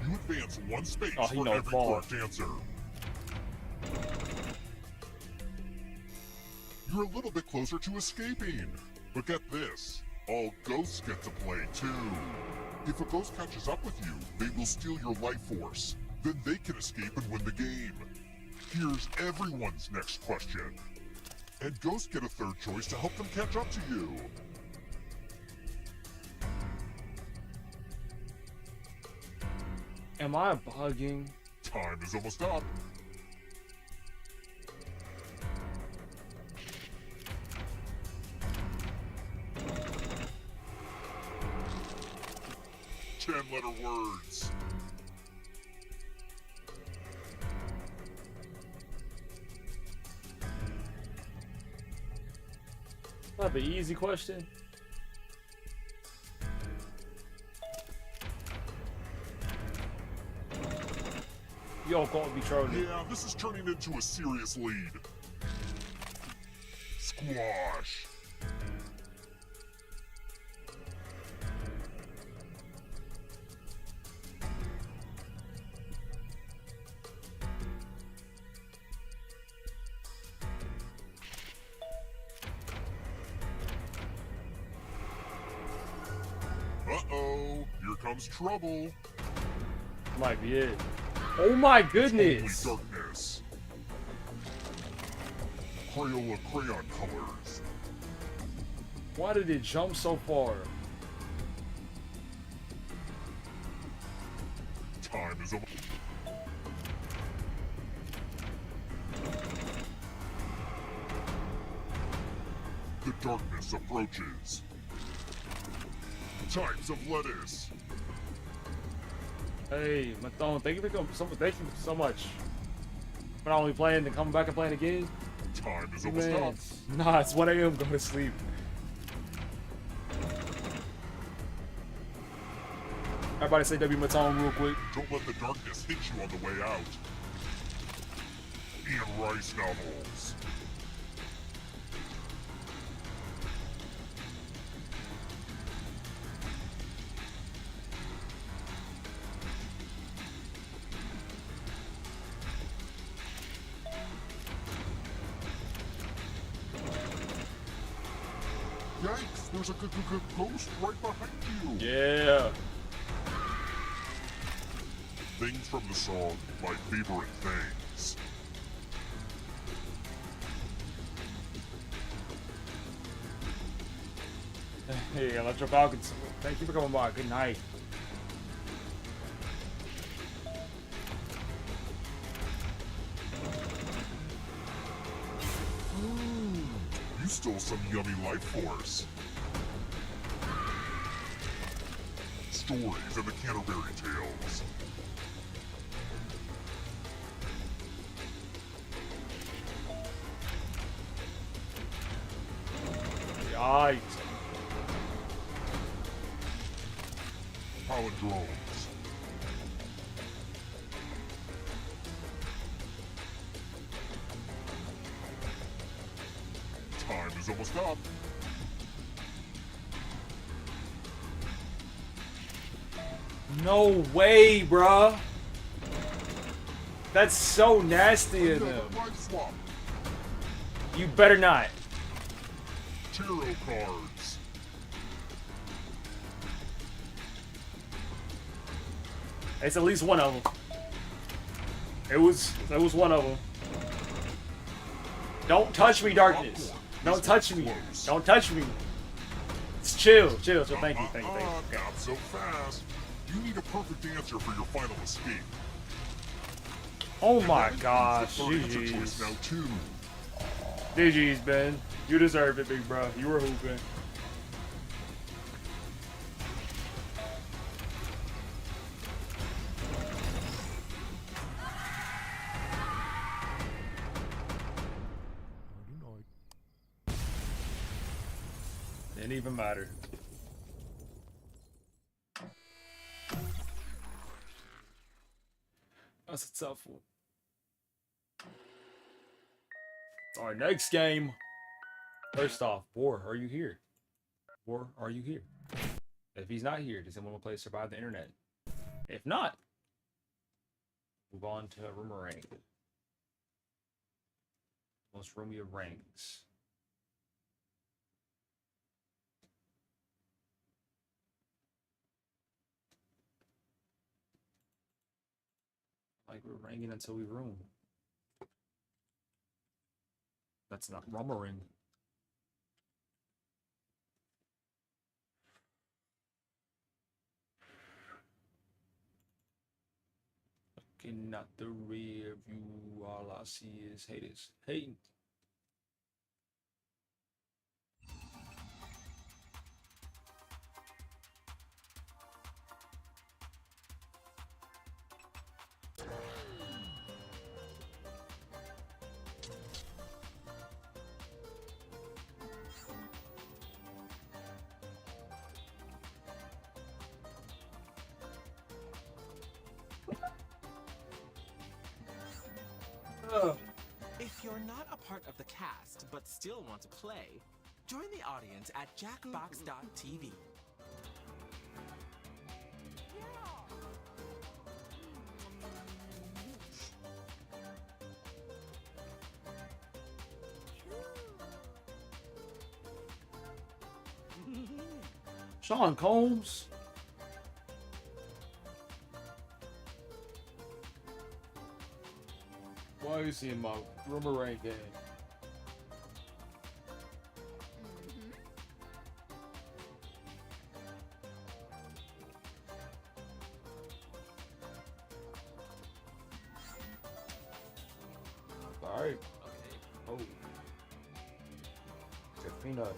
You advance one space for every correct answer. You're a little bit closer to escaping. But get this, all ghosts get to play too. If a ghost catches up with you, they will steal your life force. Then they can escape and win the game. Here's everyone's next question. And ghosts get a third choice to help them catch up to you. Am I bugging? Time is almost up. Ten-letter words. That'd be an easy question. Yo, can't be trolling. Yeah, this is turning into a serious lead. Squash. Uh-oh, here comes trouble. Might be it. Oh my goodness! Holy darkness. Crayola crayon colors. Why did it jump so far? Time is almost... The darkness approaches. Types of lettuce. Hey, Mathone, thank you so much. For not only playing and coming back and playing again. Time is almost up. Nah, it's 1 a.m. Go to sleep. Everybody say W Mathone real quick. Don't let the darkness hit you on the way out. Ian Rice novels. Yikes, there's a ghost right behind you. Yeah. Things from the song, My Favorite Things. Hey, Electro Falcons, thank you for coming by. Good night. You stole some yummy life force. Stories and the Canterbury Tales. Yikes. Palindromes. Time is almost up. No way, bruh. That's so nasty of them. You better not. Tarot cards. It's at least one of them. It was one of them. Don't touch me, darkness. Don't touch me. Don't touch me. It's chill. So thank you. Not so fast. You need a perfect answer for your final escape. Oh my gosh, GG's. Now too. GG's, Ben. You deserve it, big bro. You were hooping. Didn't even matter. That's a tough one. Our next game. First off, War, are you here? War, are you here? If he's not here, does anyone want to play Survive the Internet? If not, move on to Roomerang. Most roomy of rangs. Like we're ranging until we room. That's not rummering. Looking at the rear view, all I see is haters hating. If you're not a part of the cast but still want to play, join the audience at jackbox.tv. Sean Combs. Why are you seeing my Roomerang game? Alright. Okay. Oh. Good peanut.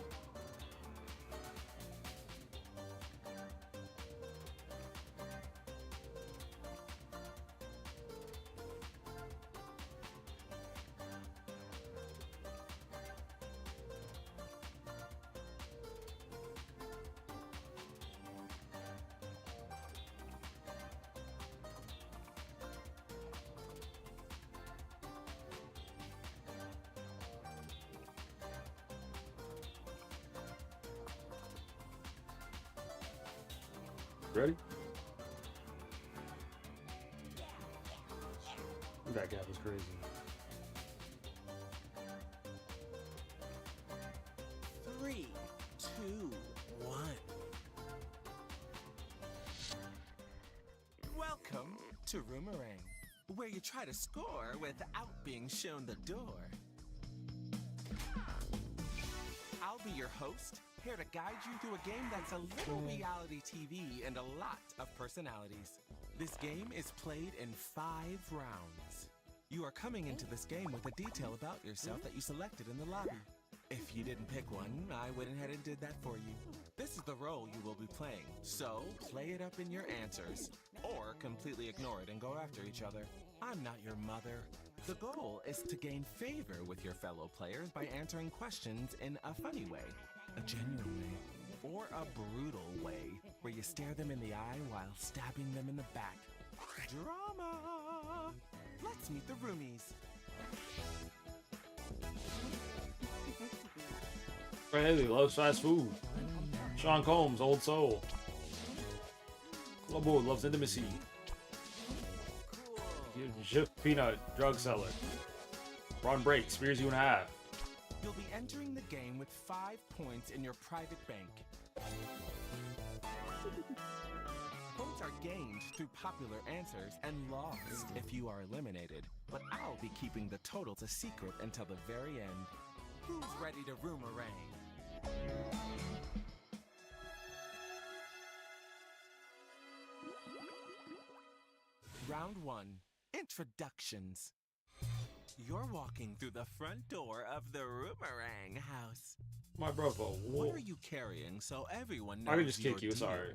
Ready? That gap was crazy. Three, two, one. Welcome to Roomerang, where you try to score without being shown the door. I'll be your host, here to guide you through a game that's a little reality TV and a lot of personalities. This game is played in 5 rounds. You are coming into this game with a detail about yourself that you selected in the lobby. If you didn't pick one, I went ahead and did that for you. This is the role you will be playing, so play it up in your answers, or completely ignore it and go after each other. I'm not your mother. The goal is to gain favor with your fellow players by answering questions in a funny way, a genuine way, or a brutal way, where you stare them in the eye while stabbing them in the back. Drama! Let's meet the roomies. Haley loves fast food. Sean Combs, old soul. Lobo loves intimacy. Jif Peanut, drug seller. Ron Break, spears you in half. You'll be entering the game with 5 points in your private bank. Points are gained through popular answers and lost if you are eliminated. But I'll be keeping the totals a secret until the very end. Who's ready to Roomerang? Round 1. Introductions. You're walking through the front door of the Roomerang house. My brother, what are you carrying so everyone knows? I can just kick you, your sorry.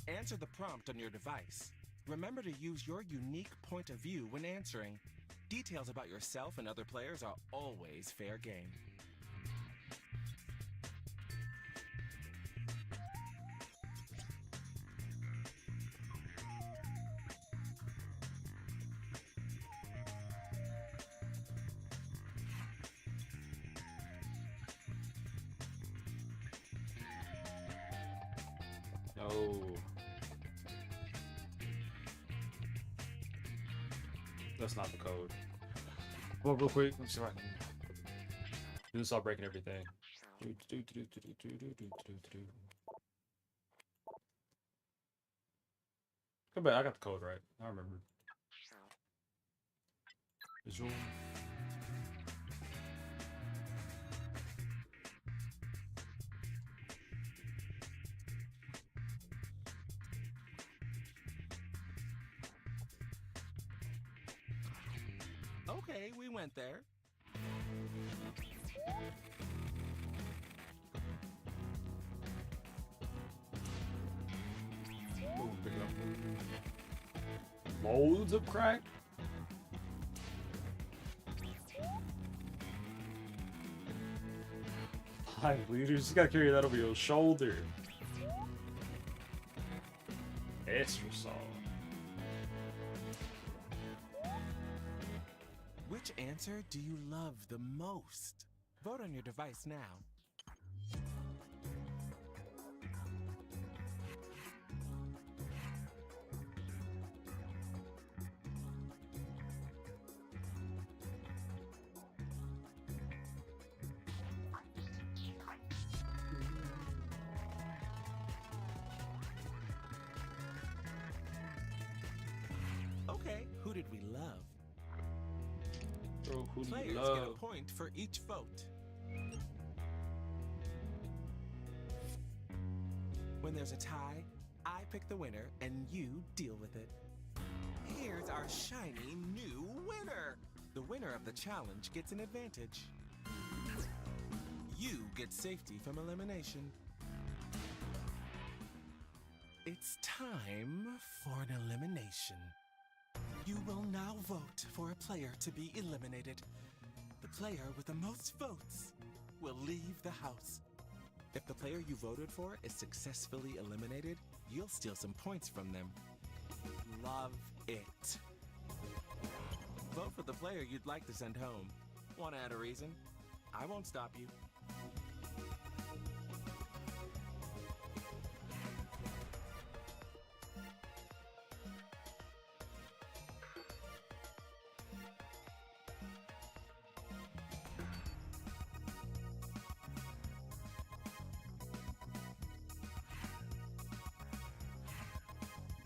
deal? Answer the prompt on your device. Remember to use your unique point of view when answering. Details about yourself and other players are always fair game. No. That's not the code. Well, real quick, let's see if I can do this. All breaking everything. Come back. I got the code right. I remember. Visual. Okay, we went there. Ooh, pick it up. Loads of crack. Hi, you just gotta carry that over your shoulder. Extra solid. Which answer do you love the most? Vote on your device now. Okay, who did we love? Bro, who do Players you get love? a point for each vote. When there's a tie, I pick the winner and you deal with it. Here's our shiny new winner. The winner of the challenge gets an advantage. You get safety from elimination. It's time for an elimination. You will now vote for a player to be eliminated. The player with the most votes will leave the house. If the player you voted for is successfully eliminated, you'll steal some points from them. Love it. Vote for the player you'd like to send home. Want to add a reason? I won't stop you.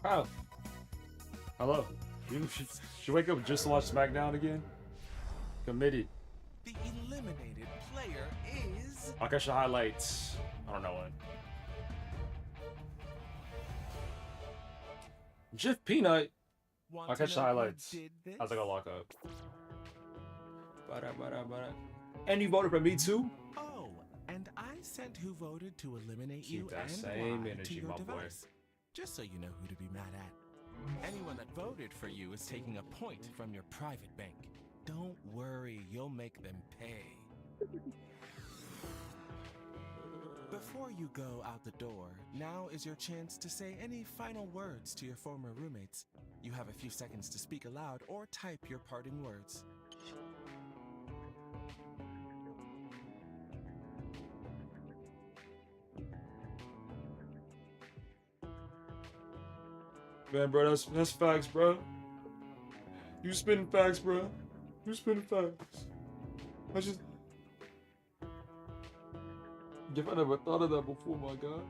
Oh. Hello. You should wake up just to watch SmackDown again? Committed. The eliminated player is... I'll catch the highlights. I don't know what. Jeff Peanut. I'll catch the highlights. How's it gonna lock up? And you voted for me too? Oh, and I sent who voted to eliminate you Keep that and same why energy, to your my boy. device. Just so you know who to be mad at. Anyone that voted for you is taking a point from your private bank. Don't worry, you'll make them pay. Before you go out the door, now is your chance to say any final words to your former roommates. You have a few seconds to speak aloud or type your parting words. Man, bro, that's facts, bro. You spitting facts, bro. You spitting facts. I just... If I never thought of that before, my God.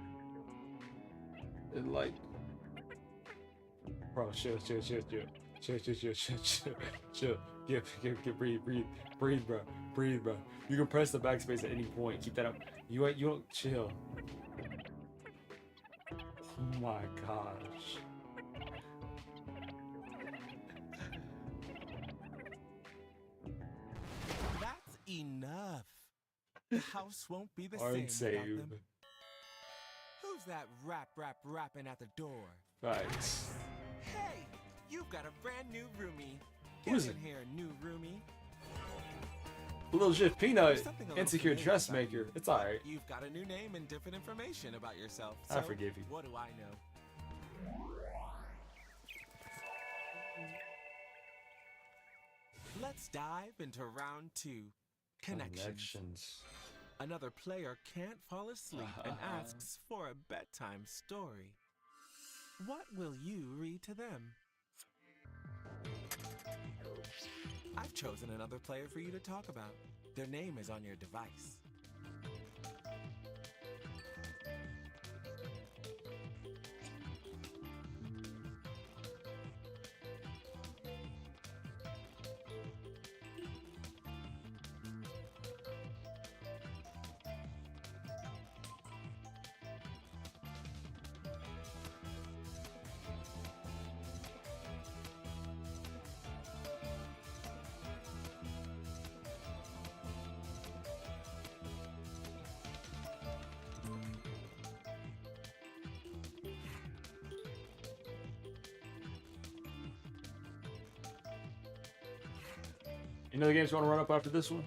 And like... Bro, chill. Breathe, bro. You can press the backspace at any point. Keep that up. You don't chill. Oh my gosh. That's enough. The house won't be the Aren't same without saved. them. Who's that rapping at the door? Facts. Hey, you've got a brand new roomie. Who Get is in it? here, new roomie. Little Jeff Peanut, There's something a little insecure familiar dressmaker. about you. It's alright. You've got a new name and different information about yourself. I So forgive you. What do I know? Let's dive into round 2. Connections. Another player can't fall asleep and asks for a bedtime story. What will you read to them? I've chosen another player for you to talk about. Their name is on your device. You know the games you want to run up after this one?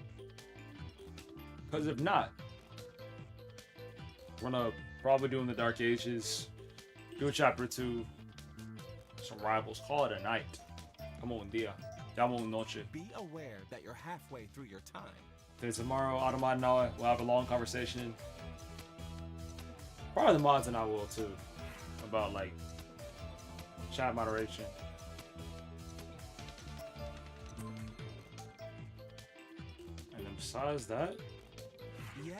Because if not, we're gonna probably do in the Dark Ages, do a chapter 2, some rivals, call it a night. Come on, dia. Llamo noche. Be aware that you're halfway through your time. Then tomorrow, Automod and I will have a long conversation. Probably the mods and I will too, about like chat moderation. And then besides that,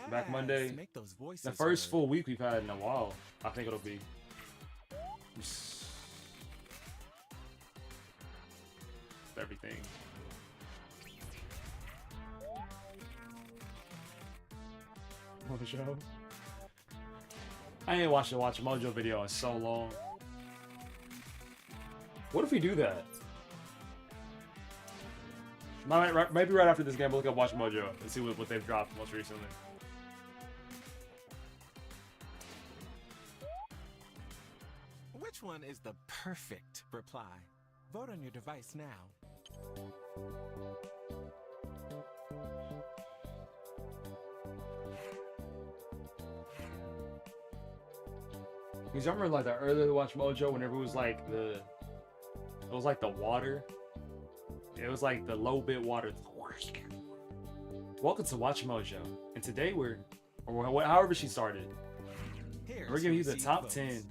back Monday, make those voices the first heard. full week we've had in a while. I think it'll be. Everything. Mojo. I ain't watched a Watch Mojo video in so long. What if we do that? Maybe right after this game, we'll look up Watch Mojo and see what they've dropped most recently. Which one is the perfect reply? Vote on your device now. Because I remember like the earlier Watch Mojo, whenever it was like the water. It was like the low bit water. Welcome to Watch Mojo, and today however she started, we're giving you the top 10.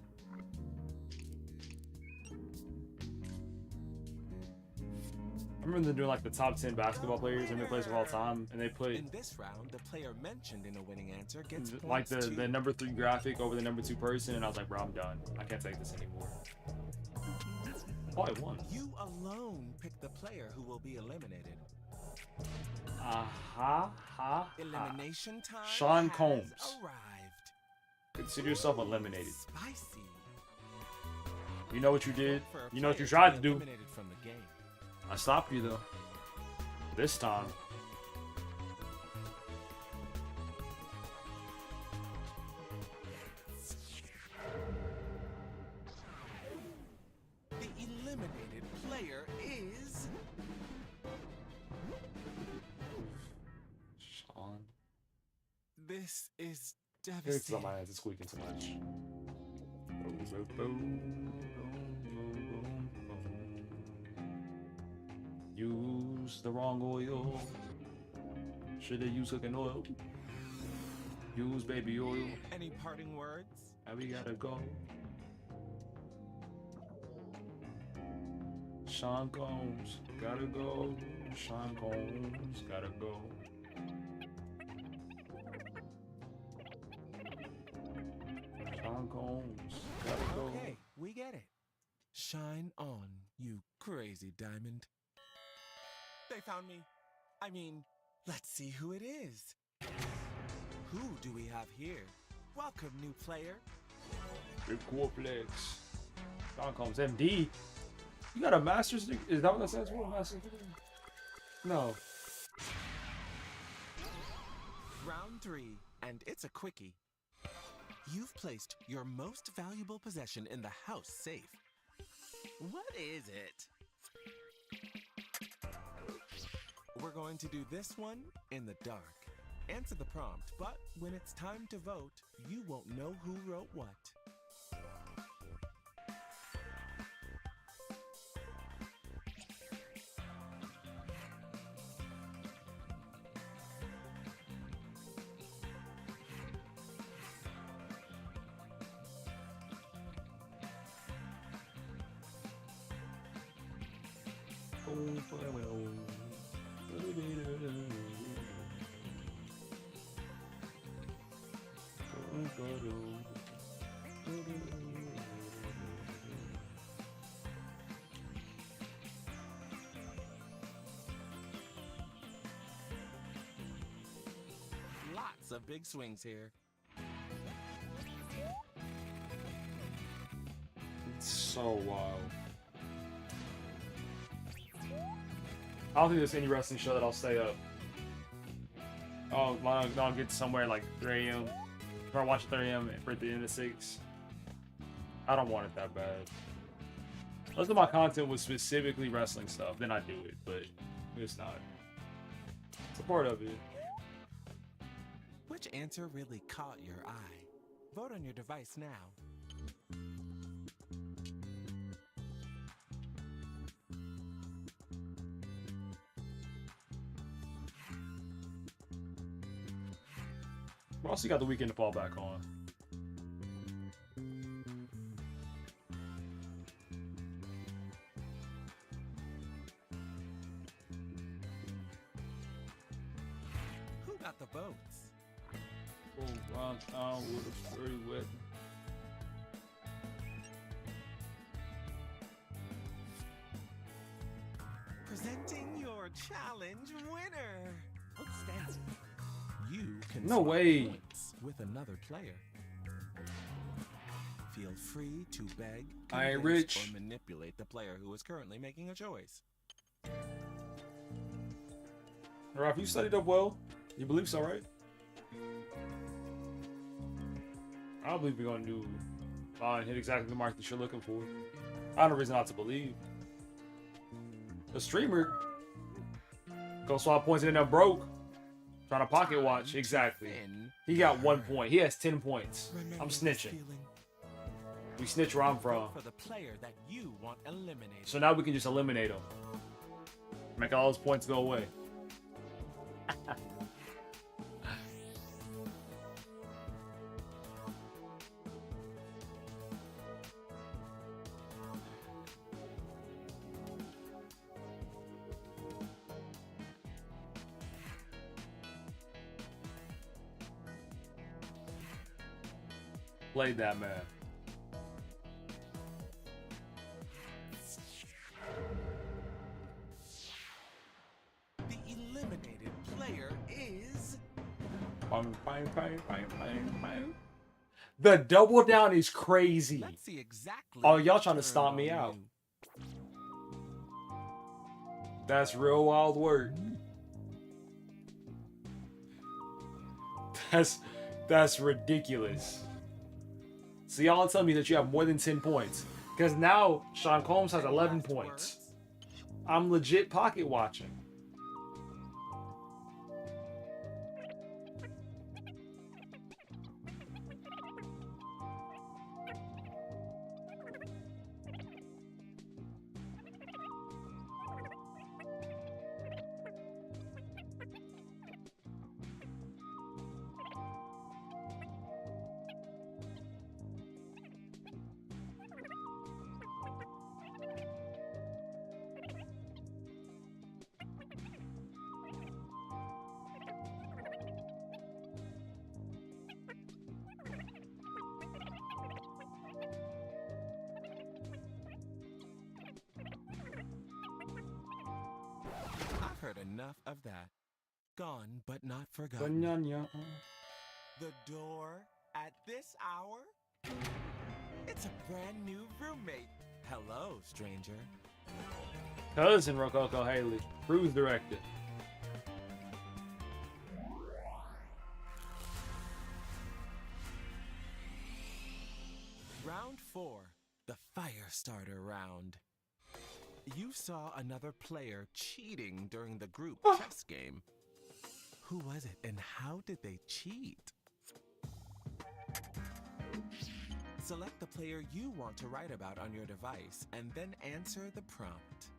I remember them doing like the top 10 basketball players and players of all time, and they put In this round, the player mentioned in a winning answer gets like points the number 3 graphic over the number 2 person, and I was like, bro, I'm done. I can't take this anymore. Oh, I won. You alone pick the player who will be eliminated. Elimination time Sean has Combs. arrived. Consider yourself eliminated. Spicy. You know what you did? For a You know what you player tried to be do? eliminated from the game. I stopped you though. This time. The eliminated player is Sean. This is It's on devastating. my hands. It's squeaking too much. Use the wrong oil. Should have used cooking oil. Use baby oil. Any parting words? And we gotta go. Sean Combs, gotta go. Sean Combs, gotta go. Sean Combs, gotta go. Okay, we get it. Shine on, you crazy diamond. They found me. I mean, let's see who it is. Who do we have here? Welcome, new player. Big Corplex. Sean Combs, MD. You got a master's degree? Is that what that says for? Master's degree? No. Round 3, and it's a quickie. You've placed your most valuable possession in the house safe. What is it? We're going to do this one in the dark. Answer the prompt, but when it's time to vote, you won't know who wrote what. Lots of big swings here. It's so wild. I don't think there's any wrestling show that I'll stay up. Oh, I'll get somewhere like 3 a.m. Or watch 3 a.m. for the end of 6. I don't want it that bad. Most of my content was specifically wrestling stuff, then I do it, but it's not. It's a part of it. Which answer really caught your eye? Vote on your device now. We also got the weekend to fall back on. Who got the votes? Oh, round town was very wet. Presenting your challenge winner. Outstanding. You can No swap way. points with another player. Feel free to beg, I ain't convince, rich. or manipulate the player who is currently making a choice. Ralph, you studied up well? You believe so, right? I believe you're gonna do hit exactly the mark that you're looking for. I have no reason not to believe. The streamer go swap points and end up broke. Trying to pocket watch. Exactly. He got 1 point. He has 10 points. I'm snitching. We snitch where I'm from. For the player that you want eliminated. So now we can just eliminate him. Make all those points go away. Played that man. The eliminated player is... The double down is crazy. Let's see exactly. Oh, y'all trying to stomp me out. That's real wild work. That's ridiculous. So y'all tell me that you have more than 10 points. Because now Sean Combs has 11 points. I'm legit pocket watching. I've heard enough of that. Gone but not forgotten. The door at this hour? It's a brand new roommate. Hello, stranger. Cousin RococoHaley, cruise director. Round 4, the fire starter round. You saw another player cheating during the group chess game. Who was it and how did they cheat? Select the player you want to write about on your device and then answer the prompt.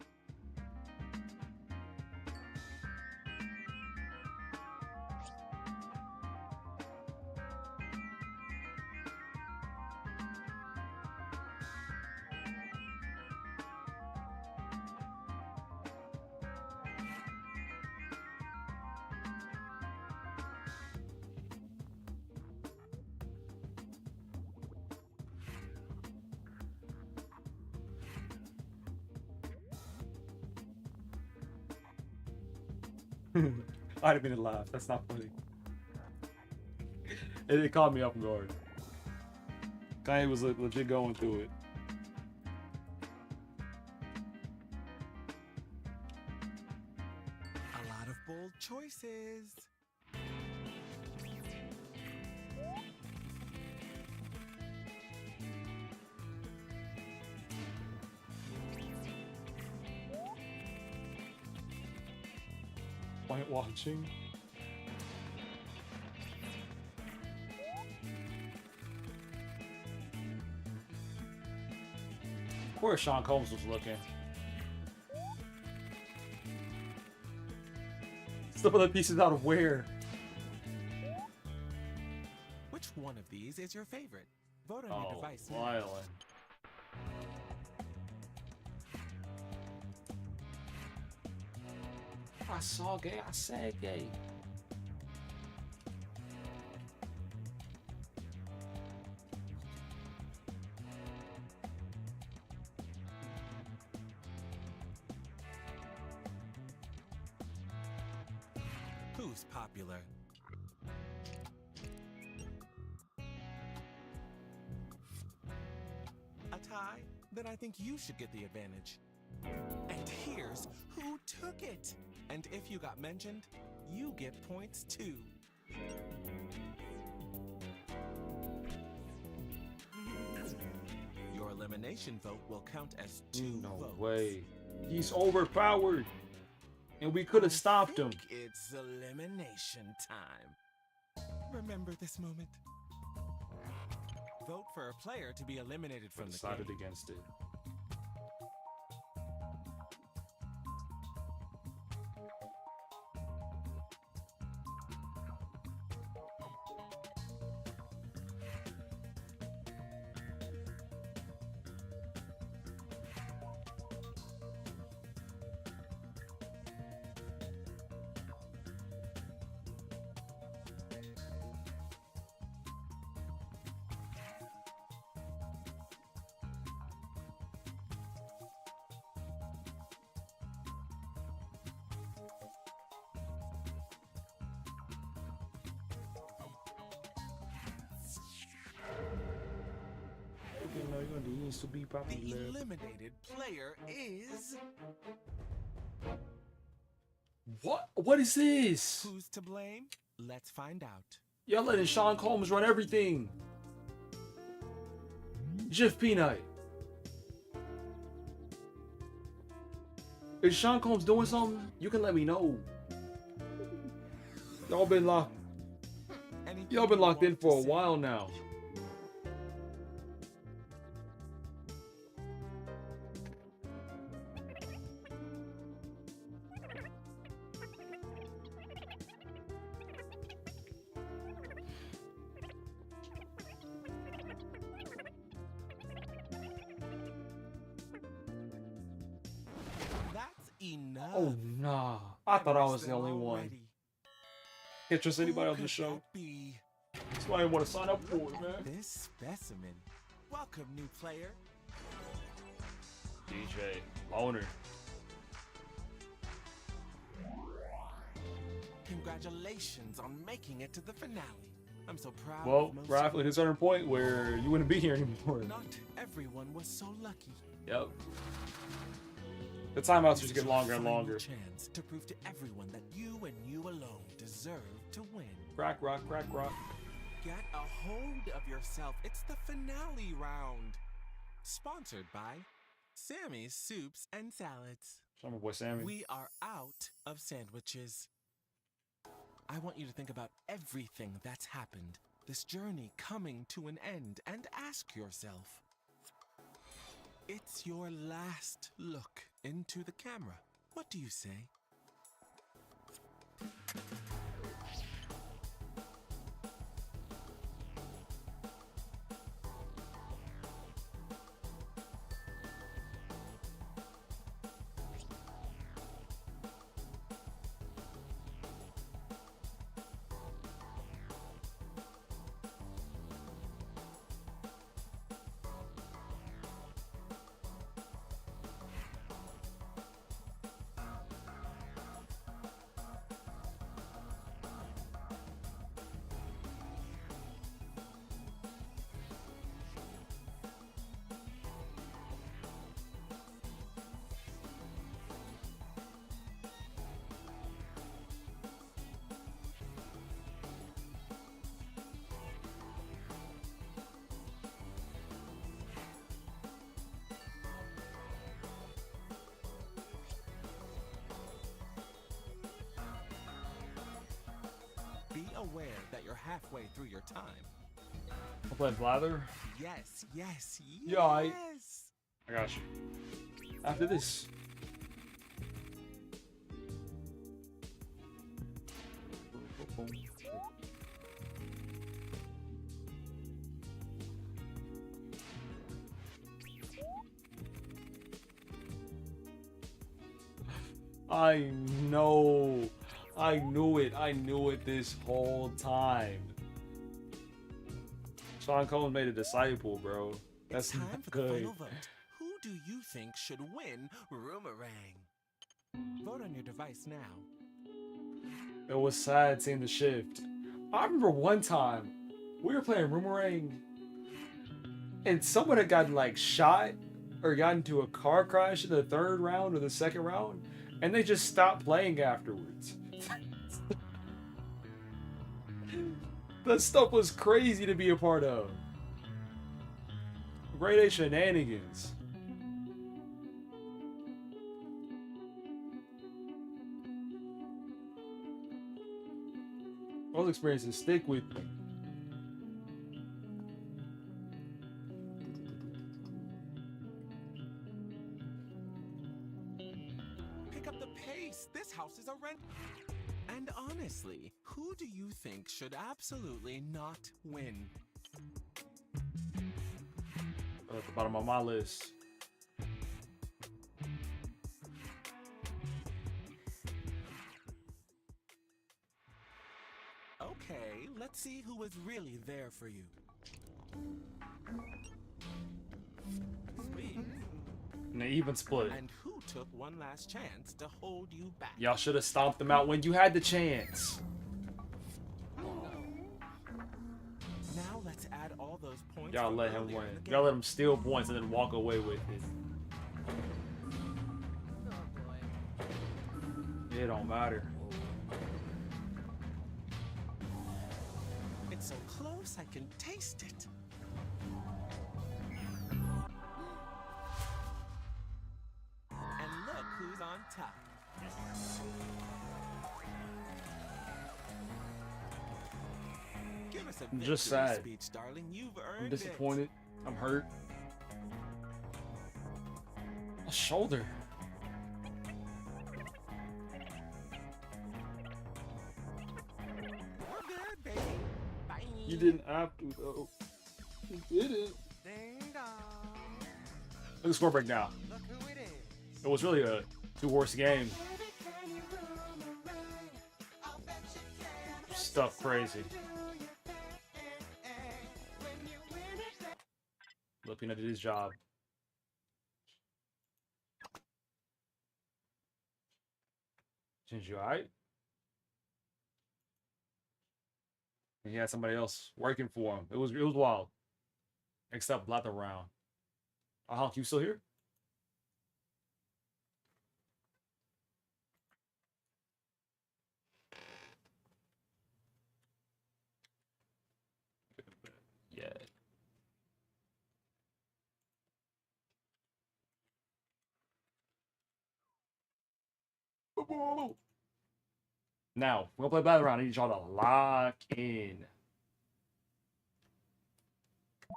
I didn't mean to laugh. That's not funny. It caught me off guard. Kanye was legit going through it. A lot of bold choices. Quiet watching. Of course Sean Combs was looking. Some of the pieces out of where? Which one of these is your favorite? Vote on your device. Violent. I saw gay, I said gay. Who's popular? A tie? Then I think you should get the advantage. And here's who took it. And if you got mentioned, you get points too. Your elimination vote will count as 2 No votes. way. He's overpowered. And we could have stopped him. It's elimination time. Remember this moment. Vote for a player to be eliminated from the Decided game. against it. Needs to be The popular. eliminated player is... What? What is this? Who's to blame? Let's find out. Y'all letting Sean Combs run everything. Jeff Peanut. Is Sean Combs doing something? You can let me know. Y'all been locked. Y'all been locked in for a while now. That's enough. Oh nah. I thought I was the only one. Can't trust anybody on the show. That's why I want to sign up for it, man. This specimen. Welcome, new player. DJ owner. Congratulations on making it to the finale. I'm so proud. Well, of most Raph, at a certain point where you wouldn't be here anymore. Not everyone was so lucky. Yep. The timeouts This just is get your longer and final longer. Chance to prove to everyone that you and you alone deserve to win. Crack rock, crack rock. Get a hold of yourself. It's the finale round. Sponsored by Sammy's Soups and Salads. Shout out my boy Sammy. We are out of sandwiches. I want you to think about everything that's happened, this journey coming to an end, and ask yourself, it's your last look into the camera. What do you say? aware that you're halfway through your time. I'll play Blather. Yes, yes, yes. Yeah, I got you. After this. I know. I knew it. I knew it this whole time. Sean Combs made a disciple, bro. That's Time not for the good. final vote. Who do you think should win Roomerang? Vote on your device now. It was sad seeing the shift. I remember one time we were playing Roomerang and someone had gotten like shot or got into a car crash in the third round or the second round, and they just stopped playing afterwards. That stuff was crazy to be a part of. Grade A shenanigans. Those experiences stick with me. Pick up the pace. This house is a rent. And honestly, who do you think should absolutely not win? At the bottom of my list. Okay, let's see who was really there for you. Sweet. And they even split. And who took one last chance to hold you back? Y'all should have stomped them out when you had the chance. Now let's add all those points. Y'all from let him earlier win. in the game. Y'all let him steal points and then walk away with it. It don't matter. It's so close, I can taste it. And look who's on top. Give us a I'm just victory sad. speech, darling. You've earned I'm disappointed. I'm hurt. My shoulder. it. We're good, baby. Bye. You didn't have to, though. You didn't. Ding dong. Look at the score breakdown. Look who it is. It was really a two-horse game. Stuff crazy. Filipino did his job. Since you alright? And he had somebody else working for him. It was wild. Except Blather round. Honk, you still here? Yeah. Now, we're gonna play Battle Round. I need y'all to lock in.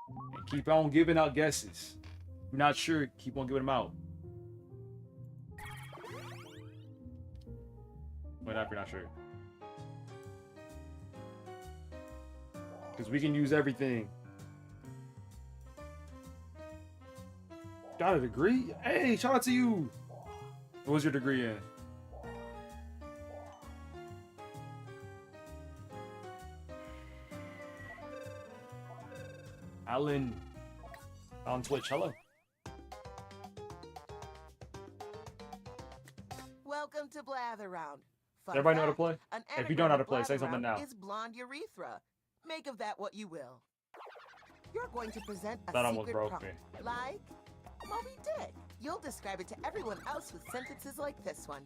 And keep on giving out guesses. If you're not sure, keep on giving them out. Wait, not if you're not sure. Because we can use everything. Got a degree? Hey, shout out to you. What was your degree in? Alan on Twitch, hello. Welcome to Blather Round. Fun Everybody know how to fact, play? an If you don't know how to play, anagram of say Blather something Round now. Is blonde urethra. Make of that what you will. You're going to present a That almost secret broke prompt, me. like Moby Dick. You'll describe it to everyone else with sentences like this one.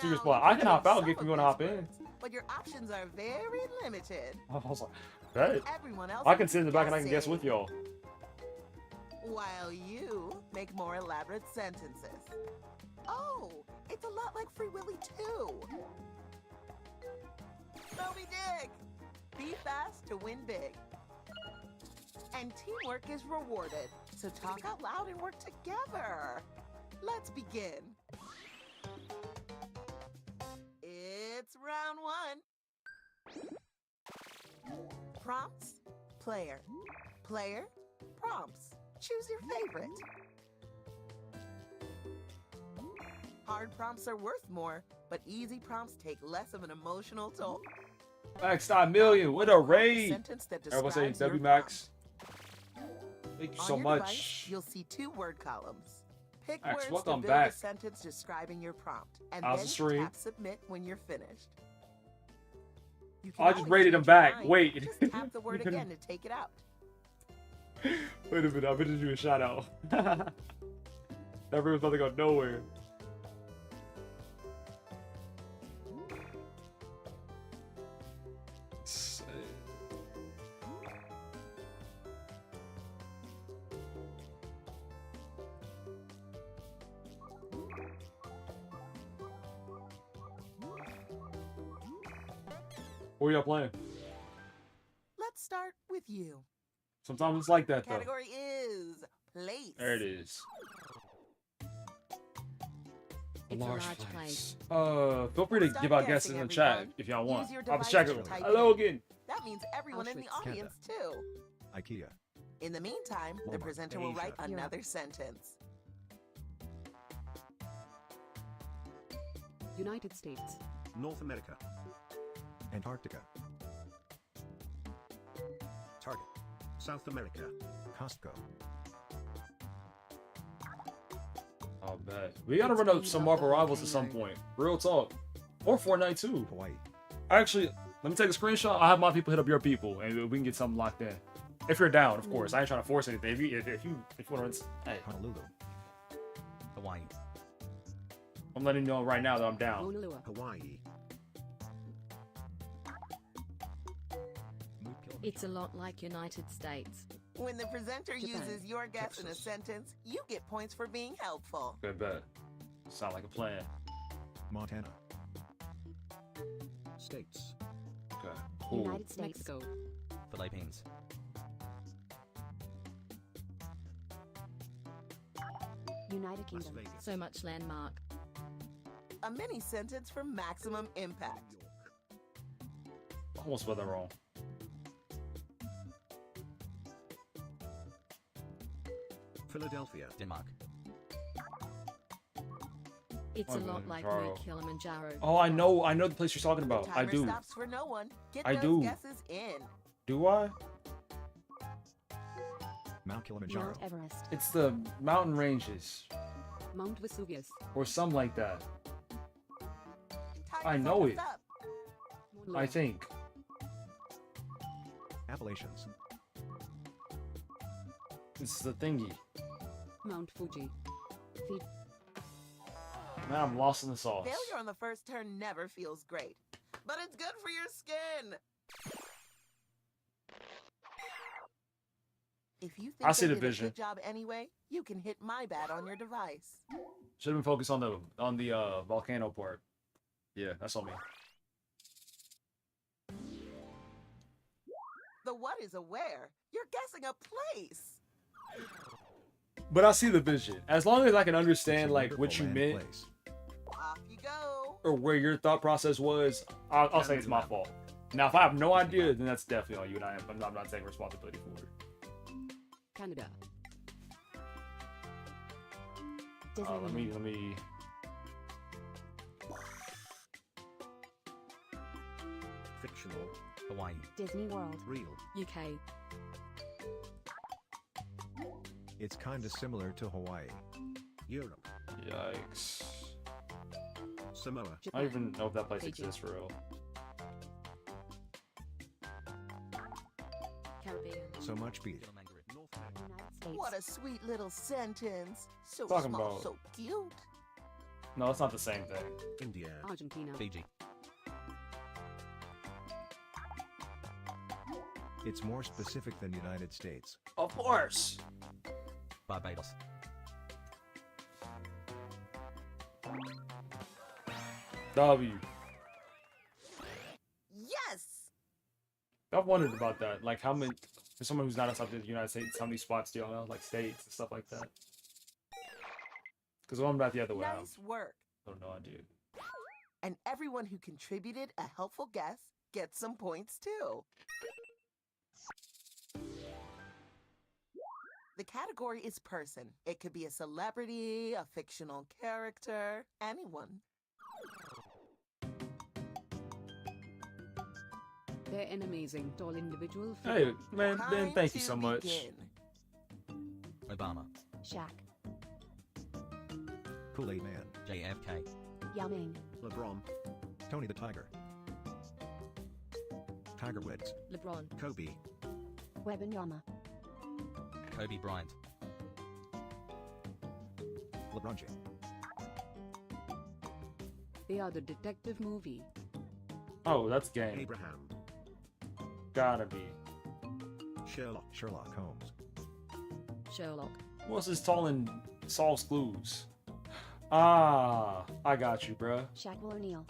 Serious Now, play. you I can can hop use out some if you of want to these hop in. words, but your options are very limited. I was like, bet. Everyone else I can is sit in the back and I can guess guessing, with y'all. while you make more elaborate sentences. Oh, it's a lot like Free Willy too. Moby Dick! Be fast to win big. And teamwork is rewarded. So talk out loud and work together. Let's begin. It's round one. Prompts, player. Player, prompts. Choose your favorite. Hard prompts are worth more, but easy prompts take less of an emotional toll. Max million, what a raid! Sentence that Everyone say describes your W Max. Thank you On so your much. device, you'll see 2 word columns. Pick Max, words to welcome build back. a sentence describing your prompt, and How's then the stream? tap submit when you're finished. You can I just always rated change him your back. mind. Wait. Just tap the word again to take it out. Wait a minute, I'm gonna do a shout out. That room was about to go nowhere. What are y'all playing? Let's start with you. Sometimes it's like that though. Category is place. There it is. It's a large place. Feel free to Start give out guessing, guesses in the chat everyone. if y'all want. Use your I was device checking. to type Hello in. again. That means everyone in the Auschwitz, audience too. IKEA. In the meantime, the Walmart, presenter will Asia. write Europe. another sentence. United States. North America. Antarctica. Target. South America. Costco. I'll bet. We gotta run up some Marvel Rivals at some point. Real talk. Or Fortnite too. Hawaii. Actually, let me take a screenshot. I'll have my people hit up your people and we can get something locked in. If you're down, of course. I ain't trying to force anything. If you want to, hey. Honolulu. Hawaii. I'm letting you know right now that I'm down. Honolulu. Hawaii. It's a lot like United States. When the presenter Japan. uses your guess in a Texas. sentence, you get points for being helpful. Good bet. Sound like a plan. Montana. States. Okay. Cool. United States. Mexico. Philippines. United Las Kingdom. Vegas. So much landmark. A mini sentence for maximum impact. Almost spelled that wrong. Philadelphia. Denmark. It's a lot like Mount Kilimanjaro. Oh, I know the place you're talking about. I Timer do. stops for no one. Get I those do. guesses in. Do I? Mount Kilimanjaro. Mount Everest. It's the mountain ranges Mount Vesuvius. or something like that. Timer's I know almost it. up. I think. Appalachians. It's the thingy. Mount Fuji. Fiji. Man, I'm lost in the sauce. Failure on the first turn never feels great, but it's good for your skin. If you think I see they the did a vision. good job anyway, you can hit my bat on your device. Should have been focused on the volcano part. Yeah, that's on me. The what is a where. You're guessing a place. But I see the vision. As long as I can understand It's a like what wonderful you land meant place. Off you go. or where your thought process was, I'll say it's my fault. Now, if I have no idea, then that's definitely on you, and I'm not taking responsibility for it. Canada. Let me. Fictional. Hawaii. Disney World. Real. UK. It's kinda similar to Hawaii. Europe. Yikes. Samoa. I don't even know if that place Fiji. exists for real. Caribbean. So much beef. United States. What a sweet little sentence. So Talking small, about- so cute. No, it's not the same thing. India. Argentina. Fiji. It's more specific than United States. Of course. Barbados. W. Yes. I've wondered about that. Like, how many, for someone who's not outside the United States, how many spots do y'all know? Like, states and stuff like that. Because I'm about the other way. Nice work. I have no idea. And everyone who contributed a helpful guess gets some points too. The category is person. It could be a celebrity, a fictional character, anyone. They're an amazing tall individual. Hey, man, Ben, thank you so much. Obama. Shaq. Kool-Aid Man. JFK. Yao Ming. LeBron. Tony the Tiger. Tiger Woods. LeBron. Kobe. Wembanyama. Kobe Bryant. LeBron James. They are the detective movie. Oh, that's game. Abraham. Gotta be. Sherlock Holmes. Sherlock. Who else is tall and solves clues? Ah, I got you, bruh. Shaquille O'Neal.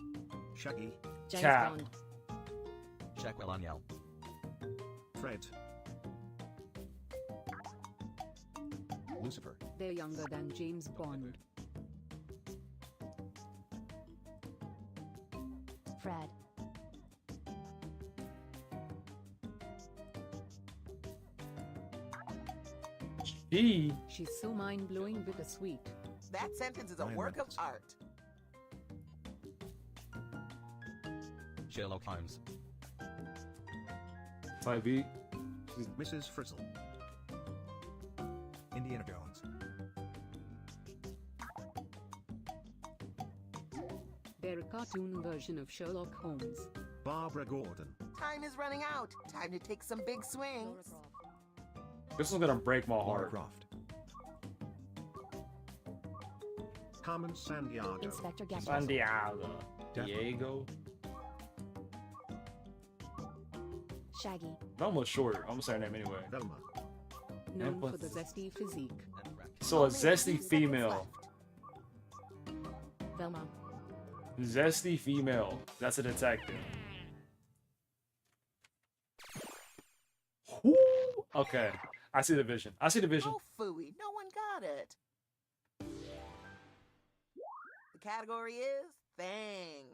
Shaggy. James Cap. Bond. Shaquille O'Neal. Fred. Lucifer. They're younger than James Bond. Fred. She's so mind-blowing, bittersweet. That sentence is a work of art. Sherlock Holmes. Type B. Mrs. Frizzle. Indiana Jones. They're a cartoon version of Sherlock Holmes. Barbara Gordon. Time is running out. Time to take some big swings. This is gonna break my Lara heart. Croft. Carmen Sandiego. Inspector Gadget. Sandiego. Diego. Shaggy. I'm almost short. I'm gonna say her name anyway. Velma. Known for the zesty physique. So a zesty female. Velma. Zesty female. That's a detective. Whoo! Okay. I see the vision. I see the vision. Oh, phooey. No one got it. The category is Thing.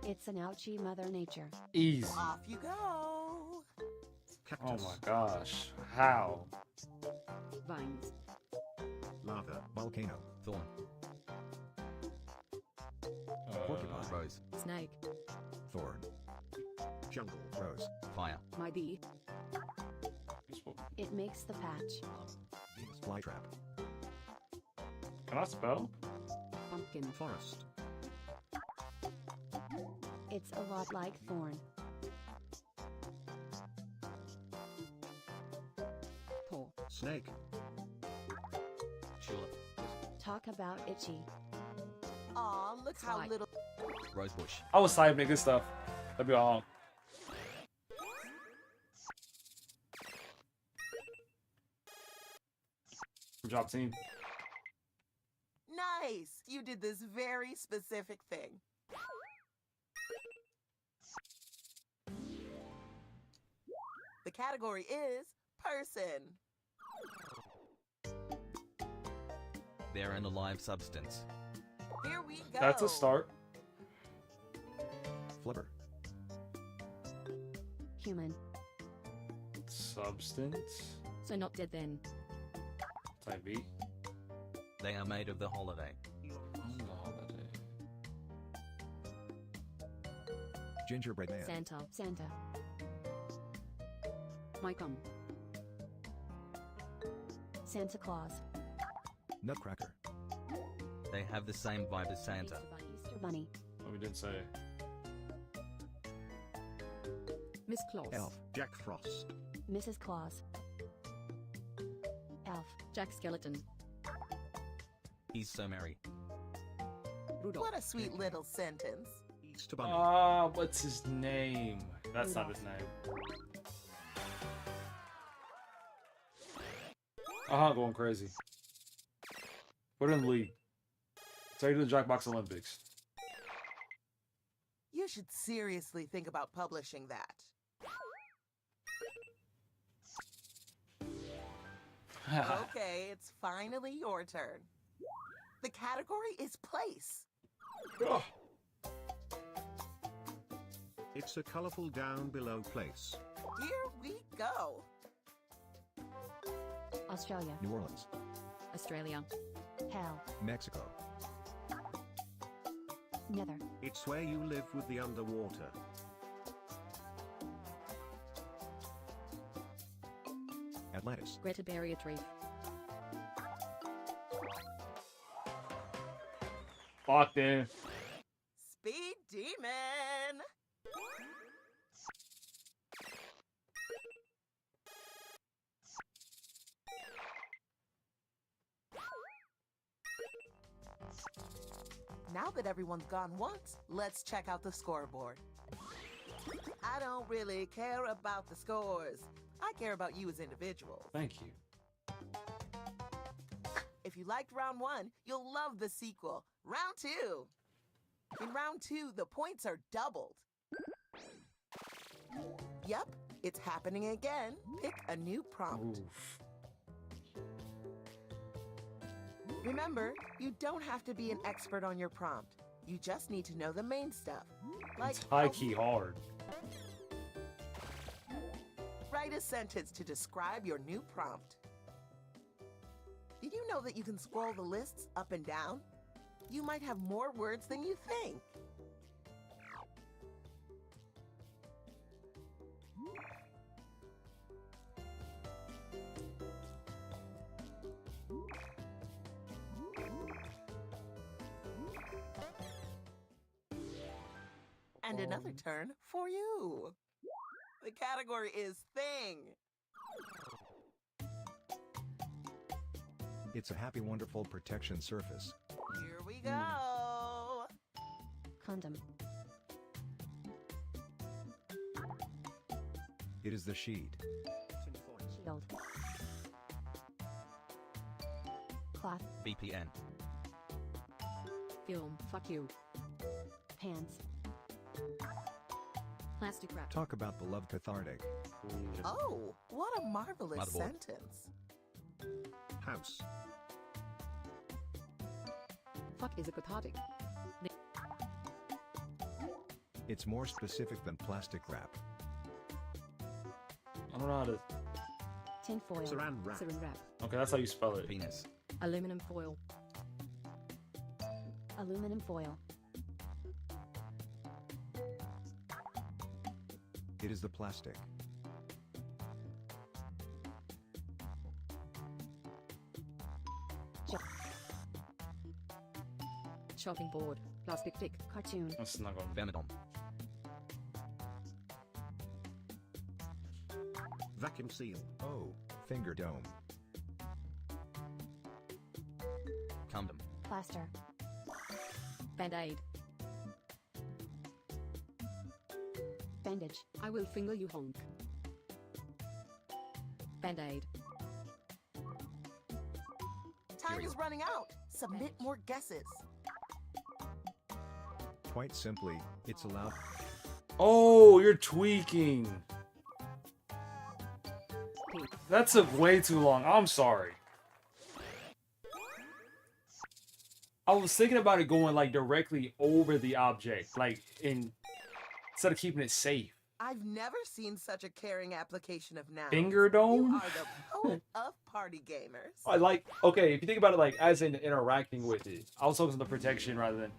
It's an ouchie Mother Nature. Easy. Off you go. Oh my gosh. How? Vines. Lava. Volcano. Thorn. Porcupine. Rose. Snake. Thorn. Jungle. Rose. Fire. My bee. It makes the patch. Venus flytrap. Can I spell? Pumpkin. Forest. It's a lot like thorn. Paw. Snake. Tulip. Talk about itchy. Aw, look how Spike. little. Rosebush. I was typing good stuff. That'd be all. Good job, team. Nice. You did this very specific thing. The category is person. They're an alive substance. Here we go. That's a start. Flipper. Human. Substance. So not dead then. Type B. They are made of the holiday. Gingerbread Man. Santa. Santa. My cum. Santa Claus. Nutcracker. They have the same vibe as Santa. Easter Bunny. Oh, we didn't say. Miss Claus. Elf. Jack Frost. Mrs. Claus. Elf. Jack Skeleton. He's so merry. Rudolph. What a sweet little sentence. Easter Bunny. Ah, what's his name? That's not his name. Going crazy. Put it in the league. Take it to the Jackbox Olympics. You should seriously think about publishing that. Okay, it's finally your turn. The category is place. It's a colorful down below place. Here we go. Australia. New Orleans, Australia. Hell. Mexico. Nether. It's where you live with the underwater. Atlantis. Greater Barrier Reef. Fuck them. Speed Demon. Now that everyone's gone once, let's check out the scoreboard. I don't really care about the scores. I care about you as individuals. Thank you. If you liked round 1, you'll love the sequel, round 2. In round 2, the points are doubled. Yep, it's happening again. Pick a new prompt. Oof. Remember, you don't have to be an expert on your prompt. You just need to know the main stuff. Like It's high key hard. write a sentence to describe your new prompt. Did you know that you can scroll the lists up and down? You might have more words than you think. And another turn for you. The category is thing. It's a happy, wonderful protection surface. Here we go. Condom. It is the sheet. Shield. Cloth. VPN. Film. Fuck you. Pants. Plastic wrap. Talk about the love cathartic. Oh, what a marvelous Motherboard. sentence. House. Fuck is a cathartic. It's more specific than plastic wrap. I don't know how to. Tin foil. Saran wrap. Saran wrap. Okay, that's how you spell it. Penis. Aluminum foil. Aluminum foil. It is the plastic. Chopping board. Plastic tick. Cartoon. That's not going. Femidom. Vacuum seal. Oh, finger dome. Condom. Plaster. Band-aid. Bandage. I will finger you honk. Band-aid. Time is running out. Submit more guesses. Quite simply, it's allowed. Oh, you're tweaking. That took way too long. I'm sorry. I was thinking about it going like directly over the object, like instead of keeping it safe. I've never seen such a caring application of nouns. Finger dome? You are the poet of party gamers. I like, okay, if you think about it like as in interacting with it, I was focusing on the protection rather than.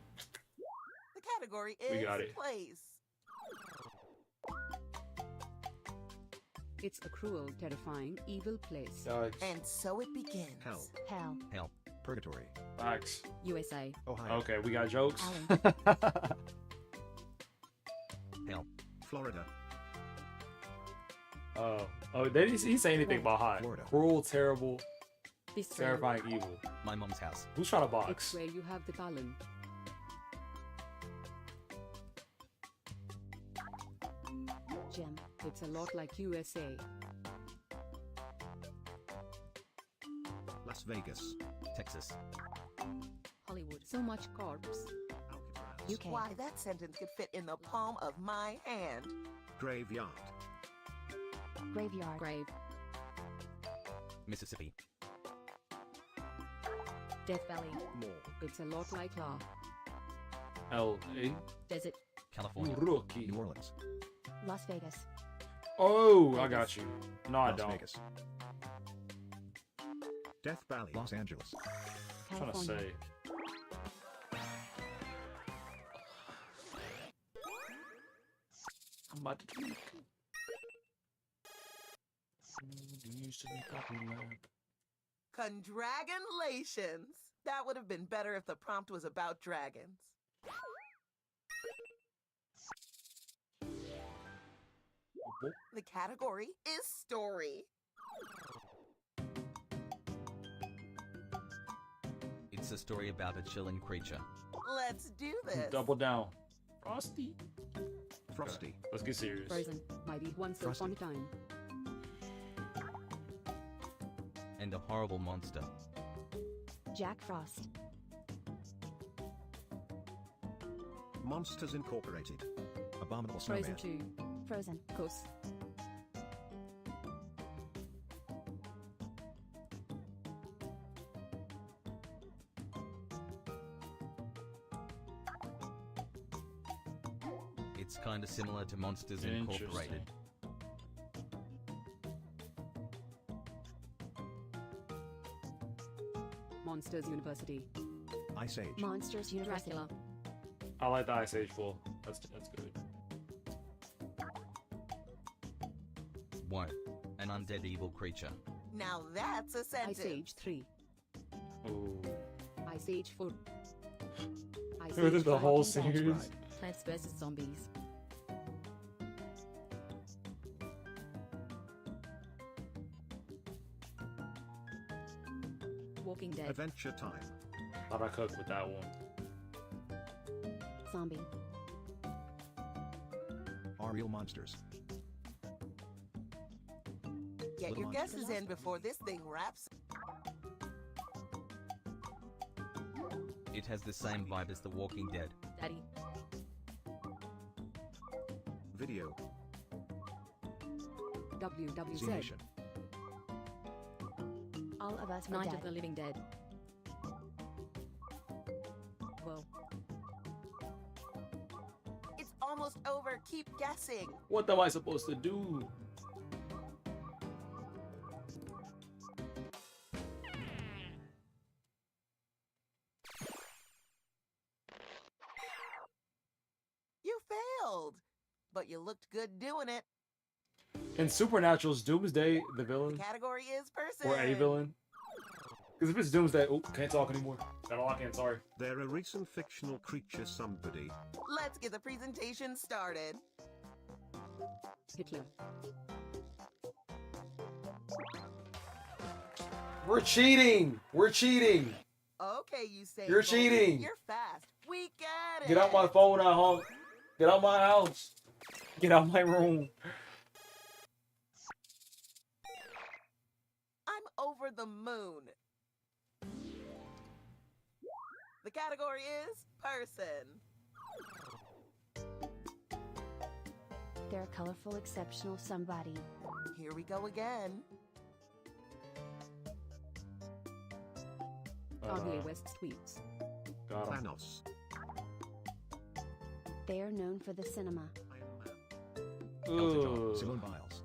The category We is got it. place. It's a cruel, terrifying, evil place. And so it begins. Hell. Hell. Hell. Purgatory. Facts. USA. Ohio. Okay, we got jokes. Hell. Florida. Oh, they didn't say anything about hot. Florida. Cruel, terrible, Betrayal. terrifying, evil. My mom's house. Who's trying to It's box? where you have the balance. Gem. It's a lot like USA. Las Vegas. Texas. Hollywood. So much corpse. Alcatraz. UK. Why, that sentence could fit in the palm of my hand. Graveyard. Graveyard. Grave. Mississippi. Death Valley. More. It's a lot like La. L.A. Desert. California. Rookie. New Orleans. Las Vegas. Oh, I got you. No, I Las don't. Vegas. Death Valley. Los Angeles. I'm trying to say. I'm about to tweak. Condragonlations. That would have been better if the prompt was about dragons. The category is story. It's a story about a chilling creature. Let's do this. Double down. Frosty. Frosty. Let's get serious. Frozen. Mighty once upon a time. And a horrible monster. Jack Frost. Monsters Incorporated. Abominable Frozen Snowman. 2. Frozen. Course. It's kinda similar to Monsters Incorporated. Monsters University. Ice Age. Monsters University. Dracula. I like the Ice Age full. That's good. One. An undead evil creature. Now that's a sentence. Ice Age 3. Ooh. Ice Age 4. Ice This is Age the whole 5. series. Plants vs. Zombies. Walking Dead. Adventure Time. Thought I cooked with that one. Zombie. Are real monsters. Get Little your monsters. guesses in before this thing wraps. It has the same vibe as The Walking Dead. Daddy. Video. Z WWZ. Nation. All of Us Are Night Dead. of the Living Dead. Whoa. It's almost over. Keep guessing. What am I supposed to do? You failed. But you looked good doing it. In Supernatural's Doomsday, the The villain category is person. or a villain? Because if it's Doomsday, oh, can't talk anymore. Got a lock in. Sorry. They're a recent fictional creature somebody. Let's get the presentation started. Hitler. We're cheating. We're cheating. Okay, you say. You're cheating. You're fast. We get it. Get out my phone at home. Get out my house. Get out my room. I'm over the moon. The category is person. They're a colorful, exceptional somebody. Here we go again. Kanye West tweets. Got him. Thanos. They are known for the cinema. Elton John. Ooh. Simone Biles.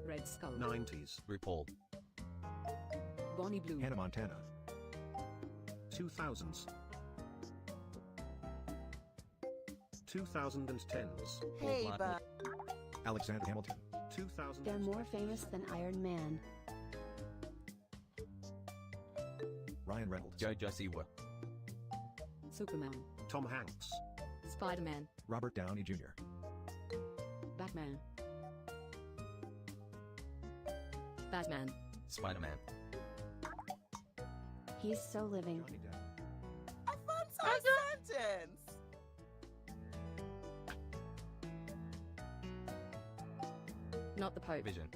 Red Skull. 90s. RuPaul. Bonnie Blue. Hannah Montana. 2000s. 2010s. Hey, bud. Alexander Hamilton. 2000. They're more famous than Iron Man. Ryan Reynolds. Jojo Siwa. Superman. Tom Hanks. Spider-Man. Robert Downey Jr. Batman. Batman. Spider-Man. He's so living. Johnny Depp. A fun sentence. Not the Pope. Vision.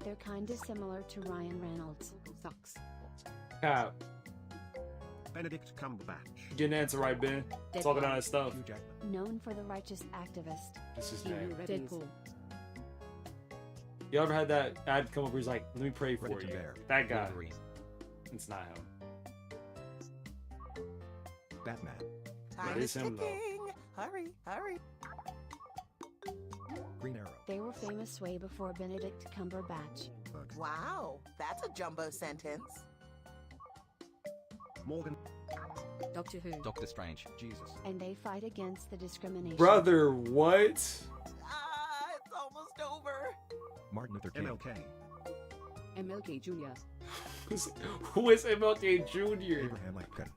They're kinda similar to Ryan Reynolds. Sucks. Cap. Benedict Cumberbatch. Getting the answer right, Ben. Talking on his stuff. Known for the righteous activist. This is Hugh name. Deadpool. You ever had that ad come up where he's like, let me pray for you? That guy. Wolverine. It's not him. Batman. Time That is is him, though. ticking. Hurry, hurry. Green Arrow. They were famous way before Benedict Cumberbatch. Wow, that's a jumbo sentence. Morgan. Doctor Who. Doctor Strange. Jesus. And they fight against the discrimination. Brother, what? Ah, it's almost over. Martin Luther King. MLK Jr. Who is MLK Jr.? Abraham Lincoln.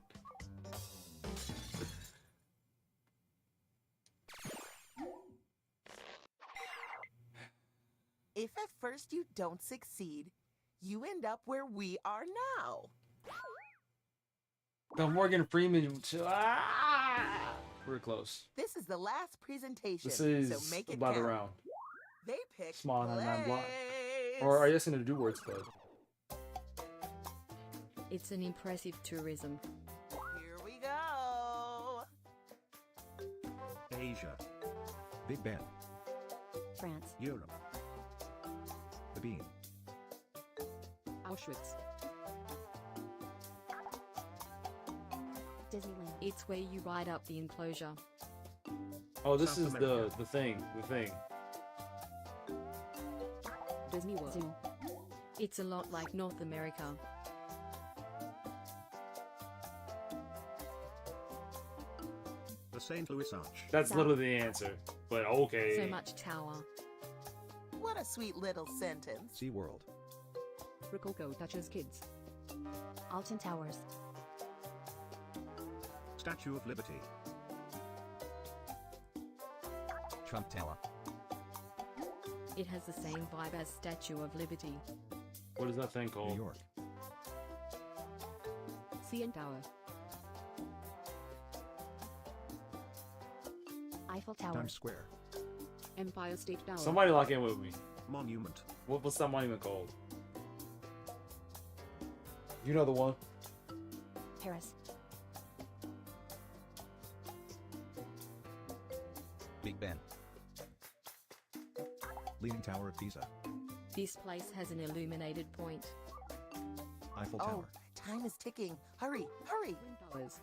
If at first you don't succeed, you end up where we are now. The Morgan Freeman. Ah! We're close. This is the last presentation, This is so make it about count. around. They picked Small 99 block. place. Or are you asking to do words club? It's an impressive tourism. Here we go. Asia. Big Ben. France. Europe. The Bean. Auschwitz. Disneyland. It's where you ride up the enclosure. Oh, this South is America. the thing. The thing. Disney World. Zoo. It's a lot like North America. The St. Louis Arch. That's literally the answer. But okay. So much tower. What a sweet little sentence. SeaWorld. Rococo touches kids. Alton Towers. Statue of Liberty. Trump Tower. It has the same vibe as Statue of Liberty. What is that thing called? New York. CN Tower. Eiffel Tower. Times Square. Empire State Tower. Somebody lock in with me. Monument. What's that monument called? You know the one. Paris. Big Ben. Leaning Tower of Pisa. This place has an illuminated point. Eiffel Oh, Tower. time is ticking. Hurry, hurry. Twin Towers.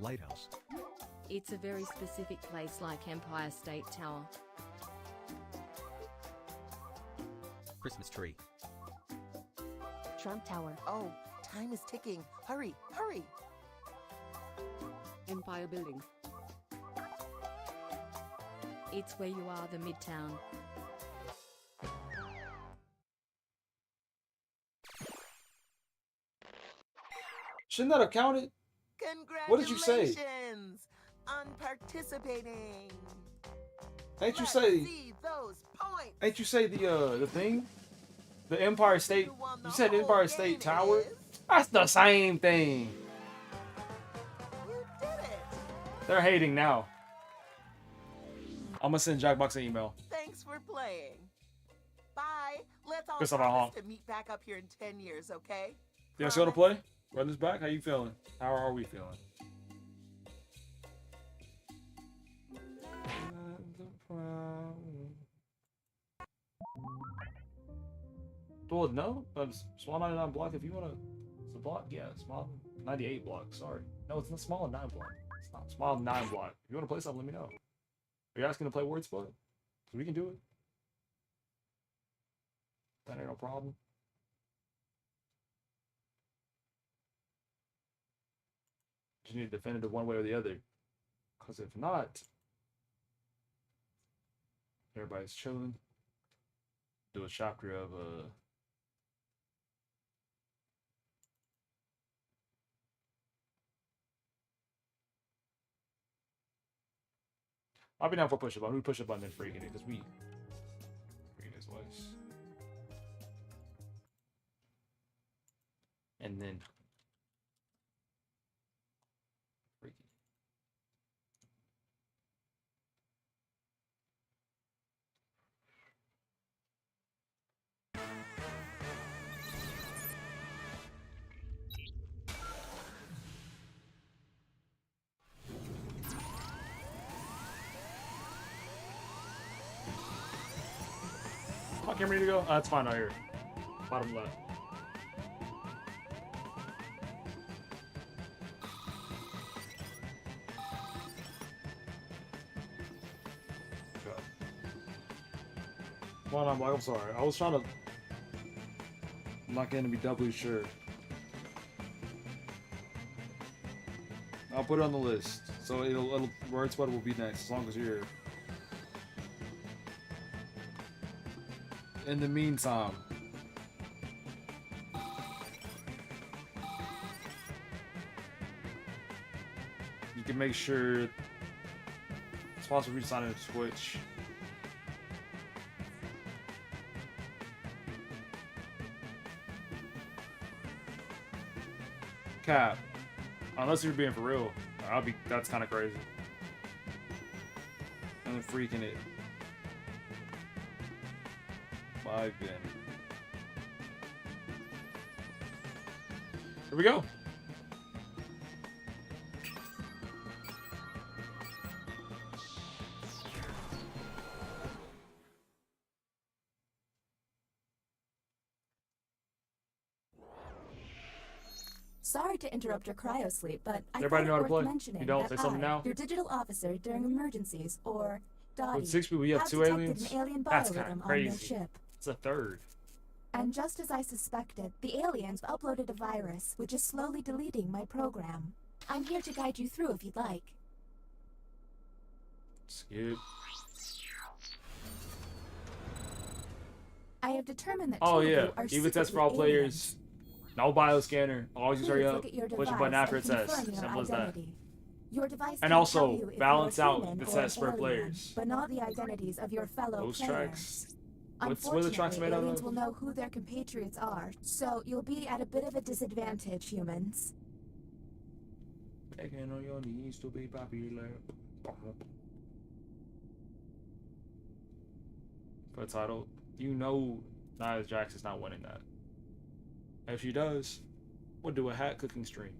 Lighthouse. It's a very specific place like Empire State Tower. Christmas tree. Trump Tower. Oh, time is ticking. Hurry, hurry. Empire Building. It's where you are, the Midtown. Shouldn't that have counted? What did you say? Congratulations on participating. Ain't you Let's say? see those points. Ain't you say the thing? The Empire State. You said Empire State Tower. That's the same thing. You did it. They're hating now. I'm gonna send Jackbox an email. Thanks for playing. Bye. Let's all Guess I'm a promise honk. to meet back up here in 10 years, okay? You guys gonna play? Run this back. How you feeling? How are we feeling? Well, no. Small 99 block. If you wanna, it's a block. Yeah, small 98 block. Sorry. No, it's not small 9 block. It's not small 9 block. If you wanna play something, let me know. Are you asking to play word spot? We can do it. That ain't no problem. Just need to defend it one way or the other. Because if not, everybody's chilling. Do a chapter of I'll be down for push up button. We push up button and freaking it because we freaking his voice. And then freaky. camera need to go? That's fine right here. Bottom left. Come on, I'm sorry. I was trying to. I'm not going to be doubly sure. I'll put it on the list, so it'll word sweat will be next as long as you're here. In the meantime, you can make sure it's possible for you to sign in to Twitch. Cap. Unless you're being for real. That's kind of crazy. And then freaking it. Bye, Ben. Here we go. Sorry to interrupt your cryosleep, but I Everybody know how to thought it worth play? mentioning You don't? that Say something now? your digital officer during emergencies, or Dottie, With 6 people, you have has 2 detected aliens? an alien That's biorhythm kind of on your crazy. ship. It's a third. And just as I suspected, the aliens uploaded a virus, which is slowly deleting my program. I'm here to guide you through if you'd like. Skip. I have determined that Oh two of yeah, you are even test for all secretly aliens. players. No bioscanner. Always use Please hurry up. look at your Push a device button after it and says. confirm your Simple as that. identity. Your device And can also, tell you if balance you're a out human the or test an for alien, players. but not the identities of your fellow Those players. tracks. What are the tracks Unfortunately, made out aliens of? will know who their compatriots are, so you'll be at a bit of a disadvantage, humans. Begging on your knees to be popular. For the title, you know Nia Jax is not winning that. If she does, we'll do a hat cooking stream.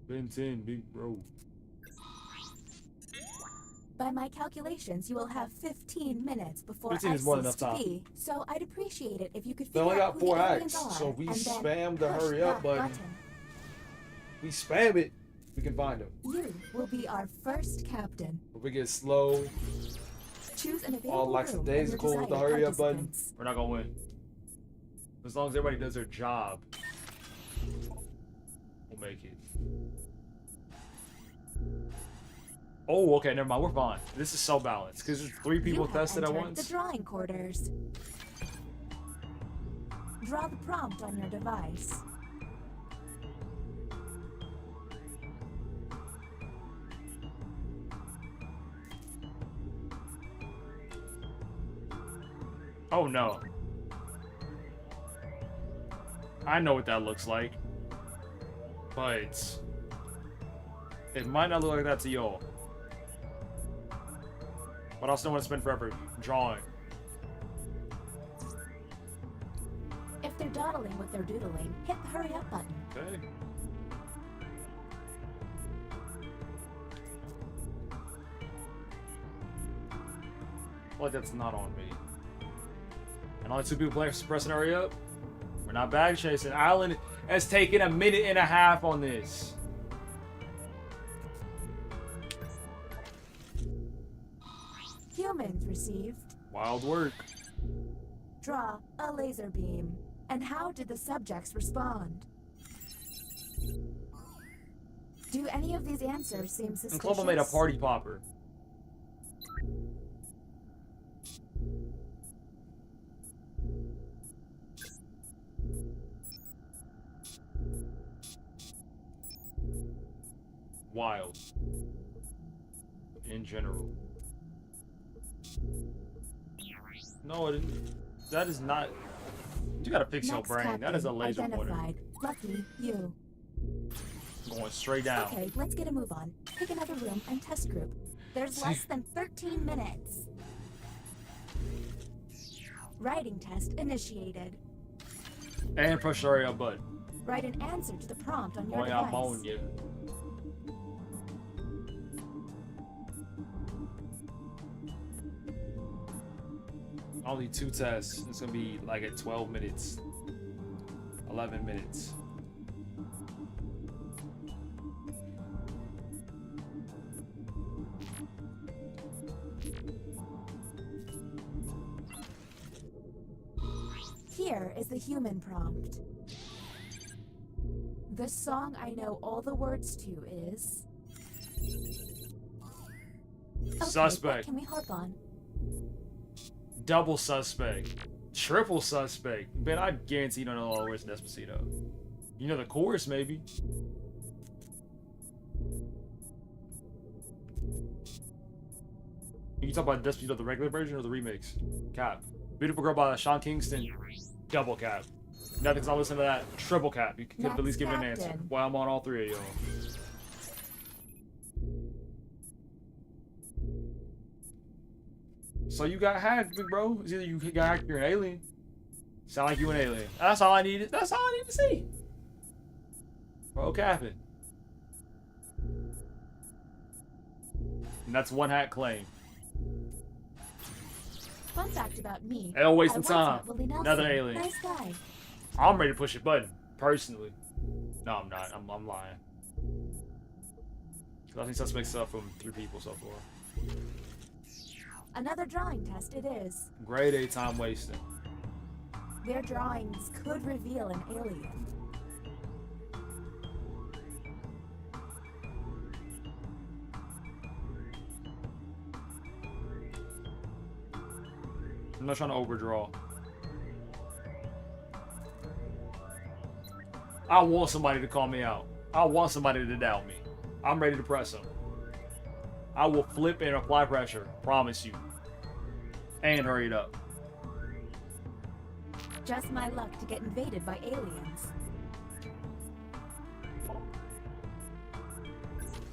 Ben 10, big bro. By my calculations, you will have 15 minutes before 15 I is more than cease to enough time. be, so I'd appreciate it if you could They figure only out got who 4 the aliens acts, are, so if we and then spam the push hurry up that button. We spam it, we can find them. You will be our first captain. If we get slow, Choose an available all room and your lackadaisical with the desired hurry up button, participants. we're not gonna win. As long as everybody does their job, we'll make it. Oh, okay, never mind. We're fine. This is so balanced because there's 3 people You have tested at entered once. The drawing quarters. Draw the prompt on your device. Oh no. I know what that looks like. But it might not look like that to y'all. But I also don't want to spend forever drawing. If they're dawdling with their doodling, hit the hurry up button. Okay. Well, that's not on me. And only 2 people pressing hurry up. We're not bag chasing. Alan has taken a minute and a half on this. Humans received. Wild work. Draw a laser beam. And how did the subjects respond? Do any of these answers seem suspicious? And Clubble made a party popper. Wild. In general. No, that is not. You gotta fix your Next brain. That is a captain laser pointer. identified. Lucky you. Going straight down. Okay, let's get a move on. Pick another room and test group. There's less than 13 minutes. Writing test initiated. And press the hurry up button. Write an answer to the prompt on your Boy, I'm device. on you. Only 2 tests. It's gonna be like at 12 minutes. 11 minutes. Here is the human prompt. The song I know all the words to is... Okay, Suspect. what can we harp on? Double suspect. Triple suspect. Man, I guarantee you don't know all the words to Despacito. You know the chorus, maybe. You talk about Despacito, the regular version or the remix? Cap. Beautiful Girl by Sean Kingston. Double cap. Nothing's not listening to that. Triple cap. You could have at least given an answer. Captain. Well, I'm on all 3 of y'all. So you got hacked, big bro. It's either you got hacked or you're an alien. Sound like you an alien. That's all I needed. That's all I need to see. Bro, capping. And that's one hack claim. Fun fact about me. Hell, wasting I once time. met Willie Nelson. Another alien. Nice guy. I'm ready to push a button, personally. No, I'm not. I'm lying. I think suspects up from 3 people so far. Another drawing test it is. Grade A time wasting. Their drawings could reveal an alien. I'm not trying to overdraw. I want somebody to call me out. I want somebody to doubt me. I'm ready to press them. I will flip and apply pressure. Promise you. And hurry it up. Just my luck to get invaded by aliens.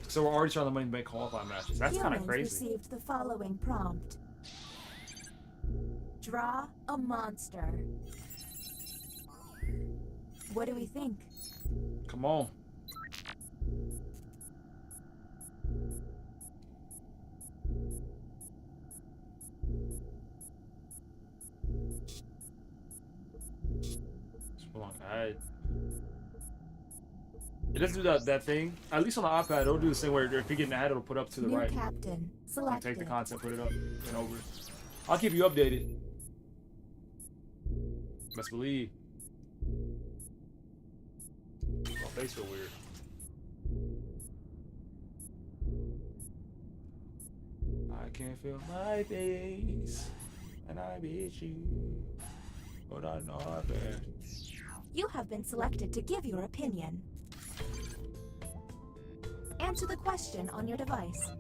So we're already trying to make qualifying matches. That's kind of Humans crazy. received the following prompt. Draw a monster. What do we think? Come on. It doesn't do that thing. At least on the iPad, it'll do this thing where if you get in the head, it'll put up to the New right. captain. You Selected. take the content, put it up, and over. I'll keep you updated. Best believe. My face feel weird. I can't feel my face, and I beat you, but I know I bet. You have been selected to give your opinion. Answer the question on your device.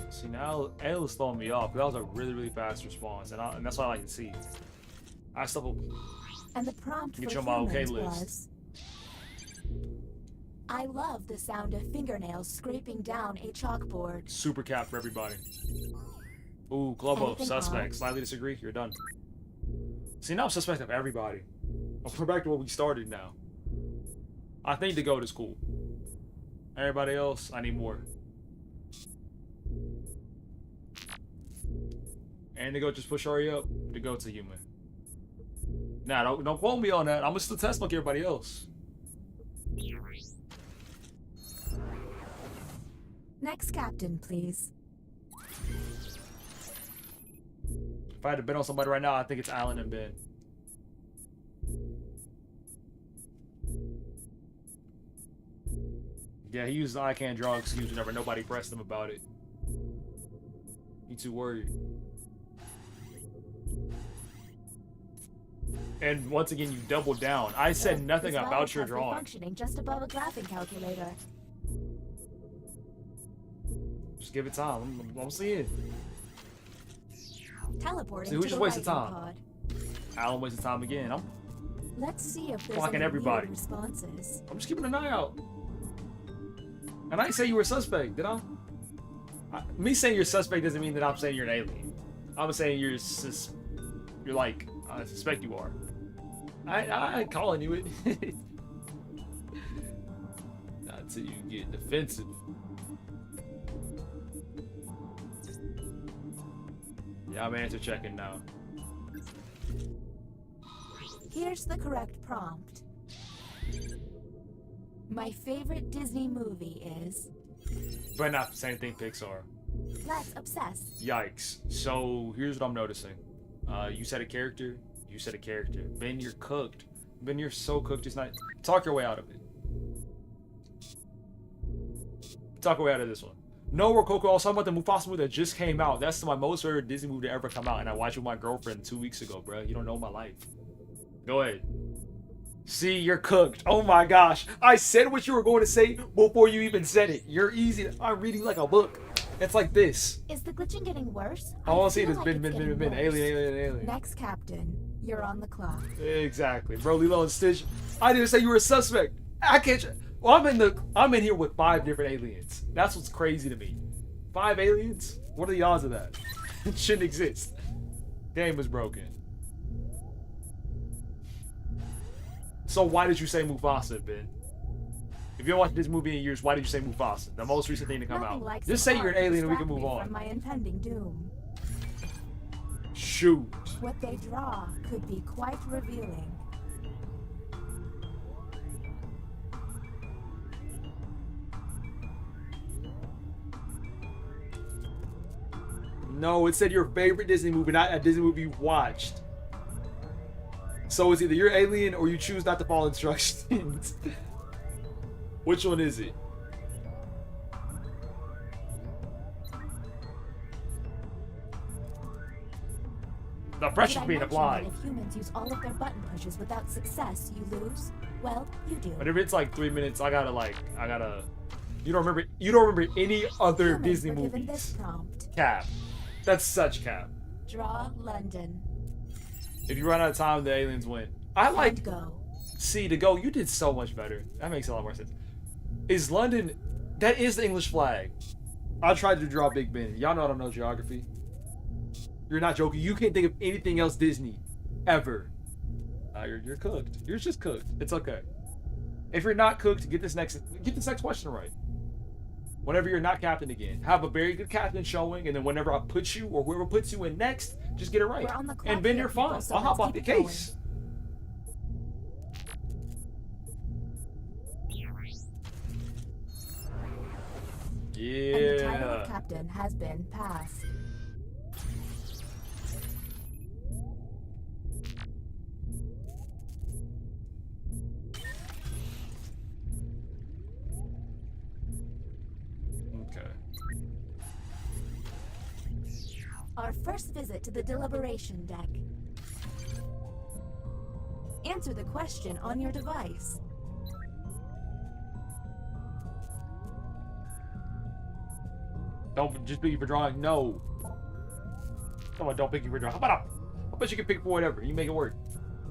See, now L is throwing me off. That was a really fast response, and that's what I like to see. I still And the prompt get for you on my okay humans list. was... I love the sound of fingernails scraping down a chalkboard. Super cap for everybody. Ooh, Globo, Anything suspect. else? Slightly disagree. You're done. See, now I'm suspect of everybody. We're back to where we started now. I think the goat is cool. Everybody else, I need more. And the goat just push hurry up. The goat's a human. Nah, don't quote me on that. I'm gonna still test like everybody else. Next captain, please. If I had to bet on somebody right now, I think it's Alan and Ben. Yeah, he used the I can't draw excuse whenever nobody pressed him about it. He too worried. And once again, you doubled down. I said nothing This about lab your has been drawing. functioning just above a graphing calculator. Just give it time. I'm seeing. Teleporting See, who to just the wasted writing time? pod. Alan wasted time again. Let's see if there's Blocking any everybody. weird responses. I'm just keeping an eye out. And I didn't say you were a suspect, did I? Me saying you're suspect doesn't mean that I'm saying you're an alien. I'm saying you're like, I suspect you are. I ain't calling you it. Not until you get defensive. Yeah, I'm answer checking now. Here's the correct prompt. My favorite Disney movie is... But not the same thing, Pixar. Let's obsess. Yikes. So, here's what I'm noticing. You said a character. You said a character. Ben, you're cooked. Ben, you're so cooked. It's not... Talk your way out of it. Talk your way out of this one. No, Rococo, I was talking about the Mufasa movie that just came out. That's my most favorite Disney movie to ever come out, and I watched it with my girlfriend 2 weeks ago, bro. You don't know my life. Go ahead. See, you're cooked. Oh my gosh. I said what you were going to say before you even said it. You're easy. I'm reading like a book. It's like this. Is the glitching getting worse? I want to see feel this. like Ben. Alien. Next, Captain. You're on the clock. Exactly. Bro, Lilo and Stitch. I didn't say you were a suspect. I can't... Well, I'm in here with 5 different aliens. That's what's crazy to me. 5 aliens? What are the odds of that? It shouldn't exist. Game was broken. So why did you say Mufasa, Ben? If you haven't watched this movie in years, why did you say Mufasa? The most recent thing to come out. Like just say you're an alien and we can move from on. My impending doom. Shoot. What they draw could be quite revealing. No, it said your favorite Disney movie, not a Disney movie you watched. So it's either you're alien or you choose not to follow instructions. Which one is it? The pressure's being applied. If humans use all of their button pushes without success, you lose. Well, you do. But if it's like 3 minutes, I gotta. You don't remember any other Humans Disney were given movies. this prompt. Cap. That's such cap. Draw London. If you run out of time, the aliens win. I like. Go. See, to go, you did so much better. That makes a lot more sense. Is London? That is the English flag. I tried to draw Big Ben. Y'all know I don't know geography. You're not joking. You can't think of anything else Disney, ever. You're cooked. You're just cooked. It's okay. If you're not cooked, get this next question right. Whenever you're not captain again, have a very good captain showing, and then whenever I put you or whoever puts you in next, just get it right. And Ben, you're fine. I'll hop off the case. Yeah. And the title of captain has been passed. Okay. Our first visit to the deliberation deck. Answer the question on your device. Don't just pick you for drawing. No. Come on, don't pick you for drawing. How about I bet you can pick for whatever. You make it work.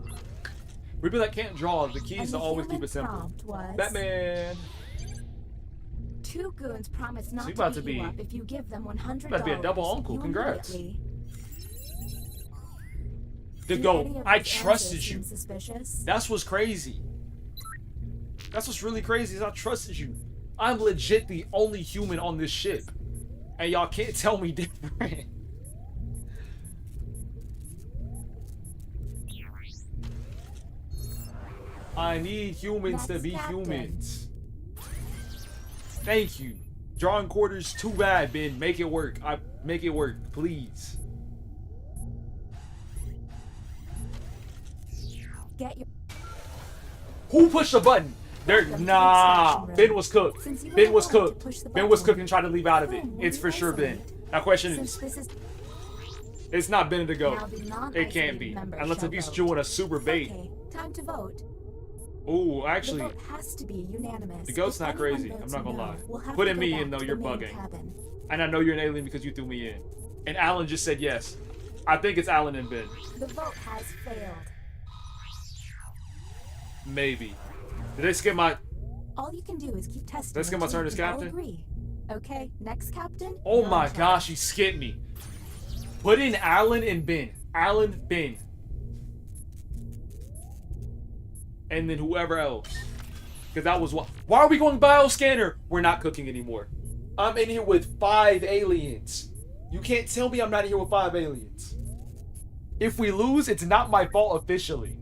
For people that can't draw, the key is to always keep it simple. Batman. 2 goons promise not So you to about to beat you be- up if you give them $100. About to be a double uncle. You Congrats. immediately- To Do go. any of I these trusted answers you. seem Suspicious? That's what's crazy. That's what's really crazy is I trusted you. I'm legit the only human on this ship. And y'all can't tell me different. I need humans to be humans. Thank you. Drawing quarters too bad, Ben. Make it work. Make it work, please. Get your Who pushed the button? Nah. Ben was cooked. Ben was cooked. Ben was cooked and tried to leave out of it. It's for sure Ben. Now question is, it's not Ben to go. It can't be. Unless if he's chewing a super bait. Okay, time to vote. Ooh, The actually, vote has to be unanimous. the goat's If not anyone crazy. I'm votes not gonna no, lie. we'll have to Putting go me back in though, to you're the main bugging. cabin. And I know you're an alien because you threw me in. And Alan just said yes. I think it's Alan and Ben. The vote has failed. Maybe. Did they skip my... All you can do is keep testing. Let's get my until turn as we all captain. agree. Okay, next captain. Oh you're my in charge. gosh, he skipped me. Put in Alan and Ben. Alan, Ben. And then whoever else. Because that was what. Why are we going bioscanner? We're not cooking anymore. I'm in here with 5 aliens. You can't tell me I'm not here with 5 aliens. If we lose, it's not my fault officially.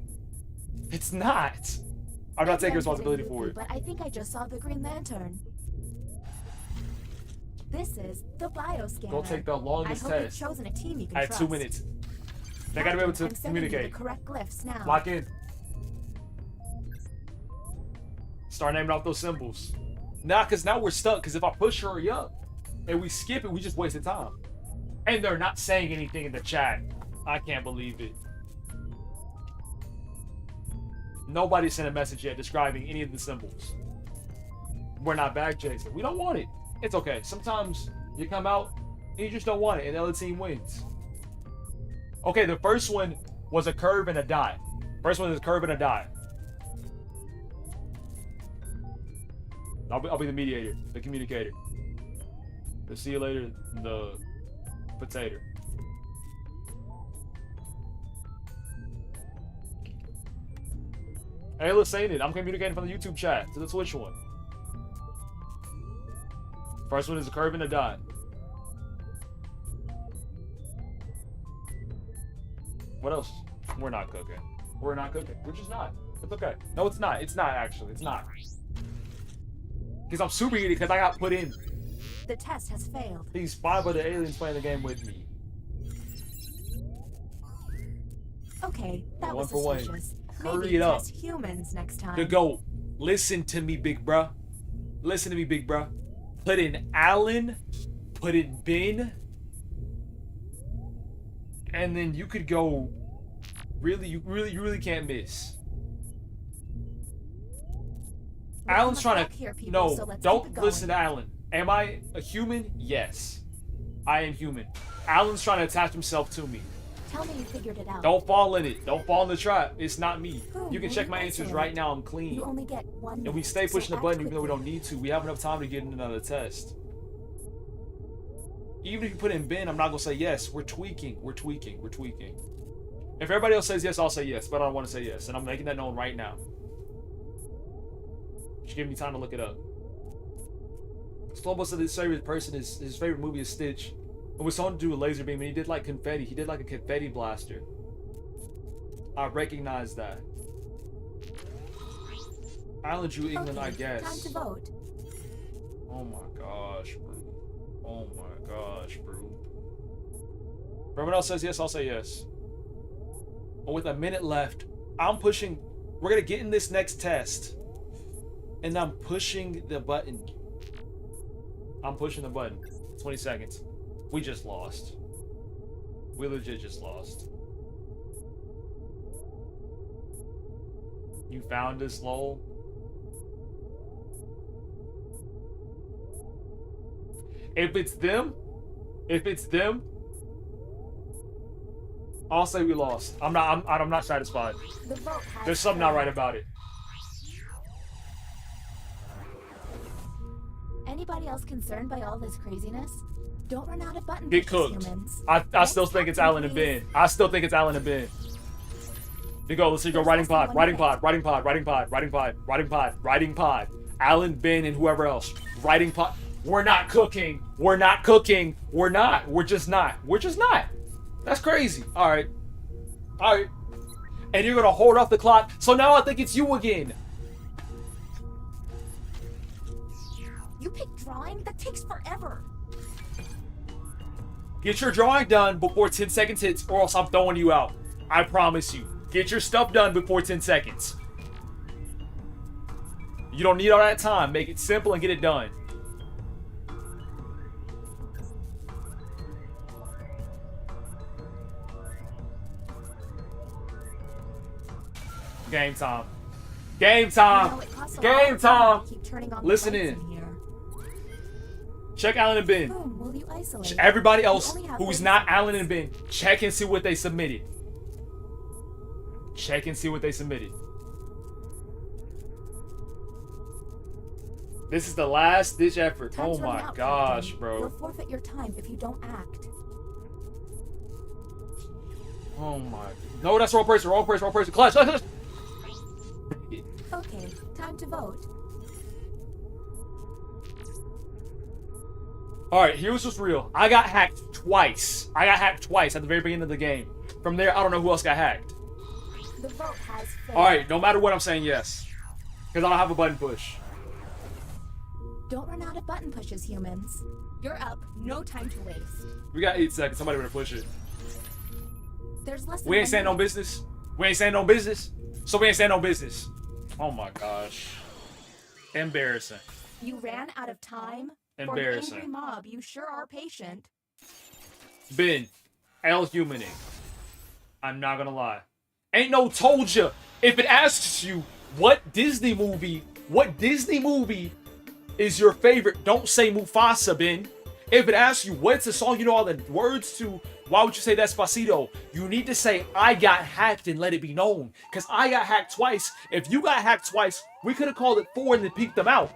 It's not. I'm not taking responsibility for it. But I think I just saw the Green Lantern. This is the bioscanner. Go take the longest I hope test. You've chosen a team you can I have trust. 2 minutes. They gotta be able to I'm sending you communicate. the correct glyphs now. Lock in. Start naming off those symbols. Nah, because now we're stuck. Because if I push hurry up and we skip it, we just wasted time. And they're not saying anything in the chat. I can't believe it. Nobody sent a message yet describing any of the symbols. We're not back, Jason. We don't want it. It's okay. Sometimes you come out and you just don't want it, and the other team wins. Okay, the first one was a curve and a dot. First one is a curve and a dot. I'll be the mediator, the communicator. The see you later, the potato. Hey, let's say it. I'm communicating from the YouTube chat to the Twitch one. First one is a curve and a dot. What else? We're not cooking. We're not cooking. We're just not. It's okay. No, it's not. It's not actually. It's not. Because I'm super eating because I got put in. The test has failed. These 5 other aliens playing the game with me. Okay, that One was for one. suspicious. Hurry Maybe it up. test humans next time. The GOAT. Listen to me, big bruh. Listen to me, big bruh. Put in Alan. Put in Ben. And then you could go. Really, you really can't miss. Alan's trying to. Here, people, No, so let's keep don't it going. listen to Alan. Am I a human? Yes. I am human. Alan's trying to attach himself to me. Tell me you figured it out. Don't fall in it. Don't fall in the trap. It's not me. Who You can will check you my answers isolate? right now. I'm clean. You only get one. And we minute, stay so pushing the act button even though we quickly. don't need to. We have enough time to get in another test. Even if you put in Ben, I'm not going to say yes. We're tweaking. We're tweaking. We're tweaking. If everybody else says yes, I'll say yes. But I don't want to say yes. And I'm making that known right now. Just give me time to look it up. Slobo said his favorite person is his favorite movie is Stitch. It was something to do with laser beam, and he did like confetti. He did like a confetti blaster. I recognize that. Island Jew England, I guess. Time to vote. Oh my gosh, bro. Oh my gosh, bro. If everyone else says yes, I'll say yes. But with a minute left, I'm pushing. We're gonna get in this next test. And I'm pushing the button. I'm pushing the button. 20 seconds. We just lost. We legit just lost. You found us, lol. If it's them, I'll say we lost. I'm not satisfied. The vote has There's something not right about it. Anybody else concerned by all this craziness? Don't run out of button Get pushes, cooked. humans. I still think it's Alan and Ben. I still think it's Alan and Ben. You go, let's see, go writing pod. Alan, Ben, and whoever else. Writing pod. We're not cooking. We're not. We're just not. That's crazy. Alright. And you're gonna hold off the clock. So now I think it's you again. You pick drawing? That takes forever. Get your drawing done before 10 seconds hits, or else I'm throwing you out. I promise you. Get your stuff done before 10 seconds. You don't need all that time. Make it simple and get it done. Game time. Game time. You know, it costs a lot Game of time time. to keep turning on the Listen lights in. here. Check Alan and Ben. Whom will you isolate? Everybody You else only have who's 30 not seconds. Alan and Ben, check and see what they submitted. Check and see what they submitted. This is the last ditch effort. Time's Oh running my out, gosh, Captain. bro. You'll forfeit your time if you don't act. Oh my. No, that's the wrong person. Wrong person. Wrong person. Clutch. Clutch. Okay, time to vote. All right, here's what's real. I got hacked twice. I got hacked twice at the very beginning of the game. From there, I don't know who else got hacked. The vote has failed. All right, no matter what, I'm saying yes. Because I don't have a button push. Don't run out of button pushes, humans. You're up. No time to waste. We got 8 seconds. Somebody better push it. There's less than We ain't 1 saying no minute. business. We ain't saying no business. So we ain't saying no business. Oh my gosh. Embarrassing. You ran out of time? Embarrassing. For an angry mob, you sure are patient. Ben, L humaning. I'm not gonna lie. Ain't no told ya. If it asks you what Disney movie is your favorite, don't say Mufasa, Ben. If it asks you what's a song you know all the words to, why would you say Despacito? You need to say I got hacked and let it be known. Because I got hacked twice. If you got hacked twice, we could have called it 4 and then peeked them out.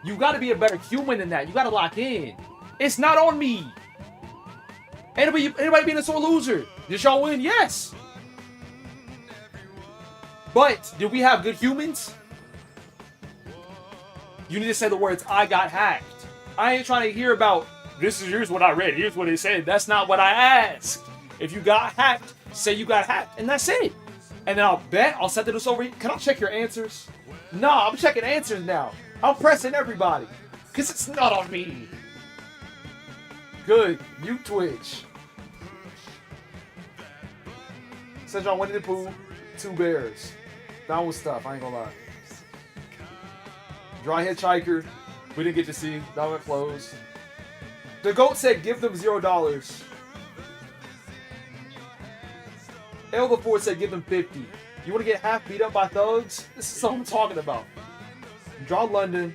You got to be a better human than that. You got to lock in. It's not on me. Anybody being a sore loser? Did y'all win? Yes. But did we have good humans? You need to say the words, I got hacked. I ain't trying to hear about, here's what I read, here's what it said. That's not what I asked. If you got hacked, say you got hacked, and that's it. And then I'll set this over here. Can I check your answers? No, I'm checking answers now. I'm pressing everybody. Because it's not on me. Good. You Twitch. Said y'all Winnie the Pooh, 2 bears. That was tough, I ain't gonna lie. Dry Hitchhiker, we didn't get to see. That went close. The GOAT said give them $0. El before said give them 50. You want to get half beat up by thugs? This is what I'm talking about. Draw London.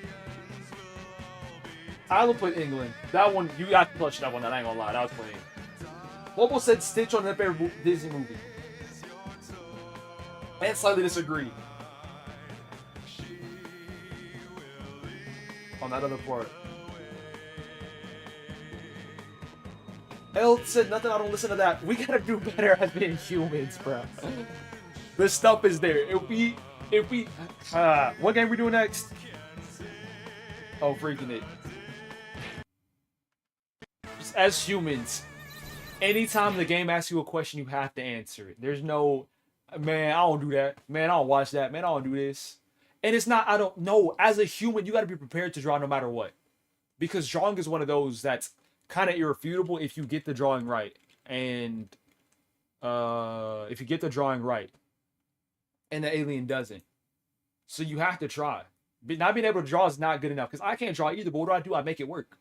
I'll put England. That one, you got to clutch that one. I ain't gonna lie, that was clean. Lobo said Stitch on their favorite Disney movie. And slightly disagree. On that other part. El said nothing, I don't listen to that. We gotta do better at being humans, bro. The stuff is there. What game we doing next? Oh, freaking it. Just as humans, anytime the game asks you a question, you have to answer it. There's no, man, I don't do that. Man, I don't watch that. Man, I don't do this. And it's not, I don't know. As a human, you got to be prepared to draw no matter what. Because drawing is one of those that's kind of irrefutable if you get the drawing right. And if you get the drawing right. And the alien doesn't. So you have to try. But not being able to draw is not good enough. Because I can't draw either, but what do? I make it work.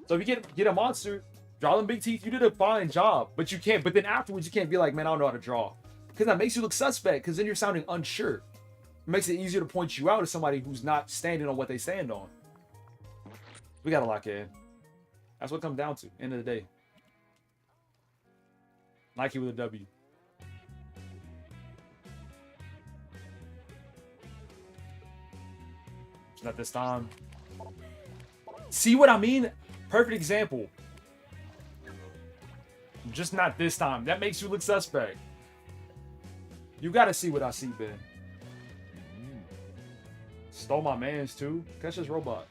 So if you get a monster, draw them big teeth, you did a fine job. But you can't, but then afterwards you can't be like, man, I don't know how to draw. Because that makes you look suspect, because then you're sounding unsure. It makes it easier to point you out as somebody who's not standing on what they stand on. We gotta lock in. That's what it comes down to, end of the day. Nike with a W. Not this time. See what I mean? Perfect example. Just not this time. That makes you look suspect. You gotta see what I see, Ben. Stole my mans too. Catch this robot.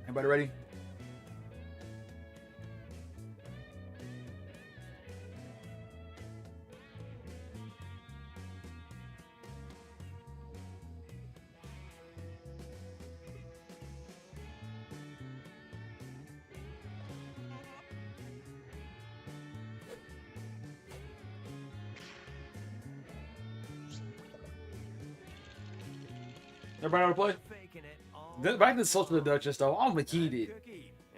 Everybody ready? Everybody want to play? Back to the social deduction stuff. I'm gonna keep it.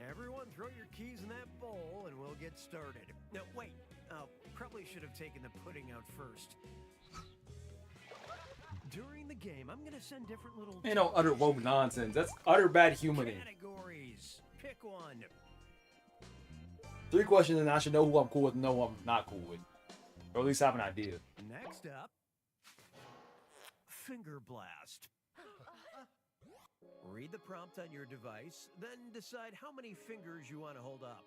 Everyone throw your keys in that bowl and we'll get started. No, wait. Probably should have taken the pudding out first. During the game, I'm gonna send different little Ain't no utter woke nonsense. That's utter bad humaning. categories. Pick one. 3 questions and I should know who I'm cool with and know who I'm not cool with. Or at least have an idea. Next up, Finger Blast. Read the prompt on your device, then decide how many fingers you want to hold up.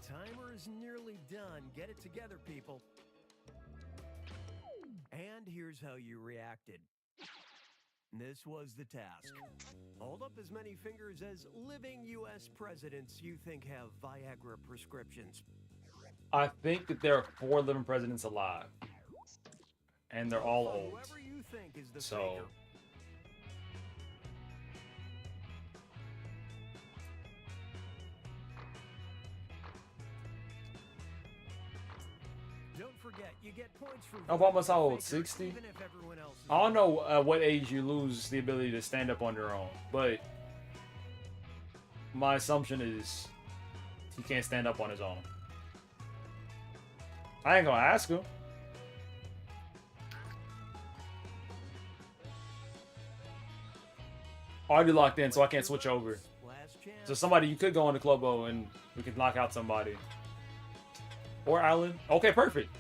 Timer is nearly done. Get it together, people. And here's how you reacted. This was the task. Hold up as many fingers as living U.S. presidents you think have Viagra prescriptions. I think that there are 4 living presidents alive. And they're all old. Whoever you think is the So... faker. Don't forget, you get points for Obama's how old? 60? even if everyone else is. I don't know what age you lose the ability to stand up on your own, but my assumption is he can't stand up on his own. I ain't gonna ask him. Already locked in, so I can't switch over. So somebody, you could go into Clubo and we could knock out somebody. Or Alan. Okay, perfect.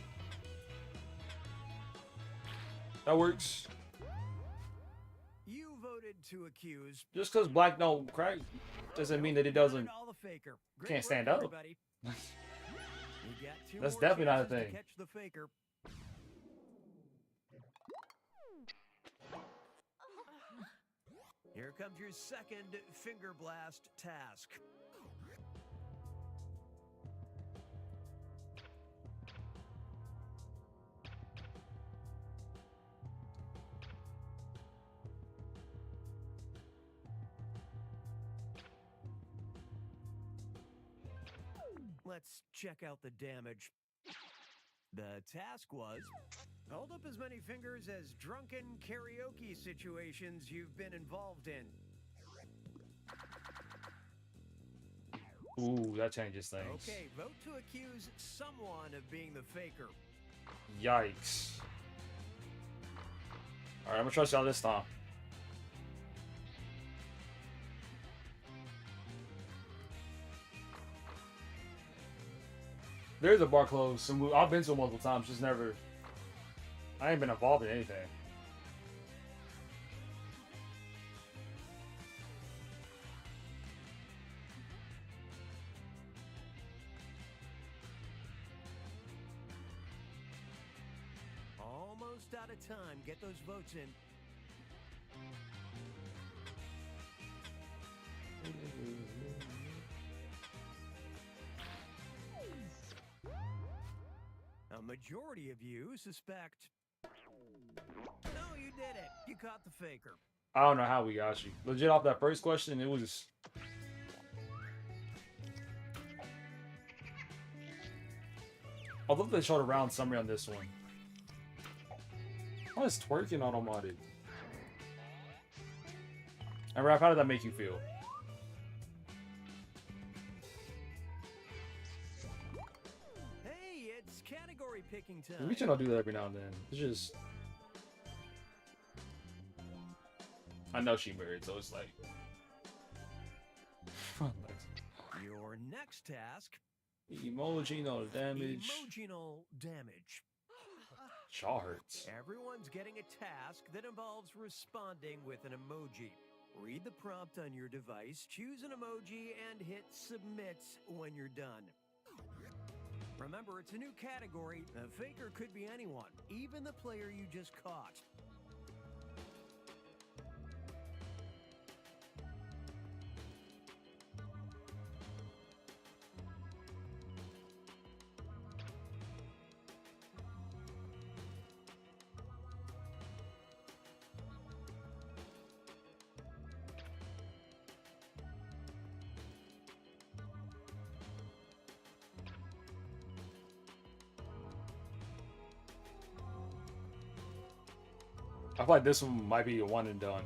That works. You voted to accuse. Just because black don't crack doesn't mean that it doesn't All the faker. Great can't work, stand up. everybody. You got 2 That's more definitely not a chances to thing. Catch the faker. Here comes your second finger blast task. Let's check out the damage. The task was, hold up as many fingers as drunken karaoke situations you've been involved in. Ooh, that changes things. Okay, vote to accuse someone of being the faker. Yikes. Alright, I'm gonna trust y'all this time. There's a bar closed, and I've been to it multiple times, just never... I ain't been involved in anything. Almost out of time. Get those votes in. A majority of you suspect. No, you did it. You caught the faker. I don't know how we got you. Legit off that first question, it was... Although they showed a round summary on this one. Why is twerking automated? And Raph, how did that make you feel? Hey, it's category picking time. We should not do that every now and then. It's just... I know she married, so it's like... Your next task. Emotional damage. Emotional damage. Jaw hurts. Everyone's getting a task that involves responding with an emoji. Read the prompt on your device, choose an emoji, and hit submit when you're done. Remember, it's a new category. A faker could be anyone, even the player you just caught. I feel like this one might be a one and done.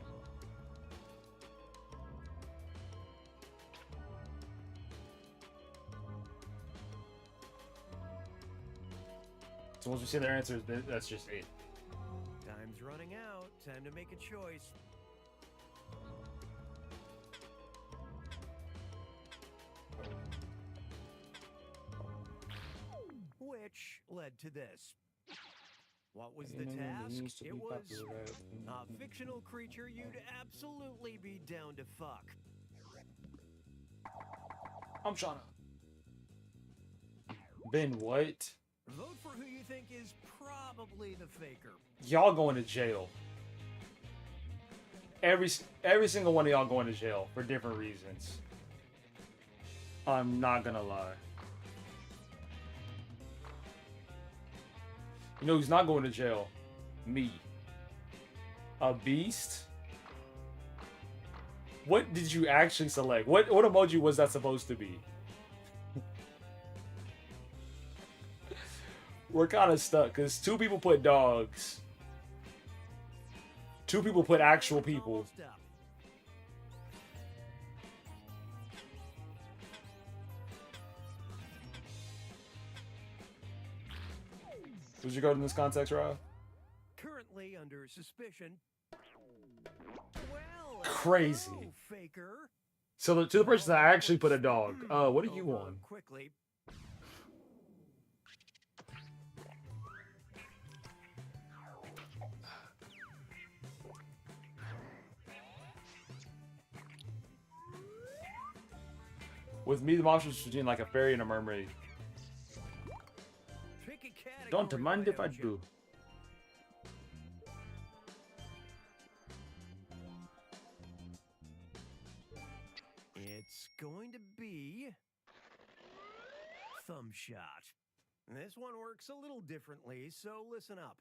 So once we see their answers, that's just it. Time's running out. Time to make a choice. Which led to this. What was the task? It was a fictional creature you'd absolutely be down to fuck. I'm Shauna. Ben, what? Vote for who you think is probably the faker. Y'all going to jail. Every single one of y'all going to jail for different reasons. I'm not gonna lie. You know who's not going to jail? Me. A beast? What did you actually select? What emoji was that supposed to be? We're kind of stuck because 2 people put dogs. 2 people put actual people. Would you go in this context, Rob? Currently under suspicion. Well, Crazy. hello, faker. So to the person that actually put a dog, what are you on? Quickly. With me, the monster is between like a fairy and a mermaid. Don't mind if I do. It's going to be thumb shot. This one works a little differently, so listen up.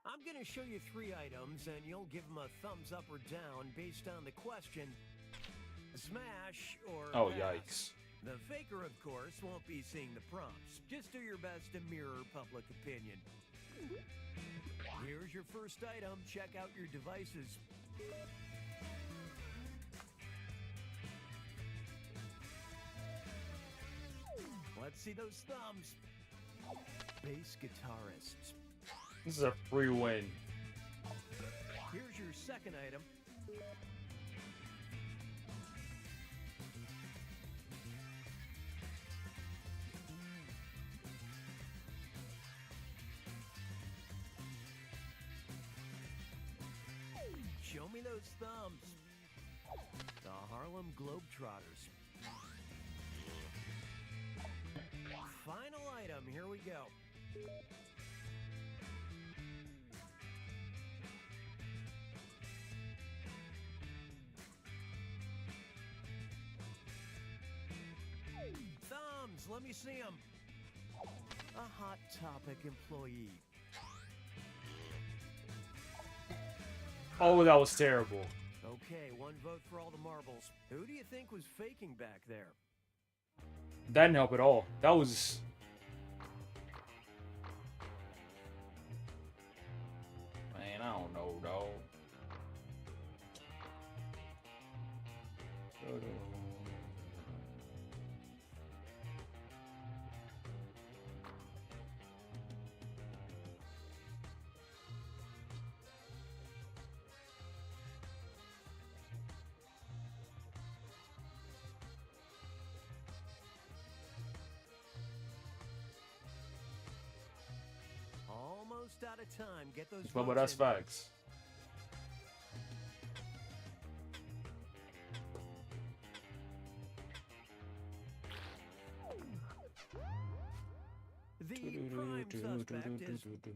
I'm going to show you 3 items, and you'll give them a thumbs up or down based on the question. Smash or Oh, pass. yikes. The faker, of course, won't be seeing the prompts. Just do your best to mirror public opinion. Here's your first item. Check out your devices. Let's see those thumbs. Bass guitarists. This is a free win. Here's your second item. Show me those thumbs. The Harlem Globetrotters. Final item, here we go. Thumbs, let me see them. A Hot Topic employee. Oh, that was terrible. Okay, 1 vote for all the marbles. Who do you think was faking back there? That didn't help at all. That was... Man, I don't know, dog. Almost out of time. Get those. But that's facts. The prime suspect is...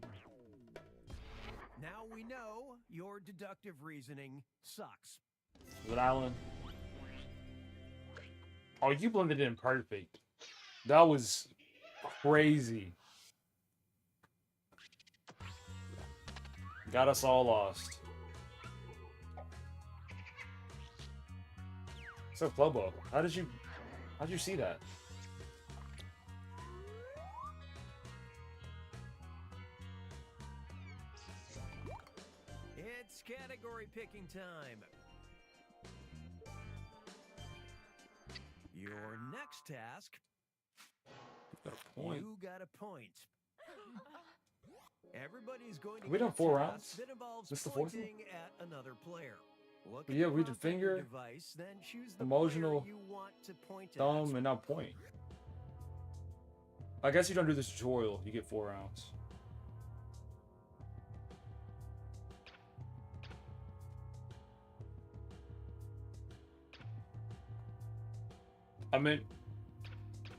Now we know your deductive reasoning sucks. Was it Alan? Oh, you blended in perfect. That was crazy. Got us all lost. So Flobo, how'd you see that? It's category picking time. Your next task: Got a point. You got a point. Everybody's going to We done get 4 a task rounds. that involves This the fourth one? pointing at another player. Look But at yeah, the we did prompt on your finger, device, then choose the emotional, player you want to point at. thumb, and now point. I guess you don't do this tutorial. You get 4 rounds. I meant,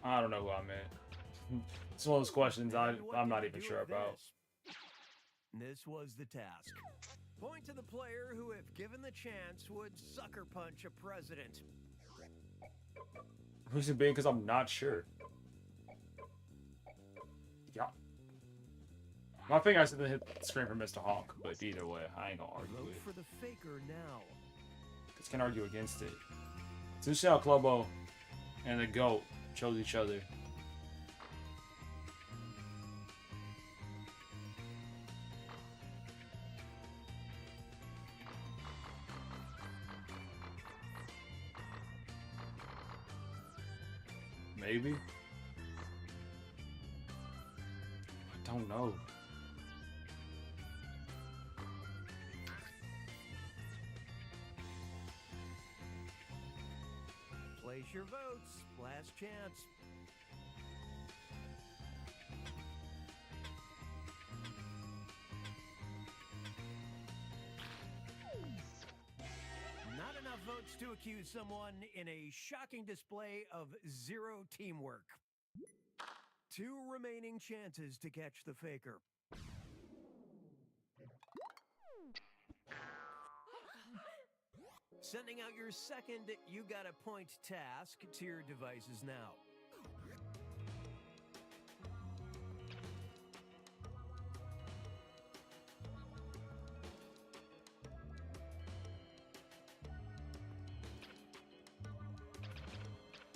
I don't know who I meant. It's one of those questions I'm not even sure about. This was the task. Point to the player who, if given the chance, would sucker punch a president. Reason being, because I'm not sure. Yeah. My finger has to hit the screen for Mr. Honk, but either way, I ain't gonna argue Vote it. for the faker now. Just can't argue against it. So you see how Clubbo and the GOAT chose each other. Maybe? I don't know. Place your votes. Last chance. Not enough votes to accuse someone in a shocking display of zero teamwork. 2 remaining chances to catch the faker. Sending out your second You Got a Point task to your devices now.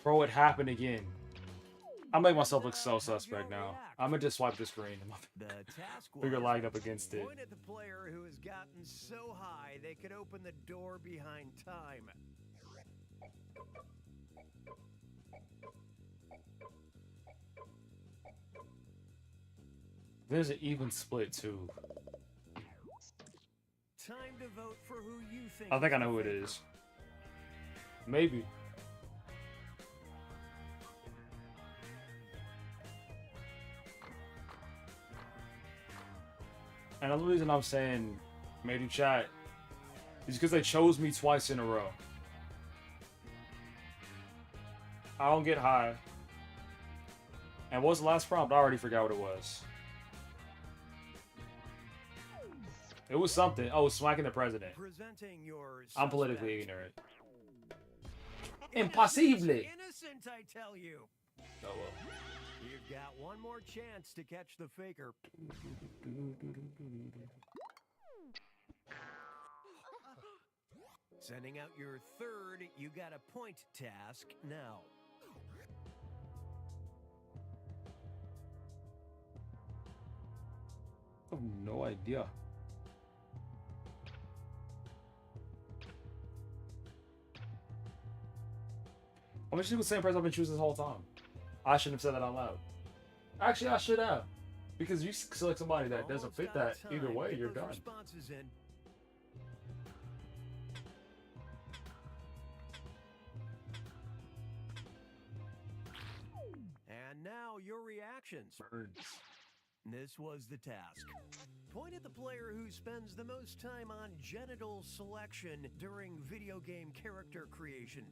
Bro, it happened again. I make myself look so suspect now. I'm gonna just swipe the screen. The task Figure was lined up against it. point at the player who has gotten so high they could open the door behind time. There's an even split too. Time to vote for who you think. I think I is know the who it faker. is. Maybe. And the reason I'm saying maybe chat is because they chose me twice in a row. I don't get high. And what's the last prompt? I already forgot what it was. It was something. Oh, smacking the president. Presenting your I'm politically suspect. ignorant. Impossible. Innocent, I tell you. Oh well. You've got one more chance to catch the faker. Sending out your third You Got a Point task now. I have no idea. I'm just the same person I've been choosing this whole time. I shouldn't have said that out loud. Actually, I should have. Because you select somebody that doesn't fit that either way, you're done. Responses in. And now your reactions. Birds. This was the task. Point at the player who spends the most time on genital selection during video game character creation.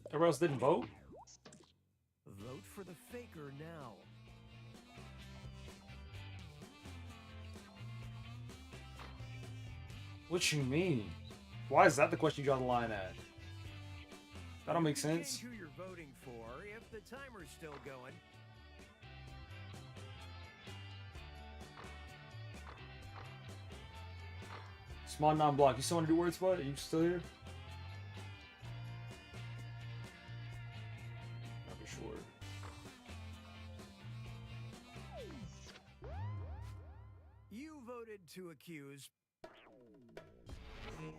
Everyone else didn't vote? Vote for the faker now. What you mean? Why is that the question you draw the line at? That don't make sense. Change who you're voting for if the timer's still going. Small non-block. You still want to do word spot? Are you still here? Not be sure. You voted to accuse.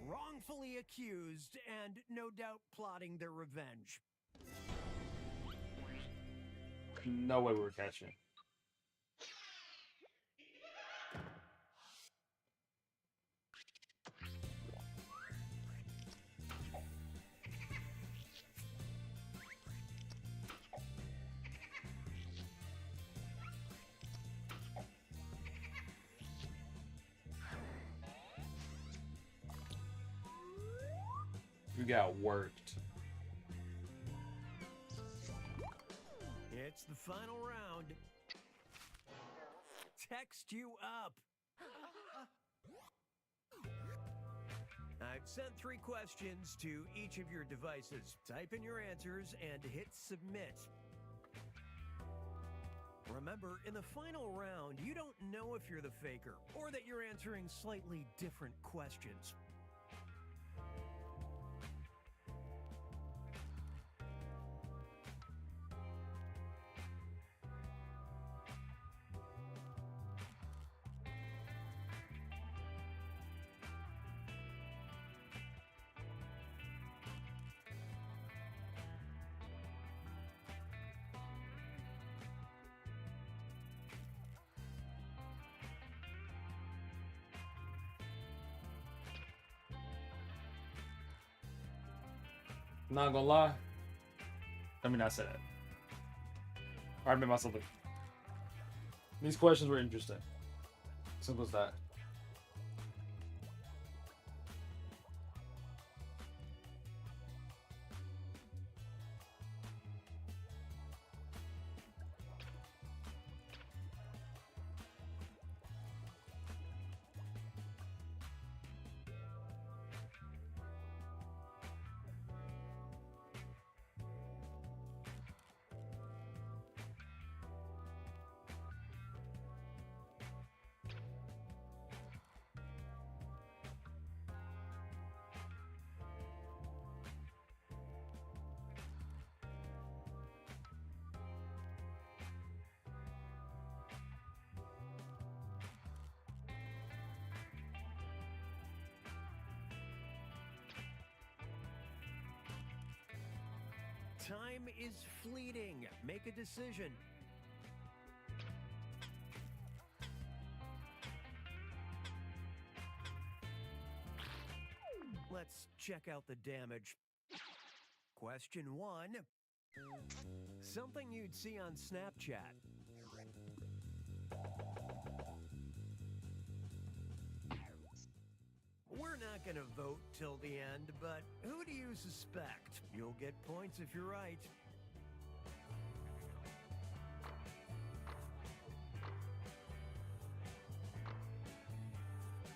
Wrongfully accused and no doubt plotting their revenge. No way we were catching. You got worked. It's the final round. Text you up. I've sent 3 questions to each of your devices. Type in your answers and hit submit. Remember, in the final round, you don't know if you're the faker or that you're answering slightly different questions. Not gonna lie. I mean, I said it. I made myself look. These questions were interesting. Simple as that. Time is fleeting. Make a decision. Let's check out the damage. Question 1. Something you'd see on Snapchat. We're not going to vote till the end, but who do you suspect? You'll get points if you're right.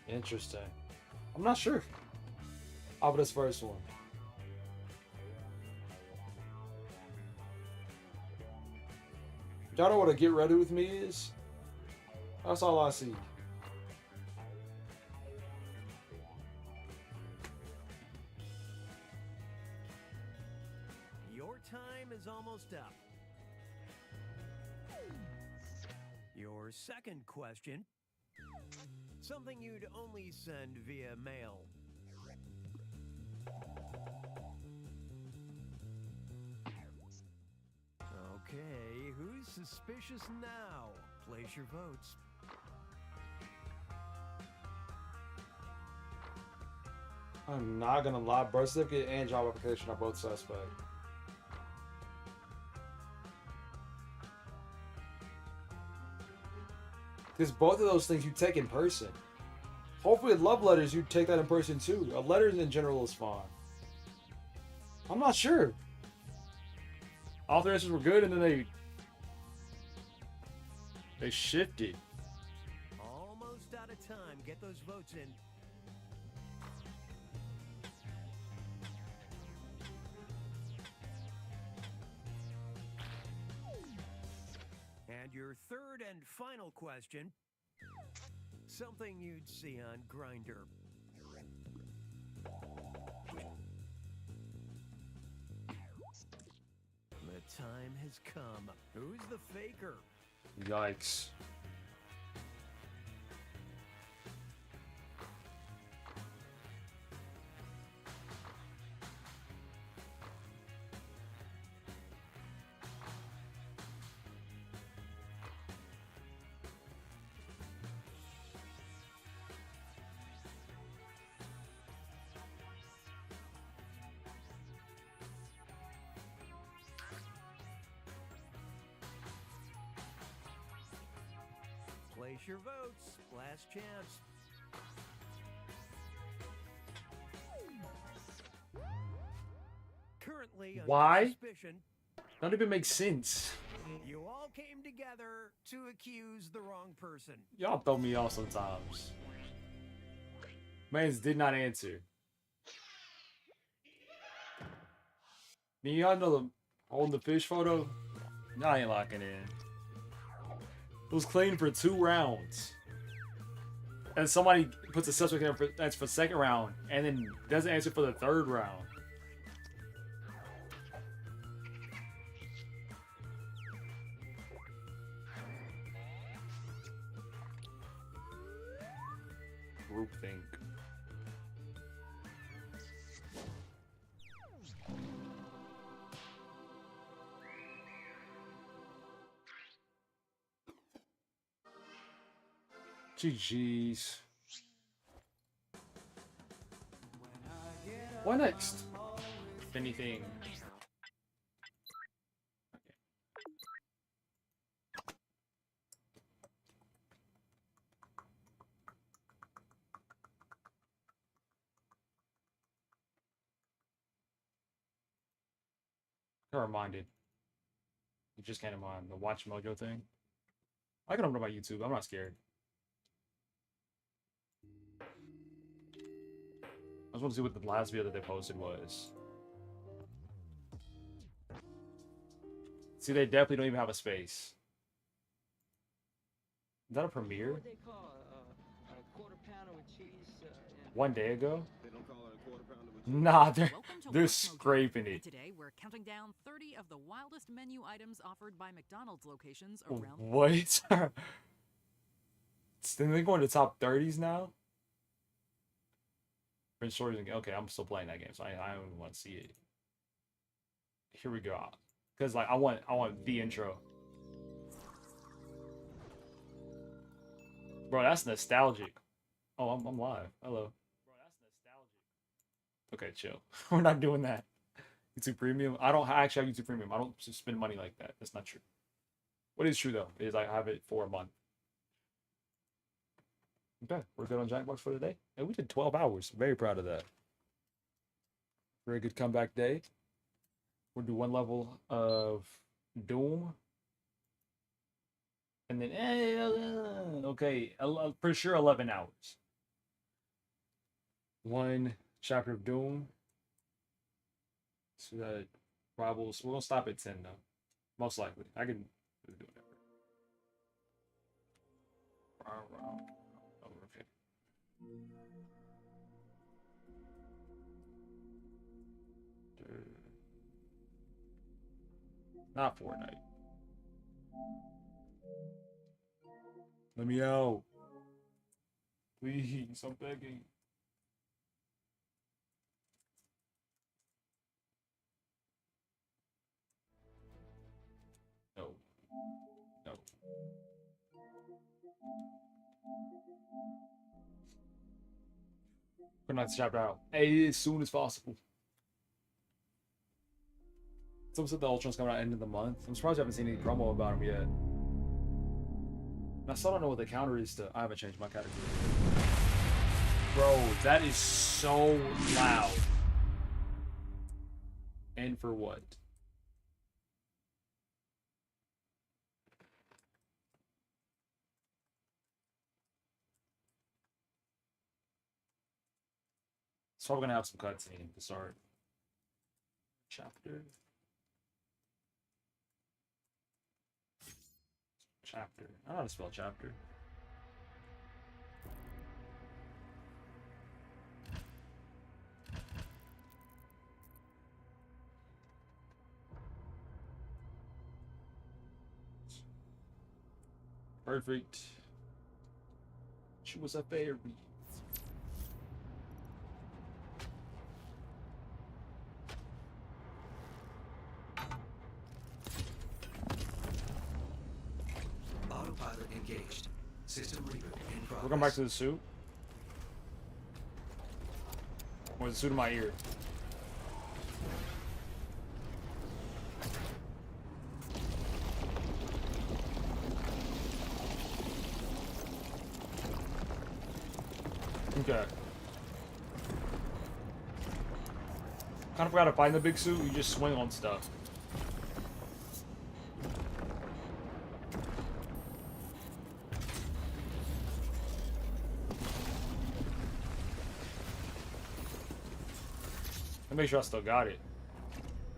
Interesting. I'm not sure. How about this first one? Y'all know what a get ready with me is? That's all I see. Your time is almost up. Your second question. Something you'd only send via mail. Okay, who's suspicious now? Place your votes. I'm not gonna lie, birth certificate and job application are both suspect. Because both of those things you take in person. Hopefully love letters you take that in person too. Letters in general is fine. I'm not sure. All three answers were good and then they shifted. Almost out of time. Get those votes in. And your third and final question. Something you'd see on Grindr. The time has come. Who's the faker? Yikes. Place your votes. Last chance. Currently, under Why? suspicion, Not even make sense. you all came together to accuse the wrong person. Y'all throw me off sometimes. Mans did not answer. Me, y'all know the holding the fish photo? Y'all ain't locking in. It was clean for 2 rounds. And somebody puts a suspect in for that's for the second round and then doesn't answer for the 3rd round. Groupthink. GG's. What next? If anything. I'm reminded. You just came to mind the Watch Mojo thing. I can open up my YouTube. I'm not scared. I just want to see what the last video that they posted was. See, they definitely don't even have a space. Is that a premiere? What they call a quarter pounder with cheese. 1 day ago? They don't call it a quarter pounder with cheese. Nah, Welcome to they're Watch Mojo. scraping it. Today we're counting down 30 of the wildest menu items offered by McDonald's locations around. What? Then they going to top 30s now? Prince Shorty's okay, I'm still playing that game, so I don't even want to see it. Here we go. Cause like I want the intro. Bro, that's nostalgic. Oh, I'm live. Hello. Bro, that's nostalgic. Okay, chill. We're not doing that. YouTube Premium. I don't actually have YouTube Premium. I don't spend money like that. That's not true. What is true though is I have it for a month. Okay, we're good on Jackbox for today. And we did 12 hours. Very proud of that. Very good comeback day. We'll do 1 level of Doom. And then, okay, for sure 11 hours. 1 chapter of Doom. So that Rivals, we're going to stop at 10 though. Most likely. I can do whatever. Okay. Not Fortnite. Let me out. Please, I'm begging. No. No. We're not chapter out. Hey, as soon as possible. Someone said the Ultron's coming out end of the month. I'm surprised I haven't seen any promo about him yet. And I still don't know what the counter is to. I haven't changed my category. Bro, that is so loud. And for what? So we're gonna have some cutscene to start. Chapter. Chapter. I don't know how to spell chapter. Perfect. She was a fairy. Autopilot engaged. System reboot in progress. We'll come back to the suit. Or the suit in my ear. Okay. Kind of forgot to find the big suit. You just swing on stuff. Let me make sure I still got it.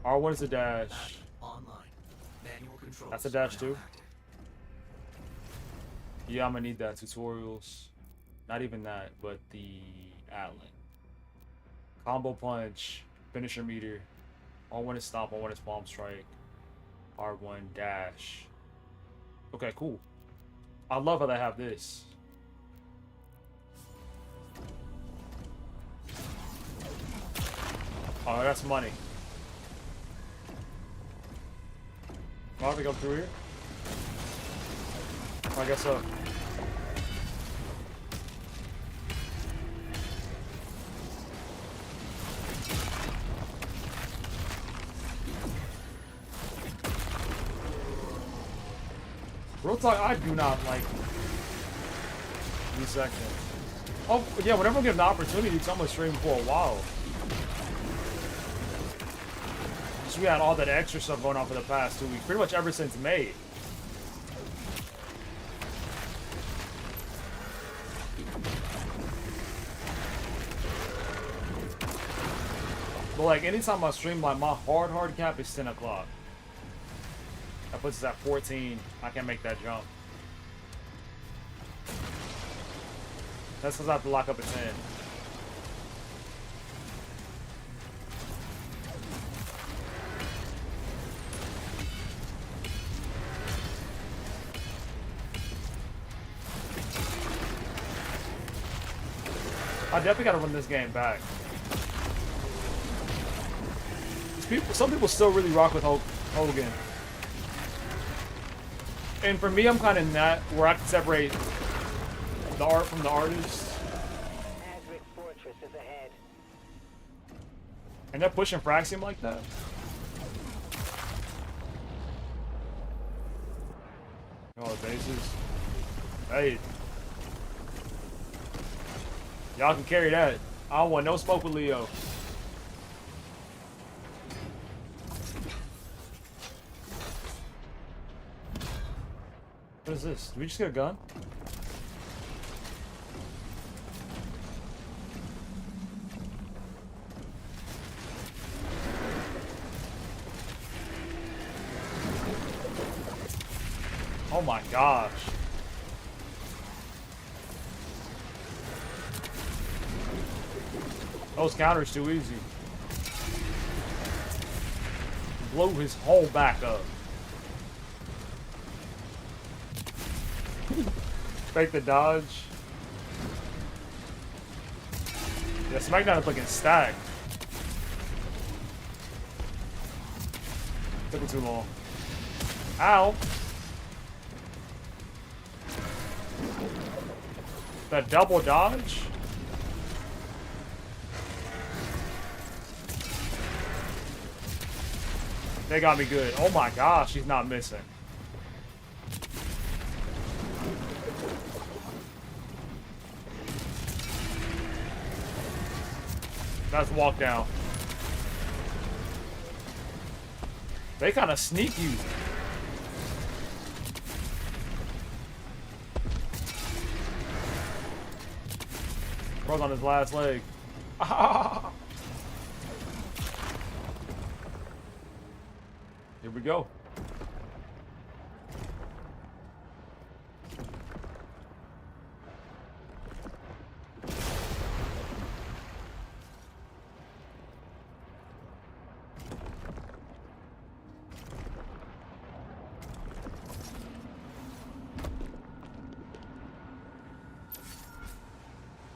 R1 is a dash. Online. Manual controls. That's a dash too. Yeah, I'm gonna need that. Tutorials. Not even that, but the Atlan. Combo punch. Finisher meter. R1 is stomp. R1 is palm strike. R1 dash. Okay, cool. I love how they have this. Oh, that's money. Oh, I have to go through here? Oh, I guess so. Real talk, I do not like these sections. Oh, yeah, whenever I get an opportunity, it's almost stream for a while. We had all that extra stuff going on for the past 2 weeks, pretty much ever since May. But like anytime I stream, like my hard cap is 10 o'clock. That puts us at 14. I can't make that jump. That's because I have to lock up at 10. I definitely gotta run this game back. Some people still really rock with Hogan. And for me, I'm kind of in that where I can separate the art from the artist. And they're pushing Fraxium like that? Oh, the bases. Hey. Y'all can carry that. I don't want no smoke with Leo. What is this? Did we just get a gun? Oh my gosh. Those counters too easy. Blow his whole back up. Fake the dodge. Yeah, SmackDown is looking stacked. Took me too long. Ow! That double dodge? They got me good. Oh my gosh, he's not missing. That's walk down. They kind of sneak you. Broke on his last leg. Here we go.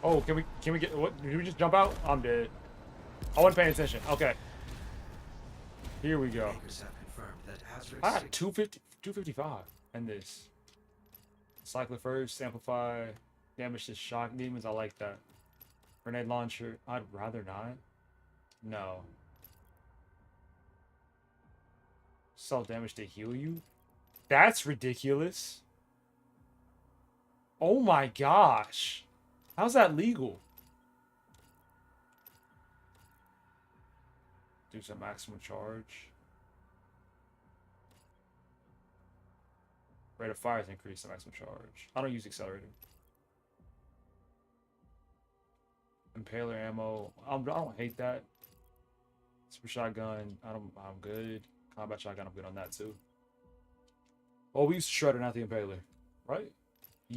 Oh, can we get what? Did we just jump out? I'm dead. I wasn't paying attention. Okay. Here we go. I had 255 in this. Cycle first, amplify, damage to shock demons. I like that. Grenade launcher. I'd rather not. No. Self damage to heal you. That's ridiculous. Oh my gosh. How's that legal? Do some maximum charge. Rate of fire is increased to maximum charge. I don't use accelerator. Impaler ammo. I don't hate that. Super shotgun. I'm good. Combat shotgun. I'm good on that too. Oh, we used Shredder, not the Impaler, right?